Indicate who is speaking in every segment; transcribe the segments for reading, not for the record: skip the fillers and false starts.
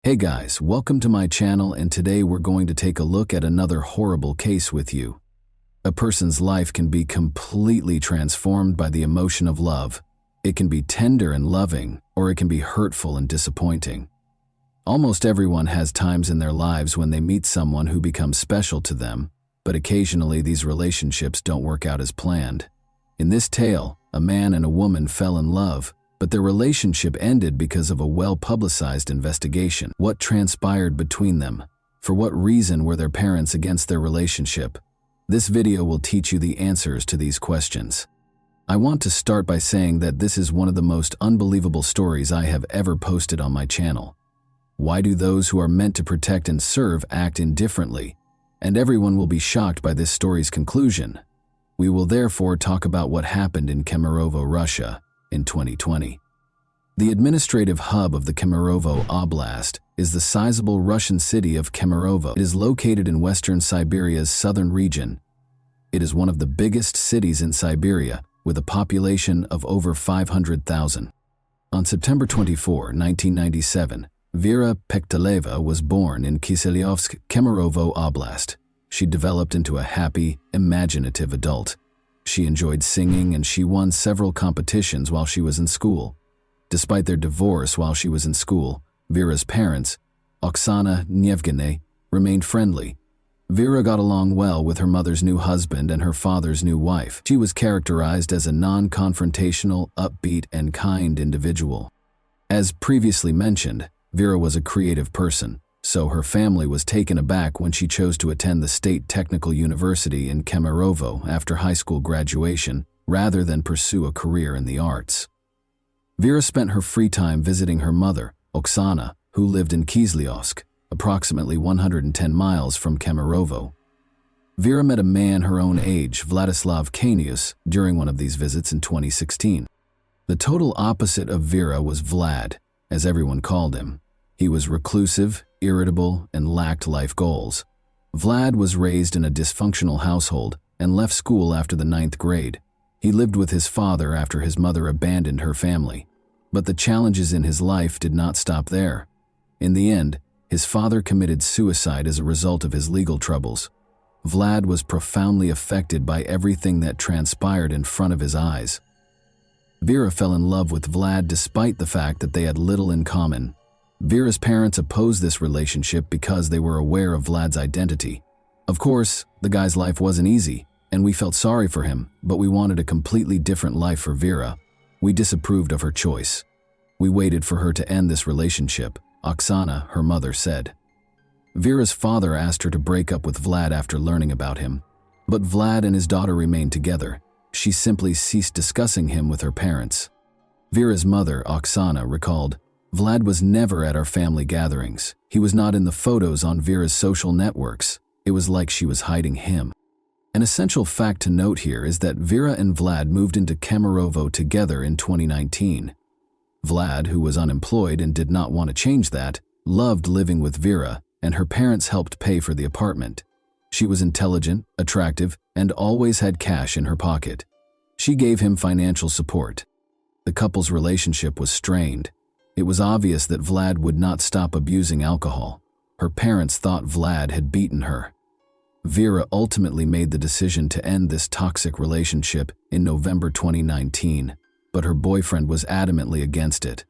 Speaker 1: Hey guys, welcome to my channel, and today we're going to take a look at another horrible case with you. A person's life can be completely transformed by the emotion of love. It can be tender and loving, or it can be hurtful and disappointing. Almost everyone has times in their lives when they meet someone who becomes special to them, but occasionally these relationships don't work out as planned. In this tale, a man and a woman fell in love, but their relationship ended because of a well-publicized investigation. What transpired between them? For what reason were their parents against their relationship? This video will teach you the answers to these questions. I want to start by saying that this is one of the most unbelievable stories I have ever posted on my channel. Why do those who are meant to protect and serve act indifferently? And everyone will be shocked by this story's conclusion. We will therefore talk about what happened in Kemerovo, Russia, in 2020. The administrative hub of the Kemerovo Oblast is the sizable Russian city of Kemerovo. It is located in western Siberia's southern region. It is one of the biggest cities in Siberia, with a population of over 500,000. On September 24, 1997, Vera Pekteleva was born in Kiselyovsk, Kemerovo Oblast. She developed into a happy, imaginative adult. She enjoyed singing, and she won several competitions while she was in school. Despite their divorce while she was in school, Vera's parents, Oksana and Yevgeny, remained friendly. Vera got along well with her mother's new husband and her father's new wife. She was characterized as a non-confrontational, upbeat, and kind individual. As previously mentioned, Vera was a creative person, so her family was taken aback when she chose to attend the State Technical University in Kemerovo after high school graduation, rather than pursue a career in the arts. Vera spent her free time visiting her mother, Oksana, who lived in Kiselyovsk, approximately 110 miles from Kemerovo. Vera met a man her own age, Vladislav Kanius, during one of these visits in 2016. The total opposite of Vera was Vlad, as everyone called him. He was reclusive, irritable, and lacked life goals. Vlad was raised in a dysfunctional household and left school after the 9th grade. He lived with his father after his mother abandoned her family. But the challenges in his life did not stop there. In the end, his father committed suicide as a result of his legal troubles. Vlad was profoundly affected by everything that transpired in front of his eyes. Vera fell in love with Vlad despite the fact that they had little in common. Vera's parents opposed this relationship because they were aware of Vlad's identity. Of course, the guy's life wasn't easy, and we felt sorry for him, but we wanted a completely different life for Vera. We disapproved of her choice. We waited for her to end this relationship, Oksana, her mother, said. Vera's father asked her to break up with Vlad after learning about him. But Vlad and his daughter remained together. She simply ceased discussing him with her parents. Vera's mother, Oksana, recalled, "Vlad was never at our family gatherings. He was not in the photos on Vera's social networks. It was like she was hiding him." An essential fact to note here is that Vera and Vlad moved into Kemerovo together in 2019. Vlad, who was unemployed and did not want to change that, loved living with Vera, and her parents helped pay for the apartment. She was intelligent, attractive, and always had cash in her pocket. She gave him financial support. The couple's relationship was strained. It was obvious that Vlad would not stop abusing alcohol. Her parents thought Vlad had beaten her. Vera ultimately made the decision to end this toxic relationship in November 2019, but her boyfriend was adamantly against it.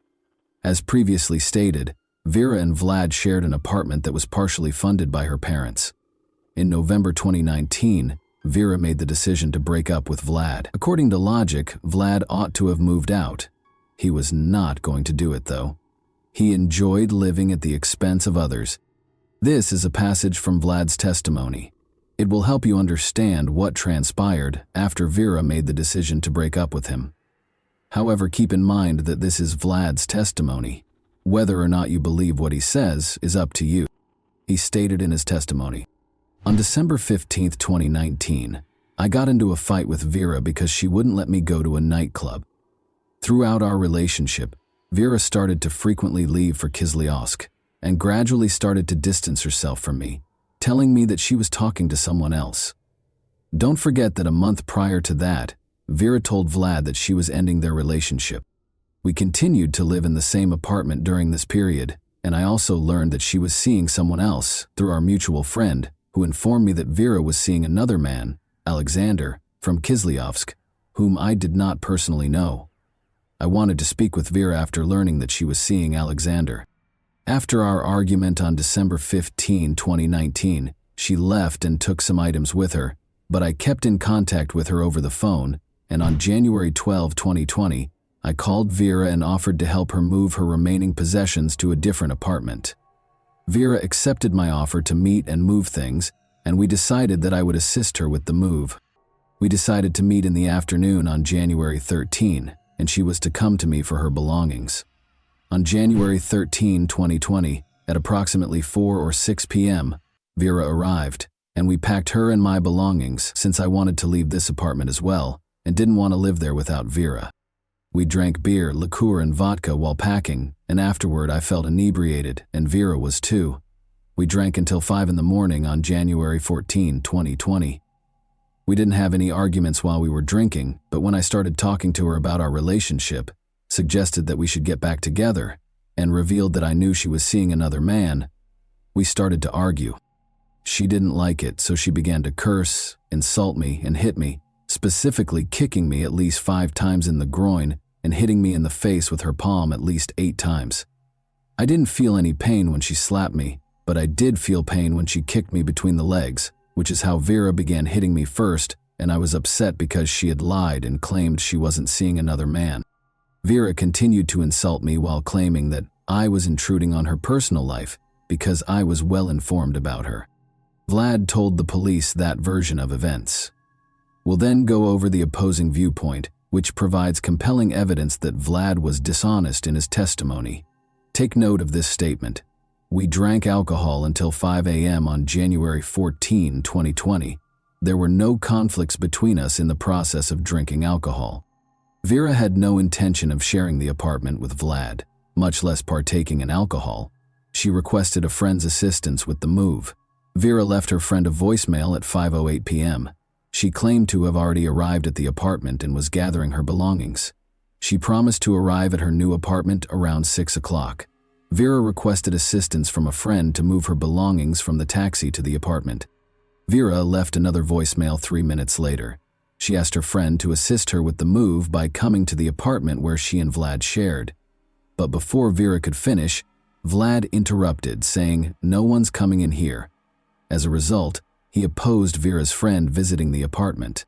Speaker 1: As previously stated, Vera and Vlad shared an apartment that was partially funded by her parents. In November 2019, Vera made the decision to break up with Vlad. According to logic, Vlad ought to have moved out. He was not going to do it, though. He enjoyed living at the expense of others. This is a passage from Vlad's testimony. It will help you understand what transpired after Vera made the decision to break up with him. However, keep in mind that this is Vlad's testimony. Whether or not you believe what he says is up to you. He stated in his testimony, "On December 15, 2019, I got into a fight with Vera because she wouldn't let me go to a nightclub. Throughout our relationship, Vera started to frequently leave for Kiselyovsk and gradually started to distance herself from me, telling me that she was talking to someone else. Don't forget that a month prior to that, Vera told Vlad that she was ending their relationship. We continued to live in the same apartment during this period, and I also learned that she was seeing someone else through our mutual friend, who informed me that Vera was seeing another man, Alexander, from Kislyovsk, whom I did not personally know. I wanted to speak with Vera after learning that she was seeing Alexander. After our argument on December 15, 2019, she left and took some items with her, but I kept in contact with her over the phone, and on January 12, 2020, I called Vera and offered to help her move her remaining possessions to a different apartment. Vera accepted my offer to meet and move things, and we decided that I would assist her with the move. We decided to meet in the afternoon on January 13, and she was to come to me for her belongings. On January 13, 2020, at approximately 4 or 6 p.m., Vera arrived, and we packed her and my belongings since I wanted to leave this apartment as well and didn't want to live there without Vera. We drank beer, liqueur, and vodka while packing, and afterward I felt inebriated, and Vera was too. We drank until 5 in the morning on January 14, 2020. We didn't have any arguments while we were drinking, but when I started talking to her about our relationship, suggested that we should get back together, and revealed that I knew she was seeing another man, we started to argue. She didn't like it, so she began to curse, insult me, and hit me, specifically kicking me at least 5 times in the groin and hitting me in the face with her palm at least 8 times. I didn't feel any pain when she slapped me, but I did feel pain when she kicked me between the legs, which is how Vera began hitting me first, and I was upset because she had lied and claimed she wasn't seeing another man. Vera continued to insult me while claiming that I was intruding on her personal life because I was well informed about her. Vlad told the police that version of events. We'll then go over the opposing viewpoint, which provides compelling evidence that Vlad was dishonest in his testimony. Take note of this statement. We drank alcohol until 5 a.m. on January 14, 2020. There were no conflicts between us in the process of drinking alcohol. Vera had no intention of sharing the apartment with Vlad, much less partaking in alcohol. She requested a friend's assistance with the move. Vera left her friend a voicemail at 5:08 p.m. She claimed to have already arrived at the apartment and was gathering her belongings. She promised to arrive at her new apartment around 6 o'clock. Vera requested assistance from a friend to move her belongings from the taxi to the apartment. Vera left another voicemail 3 minutes later. She asked her friend to assist her with the move by coming to the apartment where she and Vlad shared. But before Vera could finish, Vlad interrupted, saying, "No one's coming in here." As a result, he opposed Vera's friend visiting the apartment.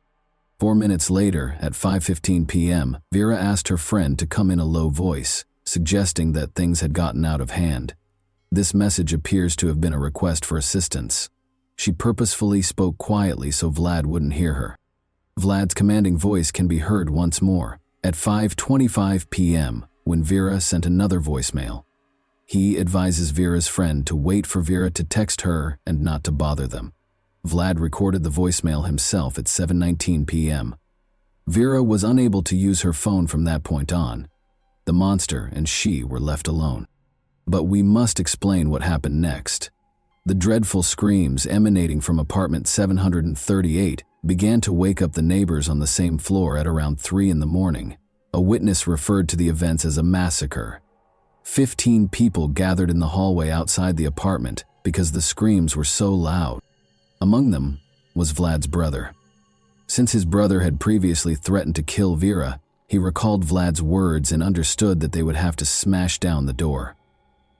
Speaker 1: 4 minutes later, at 5:15 p.m., Vera asked her friend to come in a low voice, suggesting that things had gotten out of hand. This message appears to have been a request for assistance. She purposefully spoke quietly so Vlad wouldn't hear her. Vlad's commanding voice can be heard once more, at 5:25 p.m., when Vera sent another voicemail. He advises Vera's friend to wait for Vera to text her and not to bother them. Vlad recorded the voicemail himself at 7:19 p.m. Vera was unable to use her phone from that point on. The monster and she were left alone. But we must explain what happened next. The dreadful screams emanating from apartment 738 began to wake up the neighbors on the same floor at around 3 in the morning. A witness referred to the events as a massacre. 15 people gathered in the hallway outside the apartment because the screams were so loud. Among them was Vlad's brother. Since his brother had previously threatened to kill Vera, he recalled Vlad's words and understood that they would have to smash down the door.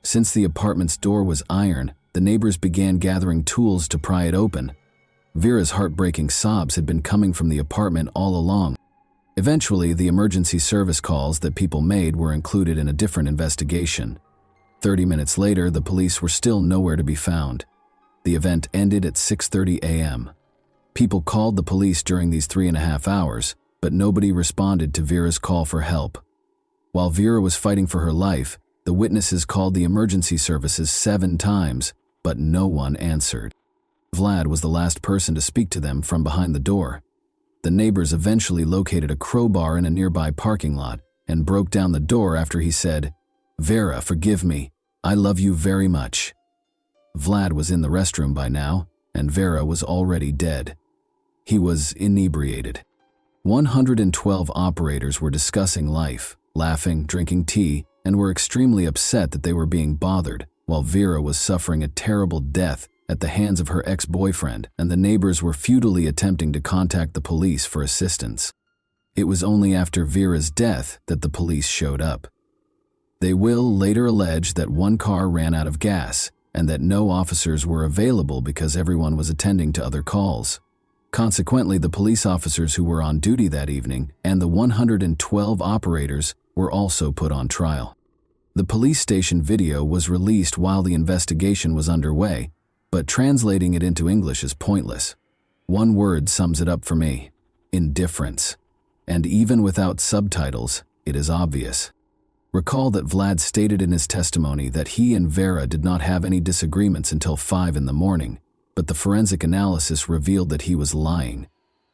Speaker 1: Since the apartment's door was iron, the neighbors began gathering tools to pry it open. Vera's heartbreaking sobs had been coming from the apartment all along. Eventually, the emergency service calls that people made were included in a different investigation. 30 minutes later, the police were still nowhere to be found. The event ended at 6:30 a.m. People called the police during these 3.5 hours, but nobody responded to Vera's call for help. While Vera was fighting for her life, the witnesses called the emergency services 7 times, but no one answered. Vlad was the last person to speak to them from behind the door. The neighbors eventually located a crowbar in a nearby parking lot and broke down the door after he said, "Vera, forgive me. I love you very much." Vlad was in the restroom by now, and Vera was already dead. He was inebriated. 112 operators were discussing life, laughing, drinking tea, and were extremely upset that they were being bothered, while Vera was suffering a terrible death at the hands of her ex-boyfriend, and the neighbors were futilely attempting to contact the police for assistance. It was only after Vera's death that the police showed up. They will later allege that one car ran out of gas and that no officers were available because everyone was attending to other calls. Consequently, the police officers who were on duty that evening and the 112 operators were also put on trial. The police station video was released while the investigation was underway, but translating it into English is pointless. One word sums it up for me: indifference. And even without subtitles, it is obvious. Recall that Vlad stated in his testimony that he and Vera did not have any disagreements until 5 in the morning, but the forensic analysis revealed that he was lying.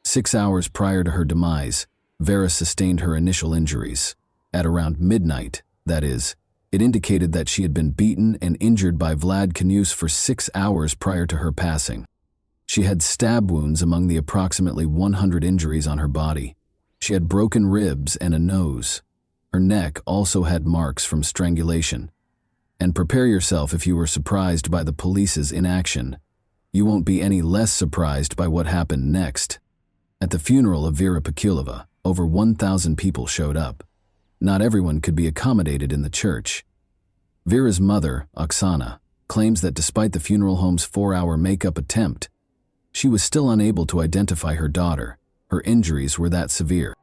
Speaker 1: 6 hours prior to her demise, Vera sustained her initial injuries. At around midnight, that is, it indicated that she had been beaten and injured by Vlad Knus for 6 hours prior to her passing. She had stab wounds among the approximately 100 injuries on her body. She had broken ribs and a nose. Her neck also had marks from strangulation. And prepare yourself if you were surprised by the police's inaction. You won't be any less surprised by what happened next. At the funeral of Vera Pekulova, over 1,000 people showed up. Not everyone could be accommodated in the church. Vera's mother, Oksana, claims that despite the funeral home's 4-hour makeup attempt, she was still unable to identify her daughter. Her injuries were that severe.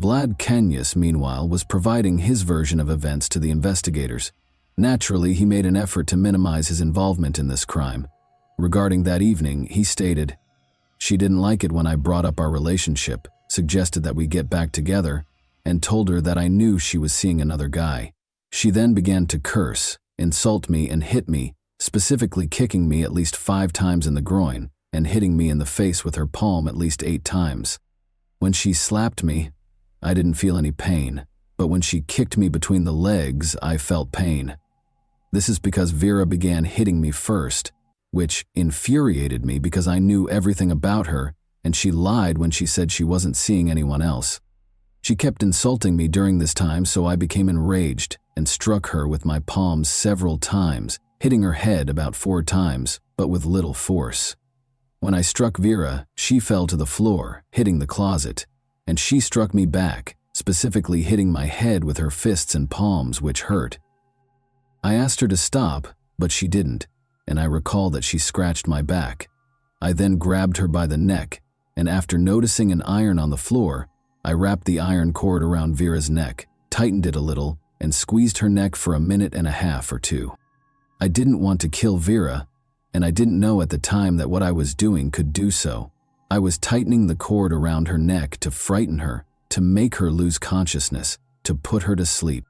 Speaker 1: Vlad Knus, meanwhile, was providing his version of events to the investigators. Naturally, he made an effort to minimize his involvement in this crime. Regarding that evening, he stated, "She didn't like it when I brought up our relationship, suggested that we get back together, and told her that I knew she was seeing another guy. She then began to curse, insult me, and hit me, specifically kicking me at least 5 times in the groin and hitting me in the face with her palm at least 8 times. When she slapped me, I didn't feel any pain, but when she kicked me between the legs, I felt pain. This is because Vera began hitting me first, which infuriated me because I knew everything about her, and she lied when she said she wasn't seeing anyone else. She kept insulting me during this time, so I became enraged and struck her with my palms several times, hitting her head about 4 times, but with little force. When I struck Vera, she fell to the floor, hitting the closet, and she struck me back, specifically hitting my head with her fists and palms, which hurt. I asked her to stop, but she didn't, and I recall that she scratched my back. I then grabbed her by the neck, and after noticing an iron on the floor, I wrapped the iron cord around Vera's neck, tightened it a little, and squeezed her neck for 1.5 minutes or 2. I didn't want to kill Vera, and I didn't know at the time that what I was doing could do so. I was tightening the cord around her neck to frighten her, to make her lose consciousness, to put her to sleep.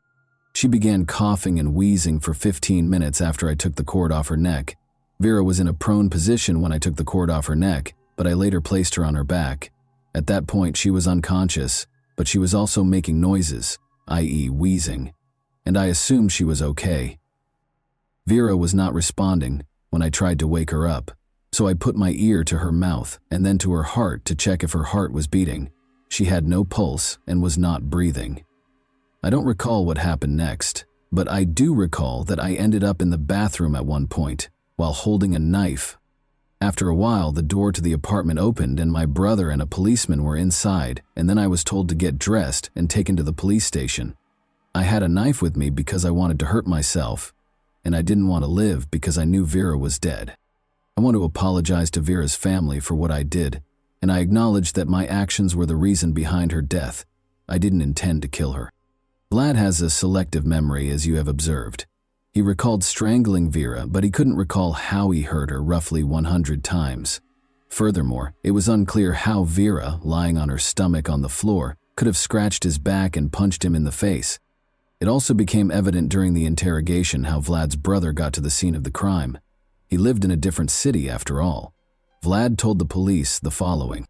Speaker 1: She began coughing and wheezing for 15 minutes after I took the cord off her neck. Vera was in a prone position when I took the cord off her neck, but I later placed her on her back. At that point, she was unconscious, but she was also making noises, i.e. wheezing, and I assumed she was okay. Vera was not responding when I tried to wake her up, so I put my ear to her mouth and then to her heart to check if her heart was beating. She had no pulse and was not breathing. I don't recall what happened next, but I do recall that I ended up in the bathroom at one point while holding a knife. After a while, the door to the apartment opened and my brother and a policeman were inside, and then I was told to get dressed and taken to the police station. I had a knife with me because I wanted to hurt myself, and I didn't want to live because I knew Vera was dead. I want to apologize to Vera's family for what I did, and I acknowledge that my actions were the reason behind her death. I didn't intend to kill her. Vlad has a selective memory, as you have observed. He recalled strangling Vera, but he couldn't recall how he hurt her roughly 100 times. Furthermore, it was unclear how Vera, lying on her stomach on the floor, could have scratched his back and punched him in the face. It also became evident during the interrogation how Vlad's brother got to the scene of the crime. He lived in a different city after all. Vlad told the police the following.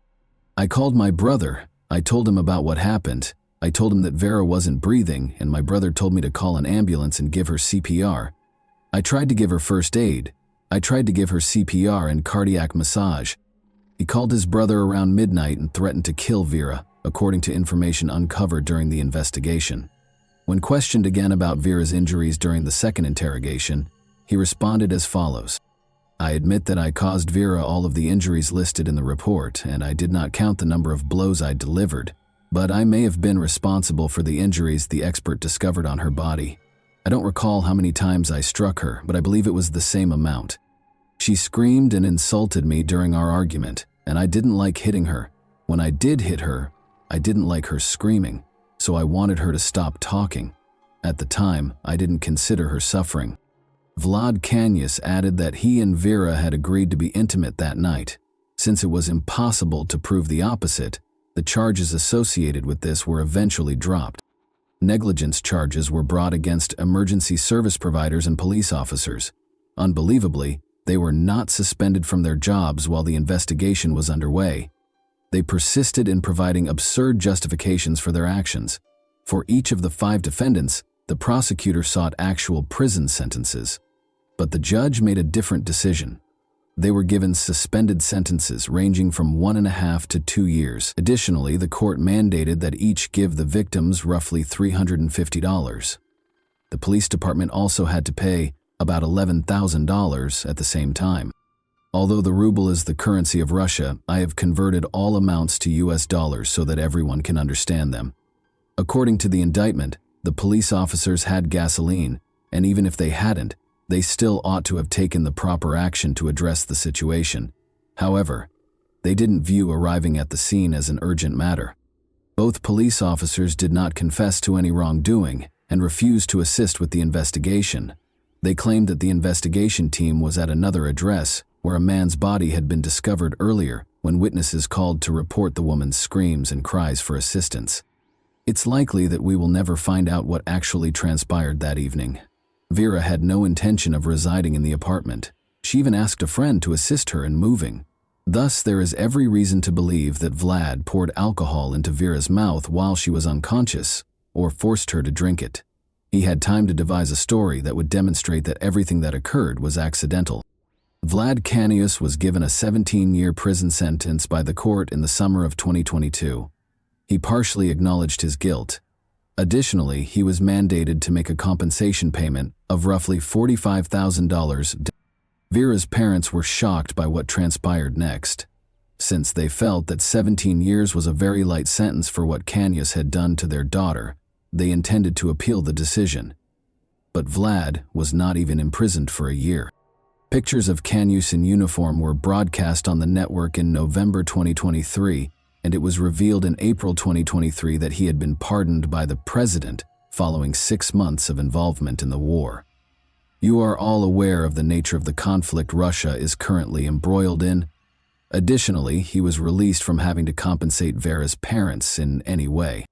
Speaker 1: "I called my brother. I told him about what happened. I told him that Vera wasn't breathing, and my brother told me to call an ambulance and give her CPR. I tried to give her first aid. I tried to give her CPR and cardiac massage. He called his brother around midnight and threatened to kill Vera, according to information uncovered during the investigation. When questioned again about Vera's injuries during the second interrogation, He responded as follows: "I admit that I caused Vera all of the injuries listed in the report, and I did not count the number of blows I delivered, but I may have been responsible for the injuries the expert discovered on her body. I don't recall how many times I struck her, but I believe it was the same amount. She screamed and insulted me during our argument, and I didn't like hitting her. When I did hit her, I didn't like her screaming, so I wanted her to stop talking. At the time, I didn't consider her suffering." Vlad Kanyus added that he and Vera had agreed to be intimate that night. Since it was impossible to prove the opposite, the charges associated with this were eventually dropped. Negligence charges were brought against emergency service providers and police officers. Unbelievably, they were not suspended from their jobs while the investigation was underway. They persisted in providing absurd justifications for their actions. For each of the 5 defendants, the prosecutor sought actual prison sentences. But the judge made a different decision. They were given suspended sentences ranging from 1.5 to 2 years. Additionally, the court mandated that each give the victims roughly $350. The police department also had to pay about $11,000 at the same time. Although the ruble is the currency of Russia, I have converted all amounts to US dollars so that everyone can understand them. According to the indictment, the police officers had gasoline, and even if they hadn't, they still ought to have taken the proper action to address the situation. However, they didn't view arriving at the scene as an urgent matter. Both police officers did not confess to any wrongdoing and refused to assist with the investigation. They claimed that the investigation team was at another address where a man's body had been discovered earlier when witnesses called to report the woman's screams and cries for assistance. It's likely that we will never find out what actually transpired that evening. Vera had no intention of residing in the apartment. She even asked a friend to assist her in moving. Thus, there is every reason to believe that Vlad poured alcohol into Vera's mouth while she was unconscious, or forced her to drink it. He had time to devise a story that would demonstrate that everything that occurred was accidental. Vlad Kanyus was given a 17-year prison sentence by the court in the summer of 2022. He partially acknowledged his guilt. Additionally, he was mandated to make a compensation payment of roughly $45,000. Vera's parents were shocked by what transpired next. Since they felt that 17 years was a very light sentence for what Kanyus had done to their daughter, they intended to appeal the decision. But Vlad was not even imprisoned for a year. Pictures of Kanyus in uniform were broadcast on the network in November 2023, and it was revealed in April 2023 that he had been pardoned by the president following 6 months of involvement in the war. You are all aware of the nature of the conflict Russia is currently embroiled in. Additionally, he was released from having to compensate Vera's parents in any way.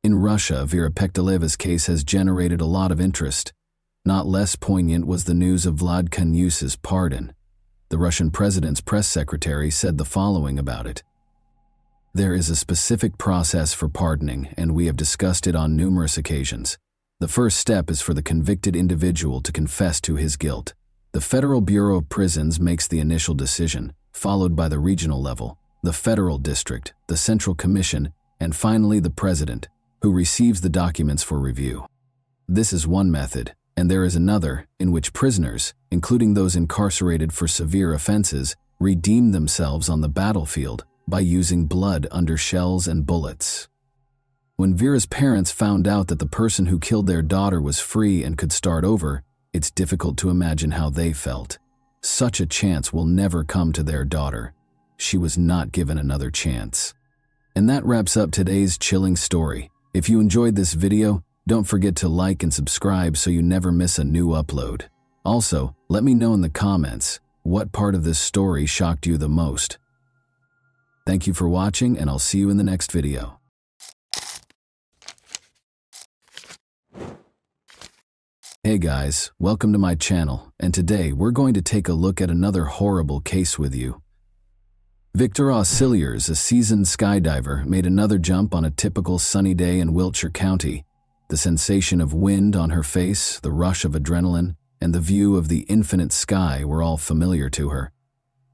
Speaker 1: In Russia, Vera Pektaleva's case has generated a lot of interest. Not less poignant was the news of Vlad Kanyus's pardon. The Russian president's press secretary said the following about it: "There is a specific process for pardoning, and we have discussed it on numerous occasions. The first step is for the convicted individual to confess to his guilt. The Federal Bureau of Prisons makes the initial decision, followed by the regional level, the federal district, the Central Commission, and finally the president, who receives the documents for review. This is one method, and there is another in which prisoners, including those incarcerated for severe offenses, redeem themselves on the battlefield by using blood under shells and bullets." When Vera's parents found out that the person who killed their daughter was free and could start over, it's difficult to imagine how they felt. Such a chance will never come to their daughter. She was not given another chance. And that wraps up today's chilling story. If you enjoyed this video, don't forget to like and subscribe so you never miss a new upload. Also, let me know in the comments, what part of this story shocked you the most? Thank you for watching, and I'll see you in the next video. Hey guys, welcome to my channel, and today we're going to take a look at another horrible case with you. Victor Auxiliers, a seasoned skydiver, made another jump on a typical sunny day in Wiltshire County. The sensation of wind on her face, the rush of adrenaline, and the view of the infinite sky were all familiar to her.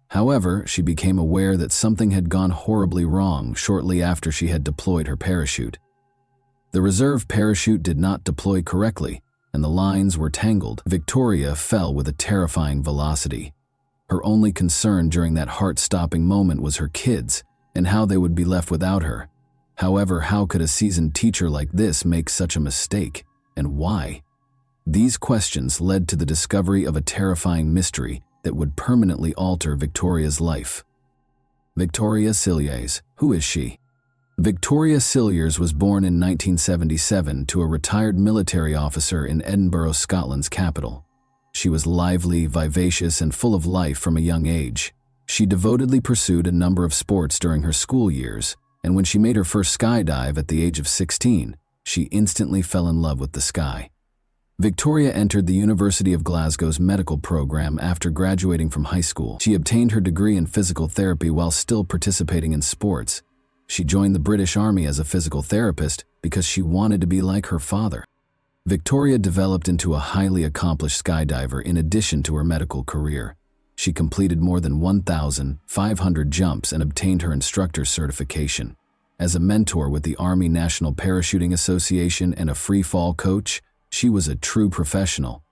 Speaker 1: However, she became aware that something had gone horribly wrong shortly after she had deployed her parachute. The reserve parachute did not deploy correctly, and the lines were tangled. Victoria fell with a terrifying velocity. Her only concern during that heart-stopping moment was her kids and how they would be left without her. However, how could a seasoned teacher like this make such a mistake, and why? These questions led to the discovery of a terrifying mystery that would permanently alter Victoria's life. Victoria Cilliers. Who is she? Victoria Cilliers was born in 1977 to a retired military officer in Edinburgh, Scotland's capital. She was lively, vivacious, and full of life from a young age. She devotedly pursued a number of sports during her school years, and when she made her first skydive at the age of 16, she instantly fell in love with the sky. Victoria entered the University of Glasgow's medical program after graduating from high school. She obtained her degree in physical therapy while still participating in sports. She joined the British Army as a physical therapist because she wanted to be like her father. Victoria developed into a highly accomplished skydiver in addition to her medical career. She completed more than 1,500 jumps and obtained her instructor's certification. As a mentor with the Army National Parachuting Association and a free fall coach, she was a true professional.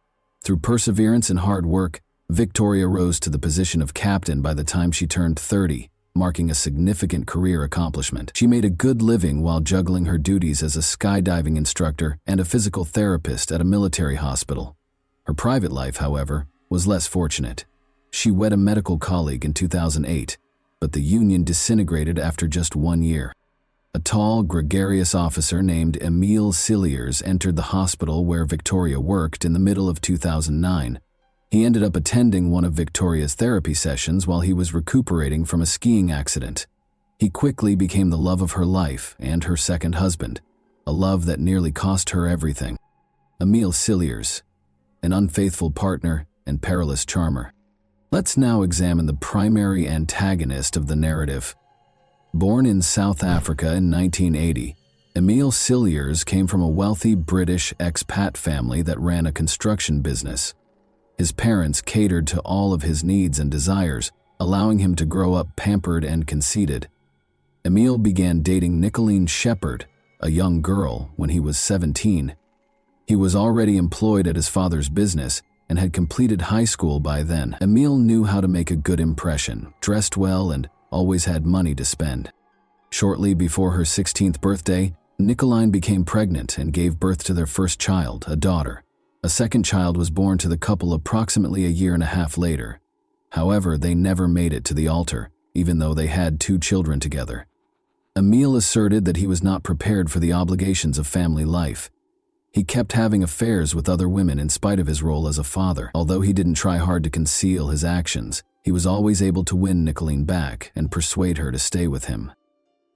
Speaker 1: Through perseverance and hard work, Victoria rose to the position of captain by the time she turned 30, marking a significant career accomplishment. She made a good living while juggling her duties as a skydiving instructor and a physical therapist at a military hospital. Her private life, however, was less fortunate. She wed a medical colleague in 2008, but the union disintegrated after just 1 year. A tall, gregarious officer named Emile Cilliers entered the hospital where Victoria worked in the middle of 2009. He ended up attending one of Victoria's therapy sessions while he was recuperating from a skiing accident. He quickly became the love of her life and her second husband, a love that nearly cost her everything. Emile Cilliers, an unfaithful partner and perilous charmer. Let's now examine the primary antagonist of the narrative. Born in South Africa in 1980, Emile Cilliers came from a wealthy British expat family that ran a construction business. His parents catered to all of his needs and desires, allowing him to grow up pampered and conceited. Emile began dating Nicolene Shepherd, a young girl, when he was 17. He was already employed at his father's business and had completed high school by then. Emile knew how to make a good impression, dressed well, and always had money to spend. Shortly before her 16th birthday, Nicolene became pregnant and gave birth to their first child, a daughter. A second child was born to the couple approximately a year and a half later. However, they never made it to the altar, even though they had 2 children together. Emile asserted that he was not prepared for the obligations of family life. He kept having affairs with other women in spite of his role as a father. Although he didn't try hard to conceal his actions, he was always able to win Nicolene back and persuade her to stay with him.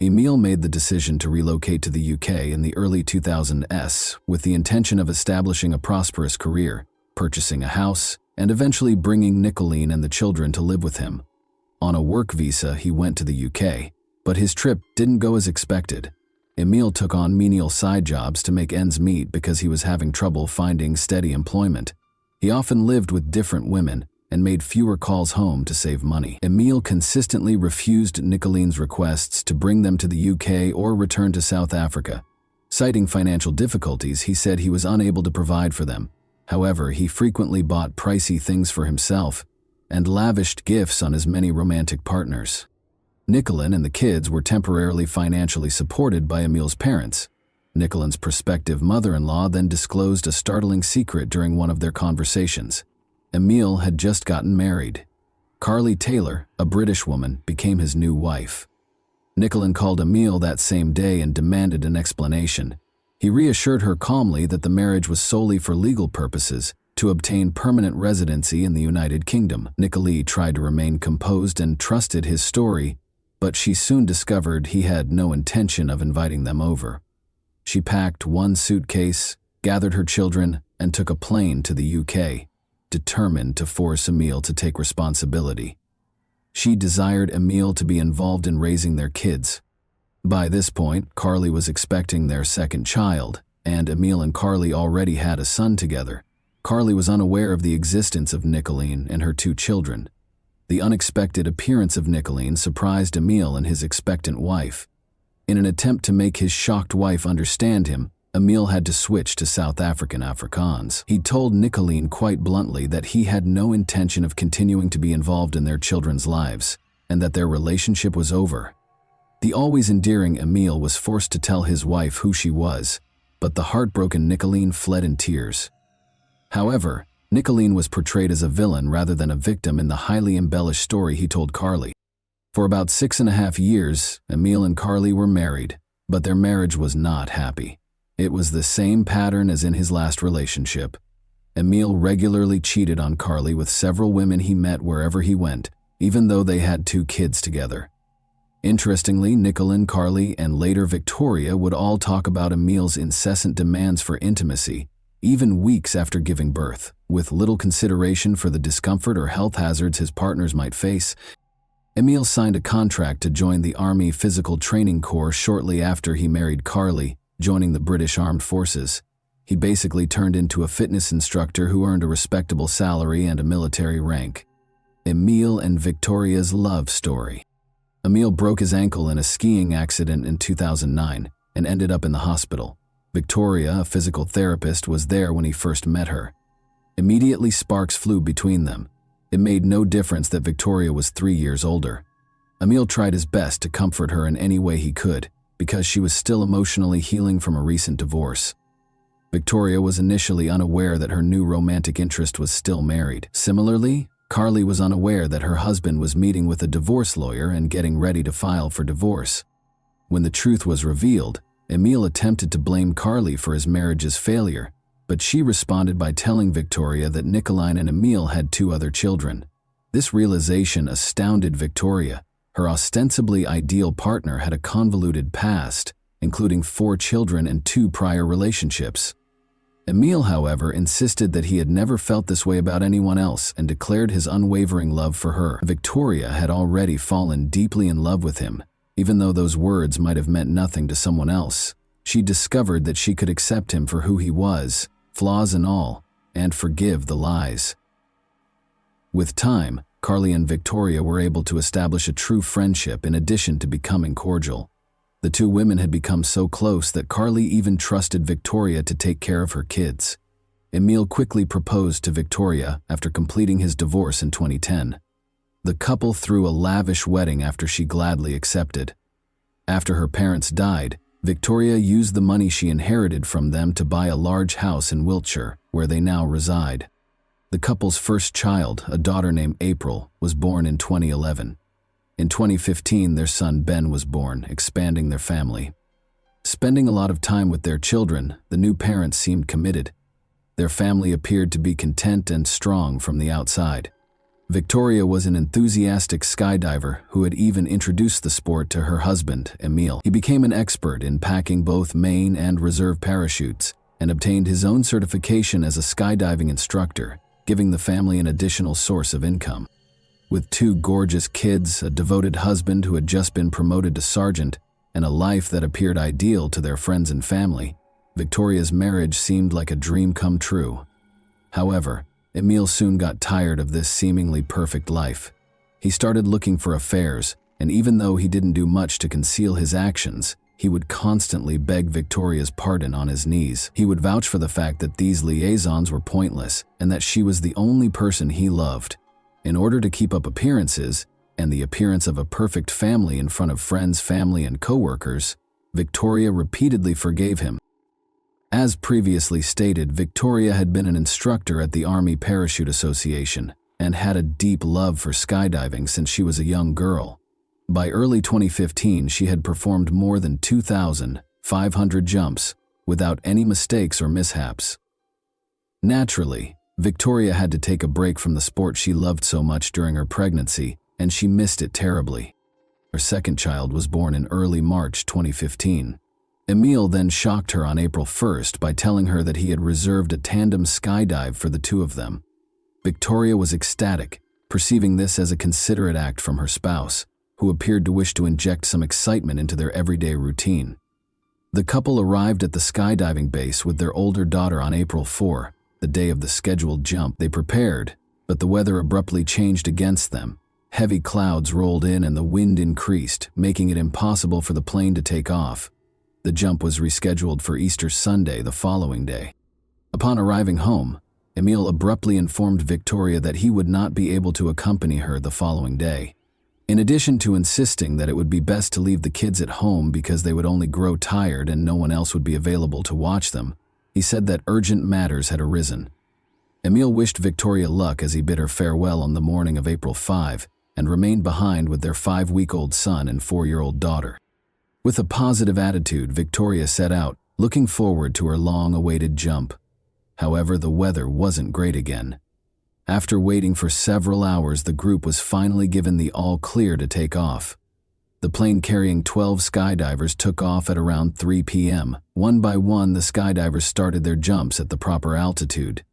Speaker 1: Emile made the decision to relocate to the UK in the early 2000s with the intention of establishing a prosperous career, purchasing a house, and eventually bringing Nicolene and the children to live with him. On a work visa, he went to the UK, but his trip didn't go as expected. Emile took on menial side jobs to make ends meet because he was having trouble finding steady employment. He often lived with different women and made fewer calls home to save money. Emile consistently refused Nicolene's requests to bring them to the UK or return to South Africa. Citing financial difficulties, he said he was unable to provide for them. However, he frequently bought pricey things for himself and lavished gifts on his many romantic partners. Nicolene and the kids were temporarily financially supported by Emile's parents. Nicolene's prospective mother-in-law then disclosed a startling secret during one of their conversations. Emile had just gotten married. Carly Taylor, a British woman, became his new wife. Nicolene called Emile that same day and demanded an explanation. He reassured her calmly that the marriage was solely for legal purposes, to obtain permanent residency in the United Kingdom. Nicolene tried to remain composed and trusted his story, but she soon discovered he had no intention of inviting them over. She packed one suitcase, gathered her children, and took a plane to the UK, determined to force Emile to take responsibility. She desired Emile to be involved in raising their kids. By this point, Carly was expecting their second child, and Emile and Carly already had a son together. Carly was unaware of the existence of Nicolene and her 2 children. The unexpected appearance of Nicolene surprised Emile and his expectant wife. In an attempt to make his shocked wife understand him, Emil had to switch to South African Afrikaans. He told Nicolene quite bluntly that he had no intention of continuing to be involved in their children's lives, and that their relationship was over. The always endearing Emil was forced to tell his wife who she was, but the heartbroken Nicolene fled in tears. However, Nicolene was portrayed as a villain rather than a victim in the highly embellished story he told Carly. For about 6.5 years, Emil and Carly were married, but their marriage was not happy. It was the same pattern as in his last relationship. Emil regularly cheated on Carly with several women he met wherever he went, even though they had 2 kids together. Interestingly, Nicolene, Carly, and later Victoria would all talk about Emil's incessant demands for intimacy, even weeks after giving birth. With little consideration for the discomfort or health hazards his partners might face, Emil signed a contract to join the Army Physical Training Corps shortly after he married Carly, joining the British Armed Forces. He basically turned into a fitness instructor who earned a respectable salary and a military rank. Emil and Victoria's love story. Emil broke his ankle in a skiing accident in 2009 and ended up in the hospital. Victoria, a physical therapist, was there when he first met her. Immediately sparks flew between them. It made no difference that Victoria was 3 years older. Emil tried his best to comfort her in any way he could, because she was still emotionally healing from a recent divorce. Victoria was initially unaware that her new romantic interest was still married. Similarly, Carly was unaware that her husband was meeting with a divorce lawyer and getting ready to file for divorce. When the truth was revealed, Emil attempted to blame Carly for his marriage's failure, but she responded by telling Victoria that Nicolene and Emil had 2 other children. This realization astounded Victoria. Her ostensibly ideal partner had a convoluted past, including 4 children and 2 prior relationships. Emil, however, insisted that he had never felt this way about anyone else and declared his unwavering love for her. Victoria had already fallen deeply in love with him. Even though those words might have meant nothing to someone else, she discovered that she could accept him for who he was, flaws and all, and forgive the lies. With time, Carly and Victoria were able to establish a true friendship in addition to becoming cordial. The 2 women had become so close that Carly even trusted Victoria to take care of her kids. Emil quickly proposed to Victoria after completing his divorce in 2010. The couple threw a lavish wedding after she gladly accepted. After her parents died, Victoria used the money she inherited from them to buy a large house in Wiltshire, where they now reside. The couple's first child, a daughter named April, was born in 2011. In 2015, their son Ben was born, expanding their family. Spending a lot of time with their children, the new parents seemed committed. Their family appeared to be content and strong from the outside. Victoria was an enthusiastic skydiver who had even introduced the sport to her husband, Emil. He became an expert in packing both main and reserve parachutes and obtained his own certification as a skydiving instructor, giving the family an additional source of income. With 2 gorgeous kids, a devoted husband who had just been promoted to sergeant, and a life that appeared ideal to their friends and family, Victoria's marriage seemed like a dream come true. However, Emil soon got tired of this seemingly perfect life. He started looking for affairs, and even though he didn't do much to conceal his actions, he would constantly beg Victoria's pardon on his knees. He would vouch for the fact that these liaisons were pointless and that she was the only person he loved. In order to keep up appearances, and the appearance of a perfect family in front of friends, family, and co-workers, Victoria repeatedly forgave him. As previously stated, Victoria had been an instructor at the Army Parachute Association and had a deep love for skydiving since she was a young girl. By early 2015, she had performed more than 2,500 jumps without any mistakes or mishaps. Naturally, Victoria had to take a break from the sport she loved so much during her pregnancy, and she missed it terribly. Her second child was born in early March 2015. Emil then shocked her on April 1st by telling her that he had reserved a tandem skydive for the 2 of them. Victoria was ecstatic, perceiving this as a considerate act from her spouse, who appeared to wish to inject some excitement into their everyday routine. The couple arrived at the skydiving base with their older daughter on April 4, the day of the scheduled jump. They prepared, but the weather abruptly changed against them. Heavy clouds rolled in and the wind increased, making it impossible for the plane to take off. The jump was rescheduled for Easter Sunday the following day. Upon arriving home, Emil abruptly informed Victoria that he would not be able to accompany her the following day. In addition to insisting that it would be best to leave the kids at home because they would only grow tired and no one else would be available to watch them, he said that urgent matters had arisen. Emil wished Victoria luck as he bid her farewell on the morning of April 5 and remained behind with their 5-week-old son and 4-year-old daughter. With a positive attitude, Victoria set out, looking forward to her long-awaited jump. However, the weather wasn't great again. After waiting for several hours, the group was finally given the all-clear to take off. The plane carrying 12 skydivers took off at around 3 p.m. One by one, the skydivers started their jumps at the proper altitude.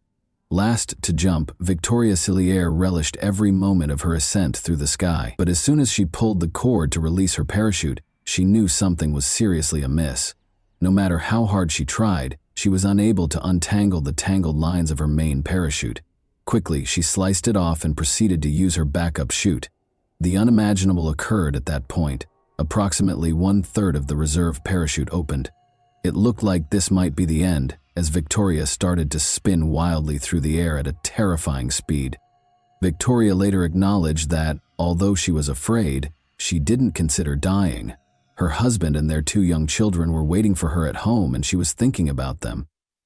Speaker 1: Last to jump, Victoria Cillier relished every moment of her ascent through the sky, but as soon as she pulled the cord to release her parachute, she knew something was seriously amiss. No matter how hard she tried, she was unable to untangle the tangled lines of her main parachute. Quickly, she sliced it off and proceeded to use her backup chute. The unimaginable occurred at that point. Approximately 1/3 of the reserve parachute opened. It looked like this might be the end, as Victoria started to spin wildly through the air at a terrifying speed. Victoria later acknowledged that, although she was afraid, she didn't consider dying. Her husband and their 2 young children were waiting for her at home, and she was thinking about them.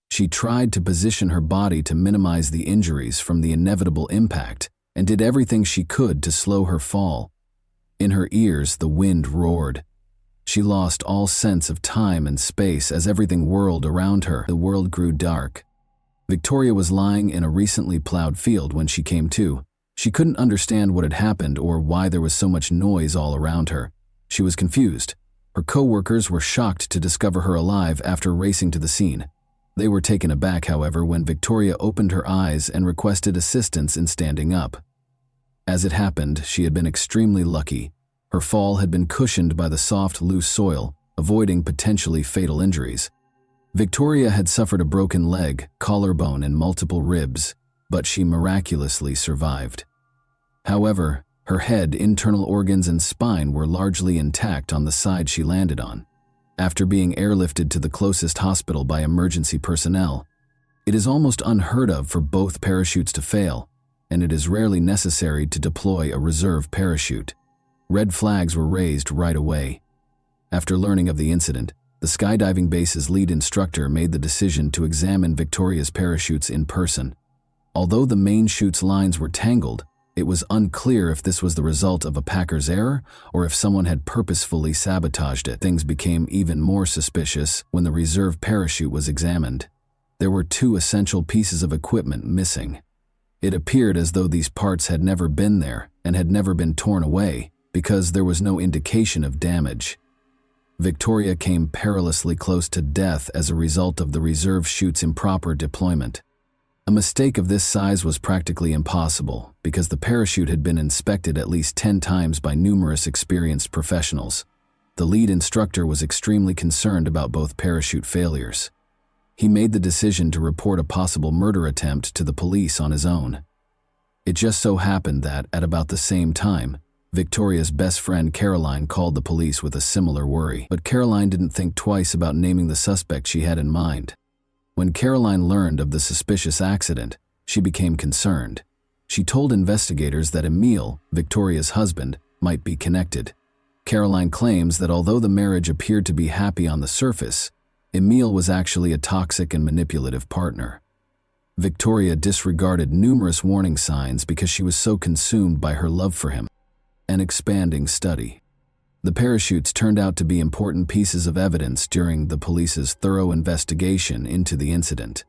Speaker 1: She tried to position her body to minimize the injuries from the inevitable impact and did everything she could to slow her fall. In her ears, the wind roared. She lost all sense of time and space as everything whirled around her. The world grew dark. Victoria was lying in a recently plowed field when she came to. She couldn't understand what had happened or why there was so much noise all around her. She was confused. Her co-workers were shocked to discover her alive after racing to the scene. They were taken aback, however, when Victoria opened her eyes and requested assistance in standing up. As it happened, she had been extremely lucky. Her fall had been cushioned by the soft, loose soil, avoiding potentially fatal injuries. Victoria had suffered a broken leg, collarbone, and multiple ribs, but she miraculously survived. However, her head, internal organs, and spine were largely intact on the side she landed on. After being airlifted to the closest hospital by emergency personnel, it is almost unheard of for both parachutes to fail, and it is rarely necessary to deploy a reserve parachute. Red flags were raised right away. After learning of the incident, the skydiving base's lead instructor made the decision to examine Victoria's parachutes in person. Although the main chute's lines were tangled, it was unclear if this was the result of a packer's error or if someone had purposefully sabotaged it. Things became even more suspicious when the reserve parachute was examined. There were 2 essential pieces of equipment missing. It appeared as though these parts had never been there and had never been torn away because there was no indication of damage. Victoria came perilously close to death as a result of the reserve chute's improper deployment. A mistake of this size was practically impossible because the parachute had been inspected at least 10 times by numerous experienced professionals. The lead instructor was extremely concerned about both parachute failures. He made the decision to report a possible murder attempt to the police on his own. It just so happened that, at about the same time, Victoria's best friend Caroline called the police with a similar worry. But Caroline didn't think twice about naming the suspect she had in mind. When Caroline learned of the suspicious accident, she became concerned. She told investigators that Emil, Victoria's husband, might be connected. Caroline claims that although the marriage appeared to be happy on the surface, Emil was actually a toxic and manipulative partner. Victoria disregarded numerous warning signs because she was so consumed by her love for him. An expanding study. The parachutes turned out to be important pieces of evidence during the police's thorough investigation into the incident.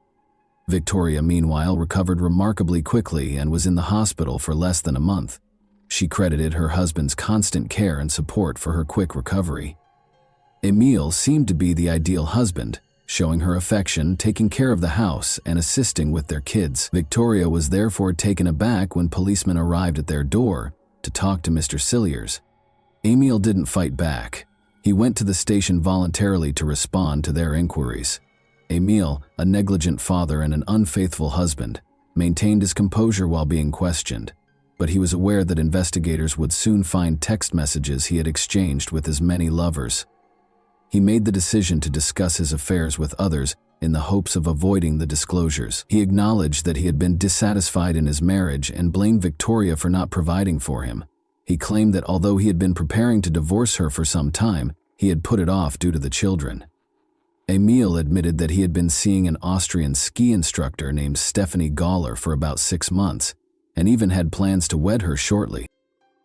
Speaker 1: Victoria, meanwhile, recovered remarkably quickly and was in the hospital for less than a month. She credited her husband's constant care and support for her quick recovery. Emil seemed to be the ideal husband, showing her affection, taking care of the house, and assisting with their kids. Victoria was therefore taken aback when policemen arrived at their door to talk to Mr. Cilliers. Emil didn't fight back. He went to the station voluntarily to respond to their inquiries. Emil, a negligent father and an unfaithful husband, maintained his composure while being questioned, but he was aware that investigators would soon find text messages he had exchanged with his many lovers. He made the decision to discuss his affairs with others in the hopes of avoiding the disclosures. He acknowledged that he had been dissatisfied in his marriage and blamed Victoria for not providing for him. He claimed that although he had been preparing to divorce her for some time, he had put it off due to the children. Emil admitted that he had been seeing an Austrian ski instructor named Stephanie Galler for about 6 months, and even had plans to wed her shortly.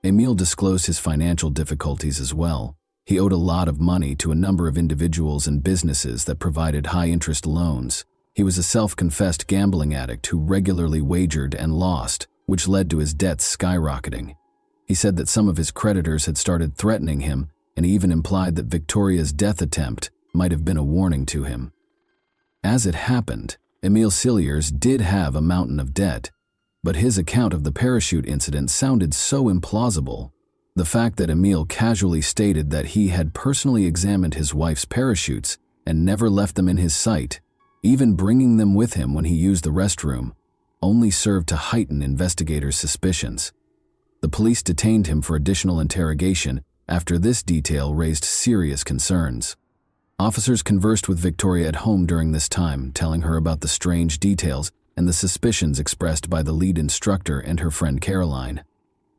Speaker 1: Emil disclosed his financial difficulties as well. He owed a lot of money to a number of individuals and businesses that provided high-interest loans. He was a self-confessed gambling addict who regularly wagered and lost, which led to his debts skyrocketing. He said that some of his creditors had started threatening him, and he even implied that Victoria's death attempt might have been a warning to him. As it happened, Emil Cilliers did have a mountain of debt, but his account of the parachute incident sounded so implausible. The fact that Emil casually stated that he had personally examined his wife's parachutes and never left them in his sight, even bringing them with him when he used the restroom, only served to heighten investigators' suspicions. The police detained him for additional interrogation after this detail raised serious concerns. Officers conversed with Victoria at home during this time, telling her about the strange details and the suspicions expressed by the lead instructor and her friend Caroline.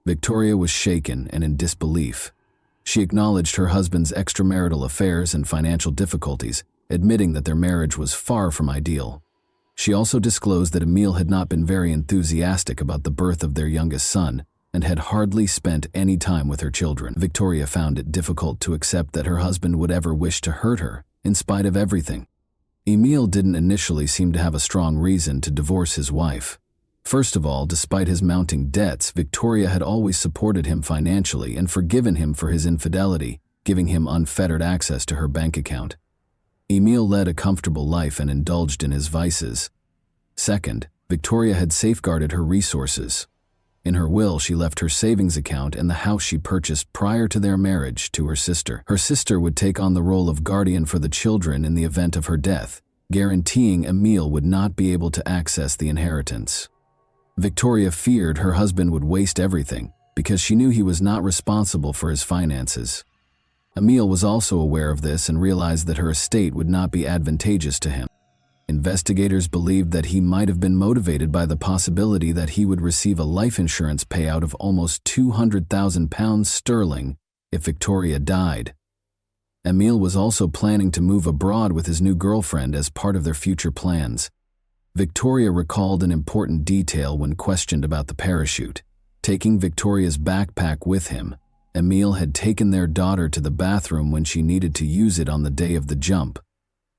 Speaker 1: Victoria was shaken and in disbelief. She acknowledged her husband's extramarital affairs and financial difficulties, admitting that their marriage was far from ideal. She also disclosed that Emil had not been very enthusiastic about the birth of their youngest son and had hardly spent any time with her children. Victoria found it difficult to accept that her husband would ever wish to hurt her, in spite of everything. Emil didn't initially seem to have a strong reason to divorce his wife. First of all, despite his mounting debts, Victoria had always supported him financially and forgiven him for his infidelity, giving him unfettered access to her bank account. Emil led a comfortable life and indulged in his vices. Second, Victoria had safeguarded her resources. In her will, she left her savings account and the house she purchased prior to their marriage to her sister. Her sister would take on the role of guardian for the children in the event of her death, guaranteeing Emil would not be able to access the inheritance. Victoria feared her husband would waste everything because she knew he was not responsible for his finances. Emil was also aware of this and realized that her estate would not be advantageous to him. Investigators believed that he might have been motivated by the possibility that he would receive a life insurance payout of almost £200,000 sterling if Victoria died. Emil was also planning to move abroad with his new girlfriend as part of their future plans. Victoria recalled an important detail when questioned about the parachute. Taking Victoria's backpack with him, Emil had taken their daughter to the bathroom when she needed to use it on the day of the jump.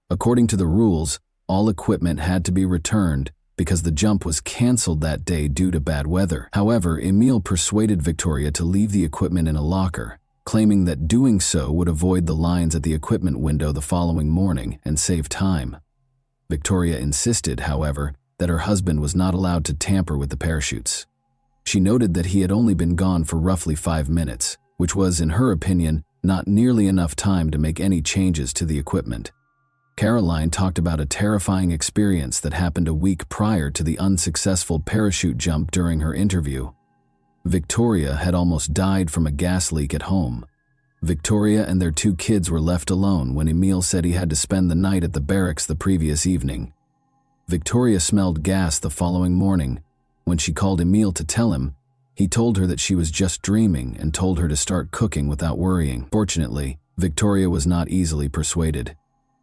Speaker 1: According to the rules, all equipment had to be returned because the jump was cancelled that day due to bad weather. However, Emil persuaded Victoria to leave the equipment in a locker, claiming that doing so would avoid the lines at the equipment window the following morning and save time. Victoria insisted, however, that her husband was not allowed to tamper with the parachutes. She noted that he had only been gone for roughly 5 minutes, which was, in her opinion, not nearly enough time to make any changes to the equipment. Caroline talked about a terrifying experience that happened a week prior to the unsuccessful parachute jump during her interview. Victoria had almost died from a gas leak at home. Victoria and their 2 kids were left alone when Emil said he had to spend the night at the barracks the previous evening. Victoria smelled gas the following morning. When she called Emil to tell him, he told her that she was just dreaming and told her to start cooking without worrying. Fortunately, Victoria was not easily persuaded.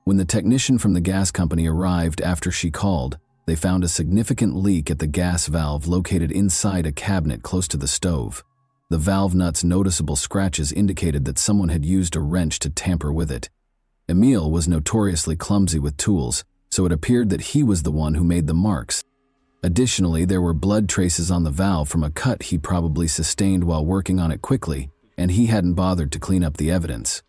Speaker 1: When the technician from the gas company arrived after she called, they found a significant leak at the gas valve located inside a cabinet close to the stove. The valve nut's noticeable scratches indicated that someone had used a wrench to tamper with it. Emil was notoriously clumsy with tools, so it appeared that he was the one who made the marks. Additionally, there were blood traces on the valve from a cut he probably sustained while working on it quickly, and he hadn't bothered to clean up the evidence.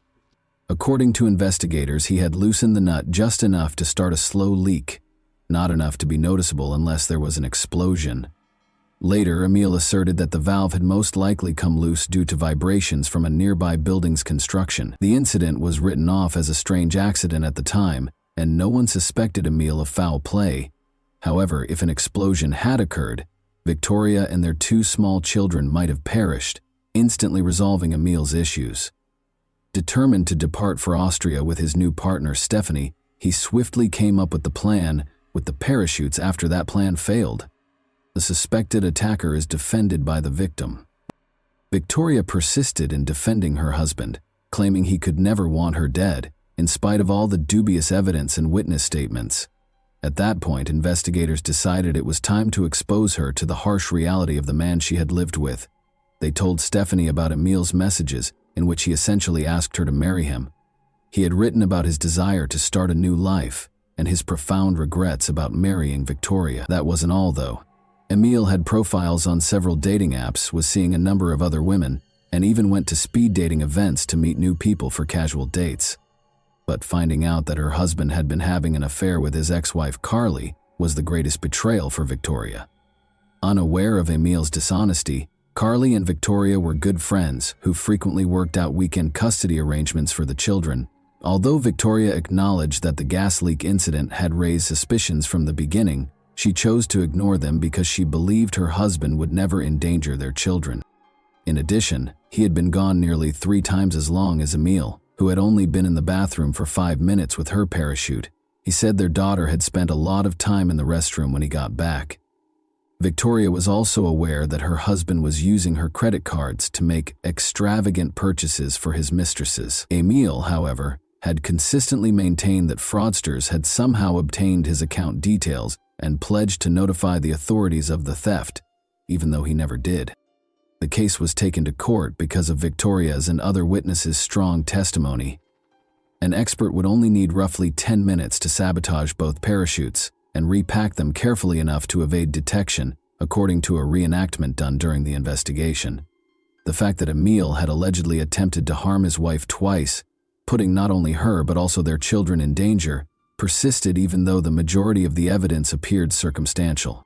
Speaker 1: According to investigators, he had loosened the nut just enough to start a slow leak, not enough to be noticeable unless there was an explosion. Later, Emil asserted that the valve had most likely come loose due to vibrations from a nearby building's construction. The incident was written off as a strange accident at the time, and no one suspected Emil of foul play. However, if an explosion had occurred, Victoria and their 2 small children might have perished, instantly resolving Emil's issues. Determined to depart for Austria with his new partner Stephanie, he swiftly came up with the plan with the parachutes after that plan failed. The suspected attacker is defended by the victim. Victoria persisted in defending her husband, claiming he could never want her dead, in spite of all the dubious evidence and witness statements. At that point, investigators decided it was time to expose her to the harsh reality of the man she had lived with. They told Stephanie about Emil's messages, in which he essentially asked her to marry him. He had written about his desire to start a new life, and his profound regrets about marrying Victoria. That wasn't all, though. Emil had profiles on several dating apps, was seeing a number of other women, and even went to speed dating events to meet new people for casual dates. But finding out that her husband had been having an affair with his ex-wife Carly was the greatest betrayal for Victoria. Unaware of Emil's dishonesty, Carly and Victoria were good friends who frequently worked out weekend custody arrangements for the children. Although Victoria acknowledged that the gas leak incident had raised suspicions from the beginning, she chose to ignore them because she believed her husband would never endanger their children. In addition, he had been gone nearly 3 times as long as Emil, who had only been in the bathroom for 5 minutes with her parachute. He said their daughter had spent a lot of time in the restroom when he got back. Victoria was also aware that her husband was using her credit cards to make extravagant purchases for his mistresses. Emil, however, had consistently maintained that fraudsters had somehow obtained his account details and pledged to notify the authorities of the theft, even though he never did. The case was taken to court because of Victoria's and other witnesses' strong testimony. An expert would only need roughly 10 minutes to sabotage both parachutes and repack them carefully enough to evade detection, according to a reenactment done during the investigation. The fact that Emil had allegedly attempted to harm his wife twice, putting not only her but also their children in danger, persisted even though the majority of the evidence appeared circumstantial.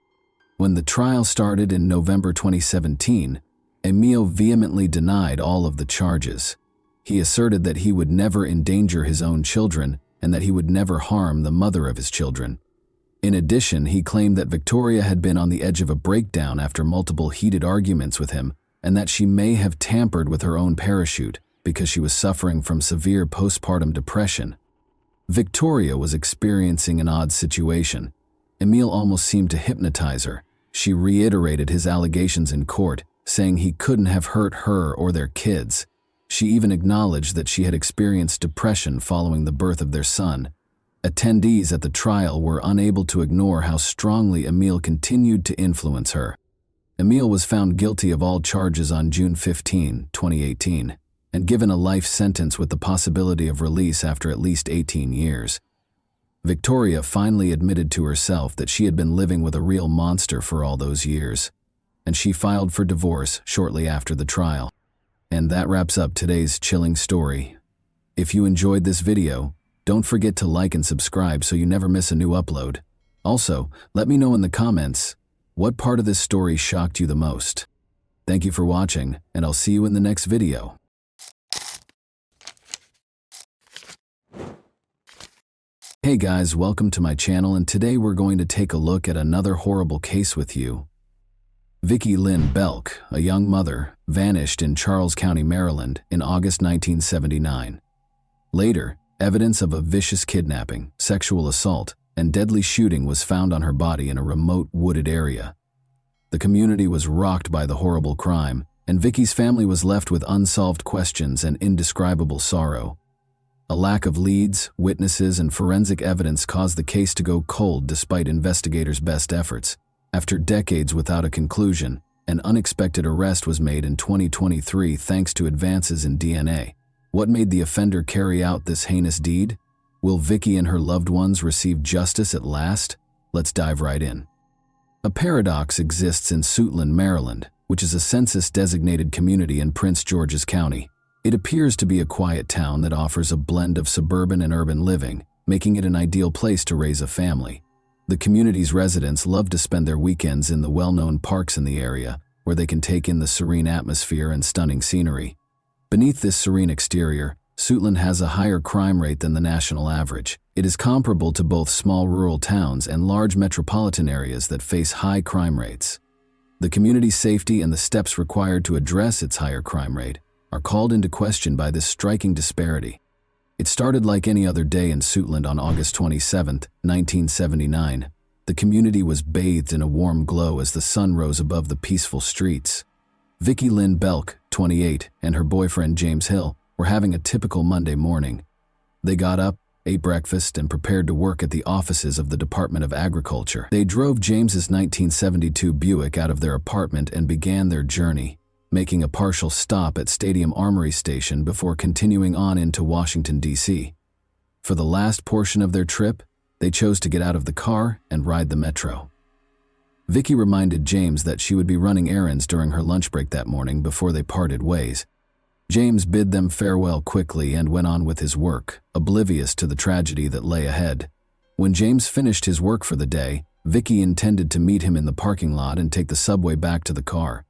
Speaker 1: When the trial started in November 2017, Emil vehemently denied all of the charges. He asserted that he would never endanger his own children and that he would never harm the mother of his children. In addition, he claimed that Victoria had been on the edge of a breakdown after multiple heated arguments with him and that she may have tampered with her own parachute because she was suffering from severe postpartum depression. Victoria was experiencing an odd situation. Emil almost seemed to hypnotize her. She reiterated his allegations in court, saying he couldn't have hurt her or their kids. She even acknowledged that she had experienced depression following the birth of their son. Attendees at the trial were unable to ignore how strongly Emil continued to influence her. Emil was found guilty of all charges on June 15, 2018, and given a life sentence with the possibility of release after at least 18 years. Victoria finally admitted to herself that she had been living with a real monster for all those years, and she filed for divorce shortly after the trial. And that wraps up today's chilling story. If you enjoyed this video, don't forget to like and subscribe so you never miss a new upload. Also, let me know in the comments what part of this story shocked you the most. Thank you for watching, and I'll see you in the next video. Hey guys, welcome to my channel, and today we're going to take a look at another horrible case with you. Vicki Lynn Belk, a young mother, vanished in Charles County, Maryland in August 1979. Later, evidence of a vicious kidnapping, sexual assault, and deadly shooting was found on her body in a remote wooded area. The community was rocked by the horrible crime, and Vicki's family was left with unsolved questions and indescribable sorrow. A lack of leads, witnesses, and forensic evidence caused the case to go cold despite investigators' best efforts. After decades without a conclusion, an unexpected arrest was made in 2023 thanks to advances in DNA. What made the offender carry out this heinous deed? Will Vicki and her loved ones receive justice at last? Let's dive right in. A paradox exists in Suitland, Maryland, which is a census-designated community in Prince George's County. It appears to be a quiet town that offers a blend of suburban and urban living, making it an ideal place to raise a family. The community's residents love to spend their weekends in the well-known parks in the area, where they can take in the serene atmosphere and stunning scenery. Beneath this serene exterior, Suitland has a higher crime rate than the national average. It is comparable to both small rural towns and large metropolitan areas that face high crime rates. The community's safety and the steps required to address its higher crime rate are called into question by this striking disparity. It started like any other day in Suitland on August 27, 1979. The community was bathed in a warm glow as the sun rose above the peaceful streets. Vicki Lynn Belk, 28, and her boyfriend James Hill were having a typical Monday morning. They got up, ate breakfast, and prepared to work at the offices of the Department of Agriculture. They drove James's 1972 Buick out of their apartment and began their journey, making a partial stop at Stadium Armory Station before continuing on into Washington, D.C. For the last portion of their trip, they chose to get out of the car and ride the metro. Vicki reminded James that she would be running errands during her lunch break that morning before they parted ways. James bid them farewell quickly and went on with his work, oblivious to the tragedy that lay ahead. When James finished his work for the day, Vicki intended to meet him in the parking lot and take the subway back to the car.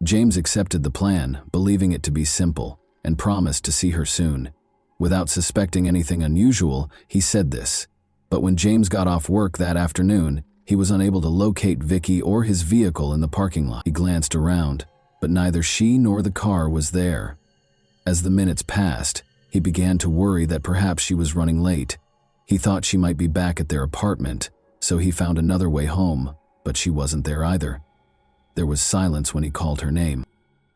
Speaker 1: James accepted the plan, believing it to be simple, and promised to see her soon. Without suspecting anything unusual, he said this. But when James got off work that afternoon, he was unable to locate Vicki or his vehicle in the parking lot. He glanced around, but neither she nor the car was there. As the minutes passed, he began to worry that perhaps she was running late. He thought she might be back at their apartment, so he found another way home, but she wasn't there either. There was silence when he called her name.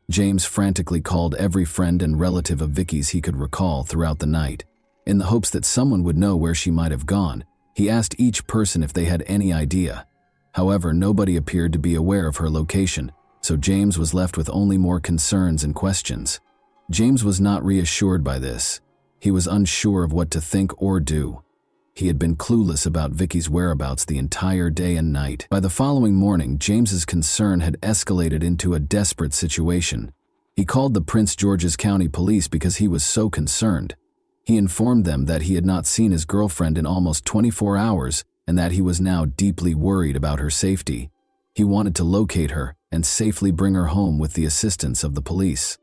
Speaker 1: James frantically called every friend and relative of Vicki's he could recall throughout the night. In the hopes that someone would know where she might have gone, he asked each person if they had any idea. However, nobody appeared to be aware of her location, so James was left with only more concerns and questions. James was not reassured by this. He was unsure of what to think or do. He had been clueless about Vicki's whereabouts the entire day and night. By the following morning, James's concern had escalated into a desperate situation. He called the Prince George's County Police because he was so concerned. He informed them that he had not seen his girlfriend in almost 24 hours and that he was now deeply worried about her safety. He wanted to locate her and safely bring her home with the assistance of the police.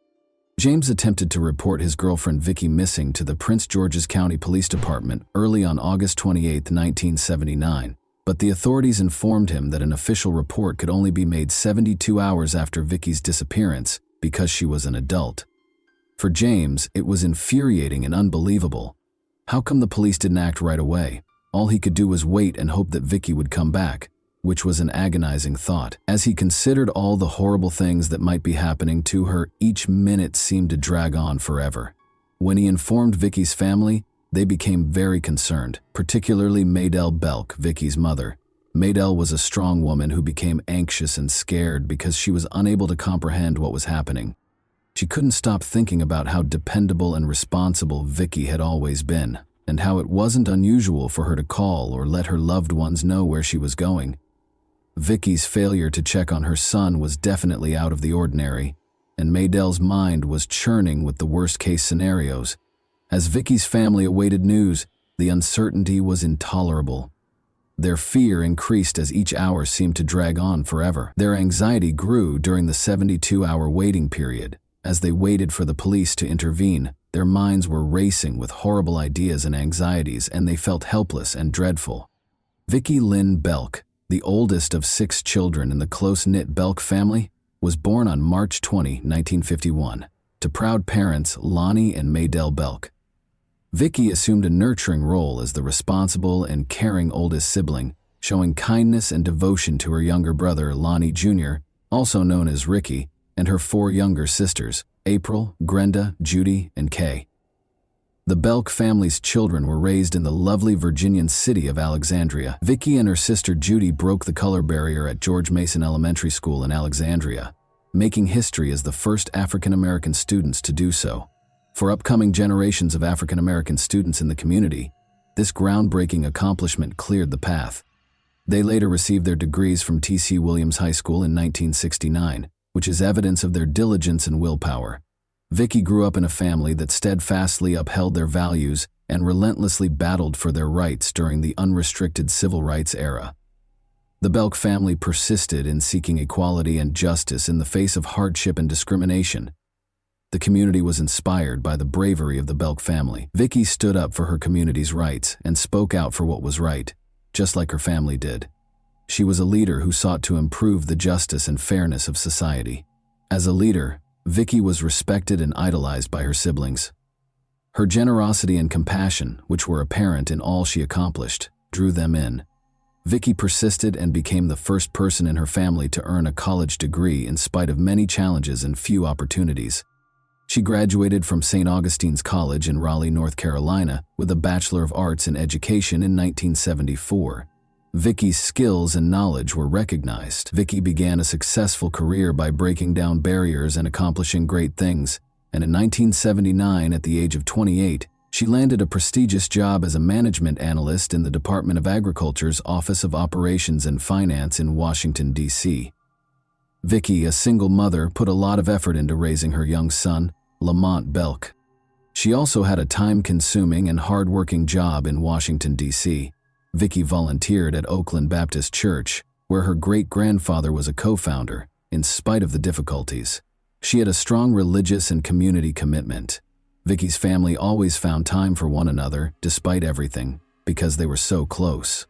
Speaker 1: James attempted to report his girlfriend Vicki missing to the Prince George's County Police Department early on August 28, 1979, but the authorities informed him that an official report could only be made 72 hours after Vicki's disappearance because she was an adult. For James, it was infuriating and unbelievable. How come the police didn't act right away? All he could do was wait and hope that Vicki would come back, which was an agonizing thought. As he considered all the horrible things that might be happening to her, each minute seemed to drag on forever. When he informed Vicki's family, they became very concerned, particularly Maydell Belk, Vicki's mother. Maydell was a strong woman who became anxious and scared because she was unable to comprehend what was happening. She couldn't stop thinking about how dependable and responsible Vicki had always been, and how it wasn't unusual for her to call or let her loved ones know where she was going. Vicki's failure to check on her son was definitely out of the ordinary, and Maydell's mind was churning with the worst-case scenarios. As Vicki's family awaited news, the uncertainty was intolerable. Their fear increased as each hour seemed to drag on forever. Their anxiety grew during the 72-hour waiting period. As they waited for the police to intervene, their minds were racing with horrible ideas and anxieties, and they felt helpless and dreadful. Vicki Lynn Belk, the oldest of 6 children in the close-knit Belk family, was born on March 20, 1951, to proud parents Lonnie and Maydell Belk. Vicki assumed a nurturing role as the responsible and caring oldest sibling, showing kindness and devotion to her younger brother Lonnie Jr., also known as Ricky, and her 4 younger sisters, April, Grenda, Judy, and Kay. The Belk family's children were raised in the lovely Virginian city of Alexandria. Vicki and her sister Judy broke the color barrier at George Mason Elementary School in Alexandria, making history as the first African-American students to do so. For upcoming generations of African-American students in the community, this groundbreaking accomplishment cleared the path. They later received their degrees from T.C. Williams High School in 1969, which is evidence of their diligence and willpower. Vicki grew up in a family that steadfastly upheld their values and relentlessly battled for their rights during the unrestricted civil rights era. The Belk family persisted in seeking equality and justice in the face of hardship and discrimination. The community was inspired by the bravery of the Belk family. Vicki stood up for her community's rights and spoke out for what was right, just like her family did. She was a leader who sought to improve the justice and fairness of society. As a leader, Vicky was respected and idolized by her siblings. Her generosity and compassion, which were apparent in all she accomplished, drew them in. Vicky persisted and became the first person in her family to earn a college degree in spite of many challenges and few opportunities. She graduated from St. Augustine's College in Raleigh, North Carolina, with a Bachelor of Arts in Education in 1974. Vicky's skills and knowledge were recognized. Vicky began a successful career by breaking down barriers and accomplishing great things, and in 1979, at the age of 28, she landed a prestigious job as a management analyst in the Department of Agriculture's Office of Operations and Finance in Washington, D.C. Vicky, a single mother, put a lot of effort into raising her young son, Lamont Belk. She also had a time-consuming and hard-working job in Washington, D.C. Vicky volunteered at Oakland Baptist Church, where her great-grandfather was a co-founder, in spite of the difficulties. She had a strong religious and community commitment. Vicky's family always found time for one another, despite everything, because they were so close.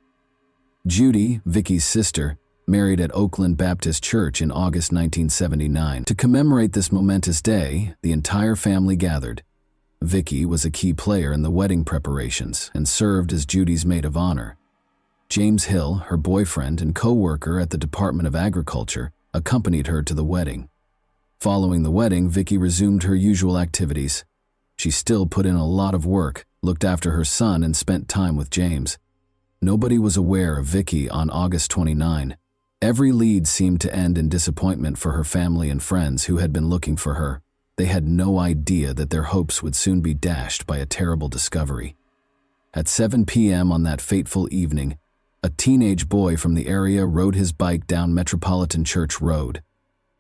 Speaker 1: Judy, Vicky's sister, married at Oakland Baptist Church in August 1979. To commemorate this momentous day, the entire family gathered. Vicky was a key player in the wedding preparations and served as Judy's maid of honor. James Hill, her boyfriend and co-worker at the Department of Agriculture, accompanied her to the wedding. Following the wedding, Vicky resumed her usual activities. She still put in a lot of work, looked after her son, and spent time with James. Nobody was aware of Vicky on August 29. Every lead seemed to end in disappointment for her family and friends who had been looking for her. They had no idea that their hopes would soon be dashed by a terrible discovery. At 7 p.m. on that fateful evening, a teenage boy from the area rode his bike down Metropolitan Church Road.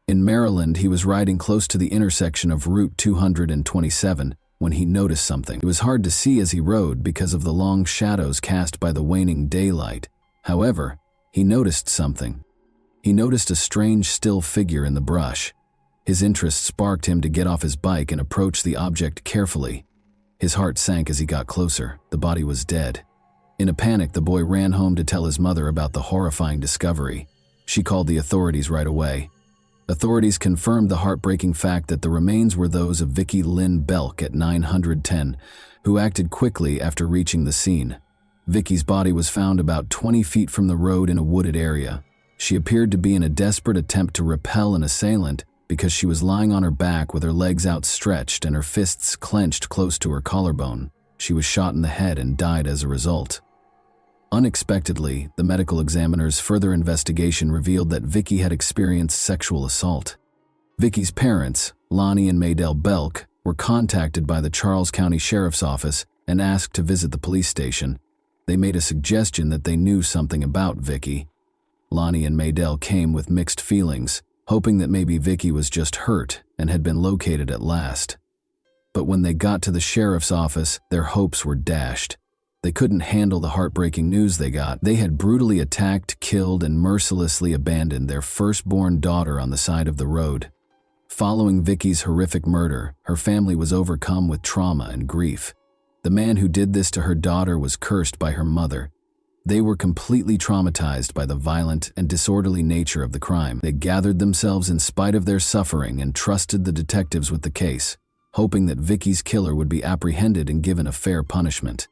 Speaker 1: In Maryland, he was riding close to the intersection of Route 227 when he noticed something. It was hard to see as he rode because of the long shadows cast by the waning daylight. However, he noticed something. He noticed a strange, still figure in the brush. His interest sparked him to get off his bike and approach the object carefully. His heart sank as he got closer. The body was dead. In a panic, the boy ran home to tell his mother about the horrifying discovery. She called the authorities right away. Authorities confirmed the heartbreaking fact that the remains were those of Vicky Lynn Belk at 910, who acted quickly after reaching the scene. Vicky's body was found about 20 feet from the road in a wooded area. She appeared to be in a desperate attempt to repel an assailant because she was lying on her back with her legs outstretched and her fists clenched close to her collarbone. She was shot in the head and died as a result. Unexpectedly, the medical examiner's further investigation revealed that Vicky had experienced sexual assault. Vicky's parents, Lonnie and Maydell Belk, were contacted by the Charles County Sheriff's Office and asked to visit the police station. They made a suggestion that they knew something about Vicky. Lonnie and Maydell came with mixed feelings, hoping that maybe Vicky was just hurt and had been located at last. But when they got to the sheriff's office, their hopes were dashed. They couldn't handle the heartbreaking news they got. They had brutally attacked, killed, and mercilessly abandoned their firstborn daughter on the side of the road. Following Vicky's horrific murder, her family was overcome with trauma and grief. The man who did this to her daughter was cursed by her mother. They were completely traumatized by the violent and disorderly nature of the crime. They gathered themselves in spite of their suffering and trusted the detectives with the case, hoping that Vicky's killer would be apprehended and given a fair punishment.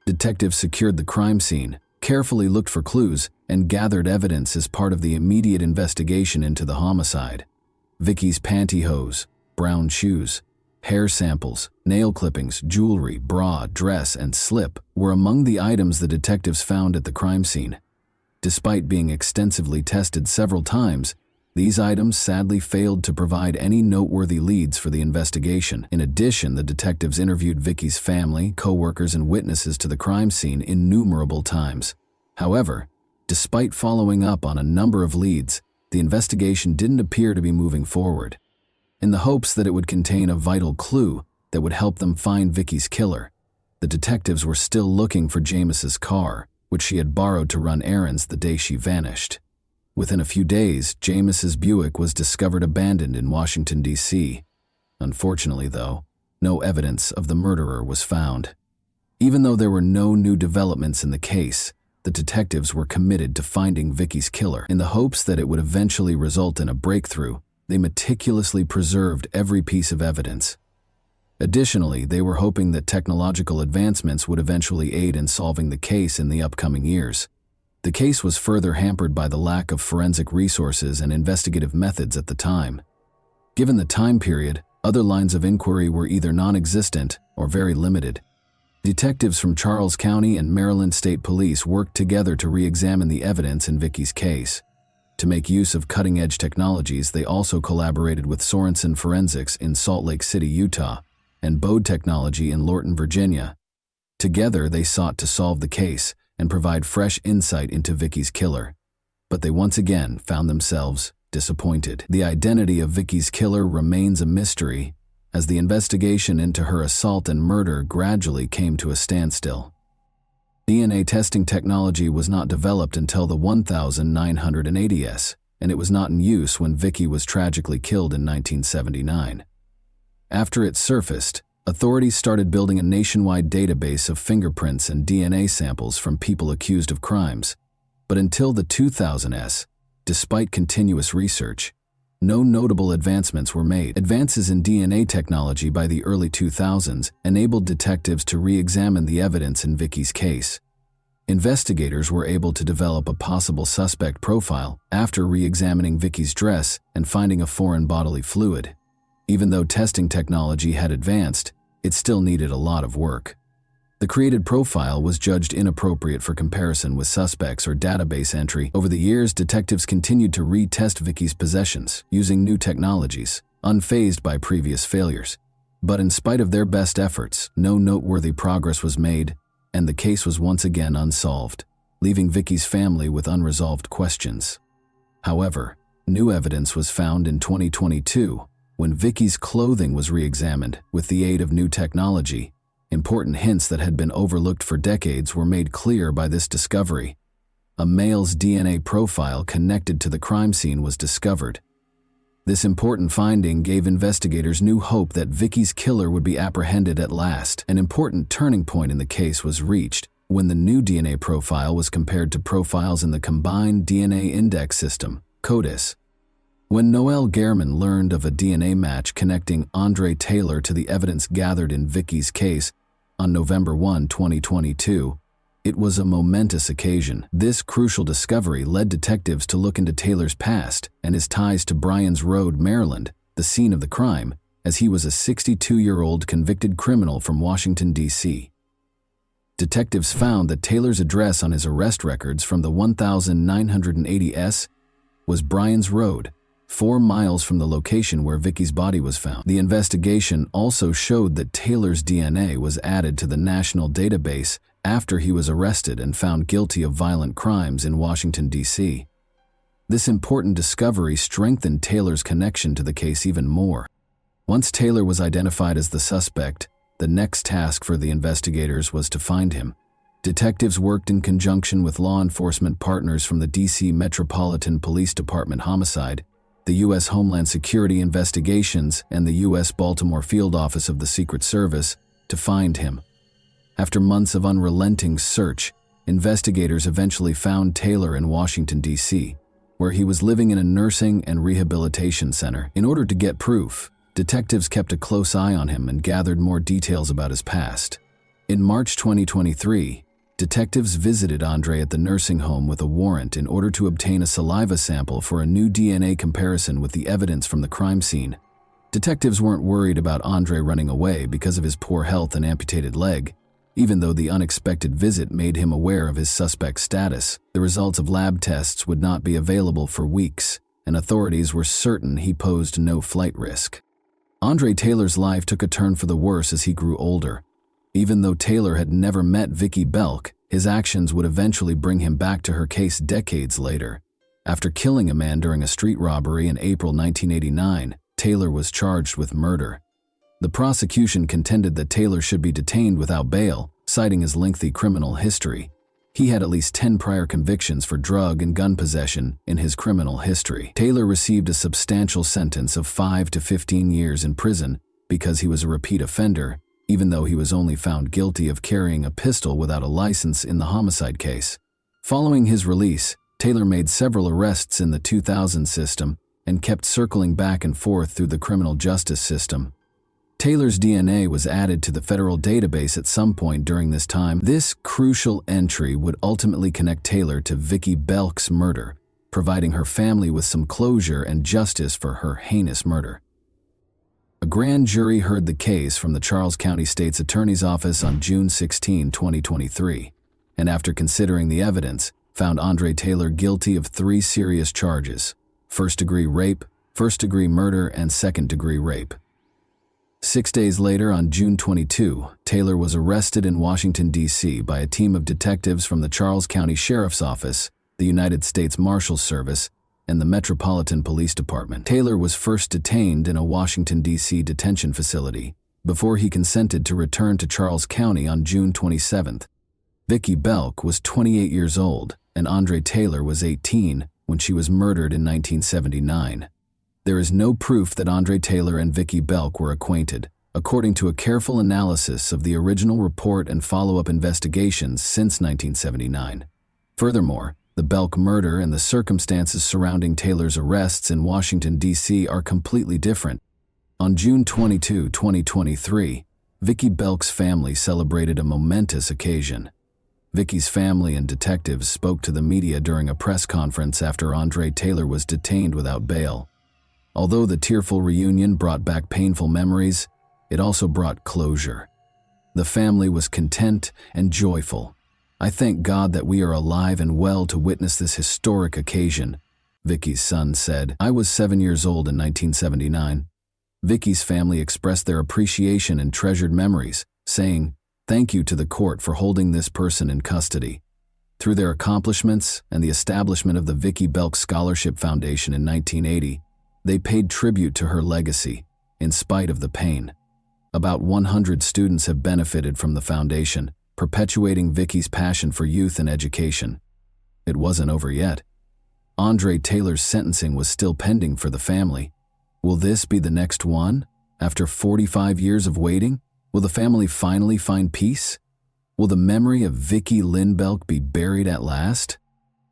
Speaker 1: Detectives secured the crime scene, carefully looked for clues, and gathered evidence as part of the immediate investigation into the homicide. Vicky's pantyhose, brown shoes, hair samples, nail clippings, jewelry, bra, dress, and slip were among the items the detectives found at the crime scene. Despite being extensively tested several times, these items sadly failed to provide any noteworthy leads for the investigation. In addition, the detectives interviewed Vicky's family, co-workers, and witnesses to the crime scene innumerable times. However, despite following up on a number of leads, the investigation didn't appear to be moving forward. In the hopes that it would contain a vital clue that would help them find Vicky's killer, the detectives were still looking for James's car, which she had borrowed to run errands the day she vanished. Within a few days, James's Buick was discovered abandoned in Washington, D.C. Unfortunately, though, no evidence of the murderer was found. Even though there were no new developments in the case, the detectives were committed to finding Vicky's killer. In the hopes that it would eventually result in a breakthrough, They meticulously preserved every piece of evidence. Additionally, they were hoping that technological advancements would eventually aid in solving the case in the upcoming years. The case was further hampered by the lack of forensic resources and investigative methods at the time. Given the time period, other lines of inquiry were either non-existent or very limited. Detectives from Charles County and Maryland State Police worked together to re-examine the evidence in Vicky's case. To make use of cutting-edge technologies, they also collaborated with Sorensen Forensics in Salt Lake City, Utah, and Bode Technology in Lorton, Virginia. Together, they sought to solve the case and provide fresh insight into Vicky's killer. But they once again found themselves disappointed. The identity of Vicky's killer remains a mystery, as the investigation into her assault and murder gradually came to a standstill. DNA testing technology was not developed until the 1980s, and it was not in use when Vicky was tragically killed in 1979. After it surfaced, authorities started building a nationwide database of fingerprints and DNA samples from people accused of crimes. But until the 2000s, despite continuous research, no notable advancements were made. Advances in DNA technology by the early 2000s enabled detectives to re-examine the evidence in Vicky's case. Investigators were able to develop a possible suspect profile after re-examining Vicky's dress and finding a foreign bodily fluid. Even though testing technology had advanced, it still needed a lot of work. The created profile was judged inappropriate for comparison with suspects or database entry. Over the years, detectives continued to retest Vicky's possessions using new technologies, unfazed by previous failures. But in spite of their best efforts, no noteworthy progress was made, and the case was once again unsolved, leaving Vicky's family with unresolved questions. However, new evidence was found in 2022 when Vicky's clothing was re-examined with the aid of new technology. Important hints that had been overlooked for decades were made clear by this discovery. A male's DNA profile connected to the crime scene was discovered. This important finding gave investigators new hope that Vicky's killer would be apprehended at last. An important turning point in the case was reached when the new DNA profile was compared to profiles in the Combined DNA Index System, CODIS. When Noel Gehrman learned of a DNA match connecting Andre Taylor to the evidence gathered in Vicky's case on November 1, 2022, it was a momentous occasion. This crucial discovery led detectives to look into Taylor's past and his ties to Bryan's Road, Maryland, the scene of the crime, as he was a 62-year-old convicted criminal from Washington, D.C. Detectives found that Taylor's address on his arrest records from the 1980s was Bryan's Road, 4 miles from the location where Vicky's body was found. The investigation also showed that Taylor's DNA was added to the national database after he was arrested and found guilty of violent crimes in Washington, D.C. This important discovery strengthened Taylor's connection to the case even more. Once Taylor was identified as the suspect, the next task for the investigators was to find him. Detectives worked in conjunction with law enforcement partners from the D.C. Metropolitan Police Department Homicide, the U.S. Homeland Security Investigations, and the U.S. Baltimore Field Office of the Secret Service to find him. After months of unrelenting search, investigators eventually found Taylor in Washington, D.C., where he was living in a nursing and rehabilitation center. In order to get proof, detectives kept a close eye on him and gathered more details about his past. In March 2023, detectives visited Andre at the nursing home with a warrant in order to obtain a saliva sample for a new DNA comparison with the evidence from the crime scene. Detectives weren't worried about Andre running away because of his poor health and amputated leg. Even though the unexpected visit made him aware of his suspect's status, the results of lab tests would not be available for weeks, and authorities were certain he posed no flight risk. Andre Taylor's life took a turn for the worse as he grew older. Even though Taylor had never met Vicky Belk, his actions would eventually bring him back to her case decades later. After killing a man during a street robbery in April 1989, Taylor was charged with murder. The prosecution contended that Taylor should be detained without bail, citing his lengthy criminal history. He had at least 10 prior convictions for drug and gun possession in his criminal history. Taylor received a substantial sentence of 5 to 15 years in prison because he was a repeat offender, even though he was only found guilty of carrying a pistol without a license in the homicide case. Following his release, Taylor made several arrests in the 2000 system and kept circling back and forth through the criminal justice system. Taylor's DNA was added to the federal database at some point during this time. This crucial entry would ultimately connect Taylor to Vicki Belk's murder, providing her family with some closure and justice for her heinous murder. A grand jury heard the case from the Charles County State's Attorney's Office on June 16, 2023, and after considering the evidence, found Andre Taylor guilty of 3 serious charges: first-degree rape, first-degree murder, and second-degree rape. 6 days later, on June 22, Taylor was arrested in Washington, D.C. by a team of detectives from the Charles County Sheriff's Office, the United States Marshal's Service, and the Metropolitan Police Department. Taylor was first detained in a Washington, D.C. detention facility before he consented to return to Charles County on June 27. Vicki Belk was 28 years old, and Andre Taylor was 18 when she was murdered in 1979. There is no proof that Andre Taylor and Vicki Belk were acquainted, according to a careful analysis of the original report and follow-up investigations since 1979. Furthermore, the Belk murder and the circumstances surrounding Taylor's arrests in Washington, D.C. are completely different. On June 22, 2023, Vicki Belk's family celebrated a momentous occasion. Vicki's family and detectives spoke to the media during a press conference after Andre Taylor was detained without bail. Although the tearful reunion brought back painful memories, it also brought closure. The family was content and joyful. "I thank God that we are alive and well to witness this historic occasion," Vicki's son said. "I was 7 years old in 1979. Vicki's family expressed their appreciation and treasured memories, saying, "Thank you to the court for holding this person in custody." Through their accomplishments and the establishment of the Vicki Belk Scholarship Foundation in 1980, they paid tribute to her legacy, in spite of the pain. About 100 students have benefited from the foundation, perpetuating Vicki's passion for youth and education. It wasn't over yet. Andre Taylor's sentencing was still pending for the family. Will this be the next one? After 45 years of waiting, will the family finally find peace? Will the memory of Vicki Lynn Belk be buried at last?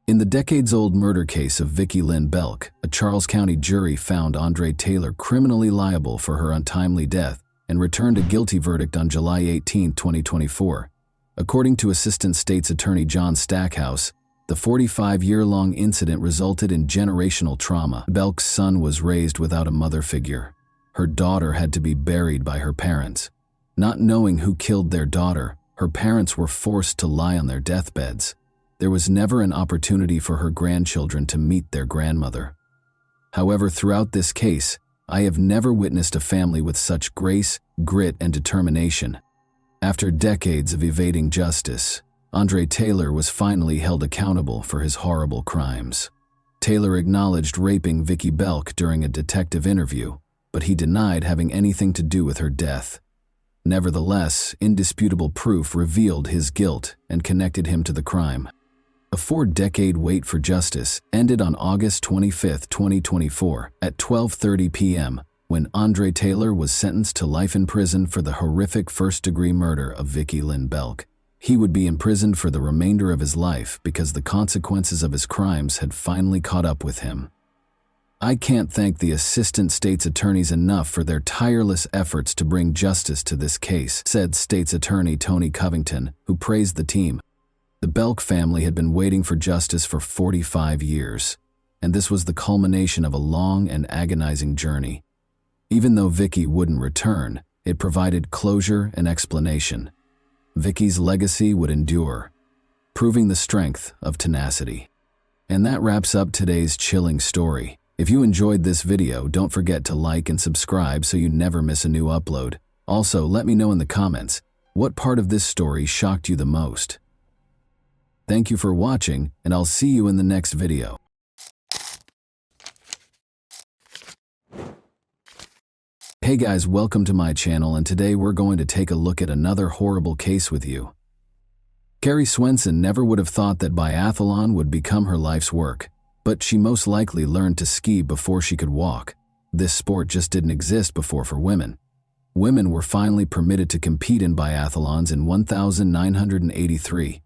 Speaker 1: In the decades-old murder case of Vicki Lynn Belk, a Charles County jury found Andre Taylor criminally liable for her untimely death and returned a guilty verdict on July 18, 2024. According to Assistant State's Attorney John Stackhouse, the 45-year-long incident resulted in generational trauma. Belk's son was raised without a mother figure. Her daughter had to be buried by her parents. Not knowing who killed their daughter, her parents were forced to lie on their deathbeds. There was never an opportunity for her grandchildren to meet their grandmother. However, throughout this case, I have never witnessed a family with such grace, grit, and determination. After decades of evading justice, Andre Taylor was finally held accountable for his horrible crimes. Taylor acknowledged raping Vicki Belk during a detective interview, but he denied having anything to do with her death. Nevertheless, indisputable proof revealed his guilt and connected him to the crime. A 4-decade wait for justice ended on August 25, 2024, at 12:30 p.m., when Andre Taylor was sentenced to life in prison for the horrific first-degree murder of Vicki Lynn Belk. He would be imprisoned for the remainder of his life because the consequences of his crimes had finally caught up with him. I can't thank the assistant state's attorneys enough for their tireless efforts to bring justice to this case, said State's Attorney Tony Covington, who praised the team. The Belk family had been waiting for justice for 45 years, and this was the culmination of a long and agonizing journey. Even though Vicki wouldn't return, it provided closure and explanation. Vicki's legacy would endure, proving the strength of tenacity. And that wraps up today's chilling story. If you enjoyed this video, don't forget to like and subscribe so you never miss a new upload. Also, let me know in the comments, what part of this story shocked you the most? Thank you for watching, and I'll see you in the next video. Hey guys, welcome to my channel, and today we're going to take a look at another horrible case with you. Carrie Swenson never would have thought that biathlon would become her life's work, but she most likely learned to ski before she could walk. This sport just didn't exist before for women. Women were finally permitted to compete in biathlons in 1983.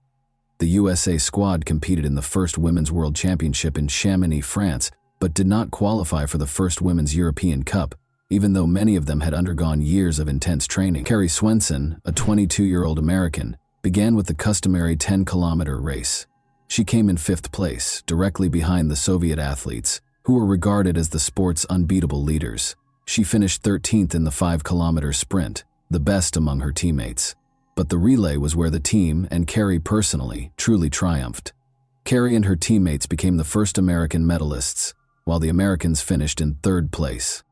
Speaker 1: The USA squad competed in the first Women's World Championship in Chamonix, France, but did not qualify for the first Women's European Cup, even though many of them had undergone years of intense training. Carrie Swenson, a 22-year-old American, began with the customary 10-kilometer race. She came in 5th place, directly behind the Soviet athletes, who were regarded as the sport's unbeatable leaders. She finished 13th in the 5-kilometer sprint, the best among her teammates. But the relay was where the team, and Carrie personally, truly triumphed. Carrie and her teammates became the first American medalists, while the Americans finished in 3rd place.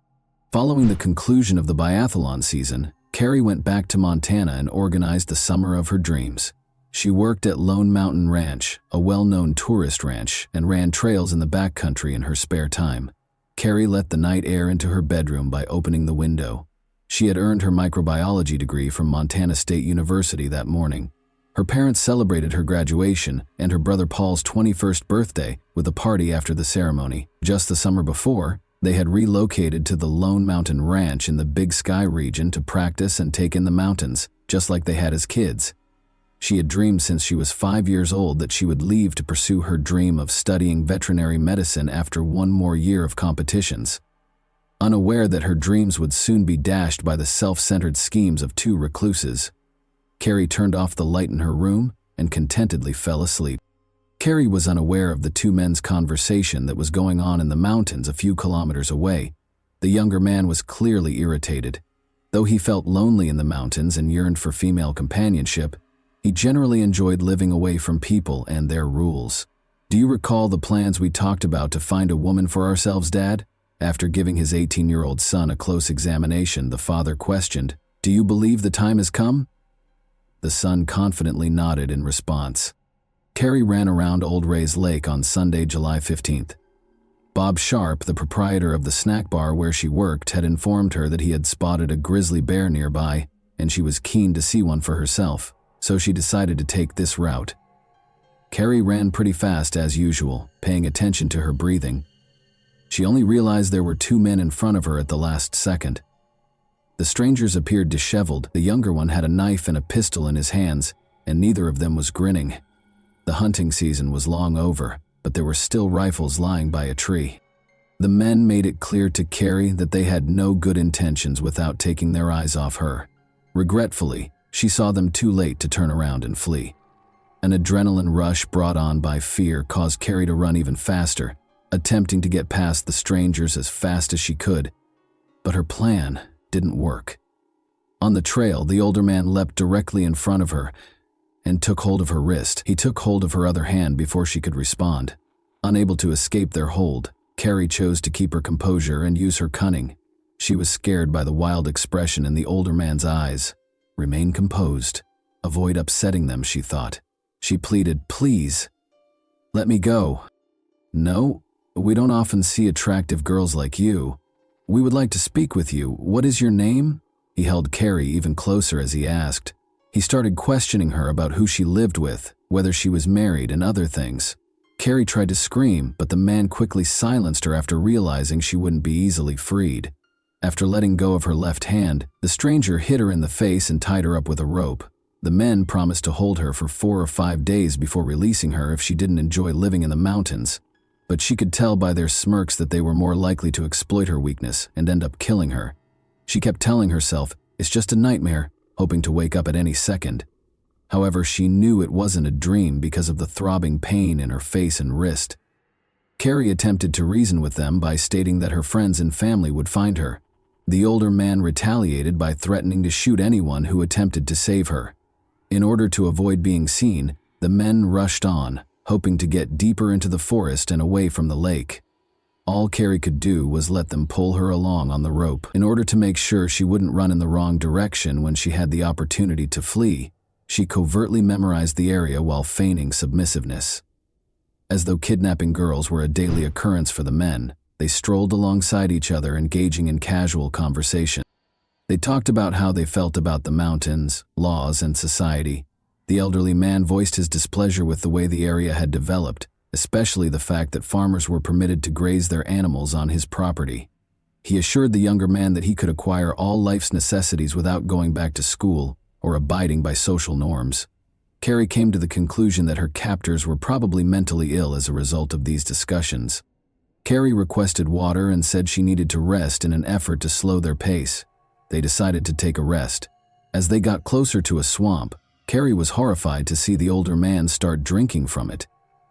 Speaker 1: Following the conclusion of the biathlon season, Carrie went back to Montana and organized the summer of her dreams. She worked at Lone Mountain Ranch, a well-known tourist ranch, and ran trails in the backcountry in her spare time. Carrie let the night air into her bedroom by opening the window. She had earned her microbiology degree from Montana State University that morning. Her parents celebrated her graduation and her brother Paul's 21st birthday with a party after the ceremony. Just the summer before, they had relocated to the Lone Mountain Ranch in the Big Sky region to practice and take in the mountains, just like they had as kids. She had dreamed since she was 5 years old that she would leave to pursue her dream of studying veterinary medicine after one more year of competitions. Unaware that her dreams would soon be dashed by the self-centered schemes of 2 recluses, Carrie turned off the light in her room and contentedly fell asleep. Carrie was unaware of the 2 men's conversation that was going on in the mountains a few kilometers away. The younger man was clearly irritated. Though he felt lonely in the mountains and yearned for female companionship, he generally enjoyed living away from people and their rules. "Do you recall the plans we talked about to find a woman for ourselves, Dad?" After giving his 18-year-old son a close examination, the father questioned, "Do you believe the time has come?" The son confidently nodded in response. Carrie ran around Old Ray's Lake on Sunday, July 15th. Bob Sharp, the proprietor of the snack bar where she worked, had informed her that he had spotted a grizzly bear nearby, and she was keen to see one for herself, so she decided to take this route. Carrie ran pretty fast as usual, paying attention to her breathing. She only realized there were 2 men in front of her at the last second. The strangers appeared disheveled. The younger one had a knife and a pistol in his hands, and neither of them was grinning. The hunting season was long over, but there were still rifles lying by a tree. The men made it clear to Carrie that they had no good intentions without taking their eyes off her. Regretfully, she saw them too late to turn around and flee. An adrenaline rush brought on by fear caused Carrie to run even faster, attempting to get past the strangers as fast as she could. But her plan didn't work. On the trail, the older man leapt directly in front of her and took hold of her wrist. He took hold of her other hand before she could respond. Unable to escape their hold, Carrie chose to keep her composure and use her cunning. She was scared by the wild expression in the older man's eyes. Remain composed. Avoid upsetting them, she thought. She pleaded, "Please, let me go." "No, we don't often see attractive girls like you. We would like to speak with you. What is your name?" He held Carrie even closer as he asked. He started questioning her about who she lived with, whether she was married, and other things. Carrie tried to scream, but the man quickly silenced her after realizing she wouldn't be easily freed. After letting go of her left hand, the stranger hit her in the face and tied her up with a rope. The men promised to hold her for 4 or 5 days before releasing her if she didn't enjoy living in the mountains, but she could tell by their smirks that they were more likely to exploit her weakness and end up killing her. She kept telling herself, "It's just a nightmare," hoping to wake up at any second. However, she knew it wasn't a dream because of the throbbing pain in her face and wrist. Carrie attempted to reason with them by stating that her friends and family would find her. The older man retaliated by threatening to shoot anyone who attempted to save her. In order to avoid being seen, the men rushed on, hoping to get deeper into the forest and away from the lake. All Carrie could do was let them pull her along on the rope. In order to make sure she wouldn't run in the wrong direction when she had the opportunity to flee, she covertly memorized the area while feigning submissiveness. As though kidnapping girls were a daily occurrence for the men, they strolled alongside each other, engaging in casual conversation. They talked about how they felt about the mountains, laws, and society. The elderly man voiced his displeasure with the way the area had developed, especially the fact that farmers were permitted to graze their animals on his property. He assured the younger man that he could acquire all life's necessities without going back to school or abiding by social norms. Carrie came to the conclusion that her captors were probably mentally ill as a result of these discussions. Carrie requested water and said she needed to rest in an effort to slow their pace. They decided to take a rest. As they got closer to a swamp, Carrie was horrified to see the older man start drinking from it.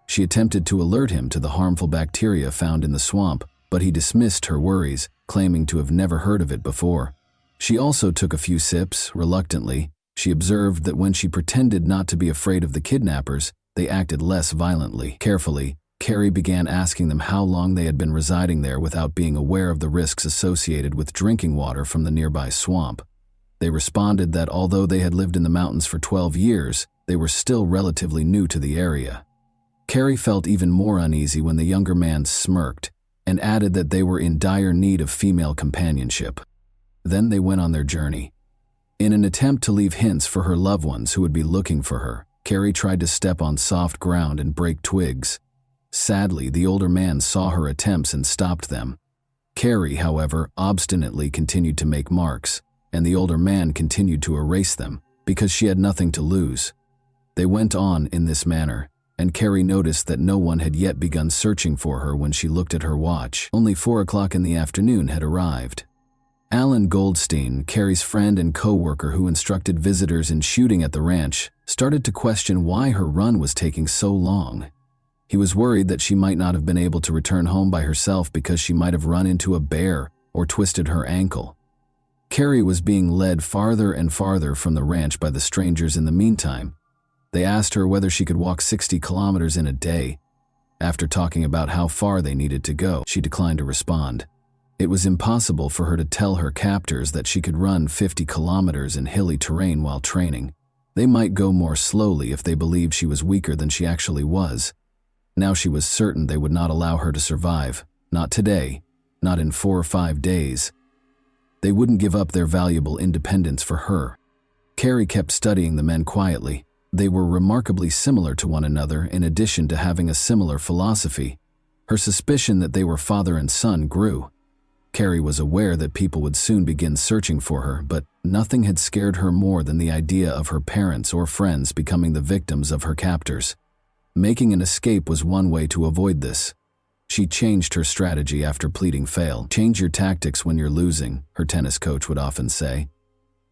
Speaker 1: She attempted to alert him to the harmful bacteria found in the swamp, but he dismissed her worries, claiming to have never heard of it before. She also took a few sips, reluctantly. She observed that when she pretended not to be afraid of the kidnappers, they acted less violently. Carefully, Carrie began asking them how long they had been residing there without being aware of the risks associated with drinking water from the nearby swamp. They responded that although they had lived in the mountains for 12 years, they were still relatively new to the area. Carrie felt even more uneasy when the younger man smirked and added that they were in dire need of female companionship. Then they went on their journey. In an attempt to leave hints for her loved ones who would be looking for her, Carrie tried to step on soft ground and break twigs. Sadly, the older man saw her attempts and stopped them. Carrie, however, obstinately continued to make marks, and the older man continued to erase them because she had nothing to lose. They went on in this manner, and Carrie noticed that no one had yet begun searching for her when she looked at her watch. Only 4 o'clock in the afternoon had arrived. Alan Goldstein, Carrie's friend and co-worker who instructed visitors in shooting at the ranch, started to question why her run was taking so long. He was worried that she might not have been able to return home by herself because she might have run into a bear or twisted her ankle. Carrie was being led farther and farther from the ranch by the strangers in the meantime. They asked her whether she could walk 60 kilometers in a day. After talking about how far they needed to go, she declined to respond. It was impossible for her to tell her captors that she could run 50 kilometers in hilly terrain while training. They might go more slowly if they believed she was weaker than she actually was. Now she was certain they would not allow her to survive. Not today. Not in 4 or 5 days. They wouldn't give up their valuable independence for her. Carrie kept studying the men quietly. They were remarkably similar to one another in addition to having a similar philosophy. Her suspicion that they were father and son grew. Carrie was aware that people would soon begin searching for her, but nothing had scared her more than the idea of her parents or friends becoming the victims of her captors. Making an escape was one way to avoid this. She changed her strategy after pleading fail. "Change your tactics when you're losing," her tennis coach would often say.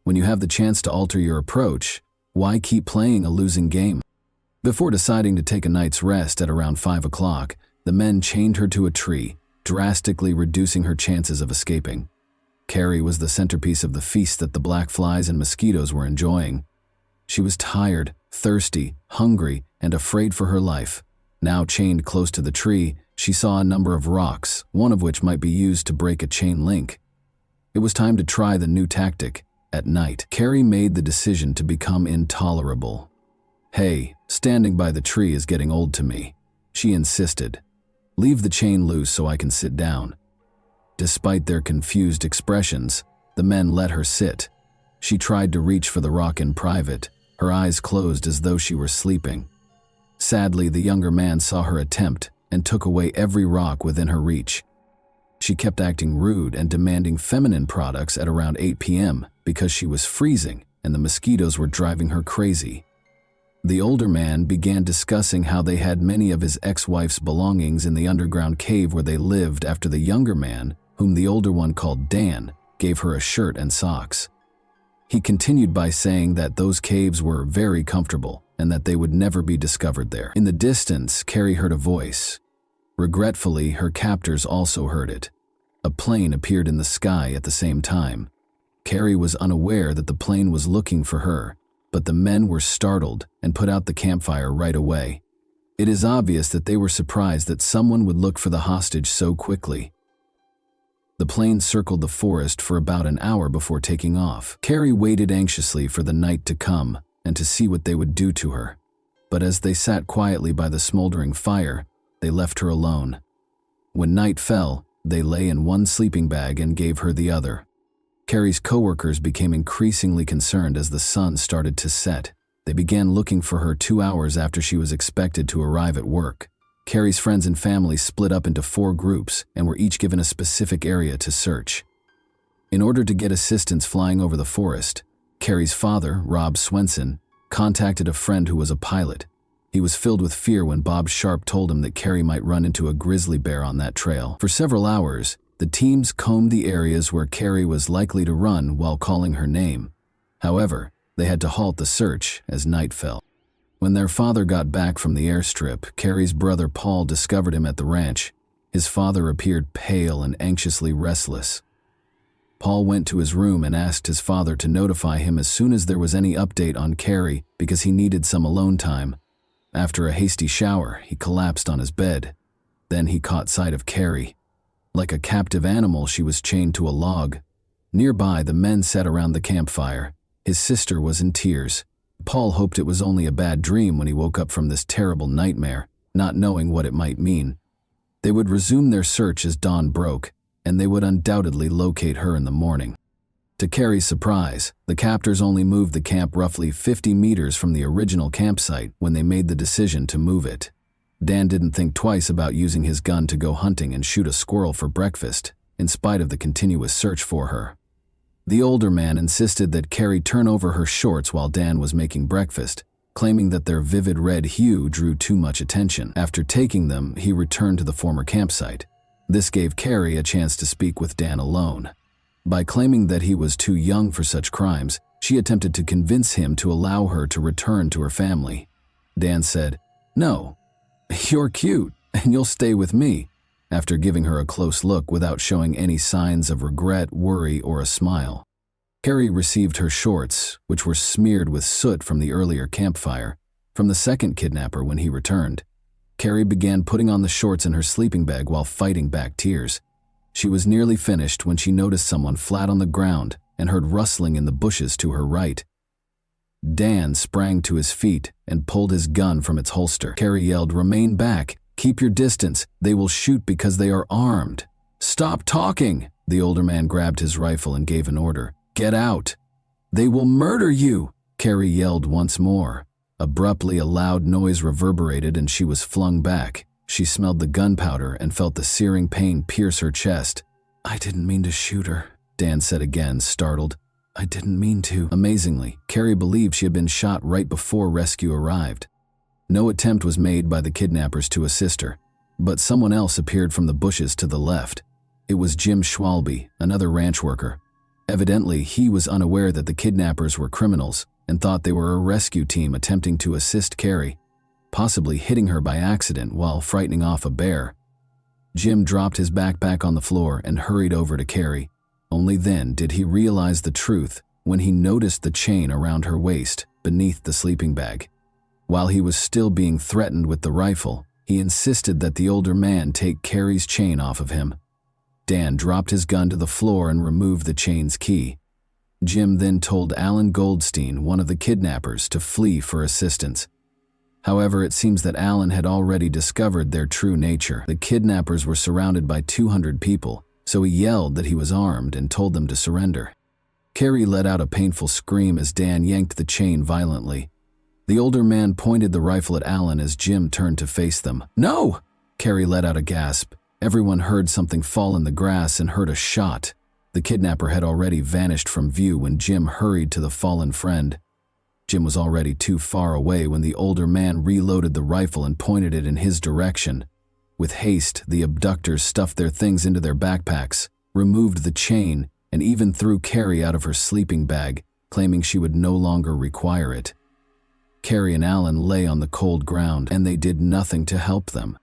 Speaker 1: "When you have the chance to alter your approach, why keep playing a losing game?" Before deciding to take a night's rest at around 5 o'clock, the men chained her to a tree, drastically reducing her chances of escaping. Carrie was the centerpiece of the feast that the black flies and mosquitoes were enjoying. She was tired, thirsty, hungry, and afraid for her life. Now chained close to the tree, she saw a number of rocks, one of which might be used to break a chain link. It was time to try the new tactic. At night, Carrie made the decision to become intolerable. "Hey, standing by the tree is getting old to me," she insisted. "Leave the chain loose so I can sit down." Despite their confused expressions, the men let her sit. She tried to reach for the rock in private, her eyes closed as though she were sleeping. Sadly, the younger man saw her attempt and took away every rock within her reach. She kept acting rude and demanding feminine products at around 8 p.m. because she was freezing and the mosquitoes were driving her crazy. The older man began discussing how they had many of his ex-wife's belongings in the underground cave where they lived after the younger man, whom the older one called Dan, gave her a shirt and socks. He continued by saying that those caves were very comfortable and that they would never be discovered there. In the distance, Carrie heard a voice. Regretfully, her captors also heard it. A plane appeared in the sky at the same time. Carrie was unaware that the plane was looking for her, but the men were startled and put out the campfire right away. It is obvious that they were surprised that someone would look for the hostage so quickly. The plane circled the forest for about an hour before taking off. Carrie waited anxiously for the night to come and to see what they would do to her. But as they sat quietly by the smoldering fire, they left her alone. When night fell, they lay in one sleeping bag and gave her the other. Carrie's coworkers became increasingly concerned as the sun started to set. They began looking for her 2 hours after she was expected to arrive at work. Carrie's friends and family split up into 4 groups and were each given a specific area to search. In order to get assistance flying over the forest, Carrie's father, Rob Swenson, contacted a friend who was a pilot. He was filled with fear when Bob Sharp told him that Carrie might run into a grizzly bear on that trail. For several hours, the teams combed the areas where Carrie was likely to run while calling her name. However, they had to halt the search as night fell. When their father got back from the airstrip, Carrie's brother Paul discovered him at the ranch. His father appeared pale and anxiously restless. Paul went to his room and asked his father to notify him as soon as there was any update on Carrie because he needed some alone time. After a hasty shower, he collapsed on his bed. Then he caught sight of Carrie. Like a captive animal, she was chained to a log. Nearby, the men sat around the campfire. His sister was in tears. Paul hoped it was only a bad dream when he woke up from this terrible nightmare, not knowing what it might mean. They would resume their search as dawn broke, and they would undoubtedly locate her in the morning. To Carrie's surprise, the captors only moved the camp roughly 50 meters from the original campsite when they made the decision to move it. Dan didn't think twice about using his gun to go hunting and shoot a squirrel for breakfast, in spite of the continuous search for her. The older man insisted that Carrie turn over her shorts while Dan was making breakfast, claiming that their vivid red hue drew too much attention. After taking them, he returned to the former campsite. This gave Carrie a chance to speak with Dan alone. By claiming that he was too young for such crimes, she attempted to convince him to allow her to return to her family. Dan said, "No, you're cute, and you'll stay with me," after giving her a close look without showing any signs of regret, worry, or a smile. Carrie received her shorts, which were smeared with soot from the earlier campfire, from the second kidnapper when he returned. Carrie began putting on the shorts in her sleeping bag while fighting back tears. She was nearly finished when she noticed someone flat on the ground and heard rustling in the bushes to her right. Dan sprang to his feet and pulled his gun from its holster. Carrie yelled, "Remain back! Keep your distance! They will shoot because they are armed!" "Stop talking!" The older man grabbed his rifle and gave an order. "Get out! They will murder you!" Carrie yelled once more. Abruptly, a loud noise reverberated and she was flung back. She smelled the gunpowder and felt the searing pain pierce her chest. "I didn't mean to shoot her," Dan said again, startled. "I didn't mean to." Amazingly, Carrie believed she had been shot right before rescue arrived. No attempt was made by the kidnappers to assist her, but someone else appeared from the bushes to the left. It was Jim Schwalbe, another ranch worker. Evidently, he was unaware that the kidnappers were criminals and thought they were a rescue team attempting to assist Carrie, possibly hitting her by accident while frightening off a bear. Jim dropped his backpack on the floor and hurried over to Carrie. Only then did he realize the truth when he noticed the chain around her waist beneath the sleeping bag. While he was still being threatened with the rifle, he insisted that the older man take Carrie's chain off of him. Dan dropped his gun to the floor and removed the chain's key. Jim then told Alan Goldstein, one of the kidnappers, to flee for assistance. However, it seems that Alan had already discovered their true nature. The kidnappers were surrounded by 200 people, so he yelled that he was armed and told them to surrender. Carrie let out a painful scream as Dan yanked the chain violently. The older man pointed the rifle at Alan as Jim turned to face them. "No!" Carrie let out a gasp. Everyone heard something fall in the grass and heard a shot. The kidnapper had already vanished from view when Jim hurried to the fallen friend. Jim was already too far away when the older man reloaded the rifle and pointed it in his direction. With haste, the abductors stuffed their things into their backpacks, removed the chain, and even threw Carrie out of her sleeping bag, claiming she would no longer require it. Carrie and Alan lay on the cold ground, and they did nothing to help them.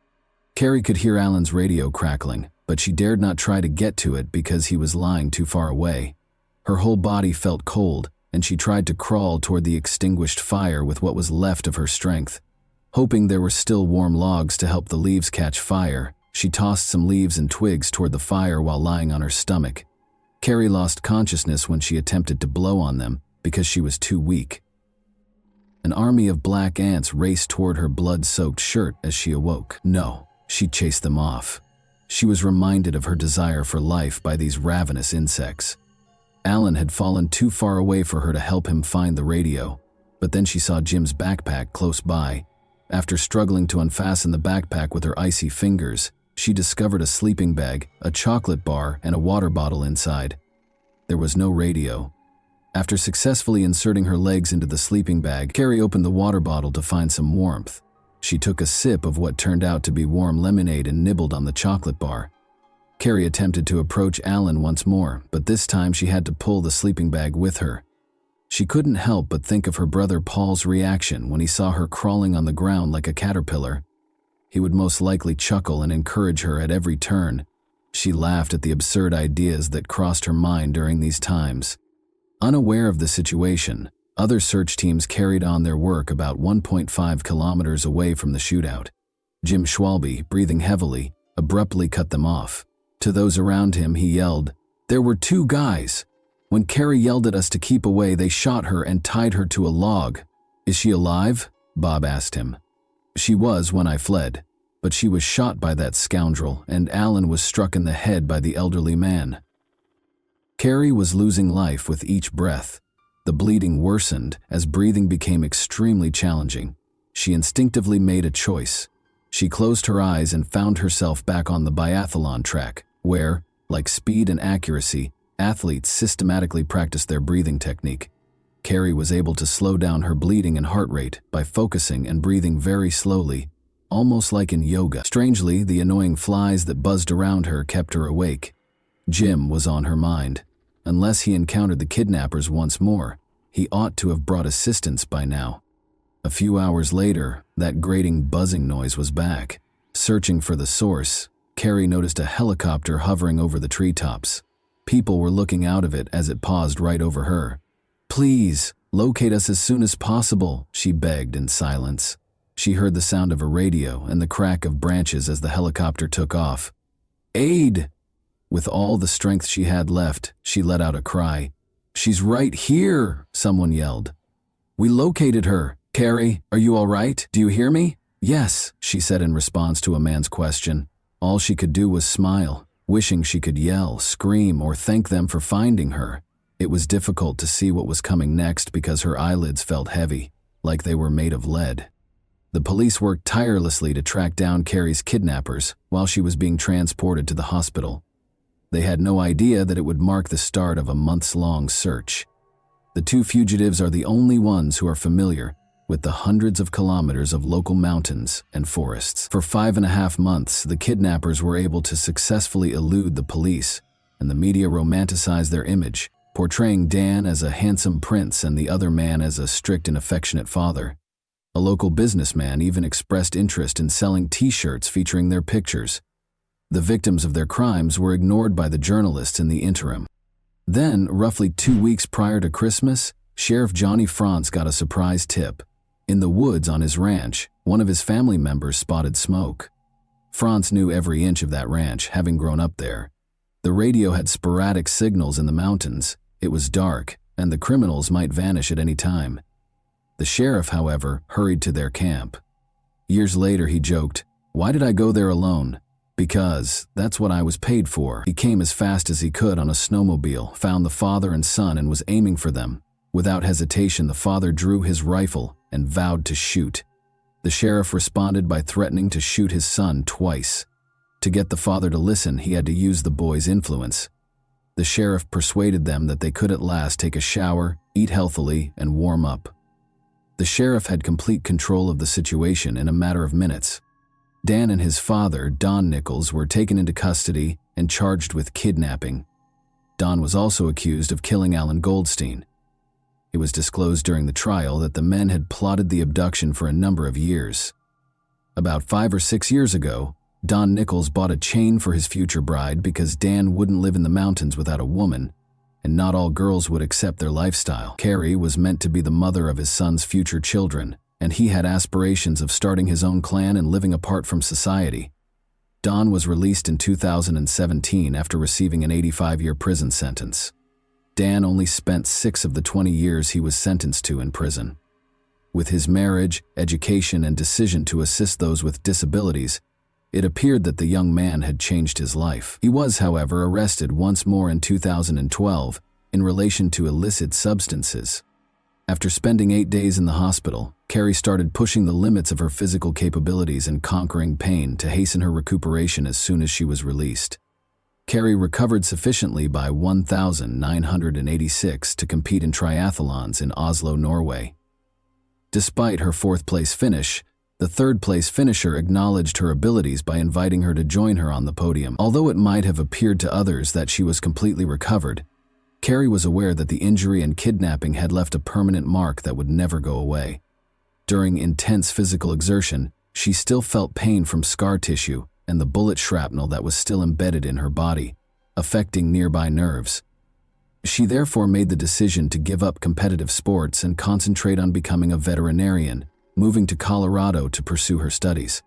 Speaker 1: Carrie could hear Alan's radio crackling, but she dared not try to get to it because he was lying too far away. Her whole body felt cold, and she tried to crawl toward the extinguished fire with what was left of her strength. Hoping there were still warm logs to help the leaves catch fire, she tossed some leaves and twigs toward the fire while lying on her stomach. Carrie lost consciousness when she attempted to blow on them because she was too weak. An army of black ants raced toward her blood-soaked shirt as she awoke. No, she chased them off. She was reminded of her desire for life by these ravenous insects. Alan had fallen too far away for her to help him find the radio, but then she saw Jim's backpack close by. After struggling to unfasten the backpack with her icy fingers, she discovered a sleeping bag, a chocolate bar, and a water bottle inside. There was no radio. After successfully inserting her legs into the sleeping bag, Carrie opened the water bottle to find some warmth. She took a sip of what turned out to be warm lemonade and nibbled on the chocolate bar. Carrie attempted to approach Alan once more, but this time she had to pull the sleeping bag with her. She couldn't help but think of her brother Paul's reaction when he saw her crawling on the ground like a caterpillar. He would most likely chuckle and encourage her at every turn. She laughed at the absurd ideas that crossed her mind during these times. Unaware of the situation, other search teams carried on their work about 1.5 kilometers away from the shootout. Jim Schwalbe, breathing heavily, abruptly cut them off. To those around him, he yelled, "There were 2 guys. When Carrie yelled at us to keep away, they shot her and tied her to a log." "Is she alive?" Bob asked him. "She was when I fled, but she was shot by that scoundrel, and Alan was struck in the head by the elderly man." Carrie was losing life with each breath. The bleeding worsened as breathing became extremely challenging. She instinctively made a choice. She closed her eyes and found herself back on the biathlon track, where, like speed and accuracy, athletes systematically practice their breathing technique. Carrie was able to slow down her bleeding and heart rate by focusing and breathing very slowly, almost like in yoga. Strangely, the annoying flies that buzzed around her kept her awake. Jim was on her mind. Unless he encountered the kidnappers once more, he ought to have brought assistance by now. A few hours later, that grating buzzing noise was back. Searching for the source, Carrie noticed a helicopter hovering over the treetops. People were looking out of it as it paused right over her. "Please, locate us as soon as possible," she begged in silence. She heard the sound of a radio and the crack of branches as the helicopter took off. "Aid!" With all the strength she had left, she let out a cry. "She's right here," someone yelled. "We located her. Carrie, are you all right? Do you hear me?" "Yes," she said in response to a man's question. All she could do was smile, wishing she could yell, scream, or thank them for finding her. It was difficult to see what was coming next because her eyelids felt heavy, like they were made of lead. The police worked tirelessly to track down Carrie's kidnappers while she was being transported to the hospital. They had no idea that it would mark the start of a months-long search. The 2 fugitives are the only ones who are familiar with the hundreds of kilometers of local mountains and forests. For 5.5 months, the kidnappers were able to successfully elude the police, and the media romanticized their image, portraying Dan as a handsome prince and the other man as a strict and affectionate father. A local businessman even expressed interest in selling T-shirts featuring their pictures. The victims of their crimes were ignored by the journalists in the interim. Then, roughly 2 weeks prior to Christmas, Sheriff Johnny Franz got a surprise tip. In the woods on his ranch, one of his family members spotted smoke. Franz knew every inch of that ranch, having grown up there. The radio had sporadic signals in the mountains. It was dark, and the criminals might vanish at any time. The sheriff, however, hurried to their camp. Years later, he joked, "Why did I go there alone? Because that's what I was paid for." He came as fast as he could on a snowmobile, found the father and son, and was aiming for them. Without hesitation, the father drew his rifle and vowed to shoot. The sheriff responded by threatening to shoot his son twice. To get the father to listen, he had to use the boy's influence. The sheriff persuaded them that they could at last take a shower, eat healthily, and warm up. The sheriff had complete control of the situation in a matter of minutes. Dan and his father, Don Nichols, were taken into custody and charged with kidnapping. Don was also accused of killing Alan Goldstein. It was disclosed during the trial that the men had plotted the abduction for a number of years. About 5 or 6 years ago, Don Nichols bought a chain for his future bride because Dan wouldn't live in the mountains without a woman, and not all girls would accept their lifestyle. Carrie was meant to be the mother of his son's future children, and he had aspirations of starting his own clan and living apart from society. Don was released in 2017 after receiving an 85-year prison sentence. Dan only spent 6 of the 20 years he was sentenced to in prison. With his marriage, education, and decision to assist those with disabilities, it appeared that the young man had changed his life. He was, however, arrested once more in 2012 in relation to illicit substances. After spending 8 days in the hospital, Carrie started pushing the limits of her physical capabilities and conquering pain to hasten her recuperation as soon as she was released. Carrie recovered sufficiently by 1,986 to compete in triathlons in Oslo, Norway. Despite her 4th-place finish, The third-place finisher acknowledged her abilities by inviting her to join her on the podium. Although it might have appeared to others that she was completely recovered, Carrie was aware that the injury and kidnapping had left a permanent mark that would never go away. During intense physical exertion, she still felt pain from scar tissue and the bullet shrapnel that was still embedded in her body, affecting nearby nerves. She therefore made the decision to give up competitive sports and concentrate on becoming a veterinarian, moving to Colorado to pursue her studies.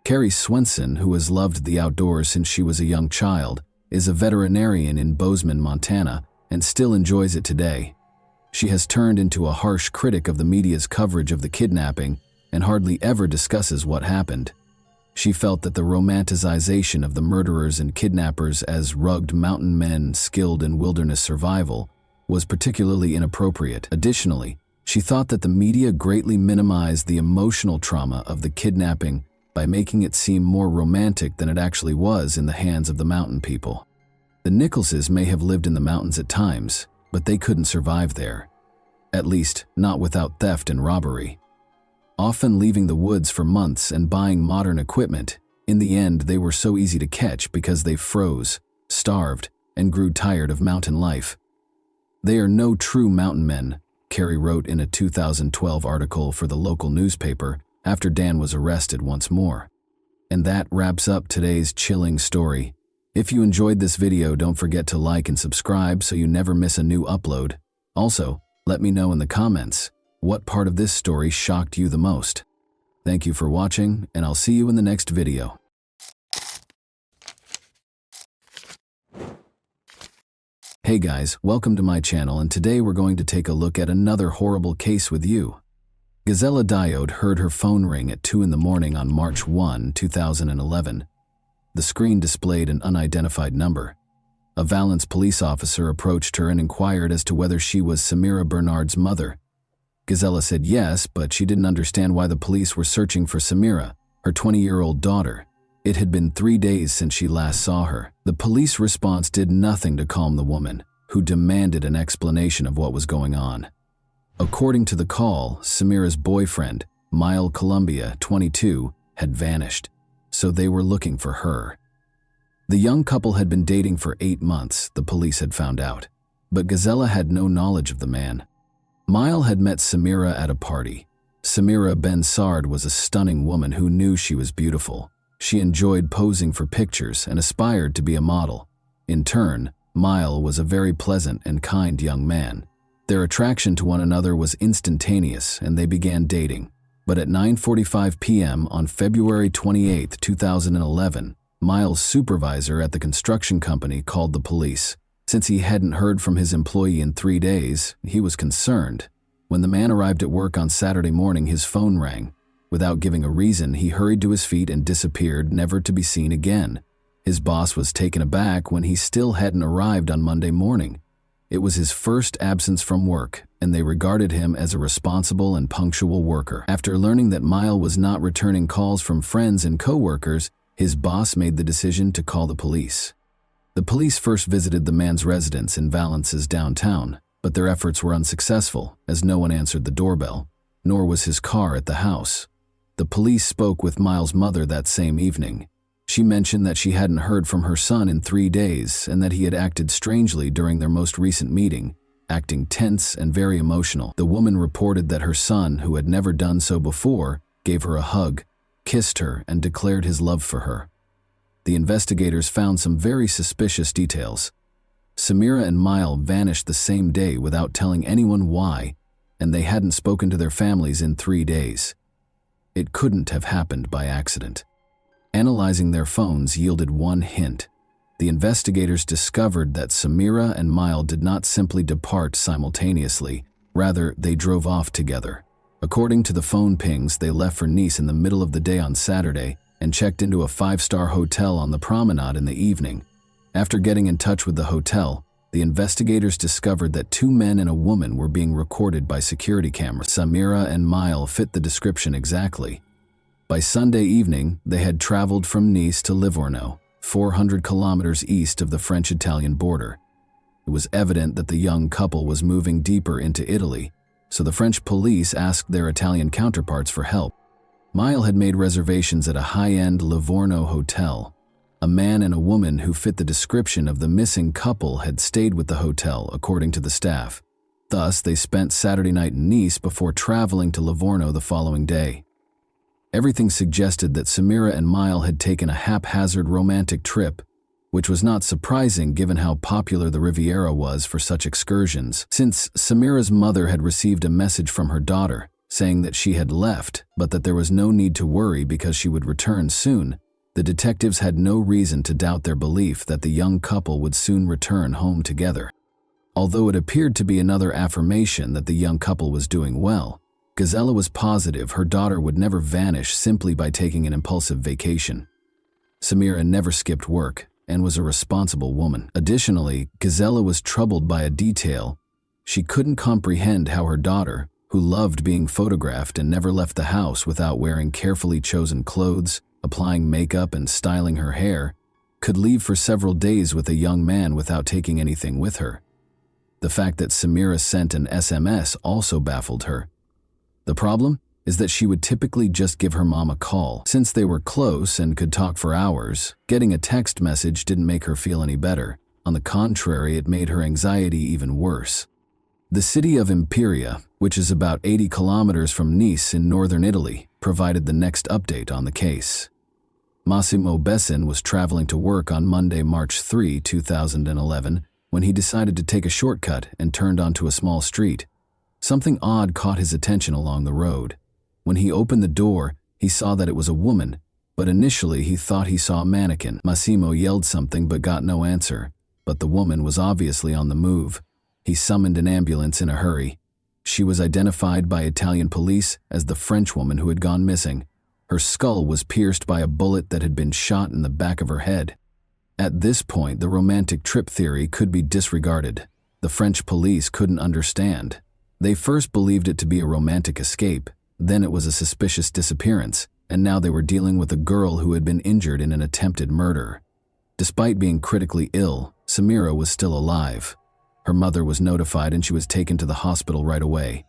Speaker 1: Carrie Swenson, who has loved the outdoors since she was a young child, is a veterinarian in Bozeman, Montana, and still enjoys it today. She has turned into a harsh critic of the media's coverage of the kidnapping and hardly ever discusses what happened. She felt that the romanticization of the murderers and kidnappers as rugged mountain men skilled in wilderness survival was particularly inappropriate. Additionally, she thought that the media greatly minimized the emotional trauma of the kidnapping by making it seem more romantic than it actually was in the hands of the mountain people. The Nicholses may have lived in the mountains at times, but they couldn't survive there. At least, not without theft and robbery. Often leaving the woods for months and buying modern equipment, in the end they were so easy to catch because they froze, starved, and grew tired of mountain life. They are no true mountain men, Carrie wrote in a 2012 article for the local newspaper after Dan was arrested once more. And that wraps up today's chilling story. If you enjoyed this video, don't forget to like and subscribe so you never miss a new upload. Also, let me know in the comments, what part of this story shocked you the most? Thank you for watching, and I'll see you in the next video. Hey guys, welcome to my channel, and today we're going to take a look at another horrible case with you. Gazella Diode heard her phone ring at 2 in the morning on March 1, 2011. The screen displayed an unidentified number. A Valence police officer approached her and inquired as to whether she was Samira Bernard's mother. Gazella said yes, but she didn't understand why the police were searching for Samira, her 20-year-old daughter. It had been 3 days since she last saw her. The police response did nothing to calm the woman, who demanded an explanation of what was going on. According to the call, Samira's boyfriend, Mile Columbia, 22, had vanished, so they were looking for her. The young couple had been dating for 8 months, the police had found out, but Gazella had no knowledge of the man. Mile had met Samira at a party. Samira Ben-Sard was a stunning woman who knew she was beautiful. She enjoyed posing for pictures and aspired to be a model. In turn, Mile was a very pleasant and kind young man. Their attraction to one another was instantaneous, and they began dating. But at 9:45 p.m. on February 28, 2011, Mile's supervisor at the construction company called the police. Since he hadn't heard from his employee in 3 days, he was concerned. When the man arrived at work on Saturday morning, his phone rang. Without giving a reason, he hurried to his feet and disappeared, never to be seen again. His boss was taken aback when he still hadn't arrived on Monday morning. It was his first absence from work, and they regarded him as a responsible and punctual worker. After learning that Mile was not returning calls from friends and co-workers, his boss made the decision to call the police. The police first visited the man's residence in Valence's downtown, but their efforts were unsuccessful, as no one answered the doorbell, nor was his car at the house. The police spoke with Mile's mother that same evening. She mentioned that she hadn't heard from her son in 3 days and that he had acted strangely during their most recent meeting, acting tense and very emotional. The woman reported that her son, who had never done so before, gave her a hug, kissed her, and declared his love for her. The investigators found some very suspicious details. Samira and Mile vanished the same day without telling anyone why, and they hadn't spoken to their families in 3 days. It couldn't have happened by accident. Analyzing their phones yielded one hint. The investigators discovered that Samira and Mile did not simply depart simultaneously, rather they drove off together. According to the phone pings, they left for Nice in the middle of the day on Saturday and checked into a 5-star hotel on the promenade in the evening. After getting in touch with the hotel, the investigators discovered that 2 men and a woman were being recorded by security cameras. Samira and Mile fit the description exactly. By Sunday evening, they had traveled from Nice to Livorno, 400 kilometers east of the French-Italian border. It was evident that the young couple was moving deeper into Italy, so the French police asked their Italian counterparts for help. Mile had made reservations at a high-end Livorno hotel. A man and a woman who fit the description of the missing couple had stayed with the hotel, according to the staff. Thus, they spent Saturday night in Nice before traveling to Livorno the following day. Everything suggested that Samira and Mile had taken a haphazard romantic trip, which was not surprising given how popular the Riviera was for such excursions, since Samira's mother had received a message from her daughter saying that she had left, but that there was no need to worry because she would return soon. The detectives had no reason to doubt their belief that the young couple would soon return home together. Although it appeared to be another affirmation that the young couple was doing well, Gazella was positive her daughter would never vanish simply by taking an impulsive vacation. Samira never skipped work and was a responsible woman. Additionally, Gazella was troubled by a detail. She couldn't comprehend how her daughter, who loved being photographed and never left the house without wearing carefully chosen clothes, applying makeup and styling her hair, could leave for several days with a young man without taking anything with her. The fact that Samira sent an SMS also baffled her. The problem is that she would typically just give her mom a call. Since they were close and could talk for hours, getting a text message didn't make her feel any better. On the contrary, it made her anxiety even worse. The city of Imperia, which is about 80 kilometers from Nice in northern Italy, provided the next update on the case. Massimo Bessin was traveling to work on Monday, March 3, 2011, when he decided to take a shortcut and turned onto a small street. Something odd caught his attention along the road. When he opened the door, he saw that it was a woman, but initially he thought he saw a mannequin. Massimo yelled something but got no answer, but the woman was obviously on the move. He summoned an ambulance in a hurry. She was identified by Italian police as the French woman who had gone missing. Her skull was pierced by a bullet that had been shot in the back of her head. At this point, the romantic trip theory could be disregarded. The French police couldn't understand. They first believed it to be a romantic escape, then it was a suspicious disappearance, and now they were dealing with a girl who had been injured in an attempted murder. Despite being critically ill, Samira was still alive. Her mother was notified and she was taken to the hospital right away.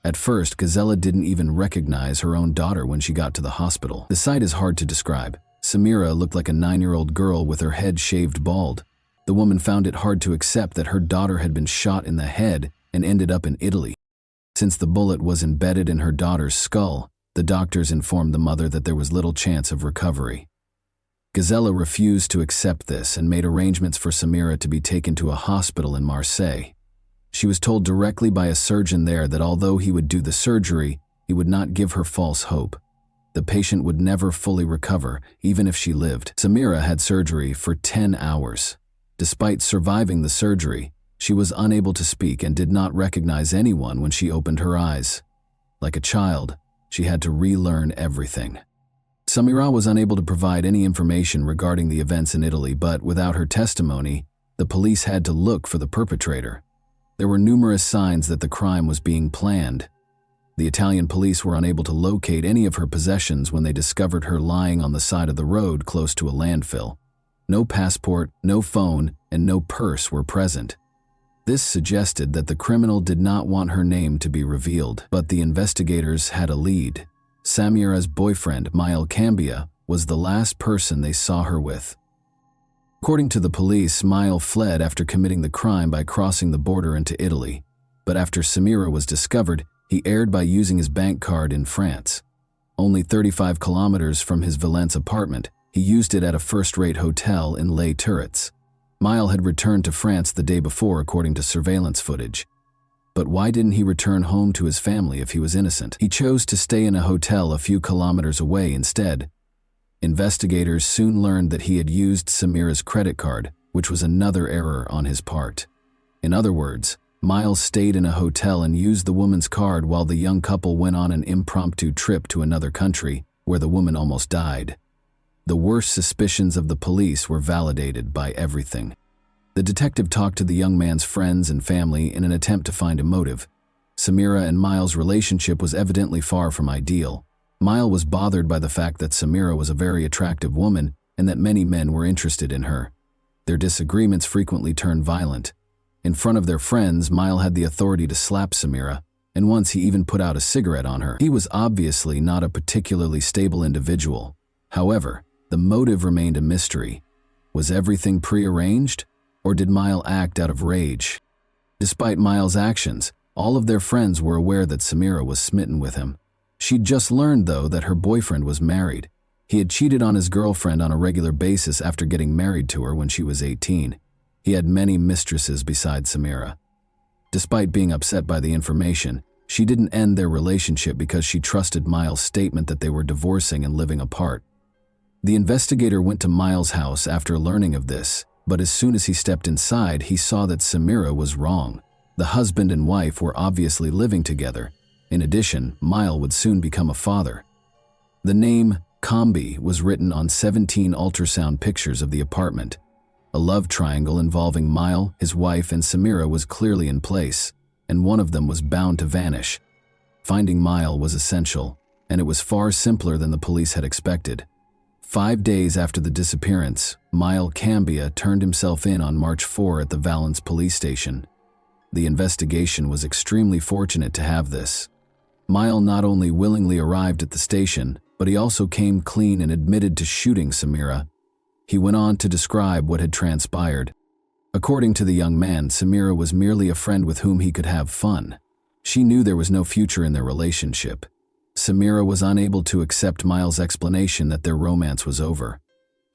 Speaker 1: At first, Gazella didn't even recognize her own daughter when she got to the hospital. The sight is hard to describe. Samira looked like a 9-year-old girl with her head shaved bald. The woman found it hard to accept that her daughter had been shot in the head and ended up in Italy. Since the bullet was embedded in her daughter's skull, the doctors informed the mother that there was little chance of recovery. Gazella refused to accept this and made arrangements for Samira to be taken to a hospital in Marseille. She was told directly by a surgeon there that although he would do the surgery, he would not give her false hope. The patient would never fully recover, even if she lived. Samira had surgery for 10 hours. Despite surviving the surgery, she was unable to speak and did not recognize anyone when she opened her eyes. Like a child, she had to relearn everything. Samira was unable to provide any information regarding the events in Italy, but without her testimony, the police had to look for the perpetrator. There were numerous signs that the crime was being planned. The Italian police were unable to locate any of her possessions when they discovered her lying on the side of the road close to a landfill. No passport, no phone, and no purse were present. This suggested that the criminal did not want her name to be revealed, but the investigators had a lead. Samira's boyfriend, Mile Cambia, was the last person they saw her with. According to the police, Mile fled after committing the crime by crossing the border into Italy, but after Samira was discovered, he erred by using his bank card in France. Only 35 kilometers from his Valence apartment, he used it at a first-rate hotel in Les Turrets. Mile had returned to France the day before according to surveillance footage. But why didn't he return home to his family if he was innocent? He chose to stay in a hotel a few kilometers away instead. Investigators soon learned that he had used Samira's credit card, which was another error on his part. In other words, Miles stayed in a hotel and used the woman's card while the young couple went on an impromptu trip to another country, where the woman almost died. The worst suspicions of the police were validated by everything. The detective talked to the young man's friends and family in an attempt to find a motive. Samira and Miles' relationship was evidently far from ideal. Mile was bothered by the fact that Samira was a very attractive woman and that many men were interested in her. Their disagreements frequently turned violent. In front of their friends, Mile had the authority to slap Samira, and once he even put out a cigarette on her. He was obviously not a particularly stable individual. However, the motive remained a mystery. Was everything prearranged, or did Mile act out of rage? Despite Mile's actions, all of their friends were aware that Samira was smitten with him. She'd just learned, though, that her boyfriend was married. He had cheated on his girlfriend on a regular basis after getting married to her when she was 18. He had many mistresses besides Samira. Despite being upset by the information, she didn't end their relationship because she trusted Miles' statement that they were divorcing and living apart. The investigator went to Miles' house after learning of this, but as soon as he stepped inside, he saw that Samira was wrong. The husband and wife were obviously living together. In addition, Mile would soon become a father. The name Combi was written on 17 ultrasound pictures of the apartment. A love triangle involving Mile, his wife, and Samira was clearly in place, and one of them was bound to vanish. Finding Mile was essential, and it was far simpler than the police had expected. 5 days after the disappearance, Mile Cambia turned himself in on March 4 at the Valence police station. The investigation was extremely fortunate to have this. Mile not only willingly arrived at the station, but he also came clean and admitted to shooting Samira. He went on to describe what had transpired. According to the young man, Samira was merely a friend with whom he could have fun. She knew there was no future in their relationship. Samira was unable to accept Miles' explanation that their romance was over.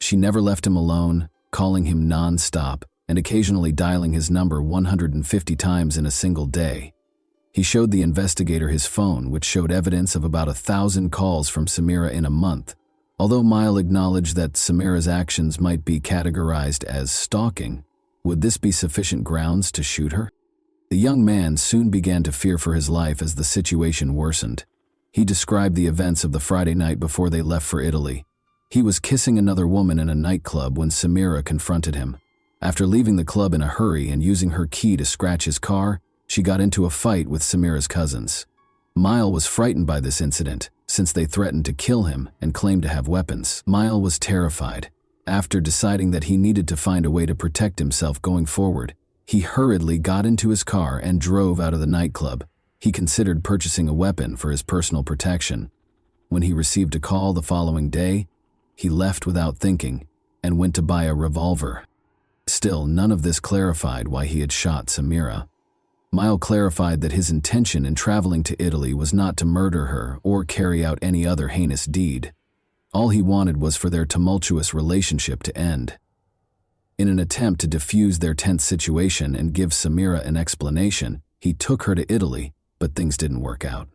Speaker 1: She never left him alone, calling him non-stop and occasionally dialing his number 150 times in a single day. He showed the investigator his phone, which showed evidence of about 1,000 calls from Samira in a month. Although Mile acknowledged that Samira's actions might be categorized as stalking, would this be sufficient grounds to shoot her? The young man soon began to fear for his life as the situation worsened. He described the events of the Friday night before they left for Italy. He was kissing another woman in a nightclub when Samira confronted him. After leaving the club in a hurry and using her key to scratch his car, she got into a fight with Samira's cousins. Mile was frightened by this incident, since they threatened to kill him and claimed to have weapons. Mile was terrified. After deciding that he needed to find a way to protect himself going forward, he hurriedly got into his car and drove out of the nightclub. He considered purchasing a weapon for his personal protection. When he received a call the following day, he left without thinking and went to buy a revolver. Still, none of this clarified why he had shot Samira. Mile clarified that his intention in traveling to Italy was not to murder her or carry out any other heinous deed. All he wanted was for their tumultuous relationship to end. In an attempt to defuse their tense situation and give Samira an explanation, he took her to Italy, but things didn't work out.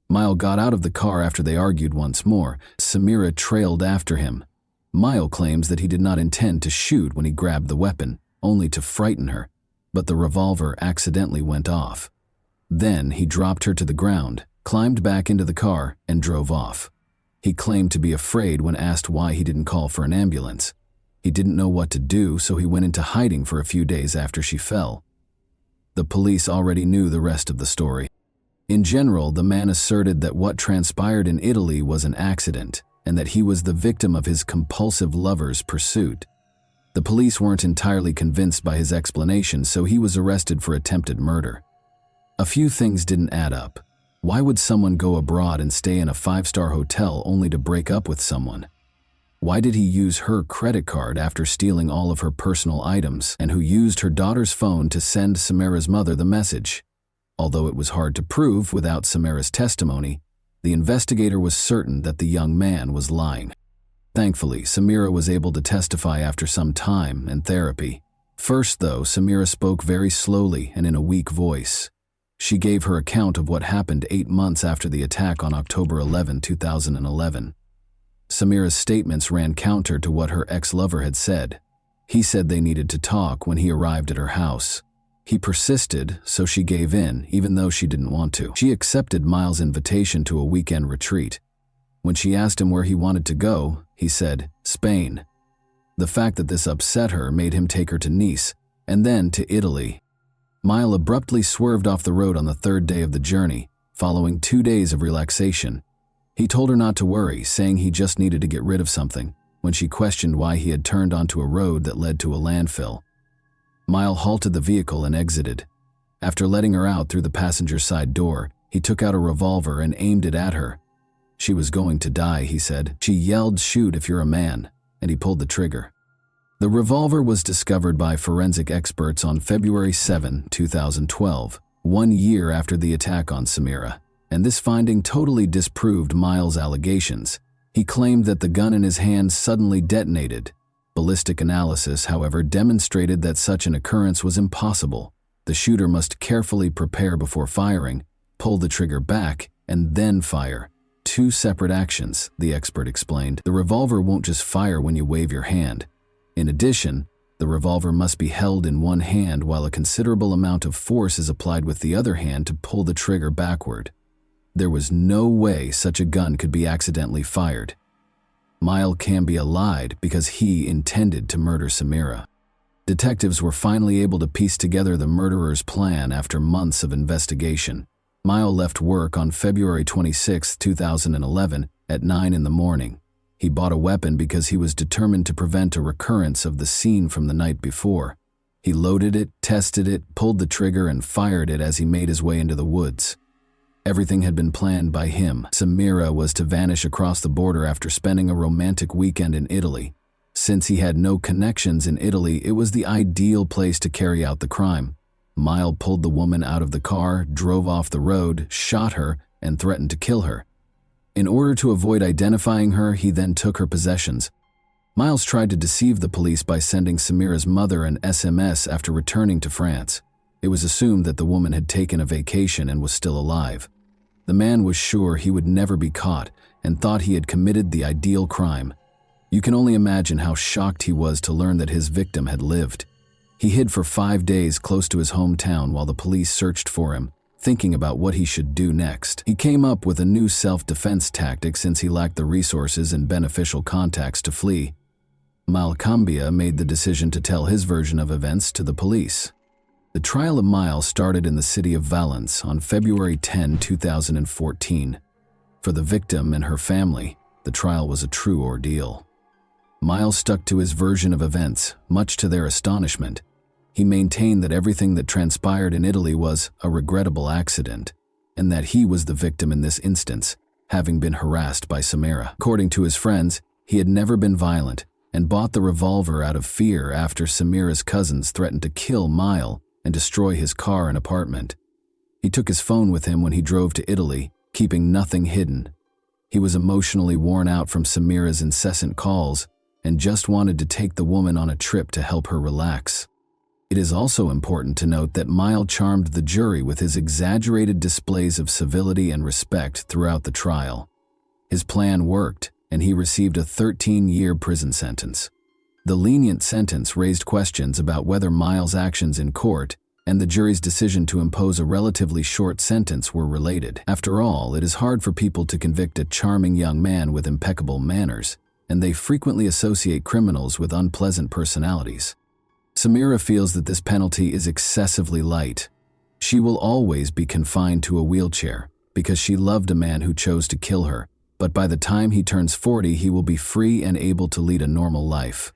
Speaker 1: Mile got out of the car after they argued once more. Samira trailed after him. Mile claims that he did not intend to shoot when he grabbed the weapon, only to frighten her, but the revolver accidentally went off. Then he dropped her to the ground, climbed back into the car, and drove off. He claimed to be afraid when asked why he didn't call for an ambulance. He didn't know what to do, so he went into hiding for a few days after she fell. The police already knew the rest of the story. In general, the man asserted that what transpired in Italy was an accident, and that he was the victim of his compulsive lover's pursuit. The police weren't entirely convinced by his explanation, so he was arrested for attempted murder. A few things didn't add up. Why would someone go abroad and stay in a 5-star hotel only to break up with someone? Why did he use her credit card after stealing all of her personal items, and who used her daughter's phone to send Samira's mother the message? Although it was hard to prove without Samira's testimony, the investigator was certain that the young man was lying. Thankfully, Samira was able to testify after some time and therapy. First, though, Samira spoke very slowly and in a weak voice. She gave her account of what happened 8 months after the attack on October 11, 2011. Samira's statements ran counter to what her ex-lover had said. He said they needed to talk when he arrived at her house. He persisted, so she gave in, even though she didn't want to. She accepted Miles' invitation to a weekend retreat. When she asked him where he wanted to go, he said, Spain. The fact that this upset her made him take her to Nice, and then to Italy. Mile abruptly swerved off the road on the 3rd day of the journey, following 2 days of relaxation. He told her not to worry, saying he just needed to get rid of something, when she questioned why he had turned onto a road that led to a landfill. Mile halted the vehicle and exited. After letting her out through the passenger side door, he took out a revolver and aimed it at her. She was going to die, he said. She yelled, "Shoot if you're a man," and he pulled the trigger. The revolver was discovered by forensic experts on February 7, 2012, 1 year after the attack on Samira, and this finding totally disproved Miles' allegations. He claimed that the gun in his hand suddenly detonated. Ballistic analysis, however, demonstrated that such an occurrence was impossible. The shooter must carefully prepare before firing, pull the trigger back, and then fire. 2 separate actions, the expert explained. The revolver won't just fire when you wave your hand. In addition, the revolver must be held in one hand while a considerable amount of force is applied with the other hand to pull the trigger backward. There was no way such a gun could be accidentally fired. Miles Cambia lied because he intended to murder Samira. Detectives were finally able to piece together the murderer's plan after months of investigation. Miles left work on February 26, 2011 at 9 in the morning. He bought a weapon because he was determined to prevent a recurrence of the scene from the night before. He loaded it, tested it, pulled the trigger, and fired it as he made his way into the woods. Everything had been planned by him. Samira was to vanish across the border after spending a romantic weekend in Italy. Since he had no connections in Italy, it was the ideal place to carry out the crime. Miles pulled the woman out of the car, drove off the road, shot her, and threatened to kill her. In order to avoid identifying her, he then took her possessions. Miles tried to deceive the police by sending Samira's mother an SMS after returning to France. It was assumed that the woman had taken a vacation and was still alive. The man was sure he would never be caught and thought he had committed the ideal crime. You can only imagine how shocked he was to learn that his victim had lived. He hid for 5 days close to his hometown while the police searched for him, thinking about what he should do next. He came up with a new self-defense tactic since he lacked the resources and beneficial contacts to flee. Miles Cambia made the decision to tell his version of events to the police. The trial of Miles started in the city of Valence on February 10, 2014. For the victim and her family, the trial was a true ordeal. Miles stuck to his version of events, much to their astonishment. He maintained that everything that transpired in Italy was a regrettable accident, and that he was the victim in this instance, having been harassed by Samira. According to his friends, he had never been violent and bought the revolver out of fear after Samira's cousins threatened to kill Miles and destroy his car and apartment. He took his phone with him when he drove to Italy, keeping nothing hidden. He was emotionally worn out from Samira's incessant calls and just wanted to take the woman on a trip to help her relax. It is also important to note that Miles charmed the jury with his exaggerated displays of civility and respect throughout the trial. His plan worked, and he received a 13-year prison sentence. The lenient sentence raised questions about whether Miles' actions in court and the jury's decision to impose a relatively short sentence were related. After all, it is hard for people to convict a charming young man with impeccable manners, and they frequently associate criminals with unpleasant personalities. Samira feels that this penalty is excessively light. She will always be confined to a wheelchair because she loved a man who chose to kill her, but by the time he turns 40, he will be free and able to lead a normal life.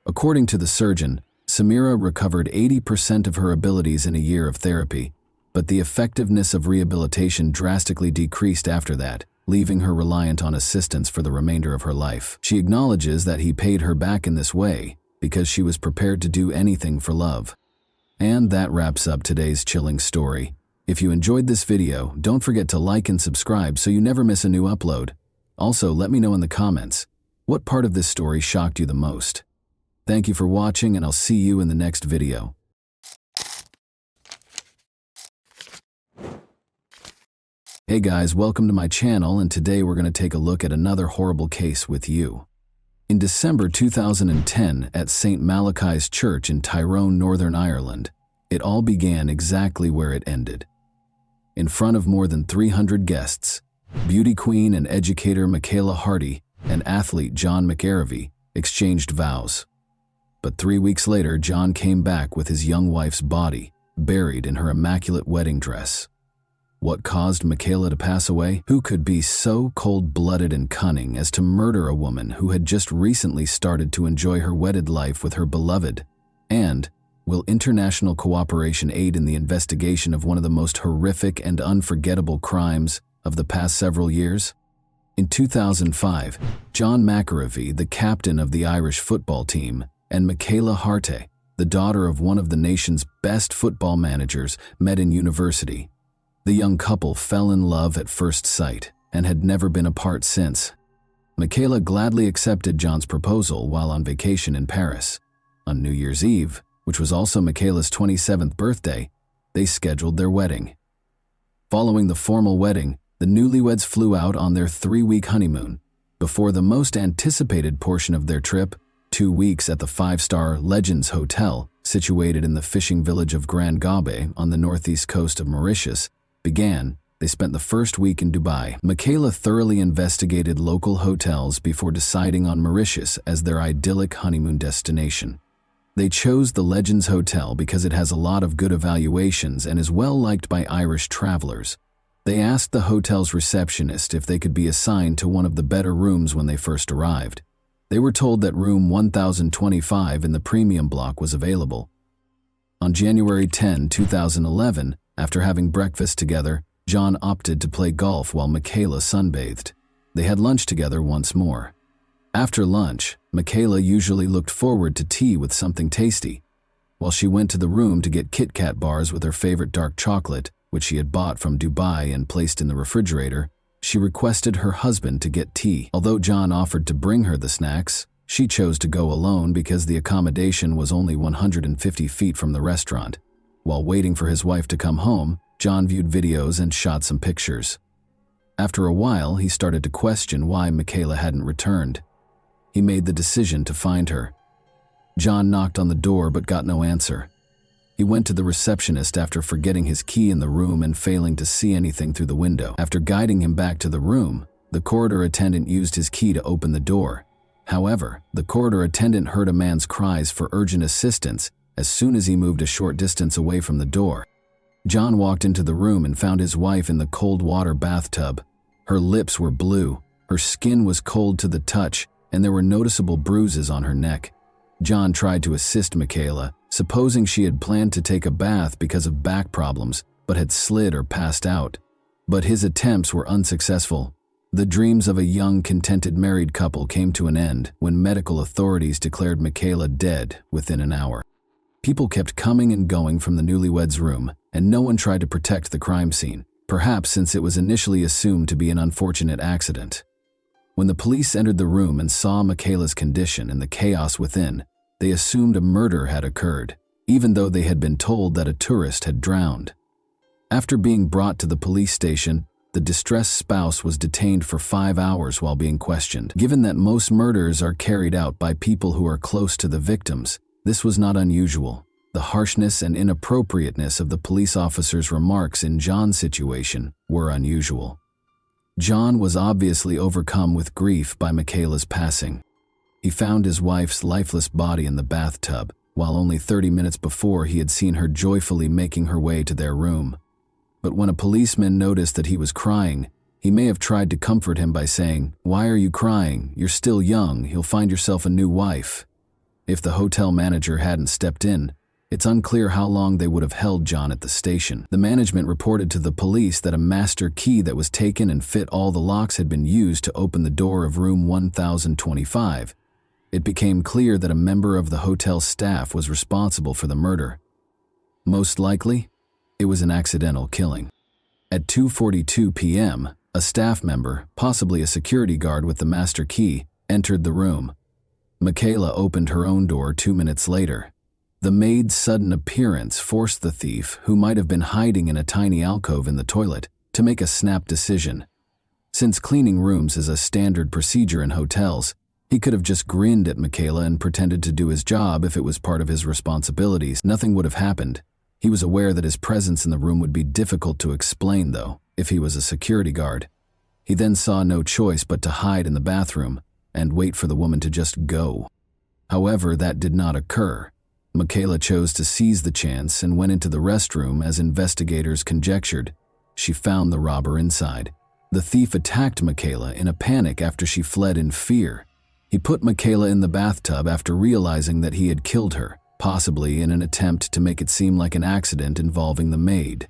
Speaker 1: According to the surgeon, Samira recovered 80% of her abilities in a year of therapy, but the effectiveness of rehabilitation drastically decreased after that, leaving her reliant on assistance for the remainder of her life. She acknowledges that he paid her back in this way because she was prepared to do anything for love. And that wraps up today's chilling story. If you enjoyed this video, don't forget to like and subscribe so you never miss a new upload. Also, let me know in the comments, what part of this story shocked you the most? Thank you for watching, and I'll see you in the next video. Hey guys, welcome to my channel, and today we're going to take a look at another horrible case with you. In December 2010, at St. Malachi's Church in Tyrone, Northern Ireland, it all began exactly where it ended. In front of more than 300 guests, beauty queen and educator Michaela Hardy and athlete John McArevey exchanged vows. But 3 weeks later, John came back with his young wife's body, buried in her immaculate wedding dress. What caused Michaela to pass away? Who could be so cold-blooded and cunning as to murder a woman who had just recently started to enjoy her wedded life with her beloved? And Will international cooperation aid in the investigation of one of the most horrific and unforgettable crimes of the past several years? In 2005, John McArevey, the captain of the Irish football team, and Michaela Harte, the daughter of one of the nation's best football managers, met in university. The young couple fell in love at first sight and had never been apart since. Michaela gladly accepted John's proposal while on vacation in Paris. On New Year's Eve, which was also Michaela's 27th birthday, they scheduled their wedding. Following the formal wedding, the newlyweds flew out on their 3-week honeymoon. Before the most anticipated portion of their trip, 2 weeks at the 5-star Legends Hotel, situated in the fishing village of Grand Gabe on the northeast coast of Mauritius, began, they spent the first week in Dubai. Michaela thoroughly investigated local hotels before deciding on Mauritius as their idyllic honeymoon destination. They chose the Legends Hotel because it has a lot of good evaluations and is well liked by Irish travelers. They asked the hotel's receptionist if they could be assigned to one of the better rooms when they first arrived. They were told that room 1025 in the premium block was available. On January 10, 2011, after having breakfast together, John opted to play golf while Michaela sunbathed. They had lunch together once more. After lunch, Michaela usually looked forward to tea with something tasty. While she went to the room to get Kit Kat bars with her favorite dark chocolate, which she had bought from Dubai and placed in the refrigerator, she requested her husband to get tea. Although John offered to bring her the snacks, she chose to go alone because the accommodation was only 150 feet from the restaurant. While waiting for his wife to come home, John viewed videos and shot some pictures. After a while, he started to question why Michaela hadn't returned. He made the decision to find her. John knocked on the door but got no answer. He went to the receptionist after forgetting his key in the room and failing to see anything through the window. After guiding him back to the room, the corridor attendant used his key to open the door. However, the corridor attendant heard a man's cries for urgent assistance as soon as he moved a short distance away from the door. John walked into the room and found his wife in the cold water bathtub. Her lips were blue, her skin was cold to the touch, and there were noticeable bruises on her neck. John tried to assist Michaela, supposing she had planned to take a bath because of back problems, but had slid or passed out. But his attempts were unsuccessful. The dreams of a young, contented married couple came to an end when medical authorities declared Michaela dead within an hour. People kept coming and going from the newlyweds' room, and no one tried to protect the crime scene, perhaps since it was initially assumed to be an unfortunate accident. When the police entered the room and saw Michaela's condition and the chaos within, they assumed a murder had occurred, even though they had been told that a tourist had drowned. After being brought to the police station, the distressed spouse was detained for 5 hours while being questioned. Given that most murders are carried out by people who are close to the victims, this was not unusual. The harshness and inappropriateness of the police officer's remarks in John's situation were unusual. John was obviously overcome with grief by Michaela's passing. He found his wife's lifeless body in the bathtub, while only 30 minutes before he had seen her joyfully making her way to their room. But when a policeman noticed that he was crying, he may have tried to comfort him by saying, "Why are you crying? You're still young, you'll find yourself a new wife." If the hotel manager hadn't stepped in, it's unclear how long they would have held John at the station. The management reported to the police that a master key that was taken and fit all the locks had been used to open the door of room 1025. It became clear that a member of the hotel staff was responsible for the murder. Most likely, it was an accidental killing. At 2:42 p.m., a staff member, possibly a security guard with the master key, entered the room. Michaela opened her own door 2 minutes later. The maid's sudden appearance forced the thief, who might have been hiding in a tiny alcove in the toilet, to make a snap decision. Since cleaning rooms is a standard procedure in hotels, he could have just grinned at Michaela and pretended to do his job if it was part of his responsibilities. Nothing would have happened. He was aware that his presence in the room would be difficult to explain, though, if he was a security guard. He then saw no choice but to hide in the bathroom and wait for the woman to just go. However, that did not occur. Michaela chose to seize the chance and went into the restroom as investigators conjectured. She found the robber inside. The thief attacked Michaela in a panic after she fled in fear. He put Michaela in the bathtub after realizing that he had killed her. possibly in an attempt to make it seem like an accident involving the maid.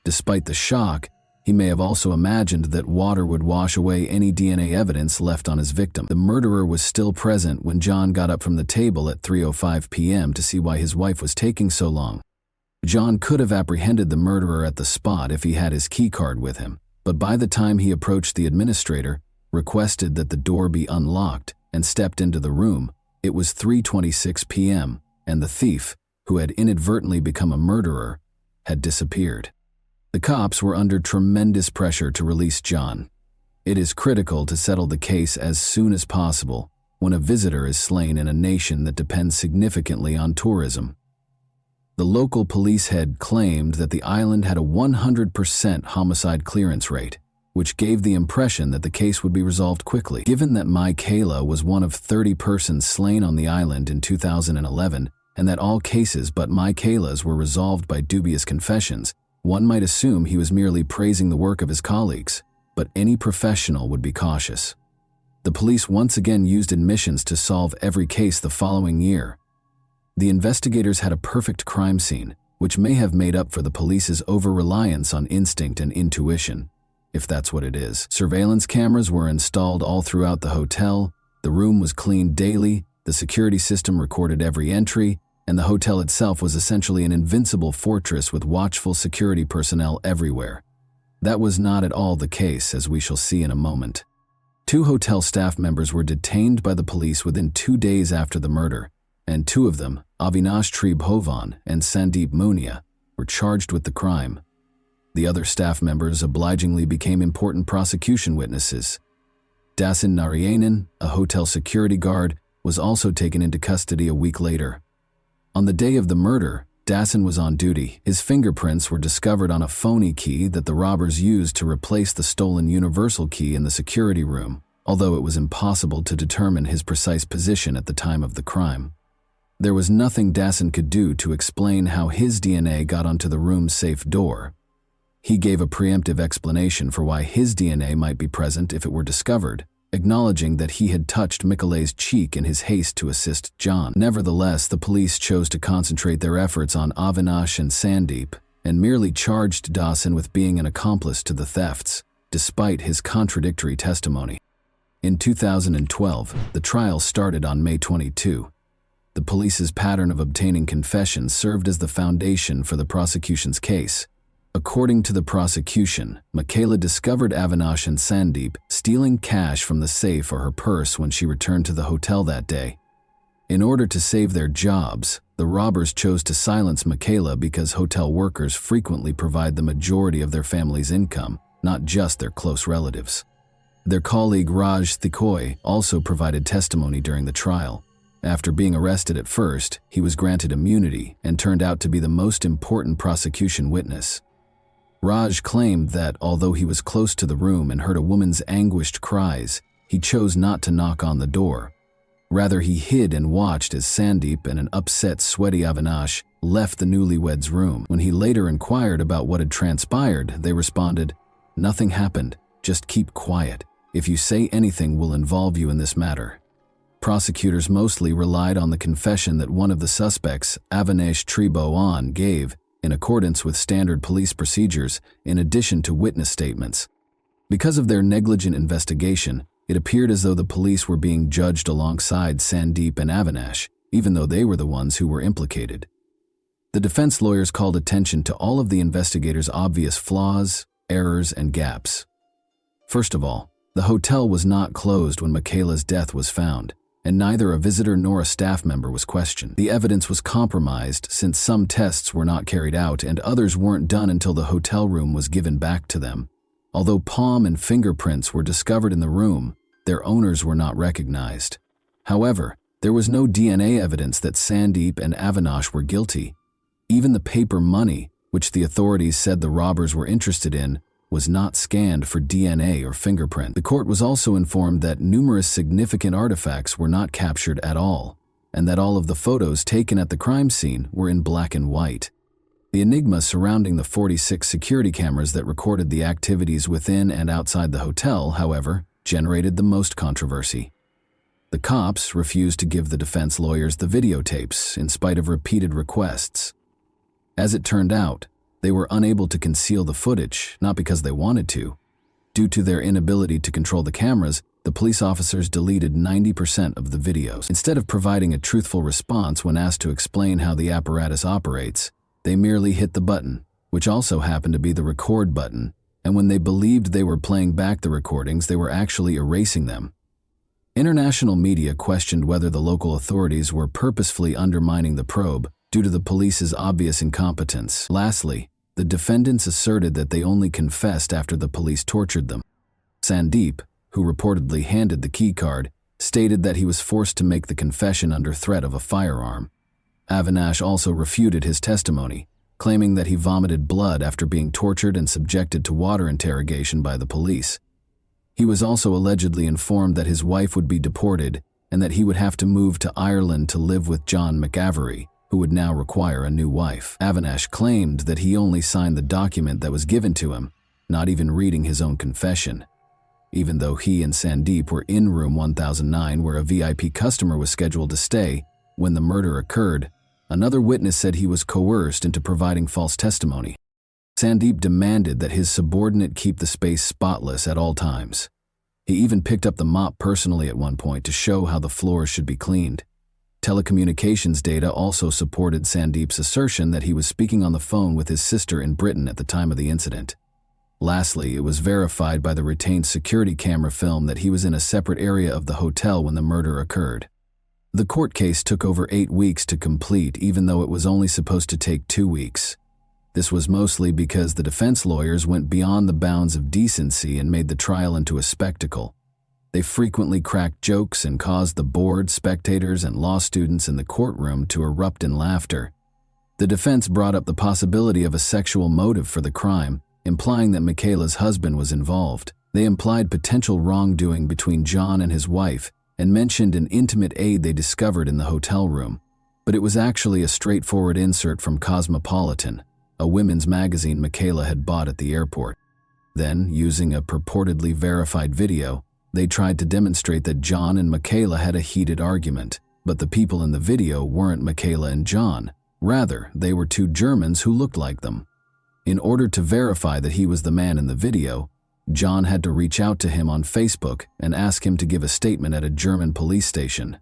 Speaker 1: Despite the shock, he may have also imagined that water would wash away any DNA evidence left on his victim. The murderer was still present when John got up from the table at 3:05 p.m. to see why his wife was taking so long. John could have apprehended the murderer at the spot if he had his keycard with him, but by the time he approached the administrator, requested that the door be unlocked, and stepped into the room, it was 3:26 p.m., and the thief, who had inadvertently become a murderer, had disappeared. The cops were under tremendous pressure to release John. It is critical to settle the case as soon as possible when a visitor is slain in a nation that depends significantly on tourism. The local police head claimed that the island had a 100% homicide clearance rate, which gave the impression that the case would be resolved quickly. Given that Michaela was one of 30 persons slain on the island in 2011, and that all cases but Michaela's were resolved by dubious confessions, one might assume he was merely praising the work of his colleagues, but any professional would be cautious. The police once again used admissions to solve every case the following year. The investigators had a perfect crime scene, which may have made up for the police's over-reliance on instinct and intuition, if that's what it is. Surveillance cameras were installed all throughout the hotel, the room was cleaned daily, the security system recorded every entry, and the hotel itself was essentially an invincible fortress with watchful security personnel everywhere. That was not at all the case, as we shall see in a moment. 2 hotel staff members were detained by the police within 2 days after the murder, and 2 of them, Avinash Tribhovan and Sandeep Munia, were charged with the crime. The other staff members obligingly became important prosecution witnesses. Dasan Narayanan, a hotel security guard, was also taken into custody a week later. On the day of the murder, Dasan was on duty. His fingerprints were discovered on a phony key that the robbers used to replace the stolen universal key in the security room, although it was impossible to determine his precise position at the time of the crime. There was nothing Dasan could do to explain how his DNA got onto the room's safe door. He gave a preemptive explanation for why his DNA might be present if it were discovered, acknowledging that he had touched Michele's cheek in his haste to assist John. Nevertheless, the police chose to concentrate their efforts on Avinash and Sandeep, and merely charged Dasan with being an accomplice to the thefts, despite his contradictory testimony. In 2012, the trial started on May 22. The police's pattern of obtaining confessions served as the foundation for the prosecution's case. According to the prosecution, Michaela discovered Avinash and Sandeep stealing cash from the safe or her purse when she returned to the hotel that day. In order to save their jobs, the robbers chose to silence Michaela because hotel workers frequently provide the majority of their family's income, not just their close relatives. Their colleague Raj Thikoi also provided testimony during the trial. After being arrested at first, he was granted immunity and turned out to be the most important prosecution witness. Raj claimed that although he was close to the room and heard a woman's anguished cries, he chose not to knock on the door. Rather, he hid and watched as Sandeep and an upset, sweaty Avinash left the newlyweds' room. When he later inquired about what had transpired, they responded, "Nothing happened, just keep quiet. If you say anything, we'll involve you in this matter." Prosecutors mostly relied on the confession that one of the suspects, Avinash Tribhovan, gave, in accordance with standard police procedures, in addition to witness statements. Because of their negligent investigation, it appeared as though the police were being judged alongside Sandeep and Avinash, even though they were the ones who were implicated. The defense lawyers called attention to all of the investigators' obvious flaws, errors, and gaps. First of all, the hotel was not closed when Michaela's death was found, and neither a visitor nor a staff member was questioned. The evidence was compromised since some tests were not carried out and others weren't done until the hotel room was given back to them. Although palm and fingerprints were discovered in the room, their owners were not recognized. However, there was no DNA evidence that Sandeep and Avinash were guilty. Even the paper money, which the authorities said the robbers were interested in, was not scanned for DNA or fingerprint. The court was also informed that numerous significant artifacts were not captured at all, and that all of the photos taken at the crime scene were in black and white. The enigma surrounding the 46 security cameras that recorded the activities within and outside the hotel, however, generated the most controversy. The cops refused to give the defense lawyers the videotapes in spite of repeated requests. As it turned out, they were unable to conceal the footage, not because they wanted to. Due to their inability to control the cameras, the police officers deleted 90% of the videos. Instead of providing a truthful response when asked to explain how the apparatus operates, they merely hit the button, which also happened to be the record button, and when they believed they were playing back the recordings, they were actually erasing them. International media questioned whether the local authorities were purposefully undermining the probe due to the police's obvious incompetence. Lastly, the defendants asserted that they only confessed after the police tortured them. Sandeep, who reportedly handed the keycard, stated that he was forced to make the confession under threat of a firearm. Avinash also refuted his testimony, claiming that he vomited blood after being tortured and subjected to water interrogation by the police. He was also allegedly informed that his wife would be deported and that he would have to move to Ireland to live with John McAvery, who would now require a new wife. Avinash claimed that he only signed the document that was given to him, not even reading his own confession. Even though he and Sandeep were in room 1009 where a VIP customer was scheduled to stay when the murder occurred, another witness said he was coerced into providing false testimony. Sandeep demanded that his subordinate keep the space spotless at all times. He even picked up the mop personally at one point to show how the floors should be cleaned. Telecommunications data also supported Sandeep's assertion that he was speaking on the phone with his sister in Britain at the time of the incident. Lastly, it was verified by the retained security camera film that he was in a separate area of the hotel when the murder occurred. The court case took over 8 weeks to complete, even though it was only supposed to take 2 weeks. This was mostly because the defense lawyers went beyond the bounds of decency and made the trial into a spectacle. They frequently cracked jokes and caused the board, spectators, and law students in the courtroom to erupt in laughter. The defense brought up the possibility of a sexual motive for the crime, implying that Michaela's husband was involved. They implied potential wrongdoing between John and his wife and mentioned an intimate aid they discovered in the hotel room. But it was actually a straightforward insert from Cosmopolitan, a women's magazine Michaela had bought at the airport. Then, using a purportedly verified video, they tried to demonstrate that John and Michaela had a heated argument. But the people in the video weren't Michaela and John. Rather, they were two Germans who looked like them. In order to verify that he was the man in the video, John had to reach out to him on Facebook and ask him to give a statement at a German police station.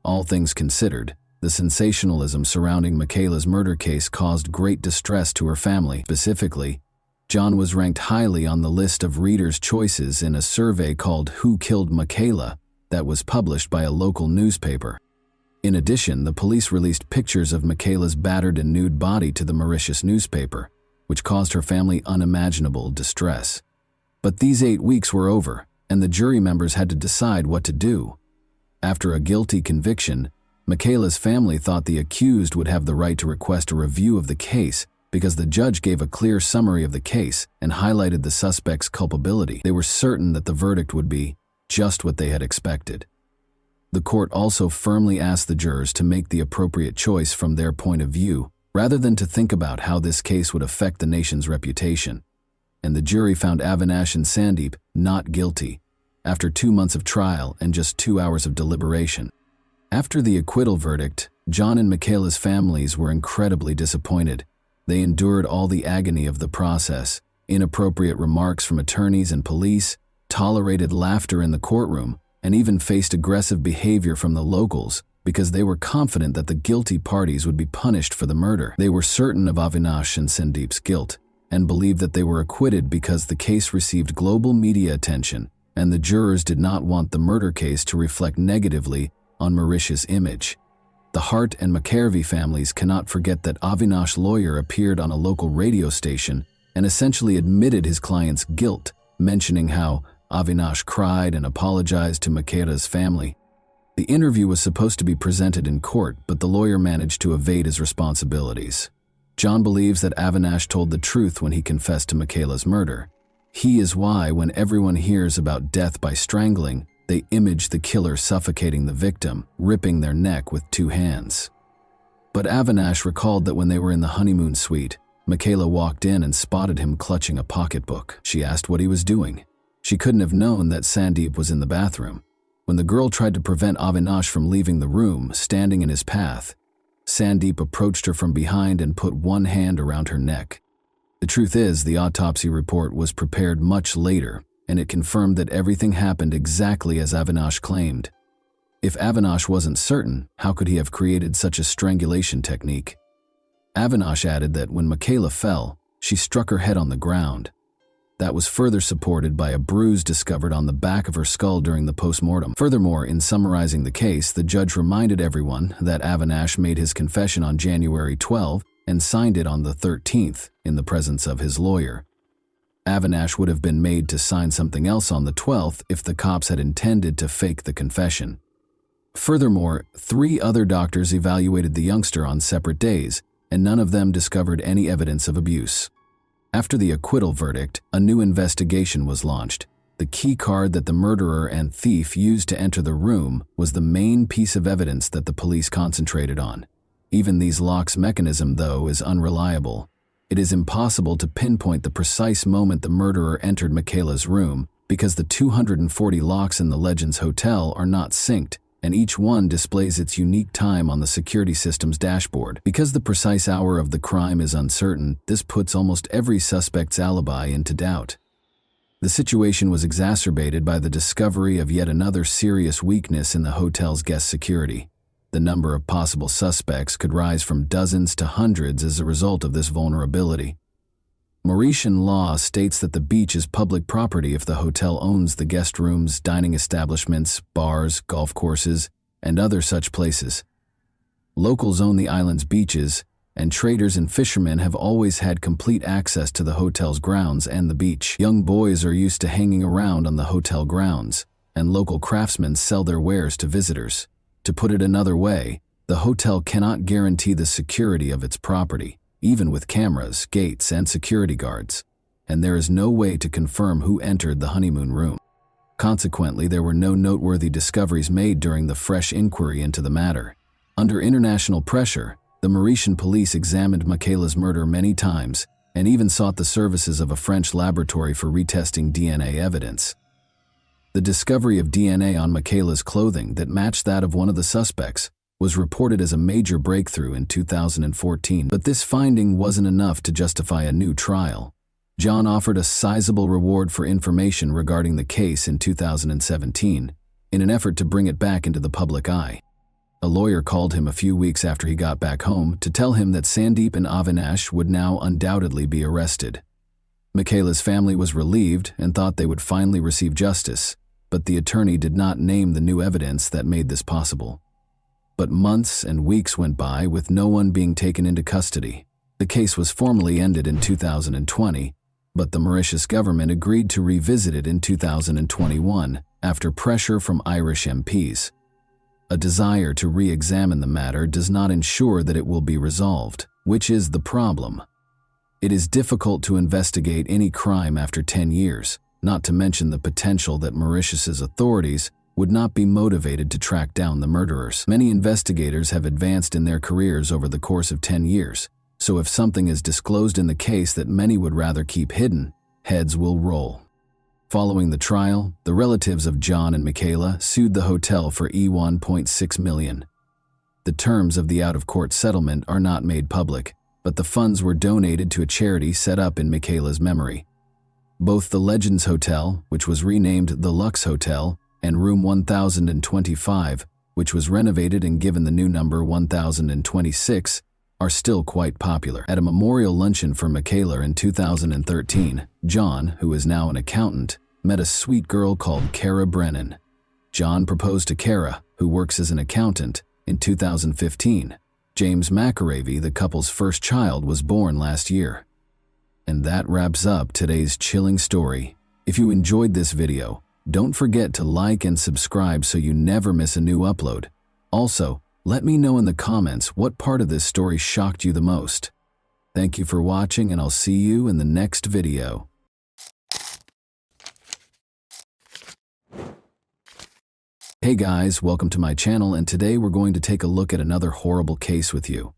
Speaker 1: All things considered, the sensationalism surrounding Michaela's murder case caused great distress to her family. Specifically, John was ranked highly on the list of readers' choices in a survey called Who Killed Michaela that was published by a local newspaper. In addition, the police released pictures of Michaela's battered and nude body to the Mauritius newspaper, which caused her family unimaginable distress. But these 8 weeks were over, and the jury members had to decide what to do. After a guilty conviction, Michaela's family thought the accused would have the right to request a review of the case because the judge gave a clear summary of the case and highlighted the suspect's culpability. They were certain that the verdict would be just what they had expected. The court also firmly asked the jurors to make the appropriate choice from their point of view, rather than to think about how this case would affect the nation's reputation. And the jury found Avinash and Sandeep not guilty, after 2 months of trial and just 2 hours of deliberation. After the acquittal verdict, John and Michaela's families were incredibly disappointed. They endured all the agony of the process, inappropriate remarks from attorneys and police, tolerated laughter in the courtroom, and even faced aggressive behavior from the locals because they were confident that the guilty parties would be punished for the murder. They were certain of Avinash and Sandeep's guilt and believed that they were acquitted because the case received global media attention, and the jurors did not want the murder case to reflect negatively on Mauritius' image. The Hart and McCarvey families cannot forget that Avinash's lawyer appeared on a local radio station and essentially admitted his client's guilt, mentioning how Avinash cried and apologized to Michaela's family. The interview was supposed to be presented in court, but the lawyer managed to evade his responsibilities. John believes that Avinash told the truth when he confessed to Michaela's murder. He is why, when everyone hears about death by strangling, they image the killer suffocating the victim, ripping their neck with 2 hands. But Avinash recalled that when they were in the honeymoon suite, Michaela walked in and spotted him clutching a pocketbook. She asked what he was doing. She couldn't have known that Sandeep was in the bathroom. When the girl tried to prevent Avinash from leaving the room, standing in his path, Sandeep approached her from behind and put one hand around her neck. The truth is, the autopsy report was prepared much later, and it confirmed that everything happened exactly as Avinash claimed. If Avinash wasn't certain, how could he have created such a strangulation technique? Avinash added that when Michaela fell, she struck her head on the ground. That was further supported by a bruise discovered on the back of her skull during the postmortem. Furthermore, in summarizing the case, the judge reminded everyone that Avinash made his confession on January 12 and signed it on the 13th in the presence of his lawyer. Avinash would have been made to sign something else on the 12th if the cops had intended to fake the confession. Furthermore, 3 other doctors evaluated the youngster on separate days, and none of them discovered any evidence of abuse. After the acquittal verdict, a new investigation was launched. The key card that the murderer and thief used to enter the room was the main piece of evidence that the police concentrated on. Even these locks' mechanism, though, is unreliable. It is impossible to pinpoint the precise moment the murderer entered Michaela's room because the 240 locks in the Legends Hotel are not synced, and each one displays its unique time on the security system's dashboard. Because the precise hour of the crime is uncertain, this puts almost every suspect's alibi into doubt. The situation was exacerbated by the discovery of yet another serious weakness in the hotel's guest security. The number of possible suspects could rise from dozens to hundreds as a result of this vulnerability. Mauritian law states that the beach is public property if the hotel owns the guest rooms, dining establishments, bars, golf courses, and other such places. Locals own the island's beaches, and traders and fishermen have always had complete access to the hotel's grounds and the beach. Young boys are used to hanging around on the hotel grounds, and local craftsmen sell their wares to visitors. To put it another way, the hotel cannot guarantee the security of its property, even with cameras, gates, and security guards, and there is no way to confirm who entered the honeymoon room. Consequently, there were no noteworthy discoveries made during the fresh inquiry into the matter. Under international pressure, the Mauritian police examined Michaela's murder many times and even sought the services of a French laboratory for retesting DNA evidence. The discovery of DNA on Michaela's clothing that matched that of one of the suspects was reported as a major breakthrough in 2014, but this finding wasn't enough to justify a new trial. John offered a sizable reward for information regarding the case in 2017, in an effort to bring it back into the public eye. A lawyer called him a few weeks after he got back home to tell him that Sandeep and Avinash would now undoubtedly be arrested. Michaela's family was relieved and thought they would finally receive justice, but the attorney did not name the new evidence that made this possible. But months and weeks went by with no one being taken into custody. The case was formally ended in 2020, but the Mauritius government agreed to revisit it in 2021 after pressure from Irish MPs. A desire to re-examine the matter does not ensure that it will be resolved, which is the problem. It is difficult to investigate any crime after 10 years, not to mention the potential that Mauritius's authorities would not be motivated to track down the murderers. Many investigators have advanced in their careers over the course of 10 years, so if something is disclosed in the case that many would rather keep hidden, heads will roll. Following the trial, the relatives of John and Michaela sued the hotel for $1.6 million. The terms of the out-of-court settlement are not made public, but the funds were donated to a charity set up in Michaela's memory. Both the Legends Hotel, which was renamed the Lux Hotel, and Room 1025, which was renovated and given the new number 1026, are still quite popular. At a memorial luncheon for Michaela in 2013, John, who is now an accountant, met a sweet girl called Cara Brennan. John proposed to Cara, who works as an accountant, in 2015. James McAravey, the couple's first child, was born last year. And that wraps up today's chilling story. If you enjoyed this video, don't forget to like and subscribe so you never miss a new upload. Also, let me know in the comments what part of this story shocked you the most. Thank you for watching, and I'll see you in the next video. Hey guys, welcome to my channel, and today we're going to take a look at another horrible case with you.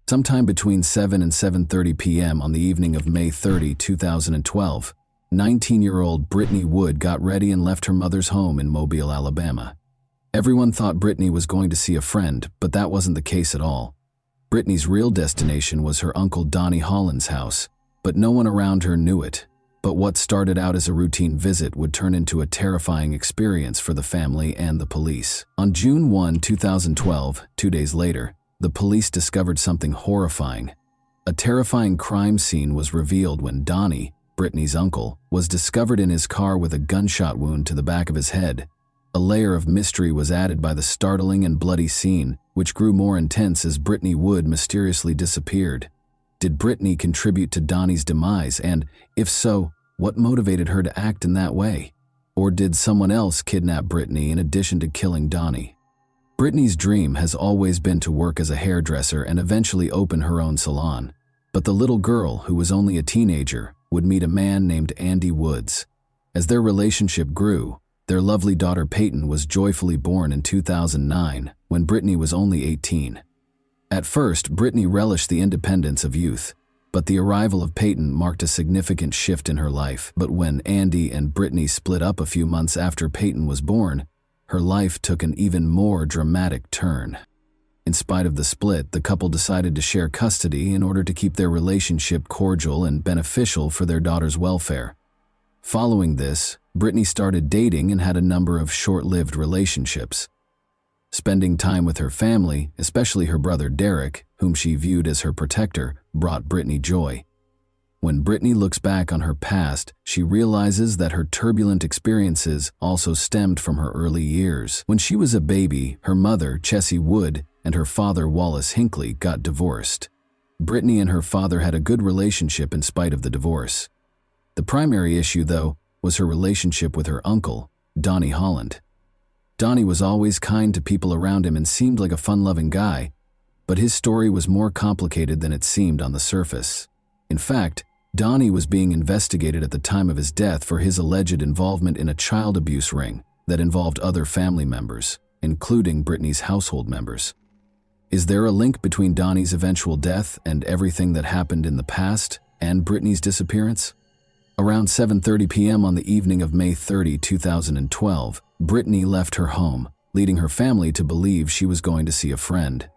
Speaker 1: Sometime between 7 and 7:30 p.m. on the evening of May 30, 2012, 19-year-old Brittany Wood got ready and left her mother's home in Mobile, Alabama. Everyone thought Brittany was going to see a friend, but that wasn't the case at all. Brittany's real destination was her uncle Donnie Holland's house, but no one around her knew it. But what started out as a routine visit would turn into a terrifying experience for the family and the police. On June 1, 2012, 2 days later, the police discovered something horrifying. A terrifying crime scene was revealed when Donnie, Brittany's uncle, was discovered in his car with a gunshot wound to the back of his head. A layer of mystery was added by the startling and bloody scene, which grew more intense as Brittany Wood mysteriously disappeared. Did Brittany contribute to Donnie's demise, and, if so, what motivated her to act in that way? Or did someone else kidnap Brittany in addition to killing Donnie? Brittany's dream has always been to work as a hairdresser and eventually open her own salon. But the little girl, who was only a teenager, would meet a man named Andy Woods. As their relationship grew, their lovely daughter Peyton was joyfully born in 2009, when Brittany was only 18. At first, Brittany relished the independence of youth, but the arrival of Peyton marked a significant shift in her life. But when Andy and Brittany split up a few months after Peyton was born, her life took an even more dramatic turn. In spite of the split, the couple decided to share custody in order to keep their relationship cordial and beneficial for their daughter's welfare. Following this, Brittany started dating and had a number of short-lived relationships. Spending time with her family, especially her brother Derek, whom she viewed as her protector, brought Brittany joy. When Brittany looks back on her past, she realizes that her turbulent experiences also stemmed from her early years. When she was a baby, her mother, Chessie Wood, and her father, Wallace Hinckley, got divorced. Brittany and her father had a good relationship in spite of the divorce. The primary issue, though, was her relationship with her uncle, Donnie Holland. Donnie was always kind to people around him and seemed like a fun-loving guy, but his story was more complicated than it seemed on the surface. In fact, Donnie was being investigated at the time of his death for his alleged involvement in a child abuse ring that involved other family members, including Brittany's household members. Is there a link between Donnie's eventual death and everything that happened in the past and Brittany's disappearance? Around 7:30 p.m. on the evening of May 30, 2012, Brittany left her home, leading her family to believe she was going to see a friend.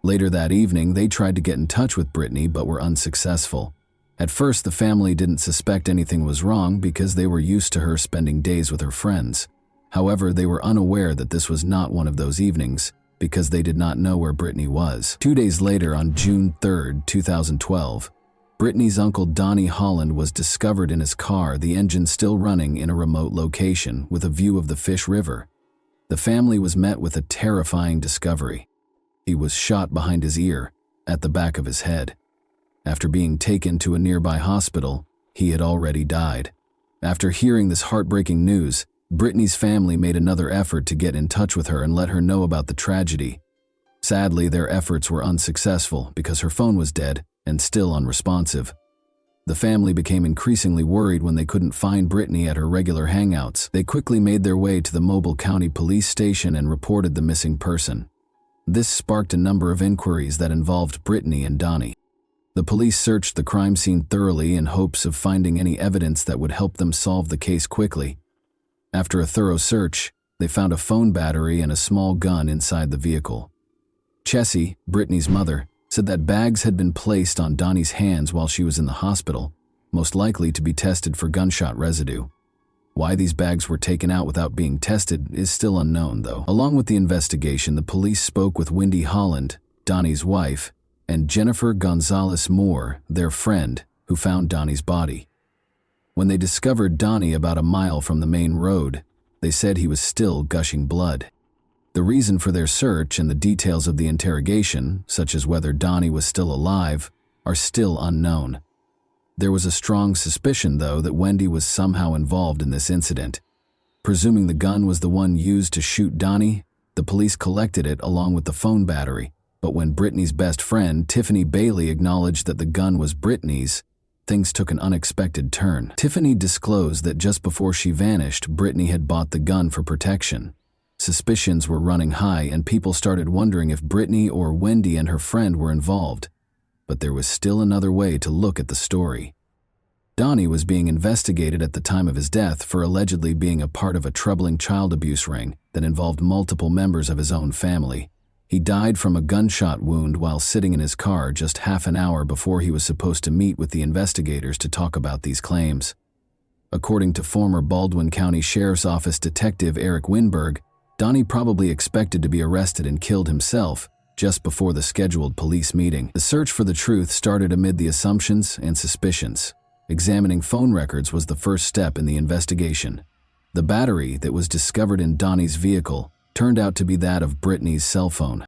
Speaker 1: Later that evening, they tried to get in touch with Brittany but were unsuccessful. At first, the family didn't suspect anything was wrong because they were used to her spending days with her friends. However, they were unaware that this was not one of those evenings because they did not know where Brittany was. 2 days later, on June 3, 2012, Brittany's uncle Donnie Holland was discovered in his car, the engine still running, in a remote location with a view of the Fish River. The family was met with a terrifying discovery. He was shot behind his ear, at the back of his head. After being taken to a nearby hospital, he had already died. After hearing this heartbreaking news, Brittany's family made another effort to get in touch with her and let her know about the tragedy. Sadly, their efforts were unsuccessful because her phone was dead and still unresponsive. The family became increasingly worried when they couldn't find Brittany at her regular hangouts. They quickly made their way to the Mobile County Police Station and reported the missing person. This sparked a number of inquiries that involved Brittany and Donnie. The police searched the crime scene thoroughly in hopes of finding any evidence that would help them solve the case quickly. After a thorough search, they found a phone battery and a small gun inside the vehicle. Chessie, Brittany's mother, said that bags had been placed on Donnie's hands while she was in the hospital, most likely to be tested for gunshot residue. Why these bags were taken out without being tested is still unknown, though. Along with the investigation, the police spoke with Wendy Holland, Donnie's wife, and Jennifer Gonzalez Moore, their friend, who found Donnie's body. When they discovered Donnie about a mile from the main road, they said he was still gushing blood. The reason for their search and the details of the interrogation, such as whether Donnie was still alive, are still unknown. There was a strong suspicion, though, that Wendy was somehow involved in this incident. Presuming the gun was the one used to shoot Donnie, the police collected it along with the phone battery, but when Brittany's best friend, Tiffany Bailey, acknowledged that the gun was Brittany's, things took an unexpected turn. Tiffany disclosed that just before she vanished, Brittany had bought the gun for protection. Suspicions were running high and people started wondering if Brittany or Wendy and her friend were involved. But there was still another way to look at the story. Donnie was being investigated at the time of his death for allegedly being a part of a troubling child abuse ring that involved multiple members of his own family. He died from a gunshot wound while sitting in his car just half an hour before he was supposed to meet with the investigators to talk about these claims. According to former Baldwin County Sheriff's Office Detective Eric Winberg, Donnie probably expected to be arrested and killed himself just before the scheduled police meeting. The search for the truth started amid the assumptions and suspicions. Examining phone records was the first step in the investigation. The battery that was discovered in Donnie's vehicle turned out to be that of Brittany's cell phone.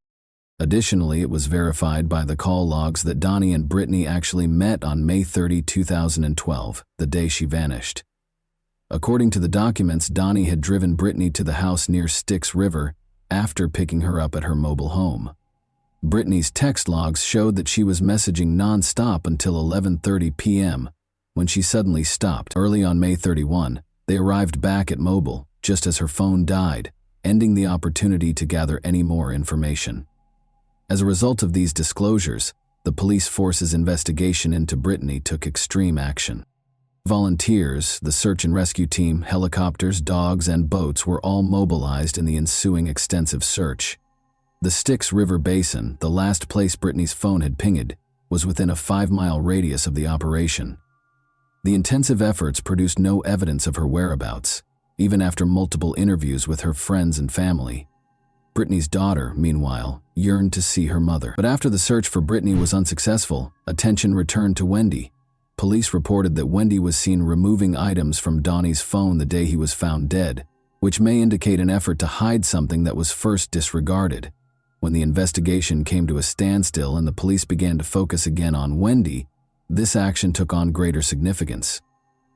Speaker 1: Additionally, it was verified by the call logs that Donnie and Brittany actually met on May 30, 2012, the day she vanished. According to the documents, Donnie had driven Brittany to the house near Styx River after picking her up at her mobile home. Brittany's text logs showed that she was messaging non-stop until 11:30 p.m., when she suddenly stopped. Early on May 31, they arrived back at mobile, just as her phone died, ending the opportunity to gather any more information. As a result of these disclosures, the police force's investigation into Brittany took extreme action. Volunteers, the search and rescue team, helicopters, dogs, and boats were all mobilized in the ensuing extensive search. The Styx River Basin, the last place Brittany's phone had pinged, was within a 5-mile radius of the operation. The intensive efforts produced no evidence of her whereabouts, even after multiple interviews with her friends and family. Brittany's daughter, meanwhile, yearned to see her mother. But after the search for Brittany was unsuccessful, attention returned to Wendy. Police reported that Wendy was seen removing items from Donnie's phone the day he was found dead, which may indicate an effort to hide something that was first disregarded. When the investigation came to a standstill and the police began to focus again on Wendy, this action took on greater significance.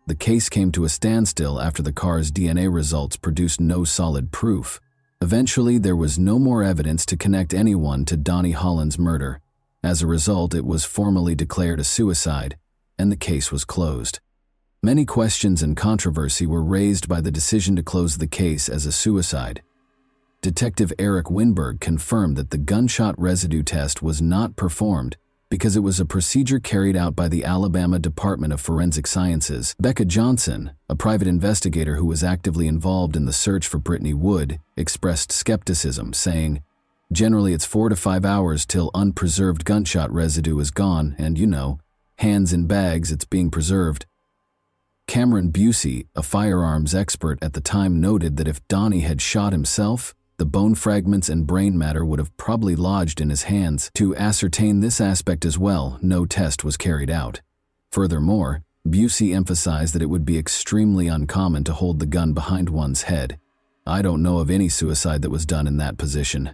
Speaker 1: The case came to a standstill after the car's DNA results produced no solid proof. Eventually, there was no more evidence to connect anyone to Donnie Holland's murder. As a result, it was formally declared a suicide, and the case was closed. Many questions and controversy were raised by the decision to close the case as a suicide. Detective Eric Winberg confirmed that the gunshot residue test was not performed because it was a procedure carried out by the Alabama Department of Forensic Sciences. Becca Johnson, a private investigator who was actively involved in the search for Brittany Wood, expressed skepticism, saying, "Generally, it's 4 to 5 hours till unpreserved gunshot residue is gone, and hands in bags, it's being preserved." Cameron Busey, a firearms expert at the time, noted that if Donnie had shot himself, the bone fragments and brain matter would have probably lodged in his hands. To ascertain this aspect as well, no test was carried out. Furthermore, Busey emphasized that it would be extremely uncommon to hold the gun behind one's head. "I don't know of any suicide that was done in that position."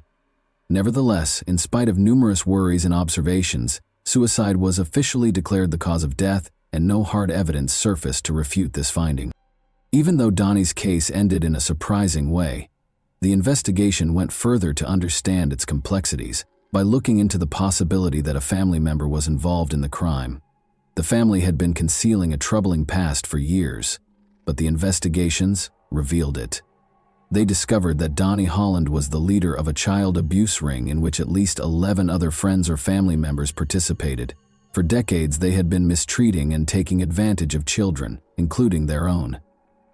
Speaker 1: Nevertheless, in spite of numerous worries and observations, suicide was officially declared the cause of death, and no hard evidence surfaced to refute this finding. Even though Donnie's case ended in a surprising way, the investigation went further to understand its complexities by looking into the possibility that a family member was involved in the crime. The family had been concealing a troubling past for years, but the investigations revealed it. They discovered that Donnie Holland was the leader of a child abuse ring in which at least 11 other friends or family members participated. For decades, they had been mistreating and taking advantage of children, including their own.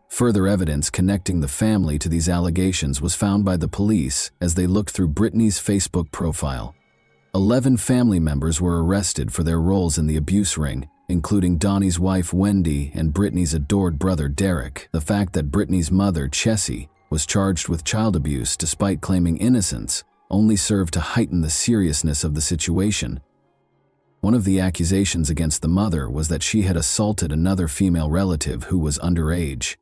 Speaker 1: Further evidence connecting the family to these allegations was found by the police as they looked through Brittany's Facebook profile. 11 family members were arrested for their roles in the abuse ring, including Donnie's wife Wendy and Brittany's adored brother Derek. The fact that Brittany's mother, Chessie, was charged with child abuse despite claiming innocence only served to heighten the seriousness of the situation. One of the accusations against the mother was that she had assaulted another female relative who was underage.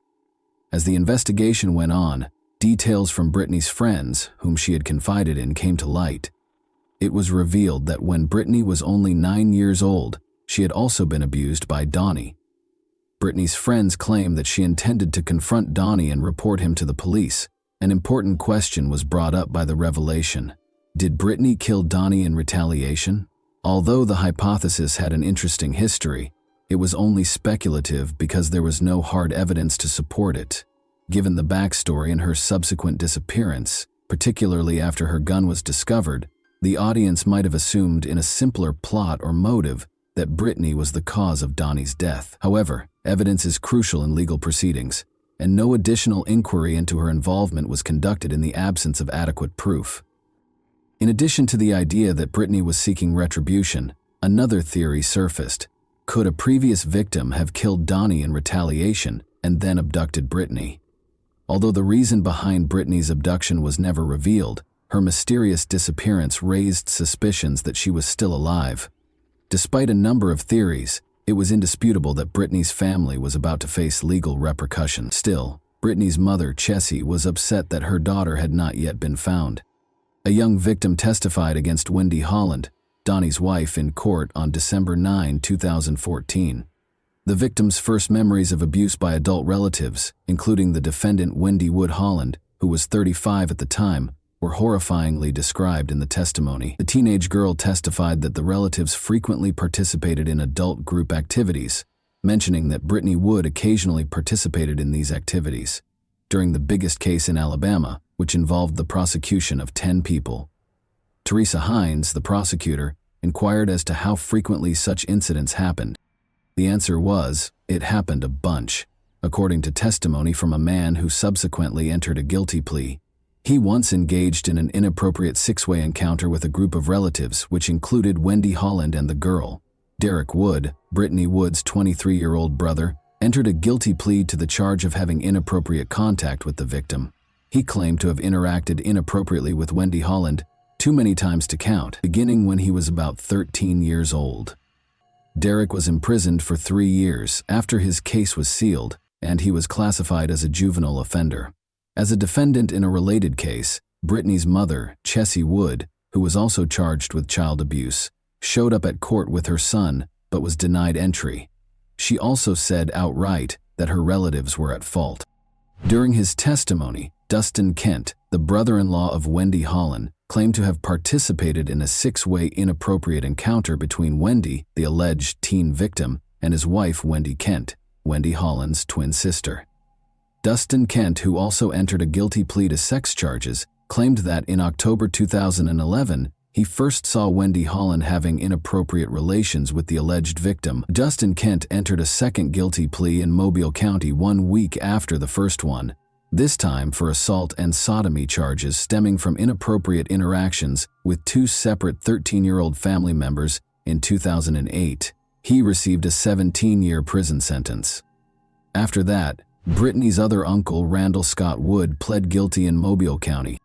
Speaker 1: As the investigation went on, details from Brittany's friends, whom she had confided in, came to light. It was revealed that when Brittany was only 9 years old, she had also been abused by Donnie. Brittany's friends claimed that she intended to confront Donnie and report him to the police. An important question was brought up by the revelation. Did Brittany kill Donnie in retaliation? Although the hypothesis had an interesting history, it was only speculative because there was no hard evidence to support it. Given the backstory and her subsequent disappearance, particularly after her gun was discovered, the audience might have assumed in a simpler plot or motive that Brittany was the cause of Donnie's death. However, evidence is crucial in legal proceedings, and no additional inquiry into her involvement was conducted in the absence of adequate proof. In addition to the idea that Brittany was seeking retribution, another theory surfaced. Could a previous victim have killed Donnie in retaliation and then abducted Brittany? Although the reason behind Brittany's abduction was never revealed, her mysterious disappearance raised suspicions that she was still alive. Despite a number of theories, it was indisputable that Brittany's family was about to face legal repercussions. Still, Brittany's mother, Chessie, was upset that her daughter had not yet been found. A young victim testified against Wendy Holland, Donnie's wife, in court on December 9, 2014. The victim's first memories of abuse by adult relatives, including the defendant Wendy Wood Holland, who was 35 at the time, were horrifyingly described in the testimony. The teenage girl testified that the relatives frequently participated in adult group activities, mentioning that Brittany Wood occasionally participated in these activities. During the biggest case in Alabama, which involved the prosecution of 10 people. Teresa Hines, the prosecutor, inquired as to how frequently such incidents happened. The answer was, it happened a bunch, according to testimony from a man who subsequently entered a guilty plea. He once engaged in an inappropriate six-way encounter with a group of relatives, which included Wendy Holland and the girl. Derek Wood, Brittany Wood's 23-year-old brother, entered a guilty plea to the charge of having inappropriate contact with the victim. He claimed to have interacted inappropriately with Wendy Holland too many times to count, beginning when he was about 13 years old. Derek was imprisoned for 3 years after his case was sealed, and he was classified as a juvenile offender. As a defendant in a related case, Brittany's mother, Chessie Wood, who was also charged with child abuse, showed up at court with her son but was denied entry. She also said outright that her relatives were at fault. During his testimony, Dustin Kent, the brother-in-law of Wendy Holland, claimed to have participated in a six-way inappropriate encounter between Wendy, the alleged teen victim, and his wife Wendy Kent, Wendy Holland's twin sister. Dustin Kent, who also entered a guilty plea to sex charges, claimed that in October 2011, he first saw Wendy Holland having inappropriate relations with the alleged victim. Dustin Kent entered a second guilty plea in Mobile County 1 week after the first one, this time for assault and sodomy charges stemming from inappropriate interactions with 2 separate 13-year-old family members in 2008. He received a 17-year prison sentence. After that, Brittany's other uncle, Randall Scott Wood, pled guilty in Mobile County.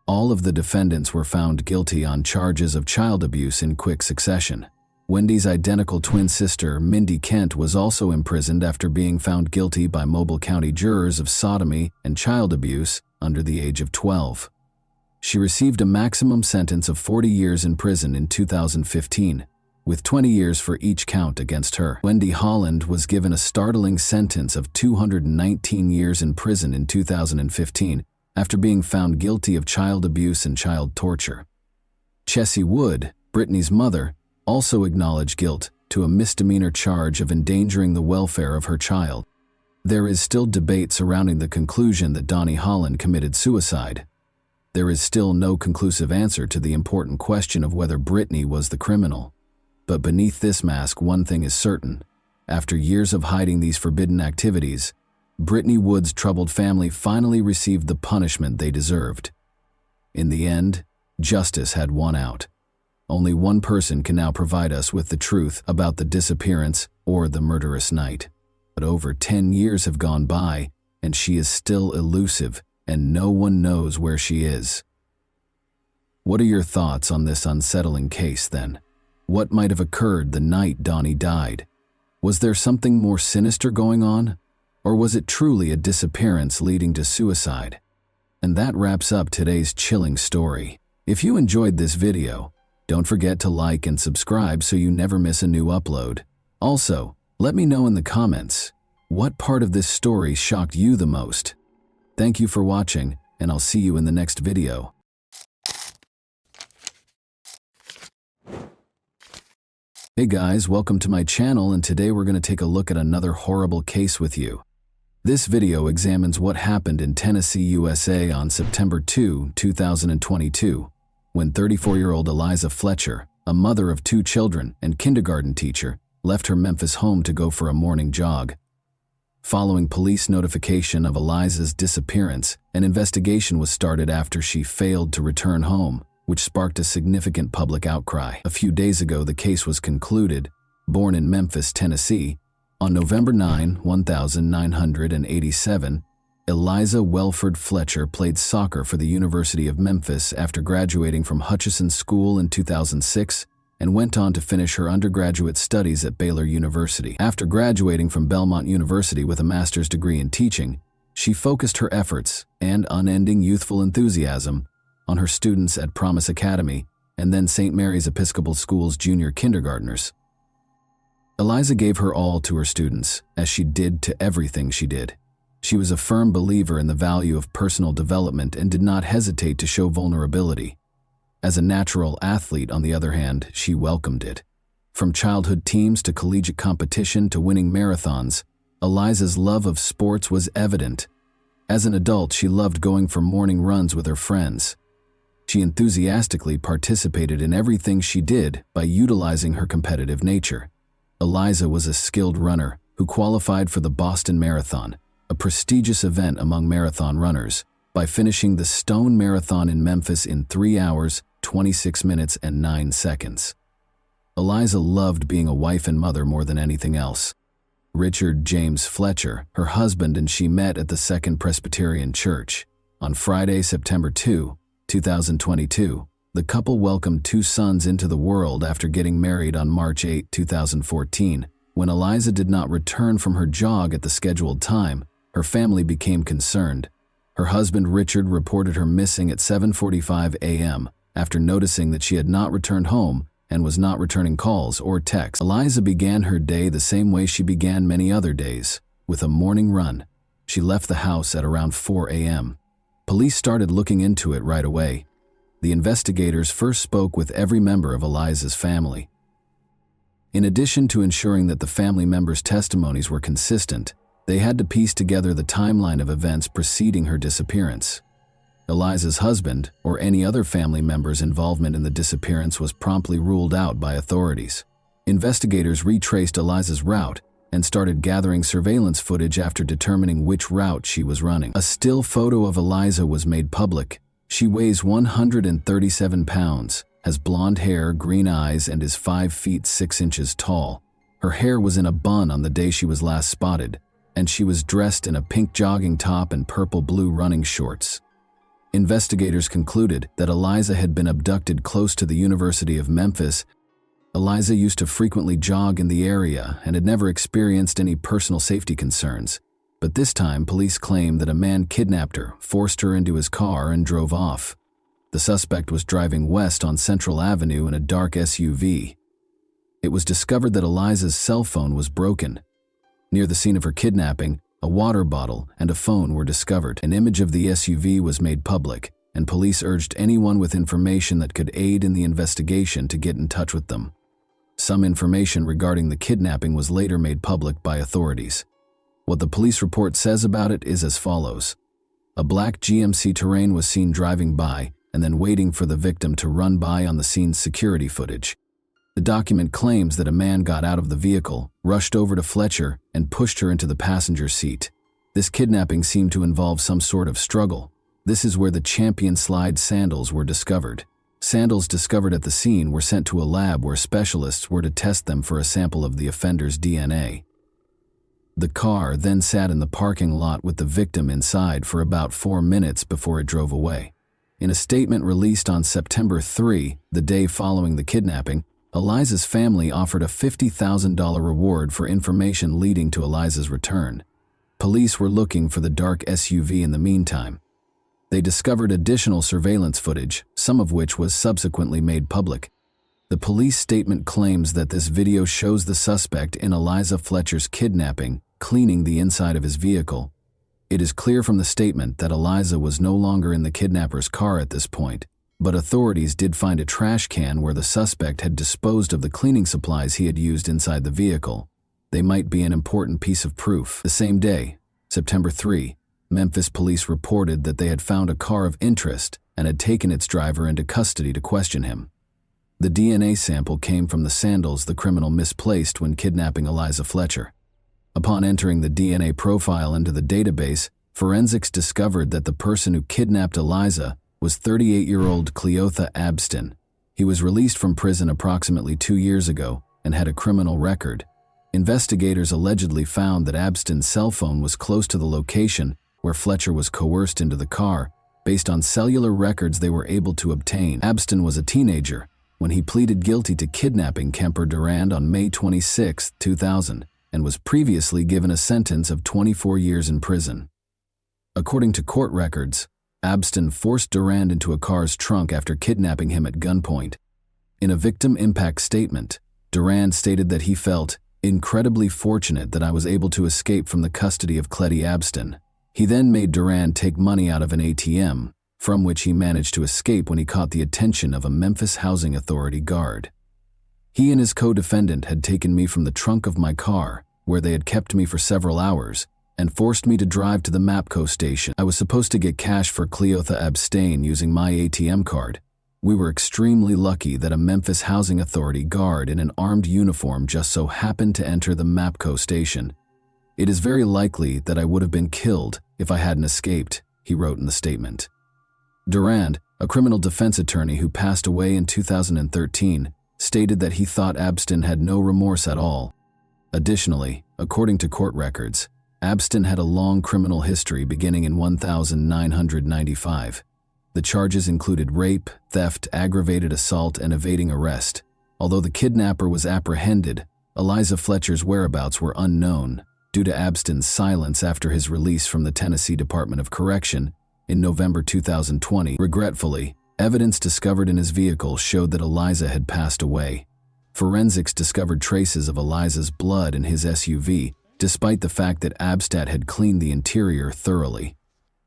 Speaker 1: All of the defendants were found guilty on charges of child abuse in quick succession. Wendy's identical twin sister, Mindy Kent, was also imprisoned after being found guilty by Mobile County jurors of sodomy and child abuse under the age of 12. She received a maximum sentence of 40 years in prison in 2015, with 20 years for each count against her. Wendy Holland was given a startling sentence of 219 years in prison in 2015 after being found guilty of child abuse and child torture. Chessie Wood, Brittany's mother, also acknowledged guilt to a misdemeanor charge of endangering the welfare of her child. There is still debate surrounding the conclusion that Donnie Holland committed suicide. There is still no conclusive answer to the important question of whether Brittany was the criminal. But beneath this mask, one thing is certain. After years of hiding these forbidden activities, Brittany Wood's troubled family finally received the punishment they deserved. In the end, justice had won out. Only one person can now provide us with the truth about the disappearance or the murderous night. But over 10 years have gone by, and she is still elusive, and no one knows where she is. What are your thoughts on this unsettling case, then? What might have occurred the night Donnie died? Was there something more sinister going on? Or was it truly a disappearance leading to suicide? And that wraps up today's chilling story. If you enjoyed this video, don't forget to like and subscribe so you never miss a new upload. Also, let me know in the comments, what part of this story shocked you the most? Thank you for watching, and I'll see you in the next video. Hey guys, welcome to my channel, and today we're going to take a look at another horrible case with you. This video examines what happened in Tennessee, USA on September 2, 2022. When 34-year-old Eliza Fletcher, a mother of 2 children and kindergarten teacher, left her Memphis home to go for a morning jog. Following police notification of Eliza's disappearance, an investigation was started after she failed to return home, which sparked a significant public outcry. A few days ago, the case was concluded. Born in Memphis, Tennessee, on November 9, 1987, Eliza Welford Fletcher played soccer for the University of Memphis after graduating from Hutchinson School in 2006 and went on to finish her undergraduate studies at Baylor University. After graduating from Belmont University with a master's degree in teaching, she focused her efforts and unending youthful enthusiasm on her students at Promise Academy and then St. Mary's Episcopal School's junior kindergartners. Eliza gave her all to her students, as she did to everything she did. She was a firm believer in the value of personal development and did not hesitate to show vulnerability. As a natural athlete, on the other hand, she welcomed it. From childhood teams to collegiate competition to winning marathons, Eliza's love of sports was evident. As an adult, she loved going for morning runs with her friends. She enthusiastically participated in everything she did by utilizing her competitive nature. Eliza was a skilled runner who qualified for the Boston Marathon, a prestigious event among marathon runners, by finishing the Stone Marathon in Memphis in 3 hours, 26 minutes, and 9 seconds. Eliza loved being a wife and mother more than anything else. Richard James Fletcher, her husband, and she met at the Second Presbyterian Church. On Friday, September 2, 2022, the couple welcomed 2 sons into the world after getting married on March 8, 2014. When Eliza did not return from her jog at the scheduled time, her family became concerned. Her husband Richard reported her missing at 7:45 a.m. after noticing that she had not returned home and was not returning calls or texts. Eliza began her day the same way she began many other days, with a morning run. She left the house at around 4 a.m. Police started looking into it right away. The investigators first spoke with every member of Eliza's family. In addition to ensuring that the family members' testimonies were consistent, they had to piece together the timeline of events preceding her disappearance. Eliza's husband, or any other family member's involvement in the disappearance, was promptly ruled out by authorities. Investigators retraced Eliza's route and started gathering surveillance footage after determining which route she was running. A still photo of Eliza was made public. She weighs 137 pounds, has blonde hair, green eyes, and is 5 feet 6 inches tall. Her hair was in a bun on the day she was last spotted, and she was dressed in a pink jogging top and purple-blue running shorts. Investigators concluded that Eliza had been abducted close to the University of Memphis. Eliza used to frequently jog in the area and had never experienced any personal safety concerns. But this time, police claimed that a man kidnapped her, forced her into his car, and drove off. The suspect was driving west on Central Avenue in a dark SUV. It was discovered that Eliza's cell phone was broken. Near the scene of her kidnapping, a water bottle and a phone were discovered. An image of the SUV was made public, and police urged anyone with information that could aid in the investigation to get in touch with them. Some information regarding the kidnapping was later made public by authorities. What the police report says about it is as follows. A black GMC Terrain was seen driving by and then waiting for the victim to run by on the scene's security footage. The document claims that a man got out of the vehicle, rushed over to Fletcher, and pushed her into the passenger seat. This kidnapping seemed to involve some sort of struggle. This is where the Champion Slide sandals were discovered. Sandals discovered at the scene were sent to a lab where specialists were to test them for a sample of the offender's DNA. The car then sat in the parking lot with the victim inside for about 4 minutes before it drove away. In a statement released on September 3, the day following the kidnapping, Eliza's family offered a $50,000 reward for information leading to Eliza's return. Police were looking for the dark SUV in the meantime. They discovered additional surveillance footage, some of which was subsequently made public. The police statement claims that this video shows the suspect in Eliza Fletcher's kidnapping cleaning the inside of his vehicle. It is clear from the statement that Eliza was no longer in the kidnapper's car at this point, but authorities did find a trash can where the suspect had disposed of the cleaning supplies he had used inside the vehicle. They might be an important piece of proof. The same day, September 3, Memphis police reported that they had found a car of interest and had taken its driver into custody to question him. The DNA sample came from the sandals the criminal misplaced when kidnapping Eliza Fletcher. Upon entering the DNA profile into the database, forensics discovered that the person who kidnapped Eliza was 38-year-old Cleotha Abston. He was released from prison approximately 2 years ago and had a criminal record. Investigators allegedly found that Abston's cell phone was close to the location where Fletcher was coerced into the car, based on cellular records they were able to obtain. Abston was a teenager when he pleaded guilty to kidnapping Kemper Durand on May 26, 2000, and was previously given a sentence of 24 years in prison. According to court records, Abston forced Durand into a car's trunk after kidnapping him at gunpoint. In a victim impact statement, Durand stated that he felt incredibly fortunate that I was able to escape from the custody of Cletty Abston. He then made Durand take money out of an ATM, from which he managed to escape when he caught the attention of a Memphis Housing Authority guard. He and his co-defendant had taken me from the trunk of my car, where they had kept me for several hours, and forced me to drive to the MAPCO station. I was supposed to get cash for Cleotha Abstain using my ATM card. We were extremely lucky that a Memphis Housing Authority guard in an armed uniform just so happened to enter the MAPCO station. It is very likely that I would have been killed if I hadn't escaped, he wrote in the statement. Durand, a criminal defense attorney who passed away in 2013, stated that he thought Abston had no remorse at all. Additionally, according to court records, Abston had a long criminal history beginning in 1995. The charges included rape, theft, aggravated assault, and evading arrest. Although the kidnapper was apprehended, Eliza Fletcher's whereabouts were unknown due to Abston's silence after his release from the Tennessee Department of Correction in November 2020. Regretfully, evidence discovered in his vehicle showed that Eliza had passed away. Forensics discovered traces of Eliza's blood in his SUV, despite the fact that Abstat had cleaned the interior thoroughly.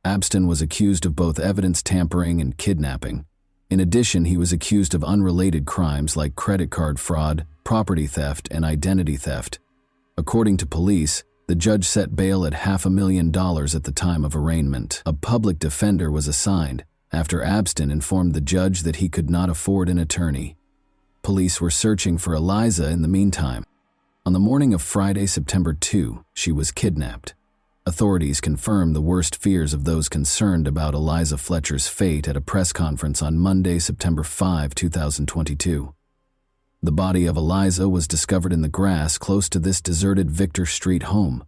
Speaker 1: Abston was accused of both evidence tampering and kidnapping. In addition, he was accused of unrelated crimes like credit card fraud, property theft, and identity theft. According to police, the judge set bail at $500,000 at the time of arraignment. A public defender was assigned after Abston informed the judge that he could not afford an attorney. Police were searching for Eliza in the meantime. On the morning of Friday, September 2, she was kidnapped. Authorities confirmed the worst fears of those concerned about Eliza Fletcher's fate at a press conference on Monday, September 5, 2022. The body of Eliza was discovered in the grass close to this deserted Victor Street home.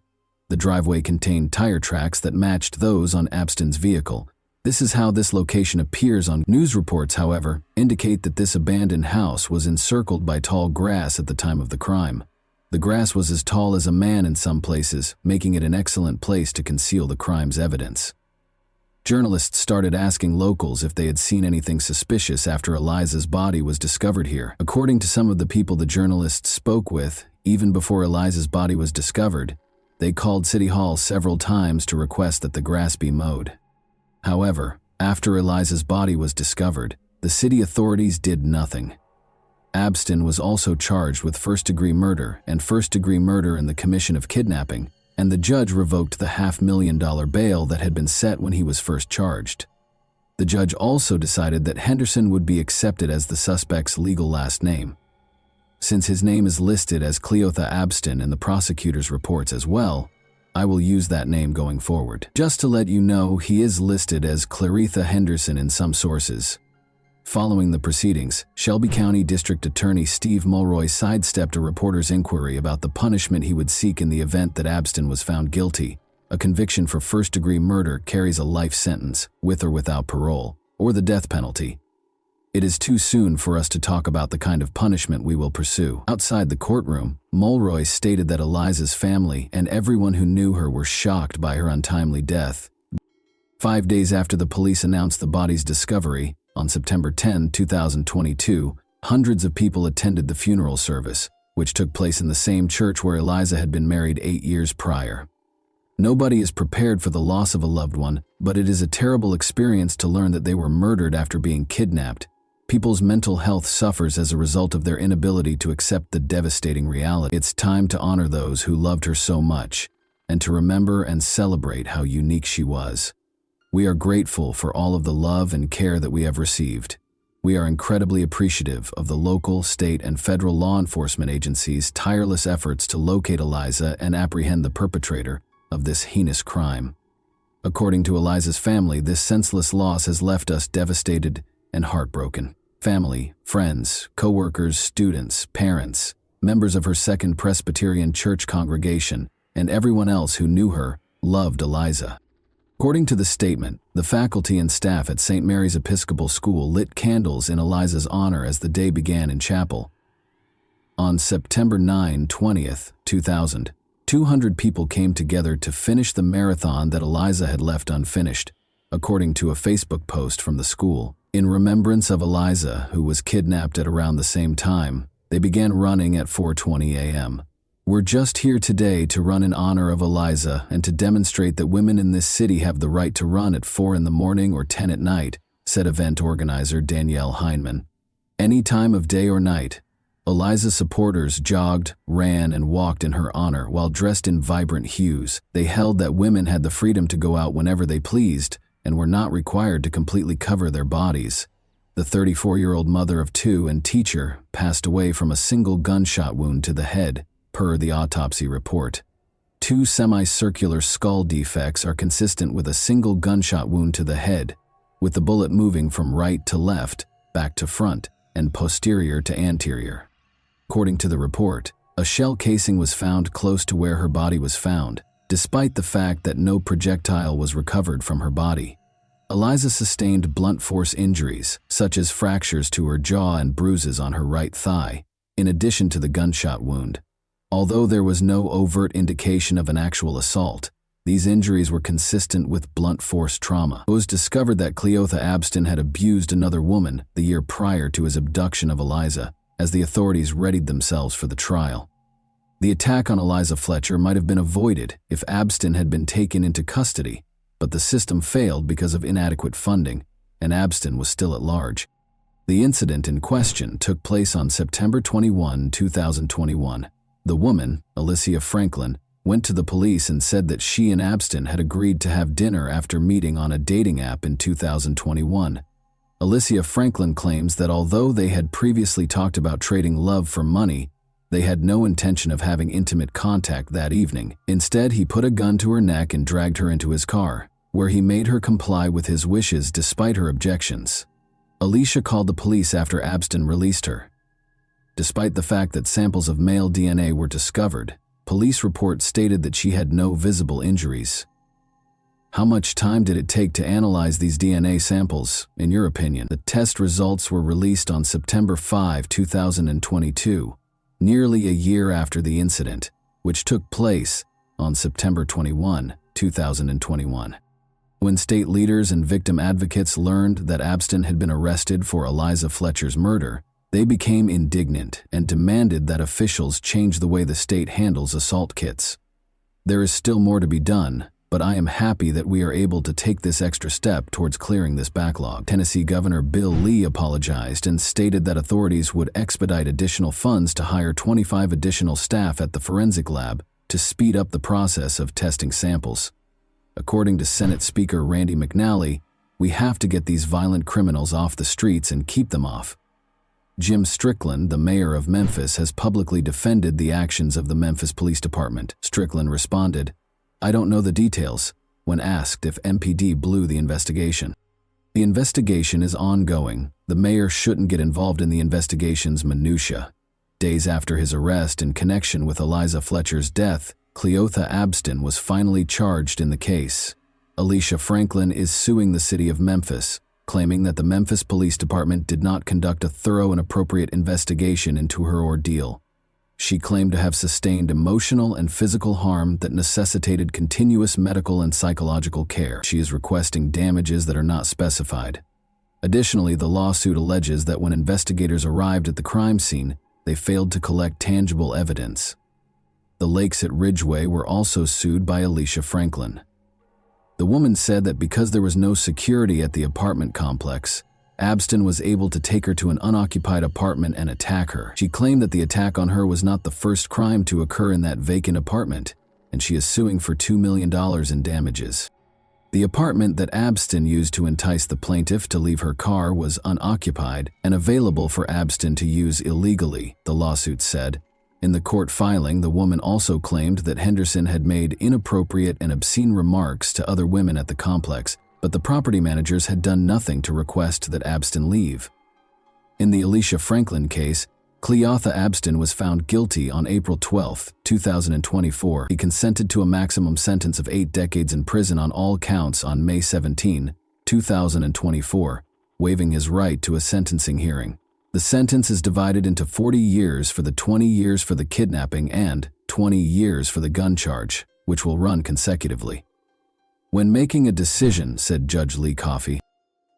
Speaker 1: The driveway contained tire tracks that matched those on Abston's vehicle. This is how this location appears on news reports, however, indicate that this abandoned house was encircled by tall grass at the time of the crime. The grass was as tall as a man in some places, making it an excellent place to conceal the crime's evidence. Journalists started asking locals if they had seen anything suspicious after Eliza's body was discovered here. According to some of the people the journalists spoke with, even before Eliza's body was discovered, they called City Hall several times to request that the grass be mowed. However, after Eliza's body was discovered, the city authorities did nothing. Abston was also charged with first-degree murder and first-degree murder in the commission of kidnapping, and the judge revoked the $500,000 bail that had been set when he was first charged. The judge also decided that Henderson would be accepted as the suspect's legal last name. Since his name is listed as Cleotha Abston in the prosecutor's reports as well, I will use that name going forward. Just to let you know, he is listed as Claretha Henderson in some sources. Following the proceedings, Shelby County District Attorney Steve Mulroy sidestepped a reporter's inquiry about the punishment he would seek in the event that Abston was found guilty. A conviction for first-degree murder carries a life sentence, with or without parole, or the death penalty. It is too soon for us to talk about the kind of punishment we will pursue. Outside the courtroom, Mulroy stated that Eliza's family and everyone who knew her were shocked by her untimely death. 5 days after the police announced the body's discovery, on September 10, 2022, hundreds of people attended the funeral service, which took place in the same church where Eliza had been married 8 years prior. Nobody is prepared for the loss of a loved one, but it is a terrible experience to learn that they were murdered after being kidnapped. People's mental health suffers as a result of their inability to accept the devastating reality. It's time to honor those who loved her so much, and to remember and celebrate how unique she was. We are grateful for all of the love and care that we have received. We are incredibly appreciative of the local, state, and federal law enforcement agencies' tireless efforts to locate Eliza and apprehend the perpetrator of this heinous crime. According to Eliza's family, this senseless loss has left us devastated and heartbroken. Family, friends, co-workers, students, parents, members of her Second Presbyterian Church congregation, and everyone else who knew her loved Eliza. According to the statement, the faculty and staff at St. Mary's Episcopal School lit candles in Eliza's honor as the day began in chapel. On September 9, 20th, 2000, 200 people came together to finish the marathon that Eliza had left unfinished, according to a Facebook post from the school. In remembrance of Eliza, who was kidnapped at around the same time, they began running at 4:20 a.m. We're just here today to run in honor of Eliza and to demonstrate that women in this city have the right to run at 4 in the morning or 10 at night, said event organizer Danielle Heineman. Any time of day or night, Eliza's supporters jogged, ran, and walked in her honor while dressed in vibrant hues. They held that women had the freedom to go out whenever they pleased and were not required to completely cover their bodies. The 34-year-old mother of two and teacher passed away from a single gunshot wound to the head, per the autopsy report. 2 semicircular skull defects are consistent with a single gunshot wound to the head, with the bullet moving from right to left, back to front, and posterior to anterior. According to the report, a shell casing was found close to where her body was found, despite the fact that no projectile was recovered from her body. Eliza sustained blunt force injuries, such as fractures to her jaw and bruises on her right thigh, in addition to the gunshot wound. Although there was no overt indication of an actual assault, these injuries were consistent with blunt force trauma. It was discovered that Cleotha Abston had abused another woman the year prior to his abduction of Eliza, as the authorities readied themselves for the trial. The attack on Eliza Fletcher might have been avoided if Abston had been taken into custody, but the system failed because of inadequate funding, and Abston was still at large. The incident in question took place on September 21, 2021. The woman, Alicia Franklin, went to the police and said that she and Abston had agreed to have dinner after meeting on a dating app in 2021. Alicia Franklin claims that although they had previously talked about trading love for money, they had no intention of having intimate contact that evening. Instead, he put a gun to her neck and dragged her into his car, where he made her comply with his wishes despite her objections. Alicia called the police after Abston released her. Despite the fact that samples of male DNA were discovered, police reports stated that she had no visible injuries. How much time did it take to analyze these DNA samples, in your opinion? The test results were released on September 5, 2022, nearly a year after the incident, which took place on September 21, 2021. When state leaders and victim advocates learned that Abston had been arrested for Eliza Fletcher's murder, they became indignant and demanded that officials change the way the state handles assault kits. There is still more to be done, but I am happy that we are able to take this extra step towards clearing this backlog. Tennessee Governor Bill Lee apologized and stated that authorities would expedite additional funds to hire 25 additional staff at the forensic lab to speed up the process of testing samples. According to Senate Speaker Randy McNally, we have to get these violent criminals off the streets and keep them off. Jim Strickland, the mayor of Memphis, has publicly defended the actions of the Memphis Police Department. Strickland responded, "I don't know the details," when asked if MPD blew the investigation. The investigation is ongoing. The mayor shouldn't get involved in the investigation's minutiae. Days after his arrest in connection with Eliza Fletcher's death, Cleotha Abston was finally charged in the case. Alicia Franklin is suing the city of Memphis, claiming that the Memphis Police Department did not conduct a thorough and appropriate investigation into her ordeal. She claimed to have sustained emotional and physical harm that necessitated continuous medical and psychological care. She is requesting damages that are not specified. Additionally, the lawsuit alleges that when investigators arrived at the crime scene, they failed to collect tangible evidence. The Lakes at Ridgeway were also sued by Alicia Franklin. The woman said that because there was no security at the apartment complex, Abston was able to take her to an unoccupied apartment and attack her. She claimed that the attack on her was not the first crime to occur in that vacant apartment, and she is suing for $2 million in damages. The apartment that Abstin used to entice the plaintiff to leave her car was unoccupied and available for Abstin to use illegally, the lawsuit said. In the court filing, the woman also claimed that Henderson had made inappropriate and obscene remarks to other women at the complex, but the property managers had done nothing to request that Abstin leave. In the Alicia Franklin case, Cleotha Abstin was found guilty on April 12, 2024. He consented to a maximum sentence of 8 decades in prison on all counts on May 17, 2024, waiving his right to a sentencing hearing. The sentence is divided into 40 years for the 20 years for the kidnapping and 20 years for the gun charge, which will run consecutively. When making a decision, said Judge Lee Coffey,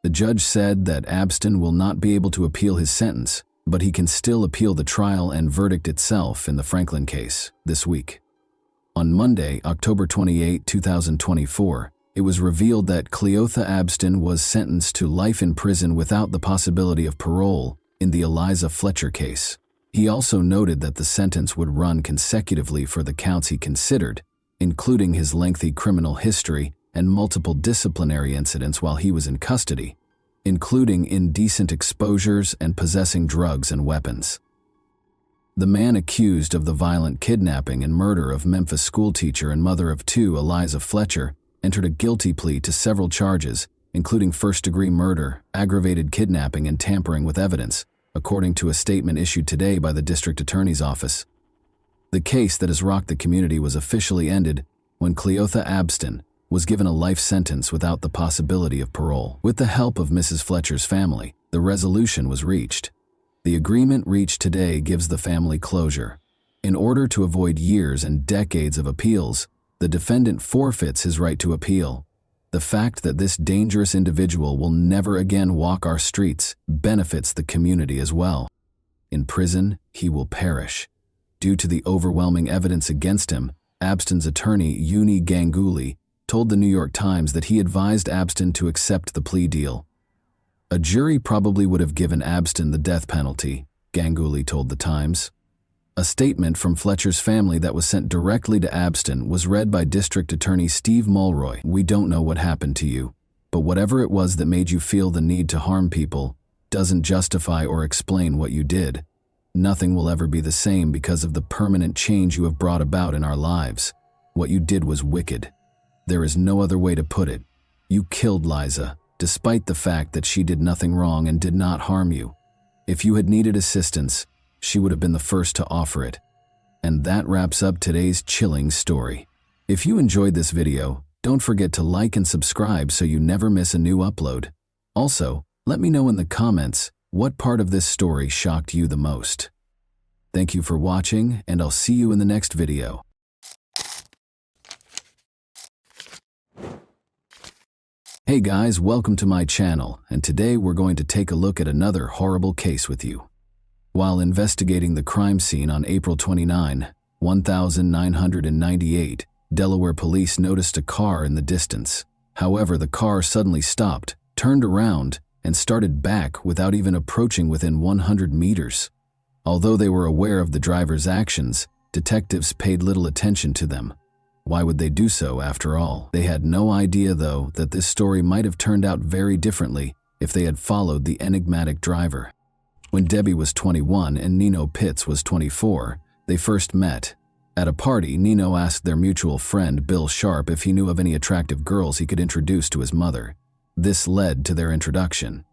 Speaker 1: the judge said that Abstin will not be able to appeal his sentence, but he can still appeal the trial and verdict itself in the Franklin case this week. On Monday, October 28, 2024, it was revealed that Cleotha Abstin was sentenced to life in prison without the possibility of parole in the Eliza Fletcher case. He also noted that the sentence would run consecutively for the counts he considered, including his lengthy criminal history and multiple disciplinary incidents while he was in custody, including indecent exposures and possessing drugs and weapons. The man accused of the violent kidnapping and murder of Memphis schoolteacher and mother of 2, Eliza Fletcher, entered a guilty plea to several charges, including first-degree murder, aggravated kidnapping, and tampering with evidence, according to a statement issued today by the district attorney's office. The case that has rocked the community was officially ended when Cleotha Abstin was given a life sentence without the possibility of parole. With the help of Mrs. Fletcher's family, the resolution was reached. The agreement reached today gives the family closure. In order to avoid years and decades of appeals, the defendant forfeits his right to appeal. The fact that this dangerous individual will never again walk our streets benefits the community as well. In prison, he will perish. Due to the overwhelming evidence against him, Abstin's attorney, Uni Ganguly, told the New York Times that he advised Abstin to accept the plea deal. A jury probably would have given Abstin the death penalty, Ganguly told the Times. A statement from Fletcher's family that was sent directly to Abstin was read by District Attorney Steve Mulroy. We don't know what happened to you, but whatever it was that made you feel the need to harm people doesn't justify or explain what you did. Nothing will ever be the same because of the permanent change you have brought about in our lives. What you did was wicked. There is no other way to put it. You killed Liza, despite the fact that she did nothing wrong and did not harm you. If you had needed assistance, she would have been the first to offer it. And that wraps up today's chilling story. If you enjoyed this video, don't forget to like and subscribe so you never miss a new upload. Also, let me know in the comments what part of this story shocked you the most. Thank you for watching, and I'll see you in the next video. Hey guys, welcome to my channel, and today we're going to take a look at another horrible case with you. While investigating the crime scene on April 29, 1998, Delaware police noticed a car in the distance. However, the car suddenly stopped, turned around, and started back without even approaching within 100 meters. Although they were aware of the driver's actions, detectives paid little attention to them. Why would they do so after all? They had no idea, though, that this story might have turned out very differently if they had followed the enigmatic driver. When Debbie was 21 and Nino Pitts was 24, they first met. At a party, Nino asked their mutual friend Bill Sharp if he knew of any attractive girls he could introduce to his mother. This led to their introduction.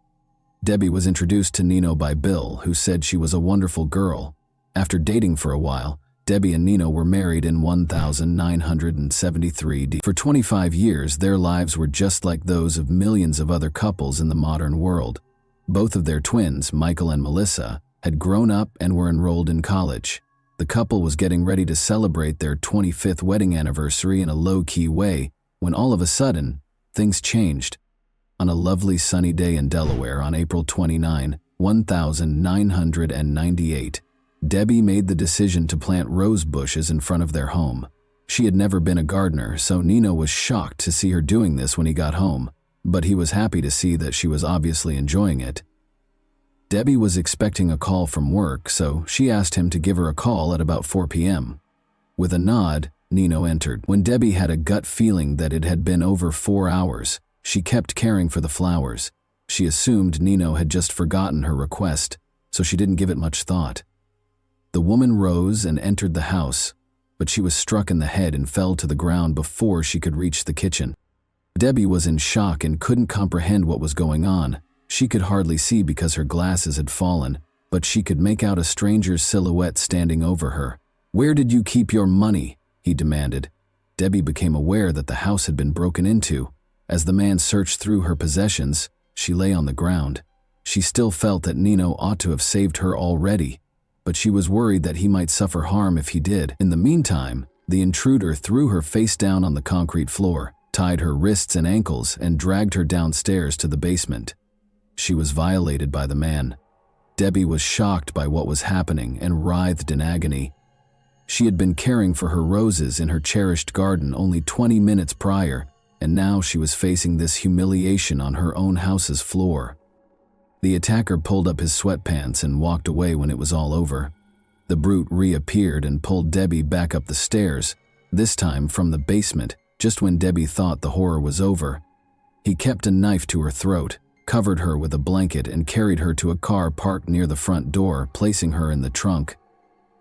Speaker 1: Debbie was introduced to Nino by Bill, who said she was a wonderful girl. After dating for a while, Debbie and Nino were married in 1973. For 25 years, their lives were just like those of millions of other couples in the modern world. Both of their twins, Michael and Melissa, had grown up and were enrolled in college. The couple was getting ready to celebrate their 25th wedding anniversary in a low-key way when all of a sudden, things changed. On a lovely sunny day in Delaware on April 29, 1998, Debbie made the decision to plant rose bushes in front of their home. She had never been a gardener, so Nino was shocked to see her doing this when he got home, but he was happy to see that she was obviously enjoying it. Debbie was expecting a call from work, so she asked him to give her a call at about 4 p.m. With a nod, Nino entered. When Debbie had a gut feeling that it had been over 4 hours, she kept caring for the flowers. She assumed Nino had just forgotten her request, so she didn't give it much thought. The woman rose and entered the house, but she was struck in the head and fell to the ground before she could reach the kitchen. Debbie was in shock and couldn't comprehend what was going on. She could hardly see because her glasses had fallen, but she could make out a stranger's silhouette standing over her. "Where did you keep your money?" he demanded. Debbie became aware that the house had been broken into. As the man searched through her possessions, she lay on the ground. She still felt that Nino ought to have saved her already, but she was worried that he might suffer harm if he did. In the meantime, the intruder threw her face down on the concrete floor, tied her wrists and ankles, and dragged her downstairs to the basement. She was violated by the man. Debbie was shocked by what was happening and writhed in agony. She had been caring for her roses in her cherished garden only 20 minutes prior, and now she was facing this humiliation on her own house's floor. The attacker pulled up his sweatpants and walked away when it was all over. The brute reappeared and pulled Debbie back up the stairs, this time from the basement, just when Debbie thought the horror was over. He kept a knife to her throat, covered her with a blanket, and carried her to a car parked near the front door, placing her in the trunk.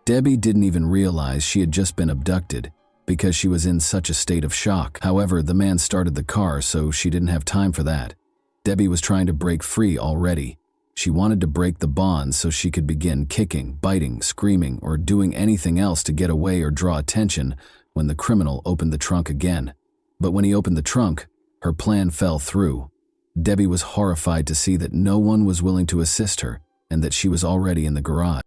Speaker 1: Debbie didn't even realize she had just been abducted because she was in such a state of shock. However, the man started the car, so she didn't have time for that. Debbie was trying to break free already. She wanted to break the bonds so she could begin kicking, biting, screaming, or doing anything else to get away or draw attention when the criminal opened the trunk again. But when he opened the trunk, her plan fell through. Debbie was horrified to see that no one was willing to assist her and that she was already in the garage.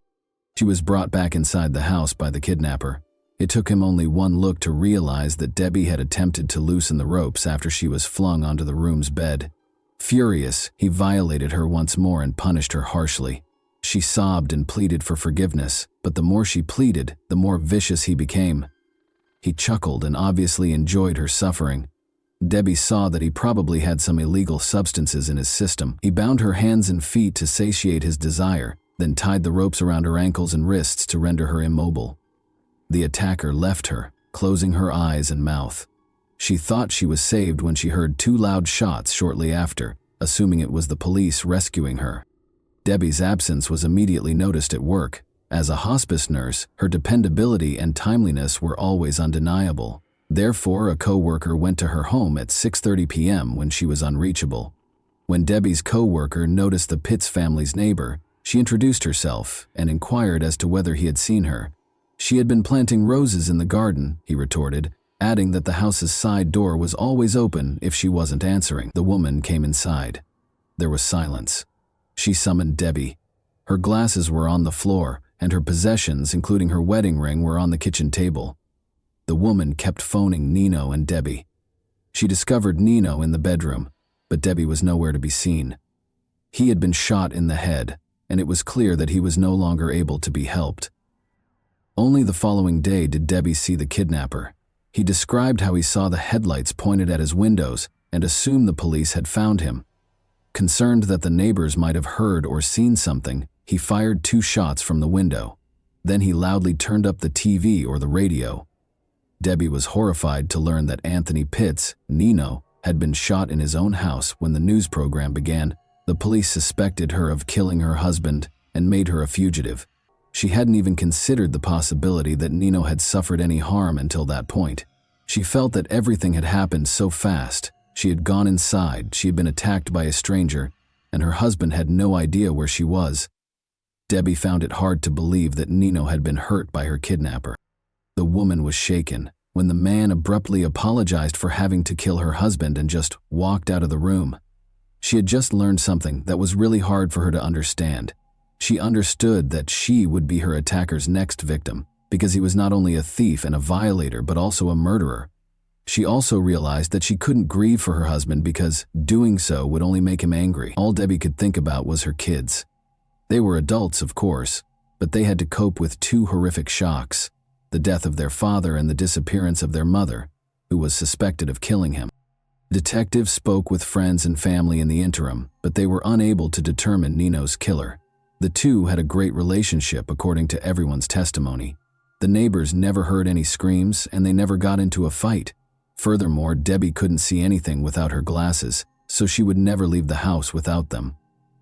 Speaker 1: She was brought back inside the house by the kidnapper. It took him only one look to realize that Debbie had attempted to loosen the ropes after she was flung onto the room's bed. Furious, he violated her once more and punished her harshly. She sobbed and pleaded for forgiveness, but the more she pleaded, the more vicious he became. He chuckled and obviously enjoyed her suffering. Debbie saw that he probably had some illegal substances in his system. He bound her hands and feet to satiate his desire, then tied the ropes around her ankles and wrists to render her immobile. The attacker left her, closing her eyes and mouth. She thought she was saved when she heard 2 loud shots shortly after, assuming it was the police rescuing her. Debbie's absence was immediately noticed at work. As a hospice nurse, her dependability and timeliness were always undeniable. Therefore, a co-worker went to her home at 6:30 p.m. when she was unreachable. When Debbie's co-worker noticed the Pitts family's neighbor, she introduced herself and inquired as to whether he had seen her. "She had been planting roses in the garden," he retorted, adding that the house's side door was always open if she wasn't answering. The woman came inside. There was silence. She summoned Debbie. Her glasses were on the floor, and her possessions, including her wedding ring, were on the kitchen table. The woman kept phoning Nino and Debbie. She discovered Nino in the bedroom, but Debbie was nowhere to be seen. He had been shot in the head, and it was clear that he was no longer able to be helped. Only the following day did Debbie see the kidnapper. He described how he saw the headlights pointed at his windows and assumed the police had found him. Concerned that the neighbors might have heard or seen something, he fired 2 shots from the window. Then he loudly turned up the TV or the radio. Debbie was horrified to learn that Anthony Pitts, Nino, had been shot in his own house when the news program began. The police suspected her of killing her husband and made her a fugitive. She hadn't even considered the possibility that Nino had suffered any harm until that point. She felt that everything had happened so fast. She had gone inside, she had been attacked by a stranger, and her husband had no idea where she was. Debbie found it hard to believe that Nino had been hurt by her kidnapper. The woman was shaken when the man abruptly apologized for having to kill her husband and just walked out of the room. She had just learned something that was really hard for her to understand. She understood that she would be her attacker's next victim because he was not only a thief and a violator but also a murderer. She also realized that she couldn't grieve for her husband because doing so would only make him angry. All Debbie could think about was her kids. They were adults, of course, but they had to cope with 2 horrific shocks: the death of their father and the disappearance of their mother, who was suspected of killing him. Detectives spoke with friends and family in the interim, but they were unable to determine Nino's killer. The 2 had a great relationship according to everyone's testimony. The neighbors never heard any screams and they never got into a fight. Furthermore, Debbie couldn't see anything without her glasses, so she would never leave the house without them.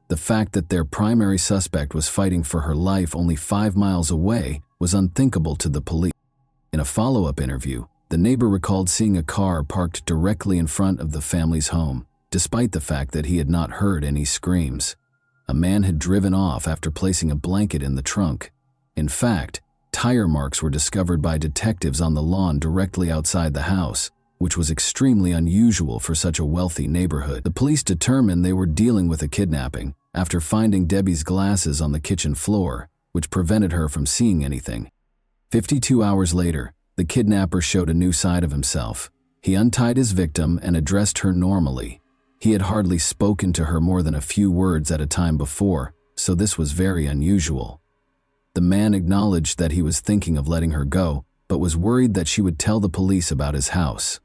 Speaker 1: The fact that their primary suspect was fighting for her life only 5 miles away was unthinkable to the police. In a follow-up interview, the neighbor recalled seeing a car parked directly in front of the family's home, despite the fact that he had not heard any screams. A man had driven off after placing a blanket in the trunk. In fact, tire marks were discovered by detectives on the lawn directly outside the house, which was extremely unusual for such a wealthy neighborhood. The police determined they were dealing with a kidnapping after finding Debbie's glasses on the kitchen floor, which prevented her from seeing anything. 52 hours later, the kidnapper showed a new side of himself. He untied his victim and addressed her normally. He had hardly spoken to her more than a few words at a time before, so this was very unusual. The man acknowledged that he was thinking of letting her go, but was worried that she would tell the police about his house.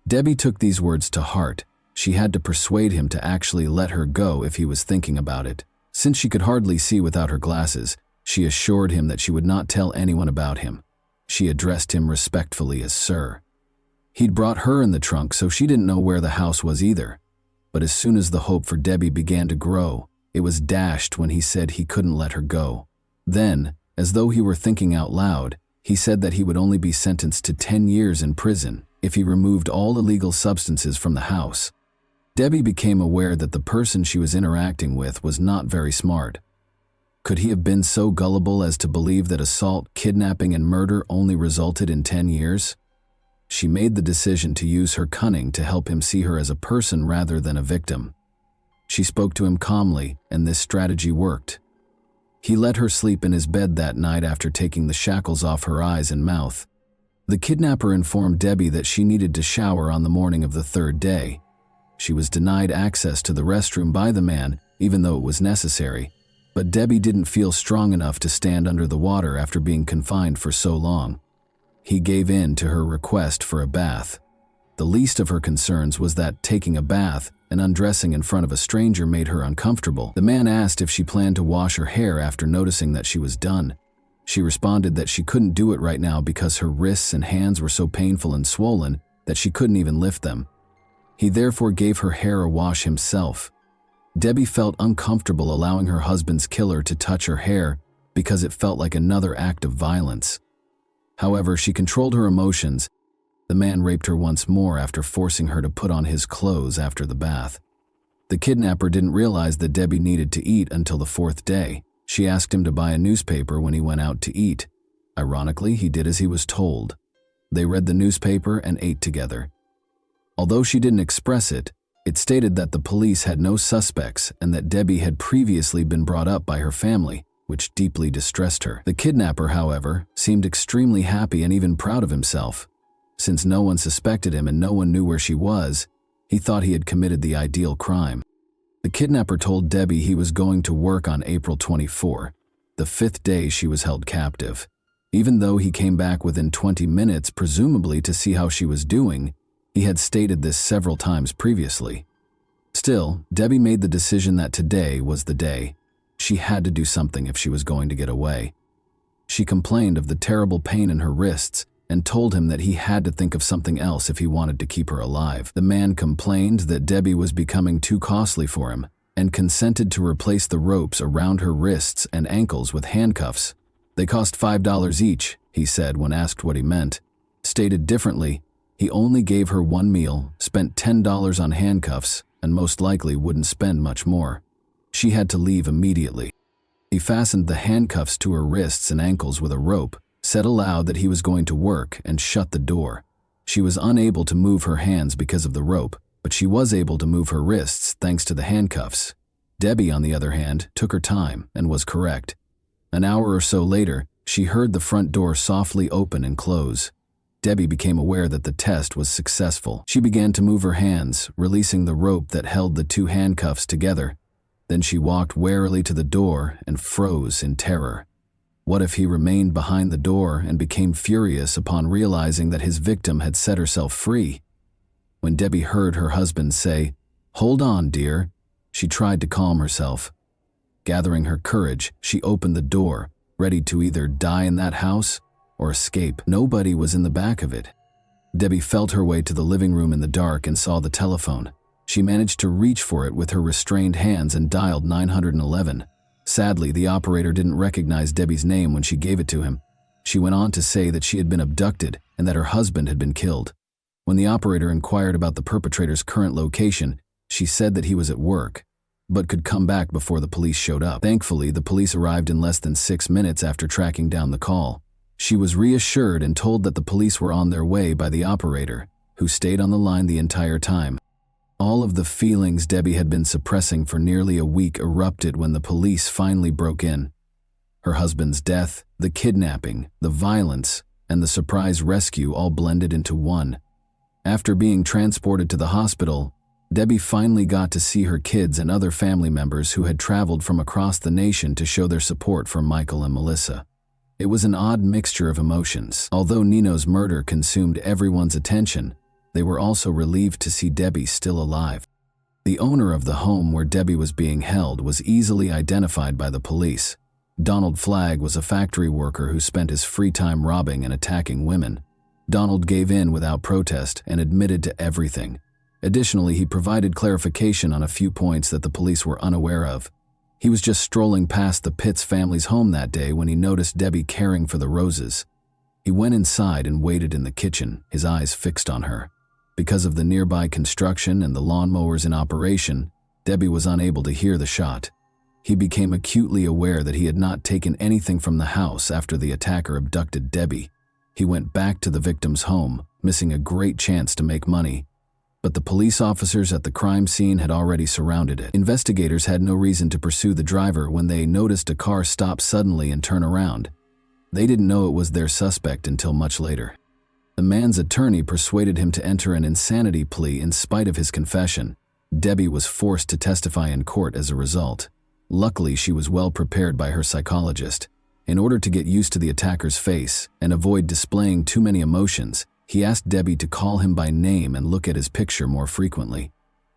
Speaker 1: Debbie took these words to heart. She had to persuade him to actually let her go if he was thinking about it. Since she could hardly see without her glasses, she assured him that she would not tell anyone about him. She addressed him respectfully as Sir. He'd brought her in the trunk, so she didn't know where the house was either. But as soon as the hope for Debbie began to grow, it was dashed when he said he couldn't let her go. Then, as though he were thinking out loud, he said that he would only be sentenced to 10 years in prison if he removed all illegal substances from the house. Debbie became aware that the person she was interacting with was not very smart. Could he have been so gullible as to believe that assault, kidnapping, and murder only resulted in 10 years? She made the decision to use her cunning to help him see her as a person rather than a victim. She spoke to him calmly, and this strategy worked. He let her sleep in his bed that night after taking the shackles off her eyes and mouth. The kidnapper informed Debbie that she needed to shower on the morning of the 3rd day. She was denied access to the restroom by the man, even though it was necessary, but Debbie didn't feel strong enough to stand under the water after being confined for so long. He gave in to her request for a bath. The least of her concerns was that taking a bath and undressing in front of a stranger made her uncomfortable. The man asked if she planned to wash her hair after noticing that she was done. She responded that she couldn't do it right now because her wrists and hands were so painful and swollen that she couldn't even lift them. He therefore gave her hair a wash himself. Debbie felt uncomfortable allowing her husband's killer to touch her hair because it felt like another act of violence. However, she controlled her emotions. The man raped her once more after forcing her to put on his clothes after the bath. The kidnapper didn't realize that Debbie needed to eat until the 4th day. She asked him to buy a newspaper when he went out to eat. Ironically, he did as he was told. They read the newspaper and ate together. Although she didn't express it, it stated that the police had no suspects and that Debbie had previously been brought up by her family, which deeply distressed her. The kidnapper, however, seemed extremely happy and even proud of himself. Since no one suspected him and no one knew where she was, he thought he had committed the ideal crime. The kidnapper told Debbie he was going to work on April 24, the 5th day she was held captive. Even though he came back within 20 minutes, presumably to see how she was doing, he had stated this several times previously. Still, Debbie made the decision that today was the day. She had to do something if she was going to get away. She complained of the terrible pain in her wrists and told him that he had to think of something else if he wanted to keep her alive. The man complained that Debbie was becoming too costly for him and consented to replace the ropes around her wrists and ankles with handcuffs. They cost $5 each, he said when asked what he meant. Stated differently, he only gave her one meal, spent $10 on handcuffs, and most likely wouldn't spend much more. She had to leave immediately. He fastened the handcuffs to her wrists and ankles with a rope, said aloud that he was going to work, and shut the door. She was unable to move her hands because of the rope, but she was able to move her wrists thanks to the handcuffs. Debbie, on the other hand, took her time and was correct. An hour or so later, she heard the front door softly open and close. Debbie became aware that the test was successful. She began to move her hands, releasing the rope that held the two handcuffs together. Then she walked warily to the door and froze in terror. What if he remained behind the door and became furious upon realizing that his victim had set herself free? When Debbie heard her husband say, "Hold on, dear," she tried to calm herself. Gathering her courage, she opened the door, ready to either die in that house or escape. Nobody was in the back of it. Debbie felt her way to the living room in the dark and saw the telephone. She managed to reach for it with her restrained hands and dialed 911. Sadly, the operator didn't recognize Debbie's name when she gave it to him. She went on to say that she had been abducted and that her husband had been killed. When the operator inquired about the perpetrator's current location, she said that he was at work, but could come back before the police showed up. Thankfully, the police arrived in less than 6 minutes after tracking down the call. She was reassured and told that the police were on their way by the operator, who stayed on the line the entire time. All of the feelings Debbie had been suppressing for nearly a week erupted when the police finally broke in. Her husband's death, the kidnapping, the violence, and the surprise rescue all blended into one. After being transported to the hospital, Debbie finally got to see her kids and other family members who had traveled from across the nation to show their support for Michael and Melissa. It was an odd mixture of emotions. Although Nino's murder consumed everyone's attention, they were also relieved to see Debbie still alive. The owner of the home where Debbie was being held was easily identified by the police. Donald Flagg was a factory worker who spent his free time robbing and attacking women. Donald gave in without protest and admitted to everything. Additionally, he provided clarification on a few points that the police were unaware of. He was just strolling past the Pitts family's home that day when he noticed Debbie caring for the roses. He went inside and waited in the kitchen, his eyes fixed on her. Because of the nearby construction and the lawnmowers in operation, Debbie was unable to hear the shot. He became acutely aware that he had not taken anything from the house after the attacker abducted Debbie. He went back to the victim's home, missing a great chance to make money. But the police officers at the crime scene had already surrounded it. Investigators had no reason to pursue the driver when they noticed a car stop suddenly and turn around. They didn't know it was their suspect until much later. The man's attorney persuaded him to enter an insanity plea in spite of his confession. Debbie was forced to testify in court as a result. Luckily, she was well prepared by her psychologist. In order to get used to the attacker's face and avoid displaying too many emotions, he asked Debbie to call him by name and look at his picture more frequently.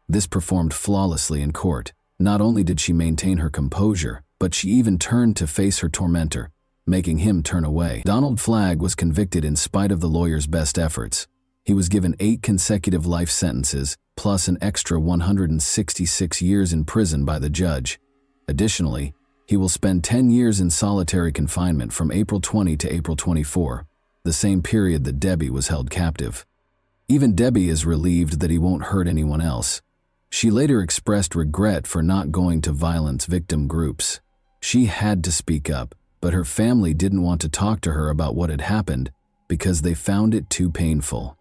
Speaker 1: This performed flawlessly in court. Not only did she maintain her composure, but she even turned to face her tormentor, making him turn away. Donald Flagg was convicted in spite of the lawyer's best efforts. He was given 8 consecutive life sentences, plus an extra 166 years in prison by the judge. Additionally, he will spend 10 years in solitary confinement from April 20 to April 24, the same period that Debbie was held captive. Even Debbie is relieved that he won't hurt anyone else. She later expressed regret for not going to violence victim groups. She had to speak up, but her family didn't want to talk to her about what had happened because they found it too painful.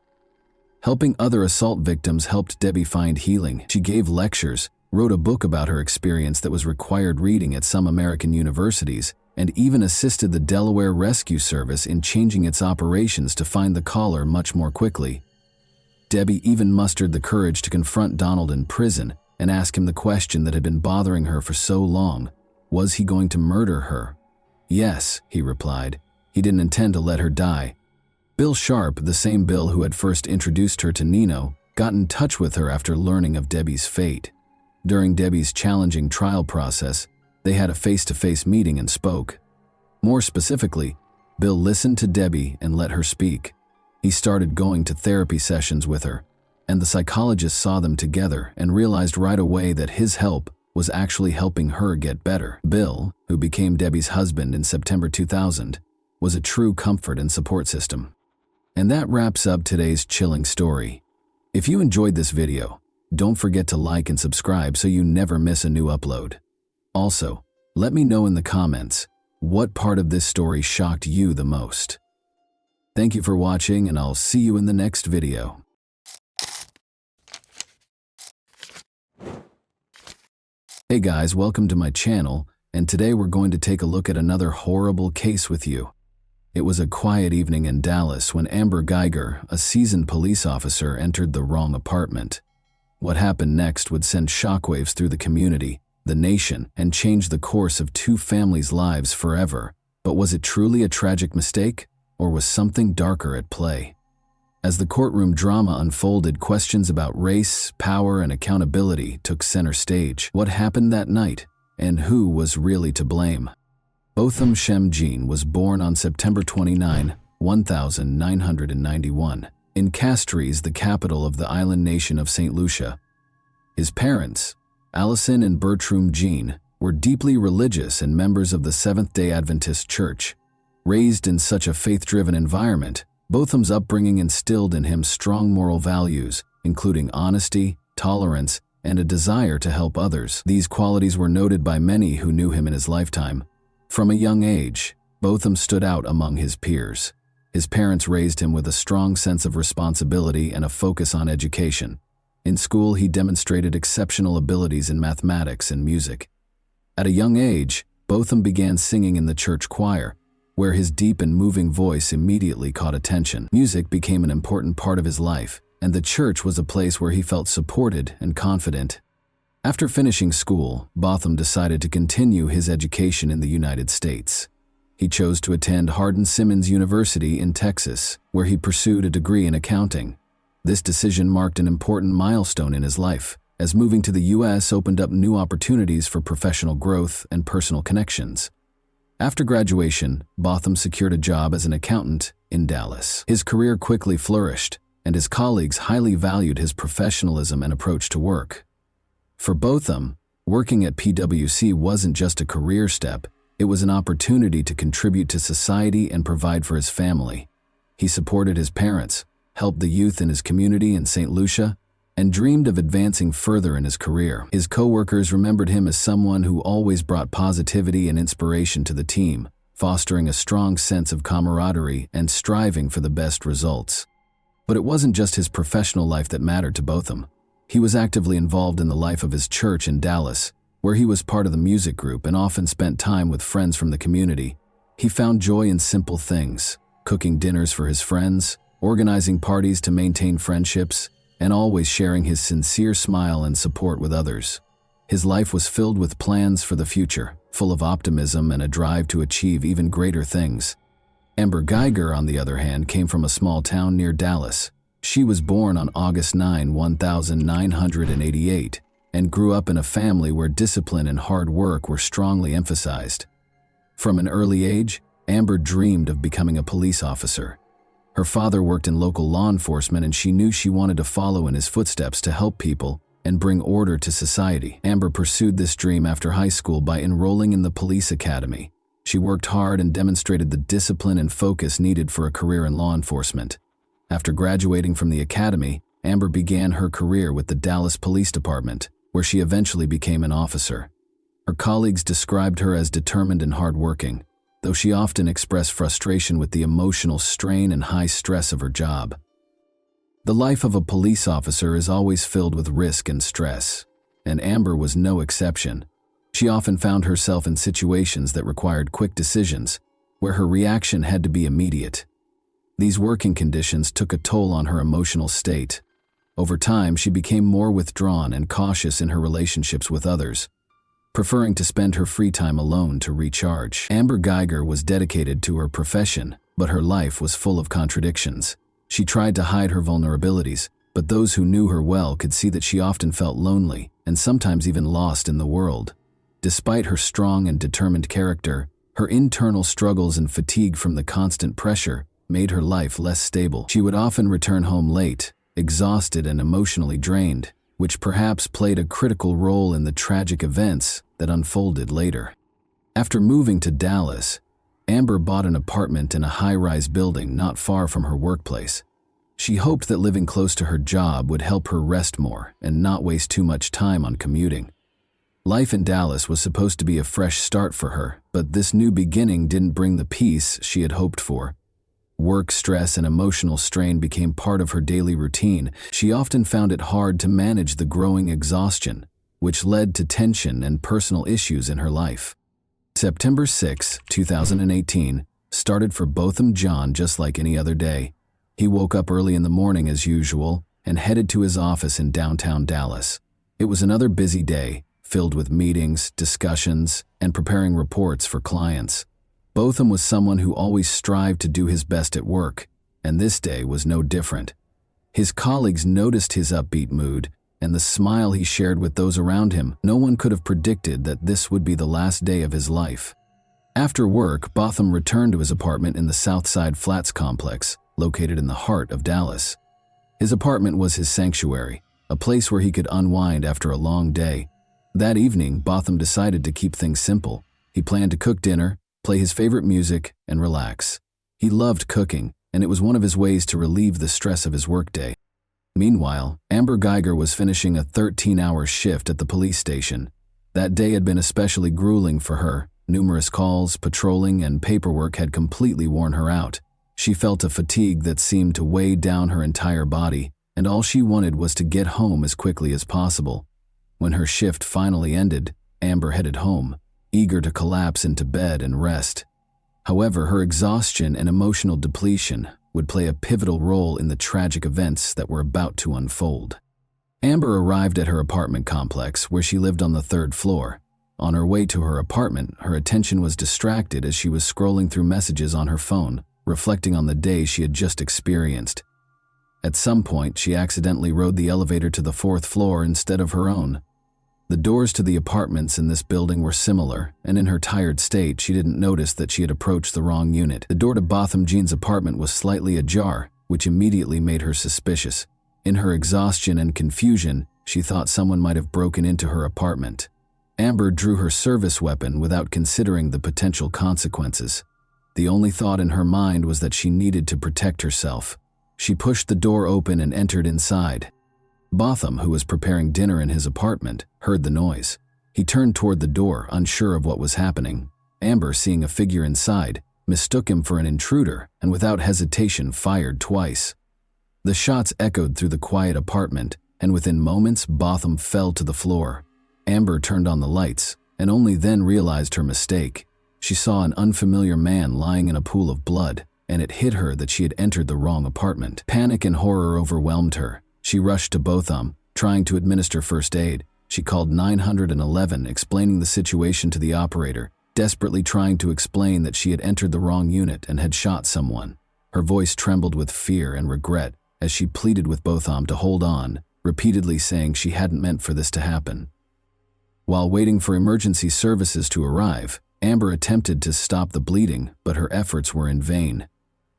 Speaker 1: Helping other assault victims helped Debbie find healing. She gave lectures, wrote a book about her experience that was required reading at some American universities, and even assisted the Delaware Rescue Service in changing its operations to find the caller much more quickly. Debbie even mustered the courage to confront Donald in prison and ask him the question that had been bothering her for so long. Was he going to murder her? Yes, he replied. He didn't intend to let her die. Bill Sharp, the same Bill who had first introduced her to Nino, got in touch with her after learning of Debbie's fate. During Debbie's challenging trial process, they had a face-to-face meeting and spoke. More specifically, Bill listened to Debbie and let her speak. He started going to therapy sessions with her, and the psychologist saw them together and realized right away that his help was actually helping her get better. Bill, who became Debbie's husband in September 2000, was a true comfort and support system. And that wraps up today's chilling story. If you enjoyed this video, don't forget to like and subscribe so you never miss a new upload. Also, let me know in the comments what part of this story shocked you the most. Thank you for watching, and I'll see you in the next video. Hey guys, welcome to my channel, and today we're going to take a look at another horrible case with you. It was a quiet evening in Dallas when Amber Geiger, a seasoned police officer, entered the wrong apartment. What happened next would send shockwaves through the community, the nation, and change the course of 2 families' lives forever. But was it truly a tragic mistake, or was something darker at play? As the courtroom drama unfolded, questions about race, power, and accountability took center stage. What happened that night, and who was really to blame? Botham Shem Jean was born on September 29, 1991, in Castries, the capital of the island nation of St. Lucia. His parents, Allison and Bertram Jean, were deeply religious and members of the Seventh-day Adventist Church. Raised in such a faith-driven environment, Botham's upbringing instilled in him strong moral values, including honesty, tolerance, and a desire to help others. These qualities were noted by many who knew him in his lifetime. From a young age, Botham stood out among his peers. His parents raised him with a strong sense of responsibility and a focus on education. In school, he demonstrated exceptional abilities in mathematics and music. At a young age, Botham began singing in the church choir, where his deep and moving voice immediately caught attention. Music became an important part of his life, and the church was a place where he felt supported and confident. After finishing school, Botham decided to continue his education in the United States. He chose to attend Hardin-Simmons University in Texas, where he pursued a degree in accounting. This decision marked an important milestone in his life, as moving to the U.S. opened up new opportunities for professional growth and personal connections. After graduation, Botham secured a job as an accountant in Dallas. His career quickly flourished, and his colleagues highly valued his professionalism and approach to work. For Botham, working at PwC wasn't just a career step, it was an opportunity to contribute to society and provide for his family. He supported his parents, helped the youth in his community in St. Lucia, and dreamed of advancing further in his career. His co-workers remembered him as someone who always brought positivity and inspiration to the team, fostering a strong sense of camaraderie and striving for the best results. But it wasn't just his professional life that mattered to Botham. He was actively involved in the life of his church in Dallas, where he was part of the music group and often spent time with friends from the community. He found joy in simple things, cooking dinners for his friends, organizing parties to maintain friendships, and always sharing his sincere smile and support with others. His life was filled with plans for the future, full of optimism and a drive to achieve even greater things. Amber Geiger, on the other hand, came from a small town near Dallas. She was born on August 9, 1988, and grew up in a family where discipline and hard work were strongly emphasized. From an early age, Amber dreamed of becoming a police officer. Her father worked in local law enforcement, and she knew she wanted to follow in his footsteps to help people and bring order to society. Amber pursued this dream after high school by enrolling in the police academy. She worked hard and demonstrated the discipline and focus needed for a career in law enforcement. After graduating from the academy, Amber began her career with the Dallas Police Department, where she eventually became an officer. Her colleagues described her as determined and hardworking, though she often expressed frustration with the emotional strain and high stress of her job. The life of a police officer is always filled with risk and stress, and Amber was no exception. She often found herself in situations that required quick decisions, where her reaction had to be immediate. These working conditions took a toll on her emotional state. Over time, she became more withdrawn and cautious in her relationships with others, preferring to spend her free time alone to recharge. Amber Geiger was dedicated to her profession, but her life was full of contradictions. She tried to hide her vulnerabilities, but those who knew her well could see that she often felt lonely and sometimes even lost in the world. Despite her strong and determined character, her internal struggles and fatigue from the constant pressure made her life less stable. She would often return home late, exhausted and emotionally drained, which perhaps played a critical role in the tragic events that unfolded later. After moving to Dallas, Amber bought an apartment in a high-rise building not far from her workplace. She hoped that living close to her job would help her rest more and not waste too much time on commuting. Life in Dallas was supposed to be a fresh start for her, but this new beginning didn't bring the peace she had hoped for. Work stress and emotional strain became part of her daily routine. She often found it hard to manage the growing exhaustion, which led to tension and personal issues in her life. September 6, 2018, started for Botham John just like any other day. He woke up early in the morning as usual and headed to his office in downtown Dallas. It was another busy day, filled with meetings, discussions, and preparing reports for clients. Botham was someone who always strived to do his best at work, and this day was no different. His colleagues noticed his upbeat mood and the smile he shared with those around him. No one could have predicted that this would be the last day of his life. After work, Botham returned to his apartment in the Southside Flats complex, located in the heart of Dallas. His apartment was his sanctuary, a place where he could unwind after a long day. That evening, Botham decided to keep things simple. He planned to cook dinner, play his favorite music, and relax. He loved cooking, and it was one of his ways to relieve the stress of his workday. Meanwhile, Amber Geiger was finishing a 13-hour shift at the police station. That day had been especially grueling for her. Numerous calls, patrolling, and paperwork had completely worn her out. She felt a fatigue that seemed to weigh down her entire body, and all she wanted was to get home as quickly as possible. When her shift finally ended, Amber headed home, eager to collapse into bed and rest. However, her exhaustion and emotional depletion would play a pivotal role in the tragic events that were about to unfold. Amber arrived at her apartment complex, where she lived on the 3rd floor. On her way to her apartment, her attention was distracted as she was scrolling through messages on her phone, reflecting on the day she had just experienced. At some point, she accidentally rode the elevator to the 4th floor instead of her own. The doors to the apartments in this building were similar, and in her tired state, she didn't notice that she had approached the wrong unit. The door to Botham Jean's apartment was slightly ajar, which immediately made her suspicious. In her exhaustion and confusion, she thought someone might have broken into her apartment. Amber drew her service weapon without considering the potential consequences. The only thought in her mind was that she needed to protect herself. She pushed the door open and entered inside. Botham, who was preparing dinner in his apartment, heard the noise. He turned toward the door, unsure of what was happening. Amber, seeing a figure inside, mistook him for an intruder and without hesitation fired twice. The shots echoed through the quiet apartment, and within moments, Botham fell to the floor. Amber turned on the lights, and only then realized her mistake. She saw an unfamiliar man lying in a pool of blood, and it hit her that she had entered the wrong apartment. Panic and horror overwhelmed her. She rushed to Botham, trying to administer first aid. She called 911, explaining the situation to the operator, desperately trying to explain that she had entered the wrong unit and had shot someone. Her voice trembled with fear and regret as she pleaded with Botham to hold on, repeatedly saying she hadn't meant for this to happen. While waiting for emergency services to arrive, Amber attempted to stop the bleeding, but her efforts were in vain.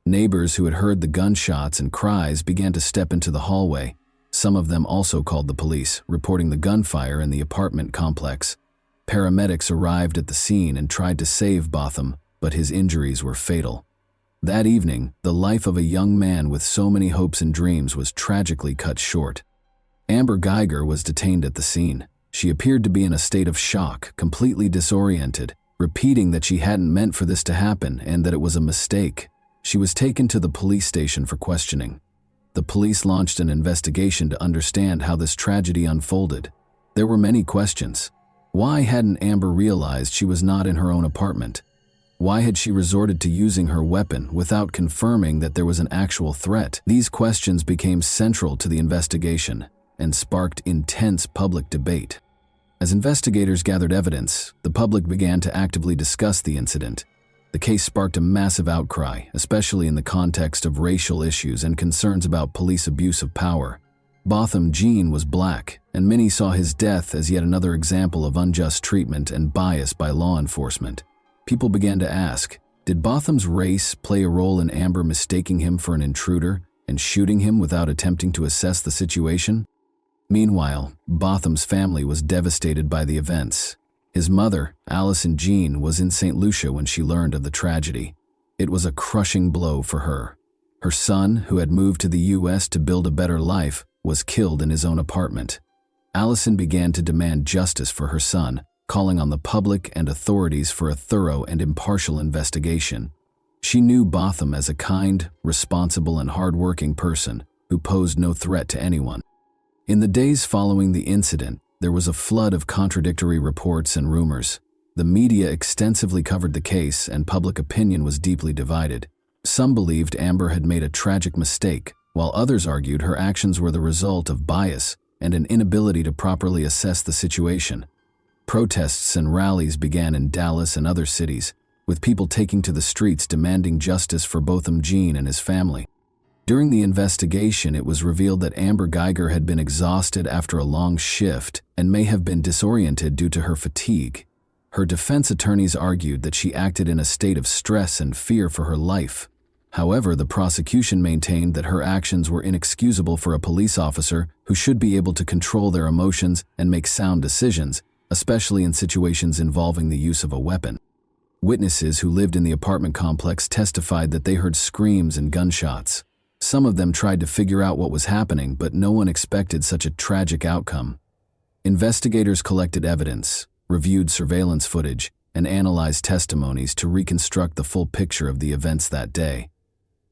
Speaker 1: Neighbors who had heard the gunshots and cries began to step into the hallway. Some of them also called the police, reporting the gunfire in the apartment complex. Paramedics arrived at the scene and tried to save Botham, but his injuries were fatal. That evening, the life of a young man with so many hopes and dreams was tragically cut short. Amber Geiger was detained at the scene. She appeared to be in a state of shock, completely disoriented, repeating that she hadn't meant for this to happen and that it was a mistake. She was taken to the police station for questioning. The police launched an investigation to understand how this tragedy unfolded. There were many questions. Why hadn't Amber realized she was not in her own apartment? Why had she resorted to using her weapon without confirming that there was an actual threat? These questions became central to the investigation and sparked intense public debate. As investigators gathered evidence, the public began to actively discuss the incident. The case sparked a massive outcry, especially in the context of racial issues and concerns about police abuse of power. Botham Jean was black, and many saw his death as yet another example of unjust treatment and bias by law enforcement. People began to ask, did Botham's race play a role in Amber mistaking him for an intruder and shooting him without attempting to assess the situation? Meanwhile, Botham's family was devastated by the events. His mother, Allison Jean, was in St. Lucia when she learned of the tragedy. It was a crushing blow for her. Her son, who had moved to the U.S. to build a better life, was killed in his own apartment. Allison began to demand justice for her son, calling on the public and authorities for a thorough and impartial investigation. She knew Botham as a kind, responsible, and hardworking person who posed no threat to anyone. In the days following the incident, there was a flood of contradictory reports and rumors. The media extensively covered the case, and public opinion was deeply divided. Some believed Amber had made a tragic mistake, while others argued her actions were the result of bias and an inability to properly assess the situation. Protests and rallies began in Dallas and other cities, with people taking to the streets demanding justice for Botham Jean and his family. During the investigation, it was revealed that Amber Geiger had been exhausted after a long shift and may have been disoriented due to her fatigue. Her defense attorneys argued that she acted in a state of stress and fear for her life. However, the prosecution maintained that her actions were inexcusable for a police officer who should be able to control their emotions and make sound decisions, especially in situations involving the use of a weapon. Witnesses who lived in the apartment complex testified that they heard screams and gunshots. Some of them tried to figure out what was happening, but no one expected such a tragic outcome. Investigators collected evidence, reviewed surveillance footage, and analyzed testimonies to reconstruct the full picture of the events that day.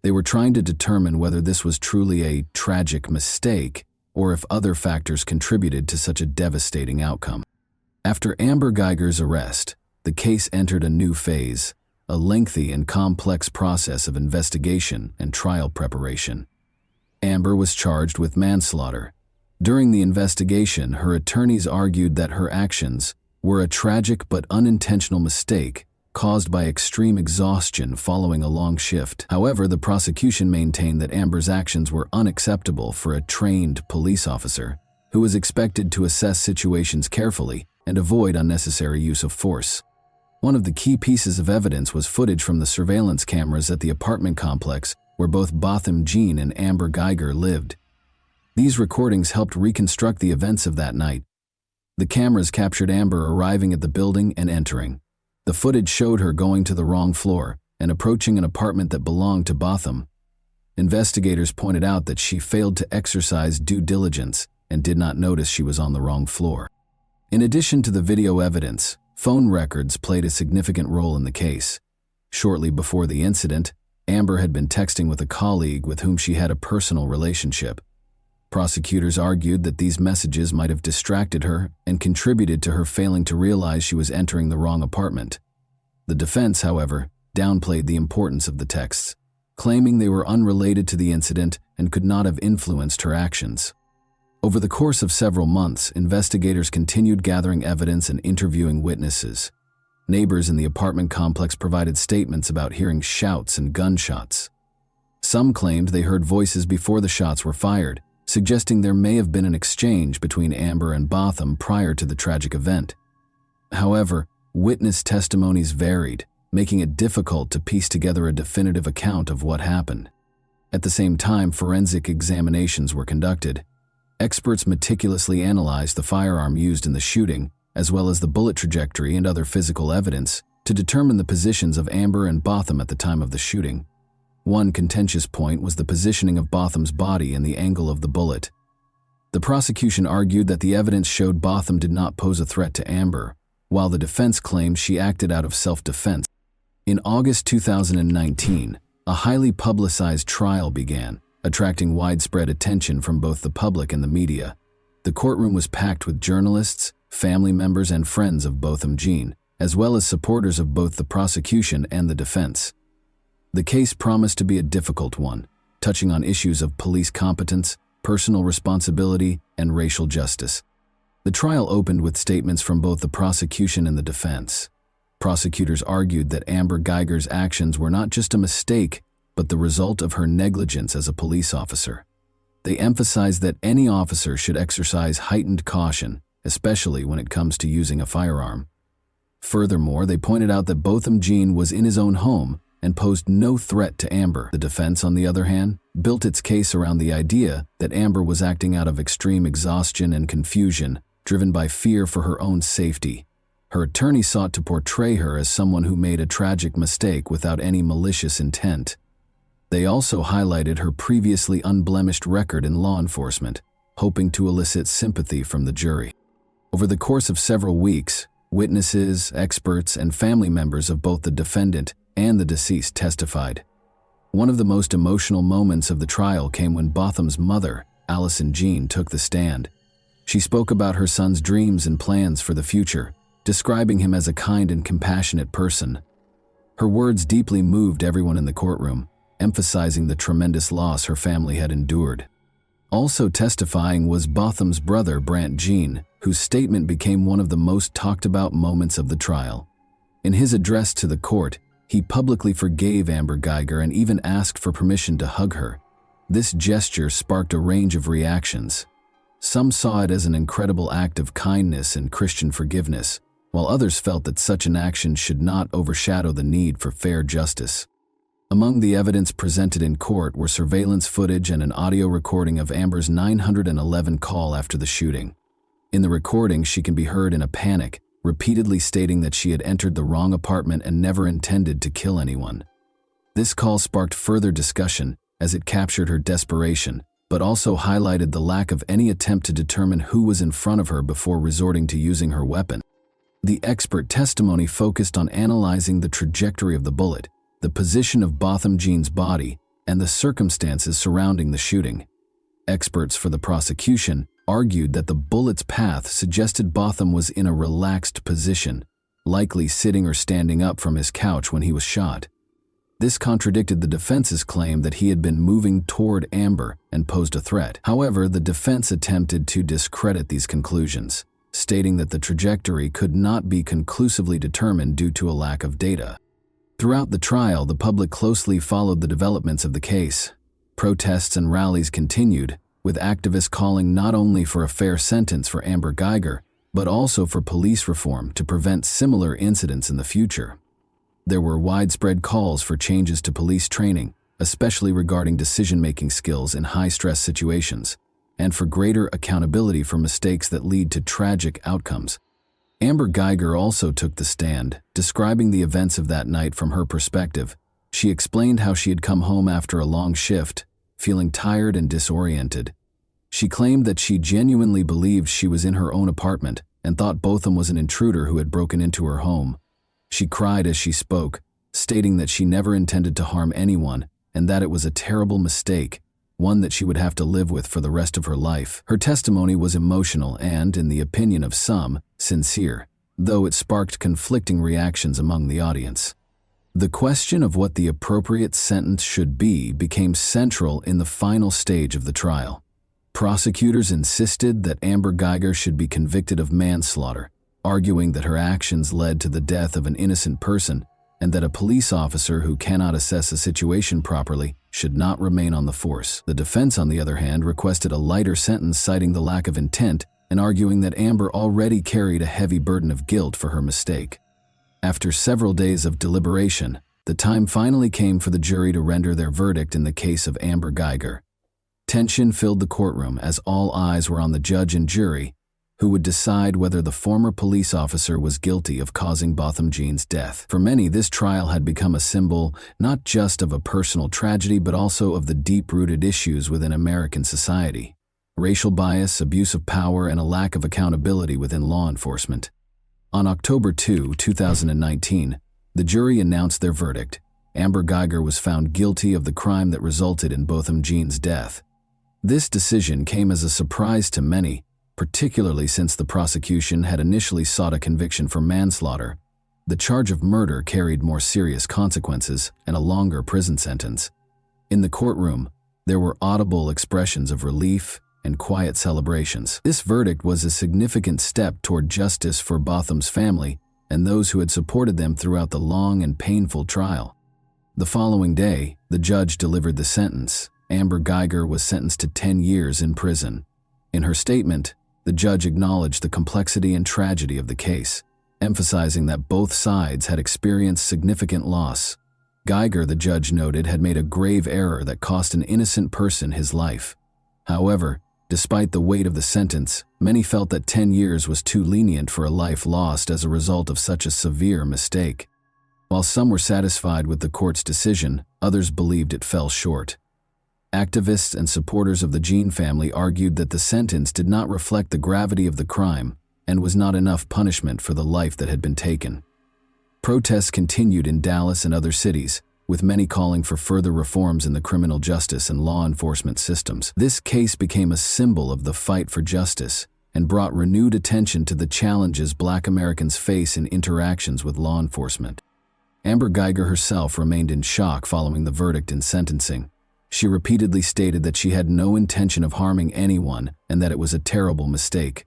Speaker 1: They were trying to determine whether this was truly a tragic mistake or if other factors contributed to such a devastating outcome. After Amber Guyger's arrest, the case entered a new phase, a lengthy and complex process of investigation and trial preparation. Amber was charged with manslaughter. During the investigation, her attorneys argued that her actions were a tragic but unintentional mistake caused by extreme exhaustion following a long shift. However, the prosecution maintained that Amber's actions were unacceptable for a trained police officer who was expected to assess situations carefully and avoid unnecessary use of force. One of the key pieces of evidence was footage from the surveillance cameras at the apartment complex where both Botham Jean and Amber Guyger lived. These recordings helped reconstruct the events of that night. The cameras captured Amber arriving at the building and entering. The footage showed her going to the wrong floor and approaching an apartment that belonged to Botham. Investigators pointed out that she failed to exercise due diligence and did not notice she was on the wrong floor. In addition to the video evidence, phone records played a significant role in the case. Shortly before the incident, Amber had been texting with a colleague with whom she had a personal relationship. Prosecutors argued that these messages might have distracted her and contributed to her failing to realize she was entering the wrong apartment. The defense, however, downplayed the importance of the texts, claiming they were unrelated to the incident and could not have influenced her actions. Over the course of several months, investigators continued gathering evidence and interviewing witnesses. Neighbors in the apartment complex provided statements about hearing shouts and gunshots. Some claimed they heard voices before the shots were fired, suggesting there may have been an exchange between Amber and Botham prior to the tragic event. However, witness testimonies varied, making it difficult to piece together a definitive account of what happened. At the same time, forensic examinations were conducted. Experts meticulously analyzed the firearm used in the shooting, as well as the bullet trajectory and other physical evidence, to determine the positions of Amber and Botham at the time of the shooting. One contentious point was the positioning of Botham's body and the angle of the bullet. The prosecution argued that the evidence showed Botham did not pose a threat to Amber, while the defense claimed she acted out of self-defense. In August 2019, a highly publicized trial began, attracting widespread attention from both the public and the media. The courtroom was packed with journalists, family members, and friends of Botham Jean, as well as supporters of both the prosecution and the defense. The case promised to be a difficult one, touching on issues of police competence, personal responsibility, and racial justice. The trial opened with statements from both the prosecution and the defense. Prosecutors argued that Amber Guyger's actions were not just a mistake, but the result of her negligence as a police officer. They emphasized that any officer should exercise heightened caution, especially when it comes to using a firearm. Furthermore, they pointed out that Botham Jean was in his own home and posed no threat to Amber. The defense, on the other hand, built its case around the idea that Amber was acting out of extreme exhaustion and confusion, driven by fear for her own safety. Her attorney sought to portray her as someone who made a tragic mistake without any malicious intent. They also highlighted her previously unblemished record in law enforcement, hoping to elicit sympathy from the jury. Over the course of several weeks, witnesses, experts, and family members of both the defendant and the deceased testified. One of the most emotional moments of the trial came when Botham's mother, Allison Jean, took the stand. She spoke about her son's dreams and plans for the future, describing him as a kind and compassionate person. Her words deeply moved everyone in the courtroom, emphasizing the tremendous loss her family had endured. Also testifying was Botham's brother, Brant Jean, whose statement became one of the most talked about moments of the trial. In his address to the court, he publicly forgave Amber Guyger and even asked for permission to hug her. This gesture sparked a range of reactions. Some saw it as an incredible act of kindness and Christian forgiveness, while others felt that such an action should not overshadow the need for fair justice. Among the evidence presented in court were surveillance footage and an audio recording of Amber's 911 call after the shooting. In the recording, she can be heard in a panic, repeatedly stating that she had entered the wrong apartment and never intended to kill anyone. This call sparked further discussion as it captured her desperation, but also highlighted the lack of any attempt to determine who was in front of her before resorting to using her weapon. The expert testimony focused on analyzing the trajectory of the bullet, the position of Botham Jean's body, and the circumstances surrounding the shooting. Experts for the prosecution argued that the bullet's path suggested Botham was in a relaxed position, likely sitting or standing up from his couch when he was shot. This contradicted the defense's claim that he had been moving toward Amber and posed a threat. However, the defense attempted to discredit these conclusions, stating that the trajectory could not be conclusively determined due to a lack of data. Throughout the trial, the public closely followed the developments of the case. Protests and rallies continued, with activists calling not only for a fair sentence for Amber Guyger, but also for police reform to prevent similar incidents in the future. There were widespread calls for changes to police training, especially regarding decision-making skills in high-stress situations, and for greater accountability for mistakes that lead to tragic outcomes. Amber Guyger also took the stand, describing the events of that night from her perspective. She explained how she had come home after a long shift, feeling tired and disoriented. She claimed that she genuinely believed she was in her own apartment and thought Botham was an intruder who had broken into her home. She cried as she spoke, stating that she never intended to harm anyone and that it was a terrible mistake, one that she would have to live with for the rest of her life. Her testimony was emotional and, in the opinion of some, sincere, though it sparked conflicting reactions among the audience. The question of what the appropriate sentence should be became central in the final stage of the trial. Prosecutors insisted that Amber Guyger should be convicted of manslaughter, arguing that her actions led to the death of an innocent person and that a police officer who cannot assess a situation properly should not remain on the force. The defense, on the other hand, requested a lighter sentence, citing the lack of intent and arguing that Amber already carried a heavy burden of guilt for her mistake. After several days of deliberation, the time finally came for the jury to render their verdict in the case of Amber Guyger. Tension filled the courtroom as all eyes were on the judge and jury, who would decide whether the former police officer was guilty of causing Botham Jean's death. For many, this trial had become a symbol not just of a personal tragedy but also of the deep-rooted issues within American society: racial bias, abuse of power, and a lack of accountability within law enforcement. On October 2, 2019, the jury announced their verdict. Amber Guyger was found guilty of the crime that resulted in Botham Jean's death. This decision came as a surprise to many, particularly since the prosecution had initially sought a conviction for manslaughter. The charge of murder carried more serious consequences and a longer prison sentence. In the courtroom, there were audible expressions of relief and quiet celebrations. This verdict was a significant step toward justice for Botham's family and those who had supported them throughout the long and painful trial. The following day, the judge delivered the sentence. Amber Guyger was sentenced to 10 years in prison. In her statement, the judge acknowledged the complexity and tragedy of the case, emphasizing that both sides had experienced significant loss. Guyger, the judge noted, had made a grave error that cost an innocent person his life. However, despite the weight of the sentence, many felt that 10 years was too lenient for a life lost as a result of such a severe mistake. While some were satisfied with the court's decision, others believed it fell short. Activists and supporters of the Jean family argued that the sentence did not reflect the gravity of the crime and was not enough punishment for the life that had been taken. Protests continued in Dallas and other cities, with many calling for further reforms in the criminal justice and law enforcement systems. This case became a symbol of the fight for justice and brought renewed attention to the challenges Black Americans face in interactions with law enforcement. Amber Guyger herself remained in shock following the verdict and sentencing. She repeatedly stated that she had no intention of harming anyone and that it was a terrible mistake.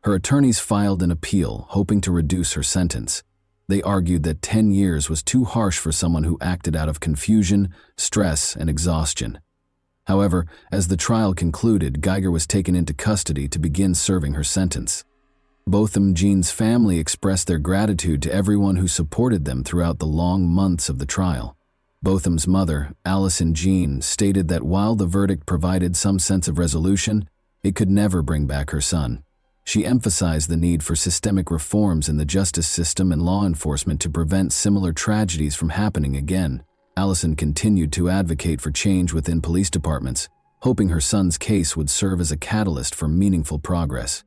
Speaker 1: Her attorneys filed an appeal, hoping to reduce her sentence. They argued that 10 years was too harsh for someone who acted out of confusion, stress, and exhaustion. However, as the trial concluded, Guyger was taken into custody to begin serving her sentence. Botham Jean's family expressed their gratitude to everyone who supported them throughout the long months of the trial. Botham's mother, Allison Jean, stated that while the verdict provided some sense of resolution, it could never bring back her son. She emphasized the need for systemic reforms in the justice system and law enforcement to prevent similar tragedies from happening again. Allison continued to advocate for change within police departments, hoping her son's case would serve as a catalyst for meaningful progress.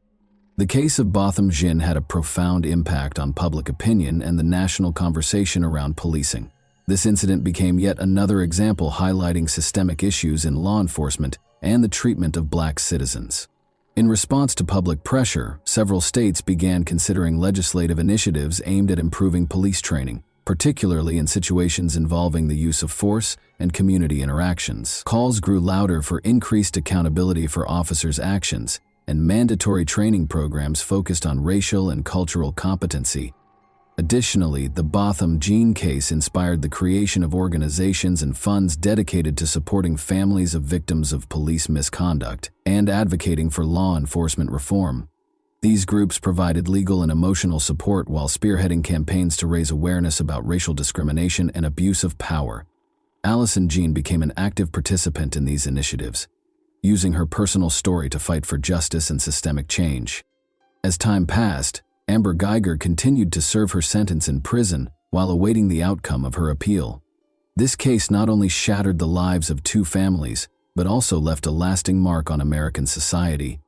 Speaker 1: The case of Botham Jean had a profound impact on public opinion and the national conversation around policing. This incident became yet another example highlighting systemic issues in law enforcement and the treatment of Black citizens. In response to public pressure, several states began considering legislative initiatives aimed at improving police training, particularly in situations involving the use of force and community interactions. Calls grew louder for increased accountability for officers' actions, and mandatory training programs focused on racial and cultural competency. Additionally, the Botham Jean case inspired the creation of organizations and funds dedicated to supporting families of victims of police misconduct and advocating for law enforcement reform. These groups provided legal and emotional support while spearheading campaigns to raise awareness about racial discrimination and abuse of power. Allison Jean became an active participant in these initiatives, using her personal story to fight for justice and systemic change. As time passed, Amber Geiger continued to serve her sentence in prison while awaiting the outcome of her appeal. This case not only shattered the lives of two families, but also left a lasting mark on American society.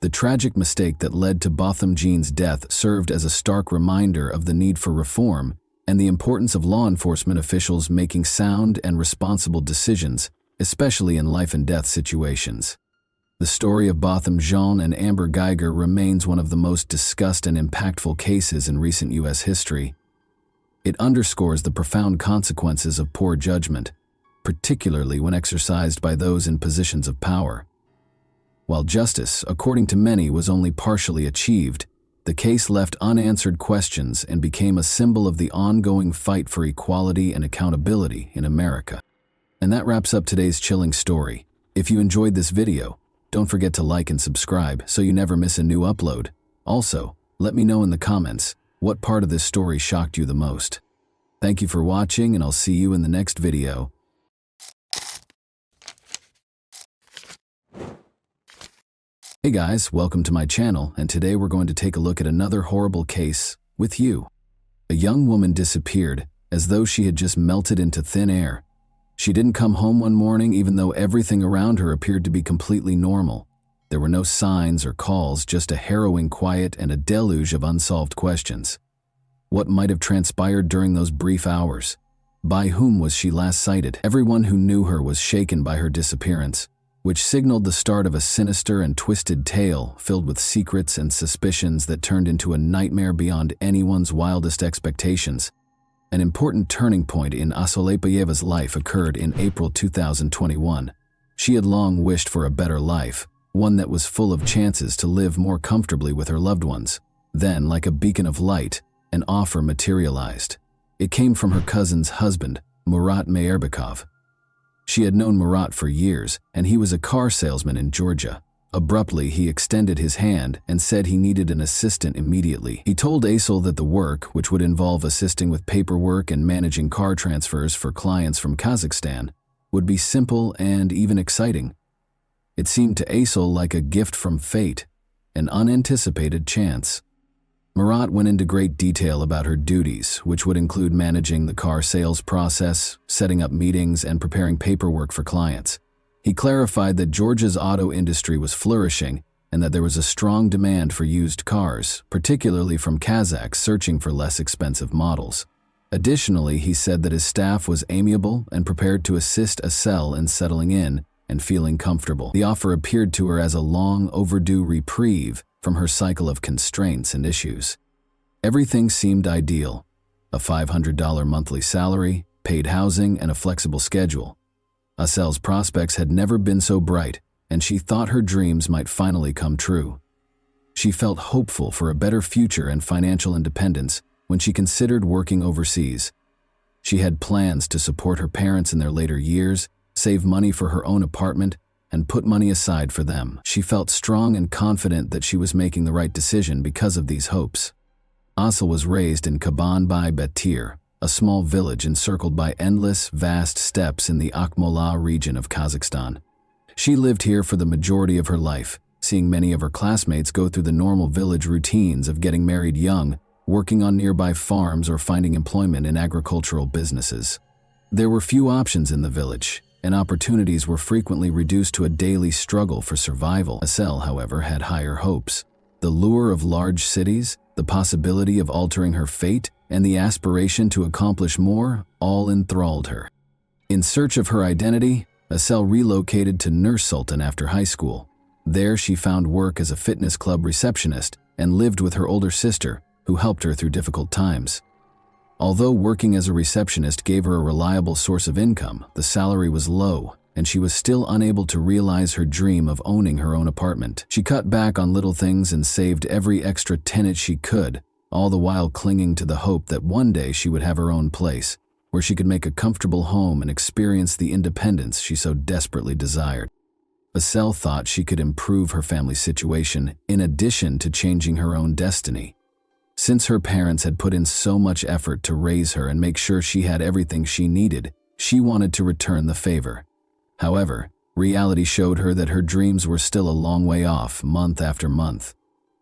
Speaker 1: The tragic mistake that led to Botham Jean's death served as a stark reminder of the need for reform and the importance of law enforcement officials making sound and responsible decisions, especially in life-and-death situations. The story of Botham Jean and Amber Geiger remains one of the most discussed and impactful cases in recent U.S. history. It underscores the profound consequences of poor judgment, particularly when exercised by those in positions of power. While justice, according to many, was only partially achieved, the case left unanswered questions and became a symbol of the ongoing fight for equality and accountability in America. And that wraps up today's chilling story. If you enjoyed this video, don't forget to like and subscribe so you never miss a new upload. Also, let me know in the comments what part of this story shocked you the most. Thank you for watching, and I'll see you in the next video. Hey guys, welcome to my channel, and today we're going to take a look at another horrible case with you. A young woman disappeared as though she had just melted into thin air. She didn't come home one morning even though everything around her appeared to be completely normal. There were no signs or calls, just a harrowing quiet and a deluge of unsolved questions. What might have transpired during those brief hours? By whom was she last sighted? Everyone who knew her was shaken by her disappearance, which signaled the start of a sinister and twisted tale filled with secrets and suspicions that turned into a nightmare beyond anyone's wildest expectations. An important turning point in Asolepayeva's life occurred in April 2021. She had long wished for a better life, one that was full of chances to live more comfortably with her loved ones. Then, like a beacon of light, an offer materialized. It came from her cousin's husband, Murat Meyerbekov. She had known Murat for years, and he was a car salesman in Georgia. Abruptly, he extended his hand and said he needed an assistant immediately. He told Aysel that the work, which would involve assisting with paperwork and managing car transfers for clients from Kazakhstan, would be simple and even exciting. It seemed to Aysel like a gift from fate, an unanticipated chance. Murat went into great detail about her duties, which would include managing the car sales process, setting up meetings, and preparing paperwork for clients. He clarified that Georgia's auto industry was flourishing and that there was a strong demand for used cars, particularly from Kazakhs searching for less expensive models. Additionally, he said that his staff was amiable and prepared to assist Aysel in settling in and feeling comfortable. The offer appeared to her as a long overdue reprieve from her cycle of constraints and issues. Everything seemed ideal: a $500 monthly salary, paid housing, and a flexible schedule. Aysel's prospects had never been so bright, and she thought her dreams might finally come true. She felt hopeful for a better future and financial independence when she considered working overseas. She had plans to support her parents in their later years, save money for her own apartment, and put money aside for them. She felt strong and confident that she was making the right decision because of these hopes. Asıl was raised in Kaban Betir, a small village encircled by endless, vast steppes in the Akmola region of Kazakhstan. She lived here for the majority of her life, seeing many of her classmates go through the normal village routines of getting married young, working on nearby farms, or finding employment in agricultural businesses. There were few options in the village, and opportunities were frequently reduced to a daily struggle for survival. Asıl, however, had higher hopes. The lure of large cities, the possibility of altering her fate, and the aspiration to accomplish more all enthralled her. In search of her identity, Asıl relocated to Nur Sultan after high school. There she found work as a fitness club receptionist and lived with her older sister, who helped her through difficult times. Although working as a receptionist gave her a reliable source of income, the salary was low, and she was still unable to realize her dream of owning her own apartment. She cut back on little things and saved every extra tennet she could, all the while clinging to the hope that one day she would have her own place, where she could make a comfortable home and experience the independence she so desperately desired. Asıl thought she could improve her family's situation in addition to changing her own destiny. Since her parents had put in so much effort to raise her and make sure she had everything she needed, she wanted to return the favor. However, reality showed her that her dreams were still a long way off, month after month.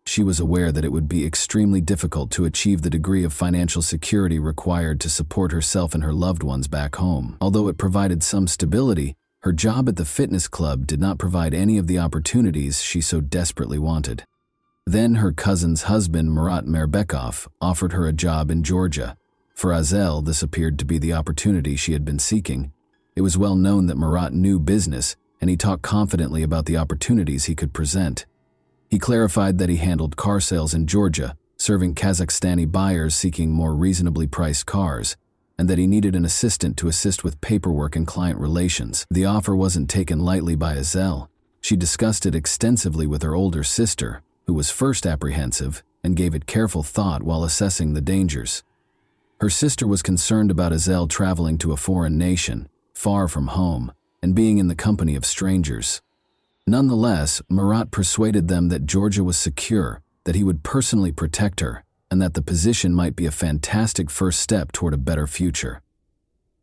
Speaker 1: She was aware that it would be extremely difficult to achieve the degree of financial security required to support herself and her loved ones back home. Although it provided some stability, her job at the fitness club did not provide any of the opportunities she so desperately wanted. Then her cousin's husband, Murat Mirbekov, offered her a job in Georgia. For Asıl, this appeared to be the opportunity she had been seeking. It was well known that Murat knew business, and he talked confidently about the opportunities he could present. He clarified that he handled car sales in Georgia, serving Kazakhstani buyers seeking more reasonably priced cars, and that he needed an assistant to assist with paperwork and client relations. The offer wasn't taken lightly by Asıl. She discussed it extensively with her older sister, who was first apprehensive and gave it careful thought while assessing the dangers. Her sister was concerned about Asıl traveling to a foreign nation, far from home, and being in the company of strangers. Nonetheless, Murat persuaded them that Georgia was secure, that he would personally protect her, and that the position might be a fantastic first step toward a better future.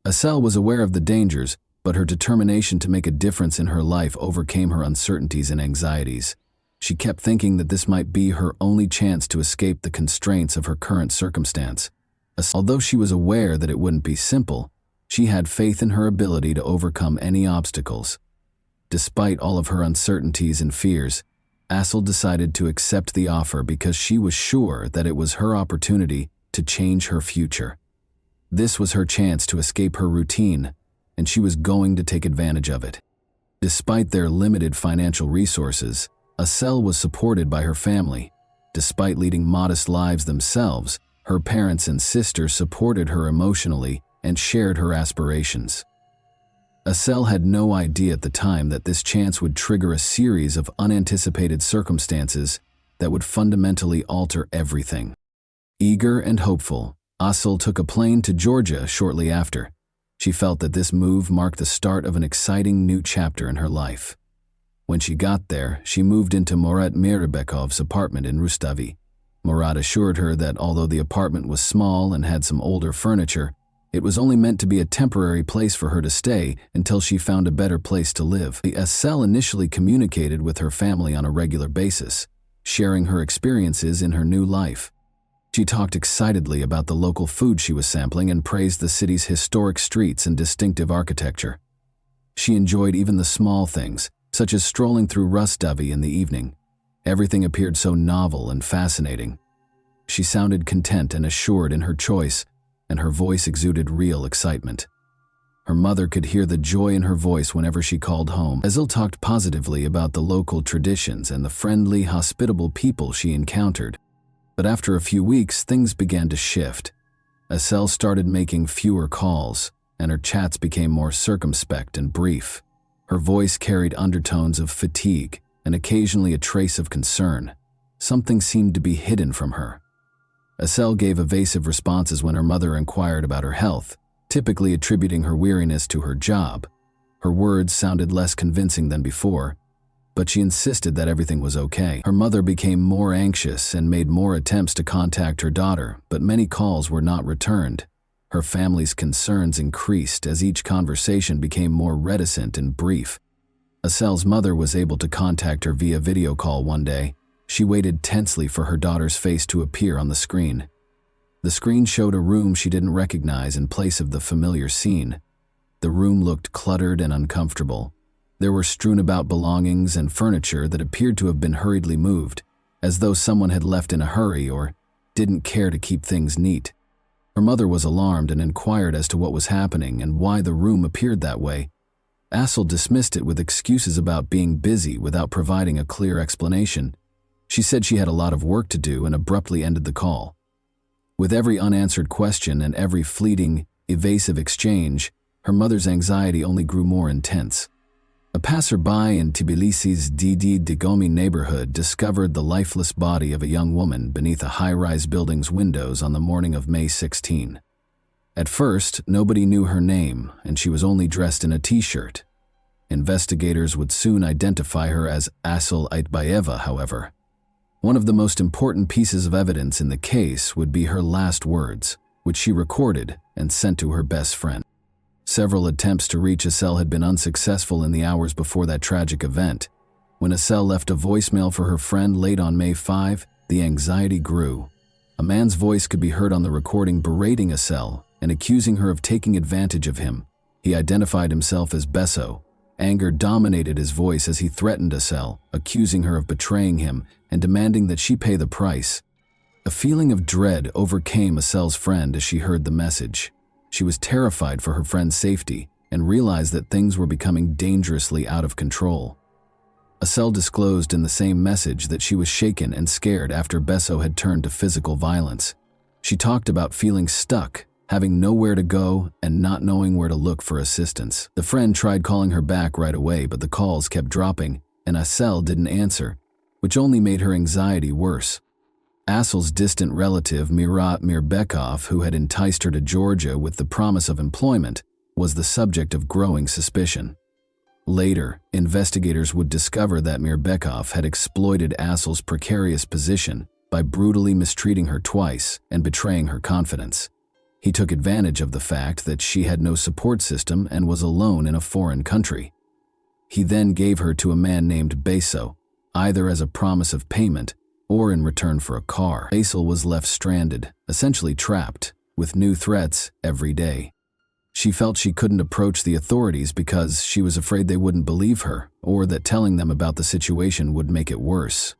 Speaker 1: Asıl was aware of the dangers, but her determination to make a difference in her life overcame her uncertainties and anxieties. She kept thinking that this might be her only chance to escape the constraints of her current circumstance. Although she was aware that it wouldn't be simple, she had faith in her ability to overcome any obstacles. Despite all of her uncertainties and fears, Asıl decided to accept the offer because she was sure that it was her opportunity to change her future. This was her chance to escape her routine, and she was going to take advantage of it. Despite their limited financial resources, Asıl was supported by her family. Despite leading modest lives themselves, her parents and sister supported her emotionally and shared her aspirations. Asıl had no idea at the time that this chance would trigger a series of unanticipated circumstances that would fundamentally alter everything. Eager and hopeful, Asıl took a plane to Georgia shortly after. She felt that this move marked the start of an exciting new chapter in her life. When she got there, she moved into Murat Mirbekov's apartment in Rustavi. Murat assured her that although the apartment was small and had some older furniture, it was only meant to be a temporary place for her to stay until she found a better place to live. Asıl initially communicated with her family on a regular basis, sharing her experiences in her new life. She talked excitedly about the local food she was sampling and praised the city's historic streets and distinctive architecture. She enjoyed even the small things, such as strolling through Rustavi in the evening. Everything appeared so novel and fascinating. She sounded content and assured in her choice, and her voice exuded real excitement. Her mother could hear the joy in her voice whenever she called home. Asıl talked positively about the local traditions and the friendly, hospitable people she encountered. But after a few weeks, things began to shift. Asıl started making fewer calls, and her chats became more circumspect and brief. Her voice carried undertones of fatigue and occasionally a trace of concern. Something seemed to be hidden from her. Asıl gave evasive responses when her mother inquired about her health, typically attributing her weariness to her job. Her words sounded less convincing than before, but she insisted that everything was okay. Her mother became more anxious and made more attempts to contact her daughter, but many calls were not returned. Her family's concerns increased as each conversation became more reticent and brief. Asel's mother was able to contact her via video call one day. She waited tensely for her daughter's face to appear on the screen. The screen showed a room she didn't recognize in place of the familiar scene. The room looked cluttered and uncomfortable. There were strewn about belongings and furniture that appeared to have been hurriedly moved, as though someone had left in a hurry or didn't care to keep things neat. Her mother was alarmed and inquired as to what was happening and why the room appeared that way. Asel dismissed it with excuses about being busy without providing a clear explanation. She said she had a lot of work to do and abruptly ended the call. With every unanswered question and every fleeting, evasive exchange, her mother's anxiety only grew more intense. A passerby in Tbilisi's Didi Digomi neighborhood discovered the lifeless body of a young woman beneath a high-rise building's windows on the morning of May 16. At first, nobody knew her name, and she was only dressed in a t-shirt. Investigators would soon identify her as Asel Aitbayeva, however. One of the most important pieces of evidence in the case would be her last words, which she recorded and sent to her best friend. Several attempts to reach Asel had been unsuccessful in the hours before that tragic event. When Asel left a voicemail for her friend late on May 5, the anxiety grew. A man's voice could be heard on the recording berating Asel and accusing her of taking advantage of him. He identified himself as Besso. Anger dominated his voice as he threatened Asel, accusing her of betraying him and demanding that she pay the price. A feeling of dread overcame Asel's friend as she heard the message. She was terrified for her friend's safety and realized that things were becoming dangerously out of control. Asel disclosed in the same message that she was shaken and scared after Besso had turned to physical violence. She talked about feeling stuck, having nowhere to go, and not knowing where to look for assistance. The friend tried calling her back right away, but the calls kept dropping, and Asel didn't answer, which only made her anxiety worse. Asel's distant relative, Murat Mirbekov, who had enticed her to Georgia with the promise of employment, was the subject of growing suspicion. Later, investigators would discover that Mirbekov had exploited Asel's precarious position by brutally mistreating her twice and betraying her confidence. He took advantage of the fact that she had no support system and was alone in a foreign country. He then gave her to a man named Besso, either as a promise of payment or in return for a car. Asel was left stranded, essentially trapped, with new threats every day. She felt she couldn't approach the authorities because she was afraid they wouldn't believe her, or that telling them about the situation would make it worse.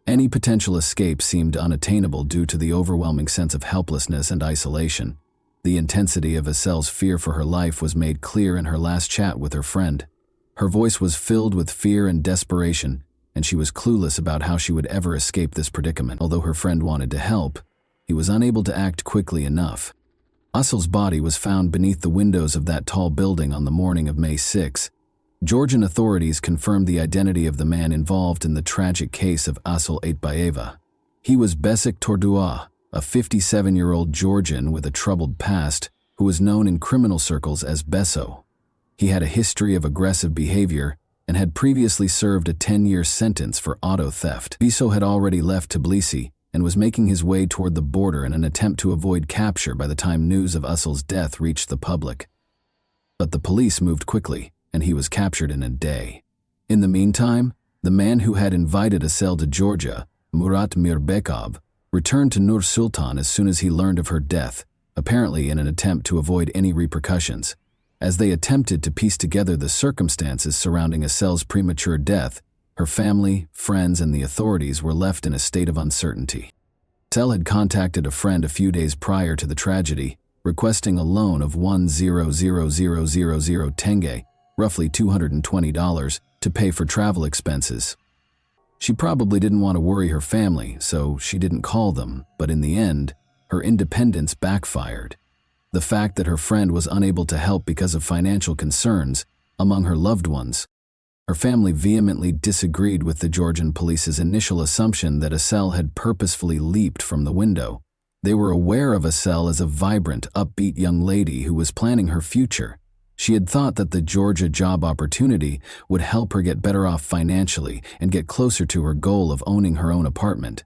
Speaker 1: Any potential escape seemed unattainable due to the overwhelming sense of helplessness and isolation. The intensity of Asel's fear for her life was made clear in her last chat with her friend. Her voice was filled with fear and desperation, and she was clueless about how she would ever escape this predicament. Although her friend wanted to help, he was unable to act quickly enough. Asel's body was found beneath the windows of that tall building on the morning of May 6. Georgian authorities confirmed the identity of the man involved in the tragic case of Asel Aitbayeva. He was Besik Tordua, a 57-year-old Georgian with a troubled past who was known in criminal circles as Besso. He had a history of aggressive behavior and had previously served a 10-year sentence for auto theft. Besso had already left Tbilisi and was making his way toward the border in an attempt to avoid capture by the time news of Asel's death reached the public. But the police moved quickly, and he was captured in a day. In the meantime, the man who had invited Asel to Georgia, Murat Mirbekov, returned to Nur Sultan as soon as he learned of her death, apparently in an attempt to avoid any repercussions. As they attempted to piece together the circumstances surrounding Asel's premature death, her family, friends, and the authorities were left in a state of uncertainty. Asel had contacted a friend a few days prior to the tragedy, requesting a loan of 1,000,000 tenge, roughly $220, to pay for travel expenses. She probably didn't want to worry her family, so she didn't call them, but in the end, her independence backfired. The fact that her friend was unable to help because of financial concerns among her loved ones. Her family vehemently disagreed with the Georgian police's initial assumption that Asel had purposefully leaped from the window. They were aware of Asel as a vibrant, upbeat young lady who was planning her future. She had thought that the Georgia job opportunity would help her get better off financially and get closer to her goal of owning her own apartment.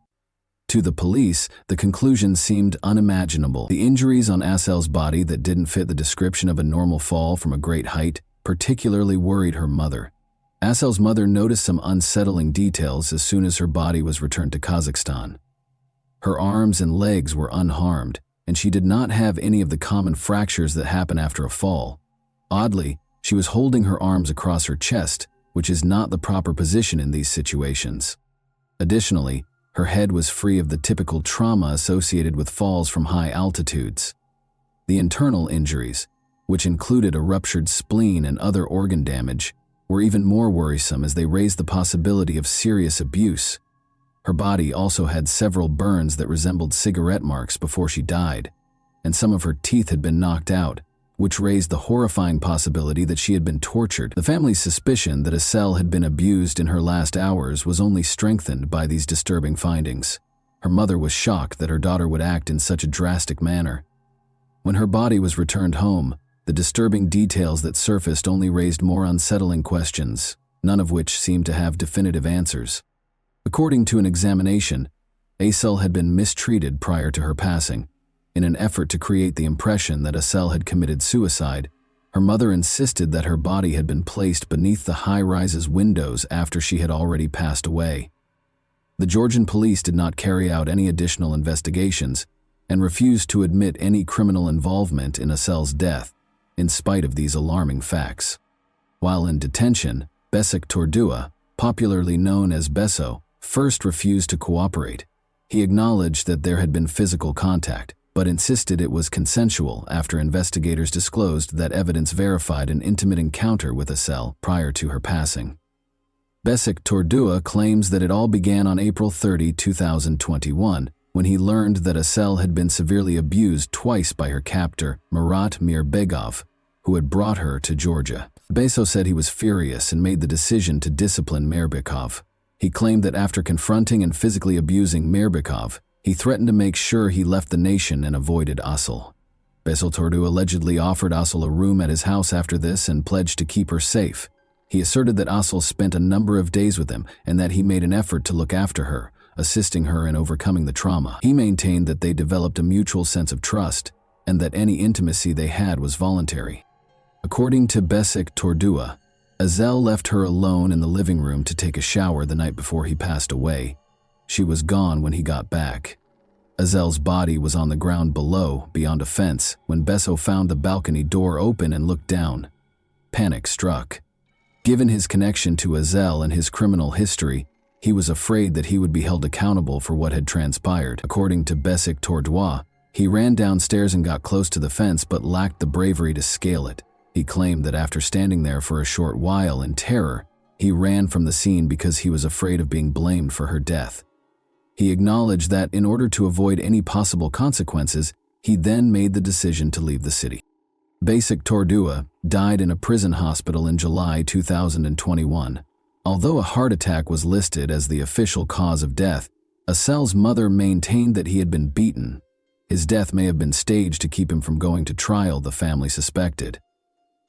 Speaker 1: To the police, the conclusion seemed unimaginable. The injuries on Asel's body that didn't fit the description of a normal fall from a great height particularly worried her mother. Asel's mother noticed some unsettling details as soon as her body was returned to Kazakhstan. Her arms and legs were unharmed, and she did not have any of the common fractures that happen after a fall. Oddly, she was holding her arms across her chest, which is not the proper position in these situations. Additionally, her head was free of the typical trauma associated with falls from high altitudes. The internal injuries, which included a ruptured spleen and other organ damage, were even more worrisome as they raised the possibility of serious abuse. Her body also had several burns that resembled cigarette marks before she died, and some of her teeth had been knocked out, which raised the horrifying possibility that she had been tortured. The family's suspicion that Asel had been abused in her last hours was only strengthened by these disturbing findings. Her mother was shocked that her daughter would act in such a drastic manner. When her body was returned home, the disturbing details that surfaced only raised more unsettling questions, none of which seemed to have definitive answers. According to an examination, Asel had been mistreated prior to her passing. In an effort to create the impression that Asel had committed suicide, her mother insisted that her body had been placed beneath the high-rise's windows after she had already passed away. The Georgian police did not carry out any additional investigations and refused to admit any criminal involvement in Asel's death, in spite of these alarming facts. While in detention, Besik Tordua, popularly known as Beso, first refused to cooperate. He acknowledged that there had been physical contact, but insisted it was consensual after investigators disclosed that evidence verified an intimate encounter with Asel prior to her passing. Besik Tordua claims that it all began on April 30, 2021, when he learned that Asel had been severely abused twice by her captor, Murat Mirbekov, who had brought her to Georgia. Beso said he was furious and made the decision to discipline Mirbekov. He claimed that after confronting and physically abusing Mirbekov, he threatened to make sure he left the nation and avoided Asel. Beso Tordua allegedly offered Asel a room at his house after this and pledged to keep her safe. He asserted that Asel spent a number of days with him and that he made an effort to look after her, assisting her in overcoming the trauma. He maintained that they developed a mutual sense of trust and that any intimacy they had was voluntary. According to Besik Tordua, Asel left her alone in the living room to take a shower the night before he passed away. She was gone when he got back. Asel's body was on the ground below, beyond a fence, when Beso found the balcony door open and looked down. Panic struck. Given his connection to Asel and his criminal history, he was afraid that he would be held accountable for what had transpired. According to Besik Tordua, he ran downstairs and got close to the fence but lacked the bravery to scale it. He claimed that after standing there for a short while in terror, he ran from the scene because he was afraid of being blamed for her death. He acknowledged that in order to avoid any possible consequences, he then made the decision to leave the city. Besik Tordua died in a prison hospital in July 2021. Although a heart attack was listed as the official cause of death, Asel's mother maintained that he had been beaten. His death may have been staged to keep him from going to trial, the family suspected.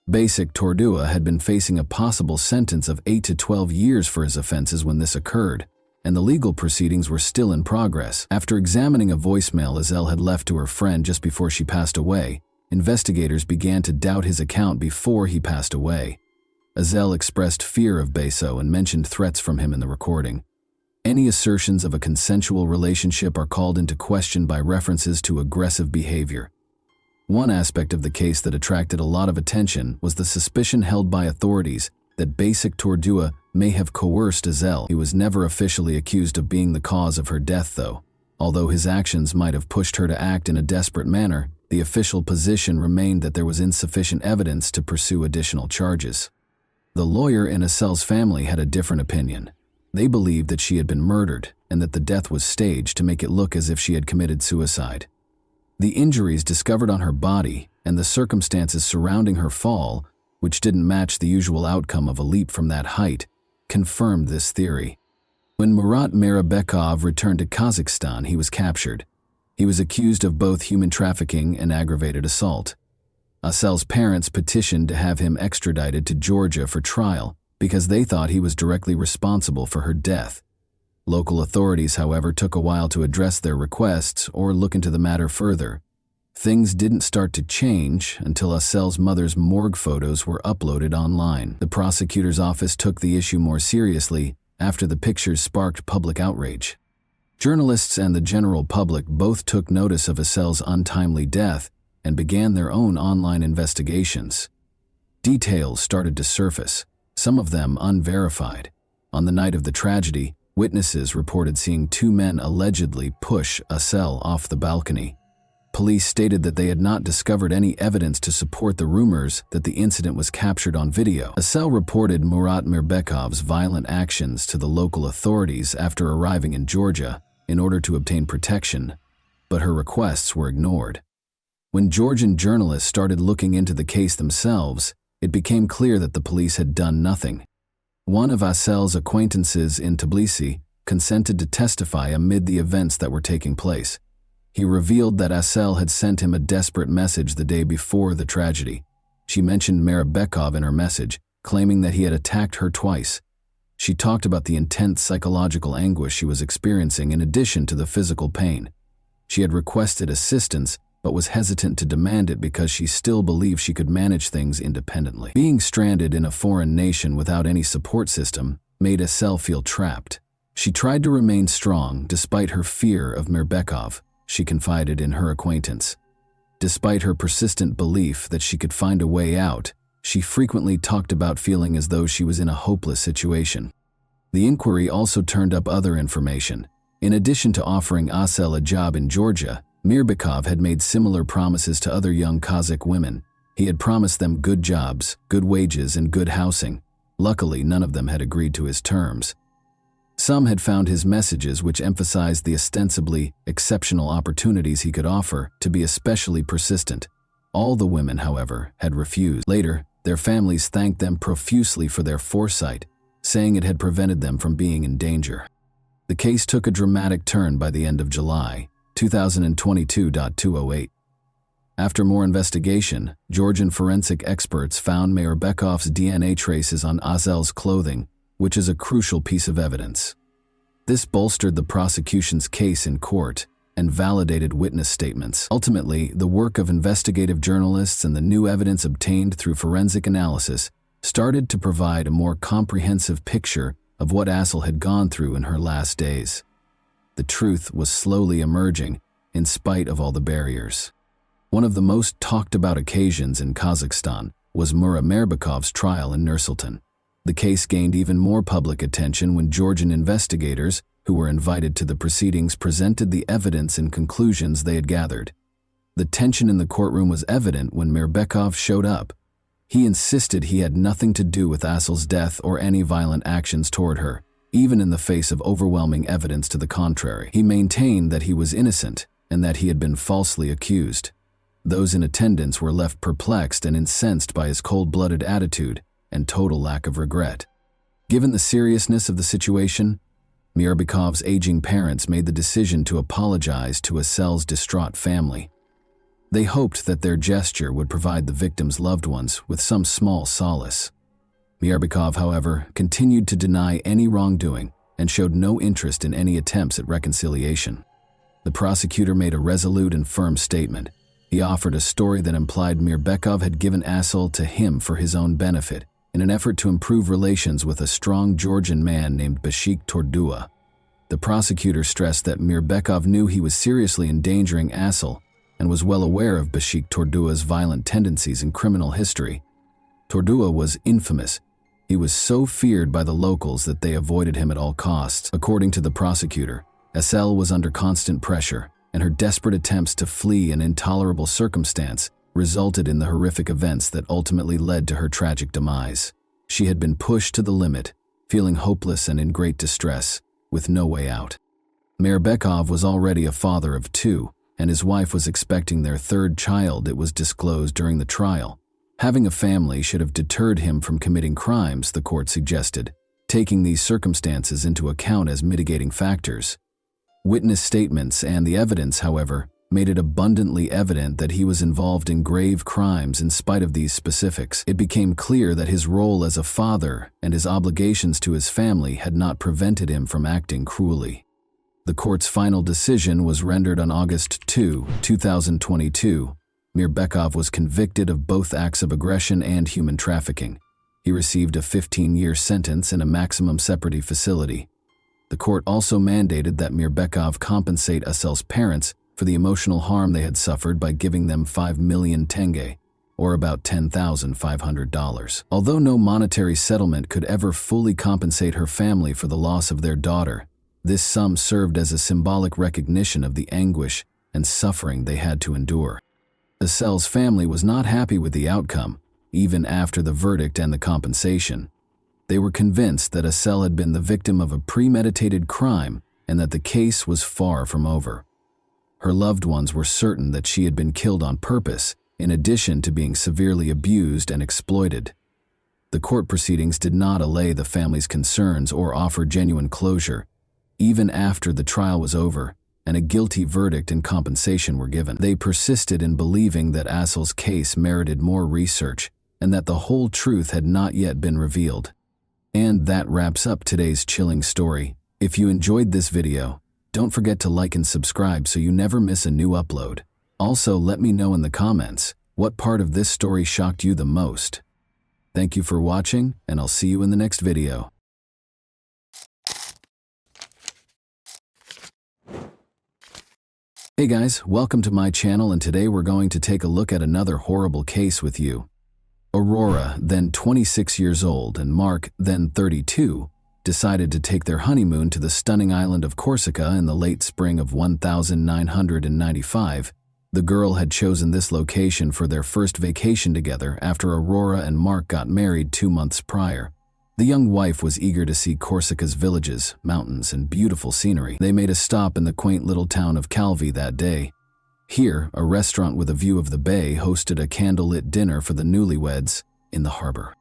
Speaker 1: Besik Tordua had been facing a possible sentence of 8 to 12 years for his offenses when this occurred, and the legal proceedings were still in progress. After examining a voicemail Asel had left to her friend just before she passed away, investigators began to doubt his account before he passed away. Asel expressed fear of Beso and mentioned threats from him in the recording. Any assertions of a consensual relationship are called into question by references to aggressive behavior. One aspect of the case that attracted a lot of attention was the suspicion held by authorities that Besik Tordua may have coerced Asel. He was never officially accused of being the cause of her death, though. Although his actions might have pushed her to act in a desperate manner, the official position remained that there was insufficient evidence to pursue additional charges. The lawyer in Asel's family had a different opinion. They believed that she had been murdered and that the death was staged to make it look as if she had committed suicide. The injuries discovered on her body and the circumstances surrounding her fall, which didn't match the usual outcome of a leap from that height, confirmed this theory. When Murat Mirbekov returned to Kazakhstan, he was captured. He was accused of both human trafficking and aggravated assault. Asel's parents petitioned to have him extradited to Georgia for trial because they thought he was directly responsible for her death. Local authorities, however, took a while to address their requests or look into the matter further. Things didn't start to change until Asel's mother's morgue photos were uploaded online. The prosecutor's office took the issue more seriously after the pictures sparked public outrage. Journalists and the general public both took notice of Asel's untimely death and began their own online investigations. Details started to surface, some of them unverified. On the night of the tragedy, witnesses reported seeing two men allegedly push Asel off the balcony. Police stated that they had not discovered any evidence to support the rumors that the incident was captured on video. Asel reported Murat Mirbekov's violent actions to the local authorities after arriving in Georgia in order to obtain protection, but her requests were ignored. When Georgian journalists started looking into the case themselves, it became clear that the police had done nothing. One of Asel's acquaintances in Tbilisi consented to testify amid the events that were taking place. He revealed that Asel had sent him a desperate message the day before the tragedy. She mentioned Mirabekov in her message, claiming that he had attacked her twice. She talked about the intense psychological anguish she was experiencing in addition to the physical pain. She had requested assistance, but was hesitant to demand it because she still believed she could manage things independently. Being stranded in a foreign nation without any support system made Asel feel trapped. She tried to remain strong despite her fear of Mirbekov, she confided in her acquaintance. Despite her persistent belief that she could find a way out, she frequently talked about feeling as though she was in a hopeless situation. The inquiry also turned up other information. In addition to offering Asel a job in Georgia, Mirbekov had made similar promises to other young Kazakh women. He had promised them good jobs, good wages, and good housing. Luckily, none of them had agreed to his terms. Some had found his messages, which emphasized the ostensibly exceptional opportunities he could offer, to be especially persistent. All the women, however, had refused. Later, their families thanked them profusely for their foresight, saying it had prevented them from being in danger. The case took a dramatic turn by the end of July 2022-208. After more investigation, Georgian forensic experts found Mirbekov's DNA traces on Asel's clothing, which is a crucial piece of evidence. This bolstered the prosecution's case in court and validated witness statements. Ultimately, the work of investigative journalists and the new evidence obtained through forensic analysis started to provide a more comprehensive picture of what Asel had gone through in her last days. The truth was slowly emerging in spite of all the barriers. One of the most talked about occasions in Kazakhstan was Murat Mirbekov's trial in Nur-Sultan. The case gained even more public attention when Georgian investigators, who were invited to the proceedings, presented the evidence and conclusions they had gathered. The tension in the courtroom was evident when Mirbekov showed up. He insisted he had nothing to do with Asel's death or any violent actions toward her, even in the face of overwhelming evidence to the contrary. He maintained that he was innocent and that he had been falsely accused. Those in attendance were left perplexed and incensed by his cold-blooded attitude and total lack of regret. Given the seriousness of the situation, Mirbekov's aging parents made the decision to apologize to Asel's distraught family. They hoped that their gesture would provide the victims' loved ones with some small solace. Mirbekov, however, continued to deny any wrongdoing and showed no interest in any attempts at reconciliation. The prosecutor made a resolute and firm statement. He offered a story that implied Mirbekov had given Asel to him for his own benefit, in an effort to improve relations with a strong Georgian man named Bashik Tordua. The prosecutor stressed that Mirbekov knew he was seriously endangering Asel and was well aware of Bashik Tordua's violent tendencies and criminal history. Tordua was infamous. He was so feared by the locals that they avoided him at all costs. According to the prosecutor, Asel was under constant pressure, and her desperate attempts to flee an intolerable circumstance resulted in the horrific events that ultimately led to her tragic demise. She had been pushed to the limit, feeling hopeless and in great distress, with no way out. Mirbekov was already a father of two, and his wife was expecting their third child. It was disclosed during the trial. Having a family should have deterred him from committing crimes, the court suggested, taking these circumstances into account as mitigating factors. Witness statements and the evidence, however, made it abundantly evident that he was involved in grave crimes in spite of these specifics. It became clear that his role as a father and his obligations to his family had not prevented him from acting cruelly. The court's final decision was rendered on August 2, 2022. Mirbekov was convicted of both acts of aggression and human trafficking. He received a 15-year sentence in a maximum security facility. The court also mandated that Mirbekov compensate Asel's parents for the emotional harm they had suffered by giving them 5 million tenge, or about $10,500. Although no monetary settlement could ever fully compensate her family for the loss of their daughter, this sum served as a symbolic recognition of the anguish and suffering they had to endure. Asel's family was not happy with the outcome, even after the verdict and the compensation. They were convinced that Asel had been the victim of a premeditated crime and that the case was far from over. Her loved ones were certain that she had been killed on purpose, in addition to being severely abused and exploited. The court proceedings did not allay the family's concerns or offer genuine closure, even after the trial was over and a guilty verdict and compensation were given. They persisted in believing that Asel's case merited more research and that the whole truth had not yet been revealed. And that wraps up today's chilling story. If you enjoyed this video, don't forget to like and subscribe so you never miss a new upload. Also, let me know in the comments what part of this story shocked you the most. Thank you for watching, and I'll see you in the next video. Hey guys, welcome to my channel, and today we're going to take a look at another horrible case with you. Aurora, then 26 years old, and Mark, then 32, decided to take their honeymoon to the stunning island of Corsica in the late spring of 1995. The girl had chosen this location for their first vacation together after Aurora and Mark got married 2 months prior. The young wife was eager to see Corsica's villages, mountains, and beautiful scenery. They made a stop in the quaint little town of Calvi that day. Here, a restaurant with a view of the bay hosted a candlelit dinner for the newlyweds in the harbor.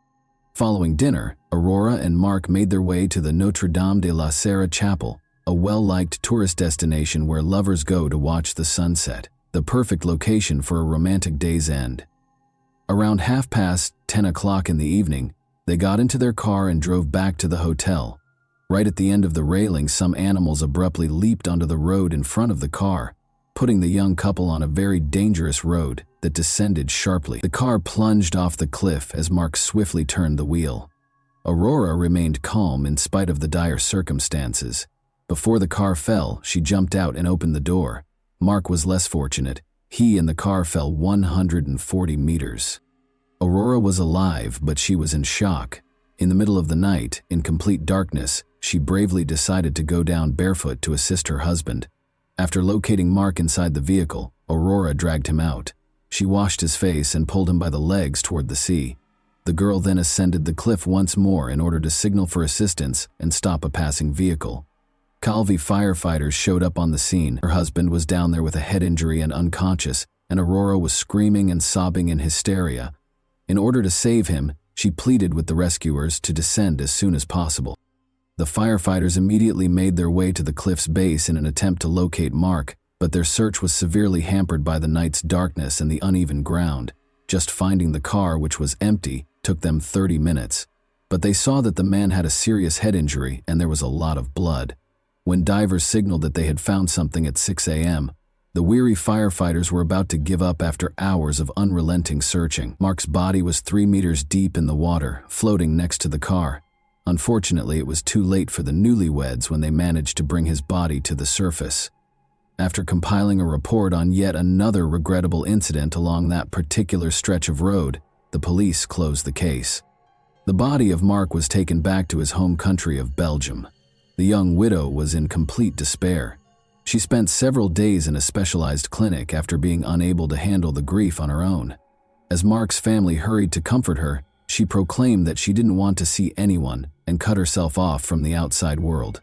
Speaker 1: Following dinner, Aurora and Mark made their way to the Notre Dame de la Serra Chapel, a well-liked tourist destination where lovers go to watch the sunset, the perfect location for a romantic day's end. Around 10:30 in the evening, they got into their car and drove back to the hotel. Right at the end of the railing, some animals abruptly leaped onto the road in front of the car, putting the young couple on a very dangerous road that descended sharply. The car plunged off the cliff as Mark swiftly turned the wheel. Aurora remained calm in spite of the dire circumstances. Before the car fell, she jumped out and opened the door. Mark was less fortunate. He and the car fell 140 meters. Aurora was alive, but she was in shock. In the middle of the night, in complete darkness, she bravely decided to go down barefoot to assist her husband. After locating Mark inside the vehicle, Aurora dragged him out. She washed his face and pulled him by the legs toward the sea. The girl then ascended the cliff once more in order to signal for assistance and stop a passing vehicle. Calvi firefighters showed up on the scene. Her husband was down there with a head injury and unconscious, and Aurora was screaming and sobbing in hysteria. In order to save him, she pleaded with the rescuers to descend as soon as possible. The firefighters immediately made their way to the cliff's base in an attempt to locate Mark, but their search was severely hampered by the night's darkness and the uneven ground. Just finding the car, which was empty, took them 30 minutes. But they saw that the man had a serious head injury and there was a lot of blood. When divers signaled that they had found something at 6 a.m., the weary firefighters were about to give up after hours of unrelenting searching. Mark's body was 3 meters deep in the water, floating next to the car. Unfortunately, it was too late for the newlyweds when they managed to bring his body to the surface. After compiling a report on yet another regrettable incident along that particular stretch of road, the police closed the case. The body of Mark was taken back to his home country of Belgium. The young widow was in complete despair. She spent several days in a specialized clinic after being unable to handle the grief on her own. As Mark's family hurried to comfort her, she proclaimed that she didn't want to see anyone and cut herself off from the outside world.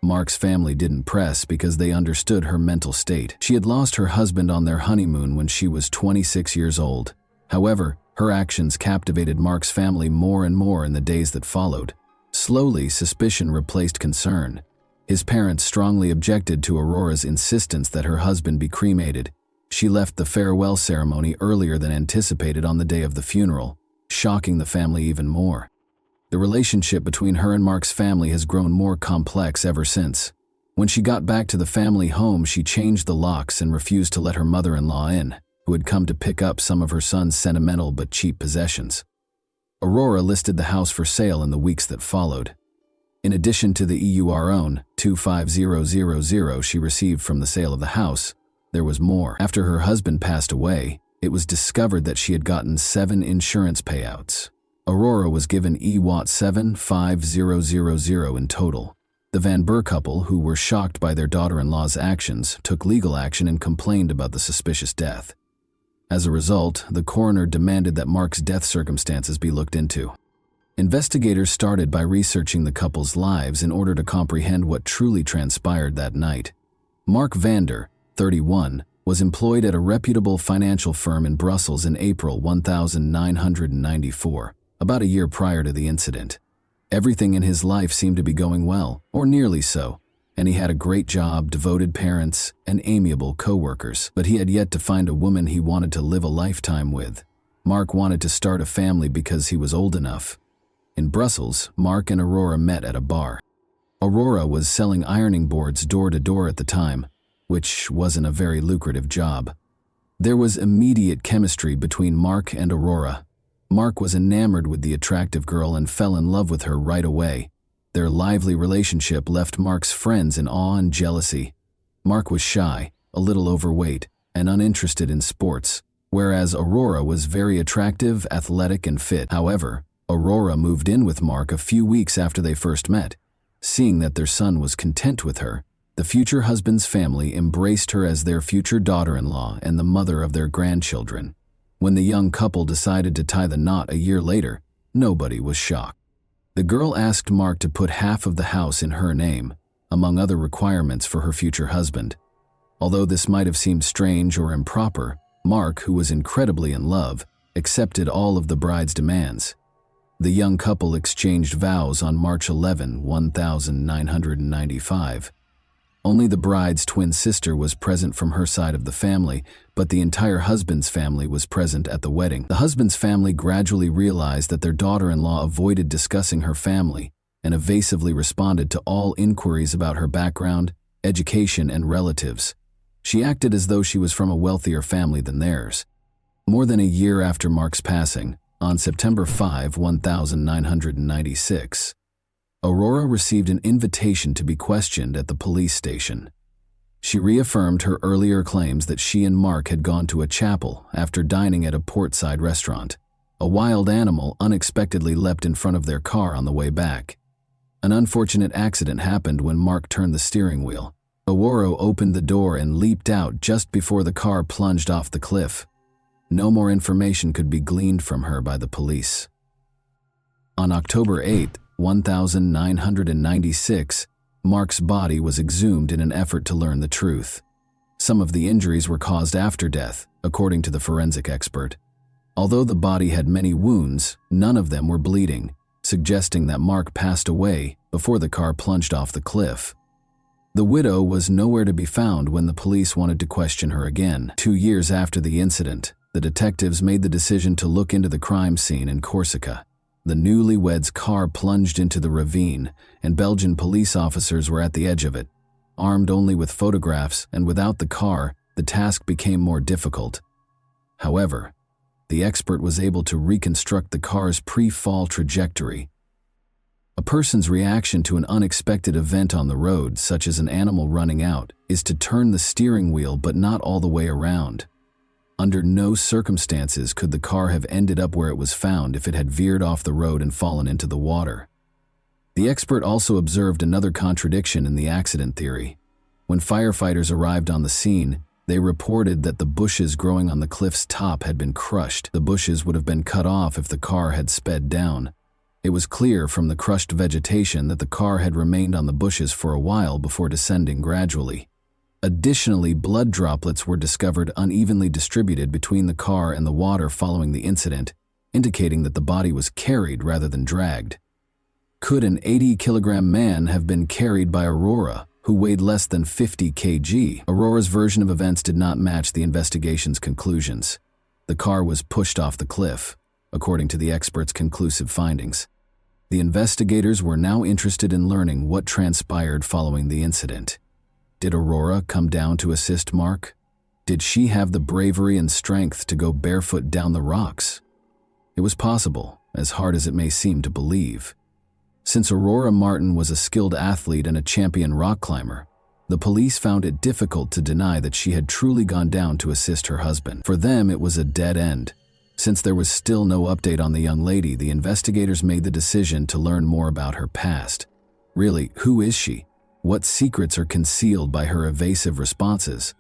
Speaker 1: Mark's family didn't press because they understood her mental state. She had lost her husband on their honeymoon when she was 26 years old. However, her actions captivated Mark's family more and more in the days that followed. Slowly, suspicion replaced concern. His parents strongly objected to Aurora's insistence that her husband be cremated. She left the farewell ceremony earlier than anticipated on the day of the funeral, shocking the family even more. The relationship between her and Mark's family has grown more complex ever since. When she got back to the family home, she changed the locks and refused to let her mother-in-law in, who had come to pick up some of her son's sentimental but cheap possessions. Aurora listed the house for sale in the weeks that followed. In addition to the EUR 25000 she received from the sale of the house, there was more. After her husband passed away, it was discovered that she had gotten 7 insurance payouts. Aurora was given EUR 75000 in total. The Van Burr couple, who were shocked by their daughter-in-law's actions, took legal action and complained about the suspicious death. As a result, the coroner demanded that Mark's death circumstances be looked into. Investigators started by researching the couple's lives in order to comprehend what truly transpired that night. Mark Vander, 31, was employed at a reputable financial firm in Brussels in April 1994, about a year prior to the incident. Everything in his life seemed to be going well, or nearly so, and he had a great job, devoted parents, and amiable co-workers, but he had yet to find a woman he wanted to live a lifetime with. Mark wanted to start a family because he was old enough. In Brussels, Mark and Aurora met at a bar. Aurora was selling ironing boards door to door at the time, which wasn't a very lucrative job. There was immediate chemistry between Mark and Aurora. Mark was enamored with the attractive girl and fell in love with her right away. Their lively relationship left Mark's friends in awe and jealousy. Mark was shy, a little overweight, and uninterested in sports, whereas Aurora was very attractive, athletic, and fit. However, Aurora moved in with Mark a few weeks after they first met. Seeing that their son was content with her, the future husband's family embraced her as their future daughter-in-law and the mother of their grandchildren. When the young couple decided to tie the knot a year later, nobody was shocked. The girl asked Mark to put half of the house in her name, among other requirements for her future husband. Although this might have seemed strange or improper, Mark, who was incredibly in love, accepted all of the bride's demands. The young couple exchanged vows on March 11, 1995. Only the bride's twin sister was present from her side of the family, but the entire husband's family was present at the wedding. The husband's family gradually realized that their daughter-in-law avoided discussing her family and evasively responded to all inquiries about her background, education, and relatives. She acted as though she was from a wealthier family than theirs. More than a year after Mark's passing, on September 5, 1996, Aurora received an invitation to be questioned at the police station. She reaffirmed her earlier claims that she and Mark had gone to a chapel after dining at a portside restaurant. A wild animal unexpectedly leapt in front of their car on the way back. An unfortunate accident happened when Mark turned the steering wheel. Aurora opened the door and leaped out just before the car plunged off the cliff. No more information could be gleaned from her by the police. On October 8, 1996, Mark's body was exhumed in an effort to learn the truth. Some of the injuries were caused after death, according to the forensic expert. Although the body had many wounds, none of them were bleeding, suggesting that Mark passed away before the car plunged off the cliff. The widow was nowhere to be found when the police wanted to question her again. 2 years after the incident, the detectives made the decision to look into the crime scene in Corsica. The newlyweds' car plunged into the ravine, and Belgian police officers were at the edge of it. Armed only with photographs and without the car, the task became more difficult. However, the expert was able to reconstruct the car's pre-fall trajectory. A person's reaction to an unexpected event on the road, such as an animal running out, is to turn the steering wheel but not all the way around. Under no circumstances could the car have ended up where it was found if it had veered off the road and fallen into the water. The expert also observed another contradiction in the accident theory. When firefighters arrived on the scene, they reported that the bushes growing on the cliff's top had been crushed. The bushes would have been cut off if the car had sped down. It was clear from the crushed vegetation that the car had remained on the bushes for a while before descending gradually. Additionally, blood droplets were discovered unevenly distributed between the car and the water following the incident, indicating that the body was carried rather than dragged. Could an 80-kilogram man have been carried by Aurora, who weighed less than 50 kg? Aurora's version of events did not match the investigation's conclusions. The car was pushed off the cliff, according to the experts' conclusive findings. The investigators were now interested in learning what transpired following the incident. Did Aurora come down to assist Mark? Did she have the bravery and strength to go barefoot down the rocks? It was possible, as hard as it may seem to believe. Since Aurora Martin was a skilled athlete and a champion rock climber, the police found it difficult to deny that she had truly gone down to assist her husband. For them, it was a dead end. Since there was still no update on the young lady, the investigators made the decision to learn more about her past. Really, who is she? What secrets are concealed by her evasive responses?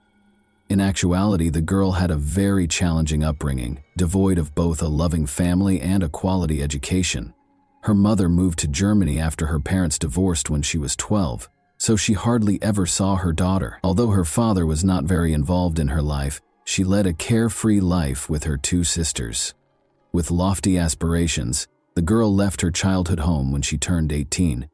Speaker 1: In actuality, the girl had a very challenging upbringing, devoid of both a loving family and a quality education. Her mother moved to Germany after her parents divorced when she was 12, so she hardly ever saw her daughter. Although her father was not very involved in her life, she led a carefree life with her two sisters. With lofty aspirations, the girl left her childhood home when she turned 18.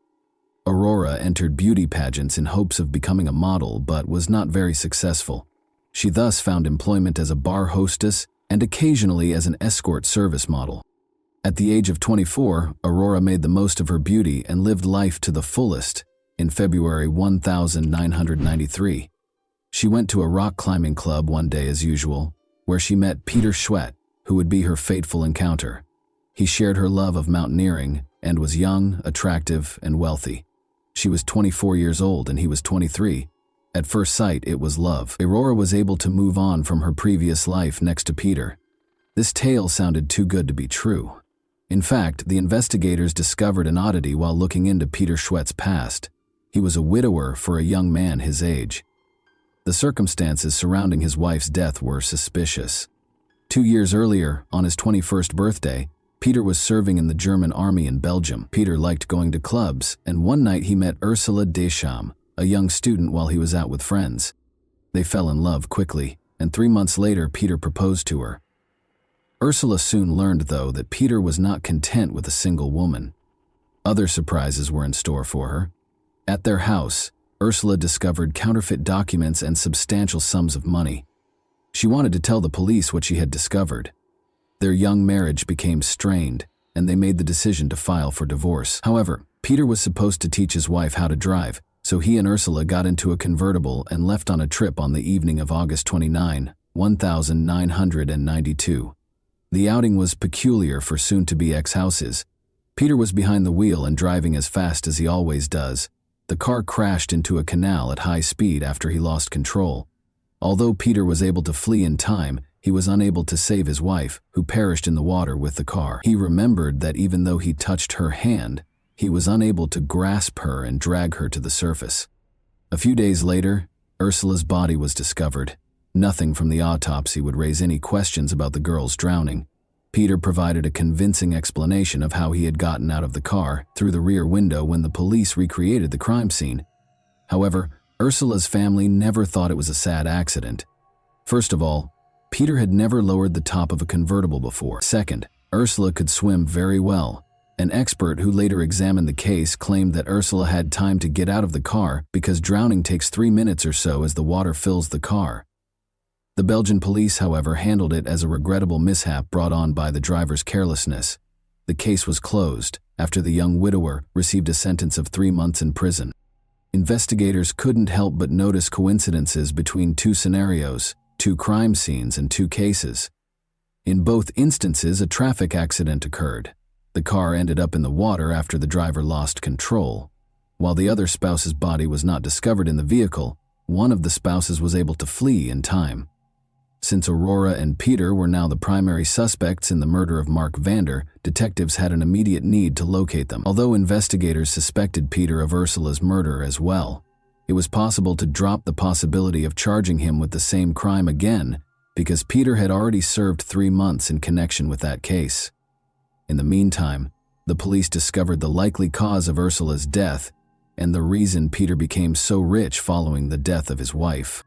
Speaker 1: Aurora entered beauty pageants in hopes of becoming a model, but was not very successful. She thus found employment as a bar hostess and occasionally as an escort service model. At the age of 24, Aurora made the most of her beauty and lived life to the fullest. In February 1993, she went to a rock climbing club one day as usual, where she met Peter Schwett, who would be her fateful encounter. He shared her love of mountaineering and was young, attractive, and wealthy. She was 24 years old and he was 23. At first sight, it was love. Aurora was able to move on from her previous life next to Peter. This tale sounded too good to be true. In fact, the investigators discovered an oddity while looking into Peter Schwett's past. He was a widower for a young man his age. The circumstances surrounding his wife's death were suspicious. 2 years earlier, on his 21st birthday, Peter was serving in the German army in Belgium. Peter liked going to clubs, and one night he met Ursula Deschamps, a young student, while he was out with friends. They fell in love quickly, and 3 months later, Peter proposed to her. Ursula soon learned, though, that Peter was not content with a single woman. Other surprises were in store for her. At their house, Ursula discovered counterfeit documents and substantial sums of money. She wanted to tell the police what she had discovered. Their young marriage became strained, and they made the decision to file for divorce. However, Peter was supposed to teach his wife how to drive, so he and Ursula got into a convertible and left on a trip on the evening of August 29, 1992. The outing was peculiar for soon-to-be ex-houses. Peter was behind the wheel and driving as fast as he always does. The car crashed into a canal at high speed after he lost control. Although Peter was able to flee in time, he was unable to save his wife, who perished in the water with the car. He remembered that even though he touched her hand, he was unable to grasp her and drag her to the surface. A few days later, Ursula's body was discovered. Nothing from the autopsy would raise any questions about the girl's drowning. Peter provided a convincing explanation of how he had gotten out of the car through the rear window when the police recreated the crime scene. However, Ursula's family never thought it was a sad accident. First of all, Peter had never lowered the top of a convertible before. Second, Ursula could swim very well. An expert who later examined the case claimed that Ursula had time to get out of the car because drowning takes 3 minutes or so as the water fills the car. The Belgian police, however, handled it as a regrettable mishap brought on by the driver's carelessness. The case was closed after the young widower received a sentence of 3 months in prison. Investigators couldn't help but notice coincidences between two scenarios, 2 crime scenes and 2 cases. In both instances, a traffic accident occurred. The car ended up in the water after the driver lost control. While the other spouse's body was not discovered in the vehicle, one of the spouses was able to flee in time. Since Aurora and Peter were now the primary suspects in the murder of Mark Vander, detectives had an immediate need to locate them. Although investigators suspected Peter of Ursula's murder as well, it was possible to drop the possibility of charging him with the same crime again because Peter had already served 3 months in connection with that case. In the meantime, the police discovered the likely cause of Ursula's death and the reason Peter became so rich following the death of his wife.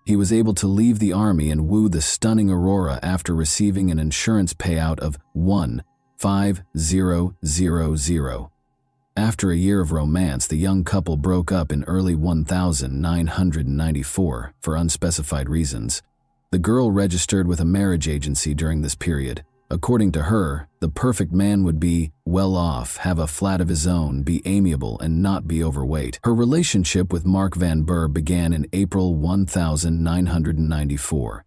Speaker 1: He was able to leave the army and woo the stunning Aurora after receiving an insurance payout of $1,500. After a year of romance, the young couple broke up in early 1994 for unspecified reasons. The girl registered with a marriage agency during this period. According to her, the perfect man would be well off, have a flat of his own, be amiable, and not be overweight. Her relationship with Mark Van Burr began in April 1994.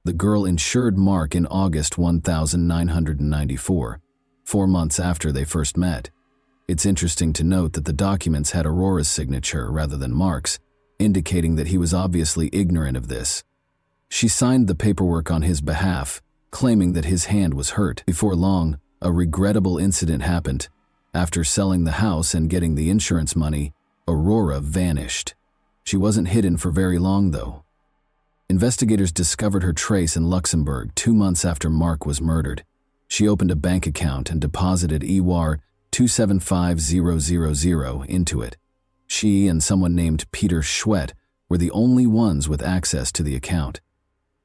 Speaker 1: The girl insured Mark in August 1994, 4 months after they first met. It's interesting to note that the documents had Aurora's signature rather than Mark's, indicating that he was obviously ignorant of this. She signed the paperwork on his behalf, claiming that his hand was hurt. Before long, a regrettable incident happened. After selling the house and getting the insurance money, Aurora vanished. She wasn't hidden for very long, though. Investigators discovered her trace in Luxembourg 2 months after Mark was murdered. She opened a bank account and deposited EWAR 275000 into it. She and someone named Peter Schwett were the only ones with access to the account.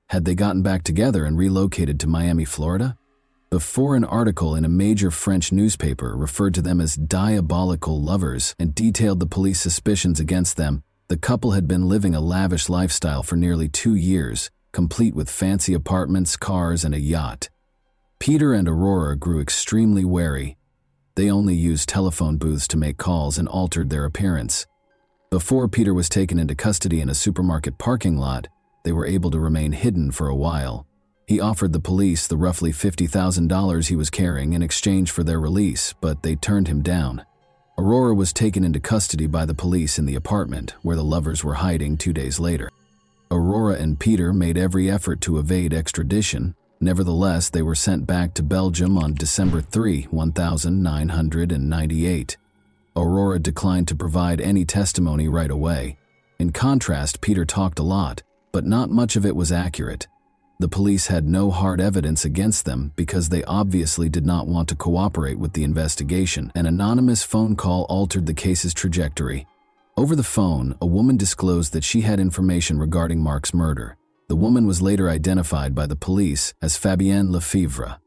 Speaker 1: Had they gotten back together and relocated to Miami, Florida? Before, an article in a major French newspaper referred to them as diabolical lovers and detailed the police suspicions against them. The couple had been living a lavish lifestyle for nearly 2 years, complete with fancy apartments, cars, and a yacht. Peter and Aurora grew extremely wary. They only used telephone booths to make calls and altered their appearance. Before Peter was taken into custody in a supermarket parking lot, they were able to remain hidden for a while. He offered the police the roughly $50,000 he was carrying in exchange for their release, but they turned him down. Aurora was taken into custody by the police in the apartment where the lovers were hiding 2 days later. Aurora and Peter made every effort to evade extradition. Nevertheless, they were sent back to Belgium on December 3, 1998. Aurora declined to provide any testimony right away. In contrast, Peter talked a lot, but not much of it was accurate. The police had no hard evidence against them because they obviously did not want to cooperate with the investigation. An anonymous phone call altered the case's trajectory. Over the phone, a woman disclosed that she had information regarding Mark's murder. The woman was later identified by the police as Fabienne Lefevre.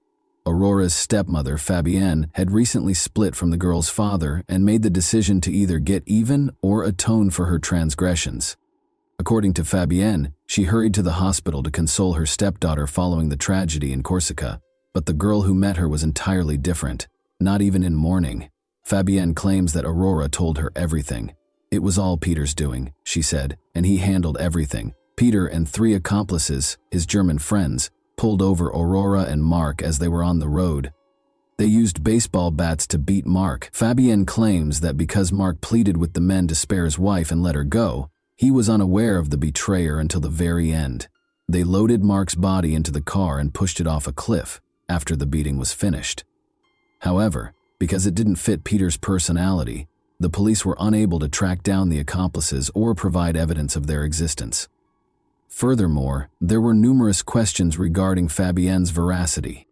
Speaker 1: Aurora's stepmother, Fabienne, had recently split from the girl's father and made the decision to either get even or atone for her transgressions. According to Fabienne, she hurried to the hospital to console her stepdaughter following the tragedy in Corsica, but the girl who met her was entirely different, not even in mourning. Fabienne claims that Aurora told her everything. It was all Peter's doing, she said, and he handled everything. Peter and 3 accomplices, his German friends, pulled over Aurora and Mark as they were on the road. They used baseball bats to beat Mark. Fabienne claims that because Mark pleaded with the men to spare his wife and let her go, he was unaware of the betrayer until the very end. They loaded Mark's body into the car and pushed it off a cliff after the beating was finished. However, because it didn't fit Peter's personality, the police were unable to track down the accomplices or provide evidence of their existence. Furthermore, there were numerous questions regarding Fabienne's veracity.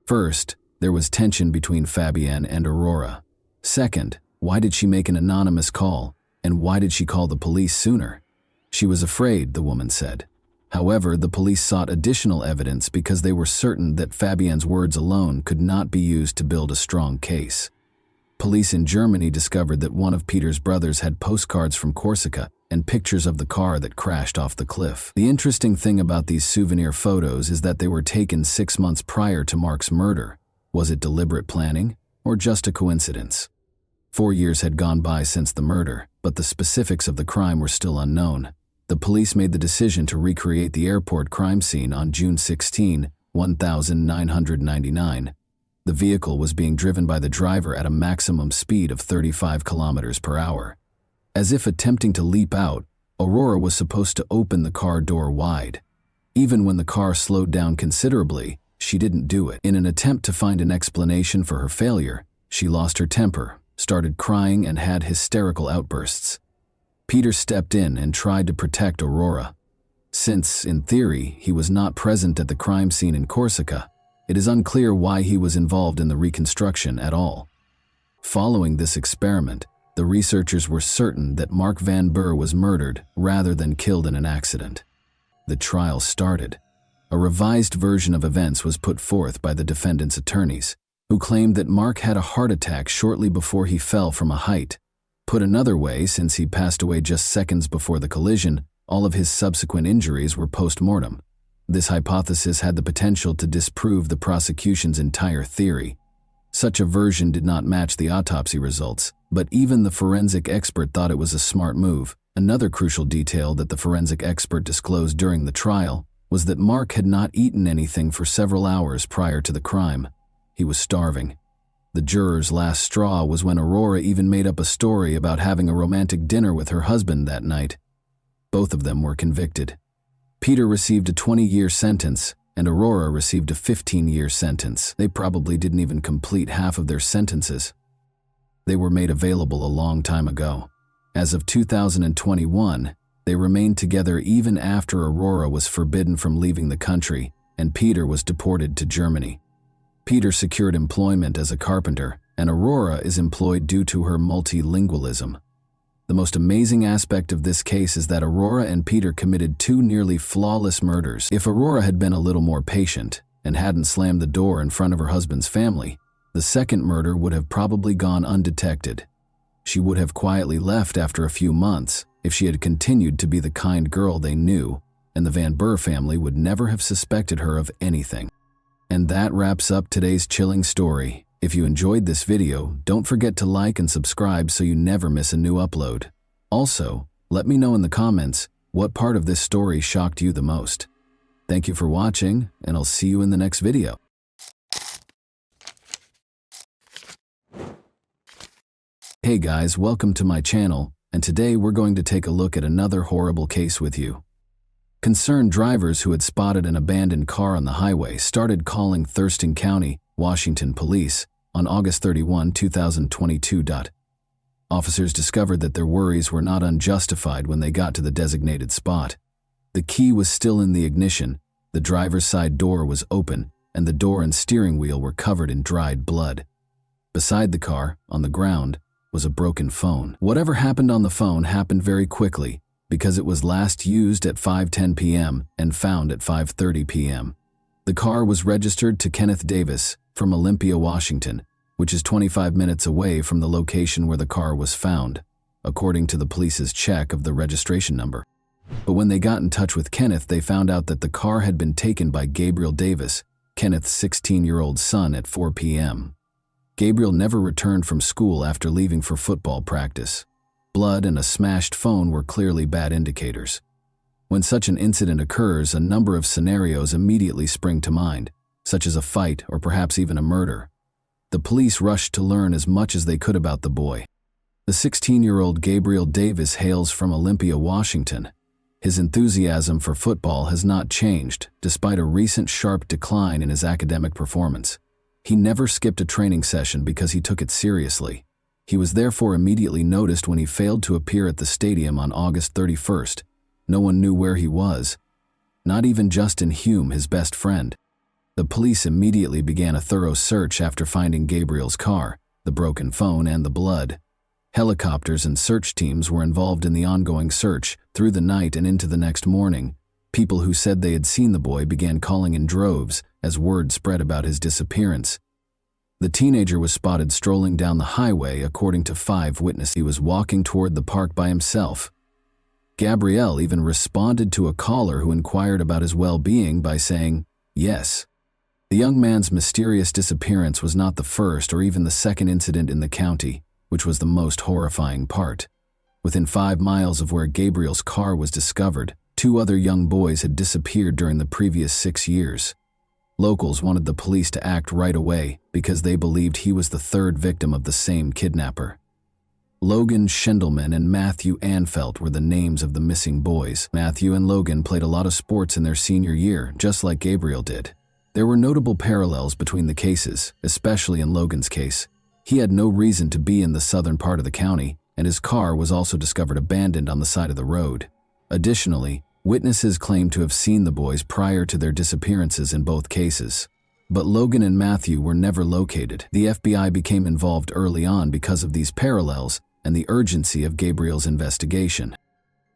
Speaker 1: First, there was tension between Fabienne and Aurora. Second, why did she make an anonymous call? And why did she call the police sooner? She was afraid, the woman said. However, the police sought additional evidence because they were certain that Fabienne's words alone could not be used to build a strong case. Police in Germany discovered that one of Peter's brothers had postcards from Corsica and pictures of the car that crashed off the cliff. The interesting thing about these souvenir photos is that they were taken 6 months prior to Mark's murder. Was it deliberate planning or just a coincidence? 4 years had gone by since the murder, but the specifics of the crime were still unknown. The police made the decision to recreate the airport crime scene on June 16, 1999. The vehicle was being driven by the driver at a maximum speed of 35 kilometers per hour. As if attempting to leap out, Aurora was supposed to open the car door wide. Even when the car slowed down considerably, she didn't do it. In an attempt to find an explanation for her failure, she lost her temper, started crying, and had hysterical outbursts. Peter stepped in and tried to protect Aurora. Since, in theory, he was not present at the crime scene in Corsica, it is unclear why he was involved in the reconstruction at all. Following this experiment, the researchers were certain that Mark Van Burr was murdered rather than killed in an accident. The trial started. A revised version of events was put forth by the defendant's attorneys. who claimed that Mark had a heart attack shortly before he fell from a height. Put another way, since he passed away just seconds before the collision, all of his subsequent injuries were post-mortem. This hypothesis had the potential to disprove the prosecution's entire theory. Such a version did not match the autopsy results, but even the forensic expert thought it was a smart move. Another crucial detail that the forensic expert disclosed during the trial was that Mark had not eaten anything for several hours prior to the crime. He was starving. The juror's last straw was when Aurora even made up a story about having a romantic dinner with her husband that night. Both of them were convicted. Peter received a 20-year sentence, and Aurora received a 15-year sentence. They probably didn't even complete half of their sentences. They were made available a long time ago. As of 2021, they remained together even after Aurora was forbidden from leaving the country, and Peter was deported to Germany. Peter secured employment as a carpenter, and Aurora is employed due to her multilingualism. The most amazing aspect of this case is that Aurora and Peter committed two nearly flawless murders. If Aurora had been a little more patient and hadn't slammed the door in front of her husband's family, the second murder would have probably gone undetected. She would have quietly left after a few months if she had continued to be the kind girl they knew, and the Van Burr family would never have suspected her of anything. And that wraps up today's chilling story. If you enjoyed this video, don't forget to like and subscribe so you never miss a new upload. Also, let me know in the comments what part of this story shocked you the most. Thank you for watching, and I'll see you in the next video. Hey guys, welcome to my channel, and today we're going to take a look at another horrible case with you. Concerned drivers who had spotted an abandoned car on the highway started calling Thurston County, Washington police on August 31, 2022. Officers discovered that their worries were not unjustified when they got to the designated spot. The key was still in the ignition, the driver's side door was open, and the door and steering wheel were covered in dried blood. Beside the car, on the ground, was a broken phone. Whatever happened on the phone happened very quickly, because it was last used at 5:10 p.m. and found at 5:30 p.m. The car was registered to Kenneth Davis from Olympia, Washington, which is 25 minutes away from the location where the car was found, according to the police's check of the registration number. But when they got in touch with Kenneth, they found out that the car had been taken by Gabriel Davis, Kenneth's 16-year-old son, at 4 p.m. Gabriel never returned from school after leaving for football practice. Blood and a smashed phone were clearly bad indicators. When such an incident occurs, a number of scenarios immediately spring to mind, such as a fight or perhaps even a murder. The police rushed to learn as much as they could about the boy. The 16-year-old Gabriel Davis hails from Olympia, Washington. His enthusiasm for football has not changed, despite a recent sharp decline in his academic performance. He never skipped a training session because he took it seriously. He was therefore immediately noticed when he failed to appear at the stadium on August 31st. No one knew where he was. Not even Justin Hume, his best friend. The police immediately began a thorough search after finding Gabriel's car, the broken phone, and the blood. Helicopters and search teams were involved in the ongoing search through the night and into the next morning. People who said they had seen the boy began calling in droves as word spread about his disappearance. The teenager was spotted strolling down the highway, according to 5 witnesses. He was walking toward the park by himself. Gabriel even responded to a caller who inquired about his well-being by saying, "Yes." The young man's mysterious disappearance was not the first or even the second incident in the county, which was the most horrifying part. Within 5 miles of where Gabriel's car was discovered, 2 other young boys had disappeared during the previous 6 years. Locals wanted the police to act right away because they believed he was the 3rd victim of the same kidnapper. Logan Schindelman and Matthew Anfelt were the names of the missing boys. Matthew and Logan played a lot of sports in their senior year, just like Gabriel did. There were notable parallels between the cases, especially in Logan's case. He had no reason to be in the southern part of the county, and his car was also discovered abandoned on the side of the road. Additionally, witnesses claimed to have seen the boys prior to their disappearances in both cases. But Logan and Matthew were never located. The FBI became involved early on because of these parallels and the urgency of Gabriel's investigation.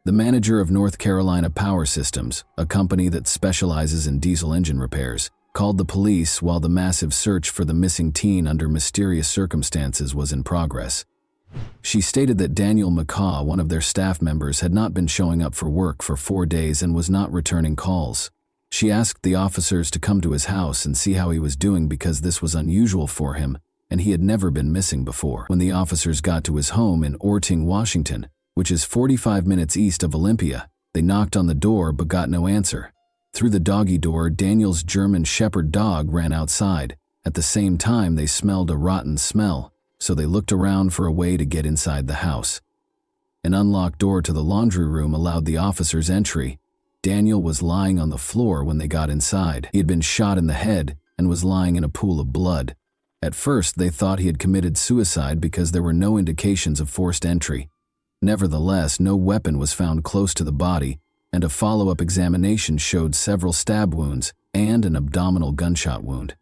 Speaker 1: The manager of North Carolina Power Systems, a company that specializes in diesel engine repairs, called the police while the massive search for the missing teen under mysterious circumstances was in progress. She stated that Daniel McCaw, one of their staff members, had not been showing up for work for 4 days and was not returning calls. She asked the officers to come to his house and see how he was doing because this was unusual for him and he had never been missing before. When the officers got to his home in Orting, Washington, which is 45 minutes east of Olympia, they knocked on the door but got no answer. Through the doggy door, Daniel's German Shepherd dog ran outside. At the same time, they smelled a rotten smell, so they looked around for a way to get inside the house. An unlocked door to the laundry room allowed the officers entry. Daniel was lying on the floor when they got inside. He had been shot in the head and was lying in a pool of blood. At first, they thought he had committed suicide because there were no indications of forced entry. Nevertheless, no weapon was found close to the body, and a follow-up examination showed several stab wounds and an abdominal gunshot wound.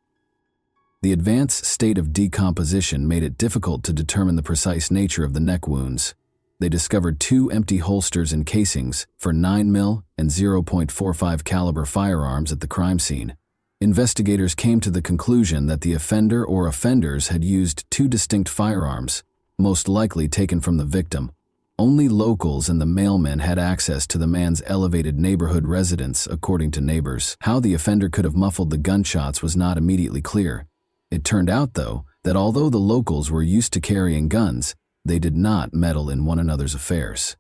Speaker 1: The advanced state of decomposition made it difficult to determine the precise nature of the neck wounds. They discovered 2 empty holsters and casings for 9mm and 0.45 caliber firearms at the crime scene. Investigators came to the conclusion that the offender or offenders had used 2 distinct firearms, most likely taken from the victim. Only locals and the mailman had access to the man's elevated neighborhood residence, according to neighbors. How the offender could have muffled the gunshots was not immediately clear. It turned out, though, that although the locals were used to carrying guns, they did not meddle in one another's affairs.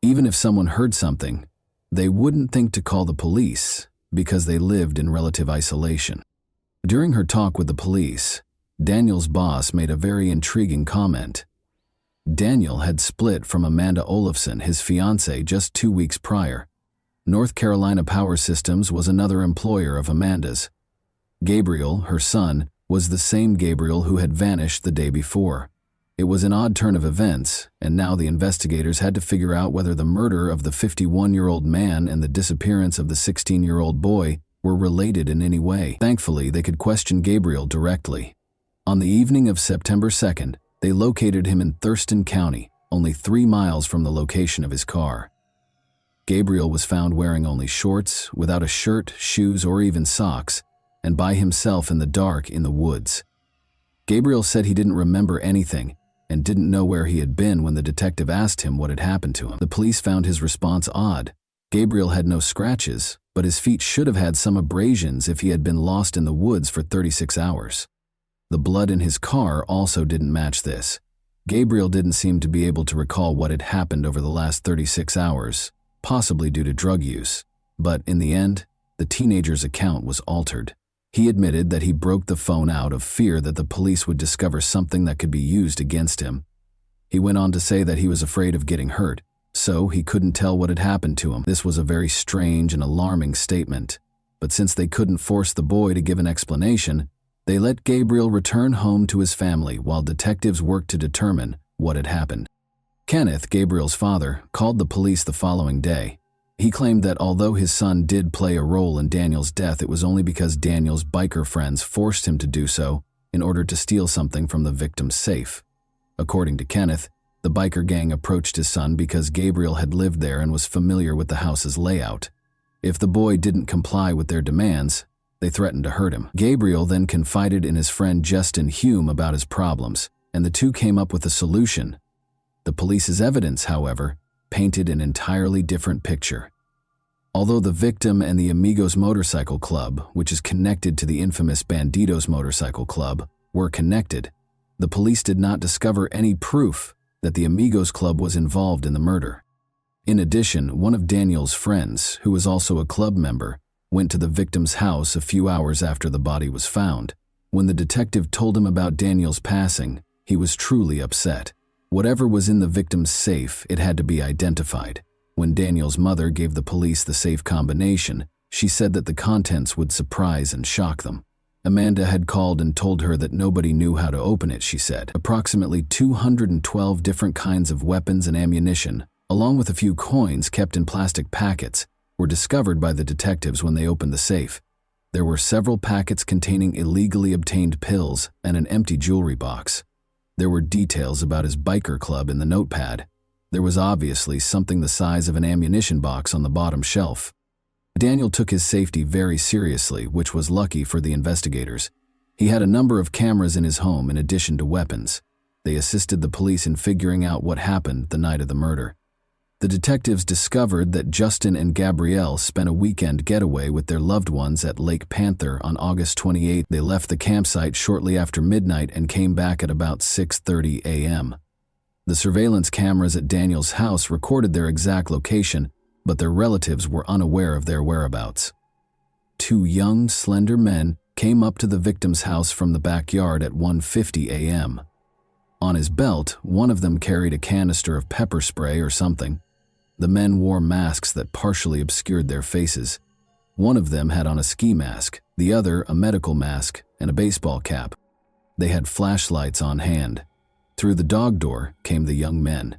Speaker 1: Even if someone heard something, they wouldn't think to call the police because they lived in relative isolation. During her talk with the police, Daniel's boss made a very intriguing comment. Daniel had split from Amanda Olafson, his fiancée, just 2 weeks prior. North Carolina Power Systems was another employer of Amanda's. Gabriel, her son, was the same Gabriel who had vanished the day before. It was an odd turn of events, and now the investigators had to figure out whether the murder of the 51-year-old man and the disappearance of the 16-year-old boy were related in any way. Thankfully, they could question Gabriel directly. On the evening of September 2nd, they located him in Thurston County, only 3 miles from the location of his car. Gabriel was found wearing only shorts, without a shirt, shoes, or even socks, and by himself in the dark in the woods. Gabriel said he didn't remember anything and didn't know where he had been when the detective asked him what had happened to him. The police found his response odd. Gabriel had no scratches, but his feet should have had some abrasions if he had been lost in the woods for 36 hours. The blood in his car also didn't match this. Gabriel didn't seem to be able to recall what had happened over the last 36 hours, possibly due to drug use. But in the end, the teenager's account was altered. He admitted that he broke the phone out of fear that the police would discover something that could be used against him. He went on to say that he was afraid of getting hurt, so he couldn't tell what had happened to him. This was a very strange and alarming statement, but since they couldn't force the boy to give an explanation, they let Gabriel return home to his family while detectives worked to determine what had happened. Kenneth, Gabriel's father, called the police the following day. He claimed that although his son did play a role in Daniel's death, it was only because Daniel's biker friends forced him to do so in order to steal something from the victim's safe. According to Kenneth, the biker gang approached his son because Gabriel had lived there and was familiar with the house's layout. If the boy didn't comply with their demands, they threatened to hurt him. Gabriel then confided in his friend Justin Hume about his problems, and the two came up with a solution. The police's evidence, however, painted an entirely different picture. Although the victim and the Amigos Motorcycle Club, which is connected to the infamous Bandidos Motorcycle Club, were connected, the police did not discover any proof that the Amigos Club was involved in the murder. In addition, one of Daniel's friends, who was also a club member, went to the victim's house a few hours after the body was found. When the detective told him about Daniel's passing, he was truly upset. Whatever was in the victim's safe, it had to be identified. When Daniel's mother gave the police the safe combination, she said that the contents would surprise and shock them. Amanda had called and told her that nobody knew how to open it, she said. Approximately 212 different kinds of weapons and ammunition, along with a few coins kept in plastic packets, were discovered by the detectives when they opened the safe. There were several packets containing illegally obtained pills and an empty jewelry box. There were details about his biker club in the notepad. There was obviously something the size of an ammunition box on the bottom shelf. Daniel took his safety very seriously, which was lucky for the investigators. He had a number of cameras in his home in addition to weapons. They assisted the police in figuring out what happened the night of the murder. The detectives discovered that Justin and Gabrielle spent a weekend getaway with their loved ones at Lake Panther on August 28. They left the campsite shortly after midnight and came back at about 6:30 a.m. The surveillance cameras at Daniel's house recorded their exact location, but their relatives were unaware of their whereabouts. Two young, slender men came up to the victim's house from the backyard at 1:50 a.m. On his belt, one of them carried a canister of pepper spray or something. The men wore masks that partially obscured their faces. One of them had on a ski mask, the other a medical mask and a baseball cap. They had flashlights on hand. Through the dog door came the young men.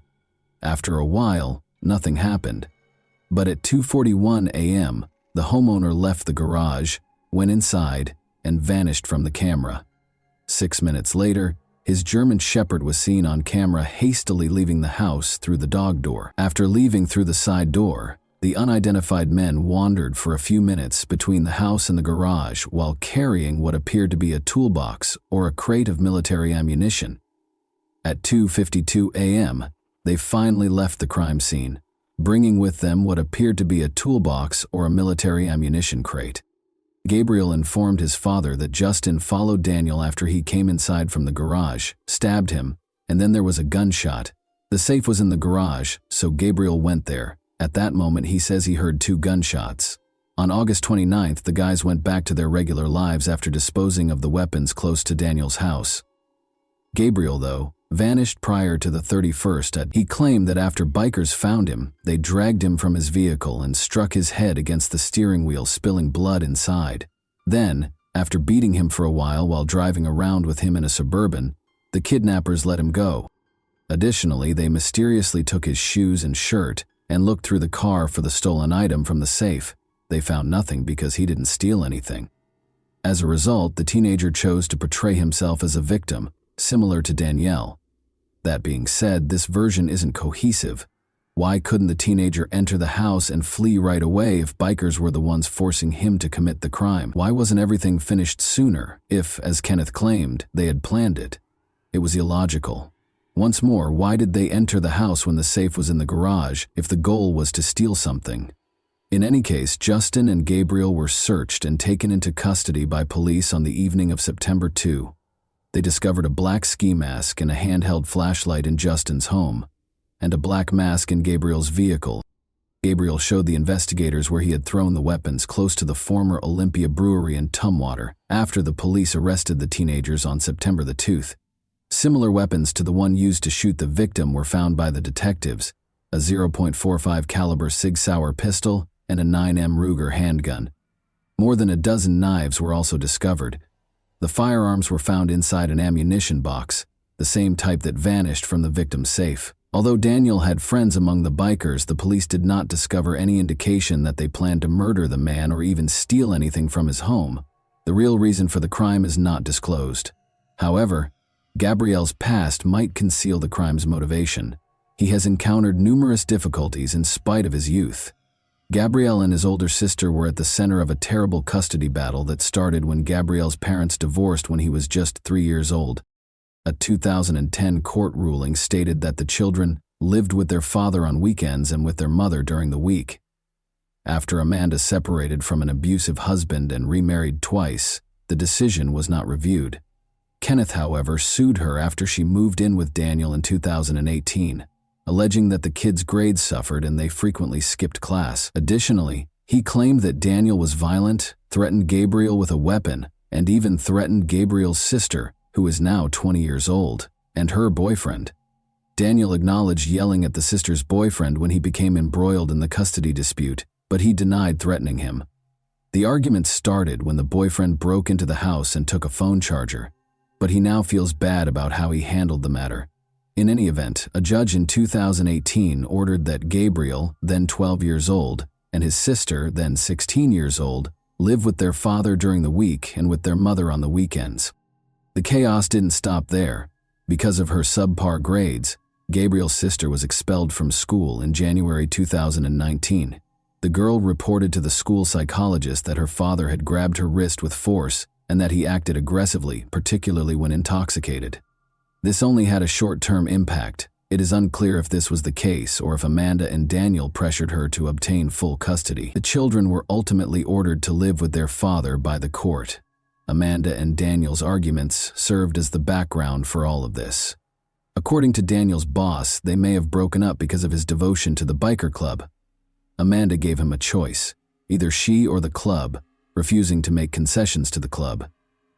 Speaker 1: After a while, nothing happened. But at 2:41 a.m., the homeowner left the garage, went inside, and vanished from the camera. 6 minutes later, his German Shepherd was seen on camera hastily leaving the house through the dog door. After leaving through the side door, the unidentified men wandered for a few minutes between the house and the garage while carrying what appeared to be a toolbox or a crate of military ammunition. At 2:52 a.m., they finally left the crime scene, bringing with them what appeared to be a toolbox or a military ammunition crate. Gabriel informed his father that Justin followed Daniel after he came inside from the garage, stabbed him, and then there was a gunshot. The safe was in the garage, so Gabriel went there. At that moment, he says he heard 2 gunshots. On August 29th, the guys went back to their regular lives after disposing of the weapons close to Daniel's house. Gabriel, though, vanished prior to the 31st. He claimed that after bikers found him, they dragged him from his vehicle and struck his head against the steering wheel, spilling blood inside. Then, after beating him for a while driving around with him in a Suburban, the kidnappers let him go. Additionally, they mysteriously took his shoes and shirt and looked through the car for the stolen item from the safe. They found nothing because he didn't steal anything. As a result, the teenager chose to portray himself as a victim, similar to Danielle. That being said, this version isn't cohesive. Why couldn't the teenager enter the house and flee right away if bikers were the ones forcing him to commit the crime? Why wasn't everything finished sooner if, as Kenneth claimed, they had planned it? It was illogical. Once more, why did they enter the house when the safe was in the garage if the goal was to steal something? In any case, Justin and Gabriel were searched and taken into custody by police on the evening of September 2. They discovered a black ski mask and a handheld flashlight in Justin's home, and a black mask in Gabriel's vehicle. Gabriel showed the investigators where he had thrown the weapons close to the former Olympia Brewery in Tumwater after the police arrested the teenagers on September the 2nd. Similar weapons to the one used to shoot the victim were found by the detectives, a .45 caliber Sig Sauer pistol and a 9mm Ruger handgun. More than a dozen knives were also discovered. The firearms were found inside an ammunition box, the same type that vanished from the victim's safe. Although Daniel had friends among the bikers, the police did not discover any indication that they planned to murder the man or even steal anything from his home. The real reason for the crime is not disclosed. However, Gabriel's past might conceal the crime's motivation. He has encountered numerous difficulties in spite of his youth. Gabriel and his older sister were at the center of a terrible custody battle that started when Gabriel's parents divorced when he was just 3 years old. A 2010 court ruling stated that the children lived with their father on weekends and with their mother during the week. After Amanda separated from an abusive husband and remarried twice, the decision was not reviewed. Kenneth, however, sued her after she moved in with Daniel in 2018. Alleging that the kids' grades suffered and they frequently skipped class. Additionally, he claimed that Daniel was violent, threatened Gabriel with a weapon, and even threatened Gabriel's sister, who is now 20 years old, and her boyfriend. Daniel acknowledged yelling at the sister's boyfriend when he became embroiled in the custody dispute, but he denied threatening him. The argument started when the boyfriend broke into the house and took a phone charger, but he now feels bad about how he handled the matter. In any event, a judge in 2018 ordered that Gabriel, then 12 years old, and his sister, then 16 years old, live with their father during the week and with their mother on the weekends. The chaos didn't stop there. Because of her subpar grades, Gabriel's sister was expelled from school in January 2019. The girl reported to the school psychologist that her father had grabbed her wrist with force and that he acted aggressively, particularly when intoxicated. This only had a short-term impact. It is unclear if this was the case or if Amanda and Daniel pressured her to obtain full custody. The children were ultimately ordered to live with their father by the court. Amanda and Daniel's arguments served as the background for all of this. According to Daniel's boss, they may have broken up because of his devotion to the biker club. Amanda gave him a choice, either she or the club, refusing to make concessions to the club.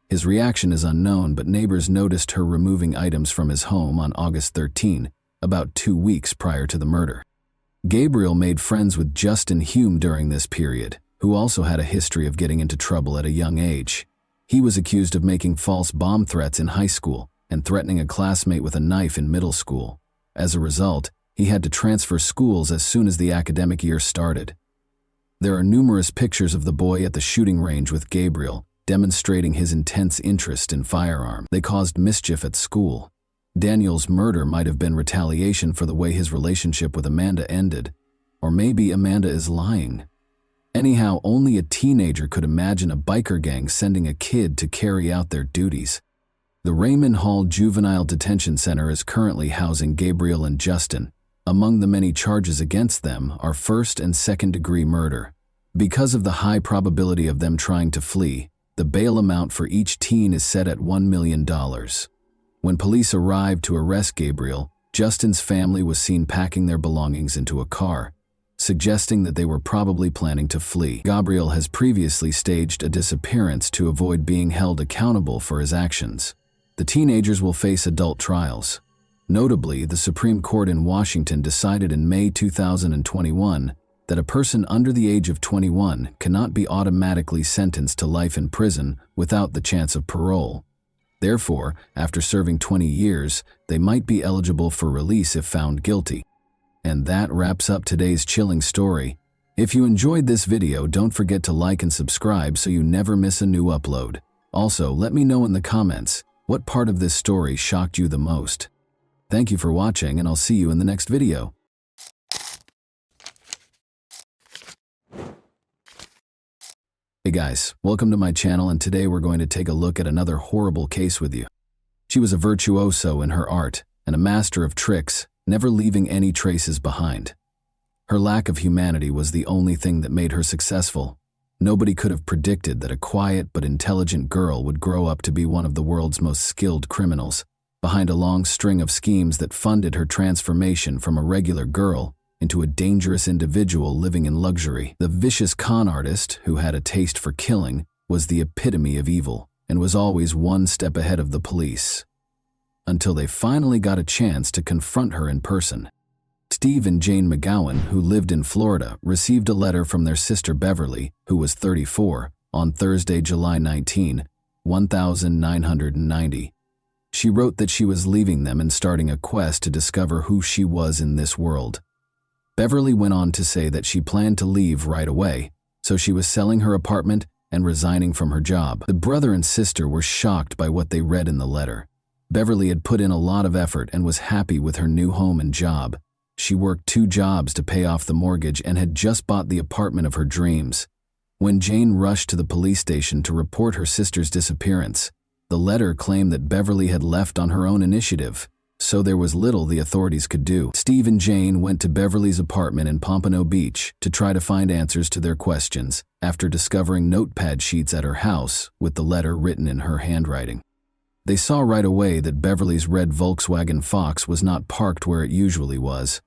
Speaker 1: His reaction is unknown, but neighbors noticed her removing items from his home on August 13, about 2 weeks prior to the murder. Gabriel made friends with Justin Hume during this period, who also had a history of getting into trouble at a young age. He was accused of making false bomb threats in high school and threatening a classmate with a knife in middle school. As a result, he had to transfer schools as soon as the academic year started. There are numerous pictures of the boy at the shooting range with Gabriel, demonstrating his intense interest in firearms. They caused mischief at school. Daniel's murder might have been retaliation for the way his relationship with Amanda ended, or maybe Amanda is lying. Anyhow, only a teenager could imagine a biker gang sending a kid to carry out their duties. The Raymond Hall Juvenile Detention Center is currently housing Gabriel and Justin. Among the many charges against them are first- and second-degree murder. Because of the high probability of them trying to flee, the bail amount for each teen is set at $1 million. When police arrived to arrest Gabriel, Justin's family was seen packing their belongings into a car, suggesting that they were probably planning to flee. Gabriel has previously staged a disappearance to avoid being held accountable for his actions. The teenagers will face adult trials. Notably, the Supreme Court in Washington decided in May 2021 that a person under the age of 21 cannot be automatically sentenced to life in prison without the chance of parole. Therefore, after serving 20 years, they might be eligible for release if found guilty. And that wraps up today's chilling story. If you enjoyed this video, don't forget to like and subscribe so you never miss a new upload. Also, let me know in the comments, what part of this story shocked you the most? Thank you for watching, and I'll see you in the next video. Hey guys, welcome to my channel, and today we're going to take a look at another horrible case with you. She was a virtuoso in her art and a master of tricks, never leaving any traces behind. Her lack of humanity was the only thing that made her successful. Nobody could have predicted that a quiet but intelligent girl would grow up to be one of the world's most skilled criminals, behind a long string of schemes that funded her transformation from a regular girl into a dangerous individual living in luxury. The vicious con artist, who had a taste for killing, was the epitome of evil and was always one step ahead of the police. Until they finally got a chance to confront her in person. Steve and Jane McGowan, who lived in Florida, received a letter from their sister Beverly, who was 34, on Thursday, July 19, 1990. She wrote that she was leaving them and starting a quest to discover who she was in this world. Beverly went on to say that she planned to leave right away, so she was selling her apartment and resigning from her job. The brother and sister were shocked by what they read in the letter. Beverly had put in a lot of effort and was happy with her new home and job. She worked 2 jobs to pay off the mortgage and had just bought the apartment of her dreams. When Jane rushed to the police station to report her sister's disappearance, the letter claimed that Beverly had left on her own initiative, so there was little the authorities could do. Steve and Jane went to Beverly's apartment in Pompano Beach to try to find answers to their questions after discovering notepad sheets at her house with the letter written in her handwriting. They saw right away that Beverly's red Volkswagen Fox was not parked where it usually was.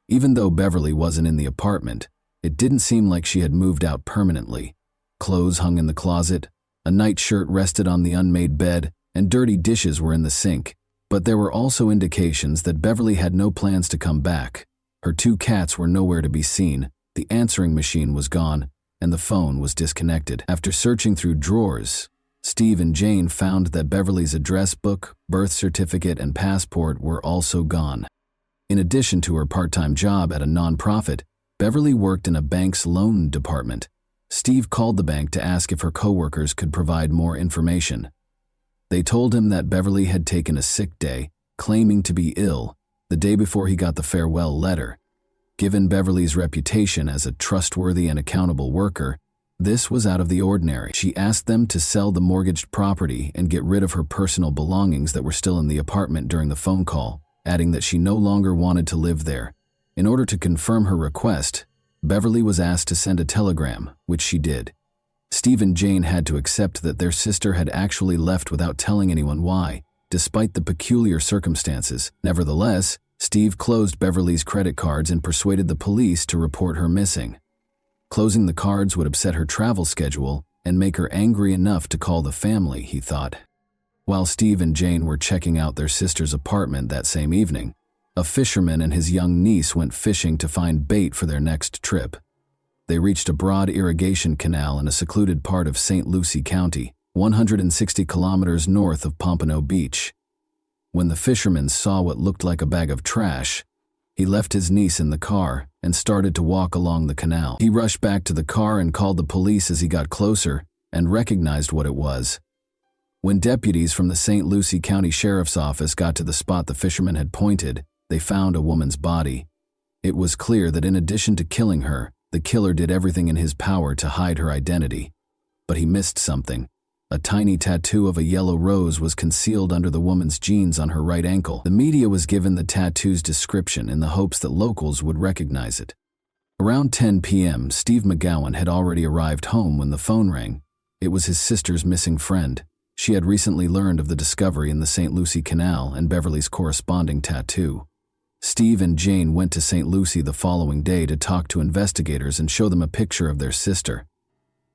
Speaker 1: Even though Beverly wasn't in the apartment, it didn't seem like she had moved out permanently. Clothes hung in the closet, a nightshirt rested on the unmade bed, and dirty dishes were in the sink. But there were also indications that Beverly had no plans to come back. Her 2 cats were nowhere to be seen, the answering machine was gone, and the phone was disconnected. After searching through drawers, Steve and Jane found that Beverly's address book, birth certificate, and passport were also gone. In addition to her part-time job at a nonprofit, Beverly worked in a bank's loan department. Steve called the bank to ask if her coworkers could provide more information. They told him that Beverly had taken a sick day, claiming to be ill, the day before he got the farewell letter. Given Beverly's reputation as a trustworthy and accountable worker, this was out of the ordinary. She asked them to sell the mortgaged property and get rid of her personal belongings that were still in the apartment during the phone call, adding that she no longer wanted to live there. In order to confirm her request, Beverly was asked to send a telegram, which she did. Steve and Jane had to accept that their sister had actually left without telling anyone why, despite the peculiar circumstances. Nevertheless, Steve closed Beverly's credit cards and persuaded the police to report her missing. Closing the cards would upset her travel schedule and make her angry enough to call the family, he thought. While Steve and Jane were checking out their sister's apartment that same evening, a fisherman and his young niece went fishing to find bait for their next trip. They reached a broad irrigation canal in a secluded part of St. Lucie County, 160 kilometers north of Pompano Beach. When the fisherman saw what looked like a bag of trash, he left his niece in the car and started to walk along the canal. He rushed back to the car and called the police as he got closer and recognized what it was. When deputies from the St. Lucie County Sheriff's Office got to the spot the fisherman had pointed, they found a woman's body. It was clear that in addition to killing her, the killer did everything in his power to hide her identity. But he missed something. A tiny tattoo of a yellow rose was concealed under the woman's jeans on her right ankle. The media was given the tattoo's description in the hopes that locals would recognize it. Around 10 p.m., Steve McGowan had already arrived home when the phone rang. It was his sister's missing friend. She had recently learned of the discovery in the St. Lucie Canal and Beverly's corresponding tattoo. Steve and Jane went to St. Lucie the following day to talk to investigators and show them a picture of their sister.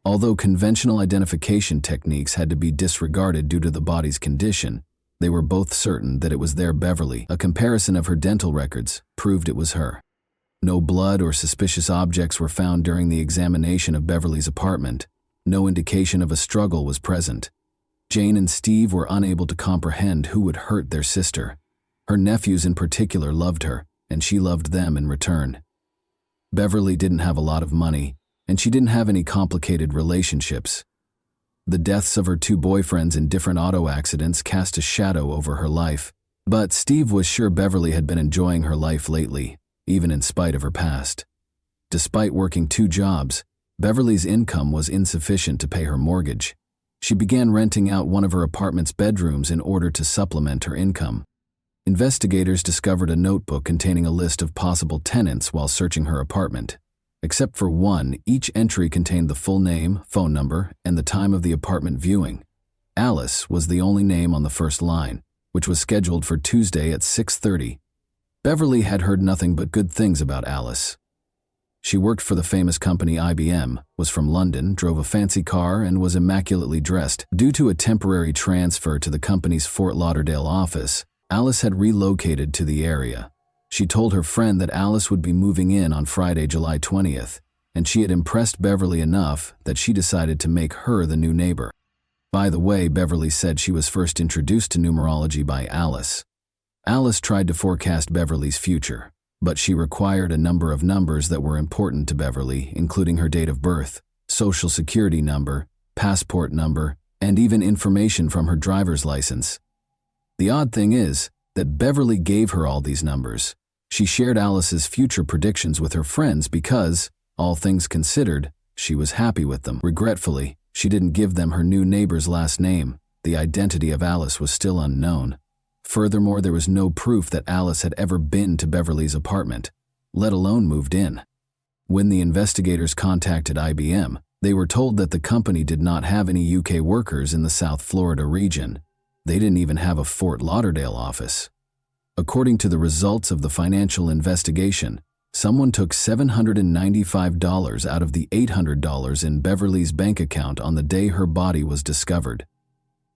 Speaker 1: Although conventional identification techniques had to be disregarded due to the body's condition, they were both certain that it was their Beverly. A comparison of her dental records proved it was her. No blood or suspicious objects were found during the examination of Beverly's apartment. No indication of a struggle was present. Jane and Steve were unable to comprehend who would hurt their sister. Her nephews in particular loved her, and she loved them in return. Beverly didn't have a lot of money, and she didn't have any complicated relationships. The deaths of her two boyfriends in different auto accidents cast a shadow over her life, but Steve was sure Beverly had been enjoying her life lately, even in spite of her past. Despite working 2 jobs, Beverly's income was insufficient to pay her mortgage. She began renting out one of her apartment's bedrooms in order to supplement her income. Investigators discovered a notebook containing a list of possible tenants while searching her apartment. Except for one, each entry contained the full name, phone number, and the time of the apartment viewing. Alice was the only name on the first line, which was scheduled for Tuesday at 6:30. Beverly had heard nothing but good things about Alice. She worked for the famous company IBM, was from London, drove a fancy car, and was immaculately dressed. Due to a temporary transfer to the company's Fort Lauderdale office, Alice had relocated to the area. She told her friend that Alice would be moving in on Friday, July 20th, and she had impressed Beverly enough that she decided to make her the new neighbor. By the way, Beverly said she was first introduced to numerology by Alice. Alice tried to forecast Beverly's future, but she required a number of numbers that were important to Beverly, including her date of birth, social security number, passport number, and even information from her driver's license. The odd thing is that Beverly gave her all these numbers. She shared Alice's future predictions with her friends because, all things considered, she was happy with them. Regretfully, she didn't give them her new neighbor's last name. The identity of Alice was still unknown. Furthermore, there was no proof that Alice had ever been to Beverly's apartment, let alone moved in. When the investigators contacted IBM, they were told that the company did not have any UK workers in the South Florida region. They didn't even have a Fort Lauderdale office. According to the results of the financial investigation, someone took $795 out of the $800 in Beverly's bank account on the day her body was discovered.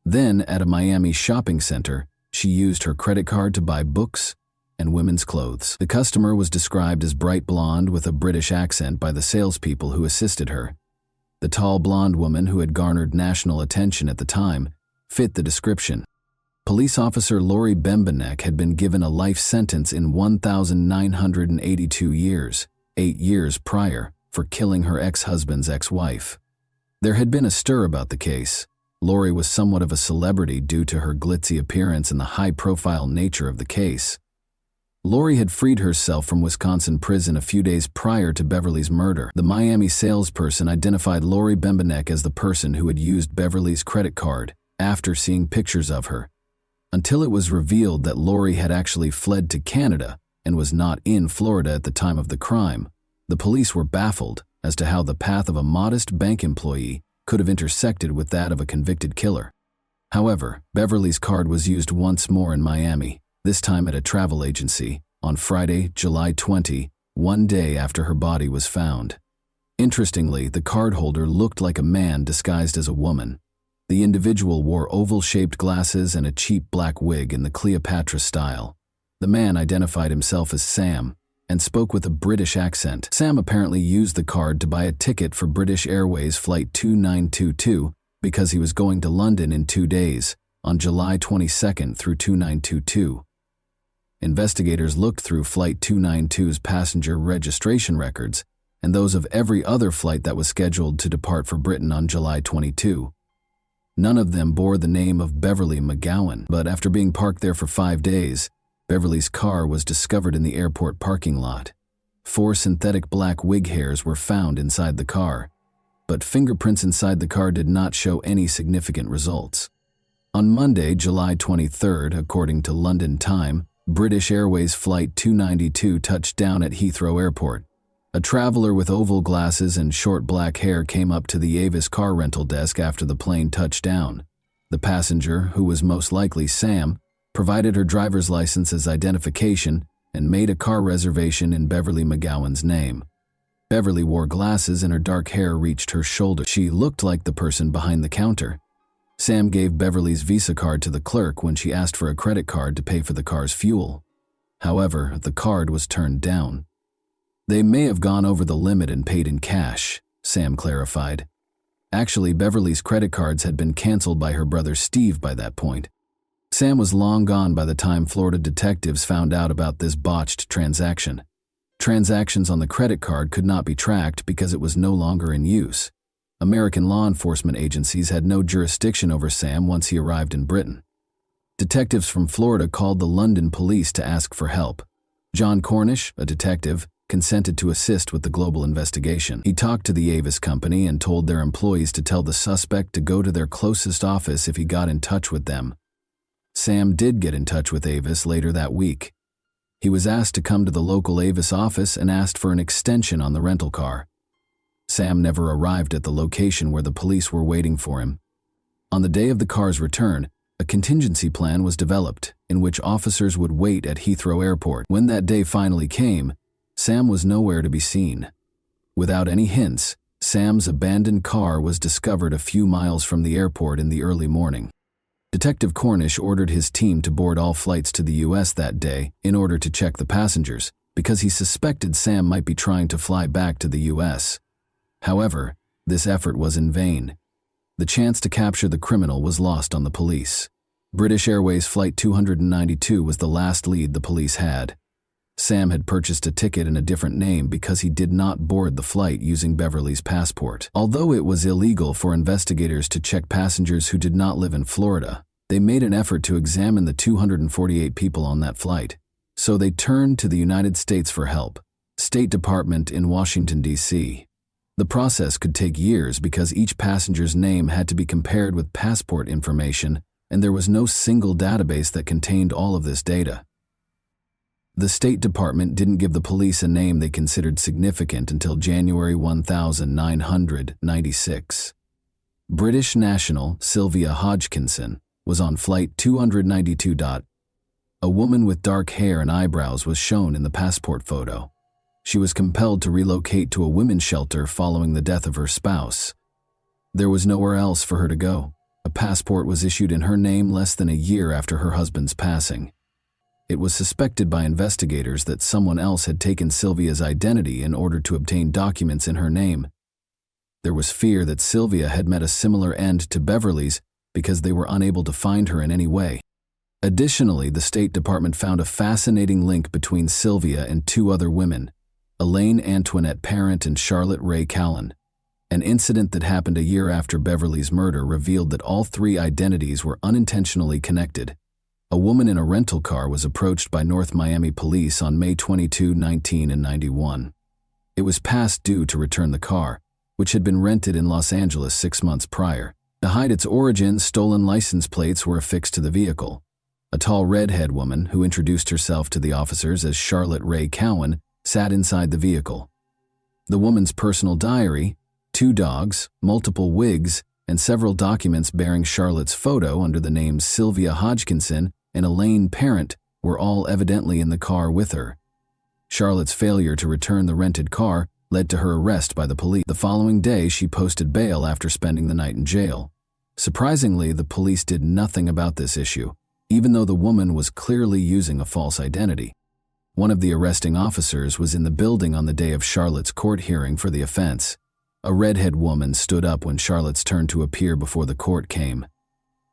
Speaker 1: Then, at a Miami shopping center, she used her credit card to buy books and women's clothes. The customer was described as bright blonde with a British accent by the salespeople who assisted her. The tall blonde woman who had garnered national attention at the time fit the description. Police officer Lori Bembenek had been given a life sentence in 1,982 years, 8 years prior, for killing her ex-husband's ex-wife. There had been a stir about the case. Lori was somewhat of a celebrity due to her glitzy appearance and the high-profile nature of the case. Lori had freed herself from Wisconsin prison a few days prior to Beverly's murder. The Miami salesperson identified Lori Bembenek as the person who had used Beverly's credit card after seeing pictures of her, until it was revealed that Lori had actually fled to Canada and was not in Florida at the time of the crime. The police were baffled as to how the path of a modest bank employee could have intersected with that of a convicted killer. However, Beverly's card was used once more in Miami, this time at a travel agency, on Friday, July 20, one day after her body was found. Interestingly, the cardholder looked like a man disguised as a woman. The individual wore oval-shaped glasses and a cheap black wig in the Cleopatra style. The man identified himself as Sam and spoke with a British accent. Sam apparently used the card to buy a ticket for British Airways Flight 2922 because he was going to London in 2 days, on July 22nd through 2922. Investigators looked through Flight 292's passenger registration records and those of every other flight that was scheduled to depart for Britain on July 22. None of them bore the name of Beverly McGowan, but after being parked there for 5 days, Beverly's car was discovered in the airport parking lot. 4 synthetic black wig hairs were found inside the car, but fingerprints inside the car did not show any significant results. On Monday, July 23rd, according to London Time, British Airways Flight 292 touched down at Heathrow Airport. A traveler with oval glasses and short black hair came up to the Avis car rental desk after the plane touched down. The passenger, who was most likely Sam, provided her driver's license as identification and made a car reservation in Beverly McGowan's name. Beverly wore glasses and her dark hair reached her shoulder. She looked like the person behind the counter. Sam gave Beverly's Visa card to the clerk when she asked for a credit card to pay for the car's fuel. However, the card was turned down. They may have gone over the limit and paid in cash, Sam clarified. Actually, Beverly's credit cards had been canceled by her brother Steve by that point. Sam was long gone by the time Florida detectives found out about this botched transaction. Transactions on the credit card could not be tracked because it was no longer in use. American law enforcement agencies had no jurisdiction over Sam once he arrived in Britain. Detectives from Florida called the London police to ask for help. John Cornish, a detective, consented to assist with the global investigation. He talked to the Avis company and told their employees to tell the suspect to go to their closest office if he got in touch with them. Sam did get in touch with Avis later that week. He was asked to come to the local Avis office and asked for an extension on the rental car. Sam never arrived at the location where the police were waiting for him. On the day of the car's return, a contingency plan was developed in which officers would wait at Heathrow Airport. When that day finally came, Sam was nowhere to be seen. Without any hints, Sam's abandoned car was discovered a few miles from the airport in the early morning. Detective Cornish ordered his team to board all flights to the U.S. that day in order to check the passengers, because he suspected Sam might be trying to fly back to the U.S. However, this effort was in vain. The chance to capture the criminal was lost on the police. British Airways Flight 292 was the last lead the police had. Sam had purchased a ticket in a different name because he did not board the flight using Beverly's passport. Although it was illegal for investigators to check passengers who did not live in Florida, they made an effort to examine the 248 people on that flight. So they turned to the United States for help, State Department in Washington, D.C. The process could take years because each passenger's name had to be compared with passport information, and there was no single database that contained all of this data. The State Department didn't give the police a name they considered significant until January 1996. British national Sylvia Hodgkinson was on Flight 292. A woman with dark hair and eyebrows was shown in the passport photo. She was compelled to relocate to a women's shelter following the death of her spouse. There was nowhere else for her to go. A passport was issued in her name less than a year after her husband's passing. It was suspected by investigators that someone else had taken Sylvia's identity in order to obtain documents in her name. There was fear that Sylvia had met a similar end to Beverly's because they were unable to find her in any way. Additionally, the State Department found a fascinating link between Sylvia and 2 other women, Elaine Antoinette Parent and Charlotte Ray Callan. An incident that happened a year after Beverly's murder revealed that all 3 identities were unintentionally connected. A woman in a rental car was approached by North Miami police on May 22, 1991. It was past due to return the car, which had been rented in Los Angeles 6 months prior. To hide its origin, stolen license plates were affixed to the vehicle. A tall redhead woman, who introduced herself to the officers as Charlotte Ray Cowan, sat inside the vehicle. The woman's personal diary, 2 dogs, multiple wigs, and several documents bearing Charlotte's photo under the names Sylvia Hodgkinson and Elaine Parent were all evidently in the car with her. Charlotte's failure to return the rented car led to her arrest by the police. The following day, she posted bail after spending the night in jail. Surprisingly, the police did nothing about this issue, even though the woman was clearly using a false identity. One of the arresting officers was in the building on the day of Charlotte's court hearing for the offense. A redhead woman stood up when Charlotte's turn to appear before the court came.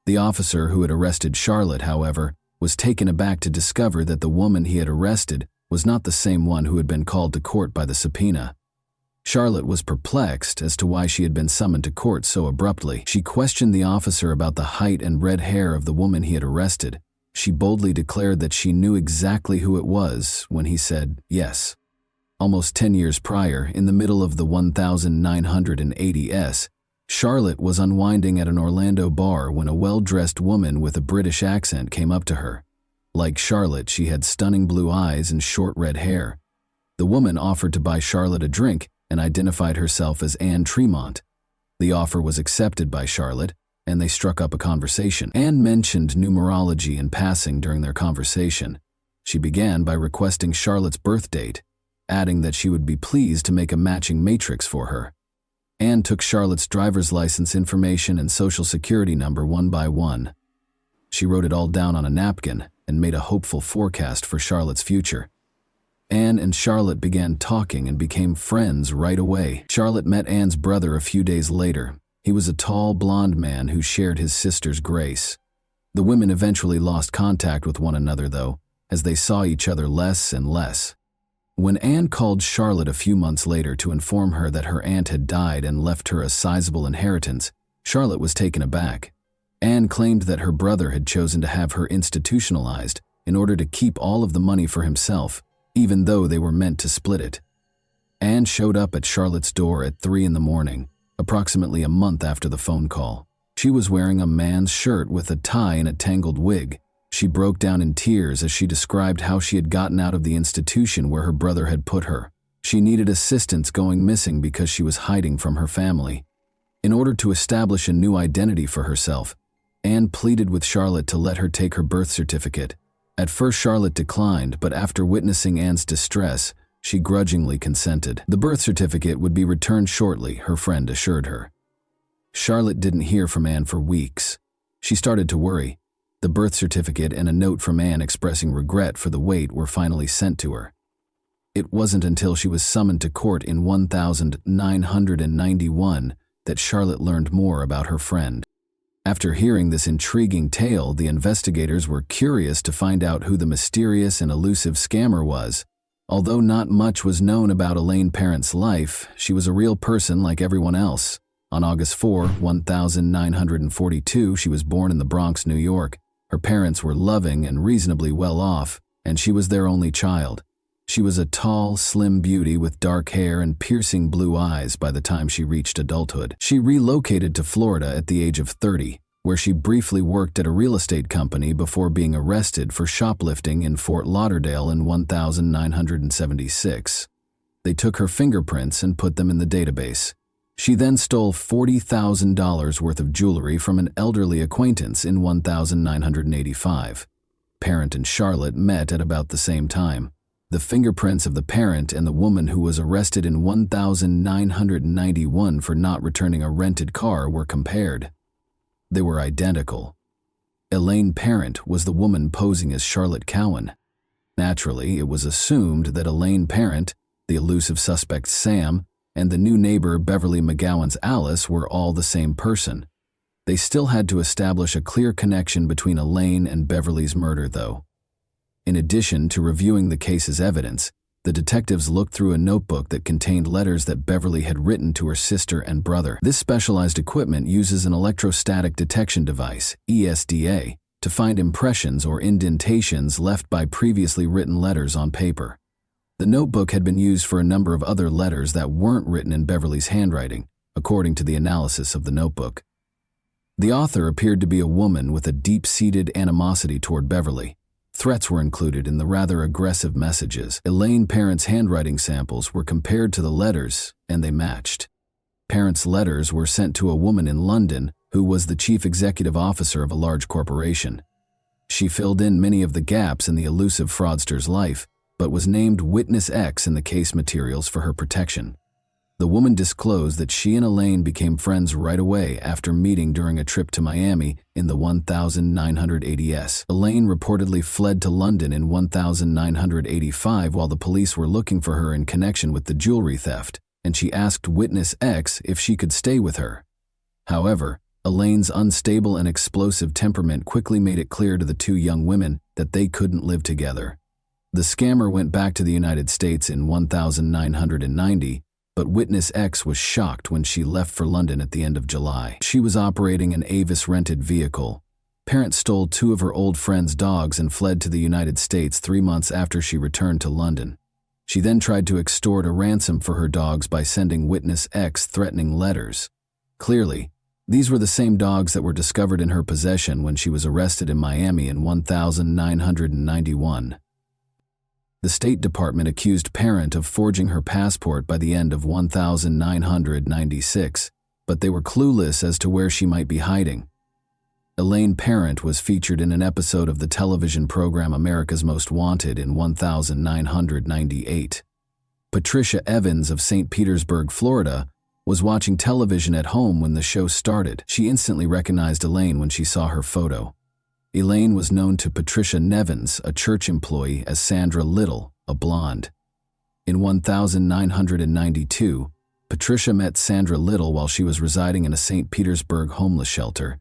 Speaker 1: The officer who had arrested Charlotte, however, was taken aback to discover that the woman he had arrested was not the same one who had been called to court by the subpoena. Charlotte was perplexed as to why she had been summoned to court so abruptly. She questioned the officer about the height and red hair of the woman he had arrested. She boldly declared that she knew exactly who it was when he said yes. Almost 10 years prior, in the middle of the 1980s, Charlotte was unwinding at an Orlando bar when a well-dressed woman with a British accent came up to her. Like Charlotte, she had stunning blue eyes and short red hair. The woman offered to buy Charlotte a drink and identified herself as Anne Tremont. The offer was accepted by Charlotte, and they struck up a conversation. Anne mentioned numerology in passing during their conversation. She began by requesting Charlotte's birth date, adding that she would be pleased to make a matching matrix for her. Anne took Charlotte's driver's license information and social security number one by one. She wrote it all down on a napkin and made a hopeful forecast for Charlotte's future. Anne and Charlotte began talking and became friends right away. Charlotte met Anne's brother a few days later. He was a tall, blonde man who shared his sister's grace. The women eventually lost contact with one another, though, as they saw each other less and less. When Anne called Charlotte a few months later to inform her that her aunt had died and left her a sizable inheritance, Charlotte was taken aback. Anne claimed that her brother had chosen to have her institutionalized in order to keep all of the money for himself, even though they were meant to split it. Anne showed up at Charlotte's door at 3 in the morning, approximately a month after the phone call. She was wearing a man's shirt with a tie and a tangled wig. She broke down in tears as she described how she had gotten out of the institution where her brother had put her. She needed assistance going missing because she was hiding from her family. In order to establish a new identity for herself, Anne pleaded with Charlotte to let her take her birth certificate. At first, Charlotte declined, but after witnessing Anne's distress, she grudgingly consented. The birth certificate would be returned shortly, her friend assured her. Charlotte didn't hear from Anne for weeks. She started to worry. The birth certificate and a note from Anne expressing regret for the wait were finally sent to her. It wasn't until she was summoned to court in 1991 that Charlotte learned more about her friend. After hearing this intriguing tale, the investigators were curious to find out who the mysterious and elusive scammer was. Although not much was known about Elaine Parent's life, she was a real person like everyone else. On August 4, 1942, she was born in the Bronx, New York. Her parents were loving and reasonably well off, and she was their only child. She was a tall, slim beauty with dark hair and piercing blue eyes by the time she reached adulthood. She relocated to Florida at the age of 30, where she briefly worked at a real estate company before being arrested for shoplifting in Fort Lauderdale in 1976. They took her fingerprints and put them in the database. She then stole $40,000 worth of jewelry from an elderly acquaintance in 1985. Parent and Charlotte met at about the same time. The fingerprints of the parent and the woman who was arrested in 1991 for not returning a rented car were compared. They were identical. Elaine Parent was the woman posing as Charlotte Cowan. Naturally, it was assumed that Elaine Parent, the elusive suspect Sam, and the new neighbor Beverly McGowan's Alice were all the same person. They still had to establish a clear connection between Elaine and Beverly's murder, though. In addition to reviewing the case's evidence, the detectives looked through a notebook that contained letters that Beverly had written to her sister and brother. This specialized equipment uses an electrostatic detection device, ESDA, to find impressions or indentations left by previously written letters on paper. The notebook had been used for a number of other letters that weren't written in Beverly's handwriting, according to the analysis of the notebook. The author appeared to be a woman with a deep-seated animosity toward Beverly. Threats were included in the rather aggressive messages. Elaine Parent's handwriting samples were compared to the letters, and they matched. Parent's letters were sent to a woman in London who was the chief executive officer of a large corporation. She filled in many of the gaps in the elusive fraudster's life, but was named Witness X in the case materials for her protection. The woman disclosed that she and Elaine became friends right away after meeting during a trip to Miami in the 1980s. Elaine reportedly fled to London in 1985 while the police were looking for her in connection with the jewelry theft, and she asked Witness X if she could stay with her. However, Elaine's unstable and explosive temperament quickly made it clear to the two young women that they couldn't live together. The scammer went back to the United States in 1990, but Witness X was shocked when she left for London at the end of July. She was operating an Avis rented vehicle. Parent stole two of her old friend's dogs and fled to the United States 3 months after she returned to London. She then tried to extort a ransom for her dogs by sending Witness X threatening letters. Clearly, these were the same dogs that were discovered in her possession when she was arrested in Miami in 1991. The State Department accused Parent of forging her passport by the end of 1996, but they were clueless as to where she might be hiding. Elaine Parent was featured in an episode of the television program America's Most Wanted in 1998. Patricia Evans of St. Petersburg, Florida, was watching television at home when the show started. She instantly recognized Elaine when she saw her photo. Elaine was known to Patricia Nevins, a church employee, as Sandra Little, a blonde. In 1992, Patricia met Sandra Little while she was residing in a St. Petersburg homeless shelter.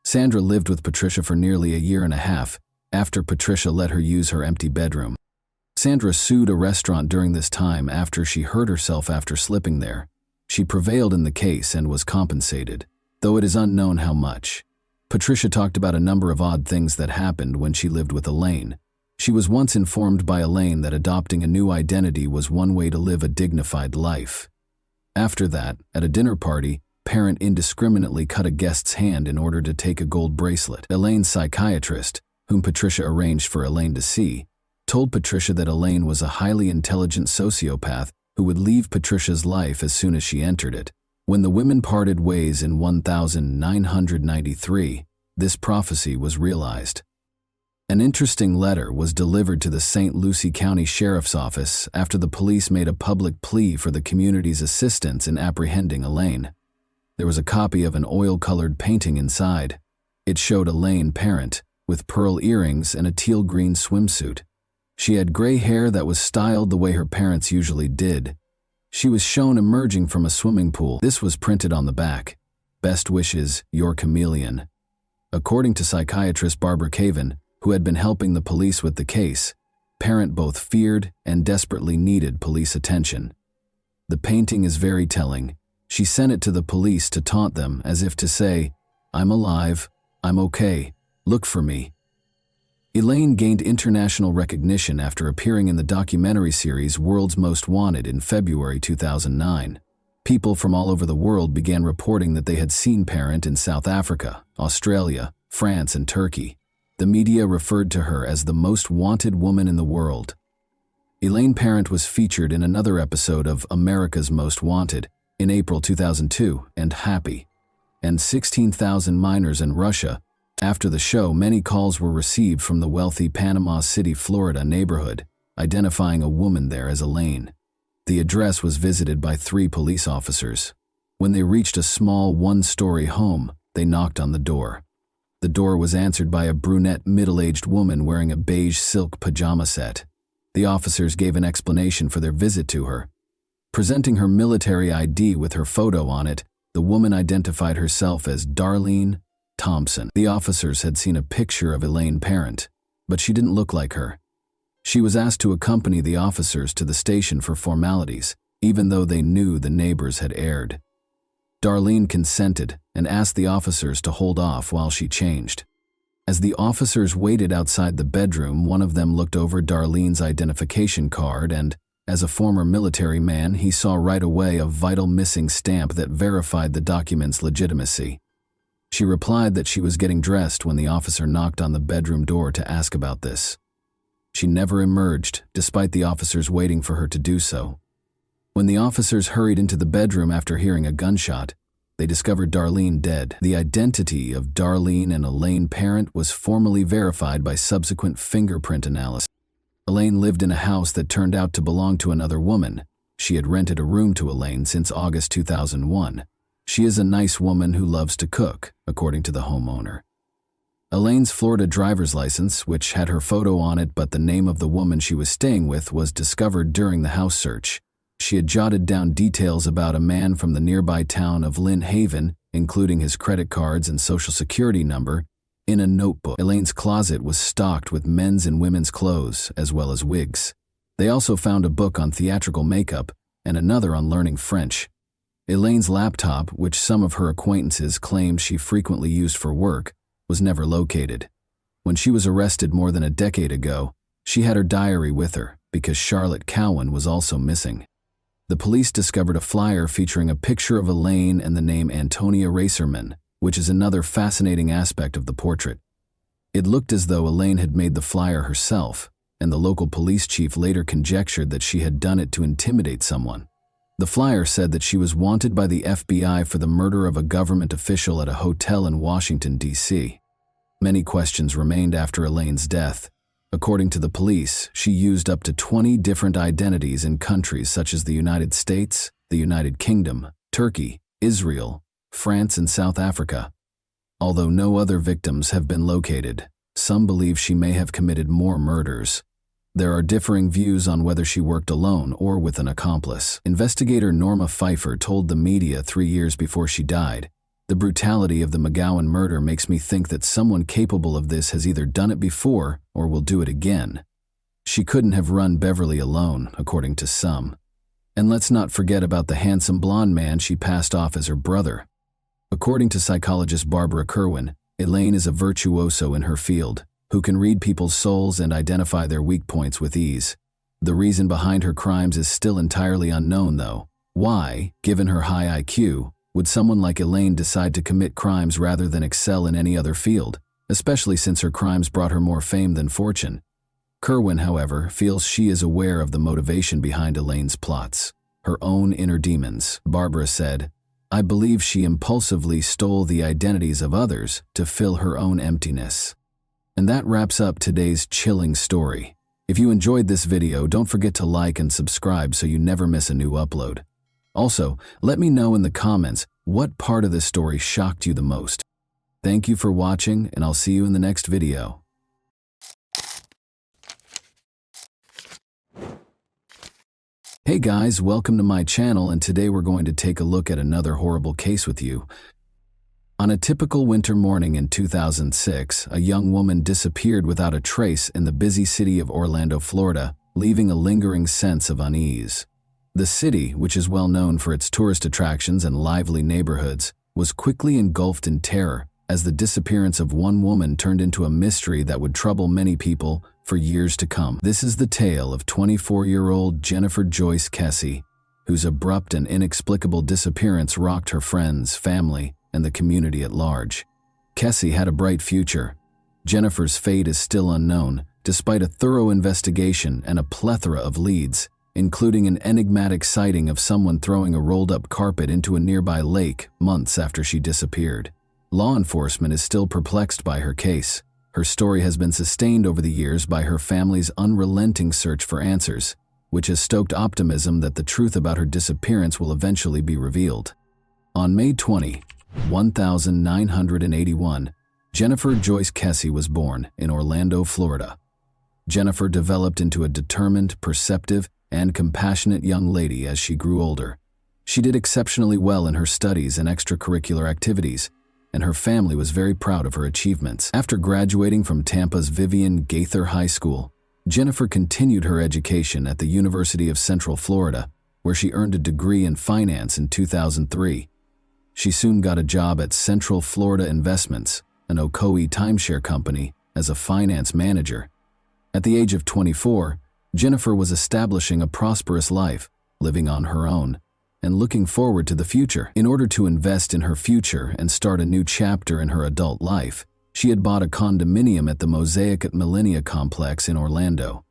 Speaker 1: Sandra lived with Patricia for nearly a year and a half after Patricia let her use her empty bedroom. Sandra sued a restaurant during this time after she hurt herself after slipping there. She prevailed in the case and was compensated, though it is unknown how much. Patricia talked about a number of odd things that happened when she lived with Elaine. She was once informed by Elaine that adopting a new identity was one way to live a dignified life. After that, at a dinner party, Parent indiscriminately cut a guest's hand in order to take a gold bracelet. Elaine's psychiatrist, whom Patricia arranged for Elaine to see, told Patricia that Elaine was a highly intelligent sociopath who would leave Patricia's life as soon as she entered it. When the women parted ways in 1993, this prophecy was realized. An interesting letter was delivered to the St. Lucie County Sheriff's Office after the police made a public plea for the community's assistance in apprehending Elaine. There was a copy of an oil-colored painting inside. It showed Elaine Parent, with pearl earrings and a teal-green swimsuit. She had gray hair that was styled the way her parents usually did. She was shown emerging from a swimming pool. This was printed on the back. "Best wishes, your chameleon." According to psychiatrist Barbara Caven, who had been helping the police with the case, Parent both feared and desperately needed police attention. The painting is very telling. She sent it to the police to taunt them, as if to say, "I'm alive, I'm okay, look for me." Elaine gained international recognition after appearing in the documentary series World's Most Wanted in February 2009. People from all over the world began reporting that they had seen Parent in South Africa, Australia, France, and Turkey. The media referred to her as the most wanted woman in the world. Elaine Parent was featured in another episode of America's Most Wanted in April 2002 and Happy, and 16,000 miners in Russia. After the show, many calls were received from the wealthy Panama City, Florida neighborhood, identifying a woman there as Elaine. The address was visited by 3 police officers. When they reached a small one-story home, they knocked on the door. The door was answered by a brunette middle-aged woman wearing a beige silk pajama set. The officers gave an explanation for their visit to her. Presenting her military ID with her photo on it, the woman identified herself as Darlene Thompson. The officers had seen a picture of Elaine Parent, but she didn't look like her. She was asked to accompany the officers to the station for formalities, even though they knew the neighbors had erred. Darlene consented and asked the officers to hold off while she changed. As the officers waited outside the bedroom, one of them looked over Darlene's identification card and, as a former military man, he saw right away a vital missing stamp that verified the document's legitimacy. She replied that she was getting dressed when the officer knocked on the bedroom door to ask about this. She never emerged, despite the officers waiting for her to do so. When the officers hurried into the bedroom after hearing a gunshot, they discovered Darlene dead. The identity of Darlene and Elaine Parent was formally verified by subsequent fingerprint analysis. Elaine lived in a house that turned out to belong to another woman. She had rented a room to Elaine since August 2001. She is a nice woman who loves to cook, according to the homeowner. Elaine's Florida driver's license, which had her photo on it but the name of the woman she was staying with, was discovered during the house search. She had jotted down details about a man from the nearby town of Lynn Haven, including his credit cards and social security number, in a notebook. Elaine's closet was stocked with men's and women's clothes, as well as wigs. They also found a book on theatrical makeup and another on learning French. Elaine's laptop, which some of her acquaintances claimed she frequently used for work, was never located. When she was arrested more than a decade ago, she had her diary with her because Charlotte Cowan was also missing. The police discovered a flyer featuring a picture of Elaine and the name Antonia Racerman, which is another fascinating aspect of the portrait. It looked as though Elaine had made the flyer herself, and the local police chief later conjectured that she had done it to intimidate someone. The flyer said that she was wanted by the FBI for the murder of a government official at a hotel in Washington, D.C. Many questions remained after Elaine's death. According to the police, she used up to 20 different identities in countries such as the United States, the United Kingdom, Turkey, Israel, France, and South Africa. Although no other victims have been located, some believe she may have committed more murders. There are differing views on whether she worked alone or with an accomplice. Investigator Norma Pfeiffer told the media 3 years before she died, "The brutality of the McGowan murder makes me think that someone capable of this has either done it before or will do it again. She couldn't have run Beverly alone, according to some. And let's not forget about the handsome blonde man she passed off as her brother." According to psychologist Barbara Kerwin, Elaine is a virtuoso in her field, who can read people's souls and identify their weak points with ease. The reason behind her crimes is still entirely unknown, though. Why, given her high IQ, would someone like Elaine decide to commit crimes rather than excel in any other field, especially since her crimes brought her more fame than fortune? Kerwin, however, feels she is aware of the motivation behind Elaine's plots, her own inner demons. Barbara said, "I believe she impulsively stole the identities of others to fill her own emptiness." And that wraps up today's chilling story. If you enjoyed this video, don't forget to like and subscribe so you never miss a new upload. Also, let me know in the comments what part of this story shocked you the most. Thank you for watching, and I'll see you in the next video. Hey guys, welcome to my channel, and today we're going to take a look at another horrible case with you. On a typical winter morning in 2006, a young woman disappeared without a trace in the busy city of Orlando, Florida, leaving a lingering sense of unease. The city, which is well known for its tourist attractions and lively neighborhoods, was quickly engulfed in terror as the disappearance of one woman turned into a mystery that would trouble many people for years to come. This is the tale of 24-year-old Jennifer Joyce Kessie, whose abrupt and inexplicable disappearance rocked her friends, family, and the community at large. Kessie had a bright future. Jennifer's fate is still unknown, despite a thorough investigation and a plethora of leads, including an enigmatic sighting of someone throwing a rolled-up carpet into a nearby lake months after she disappeared. Law enforcement is still perplexed by her case. Her story has been sustained over the years by her family's unrelenting search for answers, which has stoked optimism that the truth about her disappearance will eventually be revealed. On May 20, 1981, Jennifer Joyce Kessie was born in Orlando, Florida. Jennifer developed into a determined, perceptive, and compassionate young lady as she grew older. She did exceptionally well in her studies and extracurricular activities, and her family was very proud of her achievements. After graduating from Tampa's Vivian Gaither High School, Jennifer continued her education at the University of Central Florida, where she earned a degree in finance in 2003. She soon got a job at Central Florida Investments, an Ocoee timeshare company, as a finance manager. At the age of 24, Jennifer was establishing a prosperous life, living on her own, and looking forward to the future. In order to invest in her future and start a new chapter in her adult life, she had bought a condominium at the Mosaic at Millennia complex in Orlando.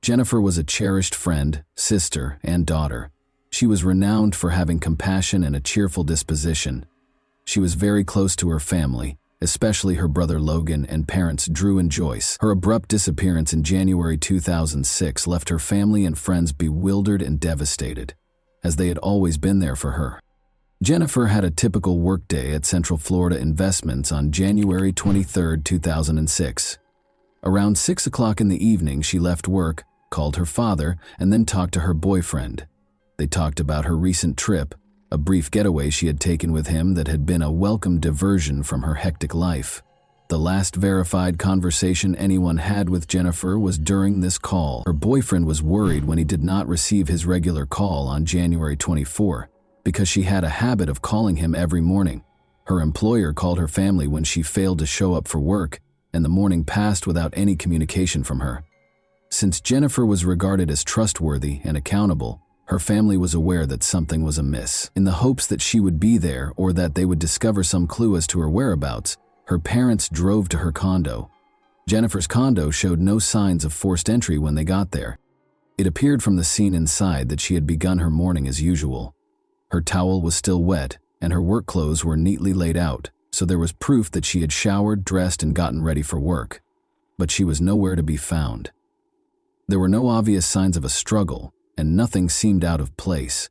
Speaker 1: Jennifer was a cherished friend, sister, and daughter. She was renowned for having compassion and a cheerful disposition. She was very close to her family, especially her brother Logan and parents Drew and Joyce. Her abrupt disappearance in January 2006 left her family and friends bewildered and devastated, as they had always been there for her. Jennifer had a typical workday at Central Florida Investments on January 23, 2006. Around 6 o'clock in the evening, she left work, called her father, and then talked to her boyfriend. They talked about her recent trip, a brief getaway she had taken with him that had been a welcome diversion from her hectic life. The last verified conversation anyone had with Jennifer was during this call. Her boyfriend was worried when he did not receive his regular call on January 24, because she had a habit of calling him every morning. Her employer called her family when she failed to show up for work, and the morning passed without any communication from her. Since Jennifer was regarded as trustworthy and accountable, her family was aware that something was amiss. In the hopes that she would be there or that they would discover some clue as to her whereabouts, her parents drove to her condo. Jennifer's condo showed no signs of forced entry when they got there. It appeared from the scene inside that she had begun her morning as usual. Her towel was still wet, and her work clothes were neatly laid out, so there was proof that she had showered, dressed, and gotten ready for work. But she was nowhere to be found. There were no obvious signs of a struggle, and nothing seemed out of place.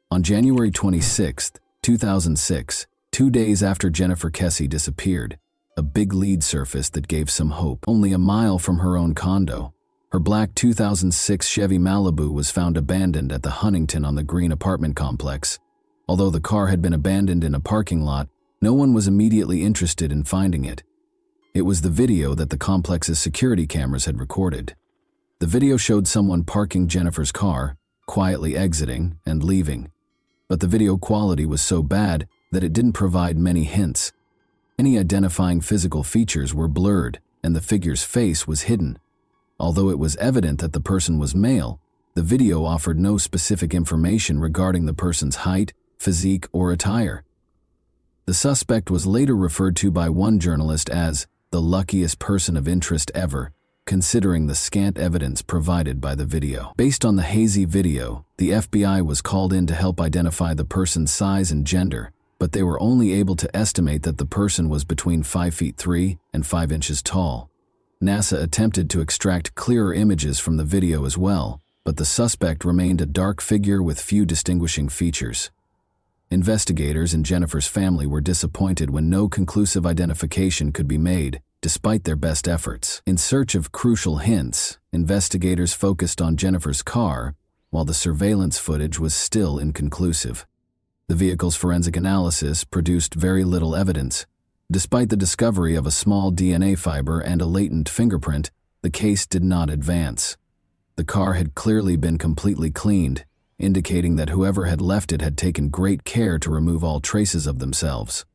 Speaker 1: On January 26, 2006, 2 days after Jennifer Kesse disappeared, a big lead surfaced that gave some hope. Only a mile from her own condo, her black 2006 Chevy Malibu was found abandoned at the Huntington on the Green apartment complex. Although the car had been abandoned in a parking lot, no one was immediately interested in finding it. It was the video that the complex's security cameras had recorded. The video showed someone parking Jennifer's car, quietly exiting and leaving. But the video quality was so bad that it didn't provide many hints. Any identifying physical features were blurred, and the figure's face was hidden. Although it was evident that the person was male, the video offered no specific information regarding the person's height, physique, or attire. The suspect was later referred to by one journalist as the luckiest person of interest ever, considering the scant evidence provided by the video. Based on the hazy video, the FBI was called in to help identify the person's size and gender, but they were only able to estimate that the person was between 5'3" and 5 inches tall. NASA attempted to extract clearer images from the video as well, but the suspect remained a dark figure with few distinguishing features. Investigators and Jennifer's family were disappointed when no conclusive identification could be made, despite their best efforts. In search of crucial hints, investigators focused on Jennifer's car, while the surveillance footage was still inconclusive. The vehicle's forensic analysis produced very little evidence. Despite the discovery of a small DNA fiber and a latent fingerprint, the case did not advance. The car had clearly been completely cleaned, indicating that whoever had left it had taken great care to remove all traces of themselves.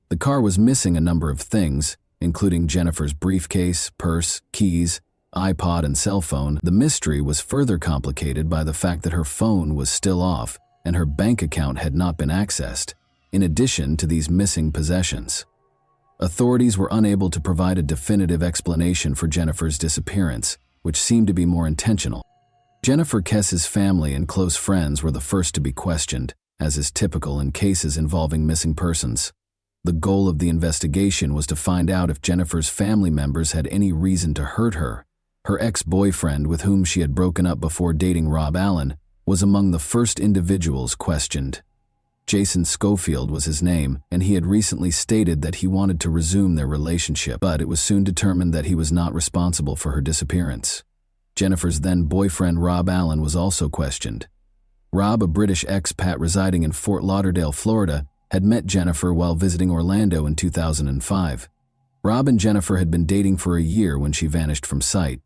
Speaker 1: The car was missing a number of things, including Jennifer's briefcase, purse, keys, iPod, and cell phone. The mystery was further complicated by the fact that her phone was still off and her bank account had not been accessed, in addition to these missing possessions. Authorities were unable to provide a definitive explanation for Jennifer's disappearance, which seemed to be more intentional. Jennifer Kesse's family and close friends were the first to be questioned, as is typical in cases involving missing persons. The goal of the investigation was to find out if Jennifer's family members had any reason to hurt her. Her ex-boyfriend, with whom she had broken up before dating Rob Allen, was among the first individuals questioned. Jason Schofield was his name, and he had recently stated that he wanted to resume their relationship, but it was soon determined that he was not responsible for her disappearance. Jennifer's then-boyfriend Rob Allen was also questioned. Rob, a British expat residing in Fort Lauderdale, Florida, had met Jennifer while visiting Orlando in 2005. Rob and Jennifer had been dating for a year when she vanished from sight.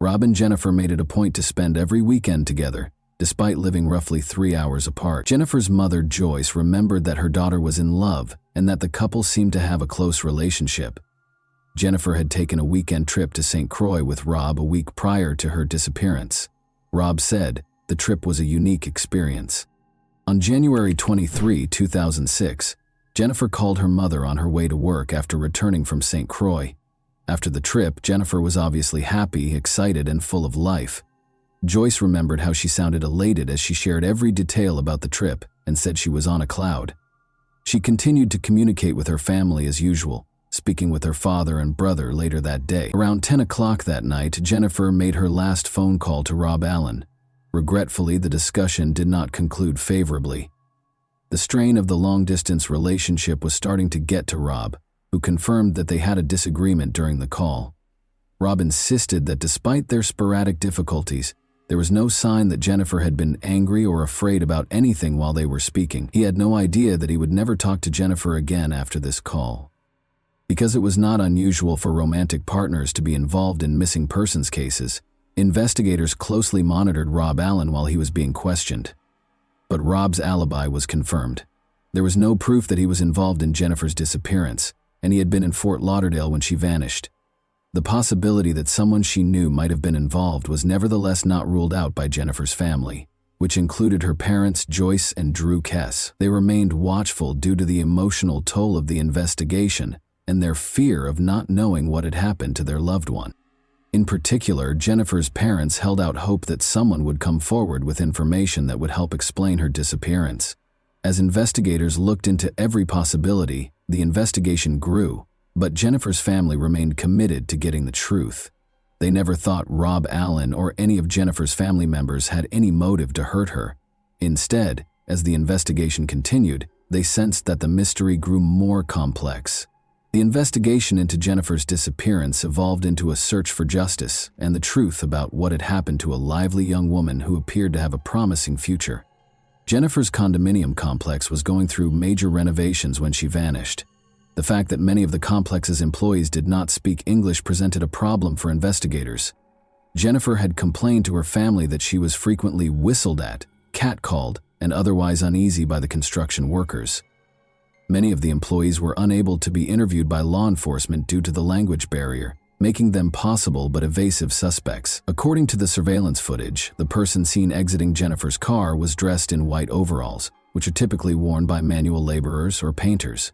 Speaker 1: Rob and Jennifer made it a point to spend every weekend together, despite living roughly 3 hours apart. Jennifer's mother, Joyce, remembered that her daughter was in love and that the couple seemed to have a close relationship. Jennifer had taken a weekend trip to St. Croix with Rob a week prior to her disappearance. Rob said the trip was a unique experience. On January 23, 2006, Jennifer called her mother on her way to work after returning from St. Croix. After the trip, Jennifer was obviously happy, excited, and full of life. Joyce remembered how she sounded elated as she shared every detail about the trip and said she was on a cloud. She continued to communicate with her family as usual, speaking with her father and brother later that day. Around 10 o'clock that night, Jennifer made her last phone call to Rob Allen. Regretfully, the discussion did not conclude favorably. The strain of the long-distance relationship was starting to get to Rob, who confirmed that they had a disagreement during the call. Rob insisted that despite their sporadic difficulties, there was no sign that Jennifer had been angry or afraid about anything while they were speaking. He had no idea that he would never talk to Jennifer again after this call. Because it was not unusual for romantic partners to be involved in missing persons cases, investigators closely monitored Rob Allen while he was being questioned. But Rob's alibi was confirmed. There was no proof that he was involved in Jennifer's disappearance, and he had been in Fort Lauderdale when she vanished. The possibility that someone she knew might have been involved was nevertheless not ruled out by Jennifer's family, which included her parents, Joyce and Drew Kess. They remained watchful due to the emotional toll of the investigation and their fear of not knowing what had happened to their loved one. In particular, Jennifer's parents held out hope that someone would come forward with information that would help explain her disappearance. As investigators looked into every possibility, the investigation grew, but Jennifer's family remained committed to getting the truth. They never thought Rob Allen or any of Jennifer's family members had any motive to hurt her. Instead, as the investigation continued, they sensed that the mystery grew more complex. The investigation into Jennifer's disappearance evolved into a search for justice and the truth about what had happened to a lively young woman who appeared to have a promising future. Jennifer's condominium complex was going through major renovations when she vanished. The fact that many of the complex's employees did not speak English presented a problem for investigators. Jennifer had complained to her family that she was frequently whistled at, catcalled, and otherwise uneasy by the construction workers. Many of the employees were unable to be interviewed by law enforcement due to the language barrier, making them possible but evasive suspects. According to the surveillance footage, the person seen exiting Jennifer's car was dressed in white overalls, which are typically worn by manual laborers or painters.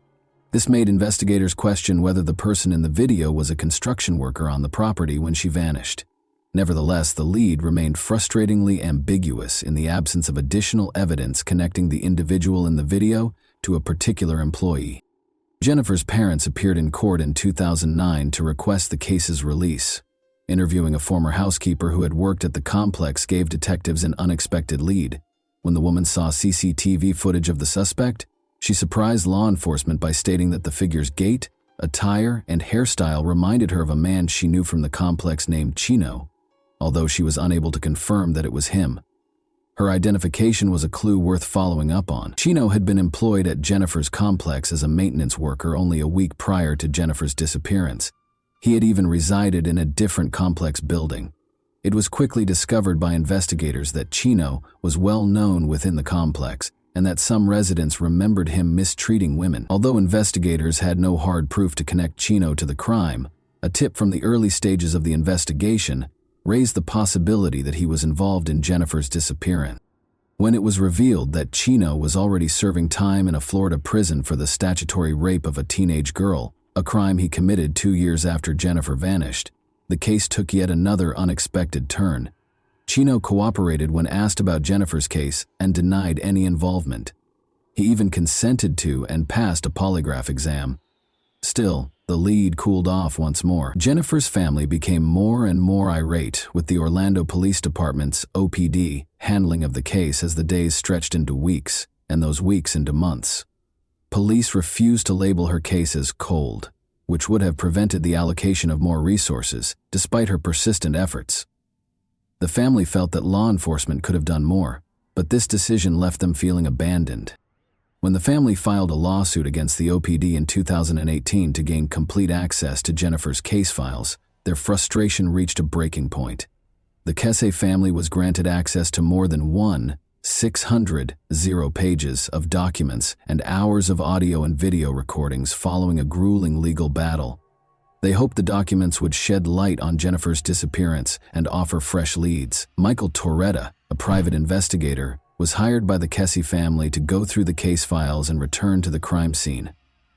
Speaker 1: This made investigators question whether the person in the video was a construction worker on the property when she vanished. Nevertheless, the lead remained frustratingly ambiguous in the absence of additional evidence connecting the individual in the video to a particular employee. Jennifer's parents appeared in court in 2009 to request the case's release. Interviewing a former housekeeper who had worked at the complex gave detectives an unexpected lead. When the woman saw CCTV footage of the suspect, she surprised law enforcement by stating that the figure's gait, attire, and hairstyle reminded her of a man she knew from the complex named Chino, although she was unable to confirm that it was him. Her identification was a clue worth following up on. Chino had been employed at Jennifer's complex as a maintenance worker only a week prior to Jennifer's disappearance. He had even resided in a different complex building. It was quickly discovered by investigators that Chino was well known within the complex, and that some residents remembered him mistreating women. Although investigators had no hard proof to connect Chino to the crime, a tip from the early stages of the investigation raised the possibility that he was involved in Jennifer's disappearance. When it was revealed that Chino was already serving time in a Florida prison for the statutory rape of a teenage girl, a crime he committed 2 years after Jennifer vanished, the case took yet another unexpected turn. Chino cooperated when asked about Jennifer's case and denied any involvement. He even consented to and passed a polygraph exam. Still, the lead cooled off once more. Jennifer's family became more and more irate with the Orlando Police Department's OPD handling of the case as the days stretched into weeks, and those weeks into months. Police refused to label her case as cold, which would have prevented the allocation of more resources, despite her persistent efforts. The family felt that law enforcement could have done more, but this decision left them feeling abandoned. When the family filed a lawsuit against the OPD in 2018 to gain complete access to Jennifer's case files, their frustration reached a breaking point. The Kesey family was granted access to more than 600 pages of documents and hours of audio and video recordings following a grueling legal battle. They hoped the documents would shed light on Jennifer's disappearance and offer fresh leads. Michael Torretta, a private investigator, was hired by the Kesey family to go through the case files and return to the crime scene.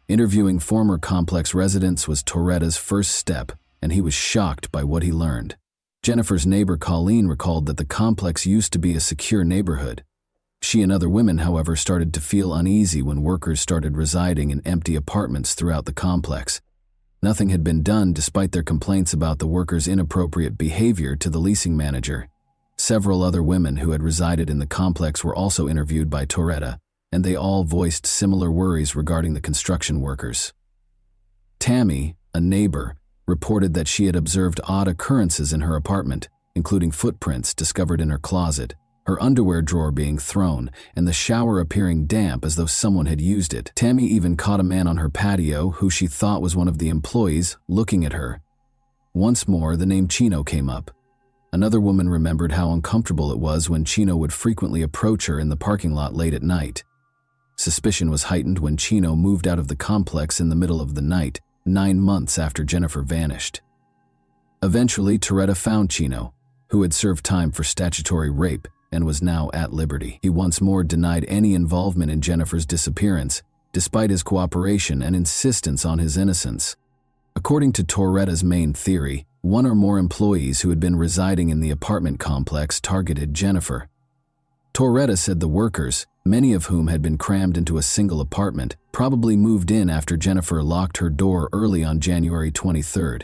Speaker 1: Interviewing former complex residents was Torretta's first step, and he was shocked by what he learned. Jennifer's neighbor Colleen recalled that the complex used to be a secure neighborhood. She and other women, however, started to feel uneasy when workers started residing in empty apartments throughout the complex. Nothing had been done despite their complaints about the workers' inappropriate behavior to the leasing manager. Several other women who had resided in the complex were also interviewed by Torretta, and they all voiced similar worries regarding the construction workers. Tammy, a neighbor, reported that she had observed odd occurrences in her apartment, including footprints discovered in her closet, her underwear drawer being thrown, and the shower appearing damp as though someone had used it. Tammy even caught a man on her patio who she thought was one of the employees looking at her. Once more, the name Chino came up. Another woman remembered how uncomfortable it was when Chino would frequently approach her in the parking lot late at night. Suspicion was heightened when Chino moved out of the complex in the middle of the night, 9 months after Jennifer vanished. Eventually, Torretta found Chino, who had served time for statutory rape and was now at liberty. He once more denied any involvement in Jennifer's disappearance, despite his cooperation and insistence on his innocence. According to Torretta's main theory, one or more employees who had been residing in the apartment complex targeted Jennifer. Torretta said the workers, many of whom had been crammed into a single apartment, probably moved in after Jennifer locked her door early on January 23rd.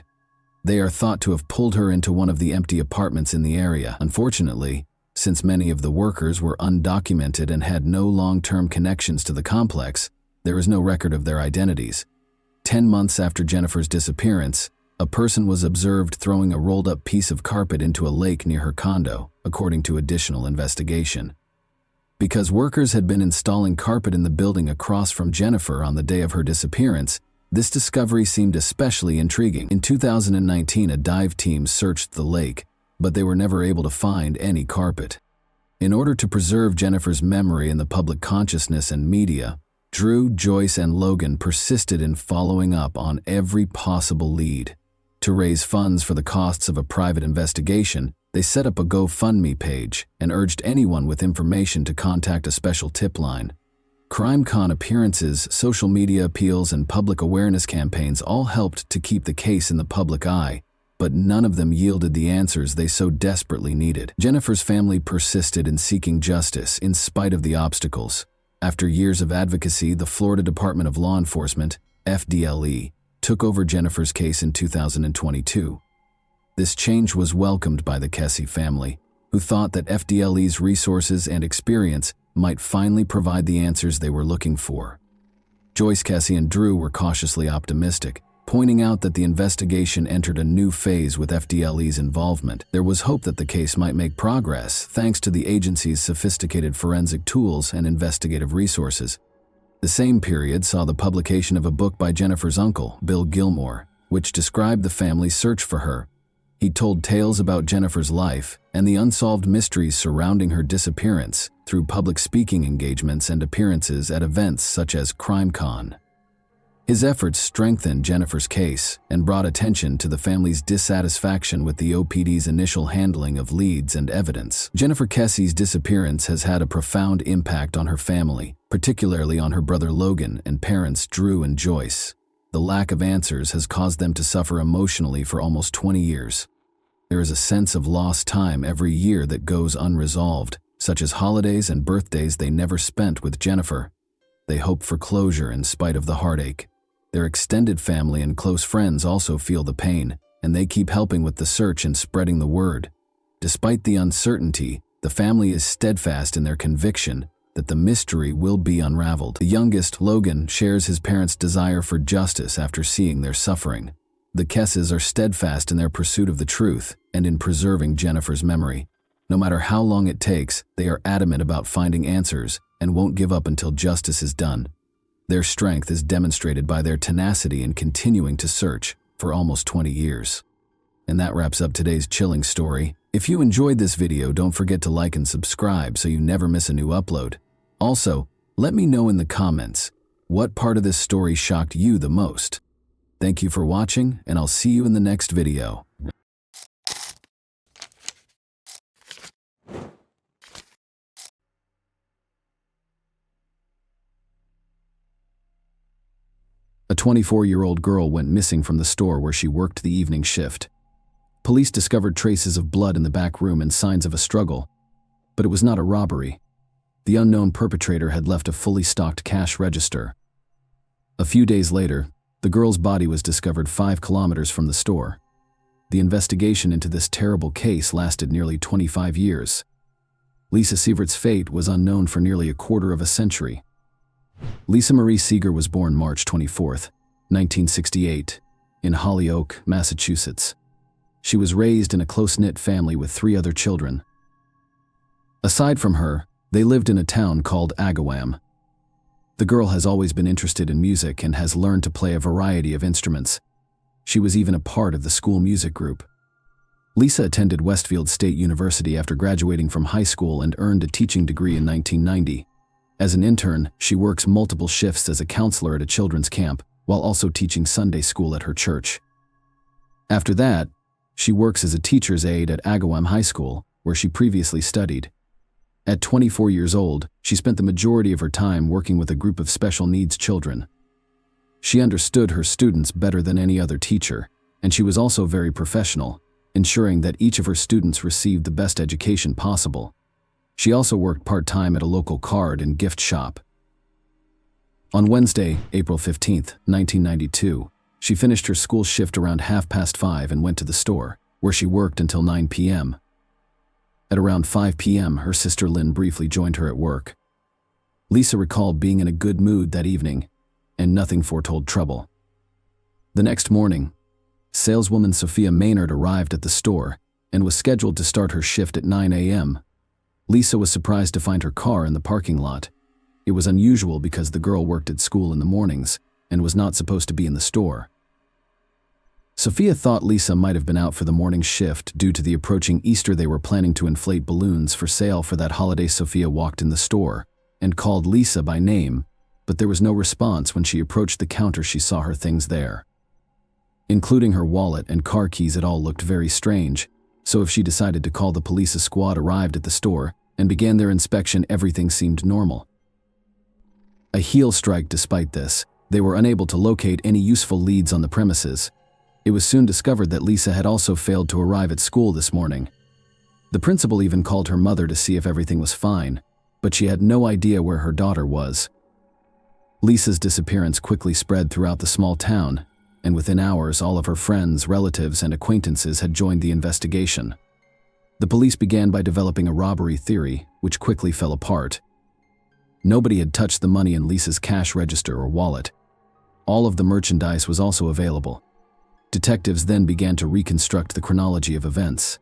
Speaker 1: They are thought to have pulled her into one of the empty apartments in the area. Unfortunately, since many of the workers were undocumented and had no long-term connections to the complex, there is no record of their identities. 10 months after Jennifer's disappearance, a person was observed throwing a rolled-up piece of carpet into a lake near her condo, according to additional investigation. Because workers had been installing carpet in the building across from Jennifer on the day of her disappearance, this discovery seemed especially intriguing. In 2019, a dive team searched the lake, but they were never able to find any carpet. In order to preserve Jennifer's memory in the public consciousness and media, Drew, Joyce, and Logan persisted in following up on every possible lead. To raise funds for the costs of a private investigation, they set up a GoFundMe page and urged anyone with information to contact a special tip line. CrimeCon appearances, social media appeals, and public awareness campaigns all helped to keep the case in the public eye, but none of them yielded the answers they so desperately needed. Jennifer's family persisted in seeking justice in spite of the obstacles. After years of advocacy, the Florida Department of Law Enforcement, FDLE, took over Jennifer's case in 2022. This change was welcomed by the Kesey family, who thought that FDLE's resources and experience might finally provide the answers they were looking for. Joyce Kesey and Drew were cautiously optimistic, pointing out that the investigation entered a new phase with FDLE's involvement. There was hope that the case might make progress thanks to the agency's sophisticated forensic tools and investigative resources. The same period saw the publication of a book by Jennifer's uncle, Bill Gilmore, which described the family's search for her. He told tales about Jennifer's life and the unsolved mysteries surrounding her disappearance through public speaking engagements and appearances at events such as CrimeCon. His efforts strengthened Jennifer's case and brought attention to the family's dissatisfaction with the OPD's initial handling of leads and evidence. Jennifer Kesey's disappearance has had a profound impact on her family, particularly on her brother Logan and parents Drew and Joyce. The lack of answers has caused them to suffer emotionally for almost 20 years. There is a sense of lost time every year that goes unresolved, such as holidays and birthdays they never spent with Jennifer. They hope for closure in spite of the heartache. Their extended family and close friends also feel the pain, and they keep helping with the search and spreading the word. Despite the uncertainty, the family is steadfast in their conviction that the mystery will be unraveled. The youngest, Logan, shares his parents' desire for justice after seeing their suffering. The Keseys are steadfast in their pursuit of the truth and in preserving Jennifer's memory. No matter how long it takes, they are adamant about finding answers and won't give up until justice is done. Their strength is demonstrated by their tenacity in continuing to search for almost 20 years. And that wraps up today's chilling story. If you enjoyed this video, don't forget to like and subscribe so you never miss a new upload. Also, let me know in the comments, what part of this story shocked you the most? Thank you for watching, and I'll see you in the next video. A 24-year-old girl went missing from the store where she worked the evening shift. Police discovered traces of blood in the back room and signs of a struggle, but it was not a robbery. The unknown perpetrator had left a fully stocked cash register. A few days later, the girl's body was discovered 5 kilometers from the store. The investigation into this terrible case lasted nearly 25 years. Lisa Sievert's fate was unknown for nearly a quarter of a century. Lisa Marie Seeger was born March 24, 1968, in Holyoke, Massachusetts. She was raised in a close-knit family with 3 other children. Aside from her, they lived in a town called Agawam. The girl has always been interested in music and has learned to play a variety of instruments. She was even a part of the school music group. Lisa attended Westfield State University after graduating from high school and earned a teaching degree in 1990. As an intern, she works multiple shifts as a counselor at a children's camp, while also teaching Sunday school at her church. After that, she works as a teacher's aide at Agawam High School, where she previously studied. At 24 years old, she spent the majority of her time working with a group of special needs children. She understood her students better than any other teacher, and she was also very professional, ensuring that each of her students received the best education possible. She also worked part-time at a local card and gift shop. On Wednesday, April 15, 1992, she finished her school shift around 5:30 and went to the store, where she worked until 9 p.m. At around 5 p.m., her sister Lynn briefly joined her at work. Lisa recalled being in a good mood that evening, and nothing foretold trouble. The next morning, saleswoman Sophia Maynard arrived at the store and was scheduled to start her shift at 9 a.m. Lisa was surprised to find her car in the parking lot. It was unusual because the girl worked at school in the mornings and was not supposed to be in the store. Sophia thought Lisa might have been out for the morning shift due to the approaching Easter. They were planning to inflate balloons for sale for that holiday. Sophia walked in the store and called Lisa by name, but there was no response. When she approached the counter, she saw her things there. Including her wallet and car keys, it all looked very strange, so if she decided to call the police, a squad arrived at the store and began their inspection. Everything seemed normal. A heel strike. Despite this, they were unable to locate any useful leads on the premises. It was soon discovered that Lisa had also failed to arrive at school this morning. The principal even called her mother to see if everything was fine, but she had no idea where her daughter was. Lisa's disappearance quickly spread throughout the small town, and within hours all of her friends, relatives, and acquaintances had joined the investigation. The police began by developing a robbery theory, which quickly fell apart. Nobody had touched the money in Lisa's cash register or wallet. All of the merchandise was also available. Detectives then began to reconstruct the chronology of events.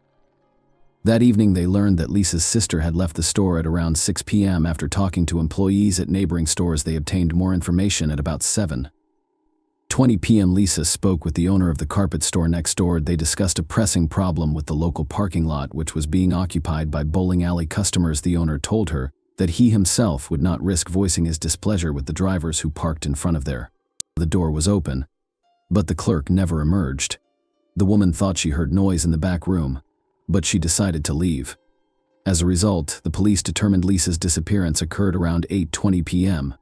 Speaker 1: That evening, they learned that Lisa's sister had left the store at around 6 p.m. After talking to employees at neighboring stores, they obtained more information at about 7:20 p.m. Lisa spoke with the owner of the carpet store next door. They discussed a pressing problem with the local parking lot, which was being occupied by bowling alley customers. The owner told her that he himself would not risk voicing his displeasure with the drivers who parked in front of there. The door was open, but the clerk never emerged. The woman thought she heard noise in the back room, but she decided to leave. As a result, the police determined Lisa's disappearance occurred around 8:20 p.m.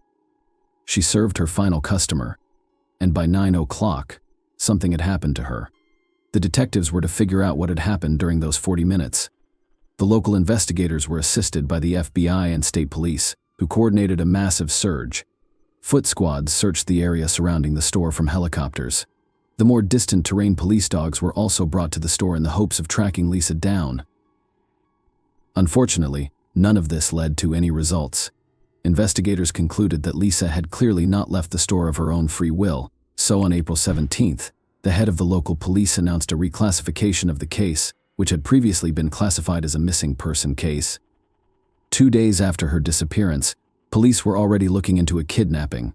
Speaker 1: She served her final customer, and by 9 o'clock, something had happened to her. The detectives were to figure out what had happened during those 40 minutes. The local investigators were assisted by the FBI and state police, who coordinated a massive surge. Foot squads searched the area surrounding the store from helicopters. The more distant terrain police dogs were also brought to the store in the hopes of tracking Lisa down. Unfortunately, none of this led to any results. Investigators concluded that Lisa had clearly not left the store of her own free will, so on April 17th, the head of the local police announced a reclassification of the case, which had previously been classified as a missing person case. 2 days after her disappearance, police were already looking into a kidnapping.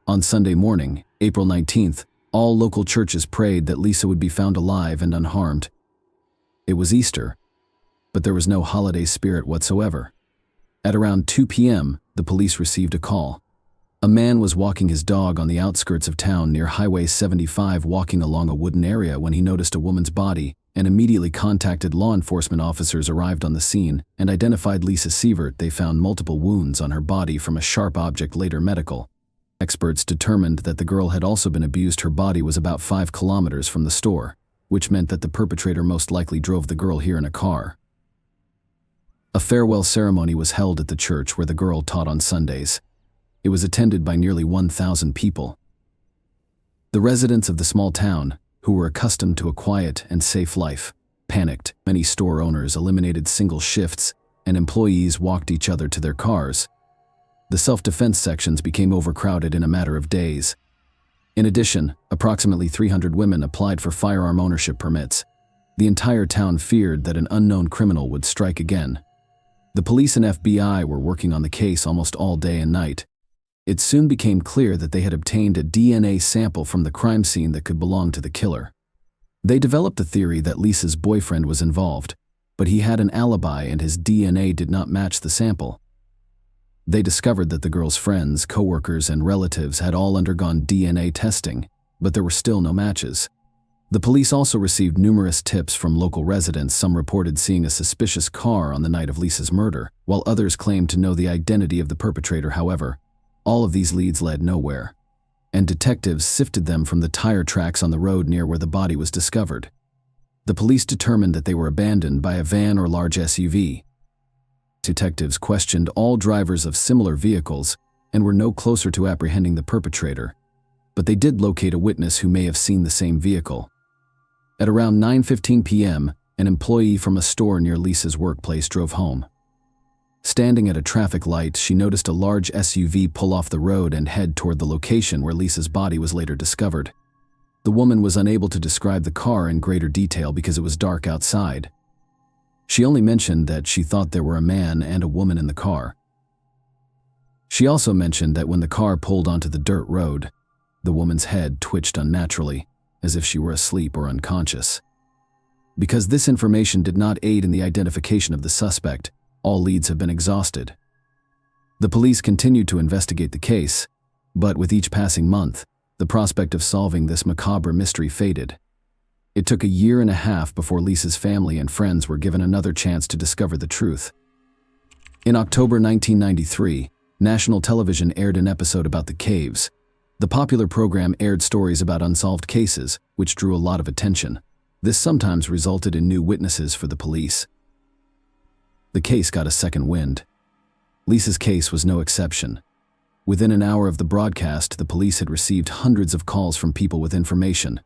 Speaker 1: On Sunday morning, April 19th, all local churches prayed that Lisa would be found alive and unharmed. It was Easter, but there was no holiday spirit whatsoever. At around 2 p.m., the police received a call. A man was walking his dog on the outskirts of town near Highway 75, walking along a wooden area when he noticed a woman's body and immediately contacted law enforcement. Officers arrived on the scene and identified Lisa Sievert. They found multiple wounds on her body from a sharp object. Later, medical experts determined that the girl had also been abused. Her body was about 5 kilometers from the store, which meant that the perpetrator most likely drove the girl here in a car. A farewell ceremony was held at the church where the girl taught on Sundays. It was attended by nearly 1,000 people. The residents of the small town, who were accustomed to a quiet and safe life, panicked. Many store owners eliminated single shifts, and employees walked each other to their cars. The self-defense sections became overcrowded in a matter of days. In addition, approximately 300 women applied for firearm ownership permits. The entire town feared that an unknown criminal would strike again. The police and FBI were working on the case almost all day and night. It soon became clear that they had obtained a DNA sample from the crime scene that could belong to the killer. They developed a theory that Lisa's boyfriend was involved, but he had an alibi and his DNA did not match the sample. They discovered that the girl's friends, coworkers, and relatives had all undergone DNA testing, but there were still no matches. The police also received numerous tips from local residents. Some reported seeing a suspicious car on the night of Lisa's murder, while others claimed to know the identity of the perpetrator. However, all of these leads led nowhere, and detectives sifted them from the tire tracks on the road near where the body was discovered. The police determined that they were abandoned by a van or large SUV. Detectives questioned all drivers of similar vehicles and were no closer to apprehending the perpetrator, but they did locate a witness who may have seen the same vehicle. At around 9:15 p.m., an employee from a store near Lisa's workplace drove home. Standing at a traffic light, she noticed a large SUV pull off the road and head toward the location where Lisa's body was later discovered. The woman was unable to describe the car in greater detail because it was dark outside. She only mentioned that she thought there were a man and a woman in the car. She also mentioned that when the car pulled onto the dirt road, the woman's head twitched unnaturally, as if she were asleep or unconscious. Because this information did not aid in the identification of the suspect, all leads have been exhausted. The police continued to investigate the case, but with each passing month, the prospect of solving this macabre mystery faded. It took a year and a half before Lisa's family and friends were given another chance to discover the truth. In October 1993, national television aired an episode about the caves. The popular program aired stories about unsolved cases, which drew a lot of attention. This sometimes resulted in new witnesses for the police. The case got a second wind. Lisa's case was no exception. Within an hour of the broadcast, the police had received hundreds of calls from people with information.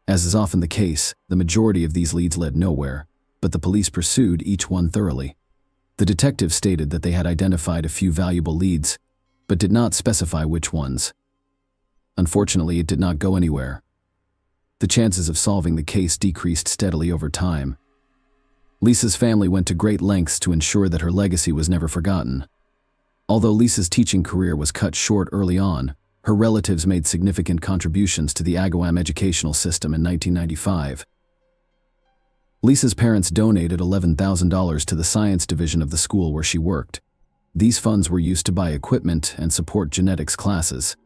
Speaker 1: As is often the case, the majority of these leads led nowhere, but the police pursued each one thoroughly. The detectives stated that they had identified a few valuable leads, but did not specify which ones. Unfortunately, it did not go anywhere. The chances of solving the case decreased steadily over time. Lisa's family went to great lengths to ensure that her legacy was never forgotten. Although Lisa's teaching career was cut short early on, her relatives made significant contributions to the Agawam educational system in 1995. Lisa's parents donated $11,000 to the science division of the school where she worked. These funds were used to buy equipment and support genetics classes.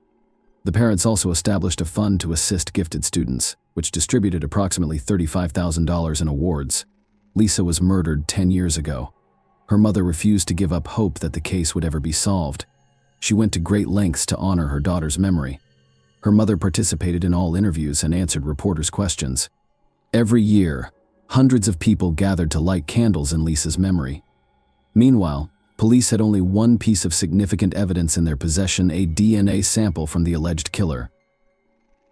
Speaker 1: The parents also established a fund to assist gifted students, which distributed approximately $35,000 in awards. Lisa was murdered 10 years ago. Her mother refused to give up hope that the case would ever be solved. She went to great lengths to honor her daughter's memory. Her mother participated in all interviews and answered reporters' questions. Every year, hundreds of people gathered to light candles in Lisa's memory. Meanwhile, police had only one piece of significant evidence in their possession: a DNA sample from the alleged killer.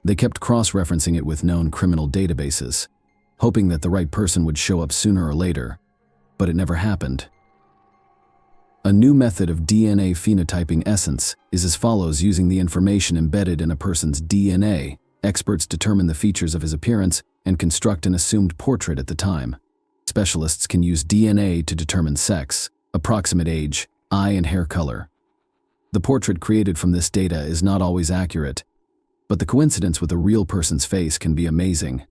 Speaker 1: They kept cross-referencing it with known criminal databases, hoping that the right person would show up sooner or later, but it never happened. A new method of DNA phenotyping essence is as follows. Using the information embedded in a person's DNA, experts determine the features of his appearance and construct an assumed portrait at the time. Specialists can use DNA to determine sex, approximate age, eye and hair color. The portrait created from this data is not always accurate, but the coincidence with a real person's face can be amazing.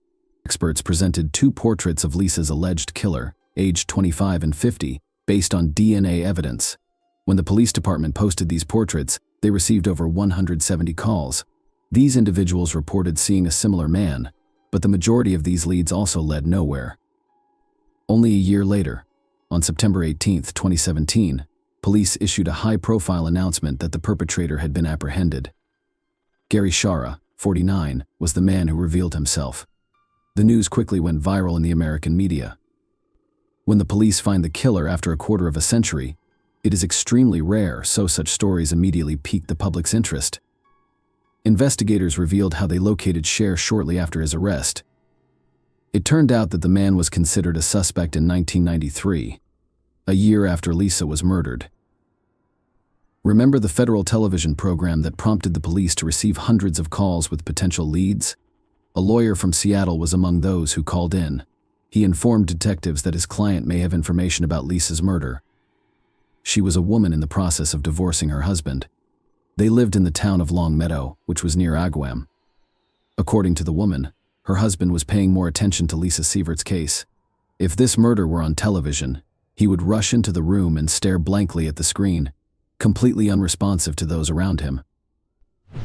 Speaker 1: Experts presented two portraits of Lisa's alleged killer, aged 25 and 50, based on DNA evidence. When the police department posted these portraits, they received over 170 calls. These individuals reported seeing a similar man, but the majority of these leads also led nowhere. Only a year later, on September 18, 2017, police issued a high-profile announcement that the perpetrator had been apprehended. Gary Shara, 49, was the man who revealed himself. The news quickly went viral in the American media. When the police find the killer after a quarter of a century, it is extremely rare, so such stories immediately piqued the public's interest. Investigators revealed how they located Cher shortly after his arrest. It turned out that the man was considered a suspect in 1993, a year after Lisa was murdered. Remember the federal television program that prompted the police to receive hundreds of calls with potential leads? A lawyer from Seattle was among those who called in. He informed detectives that his client may have information about Lisa's murder. She was a woman in the process of divorcing her husband. They lived in the town of Long Meadow, which was near Agawam. According to the woman, her husband was paying more attention to Lisa Sievert's case. If this murder were on television, he would rush into the room and stare blankly at the screen, completely unresponsive to those around him.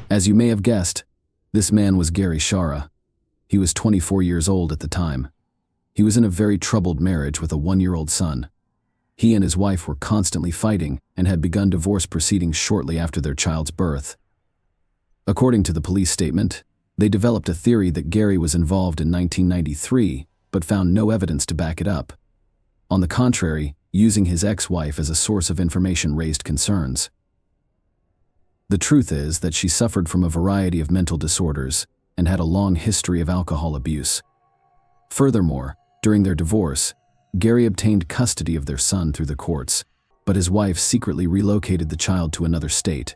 Speaker 1: As you may have guessed, this man was Gary Shara. He was 24 years old at the time. He was in a very troubled marriage with a 1-year-old son. He and his wife were constantly fighting and had begun divorce proceedings shortly after their child's birth. According to the police statement, they developed a theory that Gary was involved in 1993, but found no evidence to back it up. On the contrary, using his ex-wife as a source of information raised concerns. The truth is that she suffered from a variety of mental disorders and had a long history of alcohol abuse. Furthermore, during their divorce, Gary obtained custody of their son through the courts, but his wife secretly relocated the child to another state.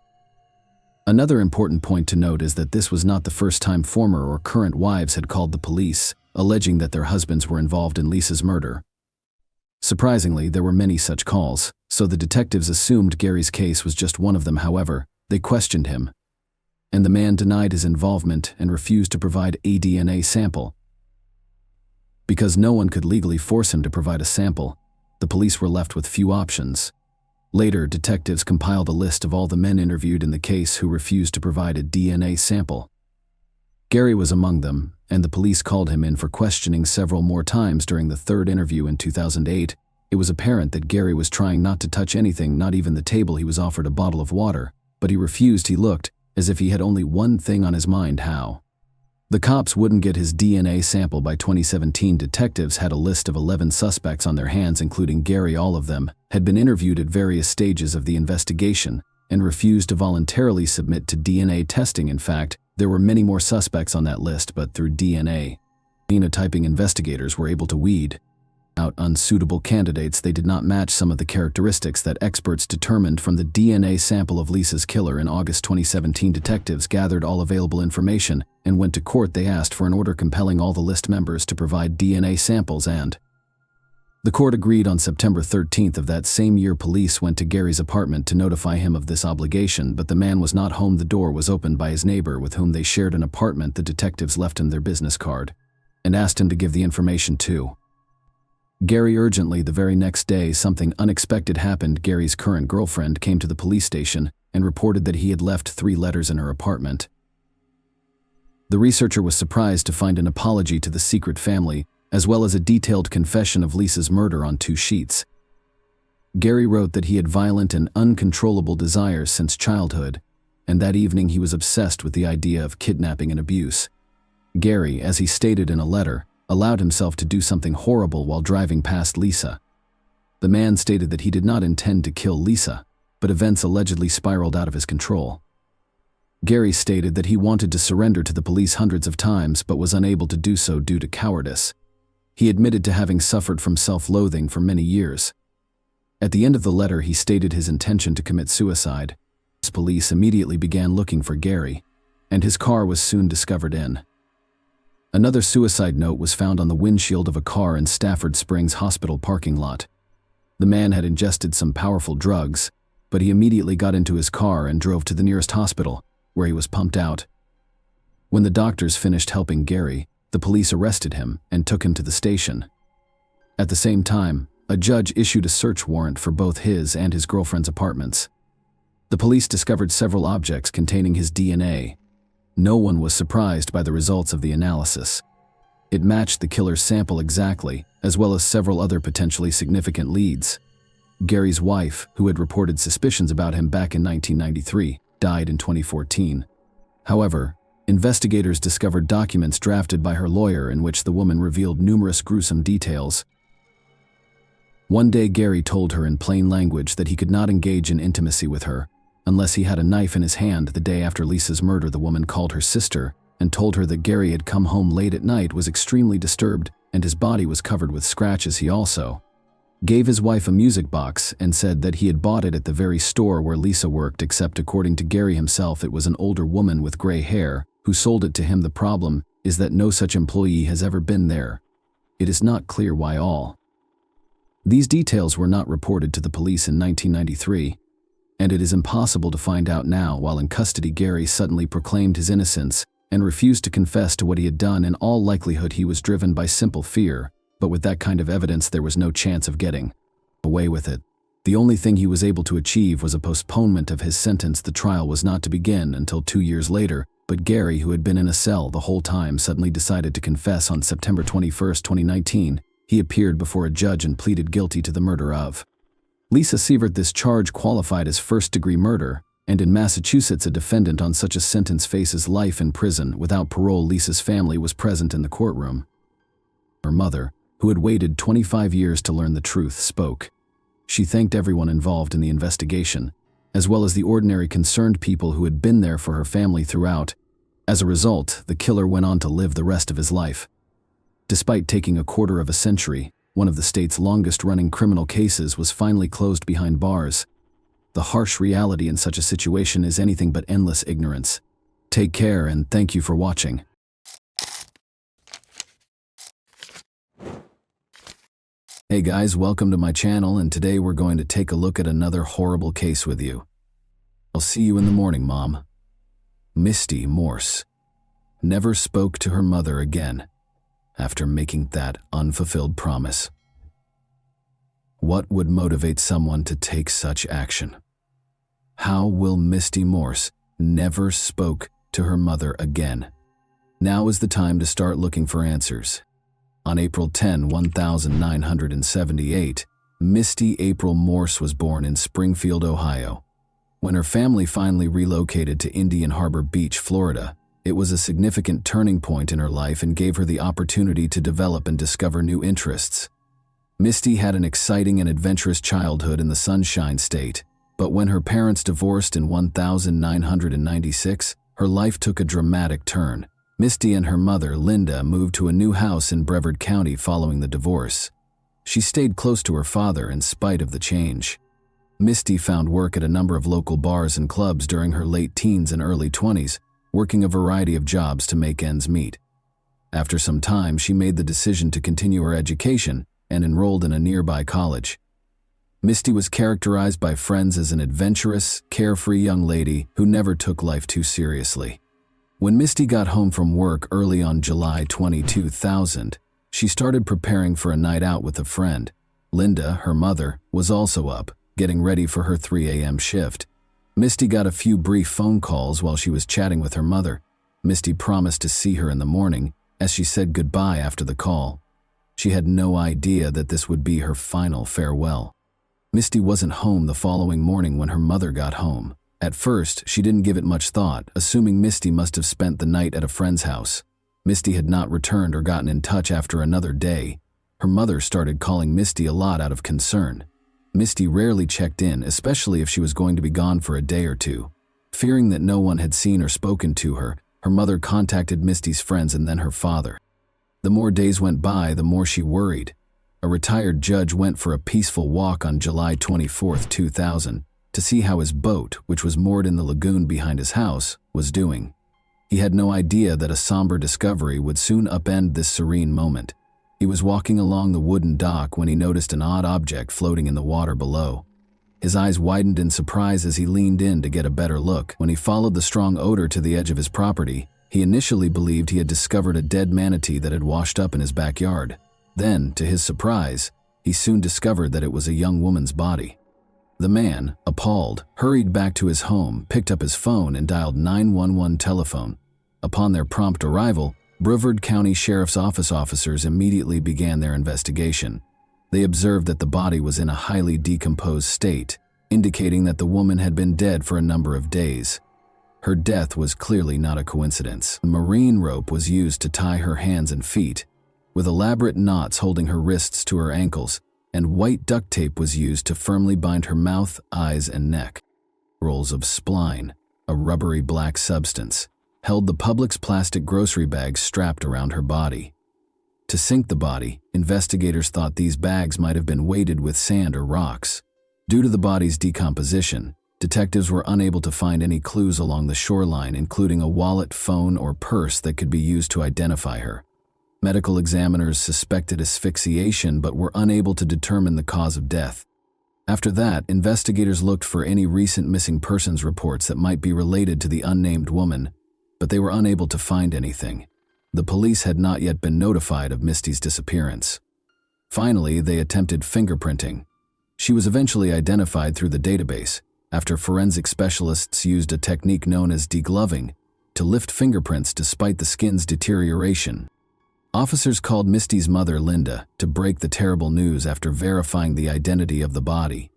Speaker 1: Another important point to note is that this was not the first time former or current wives had called the police, alleging that their husbands were involved in Lisa's murder. Surprisingly, there were many such calls, so the detectives assumed Gary's case was just one of them. However, they questioned him, and the man denied his involvement and refused to provide a DNA sample. Because no one could legally force him to provide a sample, the police were left with few options. Later, detectives compiled a list of all the men interviewed in the case who refused to provide a DNA sample. Gary was among them, and the police called him in for questioning several more times. During the third interview in 2008, it was apparent that Gary was trying not to touch anything, not even the table. He was offered a bottle of water, but he refused. He looked as if he had only one thing on his mind: how the cops wouldn't get his DNA sample. By 2017, detectives had a list of 11 suspects on their hands, including Gary. All of them had been interviewed at various stages of the investigation and refused to voluntarily submit to DNA testing. In fact, there were many more suspects on that list, but through DNA phenotyping, investigators were able to weed out unsuitable candidates. They did not match some of the characteristics that experts determined from the DNA sample of Lisa's killer. In August 2017, detectives gathered all available information and went to court. They asked for an order compelling all the list members to provide DNA samples, and the court agreed. On September 13th of that same year, police went to Gary's apartment to notify him of this obligation, but the man was not home. The door was opened by his neighbor with whom they shared an apartment. The detectives left him their business card and asked him to give the information to Gary urgently. The very next day, something unexpected happened. Gary's current girlfriend came to the police station and reported that he had left 3 letters in her apartment. The researcher was surprised to find an apology to the secret family, as well as a detailed confession of Lisa's murder on 2 sheets. Gary wrote that he had violent and uncontrollable desires since childhood, and that evening he was obsessed with the idea of kidnapping and abuse. Gary, as he stated in a letter, allowed himself to do something horrible while driving past Lisa. The man stated that he did not intend to kill Lisa, but events allegedly spiraled out of his control. Gary stated that he wanted to surrender to the police hundreds of times but was unable to do so due to cowardice. He admitted to having suffered from self-loathing for many years. At the end of the letter, he stated his intention to commit suicide. Police immediately began looking for Gary, and his car was soon discovered in. Another suicide note was found on the windshield of a car in Stafford Springs Hospital parking lot. The man had ingested some powerful drugs, but he immediately got into his car and drove to the nearest hospital, where he was pumped out. When the doctors finished helping Gary, the police arrested him and took him to the station. At the same time, a judge issued a search warrant for both his and his girlfriend's apartments. The police discovered several objects containing his DNA. No one was surprised by the results of the analysis. It matched the killer's sample exactly, as well as several other potentially significant leads. Gary's wife, who had reported suspicions about him back in 1993, died in 2014. However, investigators discovered documents drafted by her lawyer in which the woman revealed numerous gruesome details. One day, Gary told her in plain language that he could not engage in intimacy with her unless he had a knife in his hand. The day after Lisa's murder, the woman called her sister and told her that Gary had come home late at night, was extremely disturbed, and his body was covered with scratches. He also gave his wife a music box and said that he had bought it at the very store where Lisa worked, except according to Gary himself, it was an older woman with gray hair who sold it to him. The problem is that no such employee has ever been there. It is not clear why all these details were not reported to the police in 1993, and it is impossible to find out now. While in custody, Gary suddenly proclaimed his innocence and refused to confess to what he had done. In all likelihood, he was driven by simple fear, but with that kind of evidence, there was no chance of getting away with it. The only thing he was able to achieve was a postponement of his sentence. The trial was not to begin until 2 years later, but Gary, who had been in a cell the whole time, suddenly decided to confess on September 21, 2019. He appeared before a judge and pleaded guilty to the murder of Lisa Sievert. This charge qualified as first-degree murder, and in Massachusetts, a defendant on such a sentence faces life in prison without parole. Lisa's family was present in the courtroom. Her mother, who had waited 25 years to learn the truth, spoke. She thanked everyone involved in the investigation, as well as the ordinary concerned people who had been there for her family throughout. As a result, the killer went on to live the rest of his life. Despite taking a quarter of a century, one of the state's longest-running criminal cases was finally closed behind bars. The harsh reality in such a situation is anything but endless ignorance. Take care, and thank you for watching. Hey guys, welcome to my channel, and today we're going to take a look at another horrible case with you. I'll see you in the morning, Mom. Misty Morse never spoke to her mother again after making that unfulfilled promise. What would motivate someone to take such action? How will Misty Morse never spoke to her mother again? Now is the time to start looking for answers. On April 10, 1978, Misty April Morse was born in Springfield, Ohio. When her family finally relocated to Indian Harbor Beach, Florida, it was a significant turning point in her life and gave her the opportunity to develop and discover new interests. Misty had an exciting and adventurous childhood in the Sunshine State, but when her parents divorced in 1996, her life took a dramatic turn. Misty and her mother, Linda, moved to a new house in Brevard County following the divorce. She stayed close to her father in spite of the change. Misty found work at a number of local bars and clubs during her late teens and early 20s, working a variety of jobs to make ends meet. After some time, she made the decision to continue her education and enrolled in a nearby college. Misty was characterized by friends as an adventurous, carefree young lady who never took life too seriously. When Misty got home from work early on July 20, 2000, she started preparing for a night out with a friend. Linda, her mother, was also up, getting ready for her 3 a.m. shift. Misty got a few brief phone calls while she was chatting with her mother. Misty promised to see her in the morning, as she said goodbye after the call. She had no idea that this would be her final farewell. Misty wasn't home the following morning when her mother got home. At first, she didn't give it much thought, assuming Misty must have spent the night at a friend's house. Misty had not returned or gotten in touch after another day. Her mother started calling Misty a lot out of concern. Misty rarely checked in, especially if she was going to be gone for a day or two. Fearing that no one had seen or spoken to her, her mother contacted Misty's friends and then her father. The more days went by, the more she worried. A retired judge went for a peaceful walk on July 24, 2000, to see how his boat, which was moored in the lagoon behind his house, was doing. He had no idea that a somber discovery would soon upend this serene moment. He was walking along the wooden dock when he noticed an odd object floating in the water below. His eyes widened in surprise as he leaned in to get a better look. When he followed the strong odor to the edge of his property, he initially believed he had discovered a dead manatee that had washed up in his backyard. Then, to his surprise, he soon discovered that it was a young woman's body. The man, appalled, hurried back to his home, picked up his phone, and dialed 911 telephone. Upon their prompt arrival, Brevard County Sheriff's Office officers immediately began their investigation. They observed that the body was in a highly decomposed state, indicating that the woman had been dead for a number of days. Her death was clearly not a coincidence. A marine rope was used to tie her hands and feet, with elaborate knots holding her wrists to her ankles, and white duct tape was used to firmly bind her mouth, eyes, and neck. Rolls of spline, a rubbery black substance, held the Publix plastic grocery bags strapped around her body. To sink the body, investigators thought these bags might have been weighted with sand or rocks. Due to the body's decomposition, detectives were unable to find any clues along the shoreline, including a wallet, phone, or purse that could be used to identify her. Medical examiners suspected asphyxiation but were unable to determine the cause of death. After that, investigators looked for any recent missing persons reports that might be related to the unnamed woman, but they were unable to find anything. The police had not yet been notified of Misty's disappearance. Finally, they attempted fingerprinting. She was eventually identified through the database after forensic specialists used a technique known as degloving to lift fingerprints despite the skin's deterioration. Officers called Misty's mother, Linda, to break the terrible news after verifying the identity of the body.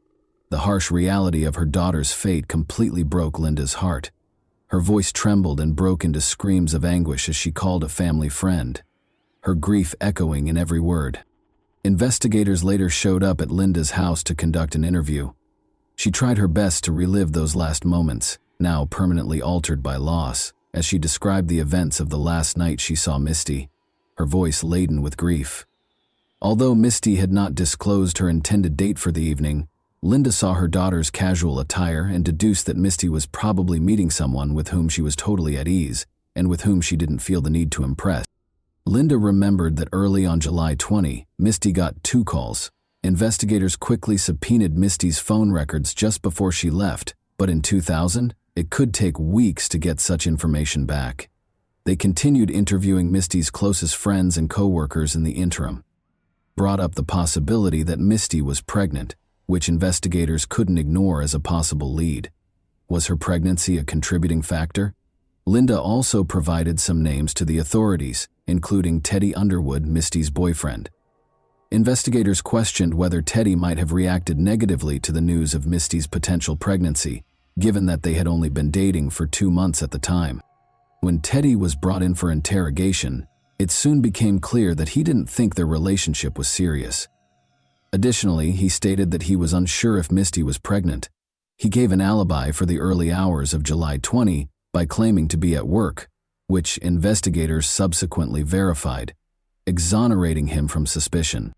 Speaker 1: The harsh reality of her daughter's fate completely broke Linda's heart. Her voice trembled and broke into screams of anguish as she called a family friend, her grief echoing in every word. Investigators later showed up at Linda's house to conduct an interview. She tried her best to relive those last moments, now permanently altered by loss, as she described the events of the last night she saw Misty, her voice laden with grief. Although Misty had not disclosed her intended date for the evening, Linda saw her daughter's casual attire and deduced that Misty was probably meeting someone with whom she was totally at ease and with whom she didn't feel the need to impress. Linda remembered that early on July 20, Misty got 2 calls. Investigators quickly subpoenaed Misty's phone records just before she left, but in 2000, it could take weeks to get such information back. They continued interviewing Misty's closest friends and co-workers in the interim. Brought up the possibility that Misty was pregnant, which investigators couldn't ignore as a possible lead. Was her pregnancy a contributing factor? Linda also provided some names to the authorities, including Teddy Underwood, Misty's boyfriend. Investigators questioned whether Teddy might have reacted negatively to the news of Misty's potential pregnancy, given that they had only been dating for 2 months at the time. When Teddy was brought in for interrogation, it soon became clear that he didn't think their relationship was serious. Additionally, he stated that he was unsure if Misty was pregnant. He gave an alibi for the early hours of July 20 by claiming to be at work, which investigators subsequently verified, exonerating him from suspicion.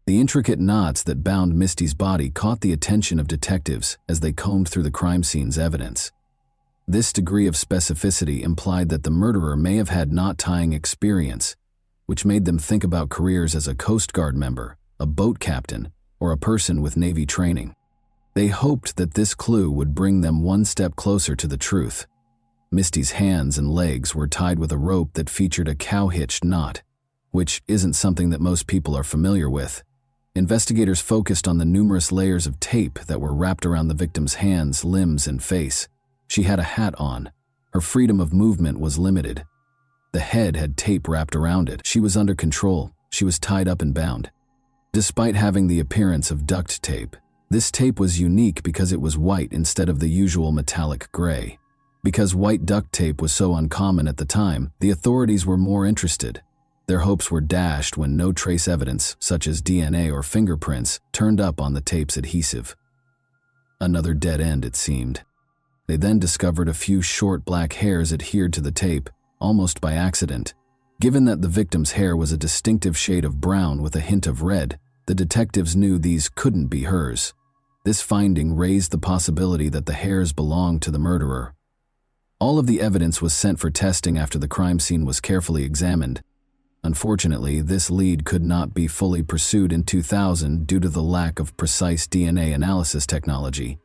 Speaker 1: The intricate knots that bound Misty's body caught the attention of detectives as they combed through the crime scene's evidence. This degree of specificity implied that the murderer may have had knot-tying experience, which made them think about careers as a Coast Guard member, a boat captain, or a person with Navy training. They hoped that this clue would bring them one step closer to the truth. Misty's hands and legs were tied with a rope that featured a cow-hitched knot, which isn't something that most people are familiar with. Investigators focused on the numerous layers of tape that were wrapped around the victim's hands, limbs, and face. She had a hat on. Her freedom of movement was limited. The head had tape wrapped around it. She was under control. She was tied up and bound. Despite having the appearance of duct tape, this tape was unique because it was white instead of the usual metallic gray. Because white duct tape was so uncommon at the time, the authorities were more interested. Their hopes were dashed when no trace evidence, such as DNA or fingerprints, turned up on the tape's adhesive. Another dead end, it seemed. They then discovered a few short black hairs adhered to the tape, almost by accident. Given that the victim's hair was a distinctive shade of brown with a hint of red, the detectives knew these couldn't be hers. This finding raised the possibility that the hairs belonged to the murderer. All of the evidence was sent for testing after the crime scene was carefully examined. Unfortunately, this lead could not be fully pursued in 2000 due to the lack of precise DNA analysis technology.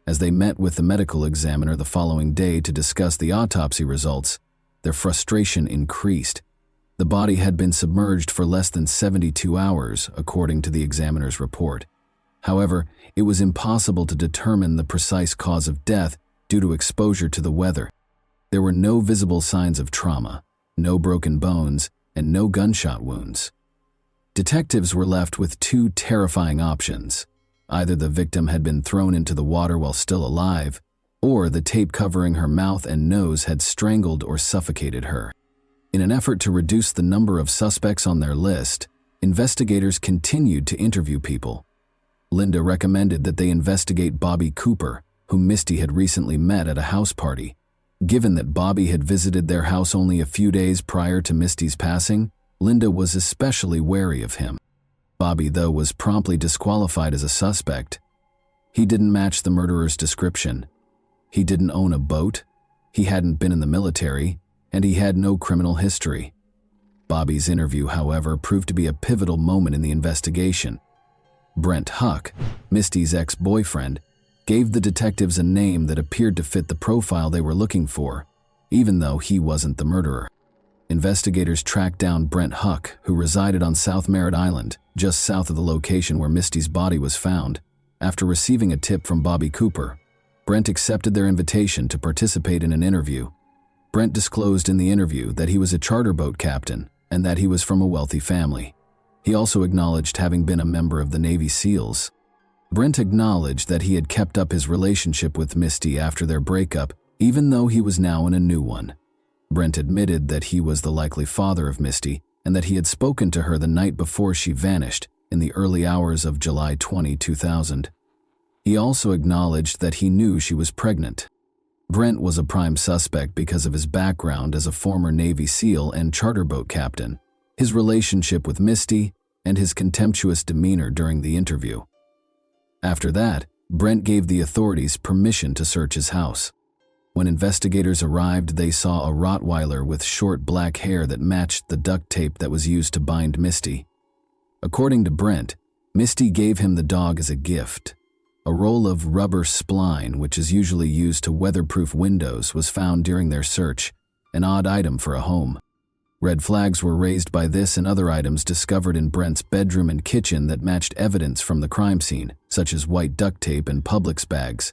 Speaker 1: As they met with the medical examiner the following day to discuss the autopsy results, their frustration increased. The body had been submerged for less than 72 hours, according to the examiner's report. However, it was impossible to determine the precise cause of death due to exposure to the weather. There were no visible signs of trauma, no broken bones, and no gunshot wounds. Detectives were left with two terrifying options. Either the victim had been thrown into the water while still alive, or the tape covering her mouth and nose had strangled or suffocated her. In an effort to reduce the number of suspects on their list, investigators continued to interview people. Linda recommended that they investigate Bobby Cooper, whom Misty had recently met at a house party. Given that Bobby had visited their house only a few days prior to Misty's passing, Linda was especially wary of him. Bobby, though, was promptly disqualified as a suspect. He didn't match the murderer's description. He didn't own a boat, he hadn't been in the military, and he had no criminal history. Bobby's interview, however, proved to be a pivotal moment in the investigation. Brent Huck, Misty's ex-boyfriend, gave the detectives a name that appeared to fit the profile they were looking for, even though he wasn't the murderer. Investigators tracked down Brent Huck, who resided on South Merritt Island, just south of the location where Misty's body was found. After receiving a tip from Bobby Cooper, Brent accepted their invitation to participate in an interview. Brent disclosed in the interview that he was a charter boat captain and that he was from a wealthy family. He also acknowledged having been a member of the Navy SEALs. Brent acknowledged that he had kept up his relationship with Misty after their breakup, even though he was now in a new one. Brent admitted that he was the likely father of Misty and that he had spoken to her the night before she vanished in the early hours of July 20, 2000. He also acknowledged that he knew she was pregnant. Brent was a prime suspect because of his background as a former Navy SEAL and charter boat captain, his relationship with Misty, and his contemptuous demeanor during the interview. After that, Brent gave the authorities permission to search his house. When investigators arrived, they saw a Rottweiler with short black hair that matched the duct tape that was used to bind Misty. According to Brent, Misty gave him the dog as a gift. A roll of rubber spline, which is usually used to weatherproof windows, was found during their search, an odd item for a home. Red flags were raised by this and other items discovered in Brent's bedroom and kitchen that matched evidence from the crime scene, such as white duct tape and Publix bags.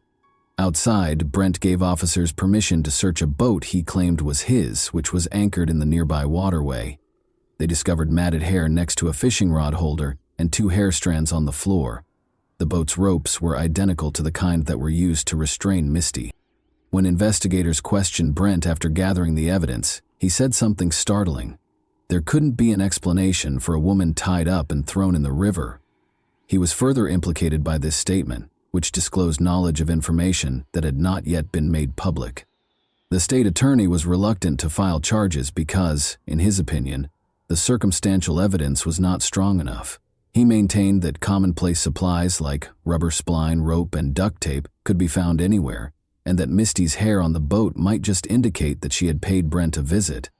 Speaker 1: Outside, Brent gave officers permission to search a boat he claimed was his, which was anchored in the nearby waterway. They discovered matted hair next to a fishing rod holder and 2 hair strands on the floor. The boat's ropes were identical to the kind that were used to restrain Misty. When investigators questioned Brent after gathering the evidence, he said something startling. There couldn't be an explanation for a woman tied up and thrown in the river. He was further implicated by this statement, which disclosed knowledge of information that had not yet been made public. The state attorney was reluctant to file charges because, in his opinion, the circumstantial evidence was not strong enough. He maintained that commonplace supplies like rubber spline, rope, and duct tape could be found anywhere, and that Misty's hair on the boat might just indicate that she had paid Brent a visit.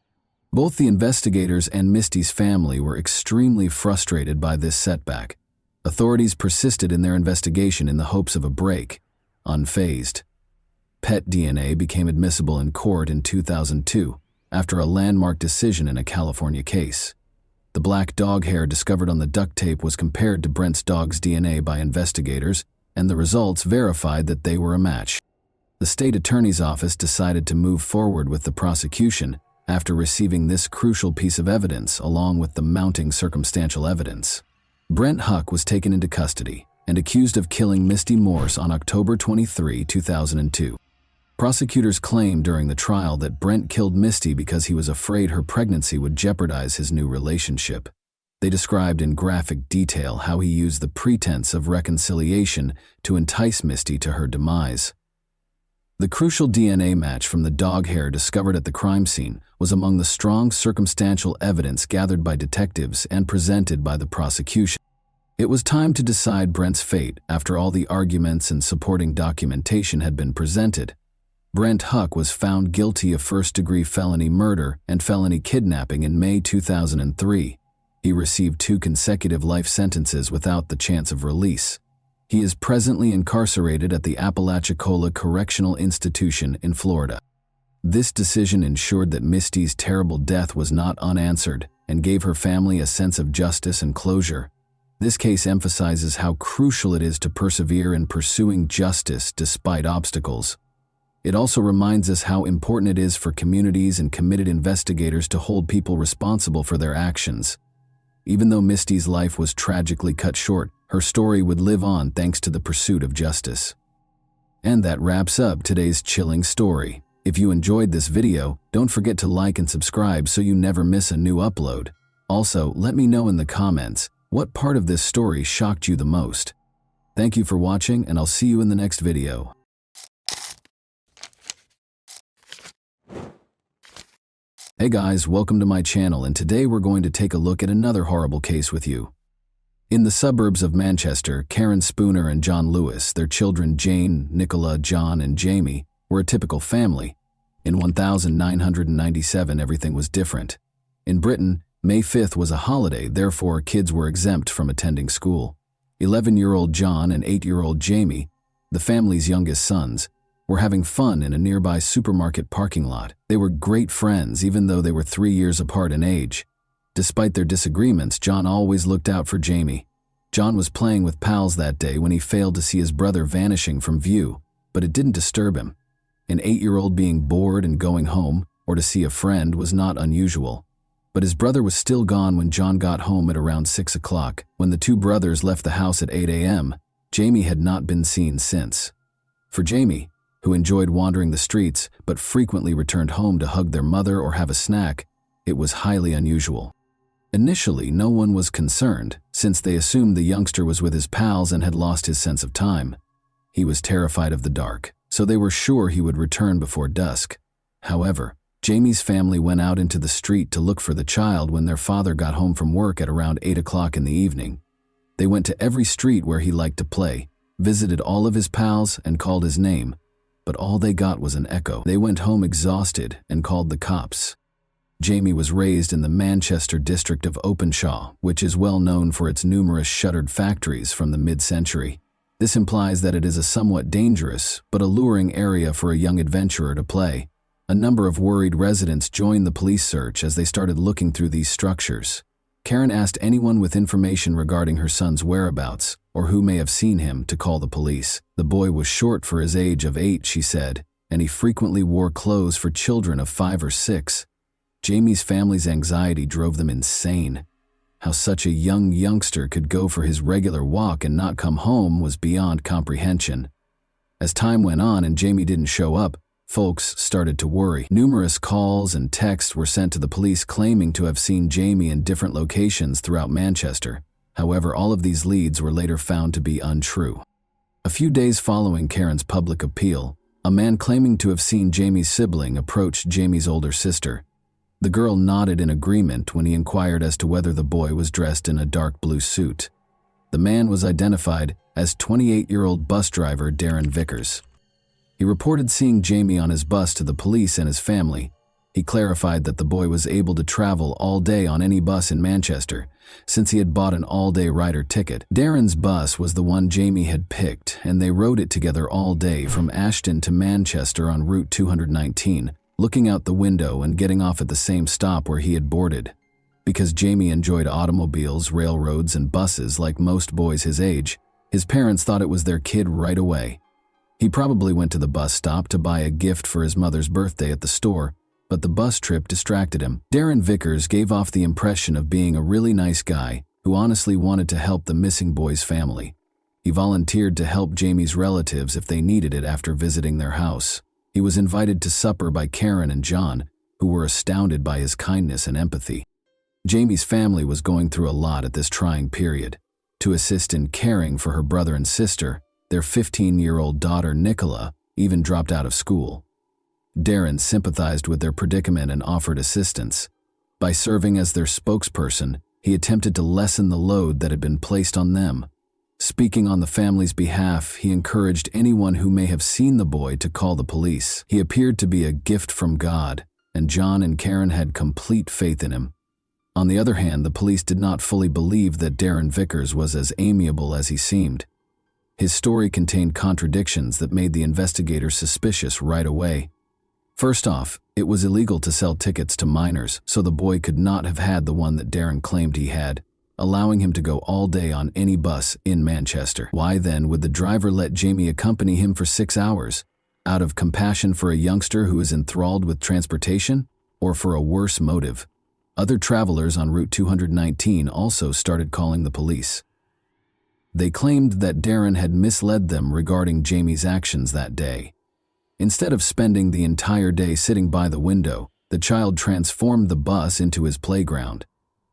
Speaker 1: Both the investigators and Misty's family were extremely frustrated by this setback. Authorities persisted in their investigation in the hopes of a break, unfazed. Pet DNA became admissible in court in 2002 after a landmark decision in a California case. The black dog hair discovered on the duct tape was compared to Brent's dog's DNA by investigators, and the results verified that they were a match. The state attorney's office decided to move forward with the prosecution after receiving this crucial piece of evidence along with the mounting circumstantial evidence. Brent Huck was taken into custody and accused of killing Misty Morse on October 23, 2002. Prosecutors claimed during the trial that Brent killed Misty because he was afraid her pregnancy would jeopardize his new relationship. They described in graphic detail how he used the pretense of reconciliation to entice Misty to her demise. The crucial DNA match from the dog hair discovered at the crime scene was among the strong circumstantial evidence gathered by detectives and presented by the prosecution. It was time to decide Brent's fate after all the arguments and supporting documentation had been presented. Brent Huck was found guilty of first-degree felony murder and felony kidnapping in May 2003. He received 2 consecutive life sentences without the chance of release. He is presently incarcerated at the Apalachicola Correctional Institution in Florida. This decision ensured that Misty's terrible death was not unanswered and gave her family a sense of justice and closure. This case emphasizes how crucial it is to persevere in pursuing justice despite obstacles. It also reminds us how important it is for communities and committed investigators to hold people responsible for their actions. Even though Misty's life was tragically cut short, her story would live on thanks to the pursuit of justice. And that wraps up today's chilling story. If you enjoyed this video, don't forget to like and subscribe so you never miss a new upload. Also, let me know in the comments, what part of this story shocked you the most? Thank you for watching, and I'll see you in the next video. Hey guys, welcome to my channel, and today we're going to take a look at another horrible case with you. In the suburbs of Manchester, Karen Spooner and John Lewis, their children Jane, Nicola, John, and Jamie, were a typical family. In 1997, everything was different. In Britain, May 5th was a holiday, therefore kids were exempt from attending school. 11-year-old John and 8-year-old Jamie, the family's youngest sons, were having fun in a nearby supermarket parking lot. They were great friends, even though they were 3 years apart in age. Despite their disagreements, John always looked out for Jamie. John was playing with pals that day when he failed to see his brother vanishing from view, but it didn't disturb him. An 8-year-old being bored and going home, or to see a friend, was not unusual. But his brother was still gone when John got home at around 6 o'clock. When the two brothers left the house at 8 a.m., Jamie had not been seen since. For Jamie, who enjoyed wandering the streets but frequently returned home to hug their mother or have a snack, it was highly unusual. Initially, no one was concerned, since they assumed the youngster was with his pals and had lost his sense of time. He was terrified of the dark, so they were sure he would return before dusk. However, Jamie's family went out into the street to look for the child when their father got home from work at around 8 o'clock in the evening. They went to every street where he liked to play, visited all of his pals, and called his name, but all they got was an echo. They went home exhausted and called the cops. Jamie was raised in the Manchester district of Openshaw, which is well known for its numerous shuttered factories from the mid-century. This implies that it is a somewhat dangerous but alluring area for a young adventurer to play. A number of worried residents joined the police search as they started looking through these structures. Karen asked anyone with information regarding her son's whereabouts, or who may have seen him, to call the police. The boy was short for his age of 8, she said, and he frequently wore clothes for children of 5 or 6. Jamie's family's anxiety drove them insane. How such a youngster could go for his regular walk and not come home was beyond comprehension. As time went on and Jamie didn't show up, folks started to worry. Numerous calls and texts were sent to the police claiming to have seen Jamie in different locations throughout Manchester. However, all of these leads were later found to be untrue. A few days following Karen's public appeal, a man claiming to have seen Jamie's sibling approached Jamie's older sister. The girl nodded in agreement when he inquired as to whether the boy was dressed in a dark blue suit. The man was identified as 28-year-old bus driver Darren Vickers. He reported seeing Jamie on his bus to the police and his family. He clarified that the boy was able to travel all day on any bus in Manchester, since he had bought an all-day rider ticket. Darren's bus was the one Jamie had picked, and they rode it together all day from Ashton to Manchester on Route 219, looking out the window and getting off at the same stop where he had boarded. Because Jamie enjoyed automobiles, railroads, and buses like most boys his age, his parents thought it was their kid right away. He probably went to the bus stop to buy a gift for his mother's birthday at the store, but the bus trip distracted him. Darren Vickers gave off the impression of being a really nice guy who honestly wanted to help the missing boy's family. He volunteered to help Jamie's relatives if they needed it after visiting their house. He was invited to supper by Karen and John, who were astounded by his kindness and empathy. Jamie's family was going through a lot at this trying period. To assist in caring for her brother and sister, their 15-year-old daughter Nicola even dropped out of school. Darren sympathized with their predicament and offered assistance. By serving as their spokesperson, he attempted to lessen the load that had been placed on them. Speaking on the family's behalf, he encouraged anyone who may have seen the boy to call the police. He appeared to be a gift from God, and John and Karen had complete faith in him. On the other hand, the police did not fully believe that Darren Vickers was as amiable as he seemed. His story contained contradictions that made the investigators suspicious right away. First off, it was illegal to sell tickets to minors, so the boy could not have had the one that Darren claimed he had, allowing him to go all day on any bus in Manchester. Why then would the driver let Jamie accompany him for 6 hours? Out of compassion for a youngster who is enthralled with transportation, or for a worse motive? Other travelers on Route 219 also started calling the police. They claimed that Darren had misled them regarding Jamie's actions that day. Instead of spending the entire day sitting by the window, the child transformed the bus into his playground.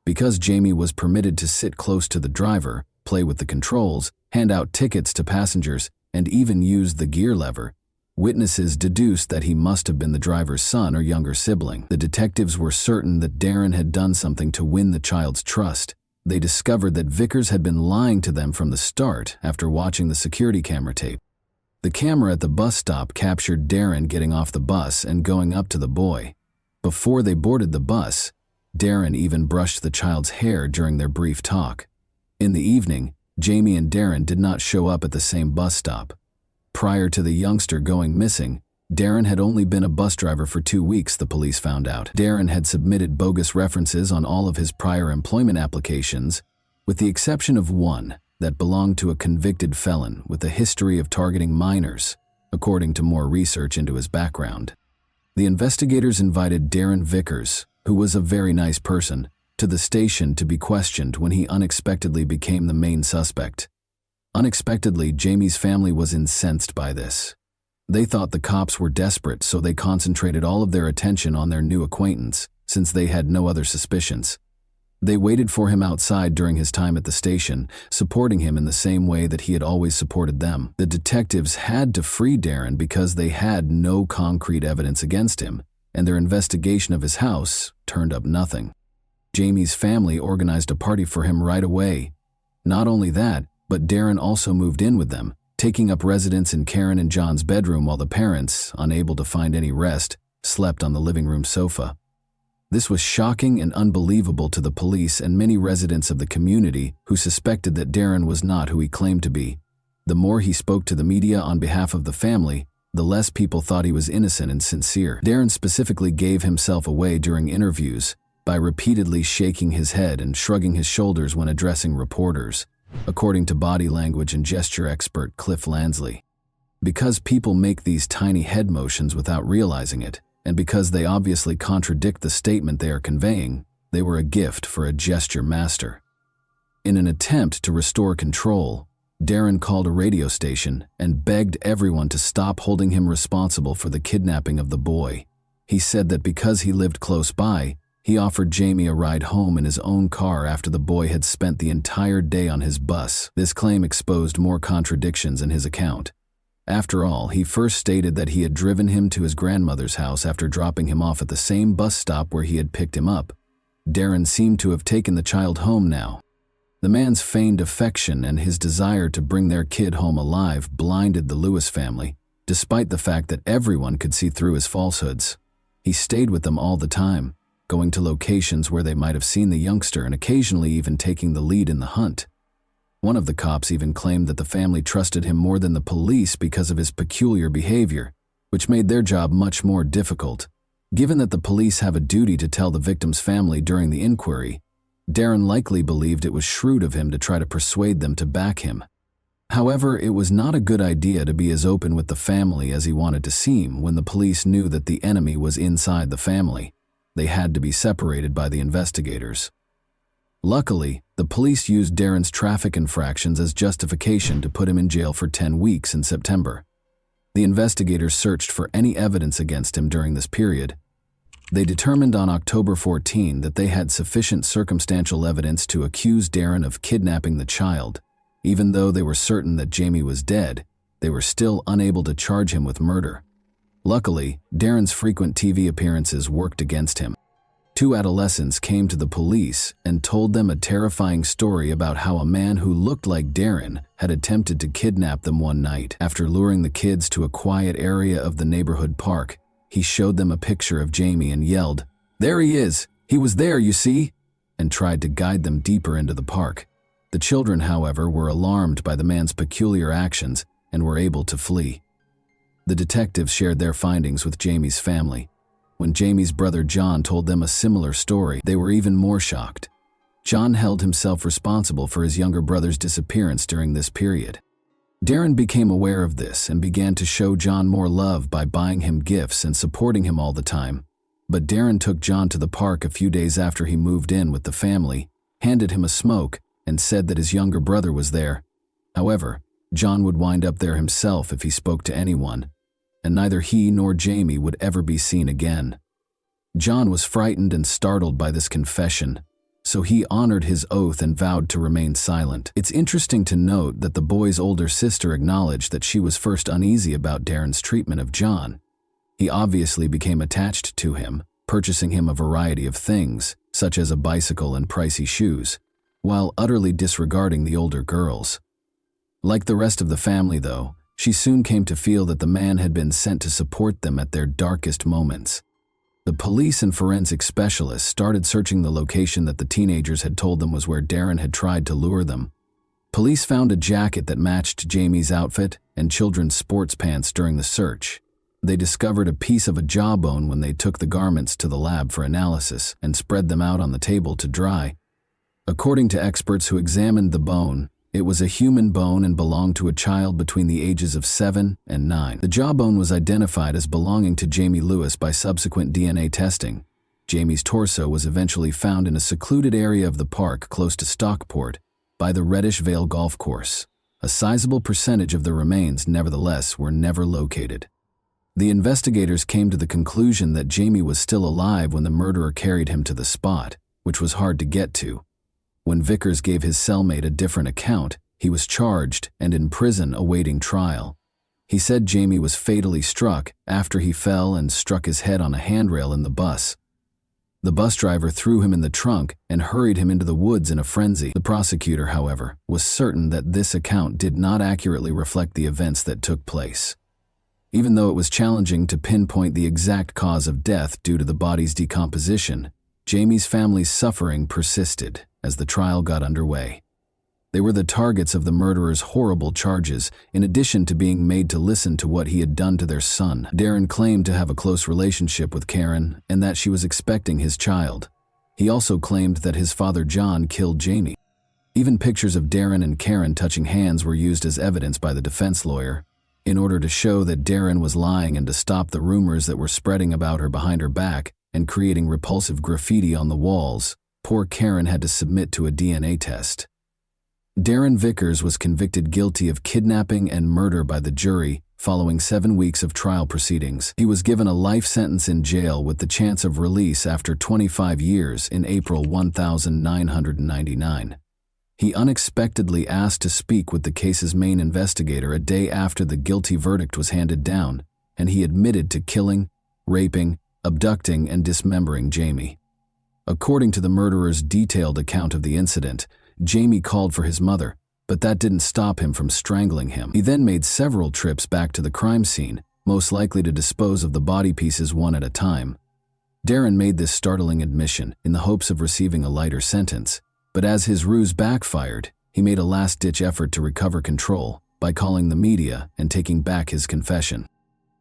Speaker 1: Because Jamie was permitted to sit close to the driver, play with the controls, hand out tickets to passengers, and even use the gear lever, witnesses deduced that he must have been the driver's son or younger sibling. The detectives were certain that Darren had done something to win the child's trust. They discovered that Vickers had been lying to them from the start after watching the security camera tape. The camera at the bus stop captured Darren getting off the bus and going up to the boy. Before they boarded the bus, Darren even brushed the child's hair during their brief talk. In the evening, Jamie and Darren did not show up at the same bus stop. Prior to the youngster going missing, Darren had only been a bus driver for 2 weeks, the police found out. Darren had submitted bogus references on all of his prior employment applications, with the exception of one that belonged to a convicted felon with a history of targeting minors, according to more research into his background. The investigators invited Darren Vickers, who was a very nice person, to the station to be questioned when he unexpectedly became the main suspect. Unexpectedly, Jamie's family was incensed by this. They thought the cops were desperate, so they concentrated all of their attention on their new acquaintance, since they had no other suspicions. They waited for him outside during his time at the station, supporting him in the same way that he had always supported them. The detectives had to free Darren because they had no concrete evidence against him, and their investigation of his house turned up nothing. Jamie's family organized a party for him right away. Not only that, but Darren also moved in with them, taking up residence in Karen and John's bedroom while the parents, unable to find any rest, slept on the living room sofa. This was shocking and unbelievable to the police and many residents of the community who suspected that Darren was not who he claimed to be. The more he spoke to the media on behalf of the family, the less people thought he was innocent and sincere. Darren specifically gave himself away during interviews by repeatedly shaking his head and shrugging his shoulders when addressing reporters, according to body language and gesture expert Cliff Lansley. Because people make these tiny head motions without realizing it, and because they obviously contradict the statement they are conveying, they were a gift for a gesture master. In an attempt to restore control, Darren called a radio station and begged everyone to stop holding him responsible for the kidnapping of the boy. He said that because he lived close by, he offered Jamie a ride home in his own car after the boy had spent the entire day on his bus. This claim exposed more contradictions in his account. After all, he first stated that he had driven him to his grandmother's house after dropping him off at the same bus stop where he had picked him up. Darren seemed to have taken the child home now. The man's feigned affection and his desire to bring their kid home alive blinded the Lewis family, despite the fact that everyone could see through his falsehoods. He stayed with them all the time, going to locations where they might have seen the youngster and occasionally even taking the lead in the hunt. One of the cops even claimed that the family trusted him more than the police because of his peculiar behavior, which made their job much more difficult. Given that the police have a duty to tell the victim's family during the inquiry, Darren likely believed it was shrewd of him to try to persuade them to back him. However, it was not a good idea to be as open with the family as he wanted to seem when the police knew that the enemy was inside the family. They had to be separated by the investigators. Luckily, the police used Darren's traffic infractions as justification to put him in jail for 10 weeks in September. The investigators searched for any evidence against him during this period. They determined on October 14 that they had sufficient circumstantial evidence to accuse Darren of kidnapping the child. Even though they were certain that Jamie was dead, they were still unable to charge him with murder. Luckily, Darren's frequent TV appearances worked against him. 2 adolescents came to the police and told them a terrifying story about how a man who looked like Darren had attempted to kidnap them one night. After luring the kids to a quiet area of the neighborhood park, he showed them a picture of Jamie and yelled, "There he is! He was there, you see!" and tried to guide them deeper into the park. The children, however, were alarmed by the man's peculiar actions and were able to flee. The detectives shared their findings with Jamie's family. When Jamie's brother John told them a similar story, they were even more shocked. John held himself responsible for his younger brother's disappearance during this period. Darren became aware of this and began to show John more love by buying him gifts and supporting him all the time. But Darren took John to the park a few days after he moved in with the family, handed him a smoke, and said that his younger brother was there. However, John would wind up there himself if he spoke to anyone, and neither he nor Jamie would ever be seen again. John was frightened and startled by this confession, so he honored his oath and vowed to remain silent. It's interesting to note that the boy's older sister acknowledged that she was first uneasy about Darren's treatment of John. He obviously became attached to him, purchasing him a variety of things, such as a bicycle and pricey shoes, while utterly disregarding the older girls. Like the rest of the family, though, she soon came to feel that the man had been sent to support them at their darkest moments. The police and forensic specialists started searching the location that the teenagers had told them was where Darren had tried to lure them. Police found a jacket that matched Jamie's outfit and children's sports pants during the search. They discovered a piece of a jawbone when they took the garments to the lab for analysis and spread them out on the table to dry. According to experts who examined the bone, it was a human bone and belonged to a child between the ages of 7 and 9. The jawbone was identified as belonging to Jamie Lewis by subsequent DNA testing. Jamie's torso was eventually found in a secluded area of the park close to Stockport by the Reddish Vale Golf Course. A sizable percentage of the remains, nevertheless, were never located. The investigators came to the conclusion that Jamie was still alive when the murderer carried him to the spot, which was hard to get to. When Vickers gave his cellmate a different account, he was charged and in prison awaiting trial. He said Jamie was fatally struck after he fell and struck his head on a handrail in the bus. The bus driver threw him in the trunk and hurried him into the woods in a frenzy. The prosecutor, however, was certain that this account did not accurately reflect the events that took place. Even though it was challenging to pinpoint the exact cause of death due to the body's decomposition, Jamie's family's suffering persisted as the trial got underway. They were the targets of the murderer's horrible charges, in addition to being made to listen to what he had done to their son. Darren claimed to have a close relationship with Karen and that she was expecting his child. He also claimed that his father John killed Jamie. Even pictures of Darren and Karen touching hands were used as evidence by the defense lawyer, in order to show that Darren was lying and to stop the rumors that were spreading about her behind her back and creating repulsive graffiti on the walls. Poor Karen had to submit to a DNA test. Darren Vickers was convicted guilty of kidnapping and murder by the jury following 7 weeks of trial proceedings. He was given a life sentence in jail with the chance of release after 25 years in April 1999. He unexpectedly asked to speak with the case's main investigator a day after the guilty verdict was handed down, and he admitted to killing, raping, abducting, and dismembering Jamie. According to the murderer's detailed account of the incident, Jamie called for his mother, but that didn't stop him from strangling him. He then made several trips back to the crime scene, most likely to dispose of the body pieces one at a time. Darren made this startling admission in the hopes of receiving a lighter sentence, but as his ruse backfired, he made a last-ditch effort to recover control by calling the media and taking back his confession.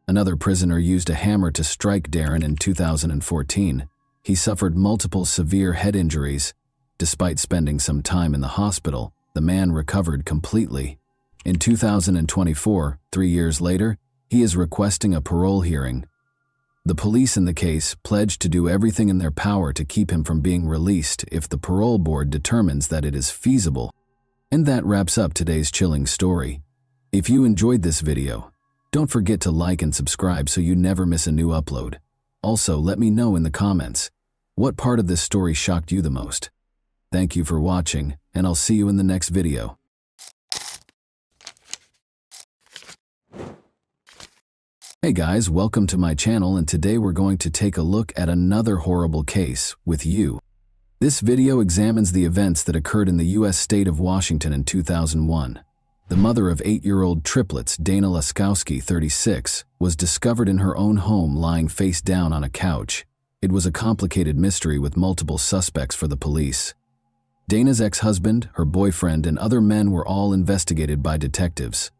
Speaker 1: Another prisoner used a hammer to strike Darren in 2014. He suffered multiple severe head injuries. Despite spending some time in the hospital, the man recovered completely. In 2024, 3 years later, he is requesting a parole hearing. The police in the case pledged to do everything in their power to keep him from being released if the parole board determines that it is feasible. And that wraps up today's chilling story. If you enjoyed this video, don't forget to like and subscribe so you never miss a new upload. Also, let me know in the comments, what part of this story shocked you the most? Thank you for watching, and I'll see you in the next video. Hey guys, welcome to my channel, and today we're going to take a look at another horrible case with you. This video examines the events that occurred in the U.S. state of Washington in 2001. The mother of 8-year-old triplets, Dana Laskowski, 36, was discovered in her own home lying face down on a couch. It was a complicated mystery with multiple suspects for the police. Dana's ex-husband, her boyfriend, and other men were all investigated by detectives.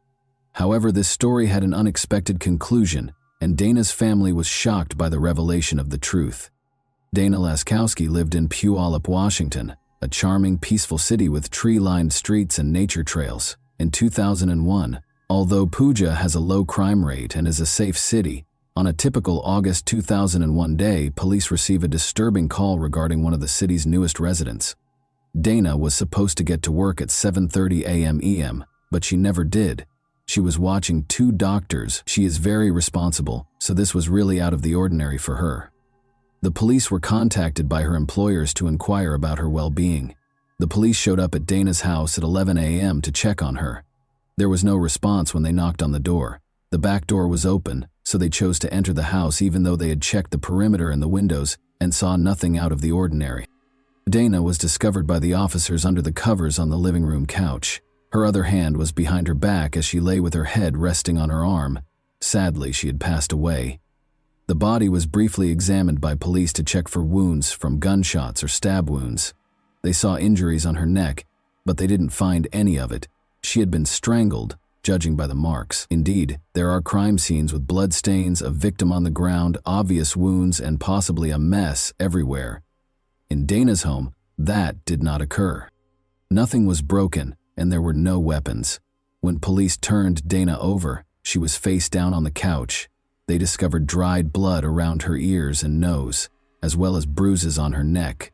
Speaker 1: However, this story had an unexpected conclusion, and Dana's family was shocked by the revelation of the truth. Dana Laskowski lived in Puyallup, Washington, a charming, peaceful city with tree-lined streets and nature trails. In 2001, although Puja has a low crime rate and is a safe city, on a typical August 2001 day, police receive a disturbing call regarding one of the city's newest residents. Dana was supposed to get to work at 7:30 a.m. but she never did. She was watching 2 doctors. She is very responsible, so this was really out of the ordinary for her. The police were contacted by her employers to inquire about her well-being. The police showed up at Dana's house at 11 a.m. to check on her. There was no response when they knocked on the door. The back door was open, so they chose to enter the house even though they had checked the perimeter and the windows and saw nothing out of the ordinary. Dana was discovered by the officers under the covers on the living room couch. Her other hand was behind her back as she lay with her head resting on her arm. Sadly, she had passed away. The body was briefly examined by police to check for wounds from gunshots or stab wounds. They saw injuries on her neck, but they didn't find any of it. She had been strangled, judging by the marks. Indeed, there are crime scenes with bloodstains, a victim on the ground, obvious wounds, and possibly a mess everywhere. In Dana's home, that did not occur. Nothing was broken, and there were no weapons. When police turned Dana over, she was face down on the couch. They discovered dried blood around her ears and nose, as well as bruises on her neck.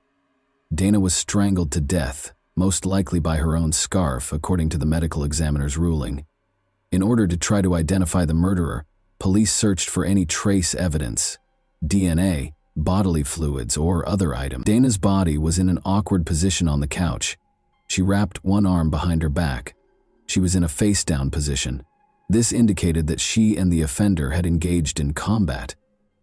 Speaker 1: Dana was strangled to death, most likely by her own scarf, according to the medical examiner's ruling. In order to try to identify the murderer, police searched for any trace evidence, DNA, bodily fluids, or other items. Dana's body was in an awkward position on the couch. She wrapped one arm behind her back. She was in a face-down position. This indicated that she and the offender had engaged in combat.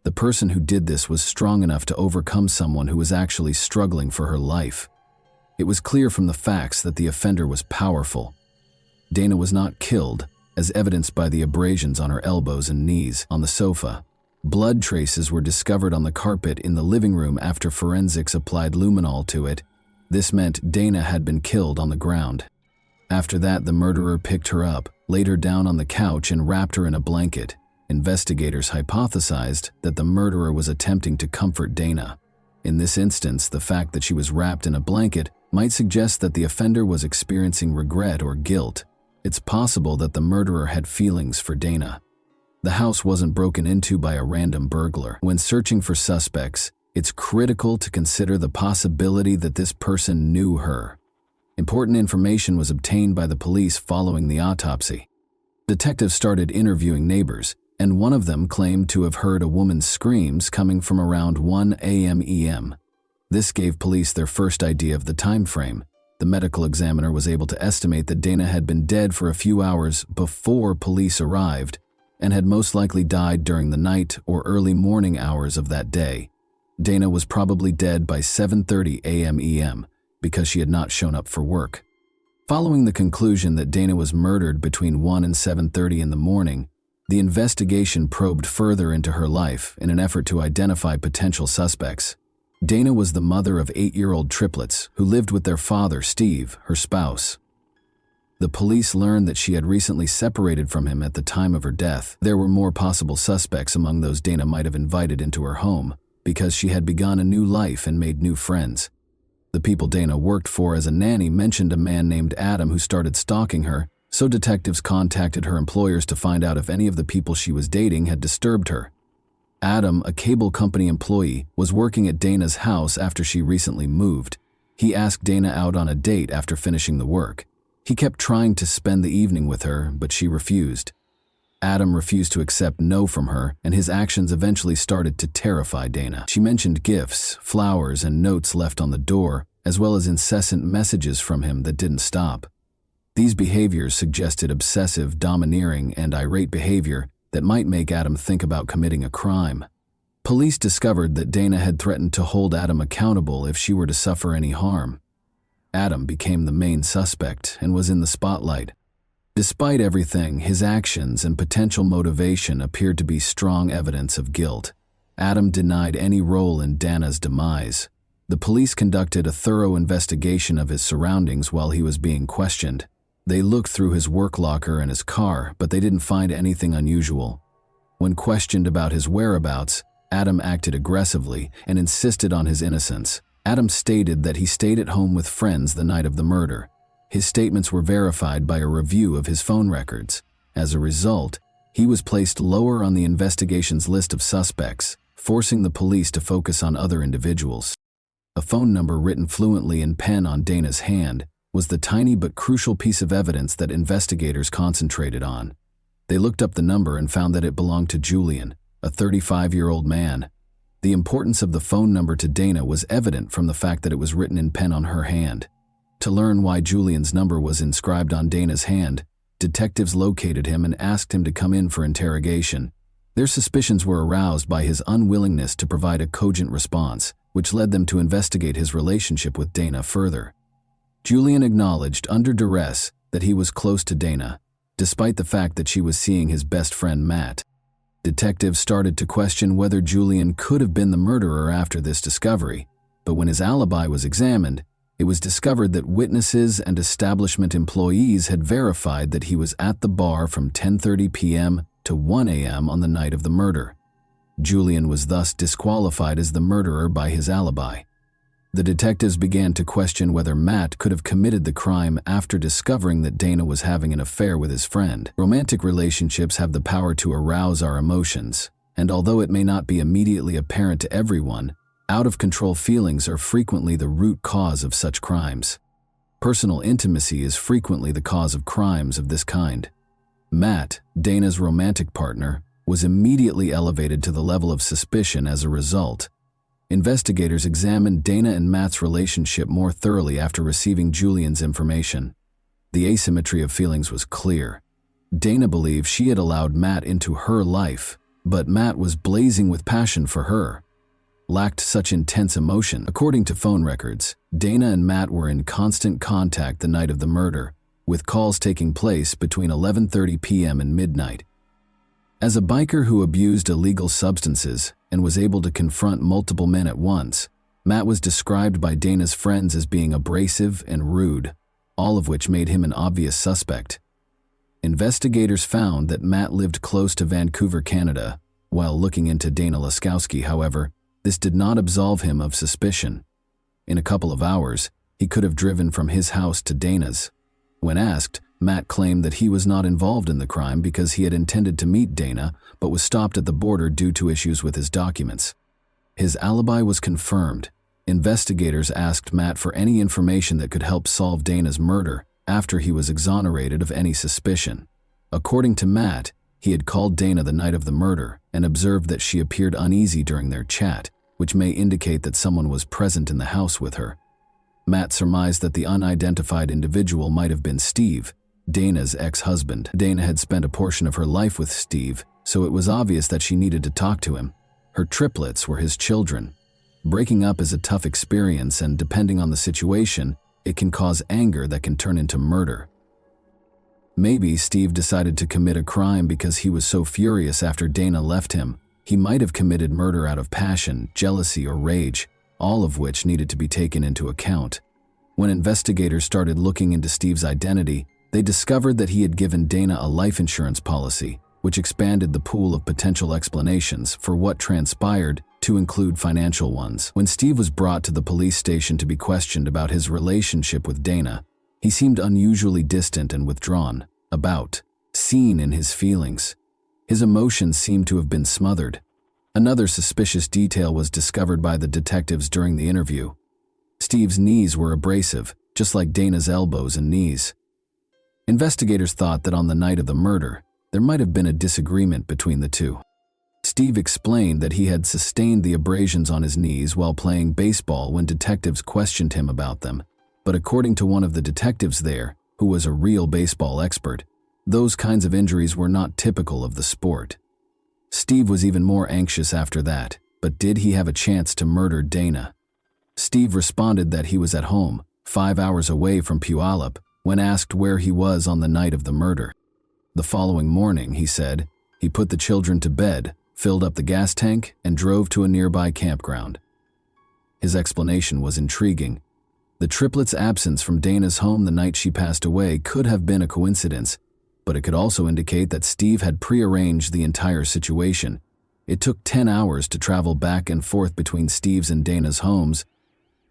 Speaker 1: The person who did this was strong enough to overcome someone who was actually struggling for her life. It was clear from the facts that the offender was powerful. Dana was not killed, as evidenced by the abrasions on her elbows and knees on the sofa. Blood traces were discovered on the carpet in the living room after forensics applied luminol to it. This meant Dana had been killed on the ground. After that, the murderer picked her up, laid her down on the couch, and wrapped her in a blanket. Investigators hypothesized that the murderer was attempting to comfort Dana. In this instance, the fact that she was wrapped in a blanket might suggest that the offender was experiencing regret or guilt. It's possible that the murderer had feelings for Dana. The house wasn't broken into by a random burglar. When searching for suspects, it's critical to consider the possibility that this person knew her. Important information was obtained by the police following the autopsy. Detectives started interviewing neighbors, and one of them claimed to have heard a woman's screams coming from around 1 a.m. This gave police their first idea of the time frame. The medical examiner was able to estimate that Dana had been dead for a few hours before police arrived and had most likely died during the night or early morning hours of that day. Dana was probably dead by 7:30 a.m. because she had not shown up for work. Following the conclusion that Dana was murdered between 1 and 7:30 in the morning, the investigation probed further into her life in an effort to identify potential suspects. Dana was the mother of 8-year-old triplets who lived with their father, Steve, her spouse. The police learned that she had recently separated from him at the time of her death. There were more possible suspects among those Dana might have invited into her home because she had begun a new life and made new friends. The people Dana worked for as a nanny mentioned a man named Adam who started stalking her, so detectives contacted her employers to find out if any of the people she was dating had disturbed her. Adam, a cable company employee, was working at Dana's house after she recently moved. He asked Dana out on a date after finishing the work. He kept trying to spend the evening with her, but she refused. Adam refused to accept no from her, and his actions eventually started to terrify Dana. She mentioned gifts, flowers, and notes left on the door, as well as incessant messages from him that didn't stop. These behaviors suggested obsessive, domineering, and irate behavior that might make Adam think about committing a crime. Police discovered that Dana had threatened to hold Adam accountable if she were to suffer any harm. Adam became the main suspect and was in the spotlight. Despite everything, his actions and potential motivation appeared to be strong evidence of guilt. Adam denied any role in Dana's demise. The police conducted a thorough investigation of his surroundings while he was being questioned. They looked through his work locker and his car, but they didn't find anything unusual. When questioned about his whereabouts, Adam acted aggressively and insisted on his innocence. Adam stated that he stayed at home with friends the night of the murder. His statements were verified by a review of his phone records. As a result, he was placed lower on the investigation's list of suspects, forcing the police to focus on other individuals. A phone number written fluently in pen on Dana's hand was the tiny but crucial piece of evidence that investigators concentrated on. They looked up the number and found that it belonged to Julian, a 35-year-old man. The importance of the phone number to Dana was evident from the fact that it was written in pen on her hand. To learn why Julian's number was inscribed on Dana's hand, detectives located him and asked him to come in for interrogation. Their suspicions were aroused by his unwillingness to provide a cogent response, which led them to investigate his relationship with Dana further. Julian acknowledged under duress that he was close to Dana, despite the fact that she was seeing his best friend Matt. Detectives started to question whether Julian could have been the murderer after this discovery, but when his alibi was examined, it was discovered that witnesses and establishment employees had verified that he was at the bar from 10:30 p.m. to 1 a.m. on the night of the murder. Julian was thus disqualified as the murderer by his alibi. The detectives began to question whether Matt could have committed the crime after discovering that Dana was having an affair with his friend. Romantic relationships have the power to arouse our emotions, and although it may not be immediately apparent to everyone, out-of-control feelings are frequently the root cause of such crimes. Personal intimacy is frequently the cause of crimes of this kind. Matt, Dana's romantic partner, was immediately elevated to the level of suspicion as a result. Investigators examined Dana and Matt's relationship more thoroughly after receiving Julian's information. The asymmetry of feelings was clear. Dana believed she had allowed Matt into her life, but Matt was blazing with passion for her. Lacked such intense emotion. According to phone records, Dana and Matt were in constant contact the night of the murder, with calls taking place between 11:30 p.m. and midnight. As a biker who abused illegal substances and was able to confront multiple men at once, Matt was described by Dana's friends as being abrasive and rude, all of which made him an obvious suspect. Investigators found that Matt lived close to Vancouver, Canada. While looking into Dana Laskowski, however, this did not absolve him of suspicion. In a couple of hours, he could have driven from his house to Dana's. When asked, Matt claimed that he was not involved in the crime because he had intended to meet Dana but was stopped at the border due to issues with his documents. His alibi was confirmed. Investigators asked Matt for any information that could help solve Dana's murder after he was exonerated of any suspicion. According to Matt, he had called Dana the night of the murder and observed that she appeared uneasy during their chat, which may indicate that someone was present in the house with her. Matt surmised that the unidentified individual might have been Steve, Dana's ex-husband. Dana had spent a portion of her life with Steve, so it was obvious that she needed to talk to him. Her triplets were his children. Breaking up is a tough experience, and depending on the situation, it can cause anger that can turn into murder. Maybe Steve decided to commit a crime because he was so furious after Dana left him. He might have committed murder out of passion, jealousy, or rage, all of which needed to be taken into account. When investigators started looking into Steve's identity, they discovered that he had given Dana a life insurance policy, which expanded the pool of potential explanations for what transpired to include financial ones. When Steve was brought to the police station to be questioned about his relationship with Dana, he seemed unusually distant and withdrawn, seen in his feelings. His emotions seemed to have been smothered. Another suspicious detail was discovered by the detectives during the interview. Steve's knees were abrasive, just like Dana's elbows and knees. Investigators thought that on the night of the murder, there might have been a disagreement between the two. Steve explained that he had sustained the abrasions on his knees while playing baseball when detectives questioned him about them, but according to one of the detectives there, who was a real baseball expert, those kinds of injuries were not typical of the sport. Steve was even more anxious after that, but did he have a chance to murder Dana? Steve responded that he was at home, 5 hours away from Puyallup, when asked where he was on the night of the murder. The following morning, he said, he put the children to bed, filled up the gas tank, and drove to a nearby campground. His explanation was intriguing. The triplets' absence from Dana's home the night she passed away could have been a coincidence, but it could also indicate that Steve had prearranged the entire situation. It took 10 hours to travel back and forth between Steve's and Dana's homes.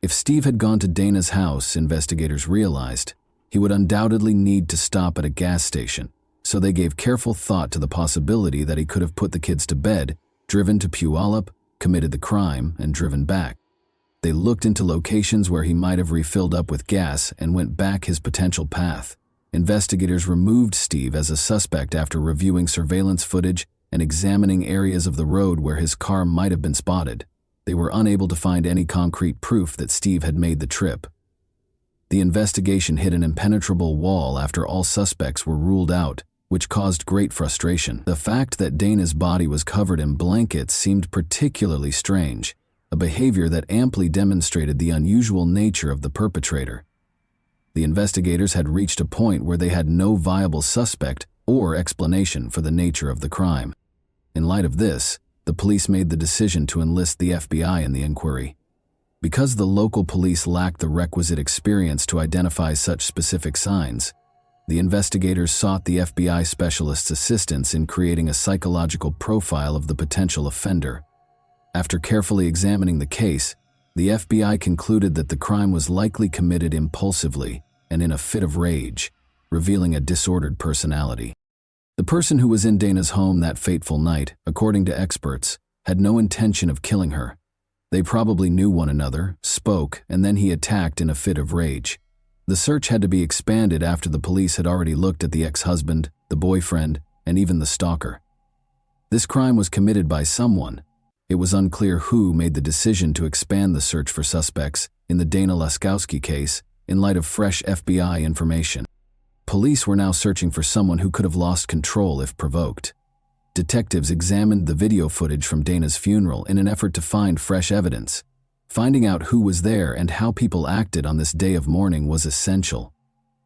Speaker 1: If Steve had gone to Dana's house, investigators realized, he would undoubtedly need to stop at a gas station, so they gave careful thought to the possibility that he could have put the kids to bed, driven to Puyallup, committed the crime, and driven back. They looked into locations where he might have refilled up with gas and went back his potential path. Investigators removed Steve as a suspect after reviewing surveillance footage and examining areas of the road where his car might have been spotted. They were unable to find any concrete proof that Steve had made the trip. The investigation hit an impenetrable wall after all suspects were ruled out, which caused great frustration. The fact that Dana's body was covered in blankets seemed particularly strange, a behavior that amply demonstrated the unusual nature of the perpetrator. The investigators had reached a point where they had no viable suspect or explanation for the nature of the crime. In light of this, the police made the decision to enlist the FBI in the inquiry. Because the local police lacked the requisite experience to identify such specific signs, the investigators sought the FBI specialist's assistance in creating a psychological profile of the potential offender. After carefully examining the case, the FBI concluded that the crime was likely committed impulsively and in a fit of rage, revealing a disordered personality. The person who was in Dana's home that fateful night, according to experts, had no intention of killing her. They probably knew one another, spoke, and then he attacked in a fit of rage. The search had to be expanded after the police had already looked at the ex-husband, the boyfriend, and even the stalker. This crime was committed by someone. It was unclear who made the decision to expand the search for suspects in the Dana Laskowski case in light of fresh FBI information. Police were now searching for someone who could have lost control if provoked. Detectives examined the video footage from Dana's funeral in an effort to find fresh evidence. Finding out who was there and how people acted on this day of mourning was essential.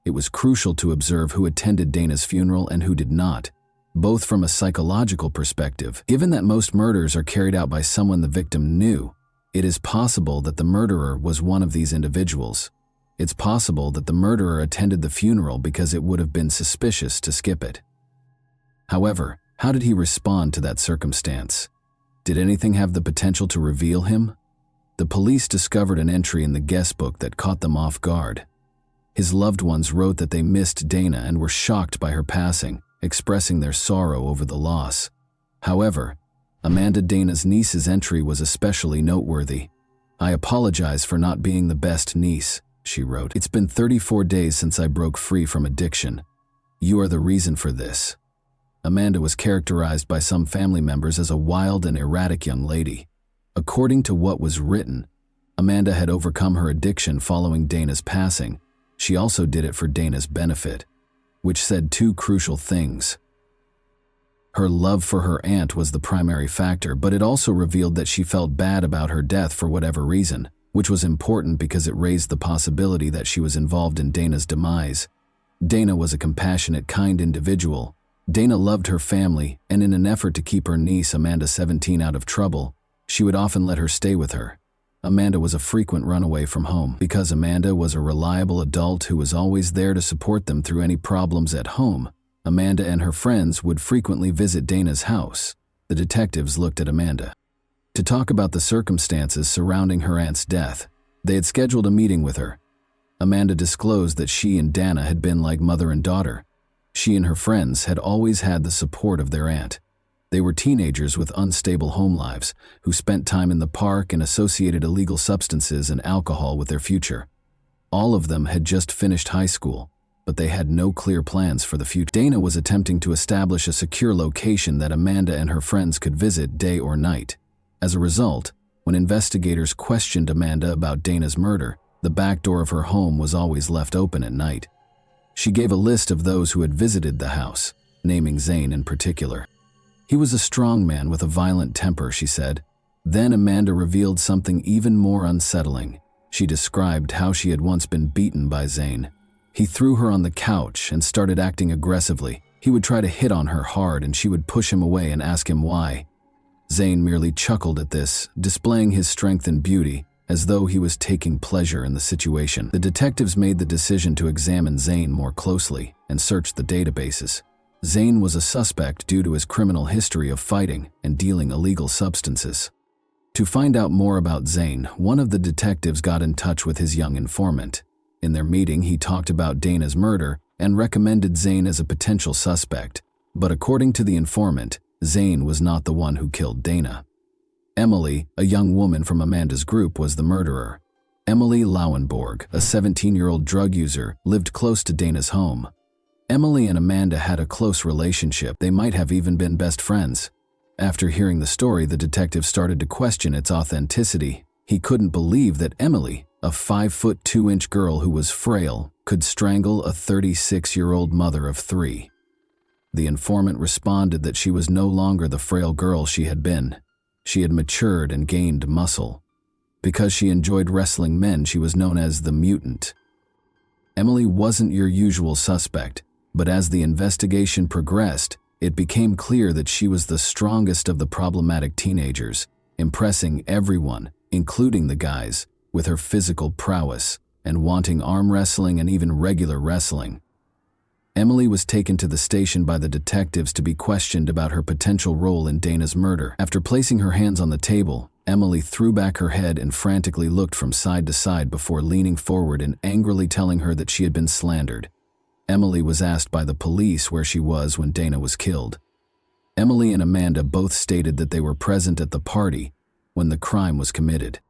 Speaker 1: It was crucial to observe who attended Dana's funeral and who did not, both from a psychological perspective. Given that most murders are carried out by someone the victim knew, it is possible that the murderer was one of these individuals. It's possible that the murderer attended the funeral because it would have been suspicious to skip it. However, how did he respond to that circumstance? Did anything have the potential to reveal him? The police discovered an entry in the guest book that caught them off guard. His loved ones wrote that they missed Dana and were shocked by her passing, expressing their sorrow over the loss. However, Amanda, Dana's niece's entry was especially noteworthy. "I apologize for not being the best niece," she wrote. "It's been 34 days since I broke free from addiction. You are the reason for this." Amanda was characterized by some family members as a wild and erratic young lady. According to what was written, Amanda had overcome her addiction following Dana's passing. She also did it for Dana's benefit, which said two crucial things. Her love for her aunt was the primary factor, but it also revealed that she felt bad about her death for whatever reason, which was important because it raised the possibility that she was involved in Dana's demise. Dana was a compassionate, kind individual. Dana loved her family, and in an effort to keep her niece, Amanda 17, out of trouble, she would often let her stay with her. Amanda was a frequent runaway from home. Because Amanda was a reliable adult who was always there to support them through any problems at home, Amanda and her friends would frequently visit Dana's house. The detectives looked at Amanda to talk about the circumstances surrounding her aunt's death. They had scheduled a meeting with her. Amanda disclosed that she and Dana had been like mother and daughter. She and her friends had always had the support of their aunt. They were teenagers with unstable home lives who spent time in the park and associated illegal substances and alcohol with their future. All of them had just finished high school, but they had no clear plans for the future. Dana was attempting to establish a secure location that Amanda and her friends could visit day or night. As a result, when investigators questioned Amanda about Dana's murder, the back door of her home was always left open at night. She gave a list of those who had visited the house, naming Zane in particular. "He was a strong man with a violent temper," she said. Then Amanda revealed something even more unsettling. She described how she had once been beaten by Zane. He threw her on the couch and started acting aggressively. He would try to hit on her hard and she would push him away and ask him why. Zane merely chuckled at this, displaying his strength and beauty, as though he was taking pleasure in the situation. The detectives made the decision to examine Zane more closely and search the databases. Zane was a suspect due to his criminal history of fighting and dealing illegal substances. To find out more about Zane, one of the detectives got in touch with his young informant. In their meeting, he talked about Dana's murder and recommended Zane as a potential suspect, but according to the informant, Zane was not the one who killed Dana. Emily, a young woman from Amanda's group, was the murderer. Emily Lauenborg, a 17-year-old drug user, lived close to Dana's home. Emily and Amanda had a close relationship. They might have even been best friends. After hearing the story, the detective started to question its authenticity. He couldn't believe that Emily, a 5'2" girl who was frail, could strangle a 36-year-old mother of 3. The informant responded that she was no longer the frail girl she had been. She had matured and gained muscle. Because she enjoyed wrestling men, she was known as the mutant. Emily wasn't your usual suspect, but as the investigation progressed, it became clear that she was the strongest of the problematic teenagers, impressing everyone, including the guys, with her physical prowess and wanting arm wrestling and even regular wrestling. Emily was taken to the station by the detectives to be questioned about her potential role in Dana's murder. After placing her hands on the table, Emily threw back her head and frantically looked from side to side before leaning forward and angrily telling her that she had been slandered. Emily was asked by the police where she was when Dana was killed. Emily and Amanda both stated that they were present at the party when the crime was committed.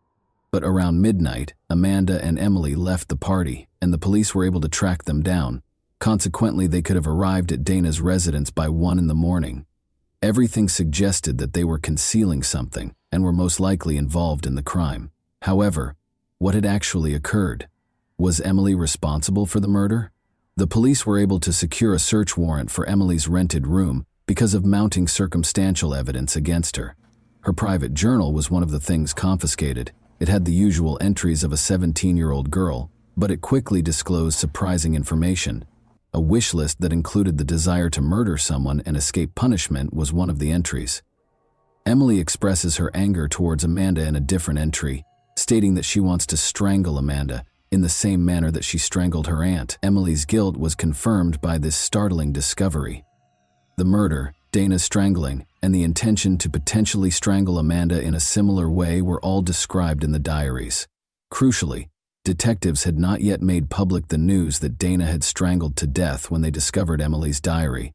Speaker 1: But around midnight, Amanda and Emily left the party, and the police were able to track them down. Consequently, they could have arrived at Dana's residence by 1 in the morning. Everything suggested that they were concealing something and were most likely involved in the crime. However, what had actually occurred? Was Emily responsible for the murder? The police were able to secure a search warrant for Emily's rented room because of mounting circumstantial evidence against her. Her private journal was one of the things confiscated. It had the usual entries of a 17-year-old girl, but it quickly disclosed surprising information. A wish list that included the desire to murder someone and escape punishment was one of the entries. Emily expresses her anger towards Amanda in a different entry, stating that she wants to strangle Amanda in the same manner that she strangled her aunt. Emily's guilt was confirmed by this startling discovery. The murder, Dana's strangling, and the intention to potentially strangle Amanda in a similar way were all described in the diaries. Crucially, detectives had not yet made public the news that Dana had strangled to death when they discovered Emily's diary.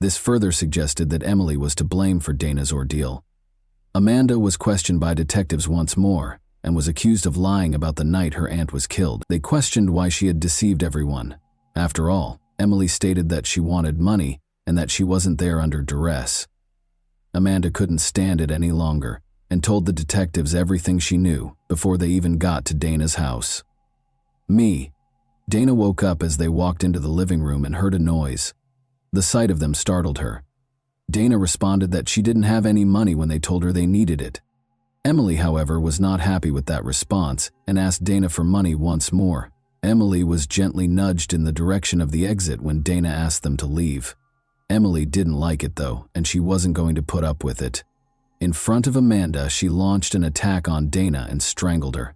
Speaker 1: This further suggested that Emily was to blame for Dana's ordeal. Amanda was questioned by detectives once more and was accused of lying about the night her aunt was killed. They questioned why she had deceived everyone. After all, Emily stated that she wanted money and that she wasn't there under duress. Amanda couldn't stand it any longer and told the detectives everything she knew before they even got to Dana's house. Dana woke up as they walked into the living room and heard a noise. The sight of them startled her. Dana responded that she didn't have any money when they told her they needed it. Emily, however, was not happy with that response and asked Dana for money once more. Emily was gently nudged in the direction of the exit when Dana asked them to leave. Emily didn't like it though, and she wasn't going to put up with it. In front of Amanda, she launched an attack on Dana and strangled her.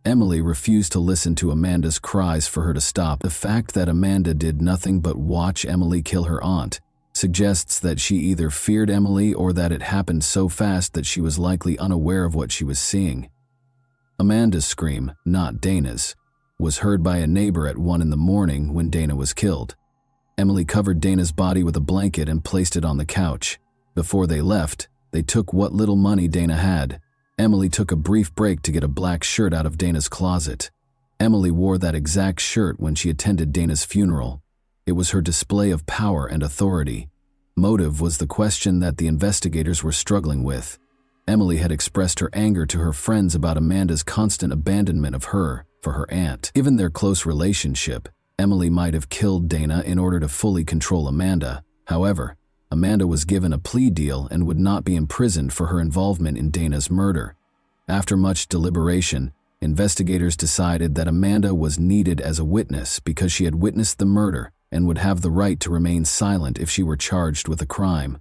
Speaker 1: Emily refused to listen to Amanda's cries for her to stop. The fact that Amanda did nothing but watch Emily kill her aunt suggests that she either feared Emily or that it happened so fast that she was likely unaware of what she was seeing. Amanda's scream, not Dana's, was heard by a neighbor at 1 in the morning when Dana was killed. Emily covered Dana's body with a blanket and placed it on the couch. Before they left, they took what little money Dana had. Emily took a brief break to get a black shirt out of Dana's closet. Emily wore that exact shirt when she attended Dana's funeral. It was her display of power and authority. Motive was the question that the investigators were struggling with. Emily had expressed her anger to her friends about Amanda's constant abandonment of her for her aunt. Given their close relationship, Emily might have killed Dana in order to fully control Amanda. However, Amanda was given a plea deal and would not be imprisoned for her involvement in Dana's murder. After much deliberation, investigators decided that Amanda was needed as a witness because she had witnessed the murder and would have the right to remain silent if she were charged with a crime.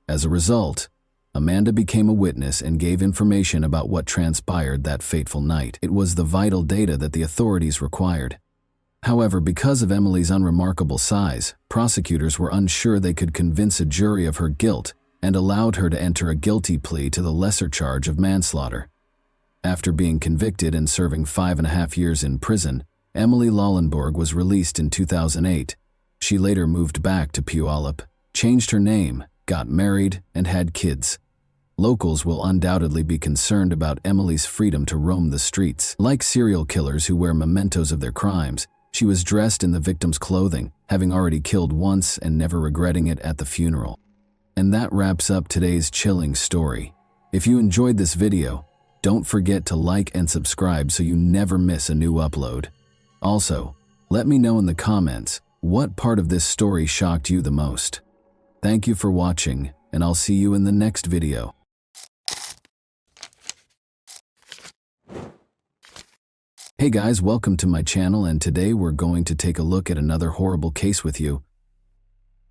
Speaker 1: As a result, Amanda became a witness and gave information about what transpired that fateful night. It was the vital data that the authorities required. However, because of Emily's unremarkable size, prosecutors were unsure they could convince a jury of her guilt and allowed her to enter a guilty plea to the lesser charge of manslaughter. After being convicted and serving 5.5 years in prison, Emily Lollenborg was released in 2008. She later moved back to Puyallup, changed her name, got married, and had kids. Locals will undoubtedly be concerned about Emily's freedom to roam the streets. Like serial killers who wear mementos of their crimes, she was dressed in the victim's clothing, having already killed once and never regretting it at the funeral. And that wraps up today's chilling story. If you enjoyed this video, don't forget to like and subscribe so you never miss a new upload. Also, let me know in the comments what part of this story shocked you the most. Thank you for watching, and I'll see you in the next video. Hey guys, welcome to my channel, and today we're going to take a look at another horrible case with you.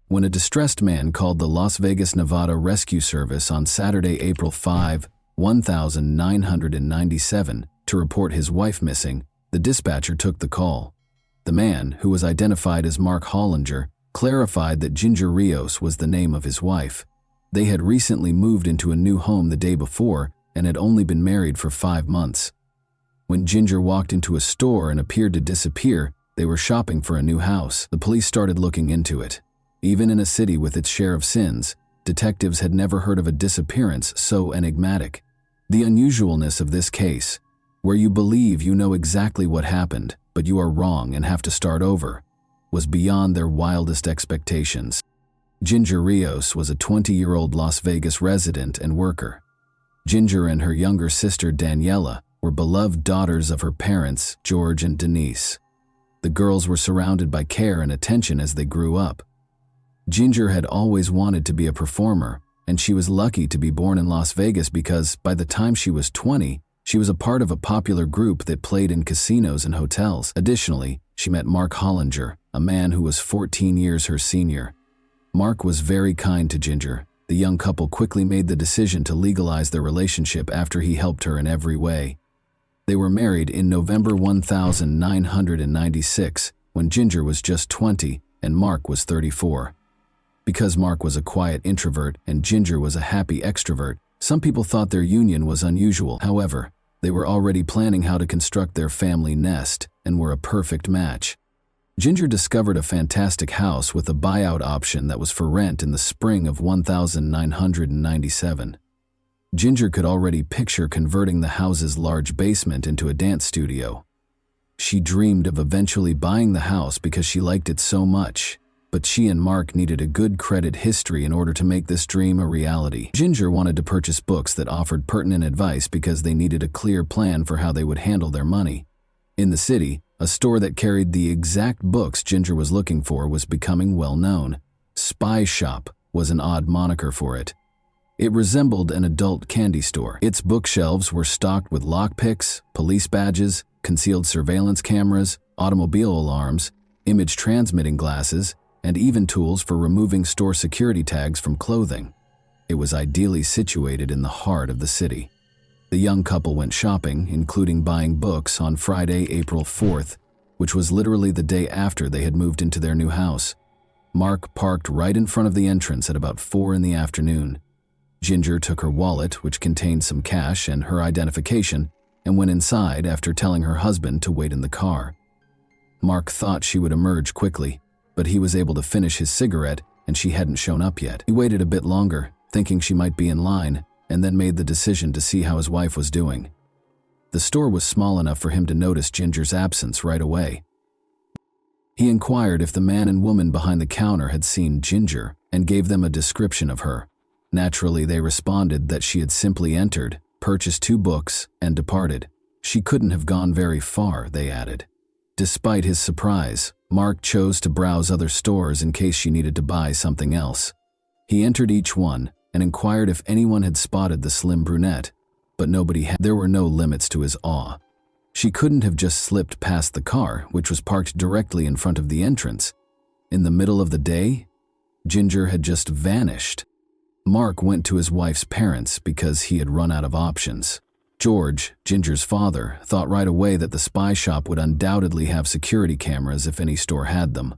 Speaker 1: When a distressed man called the Las Vegas, Nevada Rescue Service on Saturday, April 5, 1997, to report his wife missing, the dispatcher took the call. The man, who was identified as Mark Hollinger, clarified that Ginger Rios was the name of his wife. They had recently moved into a new home the day before and had only been married for 5 months. When Ginger walked into a store and appeared to disappear, they were shopping for a new house. The police started looking into it. Even in a city with its share of sins, detectives had never heard of a disappearance so enigmatic. The unusualness of this case, where you believe you know exactly what happened, but you are wrong and have to start over, was beyond their wildest expectations. Ginger Rios was a 20-year-old Las Vegas resident and worker. Ginger and her younger sister Daniela were beloved daughters of her parents, George and Denise. The girls were surrounded by care and attention as they grew up. Ginger had always wanted to be a performer, and she was lucky to be born in Las Vegas because, by the time she was 20, she was a part of a popular group that played in casinos and hotels. Additionally, she met Mark Hollinger, a man who was 14 years her senior. Mark was very kind to Ginger. The young couple quickly made the decision to legalize their relationship after he helped her in every way. They were married in November 1996, when Ginger was just 20 and Mark was 34. Because Mark was a quiet introvert and Ginger was a happy extrovert, some people thought their union was unusual. However, they were already planning how to construct their family nest and were a perfect match. Ginger discovered a fantastic house with a buyout option that was for rent in the spring of 1997. Ginger could already picture converting the house's large basement into a dance studio. She dreamed of eventually buying the house because she liked it so much, but she and Mark needed a good credit history in order to make this dream a reality. Ginger wanted to purchase books that offered pertinent advice because they needed a clear plan for how they would handle their money. In the city, a store that carried the exact books Ginger was looking for was becoming well known. Spy Shop was an odd moniker for it. It resembled an adult candy store. Its bookshelves were stocked with lockpicks, police badges, concealed surveillance cameras, automobile alarms, image transmitting glasses, and even tools for removing store security tags from clothing. It was ideally situated in the heart of the city. The young couple went shopping, including buying books, on Friday, April 4th, which was literally the day after they had moved into their new house. Mark parked right in front of the entrance at about 4 in the afternoon. Ginger took her wallet, which contained some cash and her identification, and went inside after telling her husband to wait in the car. Mark thought she would emerge quickly, but he was able to finish his cigarette and she hadn't shown up yet. He waited a bit longer, thinking she might be in line, and then made the decision to see how his wife was doing. The store was small enough for him to notice Ginger's absence right away. He inquired if the man and woman behind the counter had seen Ginger and gave them a description of her. Naturally, they responded that she had simply entered, purchased 2 books, and departed. She couldn't have gone very far, they added. Despite his surprise, Mark chose to browse other stores in case she needed to buy something else. He entered each one and inquired if anyone had spotted the slim brunette, but nobody had. There were no limits to his awe. She couldn't have just slipped past the car, which was parked directly in front of the entrance. In the middle of the day, Ginger had just vanished. Mark went to his wife's parents because he had run out of options. George, Ginger's father, thought right away that the spy shop would undoubtedly have security cameras if any store had them.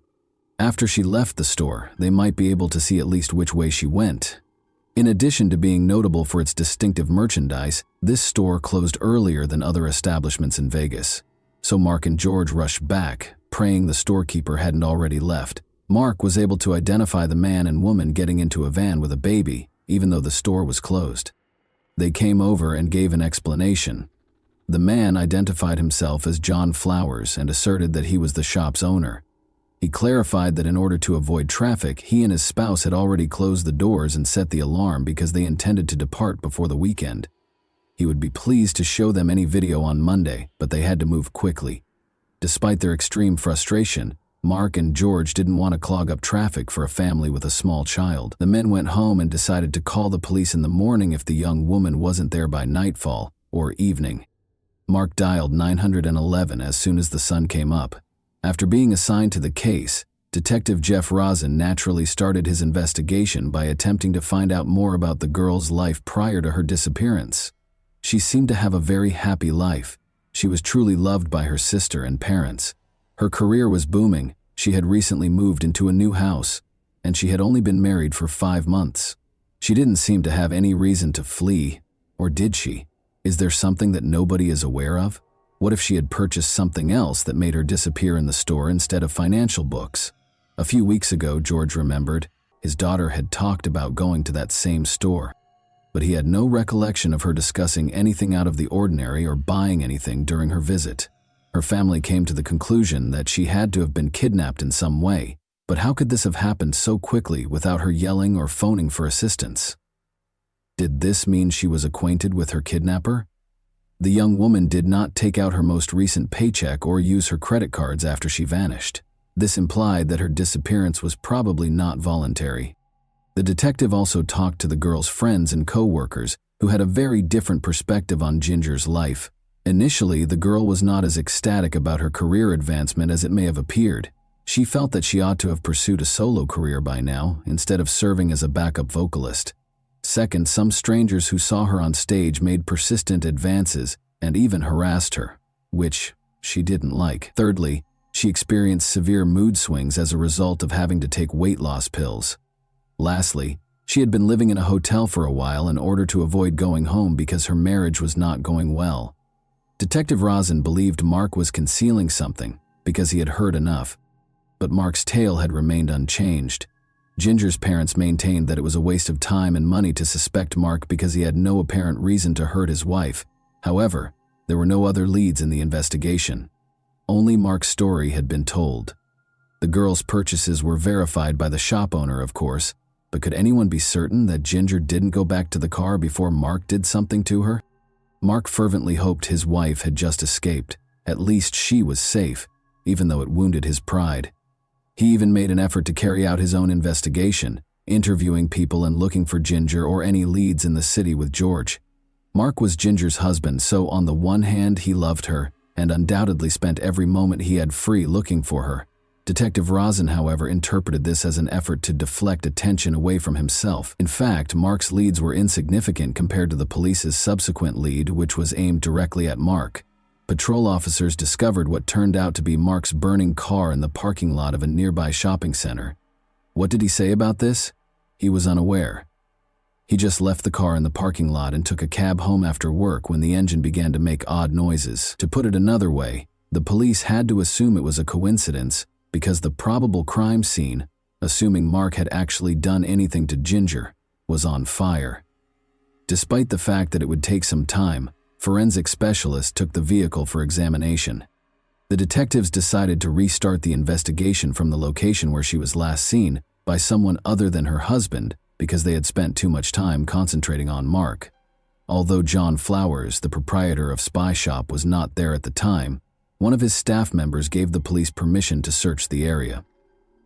Speaker 1: After she left the store, they might be able to see at least which way she went. In addition to being notable for its distinctive merchandise, this store closed earlier than other establishments in Vegas. So Mark and George rushed back, praying the storekeeper hadn't already left. Mark was able to identify the man and woman getting into a van with a baby, even though the store was closed. They came over and gave an explanation. The man identified himself as John Flowers and asserted that he was the shop's owner. He clarified that in order to avoid traffic, he and his spouse had already closed the doors and set the alarm because they intended to depart before the weekend. He would be pleased to show them any video on Monday, but they had to move quickly. Despite their extreme frustration, Mark and George didn't want to clog up traffic for a family with a small child. The men went home and decided to call the police in the morning if the young woman wasn't there by nightfall or evening. Mark dialed 911 as soon as the sun came up. After being assigned to the case, Detective Jeff Rosen naturally started his investigation by attempting to find out more about the girl's life prior to her disappearance. She seemed to have a very happy life. She was truly loved by her sister and parents. Her career was booming. She had recently moved into a new house, and she had only been married for 5 months. She didn't seem to have any reason to flee, or did she? Is there something that nobody is aware of? What if she had purchased something else that made her disappear in the store instead of financial books? A few weeks ago, George remembered, his daughter had talked about going to that same store, but he had no recollection of her discussing anything out of the ordinary or buying anything during her visit. Her family came to the conclusion that she had to have been kidnapped in some way, but how could this have happened so quickly without her yelling or phoning for assistance? Did this mean she was acquainted with her kidnapper? The young woman did not take out her most recent paycheck or use her credit cards after she vanished. This implied that her disappearance was probably not voluntary. The detective also talked to the girl's friends and co-workers, who had a very different perspective on Ginger's life. Initially, the girl was not as ecstatic about her career advancement as it may have appeared. She felt that she ought to have pursued a solo career by now, instead of serving as a backup vocalist. Second, some strangers who saw her on stage made persistent advances and even harassed her, which she didn't like. Thirdly, she experienced severe mood swings as a result of having to take weight loss pills. Lastly, she had been living in a hotel for a while in order to avoid going home because her marriage was not going well. Detective Rosen believed Mark was concealing something because he had heard enough, but Mark's tale had remained unchanged. Ginger's parents maintained that it was a waste of time and money to suspect Mark because he had no apparent reason to hurt his wife. However, there were no other leads in the investigation. Only Mark's story had been told. The girl's purchases were verified by the shop owner, of course, but could anyone be certain that Ginger didn't go back to the car before Mark did something to her? Mark fervently hoped his wife had just escaped. At least she was safe, even though it wounded his pride. He even made an effort to carry out his own investigation, interviewing people and looking for Ginger or any leads in the city with George. Mark was Ginger's husband, so on the one hand he loved her, and undoubtedly spent every moment he had free looking for her. Detective Rosen, however, interpreted this as an effort to deflect attention away from himself. In fact, Mark's leads were insignificant compared to the police's subsequent lead, which was aimed directly at Mark. Patrol officers discovered what turned out to be Mark's burning car in the parking lot of a nearby shopping center. What did he say about this? He was unaware. He just left the car in the parking lot and took a cab home after work when the engine began to make odd noises. To put it another way, the police had to assume it was a coincidence because the probable crime scene, assuming Mark had actually done anything to Ginger, was on fire. Despite the fact that it would take some time, forensic specialists took the vehicle for examination. The detectives decided to restart the investigation from the location where she was last seen by someone other than her husband because they had spent too much time concentrating on Mark. Although John Flowers, the proprietor of Spy Shop, was not there at the time, one of his staff members gave the police permission to search the area.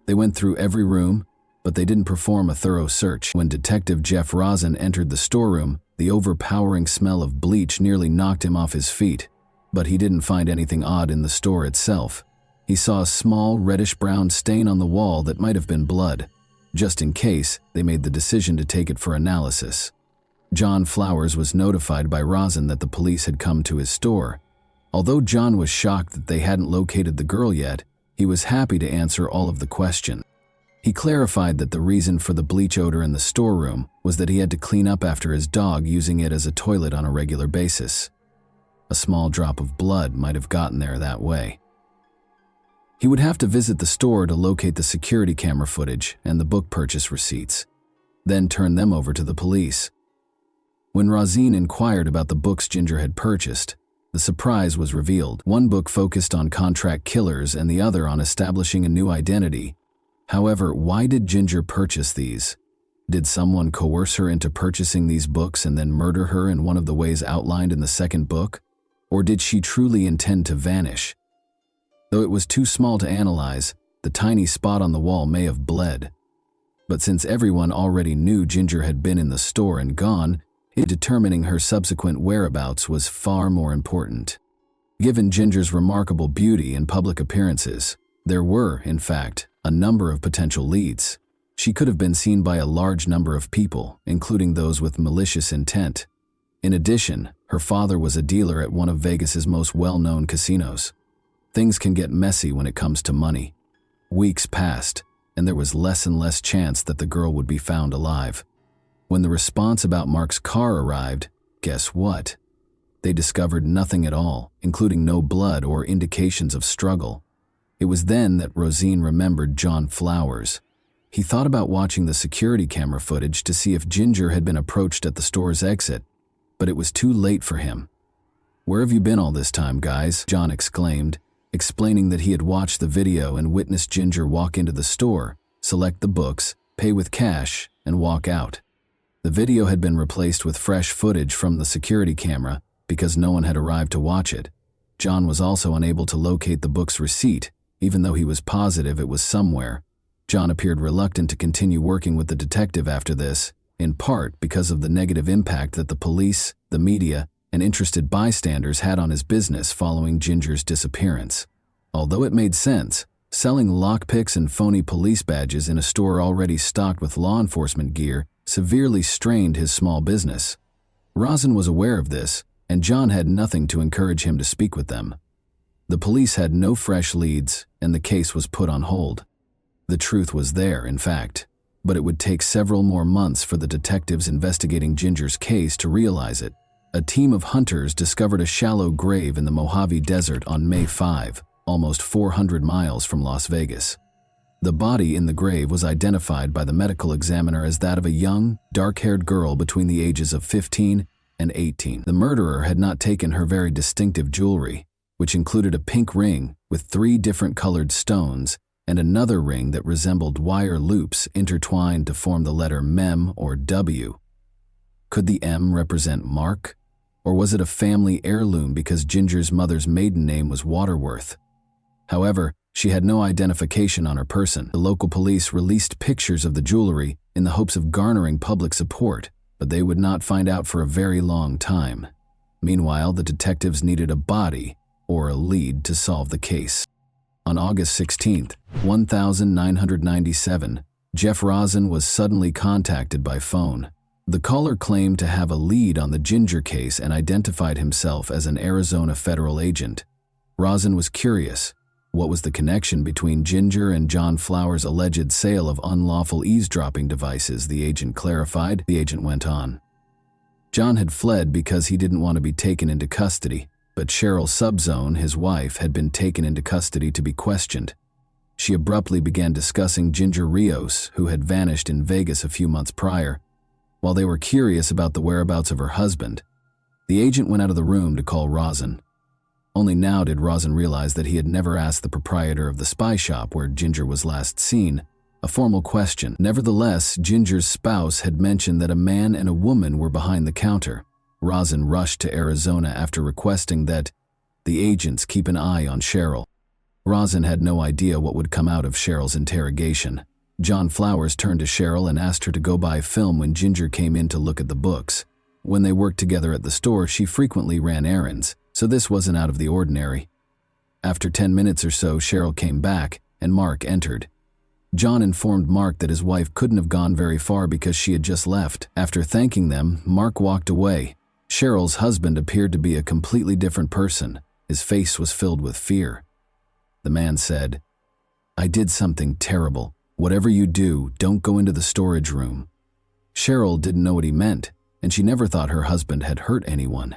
Speaker 1: They went through every room, but they didn't perform a thorough search. When Detective Jeff Rosen entered the storeroom, the overpowering smell of bleach nearly knocked him off his feet, but he didn't find anything odd in the store itself. He saw a small reddish-brown stain on the wall that might have been blood. Just in case, they made the decision to take it for analysis. John Flowers was notified by Rosin that the police had come to his store. Although John was shocked that they hadn't located the girl yet, he was happy to answer all of the questions. He clarified that the reason for the bleach odor in the storeroom was that he had to clean up after his dog using it as a toilet on a regular basis. A small drop of blood might have gotten there that way. He would have to visit the store to locate the security camera footage and the book purchase receipts, then turn them over to the police. When Rosin inquired about the books Ginger had purchased, the surprise was revealed. One book focused on contract killers and the other on establishing a new identity. However, why did Ginger purchase these? Did someone coerce her into purchasing these books and then murder her in one of the ways outlined in the second book? Or did she truly intend to vanish? Though it was too small to analyze, the tiny spot on the wall may have bled. But since everyone already knew Ginger had been in the store and gone, determining her subsequent whereabouts was far more important. Given Ginger's remarkable beauty and public appearances, there were, in fact, a number of potential leads. She could have been seen by a large number of people, including those with malicious intent. In addition, her father was a dealer at one of Vegas's most well-known casinos. Things can get messy when it comes to money. Weeks passed, and there was less and less chance that the girl would be found alive. When the response about Mark's car arrived, guess what? They discovered nothing at all, including no blood or indications of struggle. It was then that Rosin remembered John Flowers. He thought about watching the security camera footage to see if Ginger had been approached at the store's exit, but it was too late for him. "Where have you been all this time, guys?" John exclaimed, explaining that he had watched the video and witnessed Ginger walk into the store, select the books, pay with cash, and walk out. The video had been replaced with fresh footage from the security camera because no one had arrived to watch it. John was also unable to locate the book's receipt, even though he was positive it was somewhere. John appeared reluctant to continue working with the detective after this, in part because of the negative impact that the police, the media, and interested bystanders had on his business following Ginger's disappearance. Although it made sense, selling lockpicks and phony police badges in a store already stocked with law enforcement gear severely strained his small business. Rosin was aware of this, and John had nothing to encourage him to speak with them. The police had no fresh leads, and the case was put on hold. The truth was there, in fact, but it would take several more months for the detectives investigating Ginger's case to realize it. A team of hunters discovered a shallow grave in the Mojave Desert on May 5, almost 400 miles from Las Vegas. The body in the grave was identified by the medical examiner as that of a young, dark-haired girl between the ages of 15 and 18. The murderer had not taken her very distinctive jewelry, which included a pink ring with 3 different colored stones and another ring that resembled wire loops intertwined to form the letter Mem or W. Could the M represent Mark? Or was it a family heirloom because Ginger's mother's maiden name was Waterworth? However, she had no identification on her person. The local police released pictures of the jewelry in the hopes of garnering public support, but they would not find out for a very long time. Meanwhile, the detectives needed a body or a lead to solve the case. On August 16, 1997, Jeff Rosin was suddenly contacted by phone. The caller claimed to have a lead on the Ginger case and identified himself as an Arizona federal agent. Rosin was curious. What was the connection between Ginger and John Flowers' alleged sale of unlawful eavesdropping devices? The agent clarified. The agent went on. John had fled because he didn't want to be taken into custody, but Cheryl Subzone, his wife, had been taken into custody to be questioned. She abruptly began discussing Ginger Rios, who had vanished in Vegas a few months prior. While they were curious about the whereabouts of her husband, the agent went out of the room to call Rosin. Only now did Rosin realize that he had never asked the proprietor of the spy shop where Ginger was last seen a formal question. Nevertheless, Ginger's spouse had mentioned that a man and a woman were behind the counter. Rosin rushed to Arizona after requesting that the agents keep an eye on Cheryl. Rosin had no idea what would come out of Cheryl's interrogation. John Flowers turned to Cheryl and asked her to go buy film when Ginger came in to look at the books. When they worked together at the store, she frequently ran errands, so this wasn't out of the ordinary. After 10 minutes or so, Cheryl came back, and Mark entered. John informed Mark that his wife couldn't have gone very far because she had just left. After thanking them, Mark walked away. Cheryl's husband appeared to be a completely different person. His face was filled with fear. The man said, "I did something terrible. Whatever you do, don't go into the storage room." Cheryl didn't know what he meant, and she never thought her husband had hurt anyone.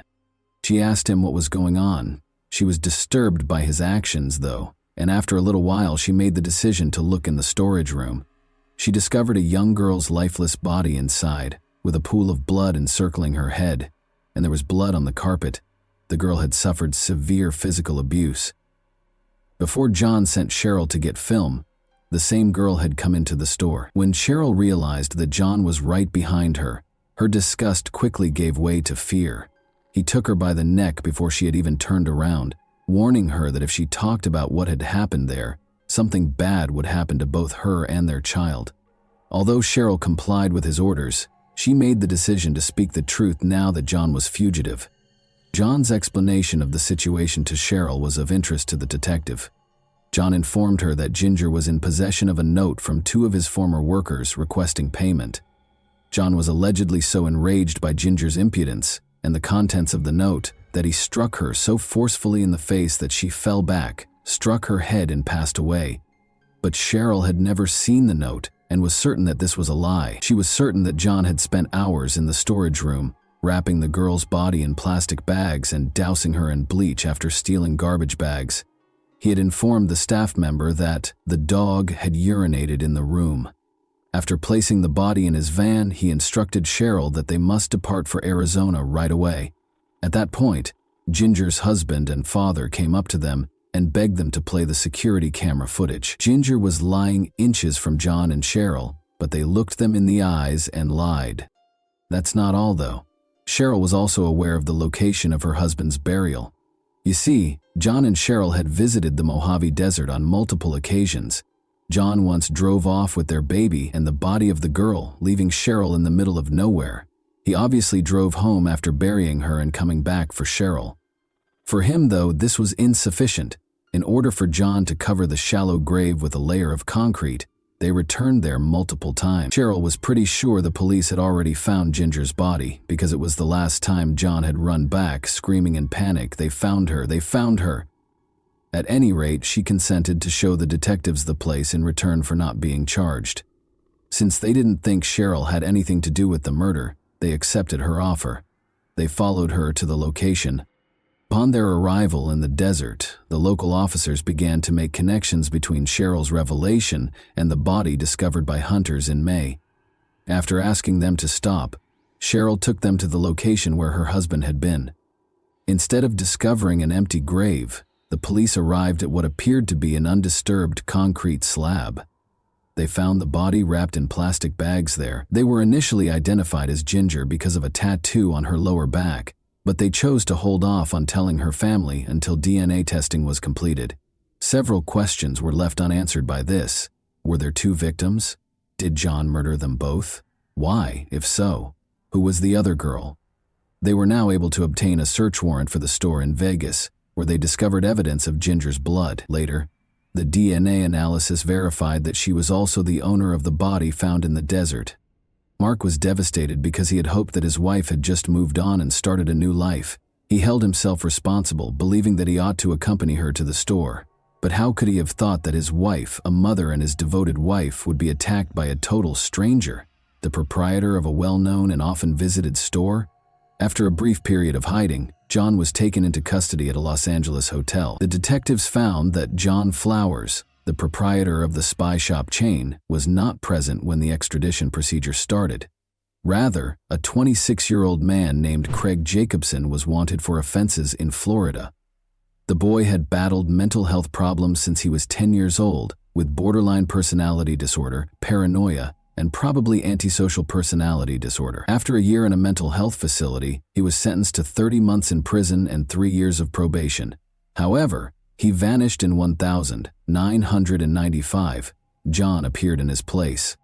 Speaker 1: She asked him what was going on. She was disturbed by his actions, though, and after a little while she made the decision to look in the storage room. She discovered a young girl's lifeless body inside, with a pool of blood encircling her head, and there was blood on the carpet. The girl had suffered severe physical abuse. Before John sent Cheryl to get film, the same girl had come into the store. When Cheryl realized that John was right behind her, her disgust quickly gave way to fear. He took her by the neck before she had even turned around, warning her that if she talked about what had happened there, something bad would happen to both her and their child. Although Cheryl complied with his orders, she made the decision to speak the truth now that John was fugitive. John's explanation of the situation to Cheryl was of interest to the detective. John informed her that Ginger was in possession of a note from 2 of his former workers requesting payment. John was allegedly so enraged by Ginger's impudence and the contents of the note that he struck her so forcefully in the face that she fell back, struck her head, and passed away. But Cheryl had never seen the note and was certain that this was a lie. She was certain that John had spent hours in the storage room, wrapping the girl's body in plastic bags and dousing her in bleach after stealing garbage bags. He had informed the staff member that the dog had urinated in the room. After placing the body in his van, he instructed Cheryl that they must depart for Arizona right away. At that point, Ginger's husband and father came up to them and begged them to play the security camera footage. Ginger was lying inches from John and Cheryl, but they looked them in the eyes and lied. That's not all, though. Cheryl was also aware of the location of her husband's burial. You see, John and Cheryl had visited the Mojave Desert on multiple occasions. John once drove off with their baby and the body of the girl, leaving Cheryl in the middle of nowhere. He obviously drove home after burying her and coming back for Cheryl. For him, though, this was insufficient. In order for John to cover the shallow grave with a layer of concrete, they returned there multiple times. Cheryl was pretty sure the police had already found Ginger's body because it was the last time John had run back, screaming in panic, "They found her! They found her!" At any rate, she consented to show the detectives the place in return for not being charged. Since they didn't think Cheryl had anything to do with the murder, they accepted her offer. They followed her to the location. Upon their arrival in the desert, the local officers began to make connections between Cheryl's revelation and the body discovered by hunters in May. After asking them to stop, Cheryl took them to the location where her husband had been. Instead of discovering an empty grave, the police arrived at what appeared to be an undisturbed concrete slab. They found the body wrapped in plastic bags there. They were initially identified as Ginger because of a tattoo on her lower back, but they chose to hold off on telling her family until DNA testing was completed. Several questions were left unanswered by this. Were there 2 victims? Did John murder them both? Why, if so? Who was the other girl? They were now able to obtain a search warrant for the store in Vegas, where they discovered evidence of Ginger's blood. Later, the DNA analysis verified that she was also the owner of the body found in the desert. Mark was devastated because he had hoped that his wife had just moved on and started a new life. He held himself responsible, believing that he ought to accompany her to the store. But how could he have thought that his wife, a mother and his devoted wife, would be attacked by a total stranger, the proprietor of a well-known and often visited store? After a brief period of hiding, John was taken into custody at a Los Angeles hotel. The detectives found that John Flowers, the proprietor of the spy shop chain, was not present when the extradition procedure started. Rather, a 26-year-old man named Craig Jacobson was wanted for offenses in Florida. The boy had battled mental health problems since he was 10 years old, with borderline personality disorder, paranoia, and probably antisocial personality disorder. After a year in a mental health facility, he was sentenced to 30 months in prison and 3 years of probation. However, he vanished in 1995. John appeared in his place.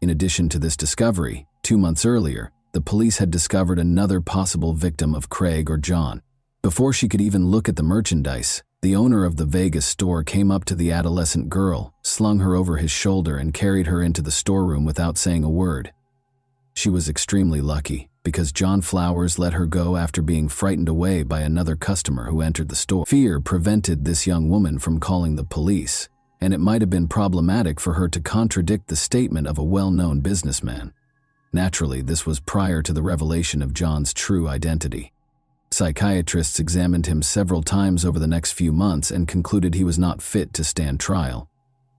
Speaker 1: In addition to this discovery, 2 months earlier, the police had discovered another possible victim of Craig or John. Before she could even look at the merchandise, The owner of the Vegas store came up to the adolescent girl, slung her over his shoulder, and carried her into the storeroom without saying a word. She was extremely lucky, because John Flowers let her go after being frightened away by another customer who entered the store. Fear prevented this young woman from calling the police, and it might have been problematic for her to contradict the statement of a well-known businessman. Naturally, this was prior to the revelation of John's true identity. Psychiatrists examined him several times over the next few months and concluded he was not fit to stand trial.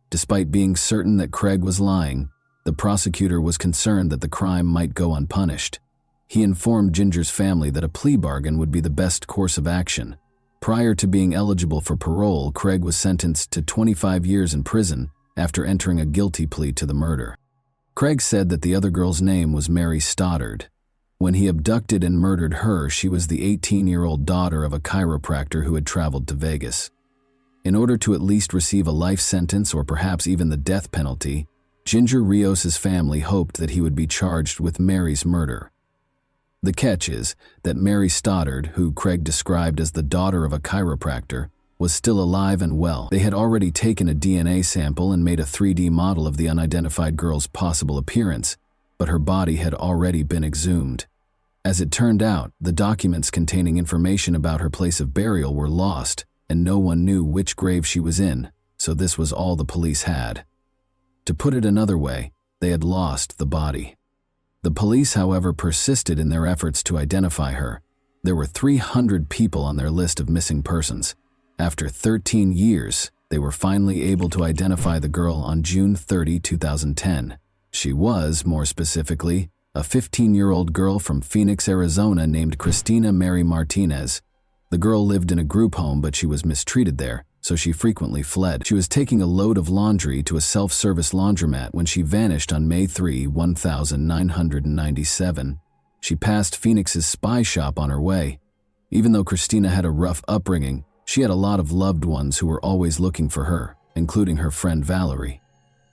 Speaker 1: Despite being certain that Craig was lying, the prosecutor was concerned that the crime might go unpunished. He informed Ginger's family that a plea bargain would be the best course of action. Prior to being eligible for parole, Craig was sentenced to 25 years in prison after entering a guilty plea to the murder. Craig said that the other girl's name was Mary Stoddard. When he abducted and murdered her, she was the 18-year-old daughter of a chiropractor who had traveled to Vegas. In order to at least receive a life sentence or perhaps even the death penalty, Ginger Rios's family hoped that he would be charged with Mary's murder. The catch is that Mary Stoddard, who Craig described as the daughter of a chiropractor, was still alive and well. They had already taken a DNA sample and made a 3D model of the unidentified girl's possible appearance, but her body had already been exhumed. As it turned out, the documents containing information about her place of burial were lost, and no one knew which grave she was in, so this was all the police had. To put it another way, they had lost the body. The police, however, persisted in their efforts to identify her. There were 300 people on their list of missing persons. After 13 years, they were finally able to identify the girl on June 30, 2010. She was, more specifically, a 15-year-old girl from Phoenix, Arizona named Christina Mary Martinez. The girl lived in a group home, but she was mistreated there, so she frequently fled. She was taking a load of laundry to a self-service laundromat when she vanished on May 3, 1997. She passed Phoenix's spy shop on her way. Even though Christina had a rough upbringing, she had a lot of loved ones who were always looking for her, including her friend Valerie.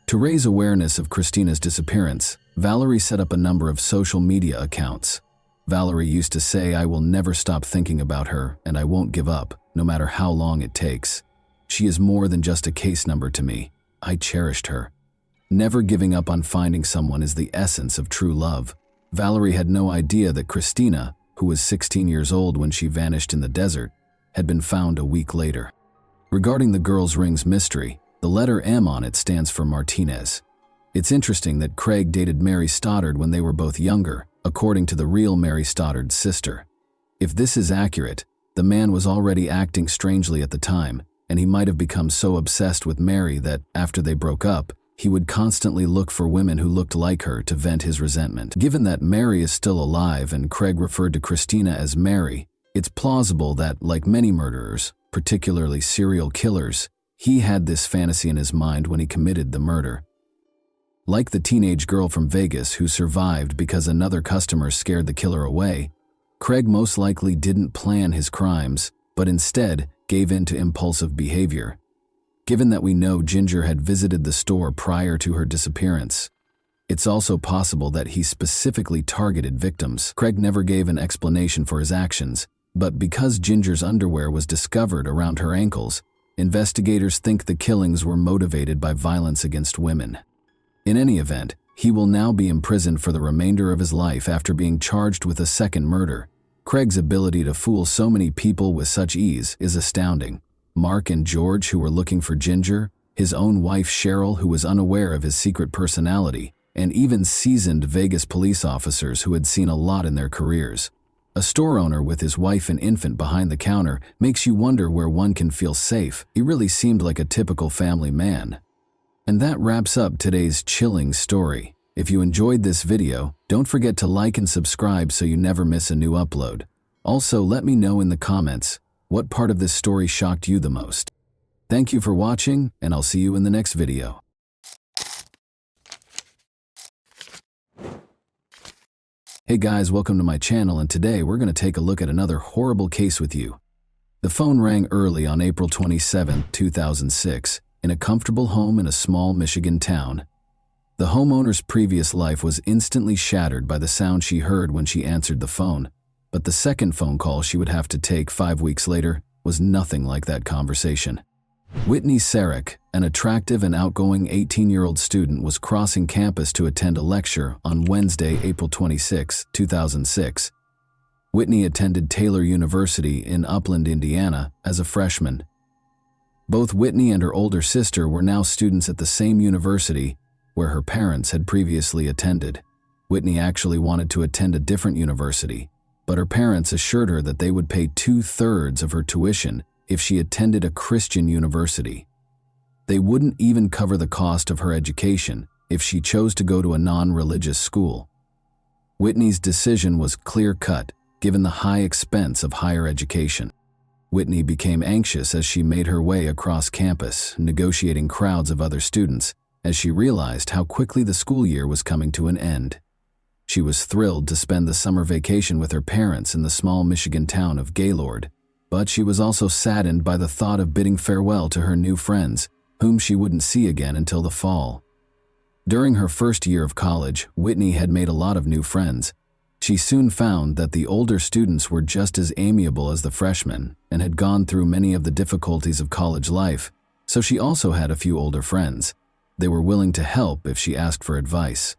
Speaker 1: To raise awareness of Christina's disappearance, Valerie set up a number of social media accounts. Valerie used to say, "I will never stop thinking about her, and I won't give up, no matter how long it takes. She is more than just a case number to me. I cherished her." Never giving up on finding someone is the essence of true love. Valerie had no idea that Christina, who was 16 years old when she vanished in the desert, had been found a week later. Regarding the girl's ring's mystery, the letter M on it stands for Martinez. It's interesting that Craig dated Mary Stoddard when they were both younger, according to the real Mary Stoddard's sister. If this is accurate, the man was already acting strangely at the time, and he might have become so obsessed with Mary that, after they broke up, he would constantly look for women who looked like her to vent his resentment. Given that Mary is still alive and Craig referred to Christina as Mary, it's plausible that, like many murderers, particularly serial killers, he had this fantasy in his mind when he committed the murder. Like the teenage girl from Vegas who survived because another customer scared the killer away, Craig most likely didn't plan his crimes, but instead gave in to impulsive behavior. Given that we know Ginger had visited the store prior to her disappearance, it's also possible that he specifically targeted victims. Craig never gave an explanation for his actions, but because Ginger's underwear was discovered around her ankles, investigators think the killings were motivated by violence against women. In any event, he will now be imprisoned for the remainder of his life after being charged with a second murder. Craig's ability to fool so many people with such ease is astounding. Mark and George, who were looking for Ginger, his own wife Cheryl, who was unaware of his secret personality, and even seasoned Vegas police officers who had seen a lot in their careers. A store owner with his wife and infant behind the counter makes you wonder where one can feel safe. He really seemed like a typical family man. And that wraps up today's chilling story. If you enjoyed this video, don't forget to like and subscribe so you never miss a new upload. Also, let me know in the comments what part of this story shocked you the most. Thank you for watching, and I'll see you in the next video. Hey guys, welcome to my channel, and today we're going to take a look at another horrible case with you. The phone rang early on April 27, 2006, in a comfortable home in a small Michigan town. The homeowner's previous life was instantly shattered by the sound she heard when she answered the phone, but the second phone call she would have to take 5 weeks later was nothing like that conversation. Whitney Sarek, an attractive and outgoing 18-year-old student, was crossing campus to attend a lecture on Wednesday, April 26, 2006. Whitney attended Taylor University in Upland, Indiana, as a freshman. Both Whitney and her older sister were now students at the same university where her parents had previously attended. Whitney actually wanted to attend a different university, but her parents assured her that they would pay 2/3 of her tuition if she attended a Christian university. They wouldn't even cover the cost of her education if she chose to go to a non-religious school. Whitney's decision was clear-cut, given the high expense of higher education. Whitney became anxious as she made her way across campus, negotiating crowds of other students, as she realized how quickly the school year was coming to an end. She was thrilled to spend the summer vacation with her parents in the small Michigan town of Gaylord, but she was also saddened by the thought of bidding farewell to her new friends, whom she wouldn't see again until the fall. During her first year of college, Whitney had made a lot of new friends. She soon found that the older students were just as amiable as the freshmen and had gone through many of the difficulties of college life, so she also had a few older friends. They were willing to help if she asked for advice.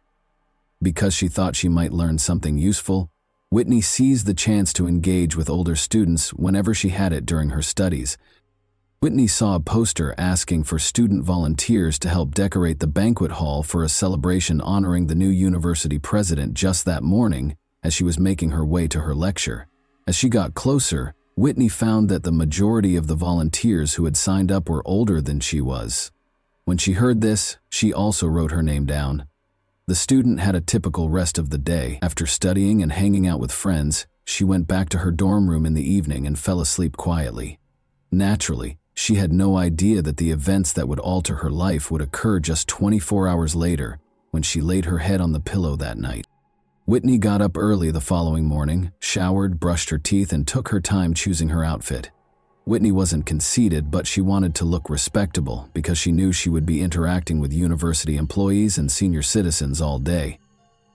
Speaker 1: Because she thought she might learn something useful, Whitney seized the chance to engage with older students whenever she had it during her studies. Whitney saw a poster asking for student volunteers to help decorate the banquet hall for a celebration honoring the new university president just that morning as she was making her way to her lecture. As she got closer, Whitney found that the majority of the volunteers who had signed up were older than she was. When she heard this, she also wrote her name down. The student had a typical rest of the day. After studying and hanging out with friends, she went back to her dorm room in the evening and fell asleep quietly. Naturally, she had no idea that the events that would alter her life would occur just 24 hours later, when she laid her head on the pillow that night. Whitney got up early the following morning, showered, brushed her teeth, and took her time choosing her outfit. Whitney wasn't conceited, but she wanted to look respectable because she knew she would be interacting with university employees and senior citizens all day.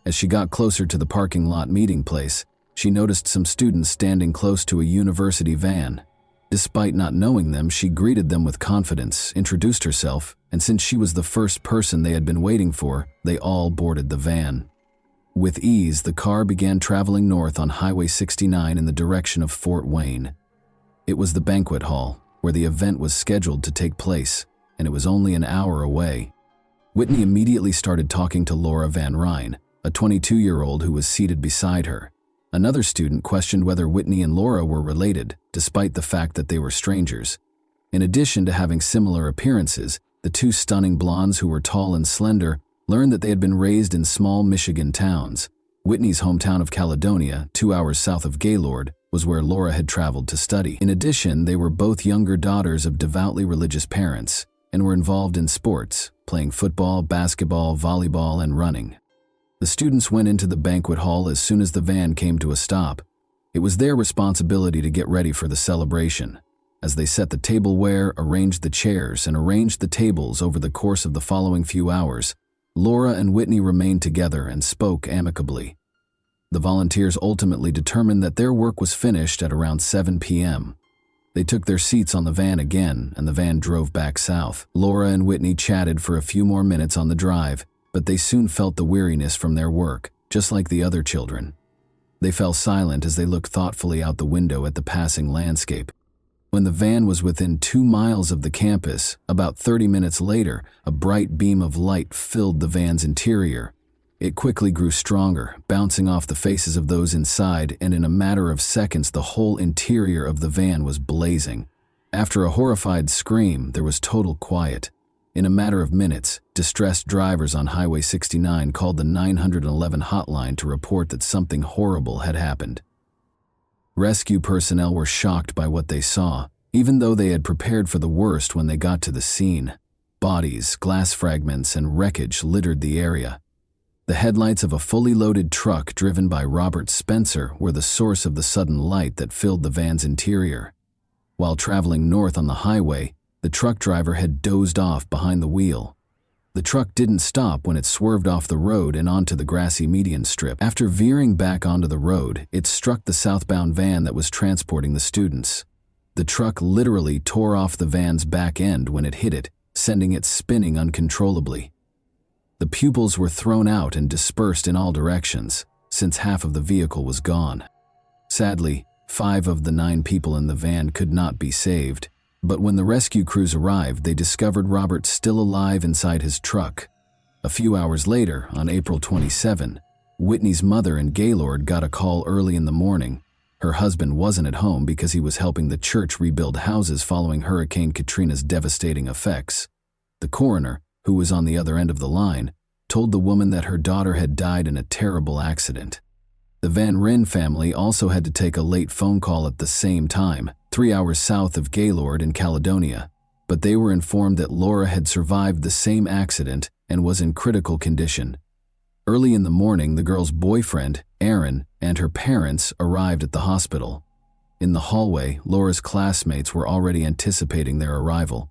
Speaker 1: As she got closer to the parking lot meeting place, she noticed some students standing close to a university van. Despite not knowing them, she greeted them with confidence, introduced herself, and since she was the first person they had been waiting for, they all boarded the van. With ease, the car began traveling north on Highway 69 in the direction of Fort Wayne. It was the banquet hall, where the event was scheduled to take place, and it was only an hour away. Whitney immediately started talking to Laura Van Ryn, a 22-year-old who was seated beside her. Another student questioned whether Whitney and Laura were related, despite the fact that they were strangers. In addition to having similar appearances, the two stunning blondes who were tall and slender learned that they had been raised in small Michigan towns. Whitney's hometown of Caledonia, 2 hours south of Gaylord, was where Laura had traveled to study. In addition, they were both younger daughters of devoutly religious parents and were involved in sports, playing football, basketball, volleyball, and running. The students went into the banquet hall as soon as the van came to a stop. It was their responsibility to get ready for the celebration. As they set the tableware, arranged the chairs, and arranged the tables over the course of the following few hours, Laura and Whitney remained together and spoke amicably. The volunteers ultimately determined that their work was finished at around 7 p.m. They took their seats on the van again, and the van drove back south. Laura and Whitney chatted for a few more minutes on the drive, but they soon felt the weariness from their work, just like the other children. They fell silent as they looked thoughtfully out the window at the passing landscape. When the van was within 2 miles of the campus, about 30 minutes later, a bright beam of light filled the van's interior. It quickly grew stronger, bouncing off the faces of those inside, and in a matter of seconds the whole interior of the van was blazing. After a horrified scream, there was total quiet. In a matter of minutes, distressed drivers on Highway 69 called the 911 hotline to report that something horrible had happened. Rescue personnel were shocked by what they saw, even though they had prepared for the worst when they got to the scene. Bodies, glass fragments, and wreckage littered the area. The headlights of a fully loaded truck driven by Robert Spencer were the source of the sudden light that filled the van's interior. While traveling north on the highway, the truck driver had dozed off behind the wheel. The truck didn't stop when it swerved off the road and onto the grassy median strip. After veering back onto the road, it struck the southbound van that was transporting the students. The truck literally tore off the van's back end when it hit it, sending it spinning uncontrollably. The pupils were thrown out and dispersed in all directions, since half of the vehicle was gone. Sadly, 5 of the 9 people in the van could not be saved, but when the rescue crews arrived, they discovered Robert still alive inside his truck. A few hours later, on April 27, Whitney's mother and Gaylord got a call early in the morning. Her husband wasn't at home because he was helping the church rebuild houses following Hurricane Katrina's devastating effects. The coroner, who was on the other end of the line, told the woman that her daughter had died in a terrible accident. The Van Ryn family also had to take a late phone call at the same time, 3 hours south of Gaylord in Caledonia, but they were informed that Laura had survived the same accident and was in critical condition. Early in the morning, the girl's boyfriend, Aaron, and her parents arrived at the hospital. In the hallway, Laura's classmates were already anticipating their arrival.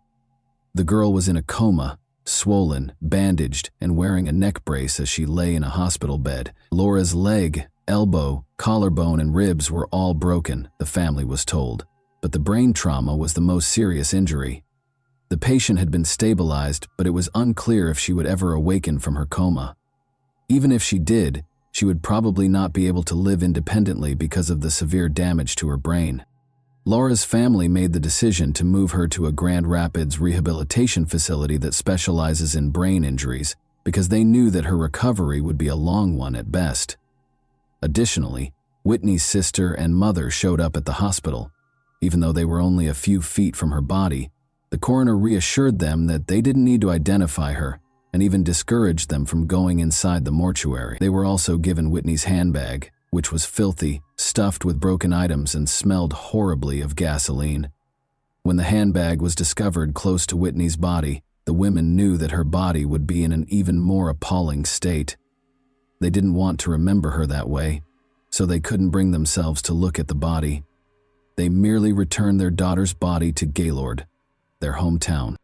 Speaker 1: The girl was in a coma, swollen, bandaged, and wearing a neck brace as she lay in a hospital bed. Laura's leg, elbow, collarbone, and ribs were all broken, the family was told, but the brain trauma was the most serious injury. The patient had been stabilized, but it was unclear if she would ever awaken from her coma. Even if she did, she would probably not be able to live independently because of the severe damage to her brain. Laura's family made the decision to move her to a Grand Rapids rehabilitation facility that specializes in brain injuries because they knew that her recovery would be a long one at best. Additionally, Whitney's sister and mother showed up at the hospital. Even though they were only a few feet from her body, the coroner reassured them that they didn't need to identify her and even discouraged them from going inside the mortuary. They were also given Whitney's handbag, which was filthy, stuffed with broken items, and smelled horribly of gasoline. When the handbag was discovered close to Whitney's body, the women knew that her body would be in an even more appalling state. They didn't want to remember her that way, so they couldn't bring themselves to look at the body. They merely returned their daughter's body to Gaylord, their hometown.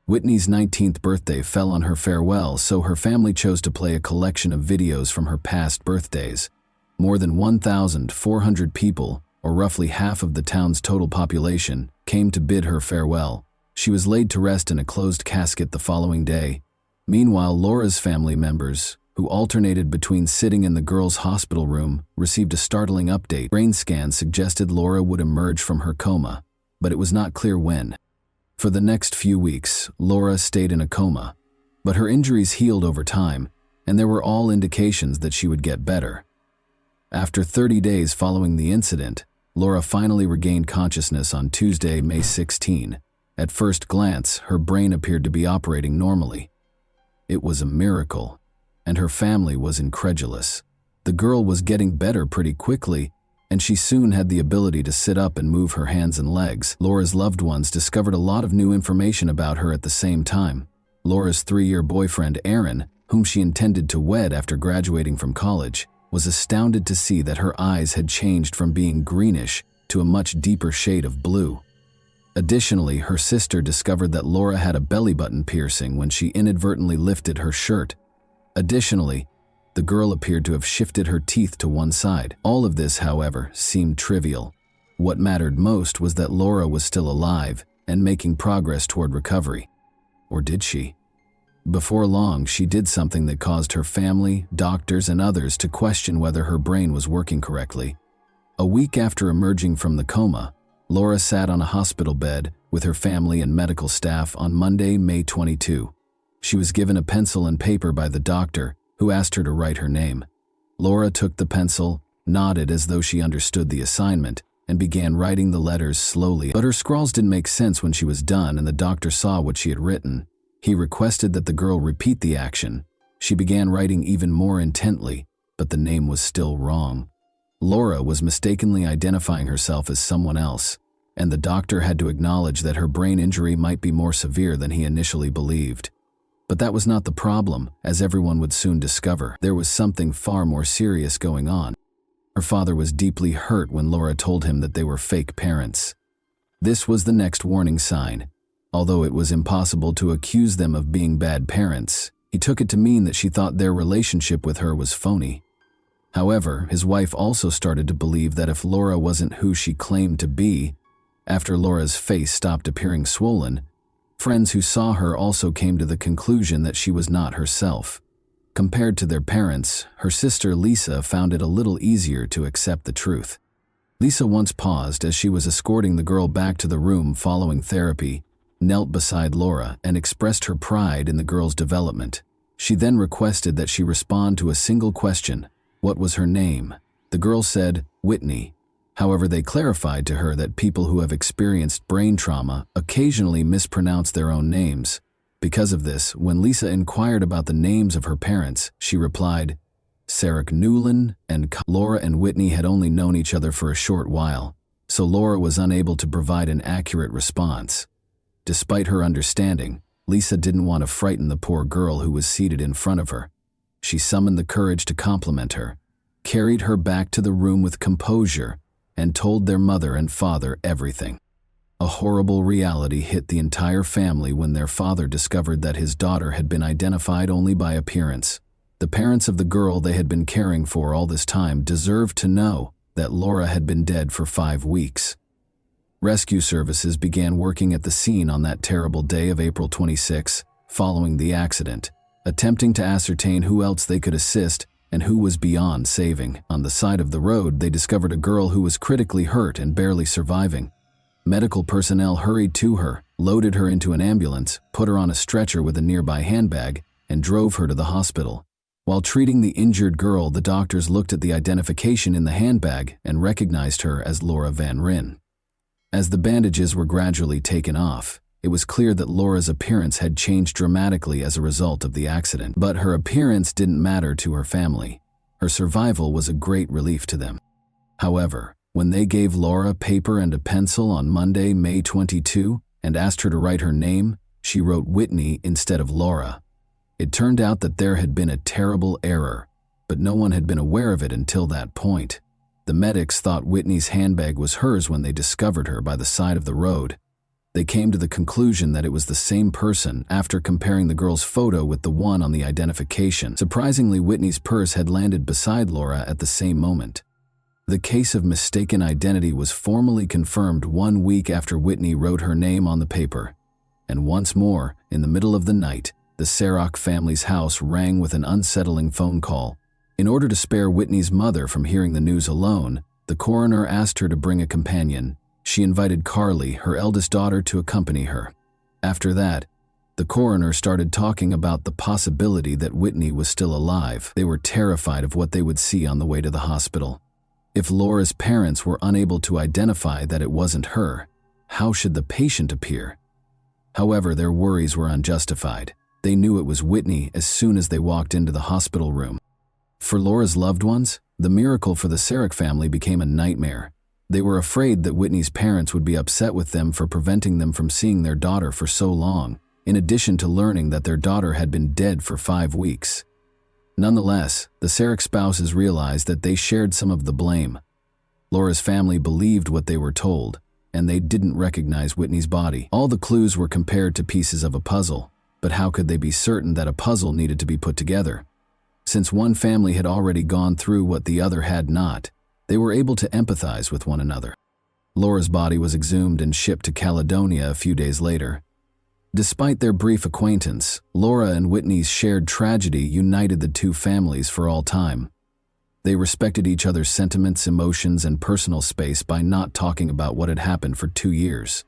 Speaker 1: Whitney's 19th birthday fell on her farewell, so her family chose to play a collection of videos from her past birthdays. More than 1,400 people, or roughly half of the town's total population, came to bid her farewell. She was laid to rest in a closed casket the following day. Meanwhile, Laura's family members, who alternated between sitting in the girl's hospital room, received a startling update. Brain scans suggested Laura would emerge from her coma, but it was not clear when. For the next few weeks, Laura stayed in a coma, but her injuries healed over time, and there were all indications that she would get better. After 30 days following the incident, Laura finally regained consciousness on Tuesday, May 16. At first glance, her brain appeared to be operating normally. It was a miracle, and her family was incredulous. The girl was getting better pretty quickly, and she soon had the ability to sit up and move her hands and legs. Laura's loved ones discovered a lot of new information about her at the same time. Laura's 3-year boyfriend, Aaron, whom she intended to wed after graduating from college, was astounded to see that her eyes had changed from being greenish to a much deeper shade of blue. Additionally, her sister discovered that Laura had a belly button piercing when she inadvertently lifted her shirt. Additionally, the girl appeared to have shifted her teeth to one side. All of this, however, seemed trivial. What mattered most was that Laura was still alive and making progress toward recovery. Or did she? Before long, she did something that caused her family, doctors, and others to question whether her brain was working correctly. A week after emerging from the coma, Laura sat on a hospital bed with her family and medical staff on Monday, May 22. She was given a pencil and paper by the doctor, who asked her to write her name. Laura took the pencil, nodded as though she understood the assignment, and began writing the letters slowly. But her scrawls didn't make sense when she was done, and the doctor saw what she had written. He requested that the girl repeat the action. She began writing even more intently, but the name was still wrong. Laura was mistakenly identifying herself as someone else, and the doctor had to acknowledge that her brain injury might be more severe than he initially believed. But that was not the problem, as everyone would soon discover. There was something far more serious going on. Her father was deeply hurt when Laura told him that they were fake parents. This was the next warning sign. Although it was impossible to accuse them of being bad parents, he took it to mean that she thought their relationship with her was phony. However, his wife also started to believe that if Laura wasn't who she claimed to be, After Laura's face stopped appearing swollen, friends who saw her also came to the conclusion that she was not herself. Compared to their parents, her sister Lisa found it a little easier to accept the truth. Lisa once paused as she was escorting the girl back to the room following therapy, knelt beside Laura, and expressed her pride in the girl's development. She then requested that she respond to a single question: what was her name? The girl said, Whitney. However, they clarified to her that people who have experienced brain trauma occasionally mispronounce their own names. Because of this, when Lisa inquired about the names of her parents, she replied, Sarah Newland and Laura and Whitney had only known each other for a short while, so Laura was unable to provide an accurate response. Despite her understanding, Lisa didn't want to frighten the poor girl who was seated in front of her. She summoned the courage to compliment her, carried her back to the room with composure, and told their mother and father everything. A horrible reality hit the entire family when their father discovered that his daughter had been identified only by appearance. The parents of the girl they had been caring for all this time deserved to know that Laura had been dead for 5 weeks. Rescue services began working at the scene on that terrible day of April 26, following the accident, attempting to ascertain who else they could assist and who was beyond saving. On the side of the road, they discovered a girl who was critically hurt and barely surviving. Medical personnel hurried to her, loaded her into an ambulance, put her on a stretcher with a nearby handbag, and drove her to the hospital. While treating the injured girl, the doctors looked at the identification in the handbag and recognized her as Laura Van Ryn. As the bandages were gradually taken off, it was clear that Laura's appearance had changed dramatically as a result of the accident. But her appearance didn't matter to her family. Her survival was a great relief to them. However, when they gave Laura paper and a pencil on Monday, May 22, and asked her to write her name, she wrote Whitney instead of Laura. It turned out that there had been a terrible error, but no one had been aware of it until that point. The medics thought Whitney's handbag was hers when they discovered her by the side of the road. They came to the conclusion that it was the same person after comparing the girl's photo with the one on the identification. Surprisingly, Whitney's purse had landed beside Laura at the same moment. The case of mistaken identity was formally confirmed 1 week after Whitney wrote her name on the paper. And once more, in the middle of the night, the Sarok family's house rang with an unsettling phone call. In order to spare Whitney's mother from hearing the news alone, the coroner asked her to bring a companion. She invited Carly, her eldest daughter, to accompany her. After that, the coroner started talking about the possibility that Whitney was still alive. They were terrified of what they would see on the way to the hospital. If Laura's parents were unable to identify that it wasn't her, how should the patient appear? However, their worries were unjustified. They knew it was Whitney as soon as they walked into the hospital room. For Laura's loved ones, the miracle for the Sarok family became a nightmare. They were afraid that Whitney's parents would be upset with them for preventing them from seeing their daughter for so long, in addition to learning that their daughter had been dead for 5 weeks. Nonetheless, the Sarok spouses realized that they shared some of the blame. Laura's family believed what they were told, and they didn't recognize Whitney's body. All the clues were compared to pieces of a puzzle, but how could they be certain that a puzzle needed to be put together? Since one family had already gone through what the other had not, they were able to empathize with one another. Laura's body was exhumed and shipped to Caledonia a few days later. Despite their brief acquaintance, Laura and Whitney's shared tragedy united the two families for all time. They respected each other's sentiments, emotions, and personal space by not talking about what had happened for 2 years.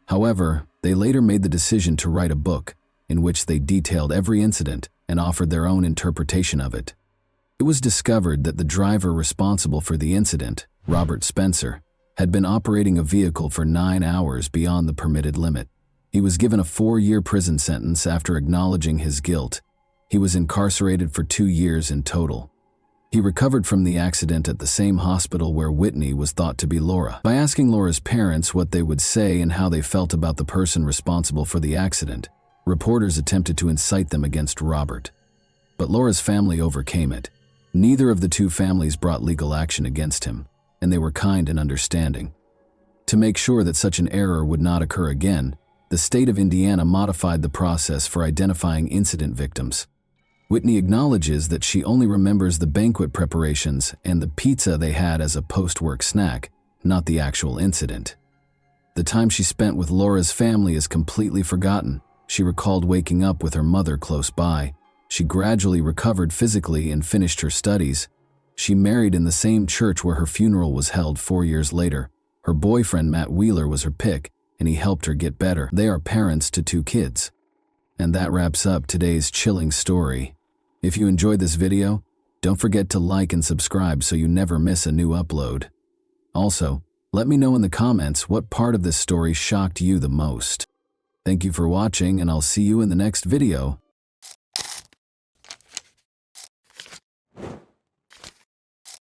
Speaker 1: However, they later made the decision to write a book in which they detailed every incident and offered their own interpretation of it. It was discovered that the driver responsible for the incident, Robert Spencer, had been operating a vehicle for 9 hours beyond the permitted limit. He was given a 4-year prison sentence after acknowledging his guilt. He was incarcerated for 2 years in total. He recovered from the accident at the same hospital where Whitney was thought to be Laura. By asking Laura's parents what they would say and how they felt about the person responsible for the accident, reporters attempted to incite them against Robert. But Laura's family overcame it. Neither of the two families brought legal action against him, and they were kind and understanding. To make sure that such an error would not occur again, the state of Indiana modified the process for identifying incident victims. Whitney acknowledges that she only remembers the banquet preparations and the pizza they had as a post-work snack, not the actual incident. The time she spent with Laura's family is completely forgotten. She recalled waking up with her mother close by. She gradually recovered physically and finished her studies. She married in the same church where her funeral was held 4 years later. Her boyfriend, Matt Wheeler, was her pick, and he helped her get better. They are parents to 2 kids. And that wraps up today's chilling story. If you enjoyed this video, don't forget to like and subscribe so you never miss a new upload. Also, let me know in the comments what part of this story shocked you the most. Thank you for watching, and I'll see you in the next video.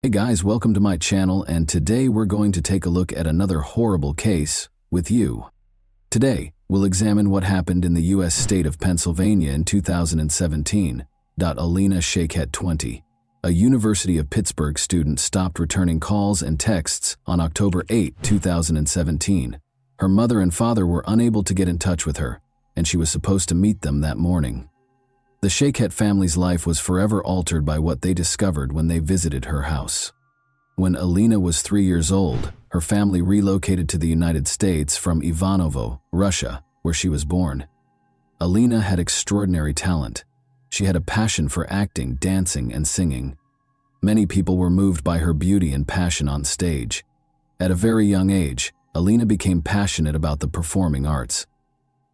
Speaker 1: Hey guys, welcome to my channel, and today we're going to take a look at another horrible case with you. Today, we'll examine what happened in the U.S. state of Pennsylvania in 2017. Alina Shaikhet, 20, a University of Pittsburgh student, stopped returning calls and texts on October 8, 2017. Her mother and father were unable to get in touch with her, and she was supposed to meet them that morning. The Shaikhet family's life was forever altered by what they discovered when they visited her house. When Alina was 3 years old, her family relocated to the United States from Ivanovo, Russia, where she was born. Alina had extraordinary talent. She had a passion for acting, dancing, and singing. Many people were moved by her beauty and passion on stage. At a very young age, Alina became passionate about the performing arts.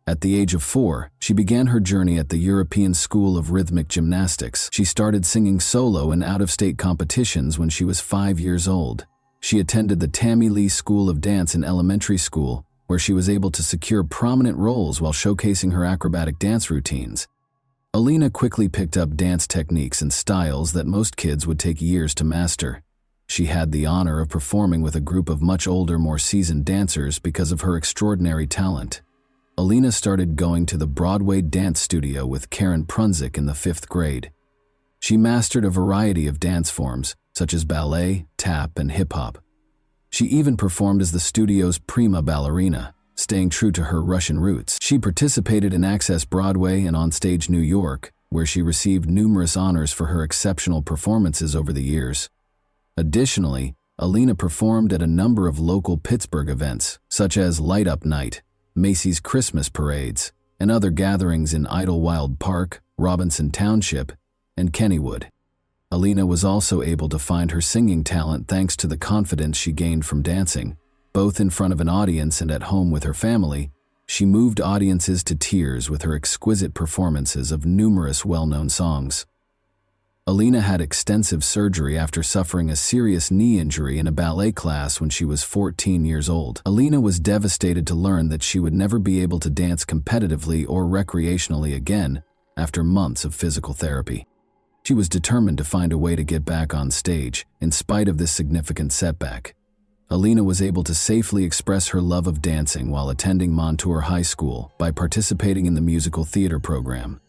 Speaker 1: At the age of 4, she began her journey at the European School of Rhythmic Gymnastics. She started singing solo in out-of-state competitions when she was 5 years old. She attended the Tammy Lee School of Dance in elementary school, where she was able to secure prominent roles while showcasing her acrobatic dance routines. Alina quickly picked up dance techniques and styles that most kids would take years to master. She had the honor of performing with a group of much older, more seasoned dancers because of her extraordinary talent. Alina started going to the Broadway dance studio with Karen Prunzik in the 5th grade. She mastered a variety of dance forms, such as ballet, tap, and hip-hop. She even performed as the studio's prima ballerina, staying true to her Russian roots. She participated in Access Broadway and Onstage New York, where she received numerous honors for her exceptional performances over the years. Additionally, Alina performed at a number of local Pittsburgh events, such as Light Up Night, Macy's Christmas parades, and other gatherings in Idlewild Park, Robinson Township, and Kennywood. Alina was also able to find her singing talent thanks to the confidence she gained from dancing. Both in front of an audience and at home with her family, she moved audiences to tears with her exquisite performances of numerous well-known songs. Alina had extensive surgery after suffering a serious knee injury in a ballet class when she was 14 years old. Alina was devastated to learn that she would never be able to dance competitively or recreationally again after months of physical therapy. She was determined to find a way to get back on stage, in spite of this significant setback. Alina was able to safely express her love of dancing while attending Montour High School by participating in the musical theater program.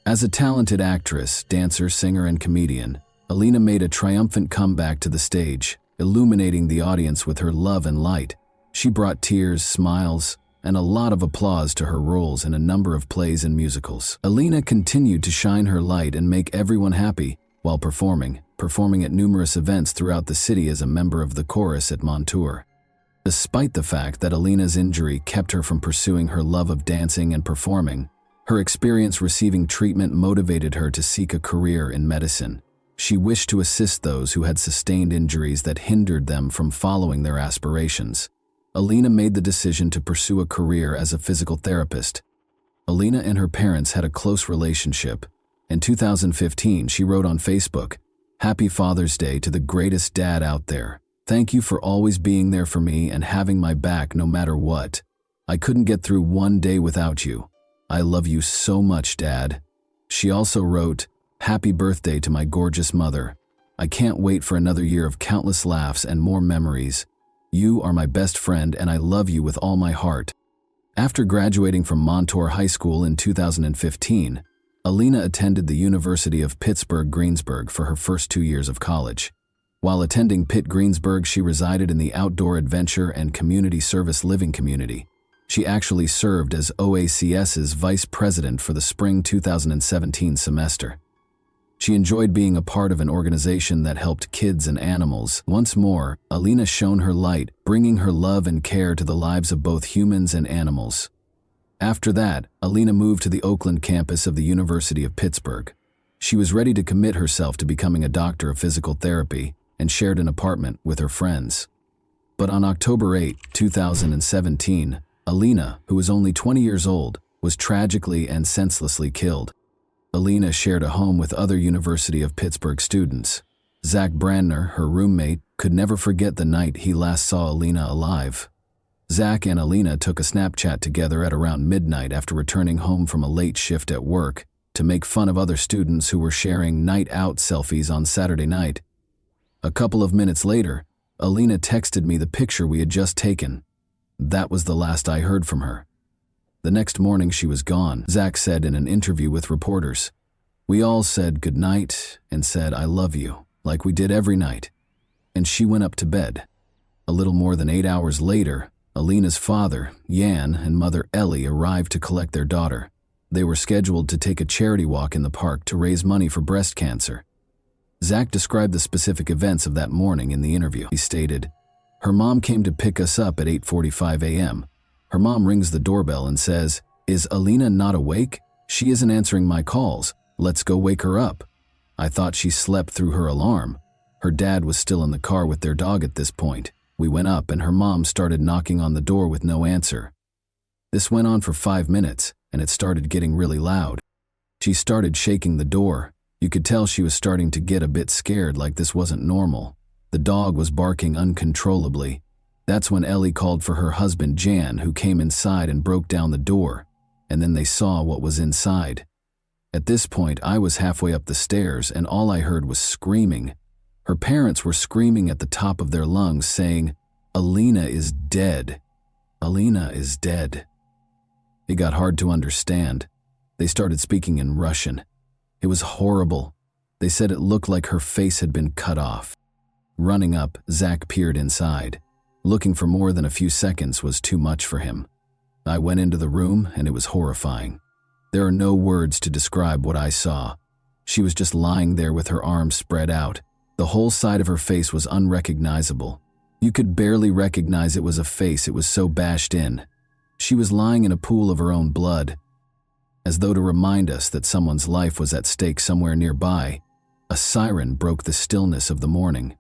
Speaker 1: As a talented actress, dancer, singer, and comedian, Alina made a triumphant comeback to the stage, illuminating the audience with her love and light. She brought tears, smiles, and a lot of applause to her roles in a number of plays and musicals. Alina continued to shine her light and make everyone happy while performing at numerous events throughout the city as a member of the chorus at Montour. Despite the fact that Alina's injury kept her from pursuing her love of dancing and performing, her experience receiving treatment motivated her to seek a career in medicine. She wished to assist those who had sustained injuries that hindered them from following their aspirations. Alina made the decision to pursue a career as a physical therapist. Alina and her parents had a close relationship. In 2015, she wrote on Facebook, "Happy Father's Day to the greatest dad out there. Thank you for always being there for me and having my back no matter what. I couldn't get through one day without you. I love you so much, Dad." She also wrote, "Happy birthday to my gorgeous mother. I can't wait for another year of countless laughs and more memories. You are my best friend and I love you with all my heart." After graduating from Montour High School in 2015, Alina attended the University of Pittsburgh-Greensburg for her first 2 years of college. While attending Pitt Greensburg, she resided in the Outdoor Adventure and Community Service Living Community. She actually served as OACS's vice president for the spring 2017 semester. She enjoyed being a part of an organization that helped kids and animals. Once more, Alina shone her light, bringing her love and care to the lives of both humans and animals. After that, Alina moved to the Oakland campus of the University of Pittsburgh. She was ready to commit herself to becoming a doctor of physical therapy and shared an apartment with her friends. But on October 8, 2017, Alina, who was only 20 years old, was tragically and senselessly killed. Alina shared a home with other University of Pittsburgh students. Zach Brandner, her roommate, could never forget the night he last saw Alina alive. Zach and Alina took a Snapchat together at around midnight after returning home from a late shift at work to make fun of other students who were sharing night out selfies on Saturday night. A couple of minutes later, Alina texted me the picture we had just taken. That was the last I heard from her. The next morning she was gone, Zach said in an interview with reporters. We all said goodnight and said I love you, like we did every night. And she went up to bed. A little more than 8 hours later, Alina's father, Jan, and mother Ellie arrived to collect their daughter. They were scheduled to take a charity walk in the park to raise money for breast cancer. Zach described the specific events of that morning in the interview. He stated, "Her mom came to pick us up at 8:45 a.m. Her mom rings the doorbell and says, 'Is Alina not awake? She isn't answering my calls. Let's go wake her up.' I thought she slept through her alarm. Her dad was still in the car with their dog at this point. We went up and her mom started knocking on the door with no answer. This went on for 5 minutes and it started getting really loud. She started shaking the door. You could tell she was starting to get a bit scared, like this wasn't normal. The dog was barking uncontrollably. That's when Ellie called for her husband Jan, who came inside and broke down the door, and then they saw what was inside. At this point, I was halfway up the stairs and all I heard was screaming. Her parents were screaming at the top of their lungs, saying, 'Alina is dead. Alina is dead.' It got hard to understand. They started speaking in Russian. It was horrible. They said it looked like her face had been cut off. Running up, Zach peered inside. Looking for more than a few seconds was too much for him. I went into the room and it was horrifying. There are no words to describe what I saw. She was just lying there with her arms spread out. The whole side of her face was unrecognizable. You could barely recognize it was a face, it was so bashed in. She was lying in a pool of her own blood. As though to remind us that someone's life was at stake somewhere nearby, a siren broke the stillness of the morning.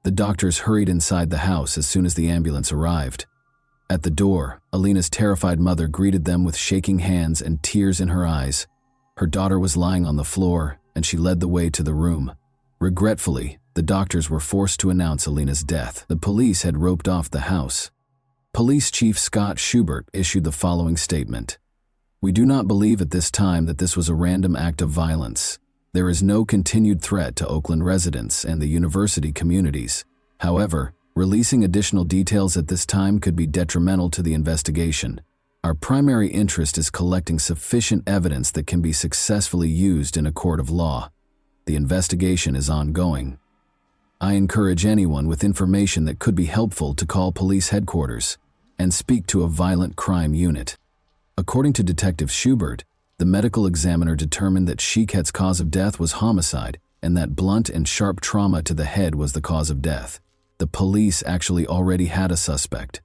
Speaker 1: The doctors hurried inside the house as soon as the ambulance arrived. At the door, Alina's terrified mother greeted them with shaking hands and tears in her eyes. Her daughter was lying on the floor, and she led the way to the room. Regretfully, the doctors were forced to announce Alina's death. The police had roped off the house. Police Chief Scott Schubert issued the following statement. "We do not believe at this time that this was a random act of violence. There is no continued threat to Oakland residents and the university communities. However, releasing additional details at this time could be detrimental to the investigation. Our primary interest is collecting sufficient evidence that can be successfully used in a court of law. The investigation is ongoing. I encourage anyone with information that could be helpful to call police headquarters and speak to a violent crime unit." According to Detective Schubert, the medical examiner determined that Shiket's cause of death was homicide and that blunt and sharp trauma to the head was the cause of death. The police actually already had a suspect.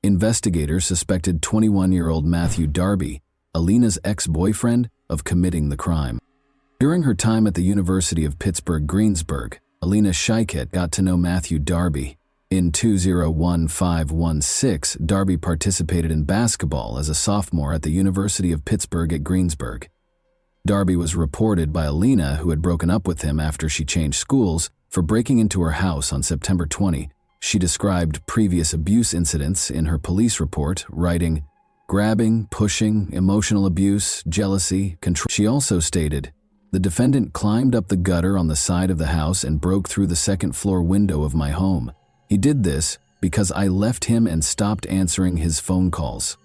Speaker 1: Investigators suspected 21-year-old Matthew Darby, Alina's ex-boyfriend, of committing the crime. During her time at the University of Pittsburgh-Greensburg, Alina Shiket got to know Matthew Darby. In 2015-16, Darby participated in basketball as a sophomore at the University of Pittsburgh at Greensburg. Darby was reported by Alina, who had broken up with him after she changed schools, for breaking into her house on September 20. She described previous abuse incidents in her police report, writing, "Grabbing, pushing, emotional abuse, jealousy, control." She also stated, "The defendant climbed up the gutter on the side of the house and broke through the second-floor window of my home. He did this because I left him and stopped answering his phone calls."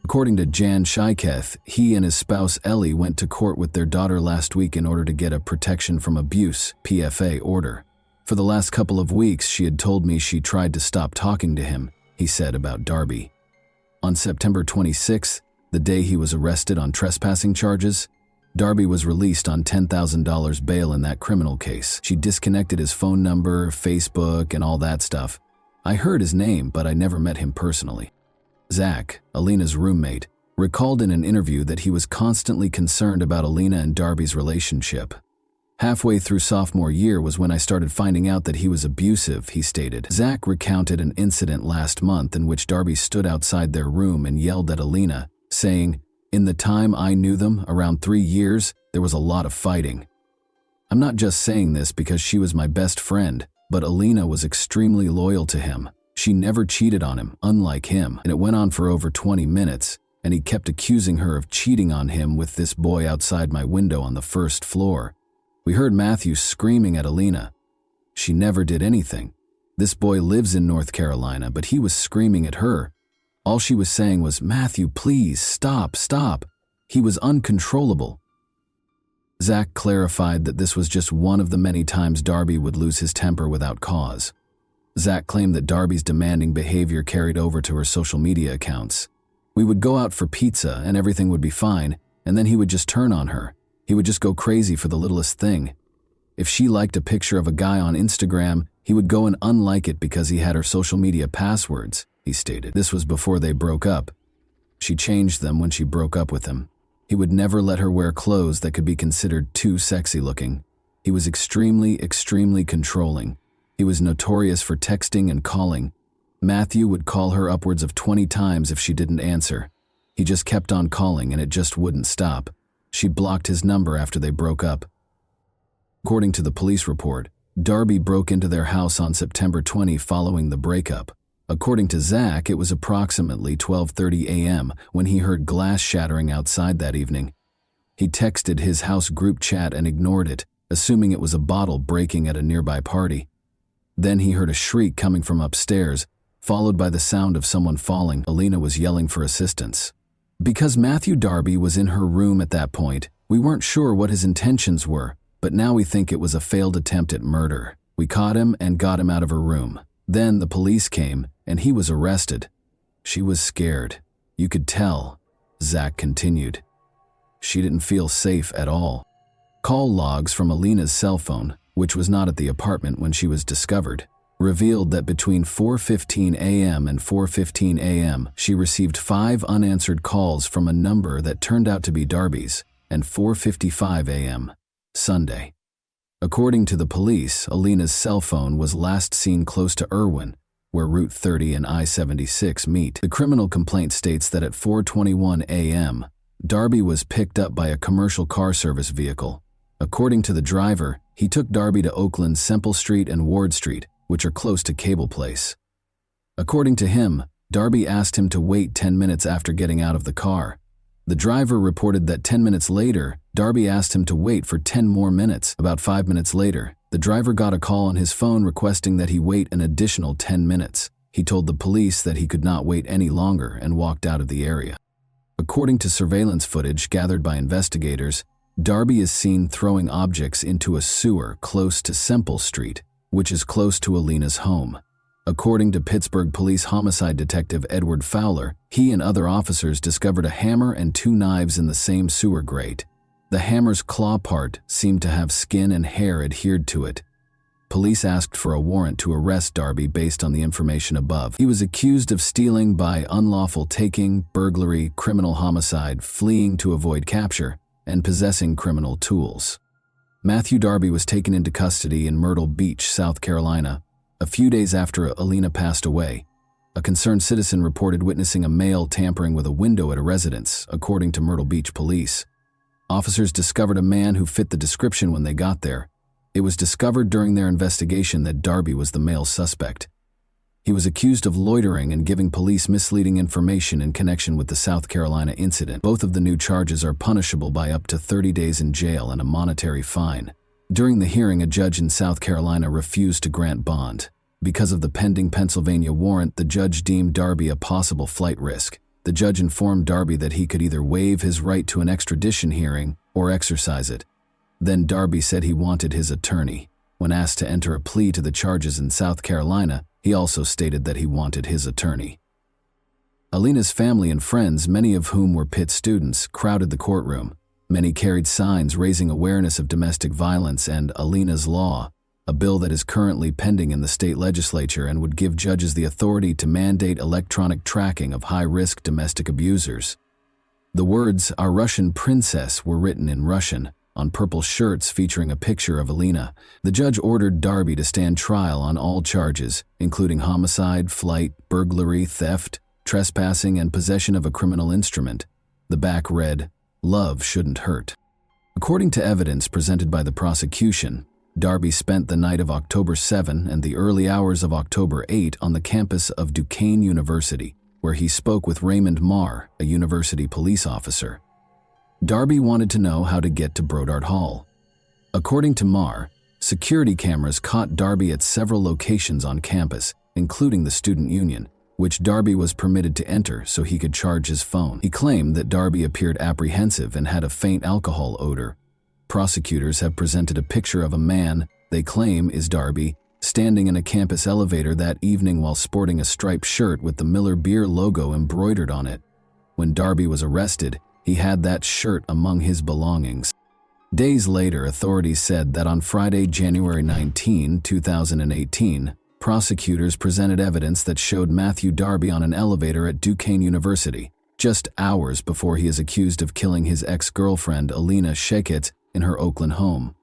Speaker 1: According to Jan Shiketh, he and his spouse Ellie went to court with their daughter last week in order to get a protection from abuse (PFA) order. "For the last couple of weeks, she had told me she tried to stop talking to him," he said about Darby. On September 26th, the day he was arrested on trespassing charges, Darby was released on $10,000 bail in that criminal case. She disconnected his phone number, Facebook, and all that stuff. I heard his name, but I never met him personally. Zach, Alina's roommate, recalled in an interview that he was constantly concerned about Alina and Darby's relationship. Halfway through sophomore year was when I started finding out that he was abusive, he stated. Zach recounted an incident last month in which Darby stood outside their room and yelled at Alina, saying, "In the time I knew them, around 3 years, there was a lot of fighting." I'm not just saying this because she was my best friend, but Alina was extremely loyal to him. She never cheated on him, unlike him, and it went on for over 20 minutes, and he kept accusing her of cheating on him with this boy outside my window on the first floor. We heard Matthew screaming at Alina. She never did anything. This boy lives in North Carolina, but he was screaming at her. All she was saying was, "Matthew, please, stop, stop." He was uncontrollable. Zach clarified that this was just one of the many times Darby would lose his temper without cause. Zach claimed that Darby's demanding behavior carried over to her social media accounts. We would go out for pizza and everything would be fine, and then he would just turn on her. He would just go crazy for the littlest thing. If she liked a picture of a guy on Instagram, he would go and unlike it because he had her social media passwords, he stated. This was before they broke up. She changed them when she broke up with him. He would never let her wear clothes that could be considered too sexy looking. He was extremely controlling. He was notorious for texting and calling. Matthew would call her upwards of 20 times if she didn't answer. He just kept on calling and it just wouldn't stop. She blocked his number after they broke up. According to the police report, Darby broke into their house on September 20 following the breakup. According to Zach, it was approximately 12:30 a.m. when he heard glass shattering outside that evening. He texted his house group chat and ignored it, assuming it was a bottle breaking at a nearby party. Then he heard a shriek coming from upstairs, followed by the sound of someone falling. Alina was yelling for assistance. Because Matthew Darby was in her room at that point, we weren't sure what his intentions were, but now we think it was a failed attempt at murder. We caught him and got him out of her room. Then the police came, and he was arrested. She was scared. You could tell, Zach continued. She didn't feel safe at all. Call logs from Alina's cell phone, which was not at the apartment when she was discovered, revealed that between 4:15 a.m. and 4:15 a.m., she received 5 unanswered calls from a number that turned out to be Darby's, and 4:55 a.m., Sunday. According to the police, Alina's cell phone was last seen close to Irwin, where Route 30 and I-76 meet. The criminal complaint states that at 4:21 a.m., Darby was picked up by a commercial car service vehicle. According to the driver, he took Darby to Oakland's Semple Street and Ward Street, which are close to Cable Place. According to him, Darby asked him to wait 10 minutes after getting out of the car. The driver reported that 10 minutes later, Darby asked him to wait for 10 more minutes. About 5 minutes later, the driver got a call on his phone requesting that he wait an additional 10 minutes. He told the police that he could not wait any longer and walked out of the area. According to surveillance footage gathered by investigators, Darby is seen throwing objects into a sewer close to Semple Street, which is close to Alina's home. According to Pittsburgh Police Homicide Detective Edward Fowler, he and other officers discovered a hammer and 2 knives in the same sewer grate. The hammer's claw part seemed to have skin and hair adhered to it. Police asked for a warrant to arrest Darby based on the information above. He was accused of stealing by unlawful taking, burglary, criminal homicide, fleeing to avoid capture, and possessing criminal tools. Matthew Darby was taken into custody in Myrtle Beach, South Carolina, a few days after Alina passed away. A concerned citizen reported witnessing a male tampering with a window at a residence, according to Myrtle Beach police. Officers discovered a man who fit the description when they got there. It was discovered during their investigation that Darby was the male suspect. He was accused of loitering and giving police misleading information in connection with the South Carolina incident. Both of the new charges are punishable by up to 30 days in jail and a monetary fine. During the hearing, a judge in South Carolina refused to grant bond. Because of the pending Pennsylvania warrant, the judge deemed Darby a possible flight risk. The judge informed Darby that he could either waive his right to an extradition hearing or exercise it. Then Darby said he wanted his attorney. When asked to enter a plea to the charges in South Carolina, he also stated that he wanted his attorney. Alina's family and friends, many of whom were Pitt students, crowded the courtroom. Many carried signs raising awareness of domestic violence and Alina's Law, a bill that is currently pending in the state legislature and would give judges the authority to mandate electronic tracking of high-risk domestic abusers. The words, "Our Russian Princess," were written in Russian, on purple shirts featuring a picture of Alina. The judge ordered Darby to stand trial on all charges, including homicide, flight, burglary, theft, trespassing, and possession of a criminal instrument. The back read, "Love shouldn't hurt." According to evidence presented by the prosecution, Darby spent the night of October 7 and the early hours of October 8 on the campus of Duquesne University, where he spoke with Raymond Marr, a university police officer. Darby wanted to know how to get to Brodart Hall. According to Marr, security cameras caught Darby at several locations on campus, including the student union, which Darby was permitted to enter so he could charge his phone. He claimed that Darby appeared apprehensive and had a faint alcohol odor. Prosecutors have presented a picture of a man they claim is Darby standing in a campus elevator that evening while sporting a striped shirt with the Miller Beer logo embroidered on it. When Darby was arrested, he had that shirt among his belongings. Days later, authorities said that on Friday, January 19, 2018, prosecutors presented evidence that showed Matthew Darby on an elevator at Duquesne University, just hours before he is accused of killing his ex-girlfriend Alina Sheket in her Oakland home.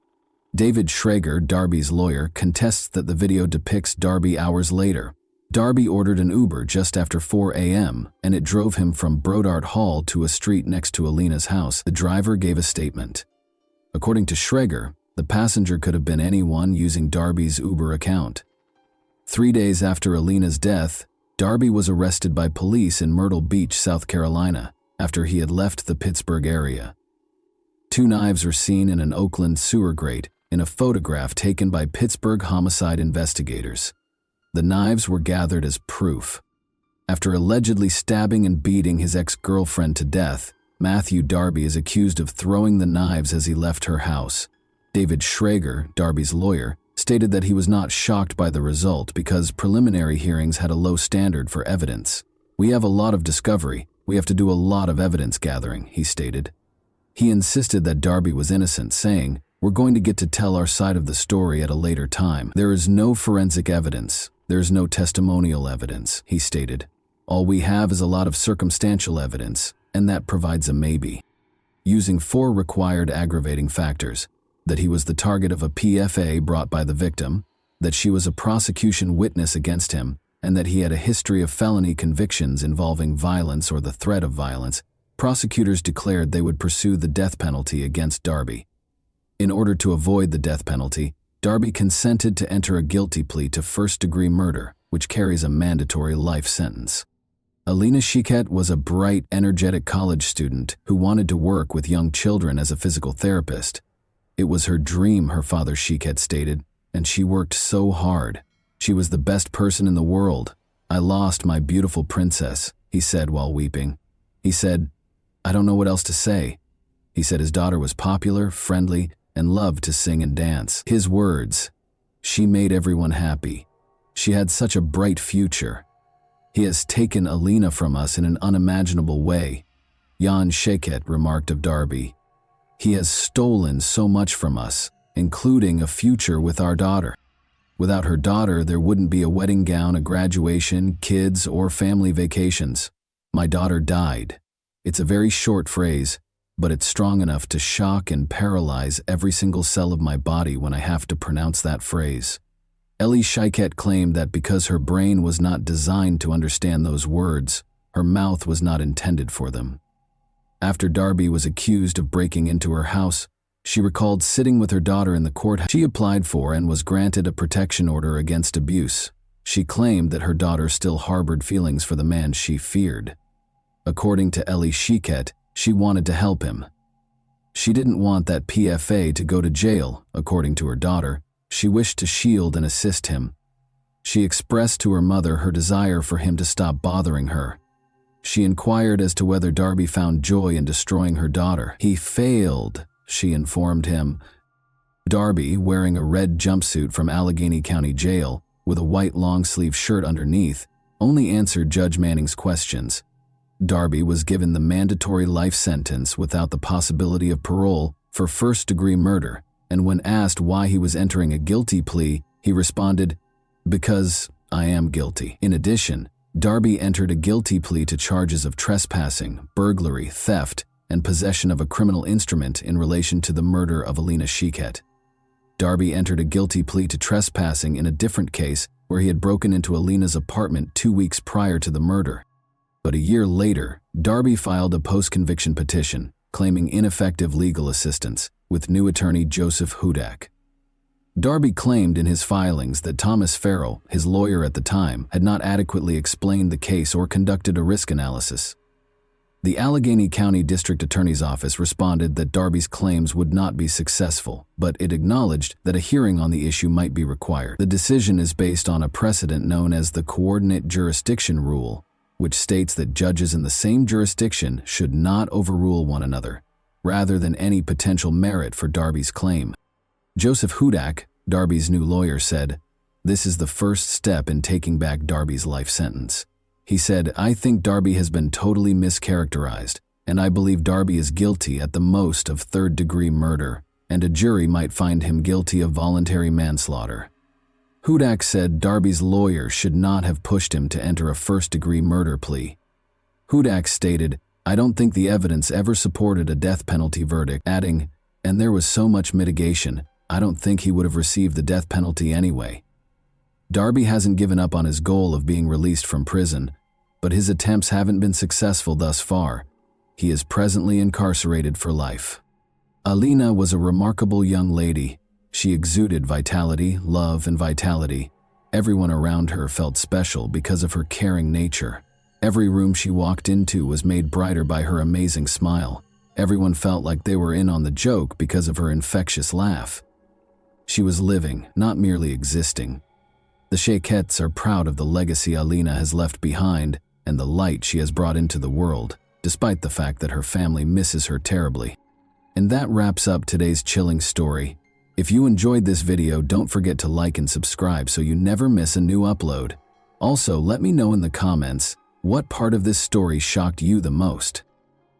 Speaker 1: David Schrager, Darby's lawyer, contests that the video depicts Darby hours later. Darby ordered an Uber just after 4 a.m., and it drove him from Brodart Hall to a street next to Alina's house. The driver gave a statement. According to Schrager, the passenger could have been anyone using Darby's Uber account. 3 days after Alina's death, Darby was arrested by police in Myrtle Beach, South Carolina, after he had left the Pittsburgh area. 2 knives were seen in an Oakland sewer grate in a photograph taken by Pittsburgh homicide investigators. The knives were gathered as proof. After allegedly stabbing and beating his ex-girlfriend to death, Matthew Darby is accused of throwing the knives as he left her house. David Schrager, Darby's lawyer, stated that he was not shocked by the result because preliminary hearings had a low standard for evidence. "We have a lot of discovery. We have to do a lot of evidence gathering," he stated. He insisted that Darby was innocent, saying, "We're going to get to tell our side of the story at a later time. There is no forensic evidence. There's no testimonial evidence," he stated. "All we have is a lot of circumstantial evidence, and that provides a maybe." Using 4 required aggravating factors: that he was the target of a PFA brought by the victim, that she was a prosecution witness against him, and that he had a history of felony convictions involving violence or the threat of violence, prosecutors declared they would pursue the death penalty against Darby. In order to avoid the death penalty, Darby consented to enter a guilty plea to first-degree murder, which carries a mandatory life sentence. Alina Sheket was a bright, energetic college student who wanted to work with young children as a physical therapist. It was her dream, her father Sheket stated, and she worked so hard. "She was the best person in the world. I lost my beautiful princess," he said while weeping. He said, "I don't know what else to say." He said his daughter was popular, friendly, and loved to sing and dance. His words, "She made everyone happy. She had such a bright future. He has taken Alina from us in an unimaginable way," Jan Sheket remarked of Darby. "He has stolen so much from us, including a future with our daughter. Without her daughter, there wouldn't be a wedding gown, a graduation, kids, or family vacations. My daughter died." It's a very short phrase, but it's strong enough to shock and paralyze every single cell of my body when I have to pronounce that phrase. Ellie Sheket claimed that because her brain was not designed to understand those words, her mouth was not intended for them. After Darby was accused of breaking into her house, she recalled sitting with her daughter in the courthouse. She applied for and was granted a protection order against abuse. She claimed that her daughter still harbored feelings for the man she feared. According to Ellie Sheket, she wanted to help him. She didn't want that PFA to go to jail, according to her daughter. She wished to shield and assist him. She expressed to her mother her desire for him to stop bothering her. She inquired as to whether Darby found joy in destroying her daughter. "He failed," she informed him. Darby, wearing a red jumpsuit from Allegheny County Jail with a white long-sleeve shirt underneath, only answered Judge Manning's questions. Darby was given the mandatory life sentence without the possibility of parole for first-degree murder, and when asked why he was entering a guilty plea, he responded, "Because I am guilty." In addition, Darby entered a guilty plea to charges of trespassing, burglary, theft, and possession of a criminal instrument in relation to the murder of Alina Shiket. Darby entered a guilty plea to trespassing in a different case where he had broken into Alina's apartment 2 weeks prior to the murder. But a year later, Darby filed a post-conviction petition claiming ineffective legal assistance with new attorney Joseph Hudak. Darby claimed in his filings that Thomas Farrell, his lawyer at the time, had not adequately explained the case or conducted a risk analysis. The Allegheny County District Attorney's Office responded that Darby's claims would not be successful, but it acknowledged that a hearing on the issue might be required. The decision is based on a precedent known as the Coordinate Jurisdiction Rule, which states that judges in the same jurisdiction should not overrule one another, rather than any potential merit for Darby's claim. Joseph Hudak, Darby's new lawyer, said, "This is the first step in taking back Darby's life sentence." He said, "I think Darby has been totally mischaracterized, and I believe Darby is guilty at the most of third-degree murder, and a jury might find him guilty of voluntary manslaughter." Hudak said Darby's lawyer should not have pushed him to enter a first-degree murder plea. Hudak stated, "I don't think the evidence ever supported a death penalty verdict," adding, "And there was so much mitigation, I don't think he would have received the death penalty anyway." Darby hasn't given up on his goal of being released from prison, but his attempts haven't been successful thus far. He is presently incarcerated for life. Alina was a remarkable young lady. She exuded vitality, love, and vitality. Everyone around her felt special because of her caring nature. Every room she walked into was made brighter by her amazing smile. Everyone felt like they were in on the joke because of her infectious laugh. She was living, not merely existing. The Shakets are proud of the legacy Alina has left behind and the light she has brought into the world, despite the fact that her family misses her terribly. And that wraps up today's chilling story. If you enjoyed this video, don't forget to like and subscribe so you never miss a new upload. Also, let me know in the comments what part of this story shocked you the most.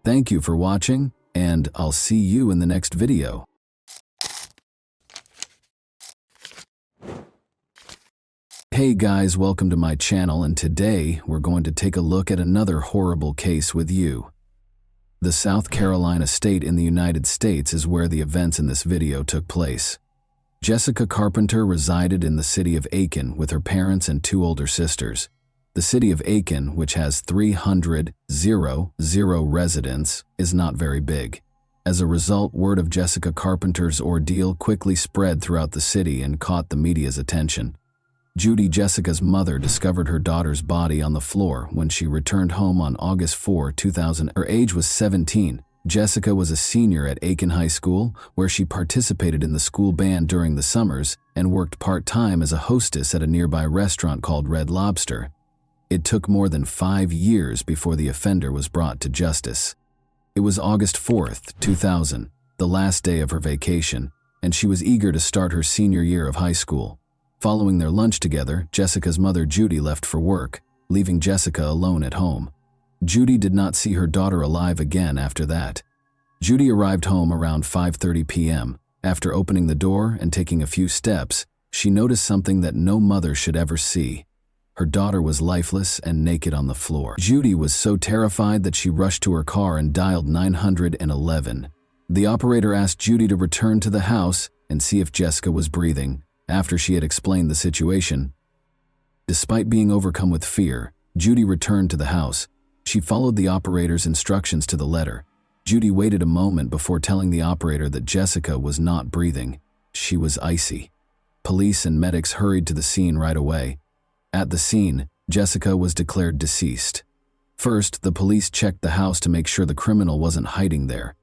Speaker 1: Thank you for watching, and I'll see you in the next video. Hey guys, welcome to my channel, and today we're going to take a look at another horrible case with you. The South Carolina state in the United States is where the events in this video took place. Jessica Carpenter resided in the city of Aiken with her parents and 2 older sisters. The city of Aiken, which has 300 residents, is not very big. As a result, word of Jessica Carpenter's ordeal quickly spread throughout the city and caught the media's attention. Judy, Jessica's mother, discovered her daughter's body on the floor when she returned home on August 4, 2000. Her age was 17. Jessica was a senior at Aiken High School, where she participated in the school band during the summers and worked part-time as a hostess at a nearby restaurant called Red Lobster. It took more than 5 years before the offender was brought to justice. It was August 4th, 2000, the last day of her vacation, and she was eager to start her senior year of high school. Following their lunch together, Jessica's mother Judy left for work, leaving Jessica alone at home. Judy did not see her daughter alive again after that. Judy arrived home around 5:30 p.m. After opening the door and taking a few steps, she noticed something that no mother should ever see. Her daughter was lifeless and naked on the floor. Judy was so terrified that she rushed to her car and dialed 911. The operator asked Judy to return to the house and see if Jessica was breathing. After she had explained the situation, despite being overcome with fear, Judy returned to the house. She followed the operator's instructions to the letter. Judy waited a moment before telling the operator that Jessica was not breathing. She was icy. Police and medics hurried to the scene right away. At the scene, Jessica was declared deceased. First, the police checked the house to make sure the criminal wasn't hiding there.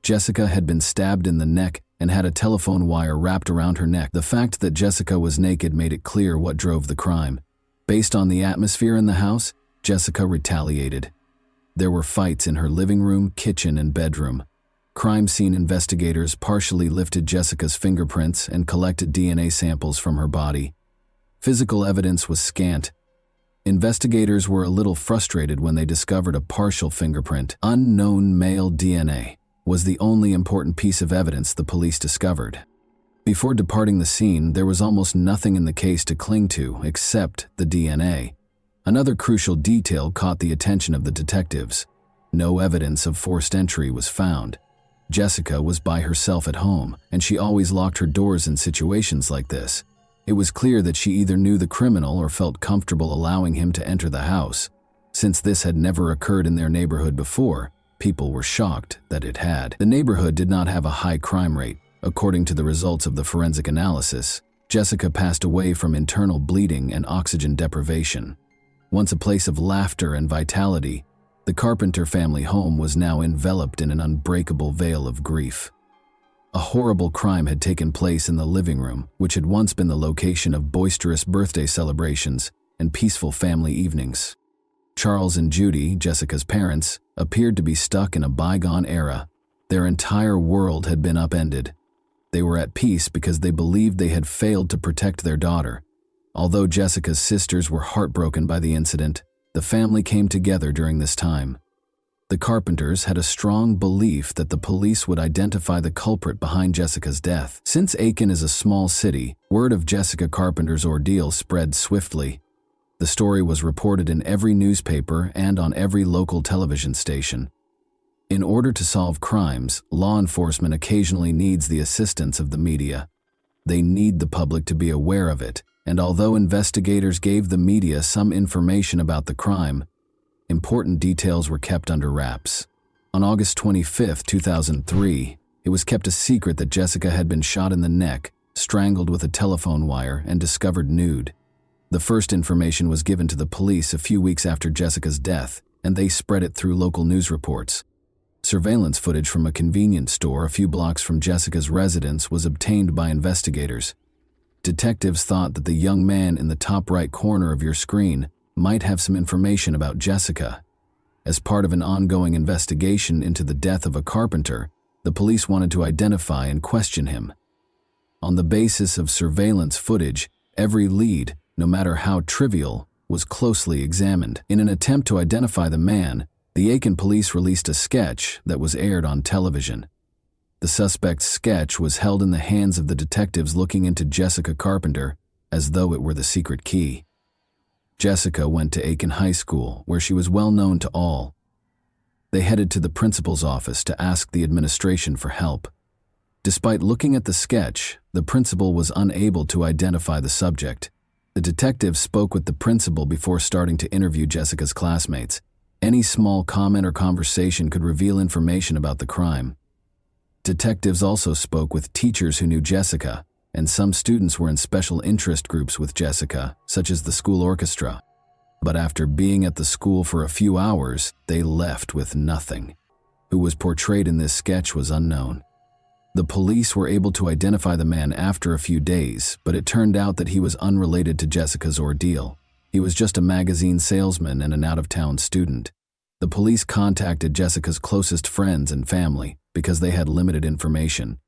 Speaker 1: Jessica had been stabbed in the neck and had a telephone wire wrapped around her neck. The fact that Jessica was naked made it clear what drove the crime. Based on the atmosphere in the house, Jessica retaliated. There were fights in her living room, kitchen, and bedroom. Crime scene investigators partially lifted Jessica's fingerprints and collected DNA samples from her body. Physical evidence was scant. Investigators were a little frustrated when they discovered a partial fingerprint. Unknown male DNA was the only important piece of evidence the police discovered. Before departing the scene, there was almost nothing in the case to cling to except the DNA. Another crucial detail caught the attention of the detectives. No evidence of forced entry was found. Jessica was by herself at home, and she always locked her doors in situations like this. It was clear that she either knew the criminal or felt comfortable allowing him to enter the house. Since this had never occurred in their neighborhood before, people were shocked that it had. The neighborhood did not have a high crime rate. According to the results of the forensic analysis, Jessica passed away from internal bleeding and oxygen deprivation. Once a place of laughter and vitality, the Carpenter family home was now enveloped in an unbreakable veil of grief. A horrible crime had taken place in the living room, which had once been the location of boisterous birthday celebrations and peaceful family evenings. Charles and Judy, Jessica's parents, appeared to be stuck in a bygone era. Their entire world had been upended. They were at peace because they believed they had failed to protect their daughter. Although Jessica's sisters were heartbroken by the incident, the family came together during this time. The Carpenters had a strong belief that the police would identify the culprit behind Jessica's death. Since Aiken is a small city, word of Jessica Carpenter's ordeal spread swiftly. The story was reported in every newspaper and on every local television station. In order to solve crimes, law enforcement occasionally needs the assistance of the media. They need the public to be aware of it, and although investigators gave the media some information about the crime, important details were kept under wraps. On August 25, 2003, it was kept a secret that Jessica had been shot in the neck, strangled with a telephone wire, and discovered nude. The first information was given to the police a few weeks after Jessica's death, and they spread it through local news reports. Surveillance footage from a convenience store a few blocks from Jessica's residence was obtained by investigators. Detectives thought that the young man in the top right corner of your screen might have some information about Jessica. As part of an ongoing investigation into the death of a carpenter, the police wanted to identify and question him. On the basis of surveillance footage, every lead, no matter how trivial, was closely examined. In an attempt to identify the man, the Aiken police released a sketch that was aired on television. The suspect's sketch was held in the hands of the detectives looking into Jessica Carpenter as though it were the secret key. Jessica went to Aiken High School, where she was well known to all. They headed to the principal's office to ask the administration for help. Despite looking at the sketch, the principal was unable to identify the subject. The detectives spoke with the principal before starting to interview Jessica's classmates. Any small comment or conversation could reveal information about the crime. Detectives also spoke with teachers who knew Jessica, and some students were in special interest groups with Jessica, such as the school orchestra. But after being at the school for a few hours, they left with nothing. Who was portrayed in this sketch was unknown. The police were able to identify the man after a few days, but it turned out that he was unrelated to Jessica's ordeal. He was just a magazine salesman and an out-of-town student. The police contacted Jessica's closest friends and family because they had limited information.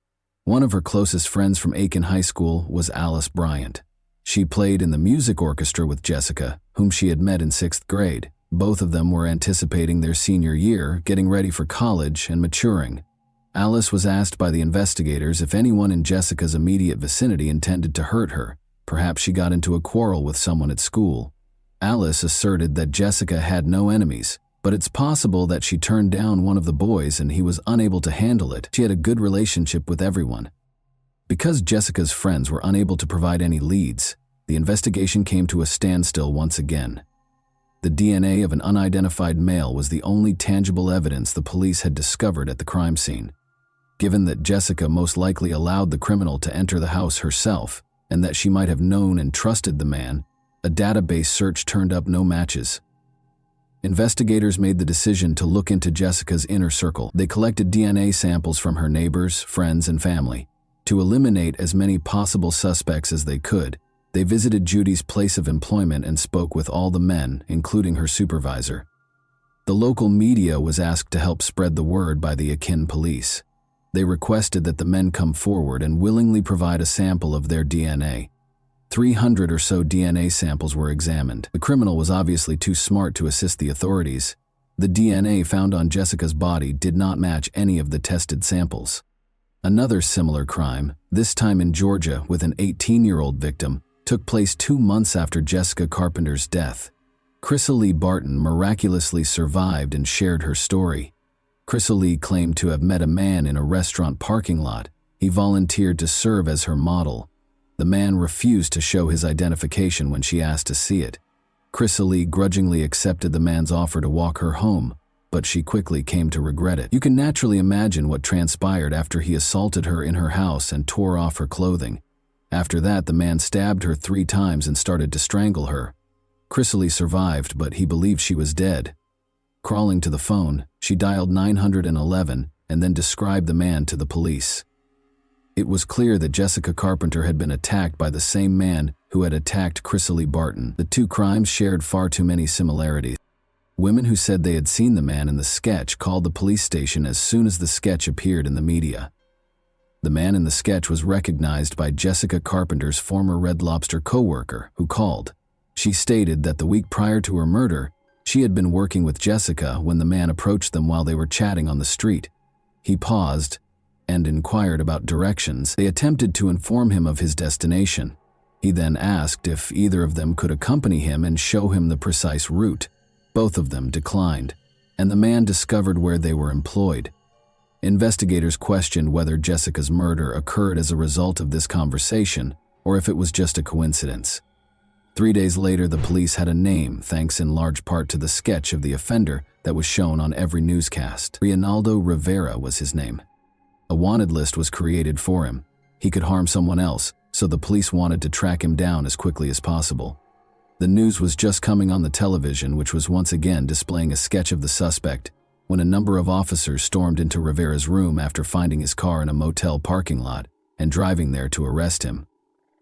Speaker 1: One of her closest friends from Aiken High School was Alice Bryant. She played in the music orchestra with Jessica, whom she had met in 6th grade. Both of them were anticipating their senior year, getting ready for college and maturing. Alice was asked by the investigators if anyone in Jessica's immediate vicinity intended to hurt her. Perhaps she got into a quarrel with someone at school. Alice asserted that Jessica had no enemies, but it's possible that she turned down one of the boys and he was unable to handle it. She had a good relationship with everyone. Because Jessica's friends were unable to provide any leads, the investigation came to a standstill once again. The DNA of an unidentified male was the only tangible evidence the police had discovered at the crime scene. Given that Jessica most likely allowed the criminal to enter the house herself, and that she might have known and trusted the man, a database search turned up no matches. Investigators made the decision to look into Jessica's inner circle. They collected DNA samples from her neighbors, friends, and family. To eliminate as many possible suspects as they could, they visited Judy's place of employment and spoke with all the men, including her supervisor. The local media was asked to help spread the word by the Aiken police. They requested that the men come forward and willingly provide a sample of their DNA. 300 or so DNA samples were examined. The criminal was obviously too smart to assist the authorities. The DNA found on Jessica's body did not match any of the tested samples. Another similar crime, this time in Georgia with an 18-year-old victim, took place 2 months after Jessica Carpenter's death. Chrysalie Barton miraculously survived and shared her story. Chrysalie claimed to have met a man in a restaurant parking lot. He volunteered to serve as her model. The man refused to show his identification when she asked to see it. Chrysalie grudgingly accepted the man's offer to walk her home, but she quickly came to regret it. You can naturally imagine what transpired after he assaulted her in her house and tore off her clothing. After that, the man stabbed her 3 times and started to strangle her. Chrysalie survived, but he believed she was dead. Crawling to the phone, she dialed 911 and then described the man to the police. It was clear that Jessica Carpenter had been attacked by the same man who had attacked Chrysalie Barton. The 2 crimes shared far too many similarities. Women who said they had seen the man in the sketch called the police station as soon as the sketch appeared in the media. The man in the sketch was recognized by Jessica Carpenter's former Red Lobster co-worker, who called. She stated that the week prior to her murder, she had been working with Jessica when the man approached them while they were chatting on the street. He paused and inquired about directions. They attempted to inform him of his destination. He then asked if either of them could accompany him and show him the precise route. Both of them declined, and the man discovered where they were employed. Investigators questioned whether Jessica's murder occurred as a result of this conversation or if it was just a coincidence. 3 days later, the police had a name, thanks in large part to the sketch of the offender that was shown on every newscast. Reinaldo Rivera was his name. A wanted list was created for him. He could harm someone else, so the police wanted to track him down as quickly as possible. The news was just coming on the television, which was once again displaying a sketch of the suspect, when a number of officers stormed into Rivera's room after finding his car in a motel parking lot and driving there to arrest him.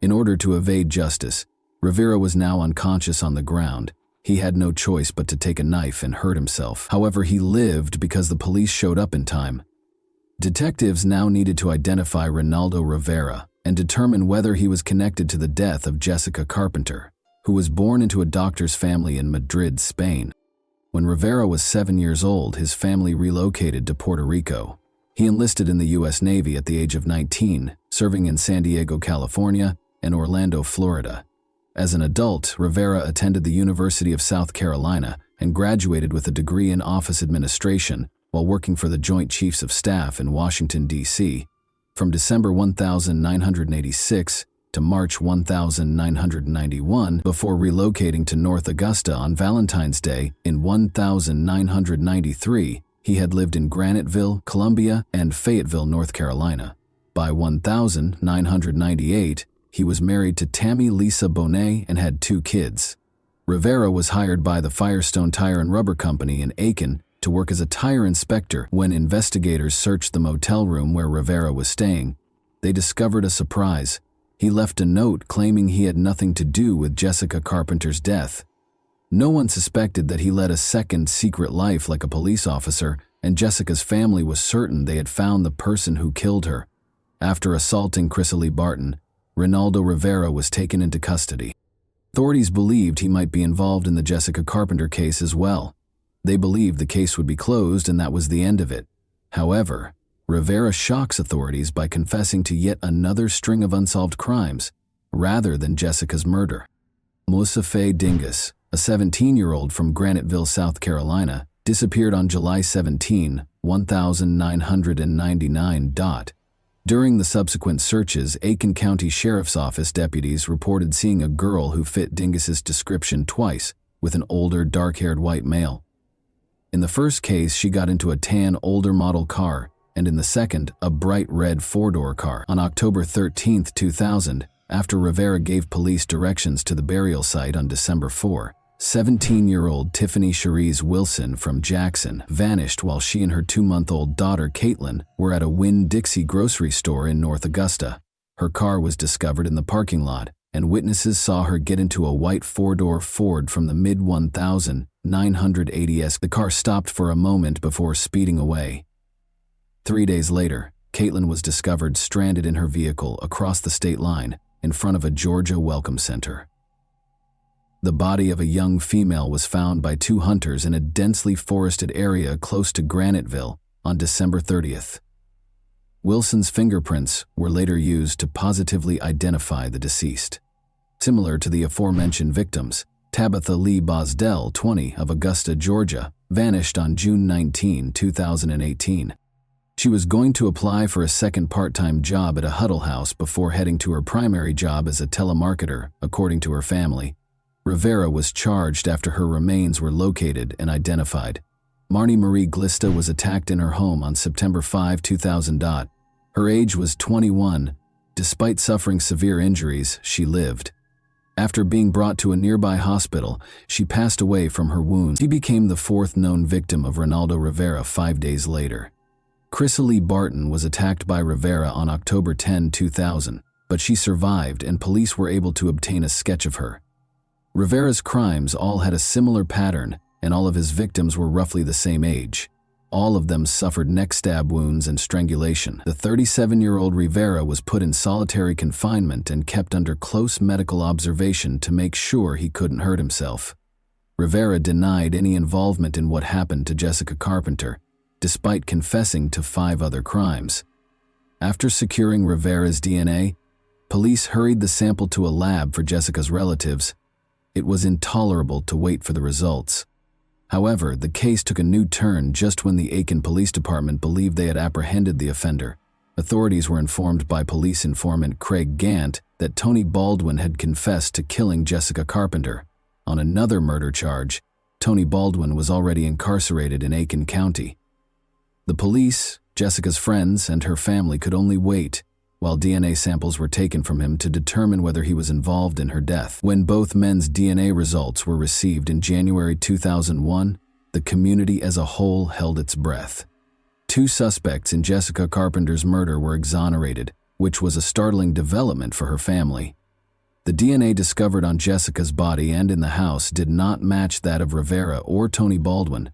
Speaker 1: In order to evade justice, Rivera was now unconscious on the ground. He had no choice but to take a knife and hurt himself. However, he lived because the police showed up in time. Detectives now needed to identify Reinaldo Rivera and determine whether he was connected to the death of Jessica Carpenter, who was born into a doctor's family in Madrid, Spain. When Rivera was 7 years old, his family relocated to Puerto Rico. He enlisted in the U.S. Navy at the age of 19, serving in San Diego, California, and Orlando, Florida. As an adult, Rivera attended the University of South Carolina and graduated with a degree in office administration while working for the Joint Chiefs of Staff in Washington, D.C. From December 1986 to March 1991 before relocating to North Augusta on Valentine's Day in 1993, he had lived in Graniteville, Columbia, and Fayetteville, North Carolina. By 1998, he was married to Tammy Lisa Bonet and had 2 kids. Rivera was hired by the Firestone Tire and Rubber Company in Aiken to work as a tire inspector. When investigators searched the motel room where Rivera was staying, they discovered a surprise. He left a note claiming he had nothing to do with Jessica Carpenter's death. No one suspected that he led a second secret life like a police officer, and Jessica's family was certain they had found the person who killed her. After assaulting Chrysalie Barton, Reinaldo Rivera was taken into custody. Authorities believed he might be involved in the Jessica Carpenter case as well. They believed the case would be closed and that was the end of it. However, Rivera shocks authorities by confessing to yet another string of unsolved crimes, rather than Jessica's murder. Moussa Faye Dingus, a 17-year-old from Graniteville, South Carolina, disappeared on July 17, 1999. During the subsequent searches, Aiken County Sheriff's Office deputies reported seeing a girl who fit Dingus's description twice, with an older, dark-haired white male. In the first case, she got into a tan, older model car, and in the second, a bright red 4-door car. On October 13, 2000, after Rivera gave police directions to the burial site on December 4, 17-year-old Tiffany Cherise Wilson from Jackson vanished while she and her 2-month-old daughter Caitlin were at a Winn-Dixie grocery store in North Augusta. Her car was discovered in the parking lot, and witnesses saw her get into a white 4-door Ford from the mid-1980s. The car stopped for a moment before speeding away. 3 days later, Caitlin was discovered stranded in her vehicle across the state line in front of a Georgia welcome center. The body of a young female was found by two hunters in a densely forested area close to Graniteville on December 30th. Wilson's fingerprints were later used to positively identify the deceased. Similar to the aforementioned victims, Tabitha Lee Bosdell, 20, of Augusta, Georgia, vanished on June 19, 2018. She was going to apply for a second part-time job at a Huddle House before heading to her primary job as a telemarketer, according to her family. Rivera was charged after her remains were located and identified. Marnie Marie Glista was attacked in her home on September 5, 2000. Her age was 21. Despite suffering severe injuries, she lived. After being brought to a nearby hospital, she passed away from her wounds. She became the fourth known victim of Ronaldo Rivera 5 days later. Chrysalie Barton was attacked by Rivera on October 10, 2000, but she survived and police were able to obtain a sketch of her. Rivera's crimes all had a similar pattern, and all of his victims were roughly the same age. All of them suffered neck stab wounds and strangulation. The 37-year-old Rivera was put in solitary confinement and kept under close medical observation to make sure he couldn't hurt himself. Rivera denied any involvement in what happened to Jessica Carpenter, despite confessing to 5 other crimes. After securing Rivera's DNA, police hurried the sample to a lab for Jessica's relatives. It was intolerable to wait for the results. However, the case took a new turn just when the Aiken Police Department believed they had apprehended the offender. Authorities were informed by police informant Craig Gant that Tony Baldwin had confessed to killing Jessica Carpenter. On another murder charge, Tony Baldwin was already incarcerated in Aiken County. The police, Jessica's friends, and her family could only wait while DNA samples were taken from him to determine whether he was involved in her death. When both men's DNA results were received in January 2001, the community as a whole held its breath. 2 suspects in Jessica Carpenter's murder were exonerated, which was a startling development for her family. The DNA discovered on Jessica's body and in the house did not match that of Rivera or Tony Baldwin.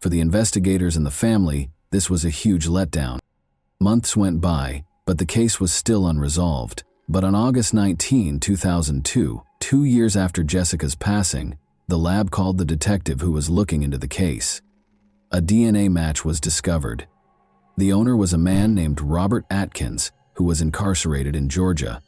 Speaker 1: For the investigators and the family, this was a huge letdown. Months went by, but the case was still unresolved. But on August 19, 2002, 2 years after Jessica's passing, the lab called the detective who was looking into the case. A DNA match was discovered. The owner was a man named Robert Atkins, who was incarcerated in Georgia.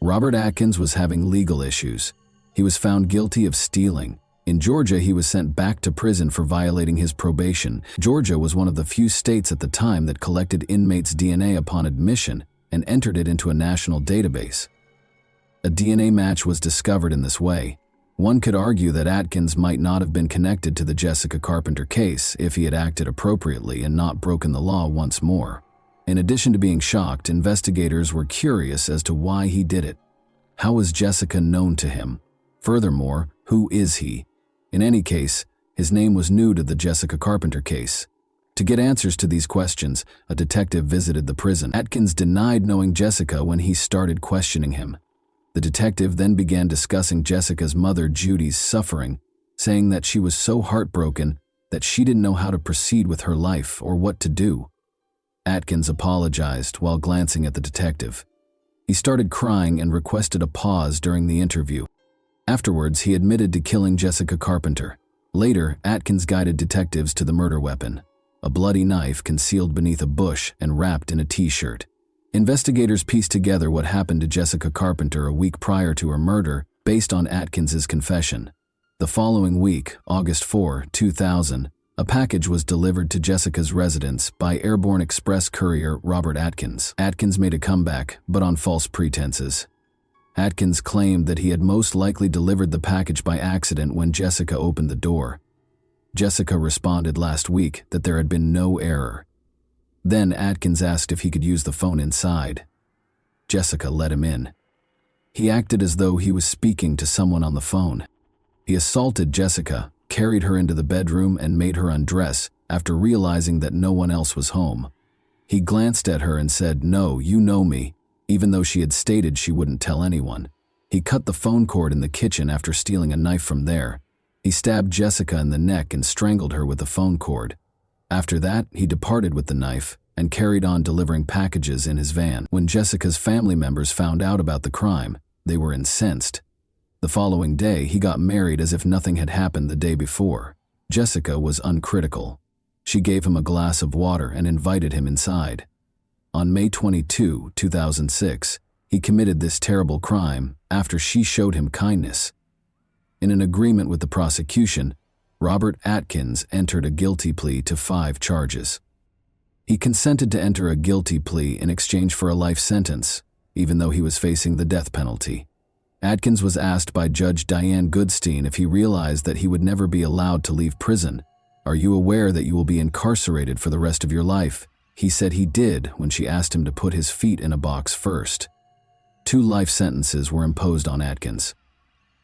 Speaker 1: Robert Atkins was having legal issues. He was found guilty of stealing. In Georgia, he was sent back to prison for violating his probation. Georgia was one of the few states at the time that collected inmates' DNA upon admission and entered it into a national database. A DNA match was discovered in this way. One could argue that Atkins might not have been connected to the Jessica Carpenter case if he had acted appropriately and not broken the law once more. In addition to being shocked, investigators were curious as to why he did it. How was Jessica known to him? Furthermore, who is he? In any case, his name was new to the Jessica Carpenter case. To get answers to these questions, a detective visited the prison. Atkins denied knowing Jessica when he started questioning him. The detective then began discussing Jessica's mother Judy's suffering, saying that she was so heartbroken that she didn't know how to proceed with her life or what to do. Atkins apologized while glancing at the detective. He started crying and requested a pause during the interview. Afterwards, he admitted to killing Jessica Carpenter. Later, Atkins guided detectives to the murder weapon, a bloody knife concealed beneath a bush and wrapped in a t-shirt. Investigators pieced together what happened to Jessica Carpenter a week prior to her murder based on Atkins's confession. The following week, August 4, 2000, a package was delivered to Jessica's residence by airborne express courier Robert Atkins. Atkins made a comeback, but on false pretenses. Atkins claimed that he had most likely delivered the package by accident when Jessica opened the door. Jessica responded last week that there had been no error. Then Atkins asked if he could use the phone inside. Jessica let him in. He acted as though he was speaking to someone on the phone. He assaulted Jessica, carried her into the bedroom, and made her undress after realizing that no one else was home. He glanced at her and said, "No, you know me," even though she had stated she wouldn't tell anyone. He cut the phone cord in the kitchen after stealing a knife from there. He stabbed Jessica in the neck and strangled her with the phone cord. After that, he departed with the knife, and carried on delivering packages in his van. When Jessica's family members found out about the crime, they were incensed. The following day, he got married as if nothing had happened the day before. Jessica was uncritical. She gave him a glass of water and invited him inside. On May 22, 2006, he committed this terrible crime after she showed him kindness. In an agreement with the prosecution, Robert Atkins entered a guilty plea to 5 charges. He consented to enter a guilty plea in exchange for a life sentence, even though he was facing the death penalty. Atkins was asked by Judge Diane Goodstein if he realized that he would never be allowed to leave prison. "Are you aware that you will be incarcerated for the rest of your life?" He said he did when she asked him to put his feet in a box first. 2 life sentences were imposed on Atkins.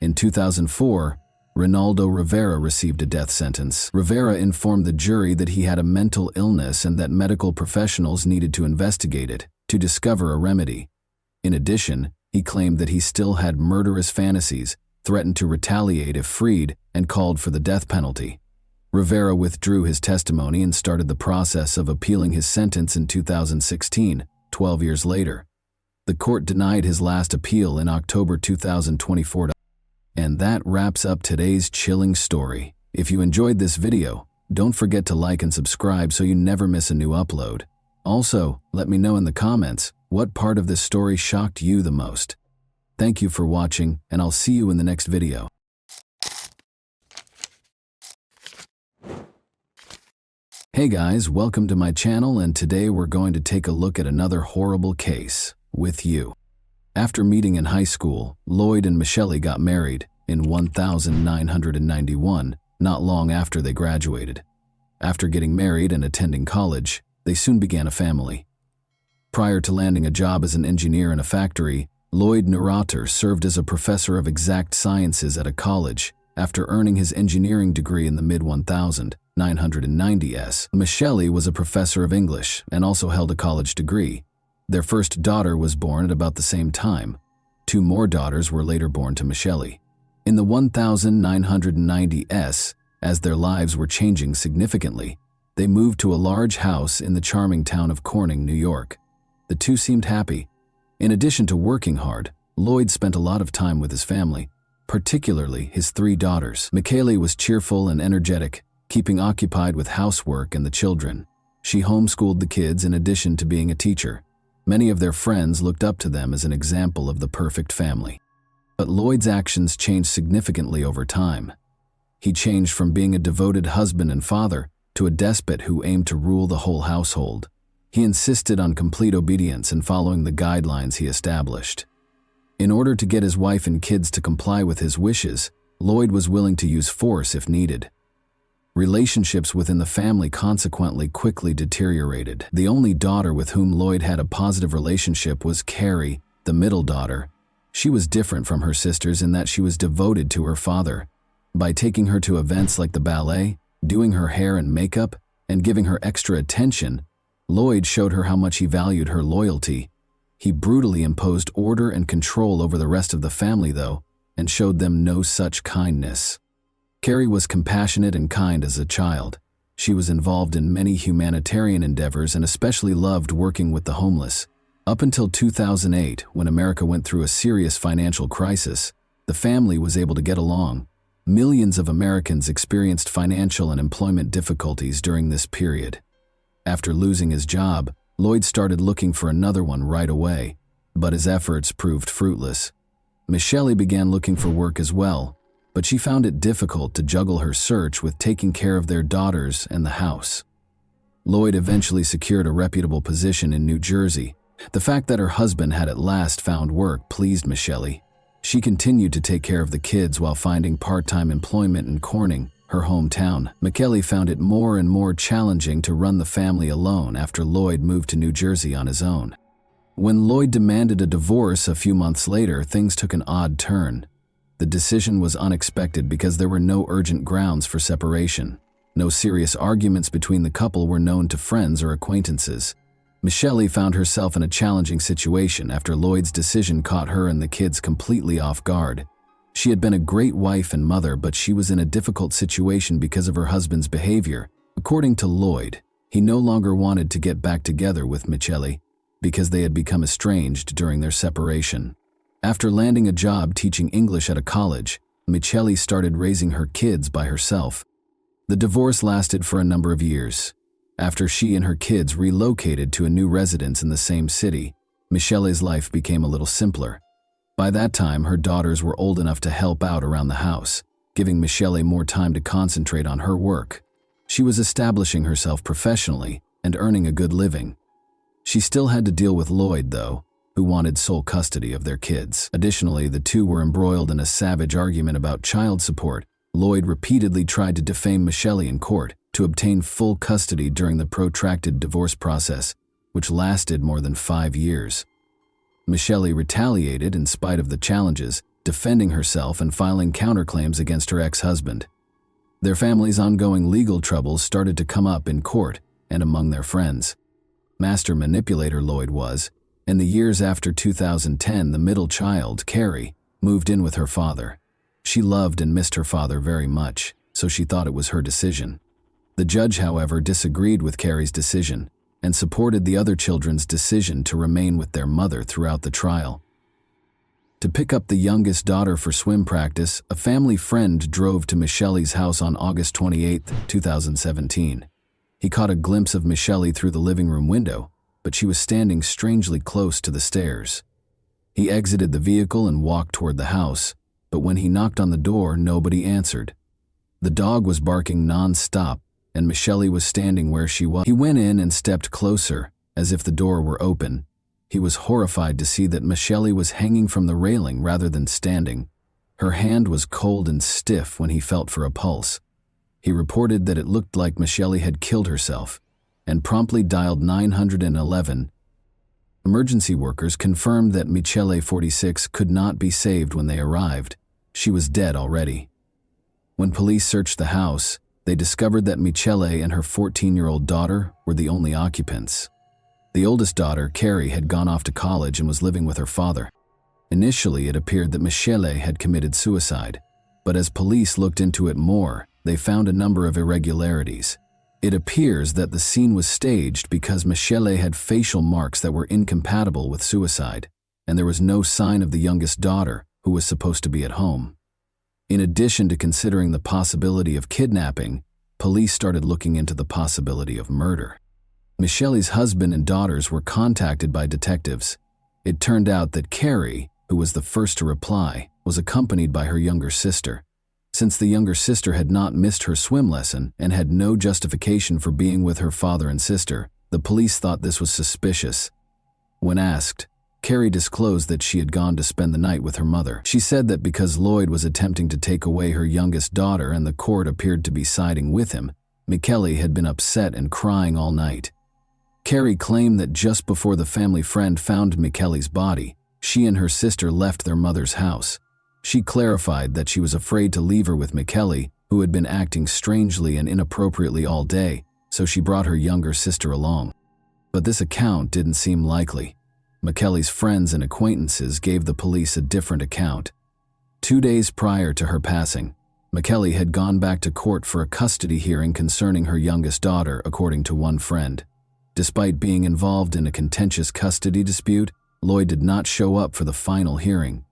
Speaker 1: In 2004, Ronaldo Rivera received a death sentence. Rivera informed the jury that he had a mental illness and that medical professionals needed to investigate it to discover a remedy. In addition, he claimed that he still had murderous fantasies, threatened to retaliate if freed, and called for the death penalty. Rivera withdrew his testimony and started the process of appealing his sentence in 2016, 12 years later. The court denied his last appeal in October 2024. And that wraps up today's chilling story. If you enjoyed this video, don't forget to like and subscribe so you never miss a new upload. Also, let me know in the comments what part of this story shocked you the most. Thank you for watching, and I'll see you in the next video. Hey guys, welcome to my channel, and today we're going to take a look at another horrible case with you. After meeting in high school, Lloyd and Michelle got married in 1991, not long after they graduated. After getting married and attending college, they soon began a family. Prior to landing a job as an engineer in a factory, Lloyd Neurotter served as a professor of exact sciences at a college. After earning his engineering degree in the mid-1990s, Michelle was a professor of English and also held a college degree. Their first daughter was born at about the same time. 2 more daughters were later born to Michelle. In the 1990s, as their lives were changing significantly, they moved to a large house in the charming town of Corning, New York. The two seemed happy. In addition to working hard, Lloyd spent a lot of time with his family, particularly his 3 daughters. Michelle was cheerful and energetic, keeping occupied with housework and the children. She homeschooled the kids in addition to being a teacher. Many of their friends looked up to them as an example of the perfect family. But Lloyd's actions changed significantly over time. He changed from being a devoted husband and father to a despot who aimed to rule the whole household. He insisted on complete obedience and following the guidelines he established. In order to get his wife and kids to comply with his wishes, Lloyd was willing to use force if needed. Relationships within the family consequently quickly deteriorated. The only daughter with whom Lloyd had a positive relationship was Carrie, the middle daughter. She was different from her sisters in that she was devoted to her father. By taking her to events like the ballet, doing her hair and makeup, and giving her extra attention, Lloyd showed her how much he valued her loyalty. He brutally imposed order and control over the rest of the family, though, and showed them no such kindness. Carrie was compassionate and kind as a child. She was involved in many humanitarian endeavors and especially loved working with the homeless. Up until 2008, when America went through a serious financial crisis, the family was able to get along. Millions of Americans experienced financial and employment difficulties during this period. After losing his job, Lloyd started looking for another one right away, but his efforts proved fruitless. Michelle began looking for work as well, but she found it difficult to juggle her search with taking care of their daughters and the house. Lloyd eventually secured a reputable position in New Jersey. The fact that her husband had at last found work pleased Michelle. She continued to take care of the kids while finding part-time employment in Corning, her hometown. Michelle found it more and more challenging to run the family alone after Lloyd moved to New Jersey on his own. When Lloyd demanded a divorce a few months later, things took an odd turn. The decision was unexpected because there were no urgent grounds for separation. No serious arguments between the couple were known to friends or acquaintances. Michelle found herself in a challenging situation after Lloyd's decision caught her and the kids completely off guard. She had been a great wife and mother, but she was in a difficult situation because of her husband's behavior. According to Lloyd, He no longer wanted to get back together with Michele because they had become estranged during their separation. After landing a job teaching English at a college, Michele started raising her kids by herself. The divorce lasted for a number of years. After she and her kids relocated to a new residence in the same city, Michele's life became a little simpler. By that time, her daughters were old enough to help out around the house, giving Michele more time to concentrate on her work. She was establishing herself professionally and earning a good living. She still had to deal with Lloyd, though, who wanted sole custody of their kids. Additionally, the two were embroiled in a savage argument about child support. Lloyd repeatedly tried to defame Michele in court to obtain full custody during the protracted divorce process, which lasted more than 5 years. Michele retaliated in spite of the challenges, defending herself and filing counterclaims against her ex-husband. Their family's ongoing legal troubles started to come up in court and among their friends. Master manipulator Lloyd was. In the years after 2010, the middle child, Carrie, moved in with her father. She loved and missed her father very much, so she thought it was her decision. The judge, however, disagreed with Carrie's decision and supported the other children's decision to remain with their mother throughout the trial. To pick up the youngest daughter for swim practice, a family friend drove to Michele's house on August 28, 2017. He caught a glimpse of Michele through the living room window, but she was standing strangely close to the stairs. He exited the vehicle and walked toward the house, but when he knocked on the door, nobody answered. The dog was barking non-stop, and Michele was standing where she was. He went in and stepped closer, as if the door were open. He was horrified to see that Michele was hanging from the railing rather than standing. Her hand was cold and stiff when he felt for a pulse. He reported that it looked like Michele had killed herself, and promptly dialed 911. Emergency workers confirmed that Michele, 46, could not be saved when they arrived. She was dead already. When police searched the house, they discovered that Michele and her 14-year-old daughter were the only occupants. The oldest daughter, Carrie, had gone off to college and was living with her father. Initially, it appeared that Michele had committed suicide, but as police looked into it more, they found a number of irregularities. It appears that the scene was staged because Michele had facial marks that were incompatible with suicide, and there was no sign of the youngest daughter, who was supposed to be at home. In addition to considering the possibility of kidnapping, police started looking into the possibility of murder. Michele's husband and daughters were contacted by detectives. It turned out that Carrie, who was the first to reply, was accompanied by her younger sister. Since the younger sister had not missed her swim lesson and had no justification for being with her father and sister, the police thought this was suspicious. When asked, Carrie disclosed that she had gone to spend the night with her mother. She said that because Lloyd was attempting to take away her youngest daughter and the court appeared to be siding with him, Michele had been upset and crying all night. Carrie claimed that just before the family friend found Michele's body, she and her sister left their mother's house. She clarified that she was afraid to leave her with Michele, who had been acting strangely and inappropriately all day, so she brought her younger sister along. But this account didn't seem likely. Michele's friends and acquaintances gave the police a different account. 2 days prior to her passing, Michele had gone back to court for a custody hearing concerning her youngest daughter, according to one friend. Despite being involved in a contentious custody dispute, Lloyd did not show up for the final hearing.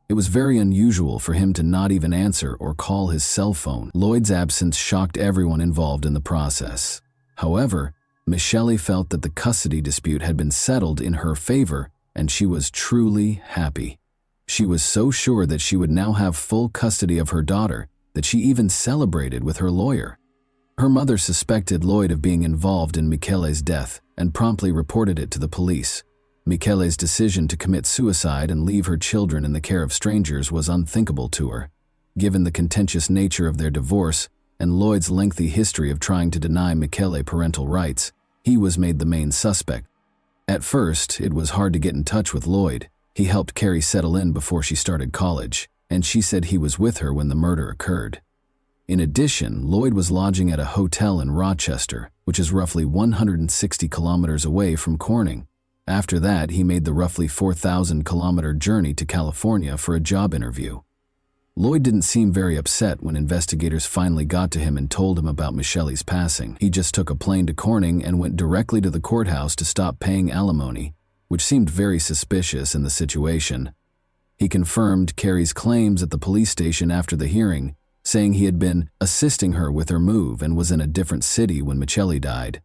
Speaker 1: It was very unusual for him to not even answer or call his cell phone. Lloyd's absence shocked everyone involved in the process. However, Michele felt that the custody dispute had been settled in her favor, and she was truly happy. She was so sure that she would now have full custody of her daughter that she even celebrated with her lawyer. Her mother suspected Lloyd of being involved in Michele's death and promptly reported it to the police. Michele's decision to commit suicide and leave her children in the care of strangers was unthinkable to her. Given the contentious nature of their divorce and Lloyd's lengthy history of trying to deny Michele parental rights, he was made the main suspect. At first, it was hard to get in touch with Lloyd. He helped Carrie settle in before she started college, and she said he was with her when the murder occurred. In addition, Lloyd was lodging at a hotel in Rochester, which is roughly 160 kilometers away from Corning. After that, he made the roughly 4,000-kilometer journey to California for a job interview. Lloyd didn't seem very upset when investigators finally got to him and told him about Michelle's passing. He just took a plane to Corning and went directly to the courthouse to stop paying alimony, which seemed very suspicious in the situation. He confirmed Carrie's claims at the police station after the hearing, saying he had been assisting her with her move and was in a different city when Michelle died.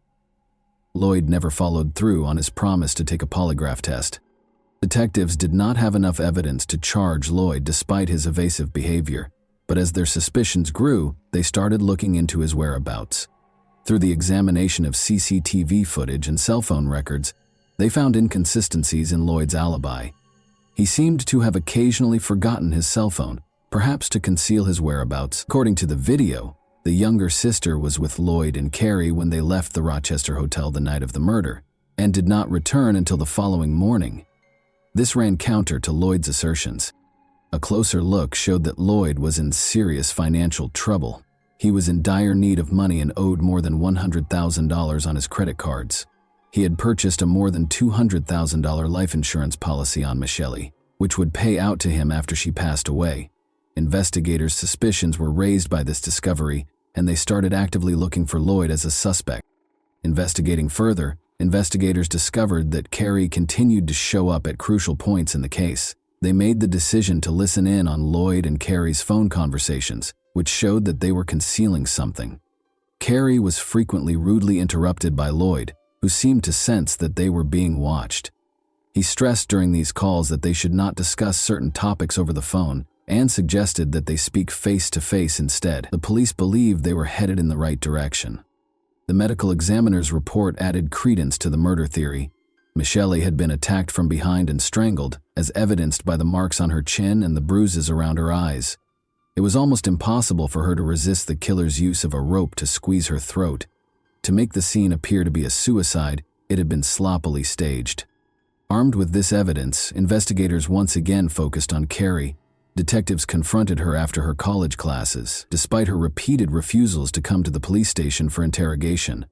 Speaker 1: Lloyd never followed through on his promise to take a polygraph test. Detectives did not have enough evidence to charge Lloyd despite his evasive behavior, but as their suspicions grew, they started looking into his whereabouts. Through the examination of CCTV footage and cell phone records, they found inconsistencies in Lloyd's alibi. He seemed to have occasionally forgotten his cell phone, perhaps to conceal his whereabouts. According to the video, the younger sister was with Lloyd and Carrie when they left the Rochester hotel the night of the murder, and did not return until the following morning. This ran counter to Lloyd's assertions. A closer look showed that Lloyd was in serious financial trouble. He was in dire need of money and owed more than $100,000 on his credit cards. He had purchased a more than $200,000 life insurance policy on Michelle, which would pay out to him after she passed away. Investigators' suspicions were raised by this discovery, and they started actively looking for Lloyd as a suspect. Investigating further, investigators discovered that Carrie continued to show up at crucial points in the case. They made the decision to listen in on Lloyd and Carrie's phone conversations, which showed that they were concealing something. Carrie was frequently rudely interrupted by Lloyd, who seemed to sense that they were being watched. He stressed during these calls that they should not discuss certain topics over the phone and suggested that they speak face-to-face instead. The police believed they were headed in the right direction. The medical examiner's report added credence to the murder theory. Michelle had been attacked from behind and strangled, as evidenced by the marks on her chin and the bruises around her eyes. It was almost impossible for her to resist the killer's use of a rope to squeeze her throat. To make the scene appear to be a suicide, it had been sloppily staged. Armed with this evidence, investigators once again focused on Carrie. Detectives confronted her after her college classes, despite her repeated refusals to come to the police station for interrogation.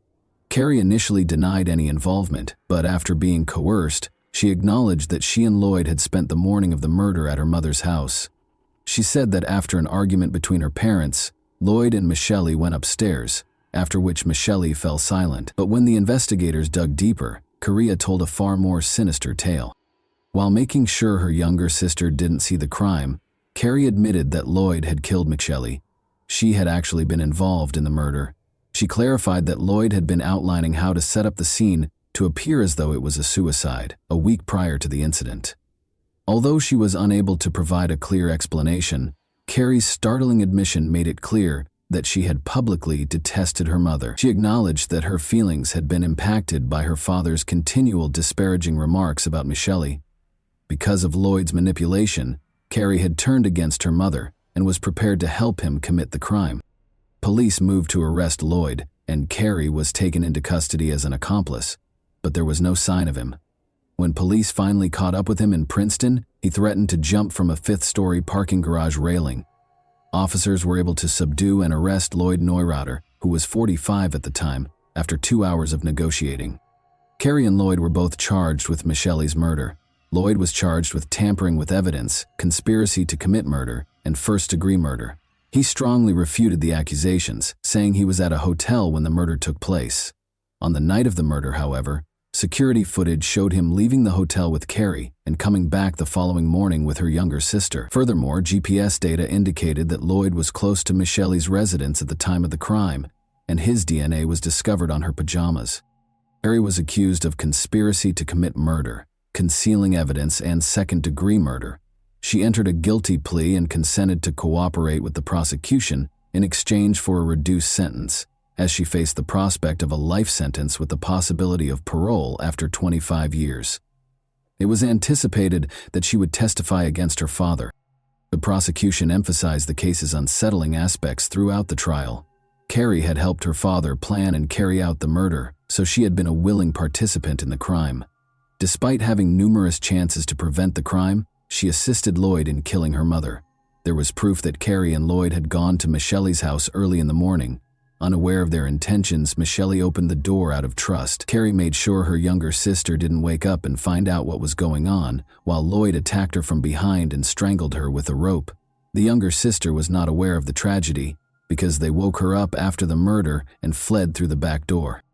Speaker 1: Carrie initially denied any involvement, but after being coerced, she acknowledged that she and Lloyd had spent the morning of the murder at her mother's house. She said that after an argument between her parents, Lloyd and Michelle went upstairs, after which Michelle fell silent. But when the investigators dug deeper, Carrie told a far more sinister tale. While making sure her younger sister didn't see the crime, Carrie admitted that Lloyd had killed Michelle. She had actually been involved in the murder. She clarified that Lloyd had been outlining how to set up the scene to appear as though it was a suicide, a week prior to the incident. Although she was unable to provide a clear explanation, Carrie's startling admission made it clear that she had publicly detested her mother. She acknowledged that her feelings had been impacted by her father's continual disparaging remarks about Michelle. Because of Lloyd's manipulation, Carrie had turned against her mother and was prepared to help him commit the crime. Police moved to arrest Lloyd, and Carrie was taken into custody as an accomplice, but there was no sign of him. When police finally caught up with him in Princeton, he threatened to jump from a fifth-story parking garage railing. Officers were able to subdue and arrest Lloyd Neureuther, who was 45 at the time, after 2 hours of negotiating. Carrie and Lloyd were both charged with Michelle's murder. Lloyd was charged with tampering with evidence, conspiracy to commit murder, and first-degree murder. He strongly refuted the accusations, saying he was at a hotel when the murder took place. On the night of the murder, however, security footage showed him leaving the hotel with Carrie and coming back the following morning with her younger sister. Furthermore, GPS data indicated that Lloyd was close to Michelle's residence at the time of the crime, and his DNA was discovered on her pajamas. Carrie was accused of conspiracy to commit murder, concealing evidence, and second-degree murder. She entered a guilty plea and consented to cooperate with the prosecution in exchange for a reduced sentence, as she faced the prospect of a life sentence with the possibility of parole after 25 years. It was anticipated that she would testify against her father. The prosecution emphasized the case's unsettling aspects throughout the trial. Carrie had helped her father plan and carry out the murder, so she had been a willing participant in the crime. Despite having numerous chances to prevent the crime, she assisted Lloyd in killing her mother. There was proof that Carrie and Lloyd had gone to Michelle's house early in the morning. Unaware of their intentions, Michelle opened the door out of trust. Carrie made sure her younger sister didn't wake up and find out what was going on, while Lloyd attacked her from behind and strangled her with a rope. The younger sister was not aware of the tragedy because they woke her up after the murder and fled through the back door.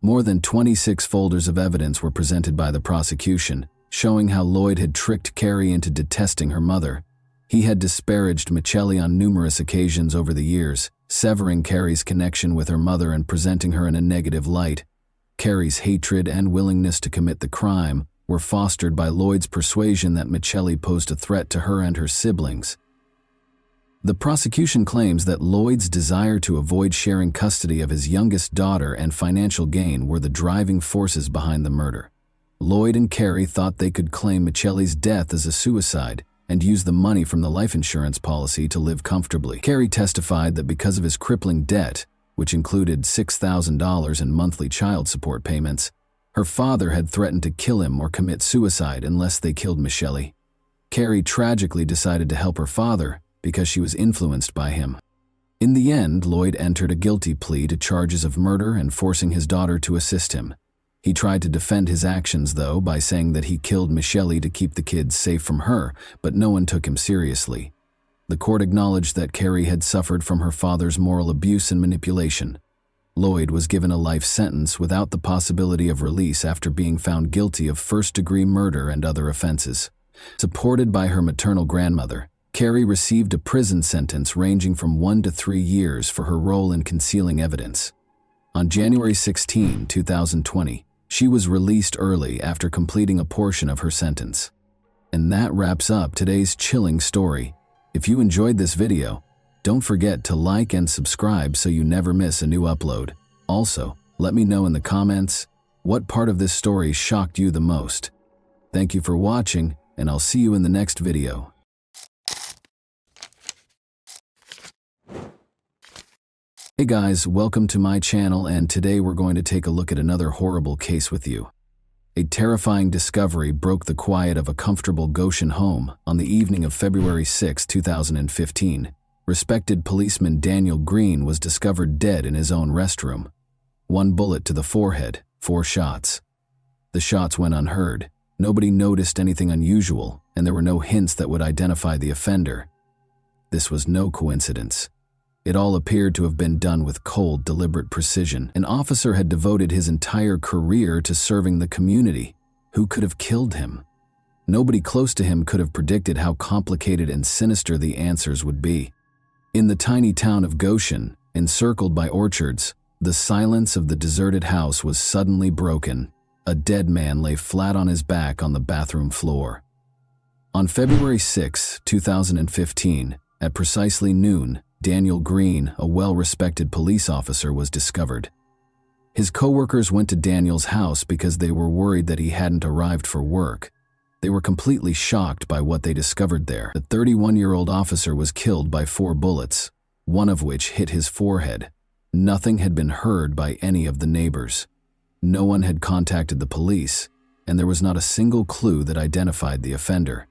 Speaker 1: More than 26 folders of evidence were presented by the prosecution, showing how Lloyd had tricked Carrie into detesting her mother. He had disparaged Michelli on numerous occasions over the years, severing Carrie's connection with her mother and presenting her in a negative light. Carrie's hatred and willingness to commit the crime were fostered by Lloyd's persuasion that Michelli posed a threat to her and her siblings. The prosecution claims that Lloyd's desire to avoid sharing custody of his youngest daughter and financial gain were the driving forces behind the murder. Lloyd and Carrie thought they could claim Michelli's death as a suicide and use the money from the life insurance policy to live comfortably. Carrie testified that because of his crippling debt, which included $6,000 in monthly child support payments, her father had threatened to kill him or commit suicide unless they killed Michelli. Carrie tragically decided to help her father because she was influenced by him. In the end, Lloyd entered a guilty plea to charges of murder and forcing his daughter to assist him. He tried to defend his actions, though, by saying that he killed Michelli to keep the kids safe from her, but no one took him seriously. The court acknowledged that Carrie had suffered from her father's moral abuse and manipulation. Lloyd was given a life sentence without the possibility of release after being found guilty of first-degree murder and other offenses. Supported by her maternal grandmother, Carrie received a prison sentence ranging from 1 to 3 years for her role in concealing evidence. On January 16, 2020, she was released early after completing a portion of her sentence. And that wraps up today's chilling story. If you enjoyed this video, don't forget to like and subscribe so you never miss a new upload. Also, let me know in the comments what part of this story shocked you the most. Thank you for watching, and I'll see you in the next video. Hey guys, welcome to my channel, and today we're going to take a look at another horrible case with you. A terrifying discovery broke the quiet of a comfortable Goshen home on the evening of February 6, 2015. Respected policeman Daniel Green was discovered dead in his own restroom. 1 bullet to the forehead, 4 shots. The shots went unheard. Nobody noticed anything unusual, and there were no hints that would identify the offender. This was no coincidence. It all appeared to have been done with cold, deliberate precision. An officer had devoted his entire career to serving the community. Who could have killed him? Nobody close to him could have predicted how complicated and sinister the answers would be. In the tiny town of Goshen, encircled by orchards, the silence of the deserted house was suddenly broken. A dead man lay flat on his back on the bathroom floor. On February 6, 2015, at precisely noon, Daniel Green, a well-respected police officer, was discovered. His co-workers went to Daniel's house because they were worried that he hadn't arrived for work. They were completely shocked by what they discovered there. The 31-year-old officer was killed by 4 bullets, one of which hit his forehead. Nothing had been heard by any of the neighbors. No one had contacted the police, and there was not a single clue that identified the offender.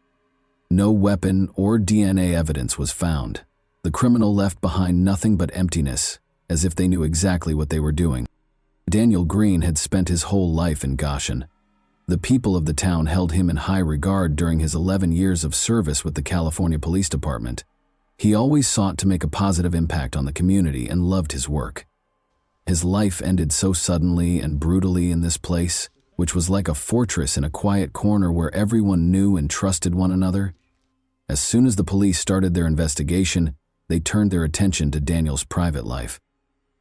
Speaker 1: No weapon or DNA evidence was found. The criminal left behind nothing but emptiness, as if they knew exactly what they were doing. Daniel Green had spent his whole life in Goshen. The people of the town held him in high regard during his 11 years of service with the California Police Department. He always sought to make a positive impact on the community and loved his work. His life ended so suddenly and brutally in this place, which was like a fortress in a quiet corner where everyone knew and trusted one another. As soon as the police started their investigation, they turned their attention to Daniel's private life.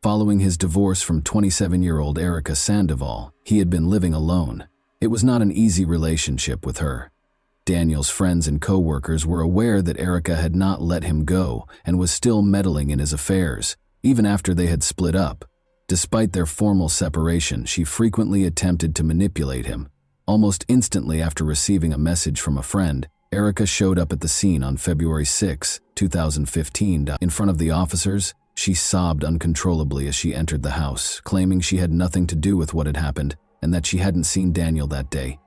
Speaker 1: Following his divorce from 27-year-old Erica Sandoval, he had been living alone. It was not an easy relationship with her. Daniel's friends and co-workers were aware that Erica had not let him go and was still meddling in his affairs, even after they had split up. Despite their formal separation, she frequently attempted to manipulate him. Almost instantly after receiving a message from a friend, Erica showed up at the scene on February 6, 2015. In front of the officers, she sobbed uncontrollably as she entered the house, claiming she had nothing to do with what had happened and that she hadn't seen Daniel that day.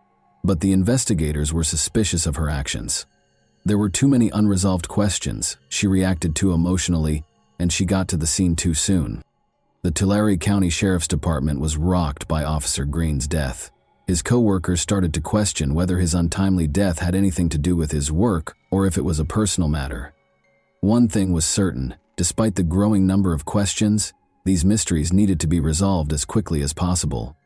Speaker 1: But the investigators were suspicious of her actions. There were too many unresolved questions, she reacted too emotionally, and she got to the scene too soon. The Tulare County Sheriff's Department was rocked by Officer Green's death. His co-workers started to question whether his untimely death had anything to do with his work or if it was a personal matter. One thing was certain: despite the growing number of questions, these mysteries needed to be resolved as quickly as possible.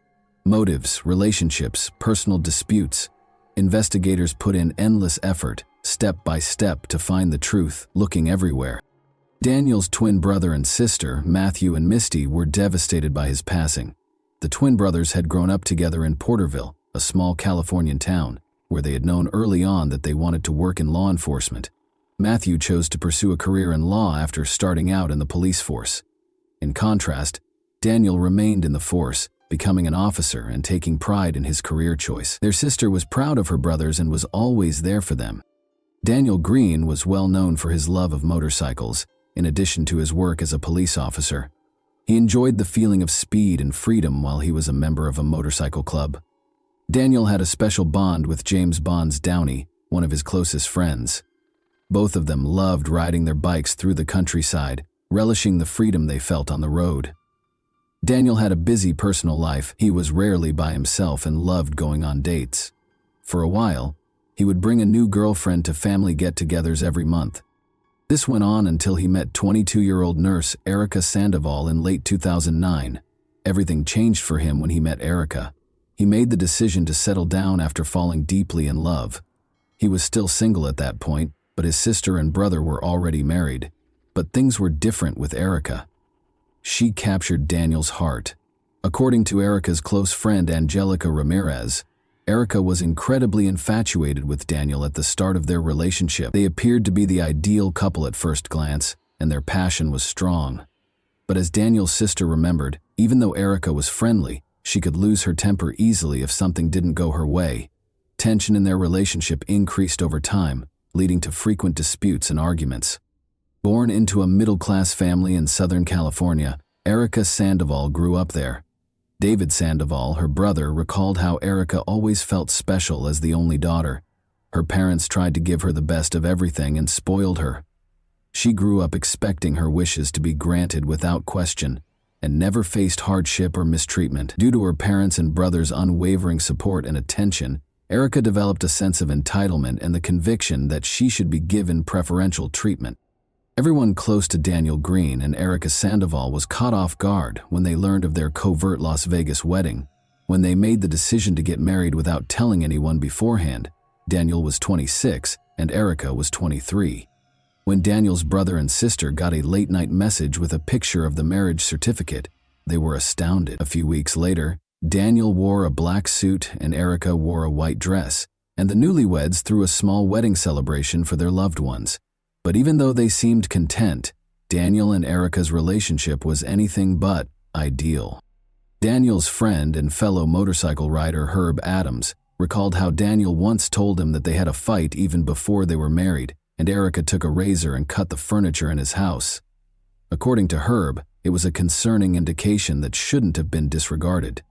Speaker 1: Motives, relationships, personal disputes. Investigators put in endless effort, step by step, to find the truth, looking everywhere. Daniel's twin brother and sister, Matthew and Misty, were devastated by his passing. The twin brothers had grown up together in Porterville, a small Californian town, where they had known early on that they wanted to work in law enforcement. Matthew chose to pursue a career in law after starting out in the police force. In contrast, Daniel remained in the force, becoming an officer and taking pride in his career choice. Their sister was proud of her brothers and was always there for them. Daniel Green was well known for his love of motorcycles, in addition to his work as a police officer. He enjoyed the feeling of speed and freedom while he was a member of a motorcycle club. Daniel had a special bond with James Bonds Downey, one of his closest friends. Both of them loved riding their bikes through the countryside, relishing the freedom they felt on the road. Daniel had a busy personal life. He was rarely by himself and loved going on dates. For a while, he would bring a new girlfriend to family get-togethers every month. This went on until he met 22-year-old nurse Erica Sandoval in late 2009. Everything changed for him when he met Erica. He made the decision to settle down after falling deeply in love. He was still single at that point, but his sister and brother were already married. But things were different with Erica. She captured Daniel's heart. According to Erica's close friend Angelica Ramirez, Erica was incredibly infatuated with Daniel at the start of their relationship. They appeared to be the ideal couple at first glance, and their passion was strong. But as Daniel's sister remembered, even though Erica was friendly, she could lose her temper easily if something didn't go her way. Tension in their relationship increased over time, leading to frequent disputes and arguments. Born into a middle-class family in Southern California, Erica Sandoval grew up there. David Sandoval, her brother, recalled how Erica always felt special as the only daughter. Her parents tried to give her the best of everything and spoiled her. She grew up expecting her wishes to be granted without question, and never faced hardship or mistreatment. Due to her parents' and brother's unwavering support and attention, Erica developed a sense of entitlement and the conviction that she should be given preferential treatment. Everyone close to Daniel Green and Erica Sandoval was caught off guard when they learned of their covert Las Vegas wedding. When they made the decision to get married without telling anyone beforehand, Daniel was 26 and Erica was 23. When Daniel's brother and sister got a late-night message with a picture of the marriage certificate, they were astounded. A few weeks later, Daniel wore a black suit and Erica wore a white dress, and the newlyweds threw a small wedding celebration for their loved ones. But even though they seemed content, Daniel and Erica's relationship was anything but ideal. Daniel's friend and fellow motorcycle rider Herb Adams recalled how Daniel once told him that they had a fight even before they were married, and Erica took a razor and cut the furniture in his house. According to Herb, it was a concerning indication that shouldn't have been disregarded.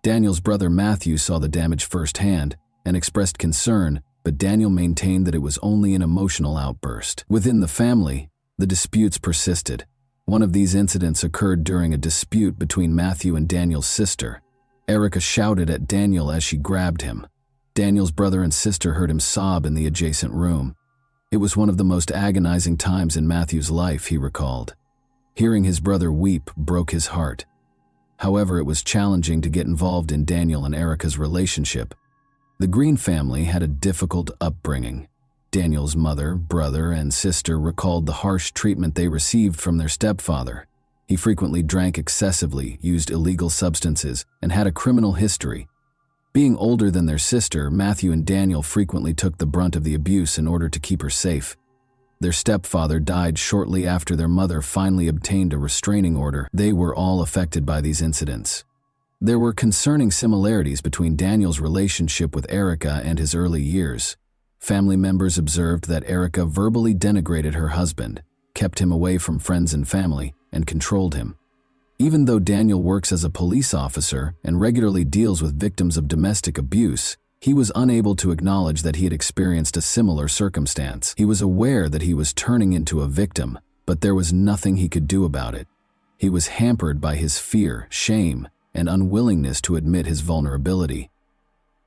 Speaker 1: Daniel's brother Matthew saw the damage firsthand and expressed concern, but Daniel maintained that it was only an emotional outburst. Within the family, the disputes persisted. One of these incidents occurred during a dispute between Matthew and Daniel's sister. Erica shouted at Daniel as she grabbed him. Daniel's brother and sister heard him sob in the adjacent room. It was one of the most agonizing times in Matthew's life, he recalled. Hearing his brother weep broke his heart. However, it was challenging to get involved in Daniel and Erica's relationship. The Green family had a difficult upbringing. Daniel's mother, brother, and sister recalled the harsh treatment they received from their stepfather. He frequently drank excessively, used illegal substances, and had a criminal history. Being older than their sister, Matthew and Daniel frequently took the brunt of the abuse in order to keep her safe. Their stepfather died shortly after their mother finally obtained a restraining order. They were all affected by these incidents. There were concerning similarities between Daniel's relationship with Erica and his early years. Family members observed that Erica verbally denigrated her husband, kept him away from friends and family, and controlled him. Even though Daniel works as a police officer and regularly deals with victims of domestic abuse, he was unable to acknowledge that he had experienced a similar circumstance. He was aware that he was turning into a victim, but there was nothing he could do about it. He was hampered by his fear, shame, and unwillingness to admit his vulnerability.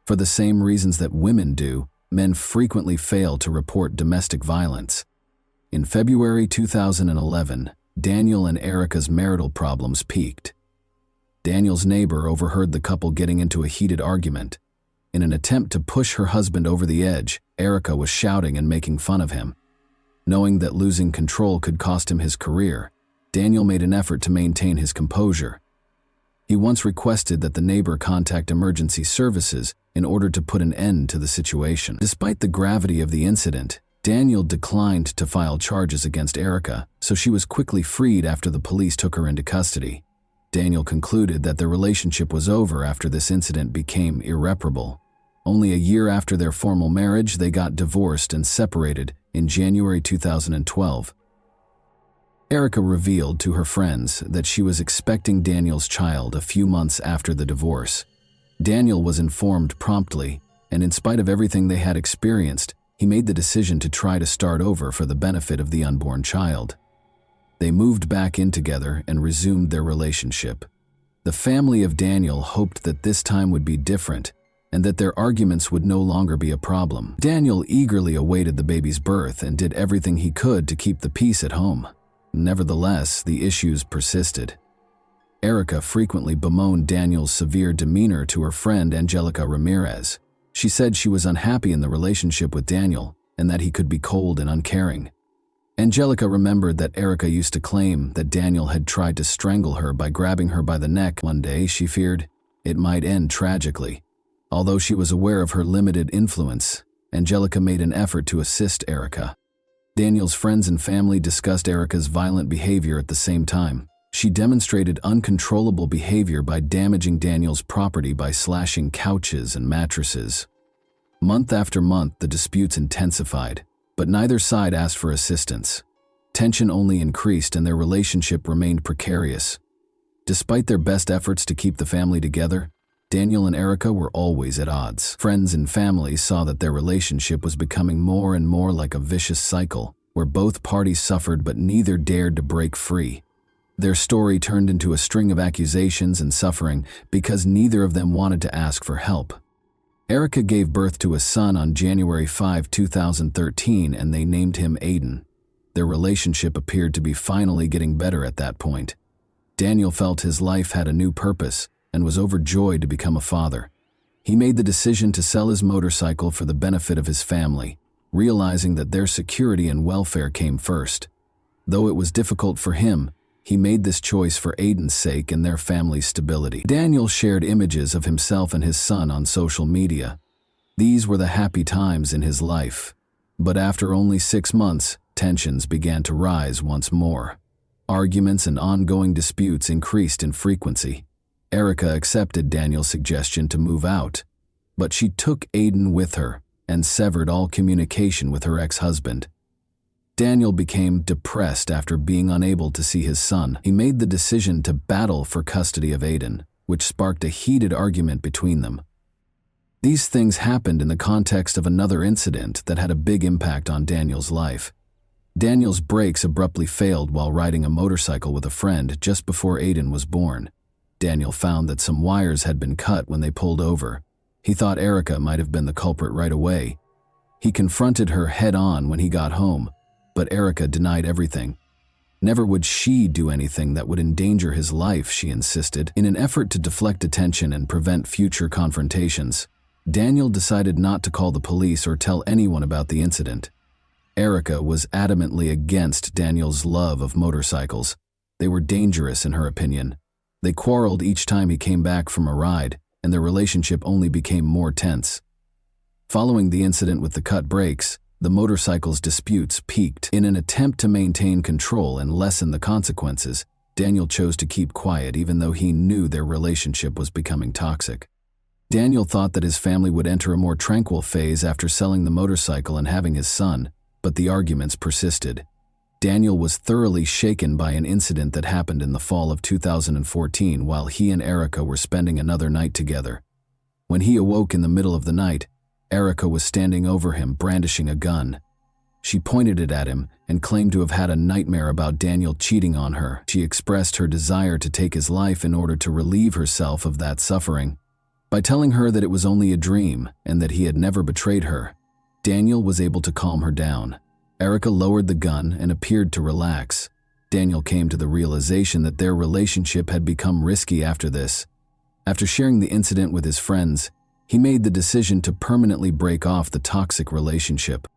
Speaker 1: For the same reasons that women do, men frequently fail to report domestic violence. In February 2011, Daniel and Erica's marital problems peaked. Daniel's neighbor overheard the couple getting into a heated argument. In an attempt to push her husband over the edge, Erica was shouting and making fun of him. Knowing that losing control could cost him his career, Daniel made an effort to maintain his composure. He once requested that the neighbor contact emergency services in order to put an end to the situation. Despite the gravity of the incident, Daniel declined to file charges against Erica, so she was quickly freed after the police took her into custody. Daniel concluded that their relationship was over after this incident became irreparable. Only a year after their formal marriage, they got divorced and separated in January 2012. Erica revealed to her friends that she was expecting Daniel's child a few months after the divorce. Daniel was informed promptly, and in spite of everything they had experienced, he made the decision to try to start over for the benefit of the unborn child. They moved back in together and resumed their relationship. The family of Daniel hoped that this time would be different and that their arguments would no longer be a problem. Daniel eagerly awaited the baby's birth and did everything he could to keep the peace at home. Nevertheless, the issues persisted. Erica frequently bemoaned Daniel's severe demeanor to her friend Angelica Ramirez. She said she was unhappy in the relationship with Daniel and that he could be cold and uncaring. Angelica remembered that Erica used to claim that Daniel had tried to strangle her by grabbing her by the neck. One day, she feared it might end tragically. Although she was aware of her limited influence, Angelica made an effort to assist Erica. Daniel's friends and family discussed Erica's violent behavior at the same time. She demonstrated uncontrollable behavior by damaging Daniel's property by slashing couches and mattresses. Month after month, the disputes intensified, but neither side asked for assistance. Tension only increased and their relationship remained precarious. Despite their best efforts to keep the family together, Daniel and Erica were always at odds. Friends and family saw that their relationship was becoming more and more like a vicious cycle, where both parties suffered but neither dared to break free. Their story turned into a string of accusations and suffering because neither of them wanted to ask for help. Erica gave birth to a son on January 5, 2013, and they named him Aiden. Their relationship appeared to be finally getting better at that point. Daniel felt his life had a new purpose and was overjoyed to become a father. He made the decision to sell his motorcycle for the benefit of his family, realizing that their security and welfare came first. Though it was difficult for him, he made this choice for Aiden's sake and their family's stability. Daniel shared images of himself and his son on social media. These were the happy times in his life. But after only 6 months, tensions began to rise once more. Arguments and ongoing disputes increased in frequency. Erica accepted Daniel's suggestion to move out, but she took Aiden with her and severed all communication with her ex-husband. Daniel became depressed after being unable to see his son. He made the decision to battle for custody of Aiden, which sparked a heated argument between them. These things happened in the context of another incident that had a big impact on Daniel's life. Daniel's brakes abruptly failed while riding a motorcycle with a friend just before Aiden was born. Daniel found that some wires had been cut when they pulled over. He thought Erica might have been the culprit right away. He confronted her head-on when he got home, but Erica denied everything. Never would she do anything that would endanger his life, she insisted. In an effort to deflect attention and prevent future confrontations, Daniel decided not to call the police or tell anyone about the incident. Erica was adamantly against Daniel's love of motorcycles. They were dangerous in her opinion. They quarreled each time he came back from a ride, and their relationship only became more tense. Following the incident with the cut brakes, the motorcycle's disputes peaked. In an attempt to maintain control and lessen the consequences, Daniel chose to keep quiet even though he knew their relationship was becoming toxic. Daniel thought that his family would enter a more tranquil phase after selling the motorcycle and having his son, but the arguments persisted. Daniel was thoroughly shaken by an incident that happened in the fall of 2014 while he and Erica were spending another night together. When he awoke in the middle of the night, Erica was standing over him brandishing a gun. She pointed it at him and claimed to have had a nightmare about Daniel cheating on her. She expressed her desire to take his life in order to relieve herself of that suffering. By telling her that it was only a dream and that he had never betrayed her, Daniel was able to calm her down. Erica lowered the gun and appeared to relax. Daniel came to the realization that their relationship had become risky after this. After sharing the incident with his friends, he made the decision to permanently break off the toxic relationship.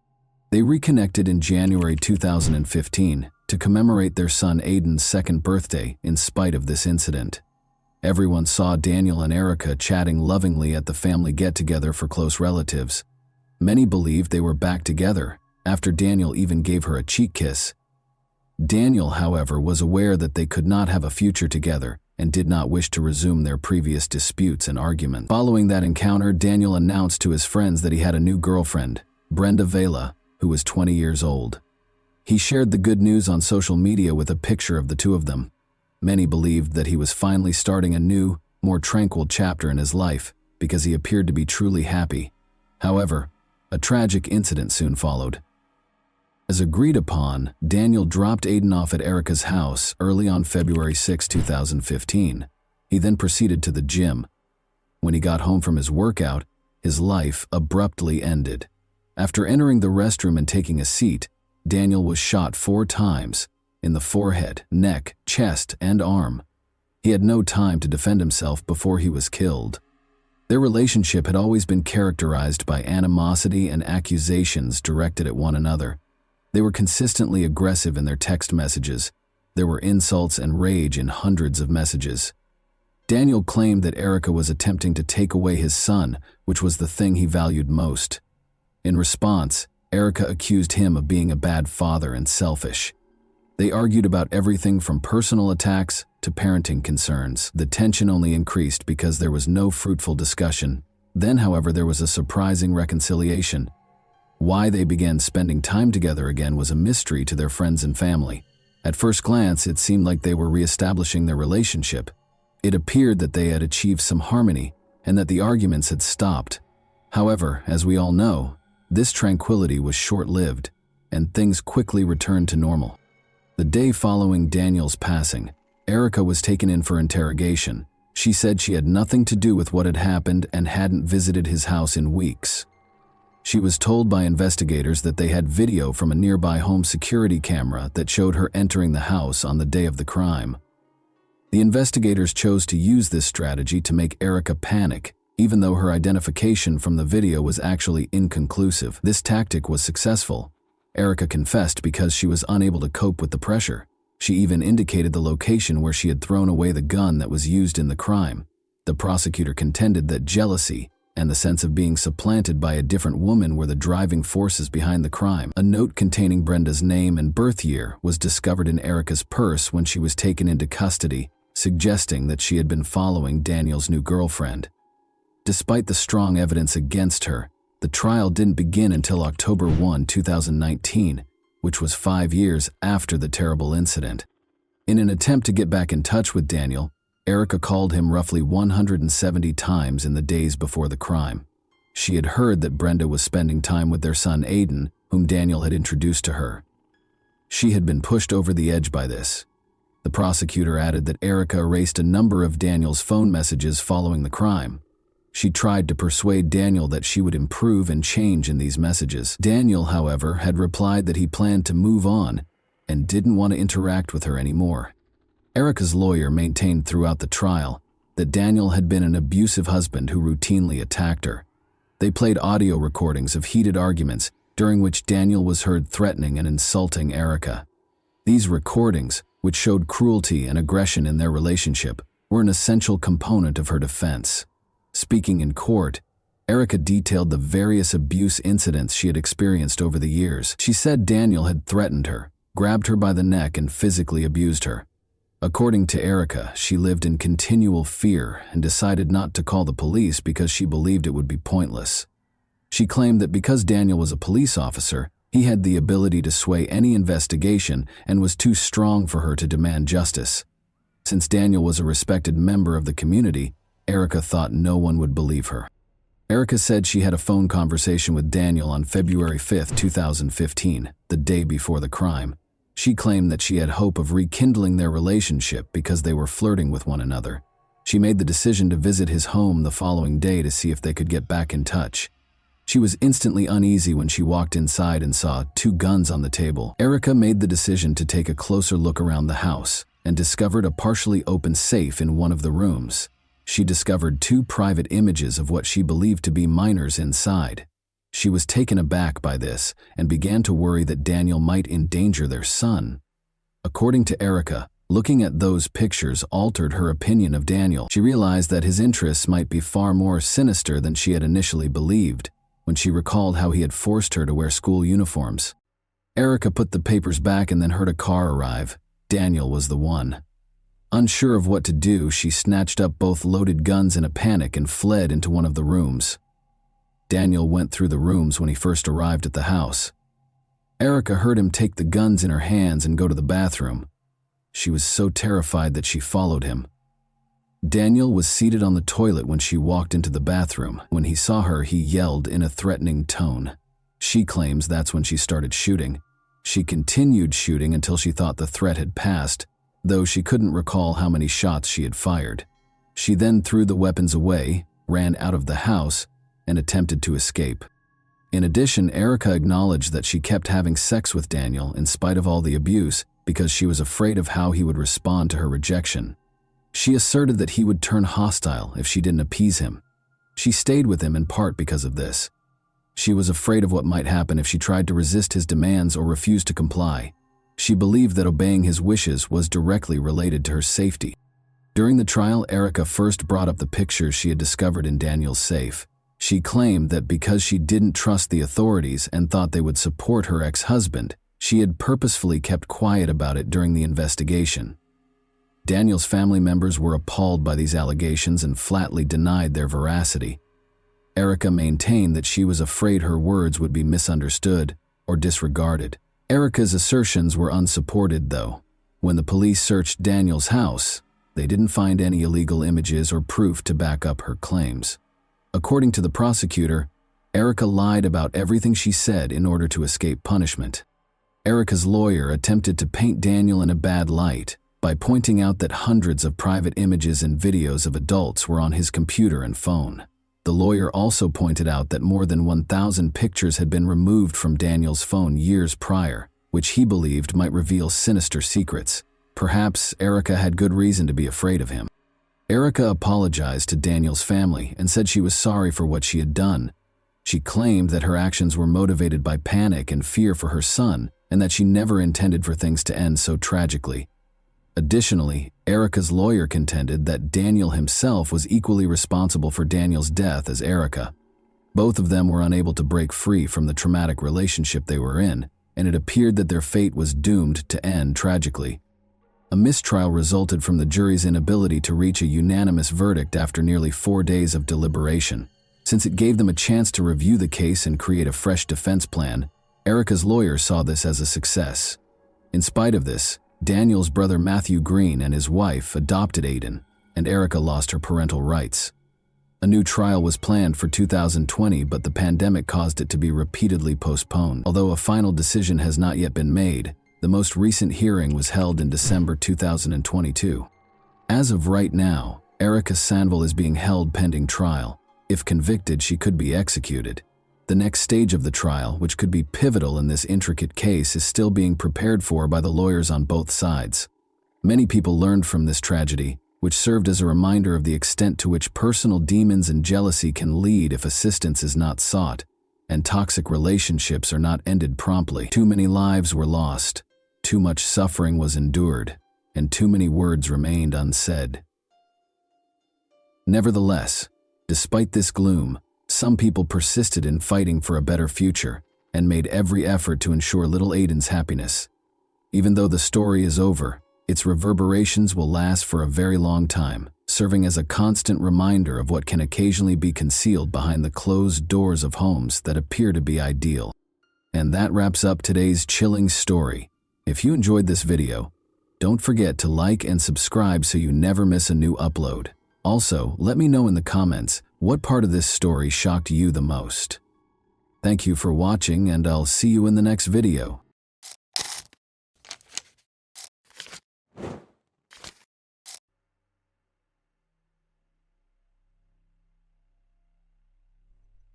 Speaker 1: They reconnected in January 2015 to commemorate their son Aiden's second birthday in spite of this incident. Everyone saw Daniel and Erica chatting lovingly at the family get-together for close relatives. Many believed they were back together, after Daniel even gave her a cheek kiss. Daniel, however, was aware that they could not have a future together and did not wish to resume their previous disputes and arguments. Following that encounter, Daniel announced to his friends that he had a new girlfriend, Brenda Vela, who was 20 years old. He shared the good news on social media with a picture of the two of them. Many believed that he was finally starting a new, more tranquil chapter in his life because he appeared to be truly happy. However, a tragic incident soon followed. As agreed upon, Daniel dropped Aiden off at Erica's house early on February 6, 2015. He then proceeded to the gym. When he got home from his workout, his life abruptly ended. After entering the restroom and taking a seat, Daniel was shot 4 times, in the forehead, neck, chest, and arm. He had no time to defend himself before he was killed. Their relationship had always been characterized by animosity and accusations directed at one another. They were consistently aggressive in their text messages. There were insults and rage in hundreds of messages. Daniel claimed that Erica was attempting to take away his son, which was the thing he valued most. In response, Erica accused him of being a bad father and selfish. They argued about everything from personal attacks to parenting concerns. The tension only increased because there was no fruitful discussion. Then, however, there was a surprising reconciliation. Why they began spending time together again was a mystery to their friends and family. At first glance, it seemed like they were reestablishing their relationship. It appeared that they had achieved some harmony and that the arguments had stopped. However, as we all know, this tranquility was short-lived, and things quickly returned to normal. The day following Daniel's passing, Erica was taken in for interrogation. She said she had nothing to do with what had happened and hadn't visited his house in weeks. She was told by investigators that they had video from a nearby home security camera that showed her entering the house on the day of the crime. The investigators chose to use this strategy to make Erica panic, even though her identification from the video was actually inconclusive. This tactic was successful. Erica confessed because she was unable to cope with the pressure. She even indicated the location where she had thrown away the gun that was used in the crime. The prosecutor contended that jealousy and the sense of being supplanted by a different woman were the driving forces behind the crime. A note containing Brenda's name and birth year was discovered in Erica's purse when she was taken into custody, suggesting that she had been following Daniel's new girlfriend. Despite the strong evidence against her, the trial didn't begin until October 1, 2019, which was 5 years after the terrible incident. In an attempt to get back in touch with Daniel, Erica called him roughly 170 times in the days before the crime. She had heard that Brenda was spending time with their son Aiden, whom Daniel had introduced to her. She had been pushed over the edge by this. The prosecutor added that Erica erased a number of Daniel's phone messages following the crime. She tried to persuade Daniel that she would improve and change in these messages. Daniel, however, had replied that he planned to move on and didn't want to interact with her anymore. Erica's lawyer maintained throughout the trial that Daniel had been an abusive husband who routinely attacked her. They played audio recordings of heated arguments during which Daniel was heard threatening and insulting Erica. These recordings, which showed cruelty and aggression in their relationship, were an essential component of her defense. Speaking in court, Erica detailed the various abuse incidents she had experienced over the years. She said Daniel had threatened her, grabbed her by the neck, and physically abused her. According to Erica, she lived in continual fear and decided not to call the police because she believed it would be pointless. She claimed that because Daniel was a police officer, he had the ability to sway any investigation and was too strong for her to demand justice. Since Daniel was a respected member of the community, Erica thought no one would believe her. Erica said she had a phone conversation with Daniel on February 5, 2015, the day before the crime. She claimed that she had hope of rekindling their relationship because they were flirting with one another. She made the decision to visit his home the following day to see if they could get back in touch. She was instantly uneasy when she walked inside and saw 2 guns on the table. Erica made the decision to take a closer look around the house and discovered a partially open safe in one of the rooms. She discovered 2 private images of what she believed to be minors inside. She was taken aback by this and began to worry that Daniel might endanger their son. According to Erica, looking at those pictures altered her opinion of Daniel. She realized that his interests might be far more sinister than she had initially believed when she recalled how he had forced her to wear school uniforms. Erica put the papers back and then heard a car arrive. Daniel was the one. Unsure of what to do, she snatched up both loaded guns in a panic and fled into one of the rooms. Daniel went through the rooms when he first arrived at the house. Erica heard him take the guns in her hands and go to the bathroom. She was so terrified that she followed him. Daniel was seated on the toilet when she walked into the bathroom. When he saw her, he yelled in a threatening tone. She claims that's when she started shooting. She continued shooting until she thought the threat had passed, though she couldn't recall how many shots she had fired. She then threw the weapons away, ran out of the house, and attempted to escape. In addition, Erica acknowledged that she kept having sex with Daniel in spite of all the abuse because she was afraid of how he would respond to her rejection. She asserted that he would turn hostile if she didn't appease him. She stayed with him in part because of this. She was afraid of what might happen if she tried to resist his demands or refused to comply. She believed that obeying his wishes was directly related to her safety. During the trial, Erica first brought up the pictures she had discovered in Daniel's safe. She claimed that because she didn't trust the authorities and thought they would support her ex-husband, she had purposefully kept quiet about it during the investigation. Daniel's family members were appalled by these allegations and flatly denied their veracity. Erica maintained that she was afraid her words would be misunderstood or disregarded. Erica's assertions were unsupported, though. When the police searched Daniel's house, they didn't find any illegal images or proof to back up her claims. According to the prosecutor, Erica lied about everything she said in order to escape punishment. Erica's lawyer attempted to paint Daniel in a bad light by pointing out that hundreds of private images and videos of adults were on his computer and phone. The lawyer also pointed out that more than 1,000 pictures had been removed from Daniel's phone years prior, which he believed might reveal sinister secrets. Perhaps Erica had good reason to be afraid of him. Erica apologized to Daniel's family and said she was sorry for what she had done. She claimed that her actions were motivated by panic and fear for her son, and that she never intended for things to end so tragically. Additionally, Erica's lawyer contended that Daniel himself was equally responsible for Daniel's death as Erica. Both of them were unable to break free from the traumatic relationship they were in, and it appeared that their fate was doomed to end tragically. A mistrial resulted from the jury's inability to reach a unanimous verdict after nearly 4 days of deliberation. Since it gave them a chance to review the case and create a fresh defense plan, Erica's lawyer saw this as a success. In spite of this, Daniel's brother Matthew Green and his wife adopted Aiden, and Erica lost her parental rights. A new trial was planned for 2020, but the pandemic caused it to be repeatedly postponed. Although a final decision has not yet been made, the most recent hearing was held in December 2022. As of right now, Erica Sanville is being held pending trial. If convicted, she could be executed. The next stage of the trial, which could be pivotal in this intricate case, is still being prepared for by the lawyers on both sides. Many people learned from this tragedy, which served as a reminder of the extent to which personal demons and jealousy can lead if assistance is not sought, and toxic relationships are not ended promptly. Too many lives were lost, too much suffering was endured, and too many words remained unsaid. Nevertheless, despite this gloom, some people persisted in fighting for a better future and made every effort to ensure little Aiden's happiness. Even though the story is over, its reverberations will last for a very long time, serving as a constant reminder of what can occasionally be concealed behind the closed doors of homes that appear to be ideal. And that wraps up today's chilling story. If you enjoyed this video, don't forget to like and subscribe so you never miss a new upload. Also, let me know in the comments what part of this story shocked you the most. Thank you for watching, and I'll see you in the next video.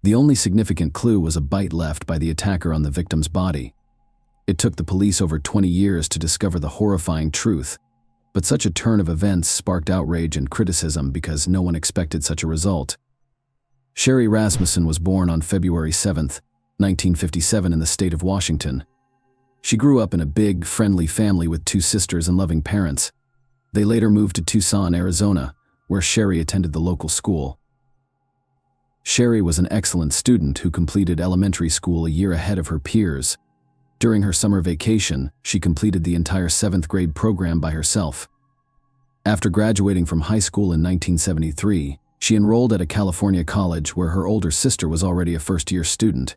Speaker 1: The only significant clue was a bite left by the attacker on the victim's body. It took the police over 20 years to discover the horrifying truth, but such a turn of events sparked outrage and criticism because no one expected such a result. Sherry Rasmussen was born on February 7, 1957 in the state of Washington. She grew up in a big, friendly family with 2 sisters and loving parents. They later moved to Tucson, Arizona, where Sherry attended the local school. Sherry was an excellent student who completed elementary school a year ahead of her peers. During her summer vacation, she completed the entire 7th grade program by herself. After graduating from high school in 1973, she enrolled at a California college where her older sister was already a first-year student.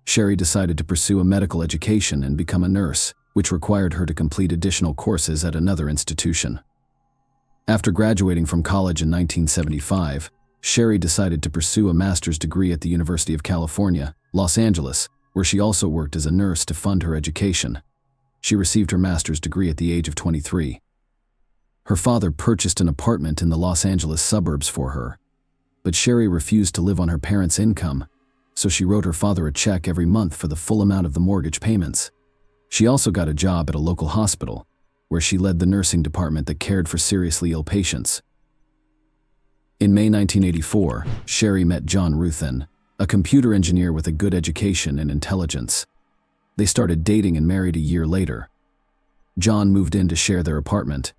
Speaker 1: Sherry decided to pursue a medical education and become a nurse, which required her to complete additional courses at another institution. After graduating from college in 1975, Sherry decided to pursue a master's degree at the University of California, Los Angeles, where she also worked as a nurse to fund her education. She received her master's degree at the age of 23. Her father purchased an apartment in the Los Angeles suburbs for her, but Sherry refused to live on her parents' income, so she wrote her father a check every month for the full amount of the mortgage payments. She also got a job at a local hospital, where she led the nursing department that cared for seriously ill patients. In May 1984, Sherry met John Ruthin, a computer engineer with a good education and intelligence. They started dating and married a year later. John moved in to share their apartment.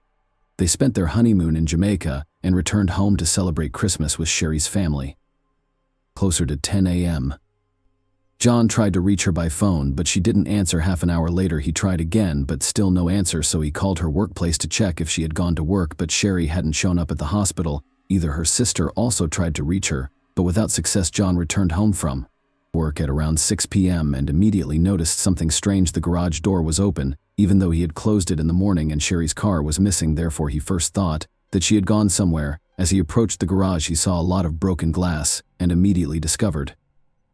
Speaker 1: They spent their honeymoon in Jamaica and returned home to celebrate Christmas with Sherry's family. Closer to 10 a.m. John tried to reach her by phone, but she didn't answer. Half an hour later, he tried again, but still no answer, so he called her workplace to check if she had gone to work, but Sherry hadn't shown up at the hospital. Either her sister also tried to reach her, but without success. John returned home from work at around 6 p.m. and immediately noticed something strange. The garage door was open, even though he had closed it in the morning, and Sherry's car was missing. Therefore, he first thought that she had gone somewhere. As he approached the garage, he saw a lot of broken glass and immediately discovered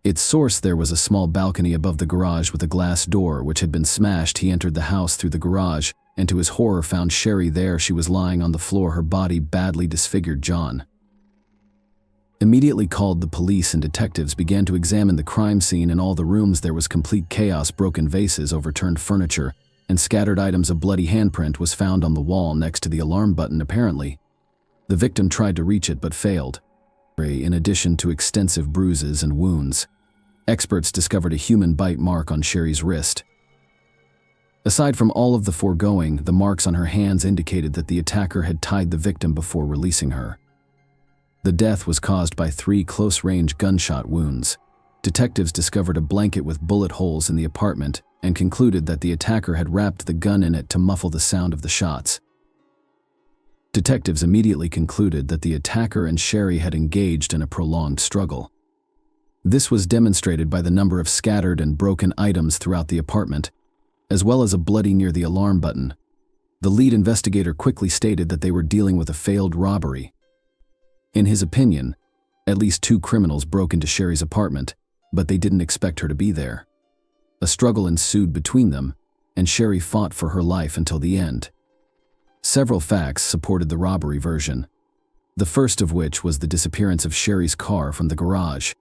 Speaker 1: its source. There was a small balcony above the garage with a glass door which had been smashed. He entered the house through the garage and to his horror found Sherry there. She was lying on the floor, her body badly disfigured. John immediately called the police, and detectives began to examine the crime scene. In all the rooms there was complete chaos. Broken vases, overturned furniture, and scattered items. A bloody handprint was found on the wall next to the alarm button. Apparently, the victim tried to reach it but failed. In addition to extensive bruises and wounds, experts discovered a human bite mark on Sherry's wrist. Aside from all of the foregoing, the marks on her hands indicated that the attacker had tied the victim before releasing her. The death was caused by 3 close-range gunshot wounds. Detectives discovered a blanket with bullet holes in the apartment and concluded that the attacker had wrapped the gun in it to muffle the sound of the shots. Detectives immediately concluded that the attacker and Sherry had engaged in a prolonged struggle. This was demonstrated by the number of scattered and broken items throughout the apartment, as well as a bloody near the alarm button. The lead investigator quickly stated that they were dealing with a failed robbery. In his opinion, at least 2 criminals broke into Sherry's apartment, but they didn't expect her to be there. A struggle ensued between them, and Sherry fought for her life until the end. Several facts supported the robbery version, the first of which was the disappearance of Sherry's car from the garage.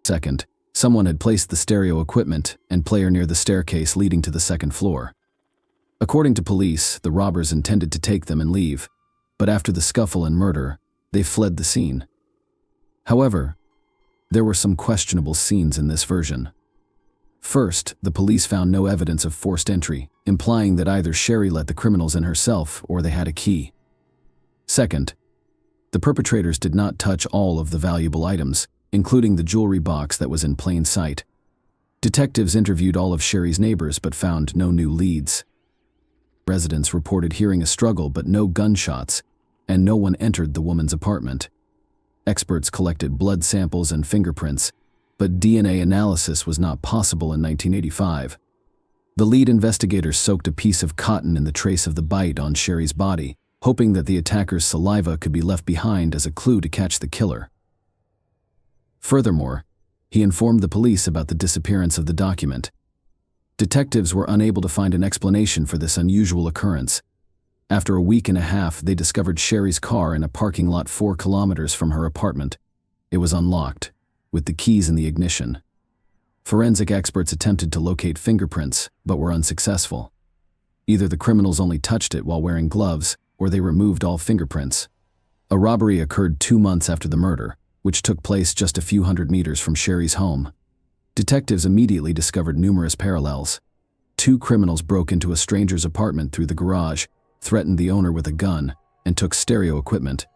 Speaker 1: Second, someone had placed the stereo equipment and player near the staircase leading to the 2nd floor. According to police, the robbers intended to take them and leave, but after the scuffle and murder, they fled the scene. However, there were some questionable scenes in this version. First, the police found no evidence of forced entry, implying that either Sherry let the criminals in herself or they had a key. Second, the perpetrators did not touch all of the valuable items, including the jewelry box that was in plain sight. Detectives interviewed all of Sherry's neighbors but found no new leads. Residents reported hearing a struggle but no gunshots, and no one entered the woman's apartment. Experts collected blood samples and fingerprints, but DNA analysis was not possible in 1985. The lead investigators soaked a piece of cotton in the trace of the bite on Sherry's body, hoping that the attacker's saliva could be left behind as a clue to catch the killer. Furthermore, he informed the police about the disappearance of the document. Detectives were unable to find an explanation for this unusual occurrence. After a week and a half, they discovered Sherry's car in a parking lot 4 kilometers from her apartment. It was unlocked. with the keys in the ignition. Forensic experts attempted to locate fingerprints, but were unsuccessful. Either the criminals only touched it while wearing gloves, or they removed all fingerprints. A robbery occurred 2 months after the murder, which took place just a few hundred meters from Sherry's home. Detectives immediately discovered numerous parallels. 2 criminals broke into a stranger's apartment through the garage, threatened the owner with a gun, and took stereo equipment.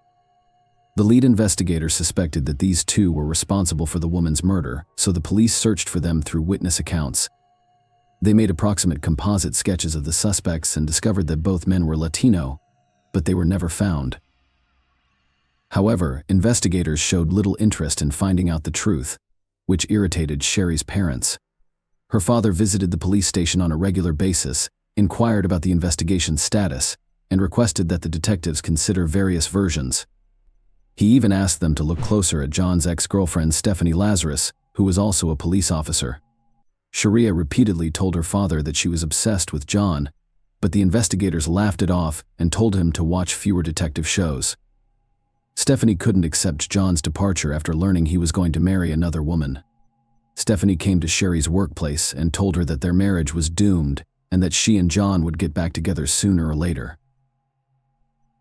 Speaker 1: The lead investigator suspected that these 2 were responsible for the woman's murder, so the police searched for them through witness accounts. They made approximate composite sketches of the suspects and discovered that both men were Latino, but they were never found. However, investigators showed little interest in finding out the truth, which irritated Sherry's parents. Her father visited the police station on a regular basis, inquired about the investigation's status, and requested that the detectives consider various versions. He even asked them to look closer at John's ex-girlfriend Stephanie Lazarus, who was also a police officer. Sharia repeatedly told her father that she was obsessed with John, but the investigators laughed it off and told him to watch fewer detective shows. Stephanie couldn't accept John's departure after learning he was going to marry another woman. Stephanie came to Sherry's workplace and told her that their marriage was doomed and that she and John would get back together sooner or later.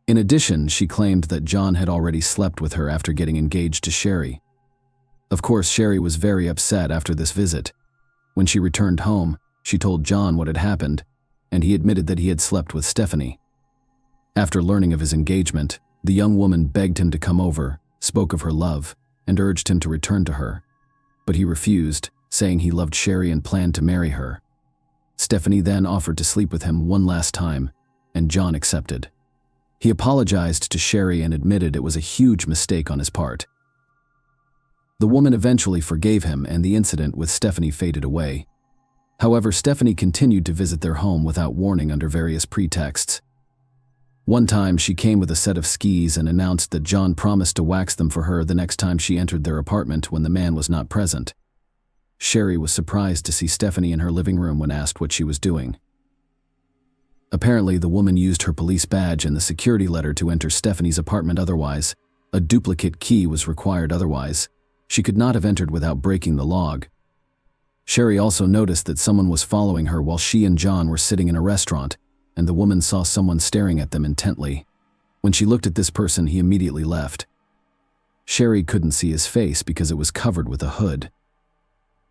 Speaker 1: In addition, she claimed that John had already slept with her after getting engaged to Sherry. Of course, Sherry was very upset after this visit. When she returned home, she told John what had happened, and he admitted that he had slept with Stephanie. After learning of his engagement, the young woman begged him to come over, spoke of her love, and urged him to return to her. But he refused, saying he loved Sherry and planned to marry her. Stephanie then offered to sleep with him one last time, and John accepted. He apologized to Sherry and admitted it was a huge mistake on his part. The woman eventually forgave him and the incident with Stephanie faded away. However, Stephanie continued to visit their home without warning under various pretexts. One time, she came with a set of skis and announced that John promised to wax them for her the next time she entered their apartment when the man was not present. Sherry was surprised to see Stephanie in her living room when asked what she was doing. Apparently, the woman used her police badge and the security letter to enter Stephanie's apartment otherwise. A duplicate key was required otherwise. She could not have entered without breaking the log. Sherry also noticed that someone was following her while she and John were sitting in a restaurant, and the woman saw someone staring at them intently. When she looked at this person, he immediately left. Sherry couldn't see his face because it was covered with a hood.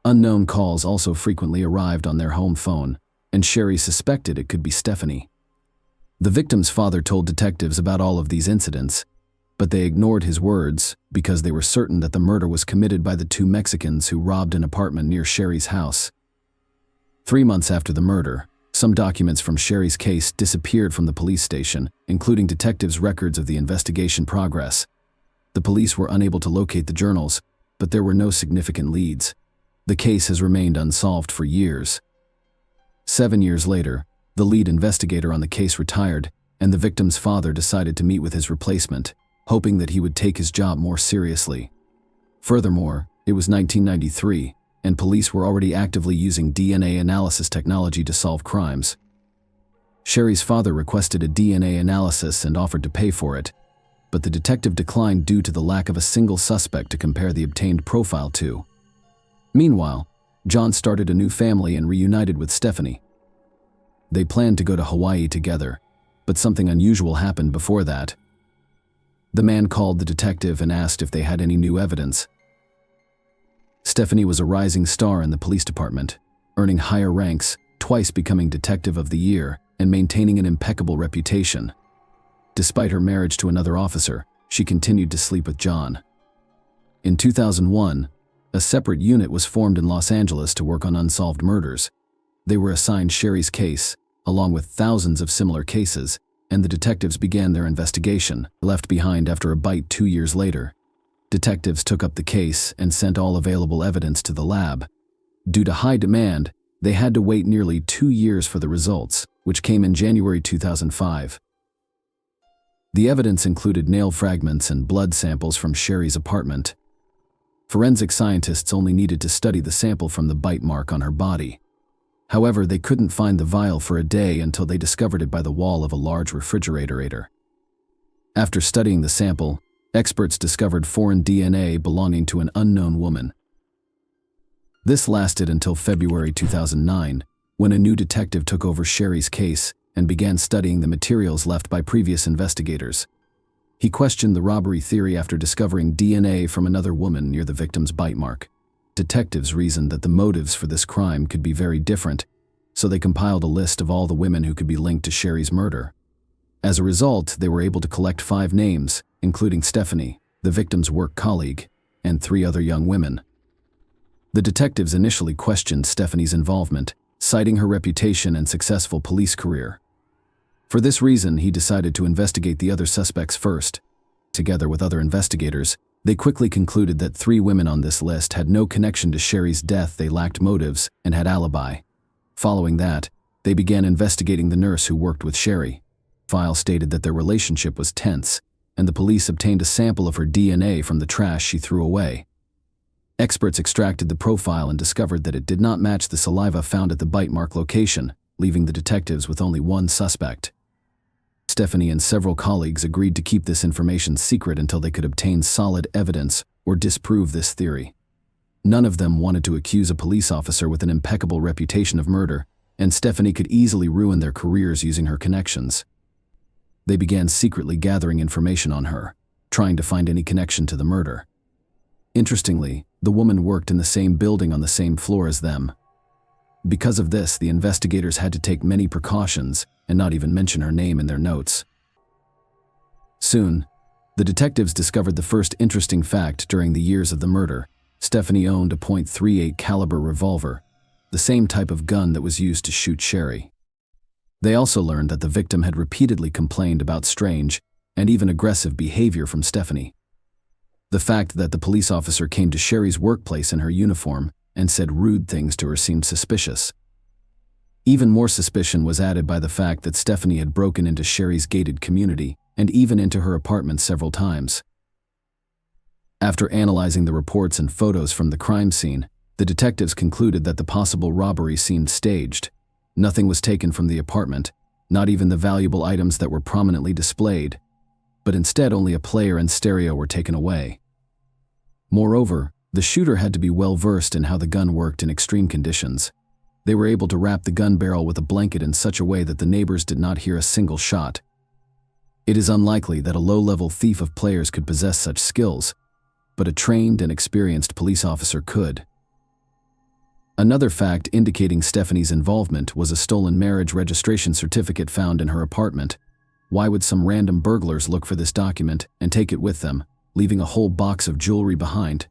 Speaker 1: Unknown calls also frequently arrived on their home phone, and Sherry suspected it could be Stephanie. The victim's father told detectives about all of these incidents, but they ignored his words because they were certain that the murder was committed by the 2 Mexicans who robbed an apartment near Sherry's house. 3 months after the murder, some documents from Sherry's case disappeared from the police station, including detectives' records of the investigation progress. The police were unable to locate the journals, but there were no significant leads. The case has remained unsolved for years. 7 years later, the lead investigator on the case retired, and the victim's father decided to meet with his replacement, hoping that he would take his job more seriously. Furthermore, it was 1993, and police were already actively using DNA analysis technology to solve crimes. Sherry's father requested a DNA analysis and offered to pay for it, but the detective declined due to the lack of a single suspect to compare the obtained profile to. Meanwhile, John started a new family and reunited with Stephanie. They planned to go to Hawaii together, but something unusual happened before that. The man called the detective and asked if they had any new evidence. Stephanie was a rising star in the police department, earning higher ranks, twice becoming Detective of the Year, and maintaining an impeccable reputation. Despite her marriage to another officer, she continued to sleep with John. In 2001, a separate unit was formed in Los Angeles to work on unsolved murders. They were assigned Sherry's case, along with thousands of similar cases, and the detectives began their investigation, left behind after a bite 2 years later. Detectives took up the case and sent all available evidence to the lab. Due to high demand, they had to wait nearly 2 years for the results, which came in January 2005. The evidence included nail fragments and blood samples from Sherry's apartment. Forensic scientists only needed to study the sample from the bite mark on her body. However, they couldn't find the vial for a day until they discovered it by the wall of a large refrigerator. After studying the sample, Experts discovered foreign DNA belonging to an unknown woman. This lasted until February 2009, when a new detective took over Sherry's case and began studying the materials left by previous investigators. He questioned the robbery theory after discovering DNA from another woman near the victim's bite mark. Detectives reasoned that the motives for this crime could be very different, so they compiled a list of all the women who could be linked to Sherry's murder. As a result, they were able to collect 5 names, including Stephanie, the victim's work colleague, and 3 other young women. The detectives initially questioned Stephanie's involvement, citing her reputation and successful police career. For this reason, he decided to investigate the other suspects first. Together with other investigators, they quickly concluded that 3 women on this list had no connection to Sherry's death. They lacked motives and had alibi. Following that, they began investigating the nurse who worked with Sherry. File stated that their relationship was tense, and the police obtained a sample of her DNA from the trash she threw away. Experts extracted the profile and discovered that it did not match the saliva found at the bite mark location, leaving the detectives with only one suspect. Stephanie and several colleagues agreed to keep this information secret until they could obtain solid evidence or disprove this theory. None of them wanted to accuse a police officer with an impeccable reputation of murder, and Stephanie could easily ruin their careers using her connections. They began secretly gathering information on her, trying to find any connection to the murder. Interestingly, the woman worked in the same building on the same floor as them. Because of this, the investigators had to take many precautions and not even mention her name in their notes. Soon, the detectives discovered the first interesting fact during the years of the murder. Stephanie owned a .38 caliber revolver, the same type of gun that was used to shoot Sherry. They also learned that the victim had repeatedly complained about strange and even aggressive behavior from Stephanie. The fact that the police officer came to Sherry's workplace in her uniform and said rude things to her seemed suspicious. Even more suspicion was added by the fact that Stephanie had broken into Sherry's gated community and even into her apartment several times. After analyzing the reports and photos from the crime scene, the detectives concluded that the possible robbery seemed staged. Nothing was taken from the apartment, not even the valuable items that were prominently displayed, but instead only a player and stereo were taken away. Moreover, the shooter had to be well versed in how the gun worked in extreme conditions. They were able to wrap the gun barrel with a blanket in such a way that the neighbors did not hear a single shot. It is unlikely that a low-level thief of players could possess such skills, but a trained and experienced police officer could. Another fact indicating Stephanie's involvement was a stolen marriage registration certificate found in her apartment. Why would some random burglars look for this document and take it with them, leaving a whole box of jewelry behind?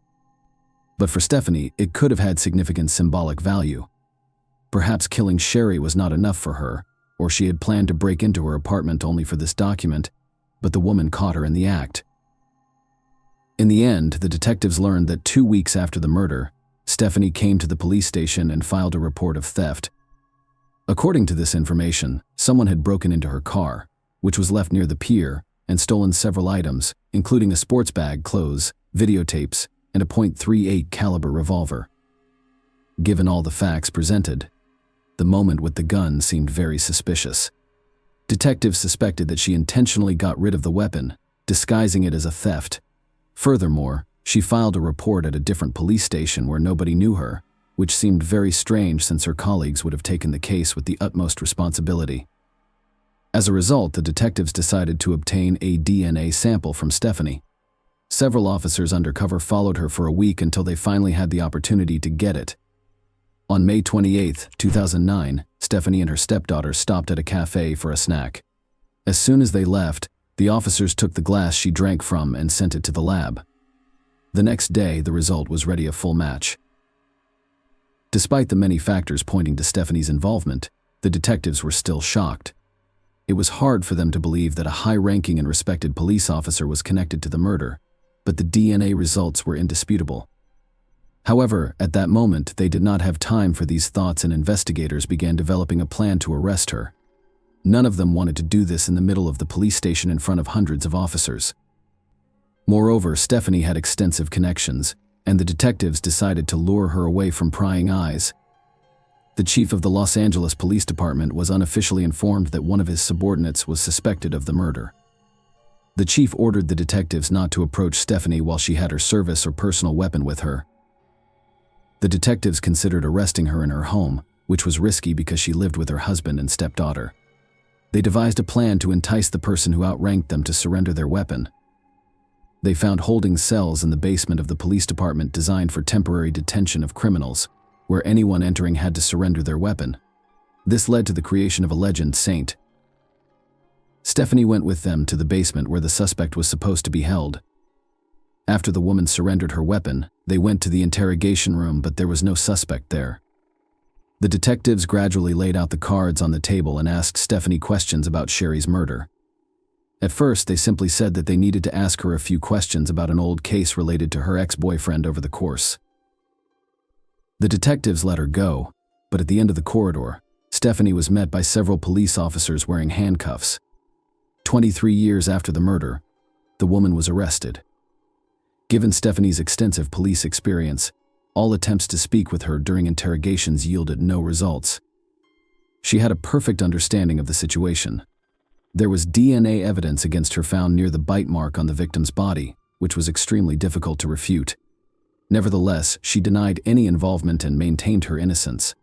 Speaker 1: But for Stephanie, it could have had significant symbolic value. Perhaps killing Sherry was not enough for her, or she had planned to break into her apartment only for this document, but the woman caught her in the act. In the end, the detectives learned that 2 weeks after the murder, Stephanie came to the police station and filed a report of theft. According to this information, someone had broken into her car, which was left near the pier, and stolen several items, including a sports bag, clothes, videotapes, and a .38 caliber revolver. Given all the facts presented, the moment with the gun seemed very suspicious. Detectives suspected that she intentionally got rid of the weapon, disguising it as a theft. Furthermore, she filed a report at a different police station where nobody knew her, which seemed very strange since her colleagues would have taken the case with the utmost responsibility. As a result, the detectives decided to obtain a DNA sample from Stephanie. Several officers undercover followed her for a week until they finally had the opportunity to get it. On May 28, 2009, Stephanie and her stepdaughter stopped at a cafe for a snack. As soon as they left, the officers took the glass she drank from and sent it to the lab. The next day, the result was ready, a full match. Despite the many factors pointing to Stephanie's involvement, the detectives were still shocked. It was hard for them to believe that a high-ranking and respected police officer was connected to the murder, but the DNA results were indisputable. However, at that moment, they did not have time for these thoughts, and investigators began developing a plan to arrest her. None of them wanted to do this in the middle of the police station in front of hundreds of officers. Moreover, Stephanie had extensive connections, and the detectives decided to lure her away from prying eyes. The chief of the Los Angeles Police Department was unofficially informed that one of his subordinates was suspected of the murder. The chief ordered the detectives not to approach Stephanie while she had her service or personal weapon with her. The detectives considered arresting her in her home, which was risky because she lived with her husband and stepdaughter. They devised a plan to entice the person who outranked them to surrender their weapon. They found holding cells in the basement of the police department designed for temporary detention of criminals, where anyone entering had to surrender their weapon. This led to the creation of a legend saint. Stephanie went with them to the basement where the suspect was supposed to be held. After the woman surrendered her weapon, they went to the interrogation room, but there was no suspect there. The detectives gradually laid out the cards on the table and asked Stephanie questions about Sherry's murder. At first, they simply said that they needed to ask her a few questions about an old case related to her ex-boyfriend over the course. The detectives let her go, but at the end of the corridor, Stephanie was met by several police officers wearing handcuffs. 23 years after the murder, the woman was arrested. Given Stephanie's extensive police experience, all attempts to speak with her during interrogations yielded no results. She had a perfect understanding of the situation. There was DNA evidence against her found near the bite mark on the victim's body, which was extremely difficult to refute. Nevertheless, she denied any involvement and maintained her innocence.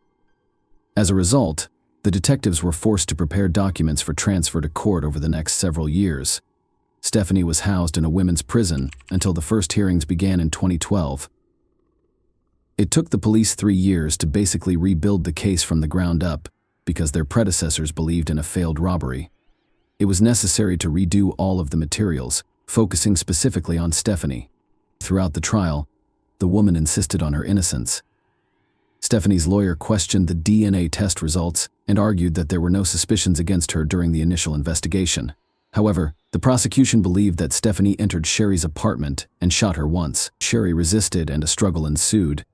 Speaker 1: As a result, the detectives were forced to prepare documents for transfer to court over the next several years. Stephanie was housed in a women's prison until the first hearings began in 2012. It took the police 3 years to basically rebuild the case from the ground up because their predecessors believed in a failed robbery. It was necessary to redo all of the materials, focusing specifically on Stephanie. Throughout the trial, the woman insisted on her innocence. Stephanie's lawyer questioned the DNA test results and argued that there were no suspicions against her during the initial investigation. However, the prosecution believed that Stephanie entered Sherry's apartment and shot her once. Sherry resisted and a struggle ensued,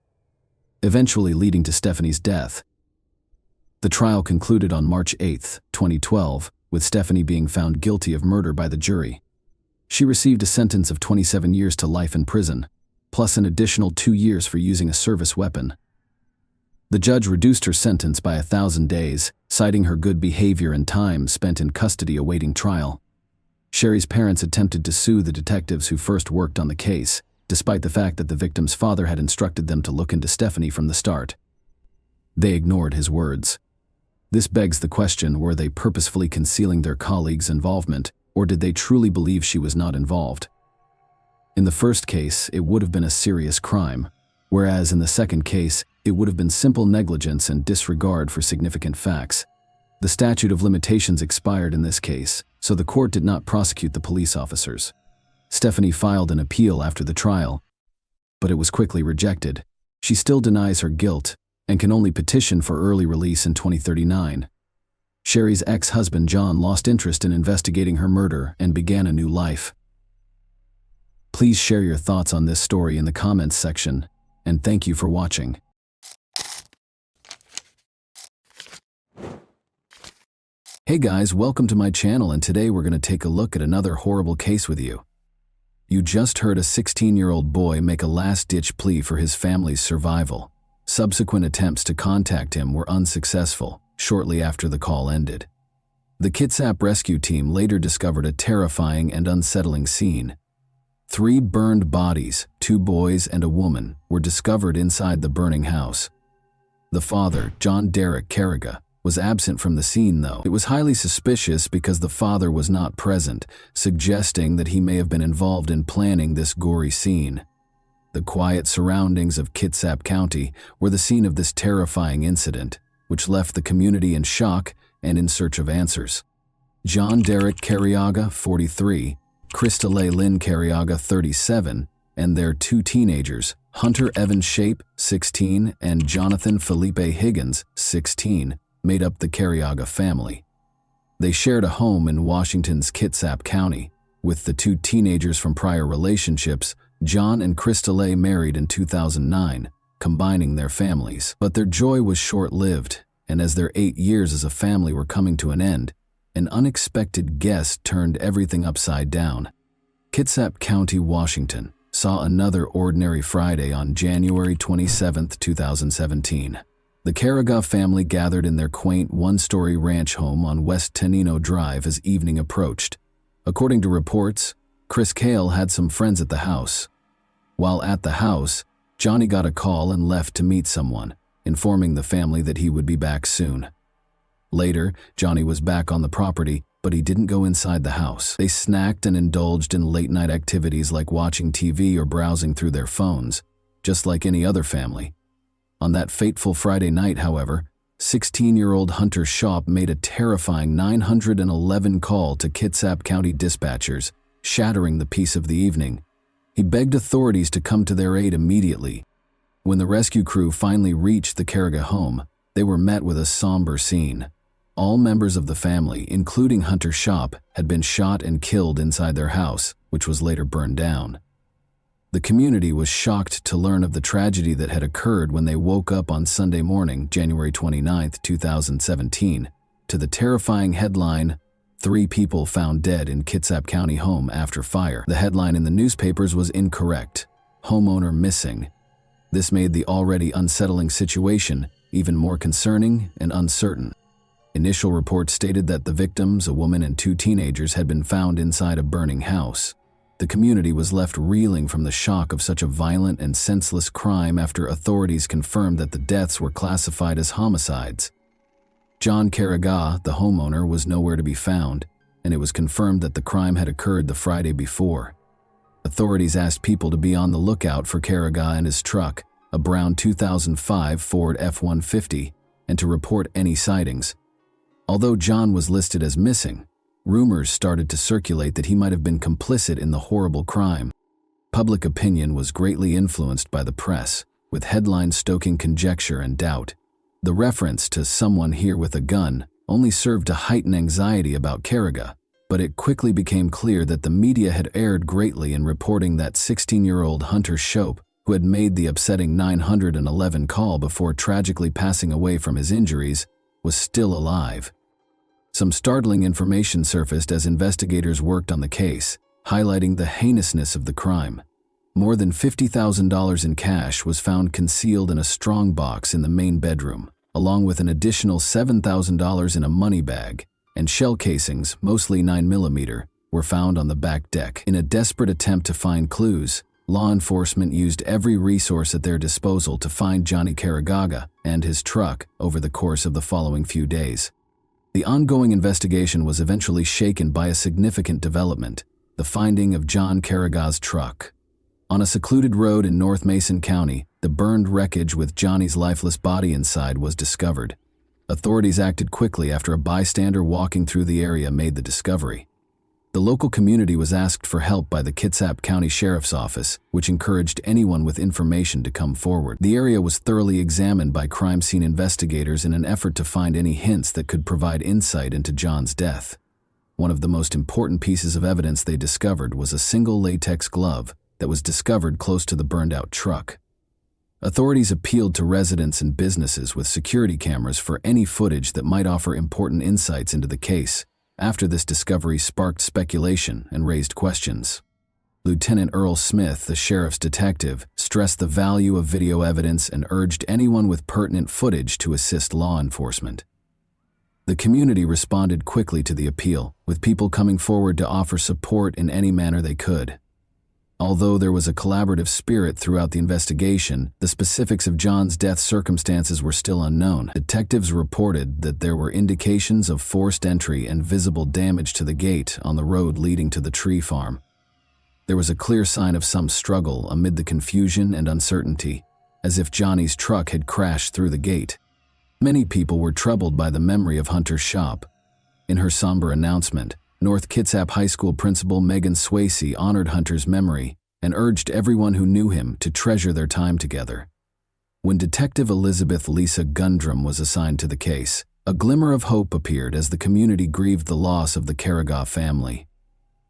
Speaker 1: eventually leading to Stephanie's death. The trial concluded on March 8, 2012, with Stephanie being found guilty of murder by the jury. She received a sentence of 27 years to life in prison, plus an additional 2 years for using a service weapon. The judge reduced her sentence by 1,000 days, citing her good behavior and time spent in custody awaiting trial. Sherry's parents attempted to sue the detectives who first worked on the case, despite the fact that the victim's father had instructed them to look into Stephanie from the start. They ignored his words. This begs the question, were they purposefully concealing their colleagues' involvement, or did they truly believe she was not involved? In the first case, it would have been a serious crime, whereas in the second case, it would have been simple negligence and disregard for significant facts. The statute of limitations expired in this case, so the court did not prosecute the police officers. Stephanie filed an appeal after the trial, but it was quickly rejected. She still denies her guilt and can only petition for early release in 2039. Sherry's ex-husband John lost interest in investigating her murder and began a new life. Please share your thoughts on this story in the comments section, and thank you for watching. Hey guys, welcome to my channel, and today we're going to take a look at another horrible case with you. You just heard a 16-year-old boy make a last-ditch plea for his family's survival. Subsequent attempts to contact him were unsuccessful shortly after the call ended. The Kitsap rescue team later discovered a terrifying and unsettling scene. 3 burned bodies, 2 boys and a woman, were discovered inside the burning house. The father, John Derek Carriga, was absent from the scene though. It was highly suspicious because the father was not present, suggesting that he may have been involved in planning this gory scene. The quiet surroundings of Kitsap County were the scene of this terrifying incident, which left the community in shock and in search of answers. John Derek Carriaga, 43, Christale Lynn Carriaga, 37, and their 2 teenagers, Hunter Evan Shape, 16, and Jonathan Felipe Higgins, 16, made up the Carriaga family. They shared a home in Washington's Kitsap County, with the 2 teenagers from prior relationships. John and Christale married in 2009, combining their families. But their joy was short-lived, and as their 8 years as a family were coming to an end, an unexpected guest turned everything upside down. Kitsap County, Washington, saw another ordinary Friday on January 27, 2017. The Carriga family gathered in their quaint 1-story ranch home on West Tenino Drive as evening approached. According to reports, Chris Cale had some friends at the house. While at the house, Johnny got a call and left to meet someone, informing the family that he would be back soon. Later, Johnny was back on the property, but he didn't go inside the house. They snacked and indulged in late-night activities like watching TV or browsing through their phones, just like any other family. On that fateful Friday night, however, 16-year-old Hunter Shop made a terrifying 911 call to Kitsap County dispatchers, shattering the peace of the evening. He begged authorities to come to their aid immediately. When the rescue crew finally reached the Carriga home, they were met with a somber scene. All members of the family, including Hunter Shop, had been shot and killed inside their house, which was later burned down. The community was shocked to learn of the tragedy that had occurred when they woke up on Sunday morning, January 29, 2017, to the terrifying headline, "3 people found dead in Kitsap County home after fire." The headline in the newspapers was incorrect. "Homeowner missing." This made the already unsettling situation even more concerning and uncertain. Initial reports stated that the victims, a woman and 2 teenagers, had been found inside a burning house. The community was left reeling from the shock of such a violent and senseless crime after authorities confirmed that the deaths were classified as homicides. John Carriga, the homeowner, was nowhere to be found, and it was confirmed that the crime had occurred the Friday before. Authorities asked people to be on the lookout for Carriga and his truck, a brown 2005 Ford F-150, and to report any sightings. Although John was listed as missing, rumors started to circulate that he might have been complicit in the horrible crime. Public opinion was greatly influenced by the press, with headlines stoking conjecture and doubt. The reference to "someone here with a gun" only served to heighten anxiety about Carriga, but it quickly became clear that the media had erred greatly in reporting that 16-year-old Hunter Shop, who had made the upsetting 911 call before tragically passing away from his injuries, was still alive. Some startling information surfaced as investigators worked on the case, highlighting the heinousness of the crime. More than $50,000 in cash was found concealed in a strong box in the main bedroom, along with an additional $7,000 in a money bag, and shell casings, mostly 9mm, were found on the back deck. In a desperate attempt to find clues, law enforcement used every resource at their disposal to find Johnny Carriga and his truck over the course of the following few days. The ongoing investigation was eventually shaken by a significant development: the finding of John Carriga's truck. On a secluded road in North Mason County, the burned wreckage with Johnny's lifeless body inside was discovered. Authorities acted quickly after a bystander walking through the area made the discovery. The local community was asked for help by the Kitsap County Sheriff's Office, which encouraged anyone with information to come forward. The area was thoroughly examined by crime scene investigators in an effort to find any hints that could provide insight into John's death. One of the most important pieces of evidence they discovered was a single latex glove that was discovered close to the burned-out truck. Authorities appealed to residents and businesses with security cameras for any footage that might offer important insights into the case. After this discovery sparked speculation and raised questions. Lieutenant Earl Smith, the sheriff's detective, stressed the value of video evidence and urged anyone with pertinent footage to assist law enforcement. The community responded quickly to the appeal, with people coming forward to offer support in any manner they could. Although there was a collaborative spirit throughout the investigation, the specifics of John's death circumstances were still unknown. Detectives reported that there were indications of forced entry and visible damage to the gate on the road leading to the tree farm. There was a clear sign of some struggle amid the confusion and uncertainty, as if Johnny's truck had crashed through the gate. Many people were troubled by the memory of Hunter Shop. In her somber announcement, North Kitsap High School Principal Megan Swayze honored Hunter's memory and urged everyone who knew him to treasure their time together. When Detective Elizabeth Lisa Gundrum was assigned to the case, a glimmer of hope appeared as the community grieved the loss of the Carriga family.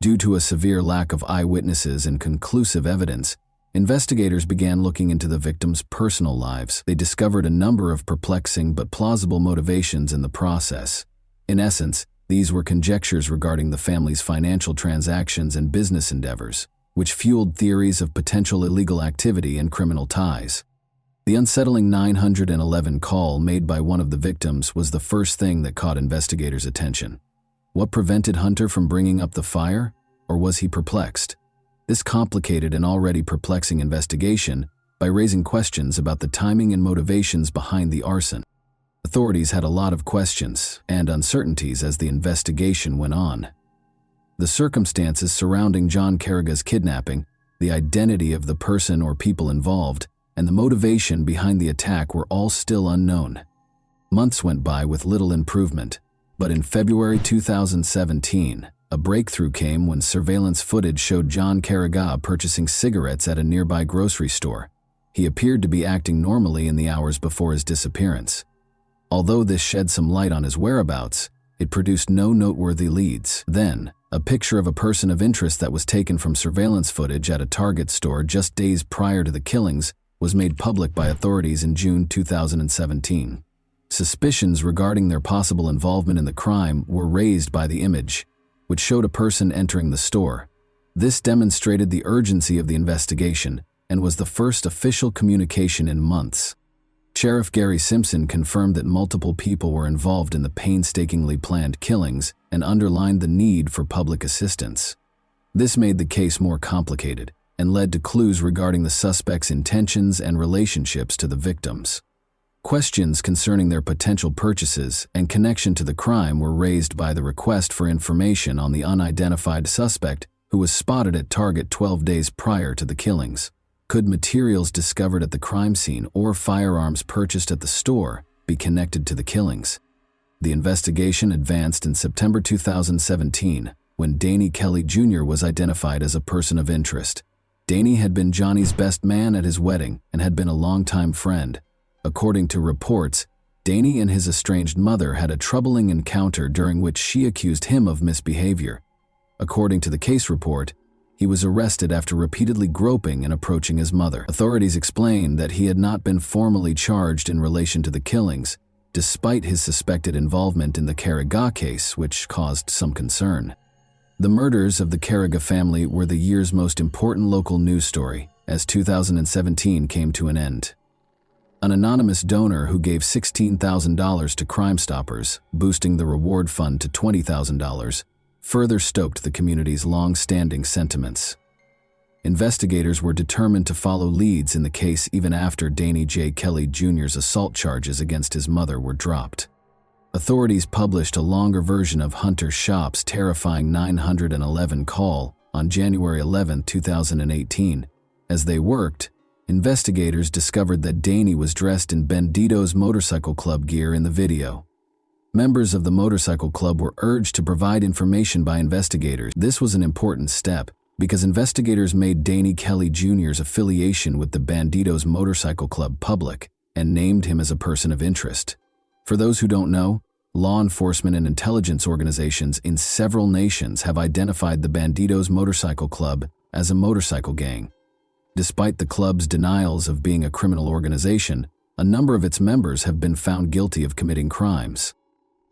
Speaker 1: Due to a severe lack of eyewitnesses and conclusive evidence, investigators began looking into the victims' personal lives. They discovered a number of perplexing but plausible motivations in the process. In essence, these were conjectures regarding the family's financial transactions and business endeavors, which fueled theories of potential illegal activity and criminal ties. The unsettling 911 call made by one of the victims was the first thing that caught investigators' attention. What prevented Hunter from bringing up the fire? Or was he perplexed? This complicated an already perplexing investigation by raising questions about the timing and motivations behind the arson. Authorities had a lot of questions and uncertainties as the investigation went on. The circumstances surrounding John Carraga's kidnapping, the identity of the person or people involved, and the motivation behind the attack were all still unknown. Months went by with little improvement, but in February 2017, a breakthrough came when surveillance footage showed John Carraga purchasing cigarettes at a nearby grocery store. He appeared to be acting normally in the hours before his disappearance. Although this shed some light on his whereabouts, it produced no noteworthy leads. Then, a picture of a person of interest that was taken from surveillance footage at a Target store just days prior to the killings was made public by authorities in June 2017. Suspicions regarding their possible involvement in the crime were raised by the image, which showed a person entering the store. This demonstrated the urgency of the investigation and was the first official communication in months. Sheriff Gary Simpson confirmed that multiple people were involved in the painstakingly planned killings and underlined the need for public assistance. This made the case more complicated and led to clues regarding the suspects' intentions and relationships to the victims. Questions concerning their potential purchases and connection to the crime were raised by the request for information on the unidentified suspect who was spotted at Target 12 days prior to the killings. Could materials discovered at the crime scene or firearms purchased at the store be connected to the killings? The investigation advanced in September 2017 when Danny Kelly Jr. was identified as a person of interest. Danny had been Johnny's best man at his wedding and had been a longtime friend. According to reports, Danny and his estranged mother had a troubling encounter during which she accused him of misbehavior. According to the case report, he was arrested after repeatedly groping and approaching his mother. Authorities explained that he had not been formally charged in relation to the killings, despite his suspected involvement in the Carraga case, which caused some concern. The murders of the Carraga family were the year's most important local news story, as 2017 came to an end. An anonymous donor who gave $16,000 to Crime Stoppers, boosting the reward fund to $20,000, further stoked the community's long-standing sentiments. Investigators were determined to follow leads in the case even after Danny J. Kelly Jr.'s assault charges against his mother were dropped. Authorities published a longer version of Hunter Shop's terrifying 911 call on January 11, 2018. As they worked, investigators discovered that Danny was dressed in Bandito's motorcycle club gear in the video. Members of the motorcycle club were urged to provide information by investigators. This was an important step because investigators made Danny Kelly Jr.'s affiliation with the Bandito's motorcycle club public and named him as a person of interest. For those who don't know, law enforcement and intelligence organizations in several nations have identified the Bandito's motorcycle club as a motorcycle gang. Despite the club's denials of being a criminal organization, a number of its members have been found guilty of committing crimes.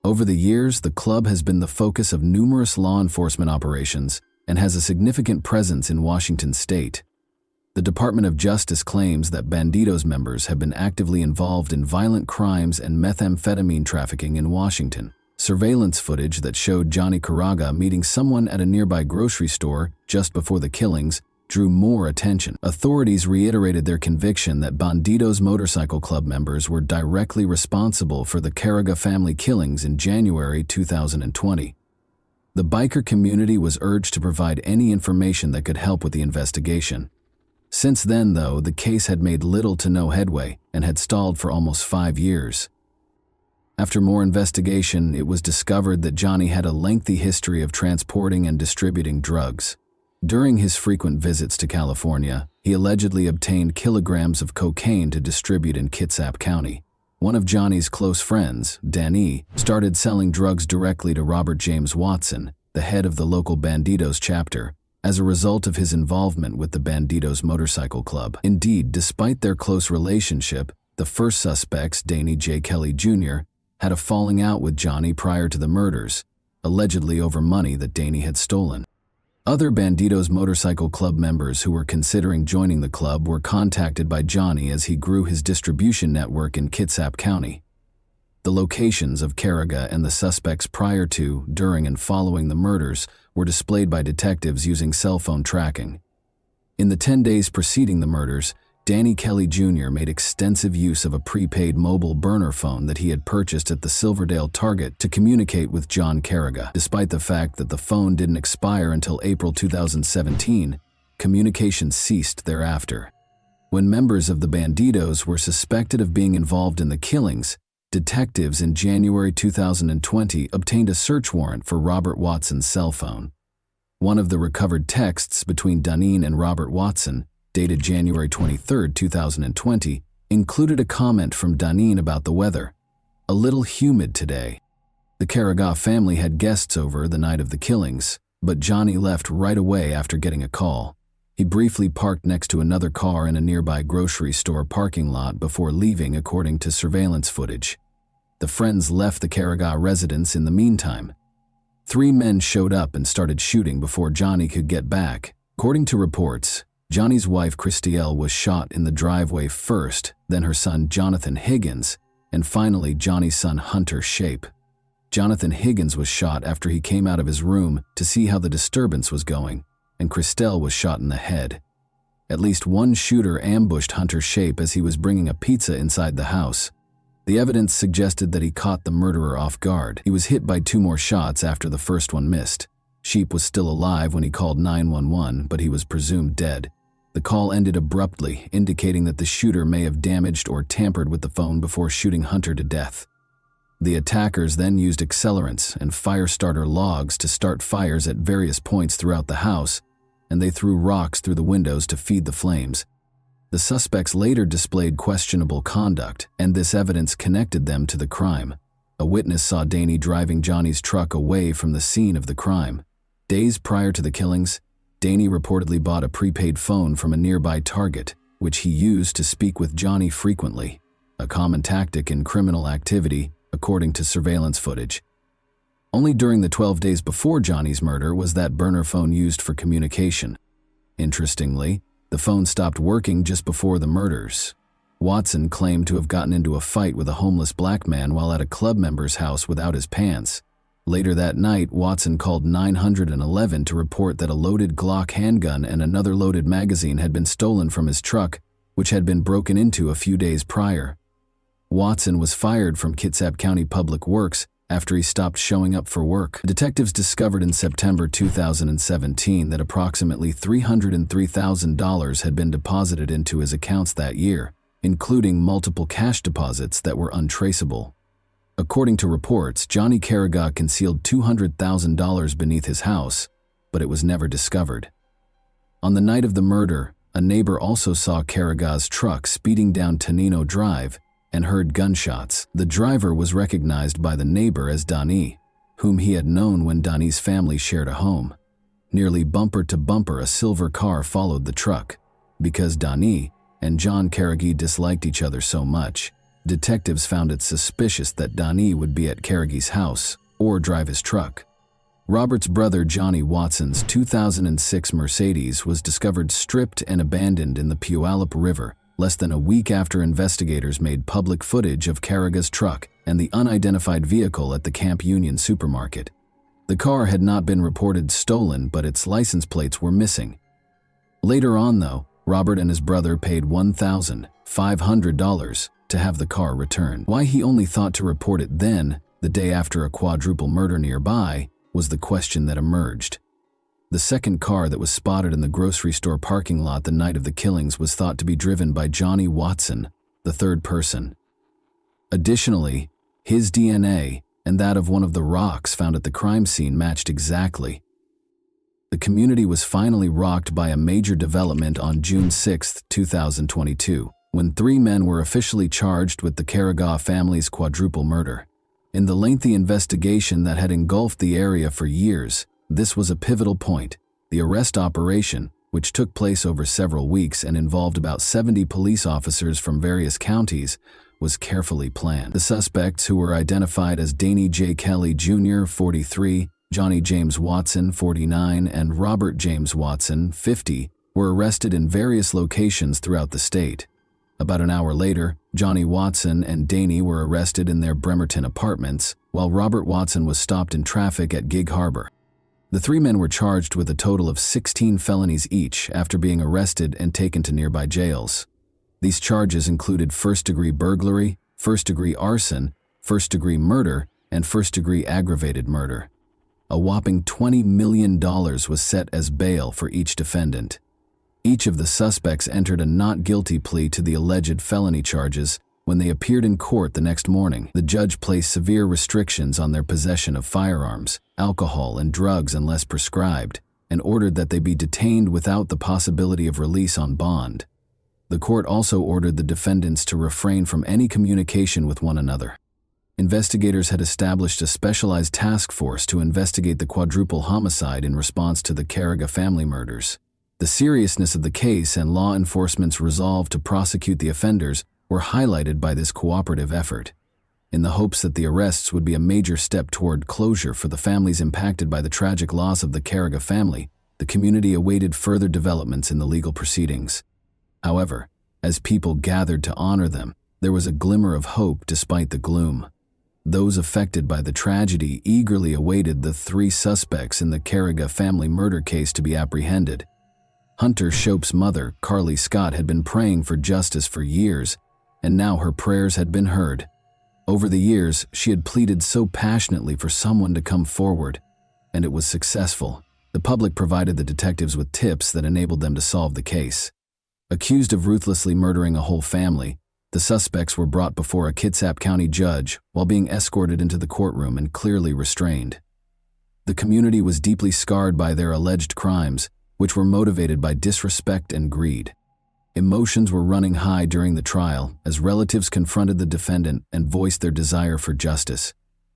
Speaker 1: Over the years, the club has been the focus of numerous law enforcement operations and has a significant presence in Washington state. The Department of Justice claims that Bandito's members have been actively involved in violent crimes and methamphetamine trafficking in Washington. Surveillance footage that showed Johnny Carraga meeting someone at a nearby grocery store just before the killings drew more attention. Authorities reiterated their conviction that Bandito's motorcycle club members were directly responsible for the Carraga family killings in January 2020. The biker community was urged to provide any information that could help with the investigation. Since then, though, the case had made little to no headway and had stalled for almost 5 years. After more investigation, it was discovered that Johnny had a lengthy history of transporting and distributing drugs. During his frequent visits to California, he allegedly obtained kilograms of cocaine to distribute in Kitsap County. One of Johnny's close friends, Danny, started selling drugs directly to Robert James Watson, the head of the local Banditos chapter, as a result of his involvement with the Banditos motorcycle club. Indeed, despite their close relationship, the first suspects, Danny J. Kelly Jr., had a falling out with Johnny prior to the murders, allegedly over money that Danny had stolen. Other Banditos motorcycle club members who were considering joining the club were contacted by Johnny as he grew his distribution network in Kitsap County. The locations of Carragher and the suspects prior to, during, and following the murders were displayed by detectives using cell phone tracking. In the 10 days preceding the murders, Danny Kelly Jr. made extensive use of a prepaid mobile burner phone that he had purchased at the Silverdale Target to communicate with John Carragher. Despite the fact that the phone didn't expire until April 2017, communication ceased thereafter. When members of the Bandidos were suspected of being involved in the killings, detectives in January 2020 obtained a search warrant for Robert Watson's cell phone. One of the recovered texts between Duneen and Robert Watson, dated January 23, 2020, included a comment from Duneen about the weather. "A little humid today." The Carragher family had guests over the night of the killings, but Johnny left right away after getting a call. He briefly parked next to another car in a nearby grocery store parking lot before leaving, according to surveillance footage. The friends left the Carragher residence in the meantime. 3 men showed up and started shooting before Johnny could get back. According to reports, Johnny's wife Christielle was shot in the driveway first, then her son Jonathan Higgins, and finally Johnny's son Hunter Shape. Jonathan Higgins was shot after he came out of his room to see how the disturbance was going, and Christelle was shot in the head. At least one shooter ambushed Hunter Shape as he was bringing a pizza inside the house. The evidence suggested that he caught the murderer off guard. He was hit by 2 more shots after the first one missed. Sheep was still alive when he called 911, but he was presumed dead. The call ended abruptly, indicating that the shooter may have damaged or tampered with the phone before shooting Hunter to death. The attackers then used accelerants and fire starter logs to start fires at various points throughout the house, and they threw rocks through the windows to feed the flames. The suspects later displayed questionable conduct, and this evidence connected them to the crime. A witness saw Danny driving Johnny's truck away from the scene of the crime. Days prior to the killings, Danny reportedly bought a prepaid phone from a nearby Target, which he used to speak with Johnny frequently, a common tactic in criminal activity, according to surveillance footage. Only during the 12 days before Johnny's murder was that burner phone used for communication. Interestingly, the phone stopped working just before the murders. Watson claimed to have gotten into a fight with a homeless black man while at a club member's house without his pants. Later that night, Watson called 911 to report that a loaded Glock handgun and another loaded magazine had been stolen from his truck, which had been broken into a few days prior. Watson was fired from Kitsap County Public Works after he stopped showing up for work. Detectives discovered in September 2017 that approximately $303,000 had been deposited into his accounts that year, including multiple cash deposits that were untraceable. According to reports, Johnny Carragher concealed $200,000 beneath his house, but it was never discovered. On the night of the murder, a neighbor also saw Carragher's truck speeding down Tonino Drive and heard gunshots. The driver was recognized by the neighbor as Donnie, whom he had known when Donnie's family shared a home. Nearly bumper to bumper, a silver car followed the truck. Because Donnie and John Carragher disliked each other so much, detectives found it suspicious that Donnie would be at Carragher's house or drive his truck. Robert's brother Johnny Watson's 2006 Mercedes was discovered stripped and abandoned in the Puyallup River less than a week after investigators made public footage of Carragher's truck and the unidentified vehicle at the Camp Union supermarket. The car had not been reported stolen, but its license plates were missing. Later on, though, Robert and his brother paid $1,500 to have the car returned. Why he only thought to report it then, the day after a quadruple murder nearby, was the question that emerged. The second car that was spotted in the grocery store parking lot the night of the killings was thought to be driven by Johnny Watson, the third person. Additionally, his DNA and that of one of the rocks found at the crime scene matched exactly. The community was finally rocked by a major development on June 6, 2022, when 3 men were officially charged with the Carragher family's quadruple murder. In the lengthy investigation that had engulfed the area for years, this was a pivotal point. The arrest operation, which took place over several weeks and involved about 70 police officers from various counties, was carefully planned. The suspects, who were identified as Danny J. Kelly Jr., 43, Johnny James Watson, 49, and Robert James Watson, 50, were arrested in various locations throughout the state. About an hour later, Johnny Watson and Danny were arrested in their Bremerton apartments, while Robert Watson was stopped in traffic at Gig Harbor. The three men were charged with a total of 16 felonies each after being arrested and taken to nearby jails. These charges included first-degree burglary, first-degree arson, first-degree murder, and first-degree aggravated murder. A whopping $20 million was set as bail for each defendant. Each of the suspects entered a not guilty plea to the alleged felony charges. When they appeared in court the next morning, the judge placed severe restrictions on their possession of firearms, alcohol, and drugs unless prescribed, and ordered that they be detained without the possibility of release on bond. The court also ordered the defendants to refrain from any communication with one another. Investigators had established a specialized task force to investigate the quadruple homicide in response to the Carriga family murders. The seriousness of the case and law enforcement's resolve to prosecute the offenders were highlighted by this cooperative effort. In the hopes that the arrests would be a major step toward closure for the families impacted by the tragic loss of the Carriga family, the community awaited further developments in the legal proceedings. However, as people gathered to honor them, there was a glimmer of hope despite the gloom. Those affected by the tragedy eagerly awaited the three suspects in the Carriga family murder case to be apprehended. Hunter Shope's mother, Carly Scott, had been praying for justice for years, and now her prayers had been heard. Over the years, she had pleaded so passionately for someone to come forward, and it was successful. The public provided the detectives with tips that enabled them to solve the case. Accused of ruthlessly murdering a whole family, the suspects were brought before a Kitsap County judge while being escorted into the courtroom and clearly restrained. The community was deeply scarred by their alleged crimes, which were motivated by disrespect and greed. Emotions were running high during the trial as relatives confronted the defendant and voiced their desire for justice.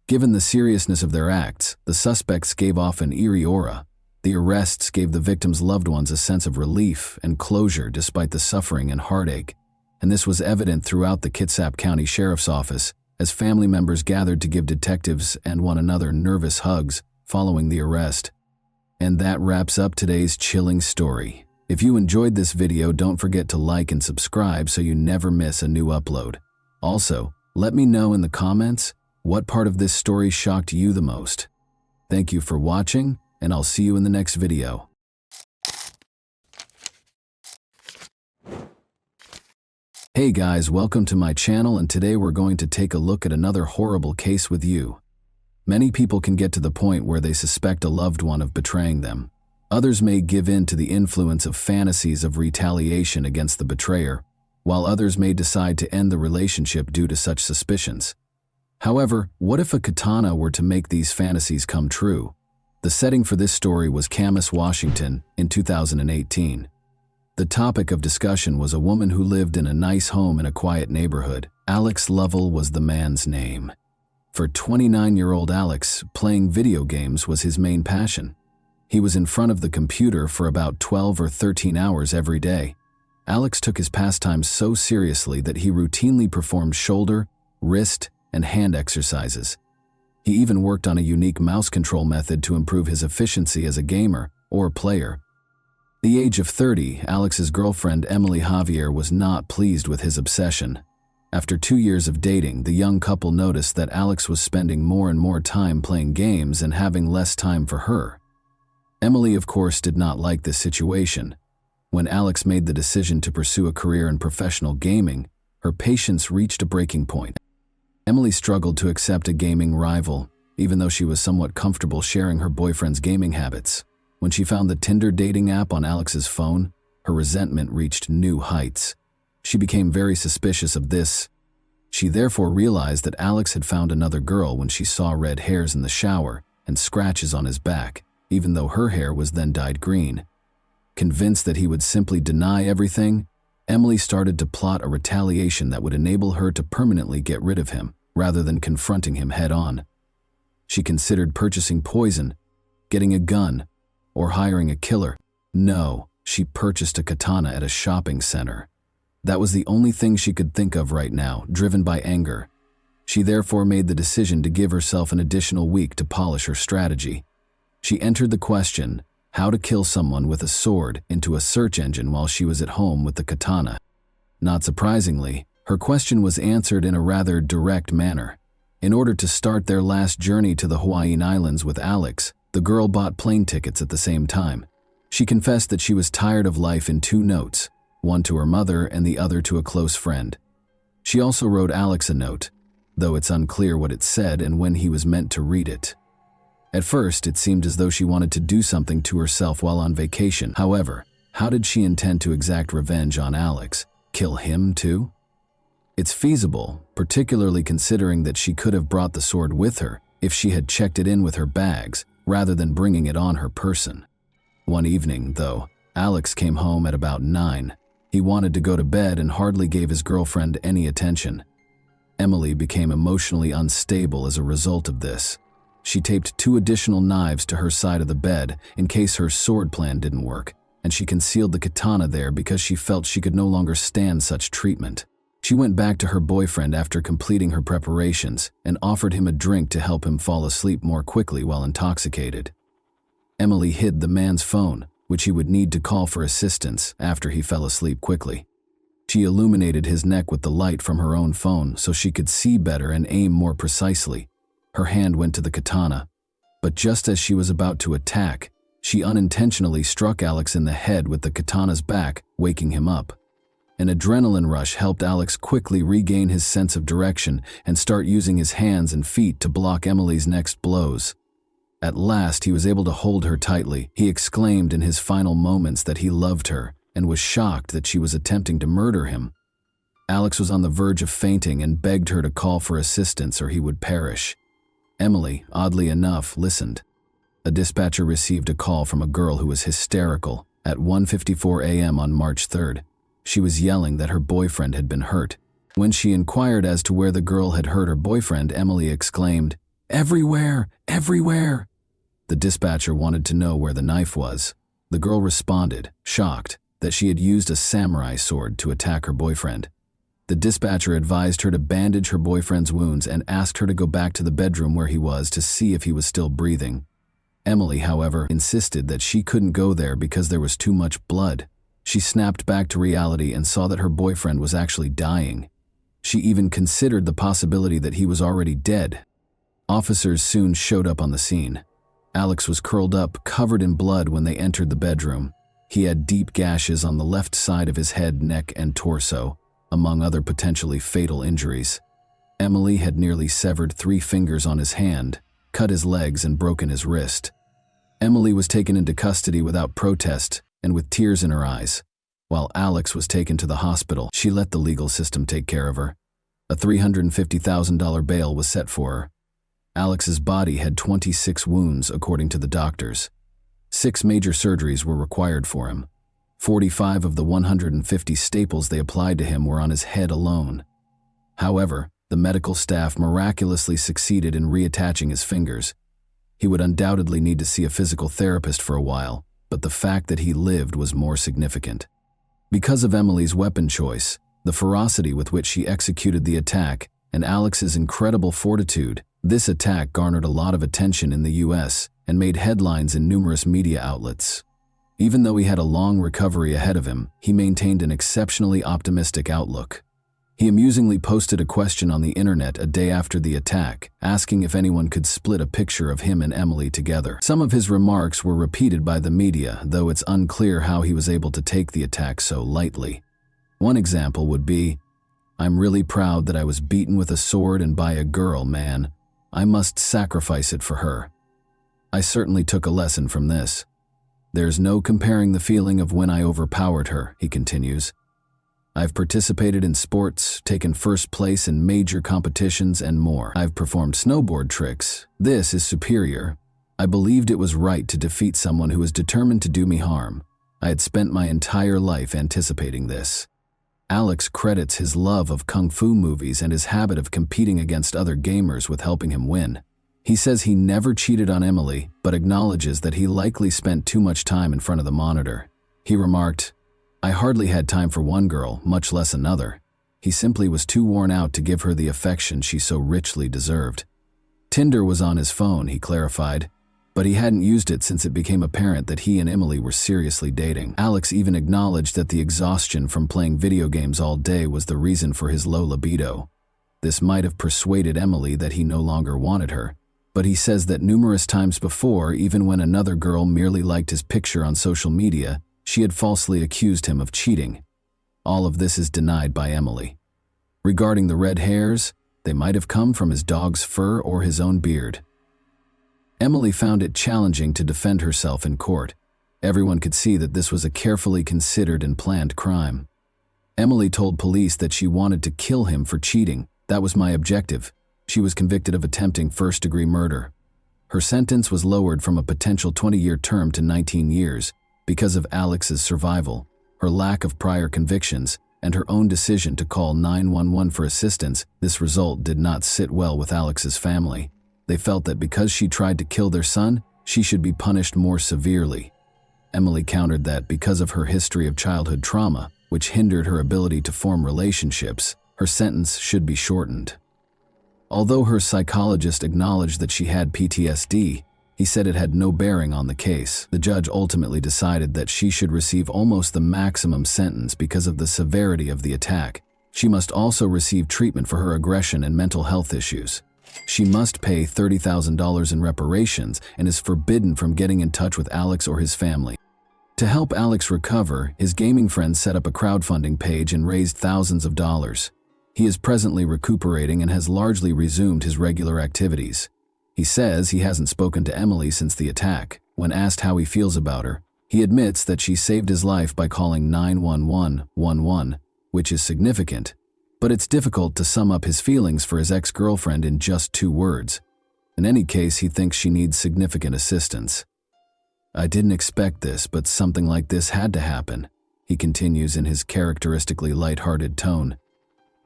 Speaker 1: Given the seriousness of their acts, the suspects gave off an eerie aura. The arrests gave the victims' loved ones a sense of relief and closure despite the suffering and heartache, and this was evident throughout the Kitsap County Sheriff's Office as family members gathered to give detectives and one another nervous hugs following the arrest. And that wraps up today's chilling story. If you enjoyed this video, don't forget to like and subscribe so you never miss a new upload. Also, let me know in the comments what part of this story shocked you the most. Thank you for watching, and I'll see you in the next video. Hey guys, welcome to my channel, and today we're going to take a look at another horrible case with you. Many people can get to the point where they suspect a loved one of betraying them. Others may give in to the influence of fantasies of retaliation against the betrayer, while others may decide to end the relationship due to such suspicions. However, what if a katana were to make these fantasies come true? The setting for this story was Camas, Washington, in 2018. The topic of discussion was a woman who lived in a nice home in a quiet neighborhood. Alex Lovell was the man's name. For 29-year-old Alex, playing video games was his main passion. He was in front of the computer for about 12 or 13 hours every day. Alex took his pastimes so seriously that he routinely performed shoulder, wrist, and hand exercises. He even worked on a unique mouse control method to improve his efficiency as a gamer or player. At the age of 30, Alex's girlfriend Emily Javier was not pleased with his obsession. After 2 years of dating, the young couple noticed that Alex was spending more and more time playing games and having less time for her. Emily, of course, did not like this situation. When Alex made the decision to pursue a career in professional gaming, her patience reached a breaking point. Emily struggled to accept a gaming rival, even though she was somewhat comfortable sharing her boyfriend's gaming habits. When she found the Tinder dating app on Alex's phone, her resentment reached new heights. She became very suspicious of this. She therefore realized that Alex had found another girl when she saw red hairs in the shower and scratches on his back, even though her hair was then dyed green. Convinced that he would simply deny everything, Emily started to plot a retaliation that would enable her to permanently get rid of him, rather than confronting him head-on. She considered purchasing poison, getting a gun, or hiring a killer. No, she purchased a katana at a shopping center. That was the only thing she could think of right now, driven by anger. She therefore made the decision to give herself an additional week to polish her strategy. She entered the question, how to kill someone with a sword, into a search engine while she was at home with the katana. Not surprisingly, Her question was answered in a rather direct manner. In order to start their last journey to the Hawaiian Islands with Alex, the girl bought plane tickets at the same time. She confessed that she was tired of life in 2 notes, one to her mother and the other to a close friend. She also wrote Alex a note, though it's unclear what it said and when he was meant to read it. At first, it seemed as though she wanted to do something to herself while on vacation. However, how did she intend to exact revenge on Alex? Kill him too? It's feasible, particularly considering that she could have brought the sword with her if she had checked it in with her bags, rather than bringing it on her person. One evening, though, Alex came home at about 9. He wanted to go to bed and hardly gave his girlfriend any attention. Emily became emotionally unstable as a result of this. She taped 2 additional knives to her side of the bed in case her sword plan didn't work, and she concealed the katana there because she felt she could no longer stand such treatment. She went back to her boyfriend after completing her preparations and offered him a drink to help him fall asleep more quickly while intoxicated. Emily hid the man's phone, which he would need to call for assistance after he fell asleep quickly. She illuminated his neck with the light from her own phone so she could see better and aim more precisely. Her hand went to the katana, but just as she was about to attack, she unintentionally struck Alex in the head with the katana's back, waking him up. An adrenaline rush helped Alex quickly regain his sense of direction and start using his hands and feet to block Emily's next blows. At last, he was able to hold her tightly. He exclaimed in his final moments that he loved her and was shocked that she was attempting to murder him. Alex was on the verge of fainting and begged her to call for assistance or he would perish. Emily, oddly enough, listened. A dispatcher received a call from a girl who was hysterical at 1:54 a.m. on March 3rd. She was yelling that her boyfriend had been hurt. When she inquired as to where the girl had hurt her boyfriend, Emily exclaimed, "Everywhere! Everywhere!" The dispatcher wanted to know where the knife was. The girl responded, shocked, that she had used a samurai sword to attack her boyfriend. The dispatcher advised her to bandage her boyfriend's wounds and asked her to go back to the bedroom where he was to see if he was still breathing. Emily, however, insisted that she couldn't go there because there was too much blood. She snapped back to reality and saw that her boyfriend was actually dying. She even considered the possibility that he was already dead. Officers soon showed up on the scene. Alex was curled up, covered in blood when they entered the bedroom. He had deep gashes on the left side of his head, neck, and torso, among other potentially fatal injuries. Emily had nearly severed 3 fingers on his hand, cut his legs, and broken his wrist. Emily was taken into custody without protest and with tears in her eyes. While Alex was taken to the hospital, she let the legal system take care of her. A $350,000 bail was set for her. Alex's body had 26 wounds, according to the doctors. 6 major surgeries were required for him. 45 of the 150 staples they applied to him were on his head alone. However, the medical staff miraculously succeeded in reattaching his fingers. He would undoubtedly need to see a physical therapist for a while, but the fact that he lived was more significant. Because of Emily's weapon choice, the ferocity with which she executed the attack, and Alex's incredible fortitude, this attack garnered a lot of attention in the US and made headlines in numerous media outlets. Even though he had a long recovery ahead of him, he maintained an exceptionally optimistic outlook. He amusingly posted a question on the internet a day after the attack, asking if anyone could split a picture of him and Emily together. Some of his remarks were repeated by the media, though it's unclear how he was able to take the attack so lightly. One example would be, "I'm really proud that I was beaten with a sword and by a girl, man. I must sacrifice it for her. I certainly took a lesson from this. There's no comparing the feeling of when I overpowered her," he continues. "I've participated in sports, taken first place in major competitions, and more. I've performed snowboard tricks. This is superior. I believed it was right to defeat someone who was determined to do me harm. I had spent my entire life anticipating this." Alex credits his love of kung fu movies and his habit of competing against other gamers with helping him win. He says he never cheated on Emily, but acknowledges that he likely spent too much time in front of the monitor. He remarked, "I hardly had time for one girl, much less another. He simply was too worn out to give her the affection she so richly deserved." Tinder was on his phone, he clarified. but he hadn't used it since it became apparent that he and Emily were seriously dating. Alex even acknowledged that the exhaustion from playing video games all day was the reason for his low libido. This might have persuaded Emily that he no longer wanted her, but he says that numerous times before, even when another girl merely liked his picture on social media, she had falsely accused him of cheating. All of this is denied by Emily. Regarding the red hairs, they might have come from his dog's fur or his own beard. Emily found it challenging to defend herself in court. Everyone could see that this was a carefully considered and planned crime. Emily told police that she wanted to kill him for cheating. That was my objective. She was convicted of attempting first-degree murder. Her sentence was lowered from a potential 20-year term to 19 years because of Alex's survival, her lack of prior convictions, and her own decision to call 911 for assistance. This result did not sit well with Alex's family. They felt that because she tried to kill their son, she should be punished more severely. Emily countered that because of her history of childhood trauma, which hindered her ability to form relationships, her sentence should be shortened. Although her psychologist acknowledged that she had PTSD, he said it had no bearing on the case. The judge ultimately decided that she should receive almost the maximum sentence because of the severity of the attack. She must also receive treatment for her aggression and mental health issues. She must pay $30,000 in reparations and is forbidden from getting in touch with Alex or his family. To help Alex recover, his gaming friends set up a crowdfunding page and raised thousands of dollars. He is presently recuperating and has largely resumed his regular activities. He says he hasn't spoken to Emily since the attack. When asked how he feels about her, he admits that she saved his life by calling 911, which is significant. But it's difficult to sum up his feelings for his ex-girlfriend in just 2 words. In any case, he thinks she needs significant assistance. "I didn't expect this, but something like this had to happen," he continues in his characteristically lighthearted tone.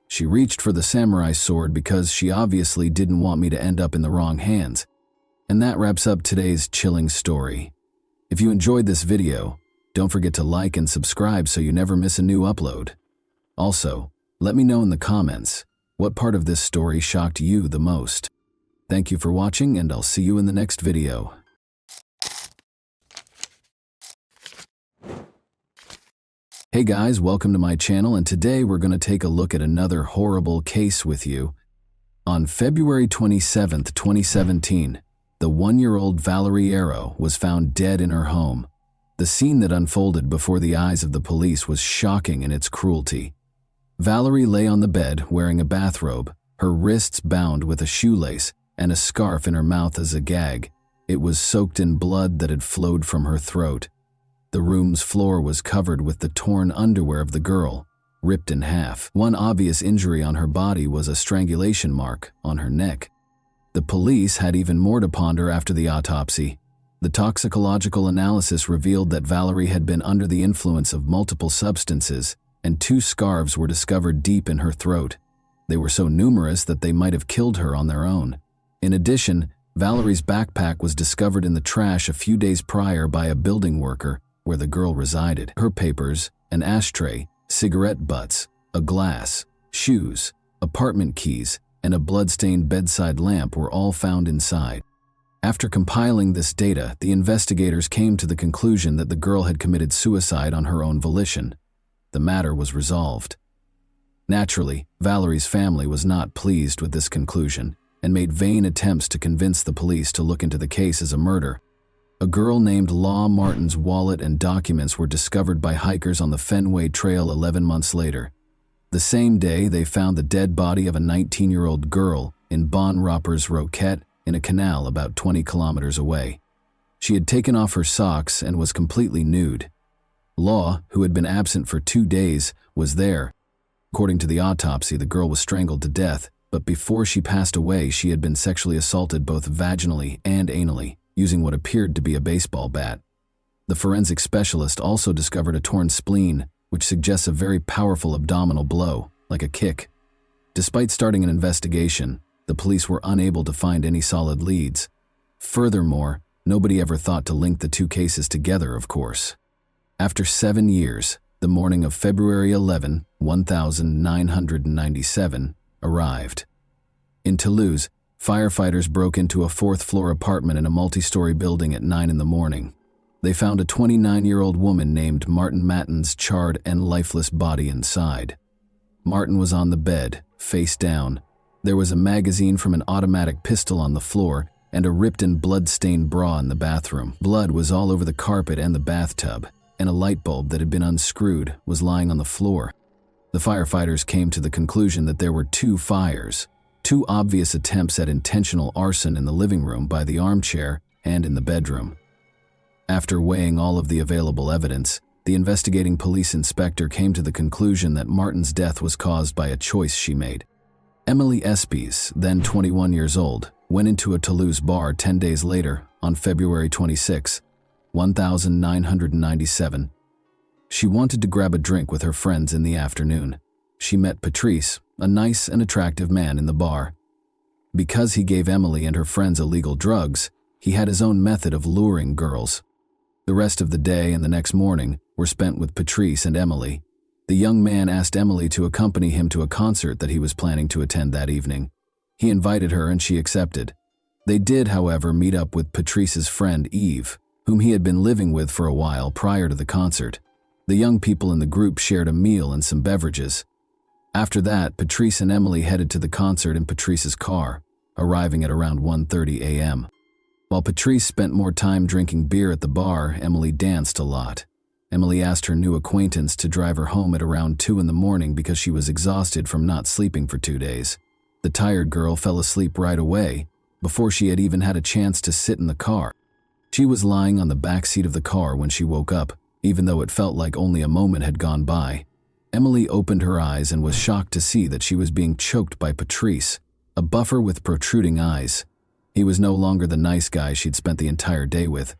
Speaker 1: "She reached for the samurai sword because she obviously didn't want me to end up in the wrong hands." And that wraps up today's chilling story. If you enjoyed this video, don't forget to like and subscribe so you never miss a new upload. Also, let me know in the comments, what part of this story shocked you the most? Thank you for watching, and I'll see you in the next video. Hey guys, welcome to my channel, and today we're going to take a look at another horrible case with you. On February 27, 2017, the 1-year-old Valerie Arrow was found dead in her home. The scene that unfolded before the eyes of the police was shocking in its cruelty. Valerie lay on the bed wearing a bathrobe, her wrists bound with a shoelace, and a scarf in her mouth as a gag. It was soaked in blood that had flowed from her throat. The room's floor was covered with the torn underwear of the girl, ripped in half. One obvious injury on her body was a strangulation mark on her neck. The police had even more to ponder after the autopsy. The toxicological analysis revealed that Valerie had been under the influence of multiple substances, and 2 scarves were discovered deep in her throat. They were so numerous that they might have killed her on their own. In addition, Valerie's backpack was discovered in the trash a few days prior by a building worker where the girl resided. Her papers, an ashtray, cigarette butts, a glass, shoes, apartment keys, and a blood-stained bedside lamp were all found inside. After compiling this data, the investigators came to the conclusion that the girl had committed suicide on her own volition. The matter was resolved. Naturally, Valerie's family was not pleased with this conclusion and made vain attempts to convince the police to look into the case as a murder. A girl named Law Martin's wallet and documents were discovered by hikers on the Fenway Trail 11 months later. The same day, they found the dead body of a 19-year-old girl in Bon Roppers Roquette in a canal about 20 kilometers away. She had taken off her socks and was completely nude. Law, who had been absent for 2 days, was there. According to the autopsy, the girl was strangled to death, but before she passed away, she had been sexually assaulted both vaginally and anally, using what appeared to be a baseball bat. The forensic specialist also discovered a torn spleen, which suggests a very powerful abdominal blow, like a kick. Despite starting an investigation, the police were unable to find any solid leads. Furthermore, nobody ever thought to link the 2 cases together, of course. After 7 years, the morning of February 11, 1997, arrived. In Toulouse, Firefighters broke into a fourth-floor apartment in a multi-story building at 9 in the morning. They found a 29-year-old woman named Martin Matten's charred and lifeless body inside. Martin was on the bed, face down. There was a magazine from an automatic pistol on the floor and a ripped and blood-stained bra in the bathroom. Blood was all over the carpet and the bathtub, and a light bulb that had been unscrewed was lying on the floor. The firefighters came to the conclusion that there were two fires, two obvious attempts at intentional arson in the living room by the armchair and in the bedroom. After weighing all of the available evidence, the investigating police inspector came to the conclusion that Martin's death was caused by a choice she made. Emily Espies, then 21 years old, went into a Toulouse bar 10 days later, on February 26, 1997. She wanted to grab a drink with her friends in the afternoon. She met Patrice, a nice and attractive man in the bar. Because he gave Emily and her friends illegal drugs, he had his own method of luring girls. The rest of the day and the next morning were spent with Patrice and Emily. The young man asked Emily to accompany him to a concert that he was planning to attend that evening. He invited her and she accepted. They did, however, meet up with Patrice's friend Eve, whom he had been living with for a while prior to the concert. The young people in the group shared a meal and some beverages. After that, Patrice and Emily headed to the concert in Patrice's car, arriving at around 1:30 a.m. While Patrice spent more time drinking beer at the bar, Emily danced a lot. Emily asked her new acquaintance to drive her home at around 2 in the morning because she was exhausted from not sleeping for 2 days. The tired girl fell asleep right away, before she had even had a chance to sit in the car. She was lying on the back seat of the car when she woke up, even though it felt like only a moment had gone by. Emily opened her eyes and was shocked to see that she was being choked by Patrice, a buffer with protruding eyes. He was no longer the nice guy she'd spent the entire day with.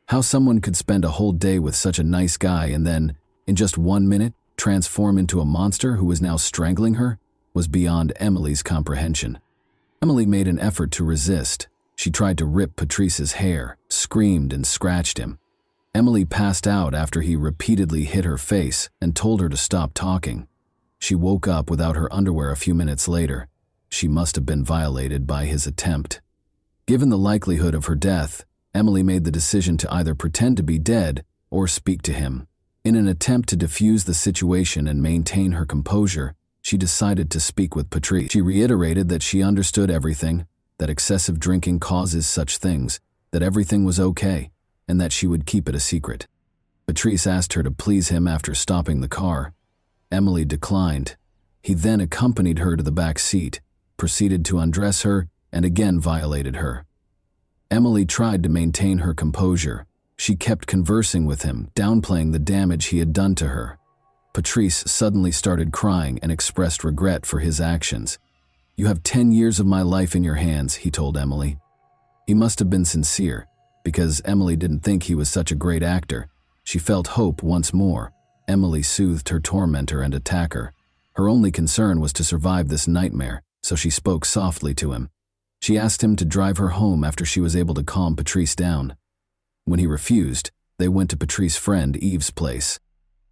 Speaker 1: How someone could spend a whole day with such a nice guy and then, in just 1 minute, transform into a monster who was now strangling her was beyond Emily's comprehension. Emily made an effort to resist. She tried to rip Patrice's hair, screamed and scratched him. Emily passed out after he repeatedly hit her face and told her to stop talking. She woke up without her underwear a few minutes later. She must have been violated by his attempt. Given the likelihood of her death, Emily made the decision to either pretend to be dead or speak to him. In an attempt to defuse the situation and maintain her composure, she decided to speak with Patrice. She reiterated that she understood everything, that excessive drinking causes such things, that everything was okay, and that she would keep it a secret. Patrice asked her to please him after stopping the car. Emily declined. He then accompanied her to the back seat, proceeded to undress her, and again violated her. Emily tried to maintain her composure. She kept conversing with him, downplaying the damage he had done to her. Patrice suddenly started crying and expressed regret for his actions. "You have 10 years of my life in your hands," he told Emily. He must have been sincere, because Emily didn't think he was such a great actor. She felt hope once more. Emily soothed her tormentor and attacker. Her only concern was to survive this nightmare, so she spoke softly to him. She asked him to drive her home after she was able to calm Patrice down. When he refused, they went to Patrice's friend Eve's place.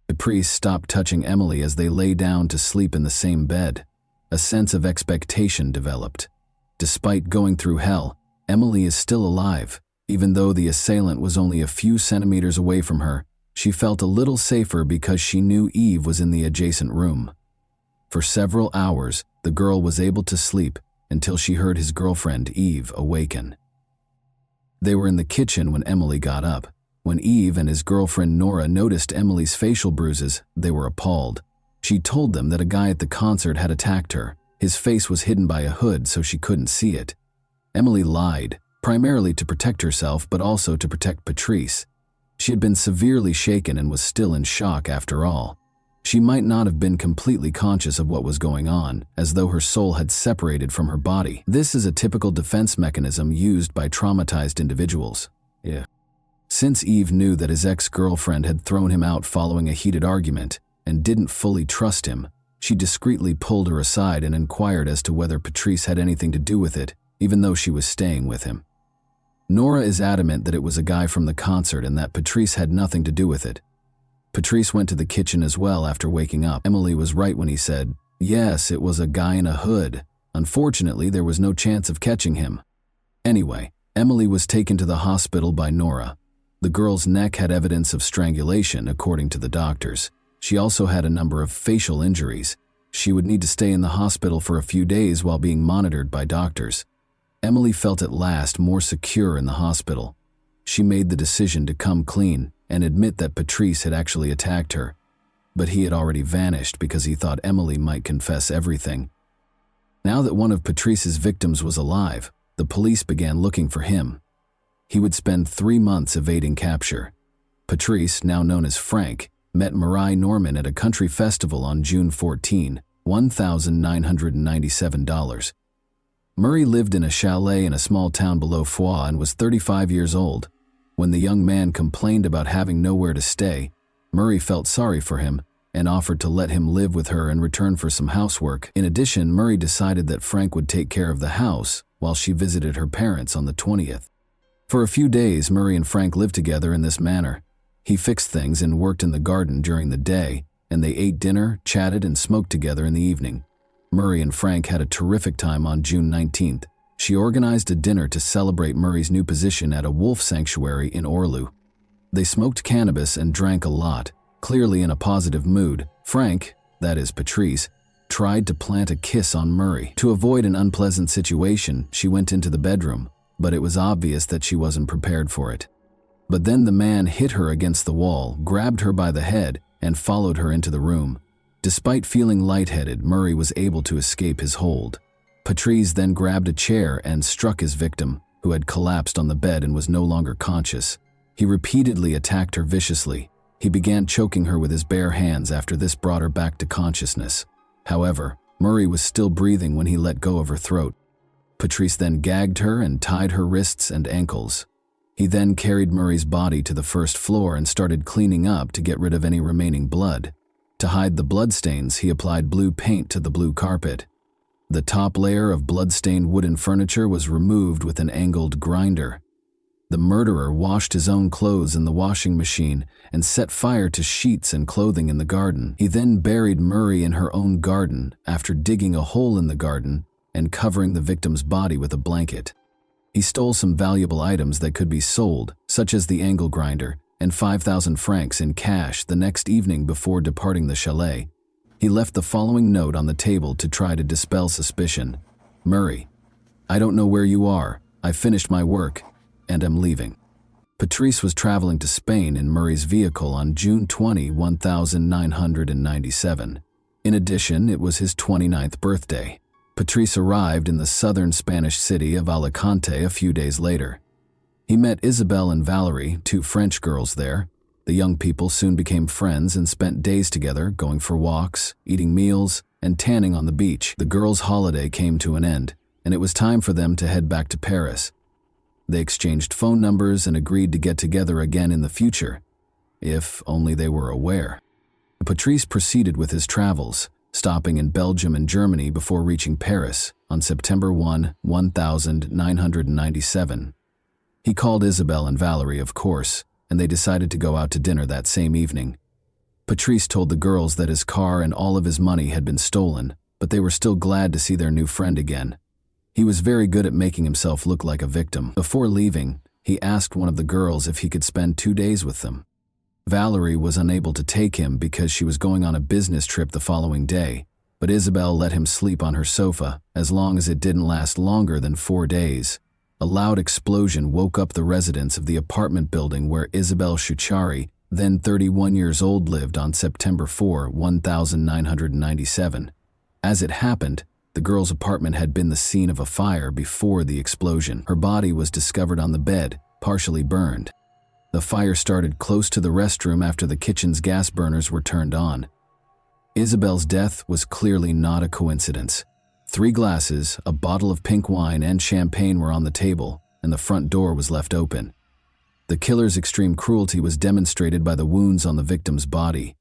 Speaker 1: Patrice stopped touching Emily as they lay down to sleep in the same bed. A sense of expectation developed. Despite going through hell, Emily is still alive. Even though the assailant was only a few centimeters away from her, she felt a little safer because she knew Eve was in the adjacent room. For several hours, the girl was able to sleep until she heard his girlfriend Eve awaken. They were in the kitchen when Emily got up. When Eve and his girlfriend Nora noticed Emily's facial bruises, they were appalled. She told them that a guy at the concert had attacked her. His face was hidden by a hood so she couldn't see it. Emily lied, primarily to protect herself but also to protect Patrice. She had been severely shaken and was still in shock after all. She might not have been completely conscious of what was going on, as though her soul had separated from her body. This is a typical defense mechanism used by traumatized individuals. Since Eve knew that his ex-girlfriend had thrown him out following a heated argument and didn't fully trust him, she discreetly pulled her aside and inquired as to whether Patrice had anything to do with it, even though she was staying with him. Nora is adamant that it was a guy from the concert and that Patrice had nothing to do with it. Patrice went to the kitchen as well after waking up. Emily was right when he said, "Yes, it was a guy in a hood." Unfortunately, there was no chance of catching him. Anyway, Emily was taken to the hospital by Nora. The girl's neck had evidence of strangulation, according to the doctors. She also had a number of facial injuries. She would need to stay in the hospital for a few days while being monitored by doctors. Emily felt at last more secure in the hospital. She made the decision to come clean and admit that Patrice had actually attacked her. But he had already vanished because he thought Emily might confess everything. Now that one of Patrice's victims was alive, the police began looking for him. He would spend 3 months evading capture. Patrice, now known as Frank, met Marie Norman at a country festival on June 14, $1,997. Murray lived in a chalet in a small town below Foix and was 35 years old. When the young man complained about having nowhere to stay, Murray felt sorry for him and offered to let him live with her in return for some housework. In addition, Murray decided that Frank would take care of the house while she visited her parents on the 20th. For a few days, Murray and Frank lived together in this manner. He fixed things and worked in the garden during the day, and they ate dinner, chatted, and smoked together in the evening. Murray and Frank had a terrific time on June 19th. She organized a dinner to celebrate Murray's new position at a wolf sanctuary in Orlu. They smoked cannabis and drank a lot. Clearly in a positive mood, Frank, that is Patrice, tried to plant a kiss on Murray. To avoid an unpleasant situation, she went into the bedroom, but it was obvious that she wasn't prepared for it. But then the man hit her against the wall, grabbed her by the head, and followed her into the room. Despite feeling lightheaded, Murray was able to escape his hold. Patrice then grabbed a chair and struck his victim, who had collapsed on the bed and was no longer conscious. He repeatedly attacked her viciously. He began choking her with his bare hands. After this brought her back to consciousness. However, Murray was still breathing when he let go of her throat. Patrice then gagged her and tied her wrists and ankles. He then carried Murray's body to the first floor and started cleaning up to get rid of any remaining blood. To hide the bloodstains, he applied blue paint to the blue carpet. The top layer of blood-stained wooden furniture was removed with an angled grinder. The murderer washed his own clothes in the washing machine and set fire to sheets and clothing in the garden. He then buried Murray in her own garden after digging a hole in the garden and covering the victim's body with a blanket. He stole some valuable items that could be sold, such as the angle grinder, and 5,000 francs in cash the next evening before departing the chalet. He left the following note on the table to try to dispel suspicion. Murray, I don't know where you are. I finished my work and am leaving. Patrice was traveling to Spain in Murray's vehicle on June 20, 1997. In addition, it was his 29th birthday. Patrice arrived in the southern Spanish city of Alicante a few days later. He met Isabelle and Valerie, 2 French girls there. The young people soon became friends and spent days together, going for walks, eating meals, and tanning on the beach. The girls' holiday came to an end, and it was time for them to head back to Paris. They exchanged phone numbers and agreed to get together again in the future, if only they were aware. Patrice proceeded with his travels, stopping in Belgium and Germany before reaching Paris on September 1, 1997. He called Isabelle and Valerie, of course, and they decided to go out to dinner that same evening. Patrice told the girls that his car and all of his money had been stolen, but they were still glad to see their new friend again. He was very good at making himself look like a victim. Before leaving, he asked one of the girls if he could spend 2 days with them. Valerie was unable to take him because she was going on a business trip the following day, but Isabelle let him sleep on her sofa as long as it didn't last longer than 4 days. A loud explosion woke up the residents of the apartment building where Isabelle Chouchari, then 31 years old, lived on September 4, 1997. As it happened, the girl's apartment had been the scene of a fire before the explosion. Her body was discovered on the bed, partially burned. The fire started close to the restroom after the kitchen's gas burners were turned on. Isabelle's death was clearly not a coincidence. 3 glasses, a bottle of pink wine, and champagne were on the table, and the front door was left open. The killer's extreme cruelty was demonstrated by the wounds on the victim's body.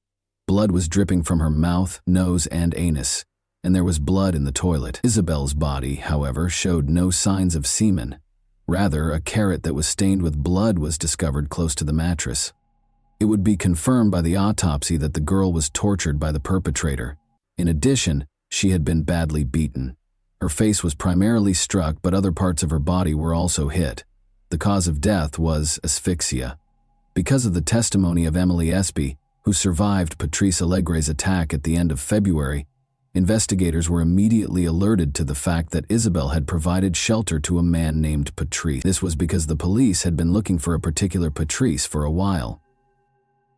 Speaker 1: Blood was dripping from her mouth, nose, and anus, and there was blood in the toilet. Isabelle's body, however, showed no signs of semen. Rather, a carrot that was stained with blood was discovered close to the mattress. It would be confirmed by the autopsy that the girl was tortured by the perpetrator. In addition, she had been badly beaten. Her face was primarily struck, but other parts of her body were also hit. The cause of death was asphyxia. Because of the testimony of Emily Espy, who survived Patrice Allegre's attack at the end of February, investigators were immediately alerted to the fact that Isabel had provided shelter to a man named Patrice. This was because the police had been looking for a particular Patrice for a while.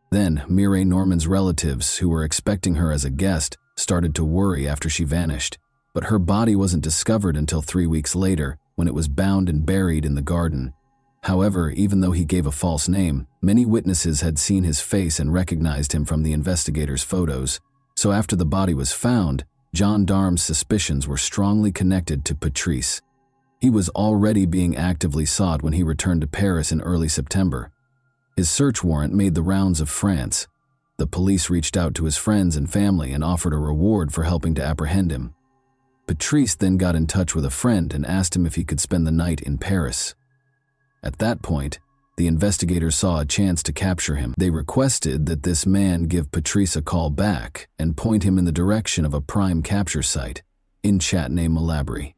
Speaker 1: Then, Mireille Norman's relatives, who were expecting her as a guest, started to worry after she vanished. But her body wasn't discovered until 3 weeks later, when it was bound and buried in the garden. However, even though he gave a false name, many witnesses had seen his face and recognized him from the investigators' photos. So after the body was found, gendarmes' suspicions were strongly connected to Patrice. He was already being actively sought when he returned to Paris in early September. His search warrant made the rounds of France. The police reached out to his friends and family and offered a reward for helping to apprehend him. Patrice then got in touch with a friend and asked him if he could spend the night in Paris. At that point, the investigators saw a chance to capture him. They requested that this man give Patrice a call back and point him in the direction of a prime capture site in Châtenay-Malabry.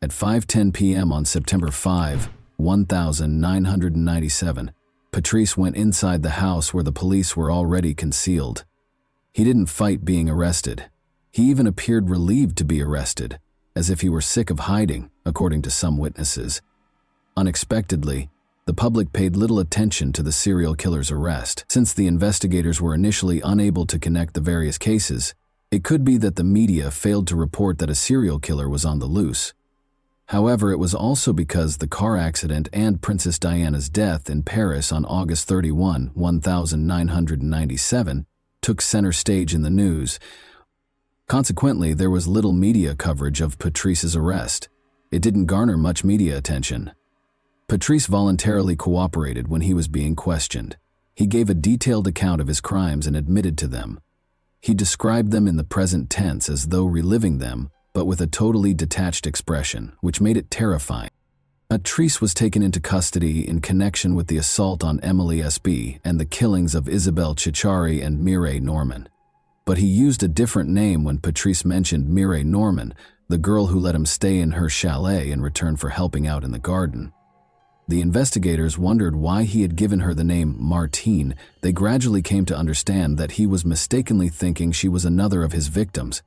Speaker 1: At 5:10 p.m. on September 5, 1997, Patrice went inside the house where the police were already concealed. He didn't fight being arrested. He even appeared relieved to be arrested, as if he were sick of hiding, according to some witnesses. Unexpectedly, the public paid little attention to the serial killer's arrest. Since the investigators were initially unable to connect the various cases, it could be that the media failed to report that a serial killer was on the loose. However, it was also because the car accident and Princess Diana's death in Paris on August 31, 1997, took center stage in the news. Consequently, there was little media coverage of Patrice's arrest. It didn't garner much media attention. Patrice voluntarily cooperated when he was being questioned. He gave a detailed account of his crimes and admitted to them. He described them in the present tense as though reliving them, but with a totally detached expression, which made it terrifying. Patrice was taken into custody in connection with the assault on Emily Espy and the killings of Isabelle Ciccari and Mireille Norman. But he used a different name when Patrice mentioned Mireille Norman, the girl who let him stay in her chalet in return for helping out in the garden. The investigators wondered why he had given her the name Martine. They gradually came to understand that he was mistakenly thinking she was another of his victims.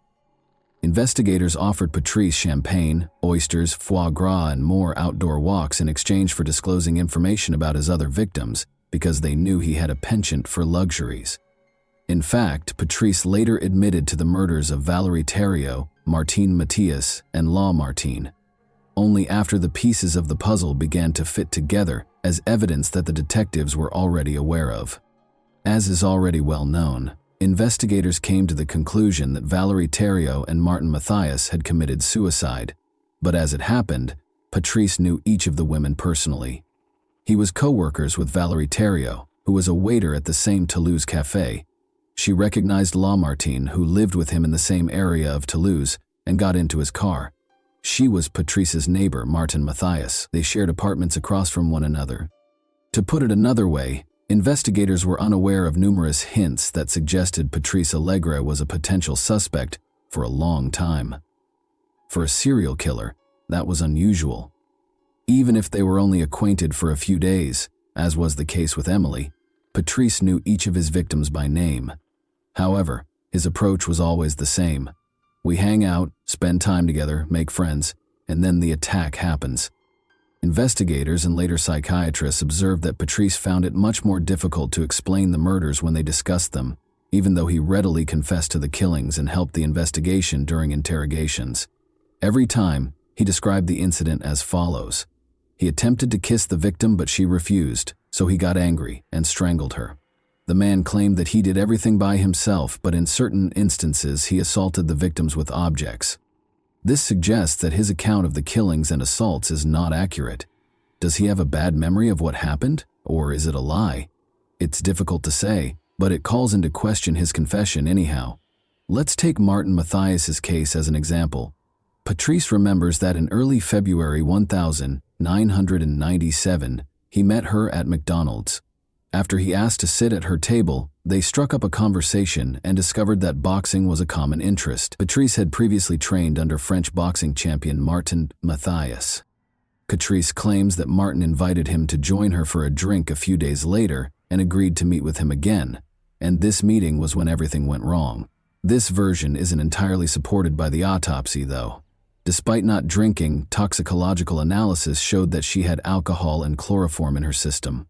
Speaker 1: Investigators offered Patrice champagne, oysters, foie gras, and more outdoor walks in exchange for disclosing information about his other victims, because they knew he had a penchant for luxuries. In fact, Patrice later admitted to the murders of Valérie Thériault, Martine Mathias, and Laure Martin. Only after the pieces of the puzzle began to fit together as evidence that the detectives were already aware of. As is already well known, investigators came to the conclusion that Valérie Thériault and Martin Mathias had committed suicide, but as it happened, Patrice knew each of the women personally. He was co-workers with Valérie Thériault, who was a waiter at the same Toulouse cafe. She recognized Laure Martin, who lived with him in the same area of Toulouse, and got into his car. She was Patrice's neighbor, Martin Mathias. They shared apartments across from one another. To put it another way, investigators were unaware of numerous hints that suggested Patrice Allegre was a potential suspect for a long time. For a serial killer, that was unusual. Even if they were only acquainted for a few days, as was the case with Emily, Patrice knew each of his victims by name. However, his approach was always the same. We hang out, spend time together, make friends, and then the attack happens. Investigators and later psychiatrists observed that Patrice found it much more difficult to explain the murders when they discussed them, even though he readily confessed to the killings and helped the investigation during interrogations. Every time, he described the incident as follows. He attempted to kiss the victim, but she refused, so he got angry and strangled her. The man claimed that he did everything by himself, but in certain instances he assaulted the victims with objects. This suggests that his account of the killings and assaults is not accurate. Does he have a bad memory of what happened, or is it a lie? It's difficult to say, but it calls into question his confession anyhow. Let's take Martin Mathias's case as an example. Patrice remembers that in early February 1997, he met her at McDonald's. After he asked to sit at her table, they struck up a conversation and discovered that boxing was a common interest. Patrice had previously trained under French boxing champion Martin Mathias. Patrice claims that Martin invited him to join her for a drink a few days later and agreed to meet with him again, and this meeting was when everything went wrong. This version isn't entirely supported by the autopsy, though. Despite not drinking, toxicological analysis showed that she had alcohol and chloroform in her system.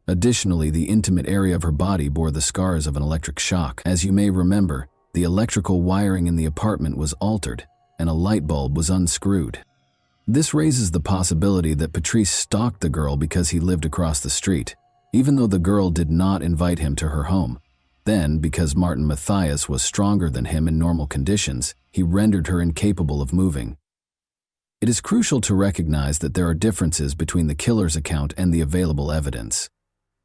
Speaker 1: Additionally, the intimate area of her body bore the scars of an electric shock. As you may remember, the electrical wiring in the apartment was altered, and a light bulb was unscrewed. This raises the possibility that Patrice stalked the girl because he lived across the street, even though the girl did not invite him to her home. Then, because Martin Mathias was stronger than him in normal conditions, he rendered her incapable of moving. It is crucial to recognize that there are differences between the killer's account and the available evidence,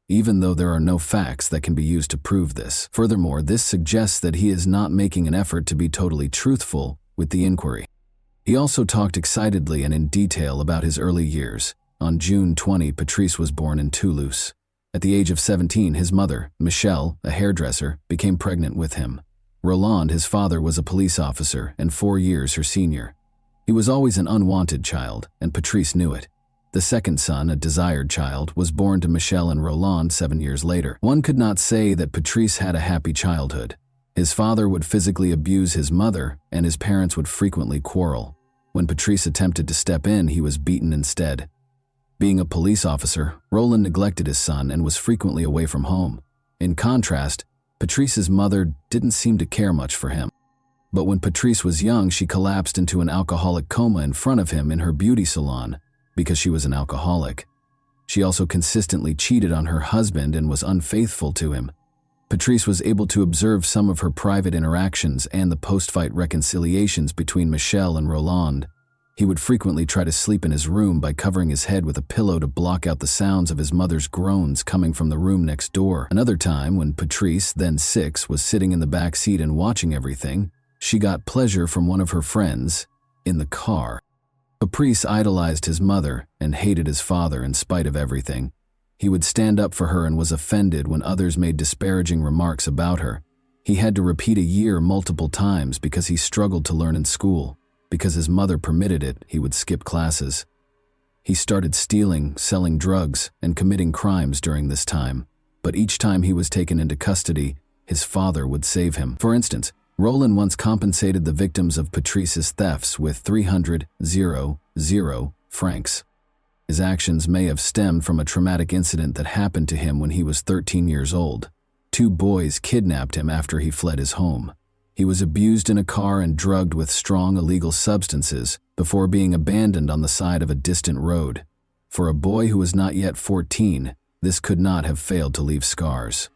Speaker 1: even though there are no facts that can be used to prove this. Furthermore, this suggests that he is not making an effort to be totally truthful with the inquiry. He also talked excitedly and in detail about his early years. On June 20, Patrice was born in Toulouse. At the age of 17, his mother, Michelle, a hairdresser, became pregnant with him. Roland, his father, was a police officer and 4 years her senior. He was always an unwanted child, and Patrice knew it. The second son, a desired child, was born to Michelle and Roland 7 years later. One could not say that Patrice had a happy childhood. His father would physically abuse his mother, and his parents would frequently quarrel. When Patrice attempted to step in, he was beaten instead. Being a police officer, Roland neglected his son and was frequently away from home. In contrast, Patrice's mother didn't seem to care much for him. But when Patrice was young, she collapsed into an alcoholic coma in front of him in her beauty salon because she was an alcoholic. She also consistently cheated on her husband and was unfaithful to him. Patrice was able to observe some of her private interactions and the post-fight reconciliations between Michelle and Roland. He would frequently try to sleep in his room by covering his head with a pillow to block out the sounds of his mother's groans coming from the room next door. Another time, when Patrice, then 6, was sitting in the back seat and watching everything, she got pleasure from one of her friends in the car. Patrice idolized his mother and hated his father in spite of everything. He would stand up for her and was offended when others made disparaging remarks about her. He had to repeat a year multiple times because he struggled to learn in school. Because his mother permitted it, he would skip classes. He started stealing, selling drugs, and committing crimes during this time. But each time he was taken into custody, his father would save him. For instance, Roland once compensated the victims of Patrice's thefts with 300 francs. His actions may have stemmed from a traumatic incident that happened to him when he was 13 years old. 2 boys kidnapped him after he fled his home. He was abused in a car and drugged with strong illegal substances before being abandoned on the side of a distant road. For a boy who was not yet 14, this could not have failed to leave scars.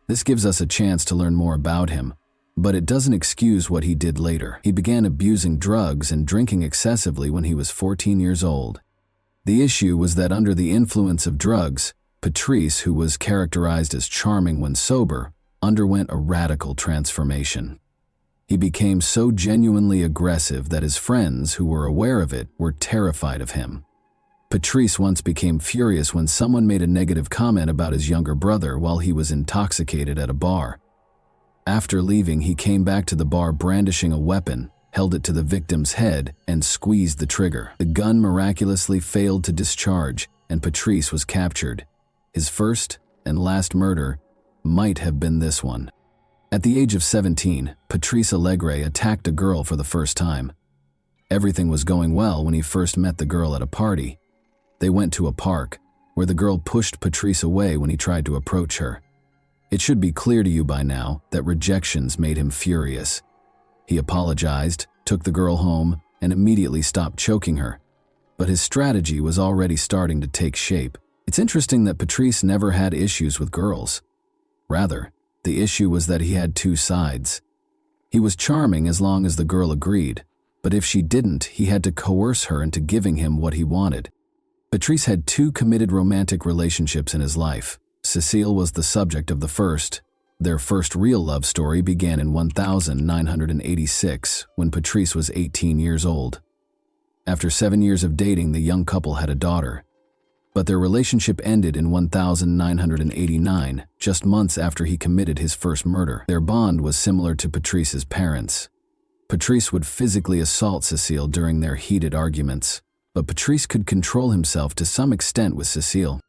Speaker 1: This gives us a chance to learn more about him, but it doesn't excuse what he did later. He began abusing drugs and drinking excessively when he was 14 years old. The issue was that under the influence of drugs, Patrice, who was characterized as charming when sober, underwent a radical transformation. He became so genuinely aggressive that his friends, who were aware of it, were terrified of him. Patrice once became furious when someone made a negative comment about his younger brother while he was intoxicated at a bar. After leaving, he came back to the bar brandishing a weapon, held it to the victim's head, and squeezed the trigger. The gun miraculously failed to discharge, and Patrice was captured. His first and last murder might have been this one. At the age of 17, Patrice Allegre attacked a girl for the first time. Everything was going well when he first met the girl at a party. They went to a park, where the girl pushed Patrice away when he tried to approach her. It should be clear to you by now that rejections made him furious. He apologized, took the girl home, and immediately stopped choking her. But his strategy was already starting to take shape. It's interesting that Patrice never had issues with girls. Rather, the issue was that he had 2 sides. He was charming as long as the girl agreed, but if she didn't, he had to coerce her into giving him what he wanted. Patrice had 2 committed romantic relationships in his life. Cécile was the subject of the first. Their first real love story began in 1986, when Patrice was 18 years old. After 7 years of dating, the young couple had a daughter. but their relationship ended in 1989, just months after he committed his first murder. Their bond was similar to Patrice's parents. Patrice would physically assault Cecile during their heated arguments, but Patrice could control himself to some extent with Cecile.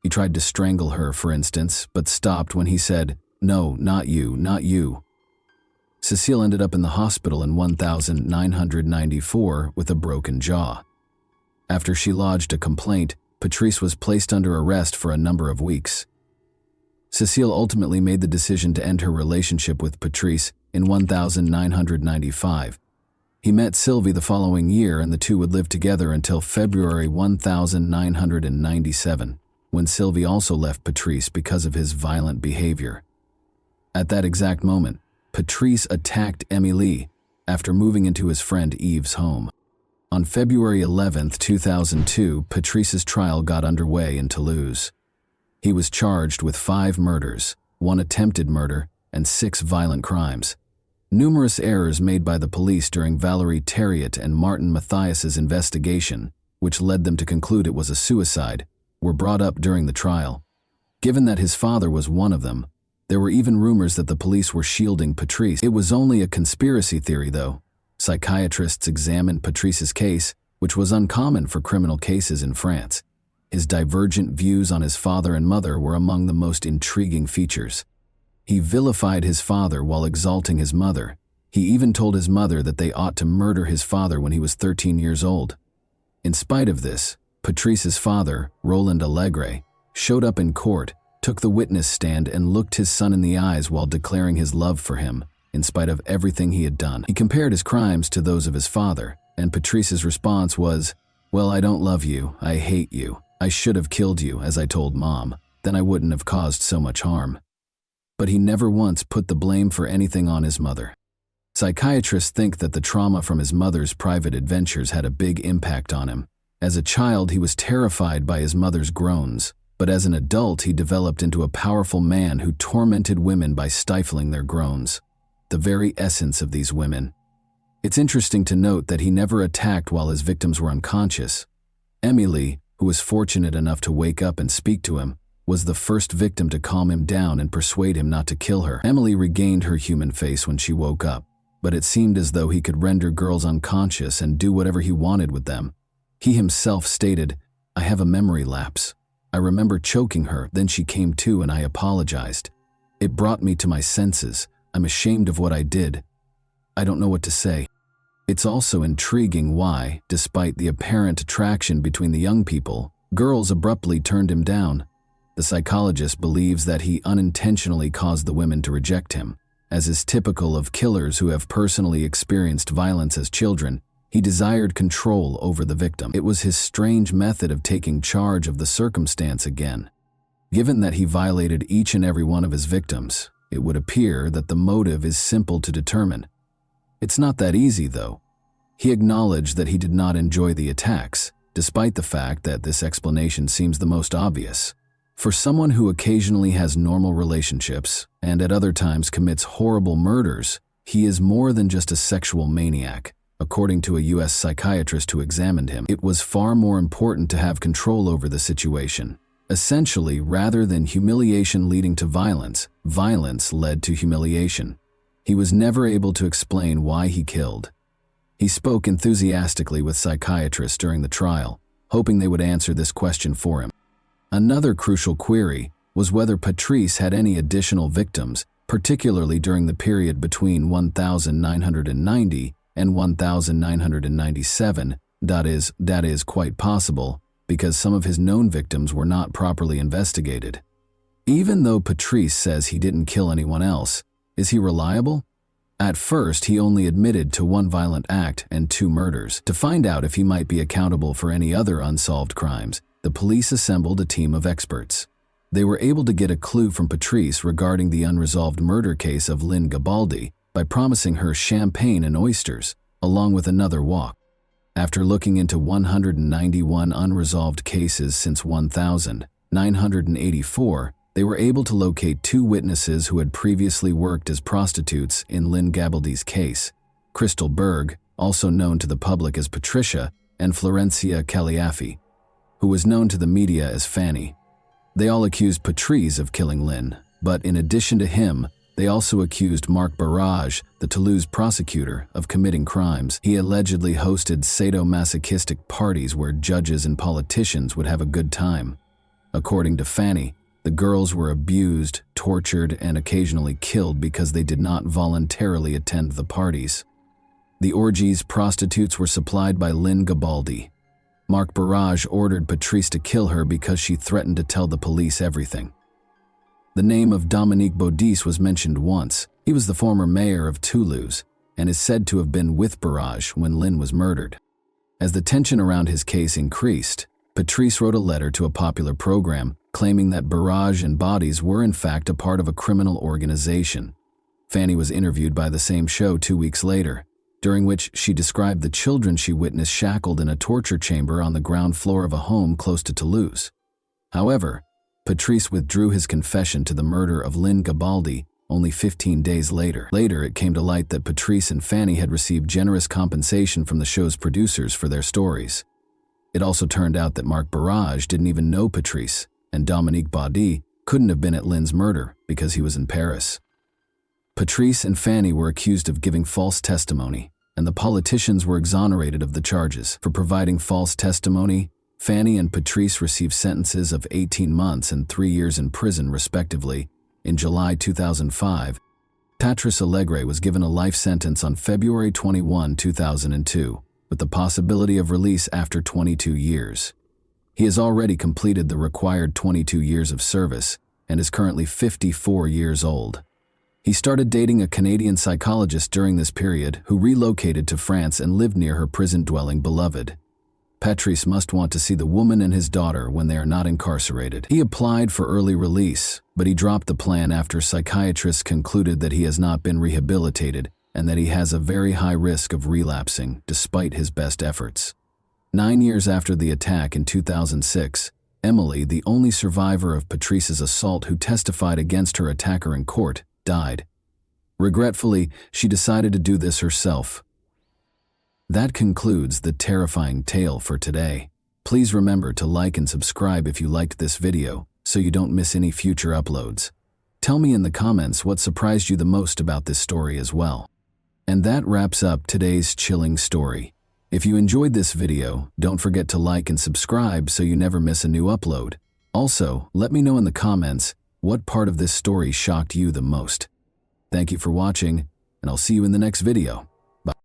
Speaker 1: He tried to strangle her, for instance, but stopped when he said, "No, not you, not you." Cecile ended up in the hospital in 1994 with a broken jaw. After she lodged a complaint, Patrice was placed under arrest for a number of weeks. Cecile ultimately made the decision to end her relationship with Patrice in 1995. He met Sylvie the following year, and the two would live together until February 1997, when Sylvie also left Patrice because of his violent behavior. At that exact moment, Patrice attacked Émilie after moving into his friend Yves's home. On February 11, 2002, Patrice's trial got underway in Toulouse. He was charged with 5 murders, 1 attempted murder, and 6 violent crimes. Numerous errors made by the police during Valérie Thériault and Martin Mathias's investigation, which led them to conclude it was a suicide, were brought up during the trial. Given that his father was one of them, there were even rumors that the police were shielding Patrice. It was only a conspiracy theory, though. Psychiatrists examined Patrice's case, which was uncommon for criminal cases in France. His divergent views on his father and mother were among the most intriguing features. He vilified his father while exalting his mother. He even told his mother that they ought to murder his father when he was 13 years old. In spite of this, Patrice's father, Roland Allegre, showed up in court, took the witness stand, and looked his son in the eyes while declaring his love for him, in spite of everything he had done. He compared his crimes to those of his father, and Patrice's response was, "Well, I don't love you, I hate you. I should have killed you, as I told Mom, then I wouldn't have caused so much harm." But he never once put the blame for anything on his mother. Psychiatrists think that the trauma from his mother's private adventures had a big impact on him. As a child, he was terrified by his mother's groans, but as an adult, he developed into a powerful man who tormented women by stifling their groans, the very essence of these women. It's interesting to note that he never attacked while his victims were unconscious. Émilie, who was fortunate enough to wake up and speak to him, was the first victim to calm him down and persuade him not to kill her. Émilie regained her human face when she woke up, but it seemed as though he could render girls unconscious and do whatever he wanted with them. He himself stated, "I have a memory lapse. I remember choking her, then she came to and I apologized. It brought me to my senses. I'm ashamed of what I did. I don't know what to say." It's also intriguing why, despite the apparent attraction between the young people, girls abruptly turned him down. The psychologist believes that he unintentionally caused the women to reject him. As is typical of killers who have personally experienced violence as children, he desired control over the victim. It was his strange method of taking charge of the circumstance again. Given that he violated each and every one of his victims, it would appear that the motive is simple to determine. It's not that easy, though. He acknowledged that he did not enjoy the attacks, despite the fact that this explanation seems the most obvious. For someone who occasionally has normal relationships and at other times commits horrible murders, he is more than just a sexual maniac. According to a U.S. psychiatrist who examined him, it was far more important to have control over the situation. Essentially, rather than humiliation leading to violence, violence led to humiliation. He was never able to explain why he killed. He spoke enthusiastically with psychiatrists during the trial, hoping they would answer this question for him. Another crucial query was whether Patrice had any additional victims, particularly during the period between 1990 and 1997. That is quite possible, because some of his known victims were not properly investigated. Even though Patrice says he didn't kill anyone else, is he reliable? At first, he only admitted to 1 violent act and 2 murders. To find out if he might be accountable for any other unsolved crimes, the police assembled a team of experts. They were able to get a clue from Patrice regarding the unresolved murder case of Lynn Gabaldi by promising her champagne and oysters, along with another walk. After looking into 191 unresolved cases since 1984, they were able to locate 2 witnesses who had previously worked as prostitutes in Lynn Gabaldi's case: Crystal Berg, also known to the public as Patricia, and Florencia Caliafi. who was known to the media as Fanny. They all accused Patrice of killing Lynn, but in addition to him, they also accused Marc Barrage, the Toulouse prosecutor, of committing crimes. He allegedly hosted sadomasochistic parties where judges and politicians would have a good time. According to Fanny, the girls were abused, tortured, and occasionally killed because they did not voluntarily attend the parties. The orgies' prostitutes were supplied by Lynn Gabaldi. Marc Barrage ordered Patrice to kill her because she threatened to tell the police everything. The name of Dominique Baudis was mentioned once. He was the former mayor of Toulouse and is said to have been with Barrage when Lynn was murdered. As the tension around his case increased, Patrice wrote a letter to a popular program claiming that Barrage and Baudis were in fact a part of a criminal organization. Fanny was interviewed by the same show 2 weeks later, during which she described the children she witnessed shackled in a torture chamber on the ground floor of a home close to Toulouse. However, Patrice withdrew his confession to the murder of Lynn Gabaldi only 15 days later. Later, it came to light that Patrice and Fanny had received generous compensation from the show's producers for their stories. It also turned out that Marc Barrage didn't even know Patrice, and Dominique Baudis couldn't have been at Lynn's murder because he was in Paris. Patrice and Fanny were accused of giving false testimony, and the politicians were exonerated of the charges. For providing false testimony, Fanny and Patrice received sentences of 18 months and 3 years in prison, respectively. In July 2005, Patrice Allegre was given a life sentence on February 21, 2002, with the possibility of release after 22 years. He has already completed the required 22 years of service and is currently 54 years old. He started dating a Canadian psychologist during this period who relocated to France and lived near her prison-dwelling beloved. Patrice must want to see the woman and his daughter when they are not incarcerated. He applied for early release, but he dropped the plan after psychiatrists concluded that he has not been rehabilitated and that he has a very high risk of relapsing despite his best efforts. 9 years after the attack in 2006, Emily, the only survivor of Patrice's assault who testified against her attacker in court, died. Regretfully, she decided to do this herself. That concludes the terrifying tale for today. Please remember to like and subscribe if you liked this video so you don't miss any future uploads. Tell me in the comments what surprised you the most about this story as well. And that wraps up today's chilling story. If you enjoyed this video, don't forget to like and subscribe so you never miss a new upload. Also, let me know in the comments what part of this story shocked you the most. Thank you for watching, and I'll see you in the next video.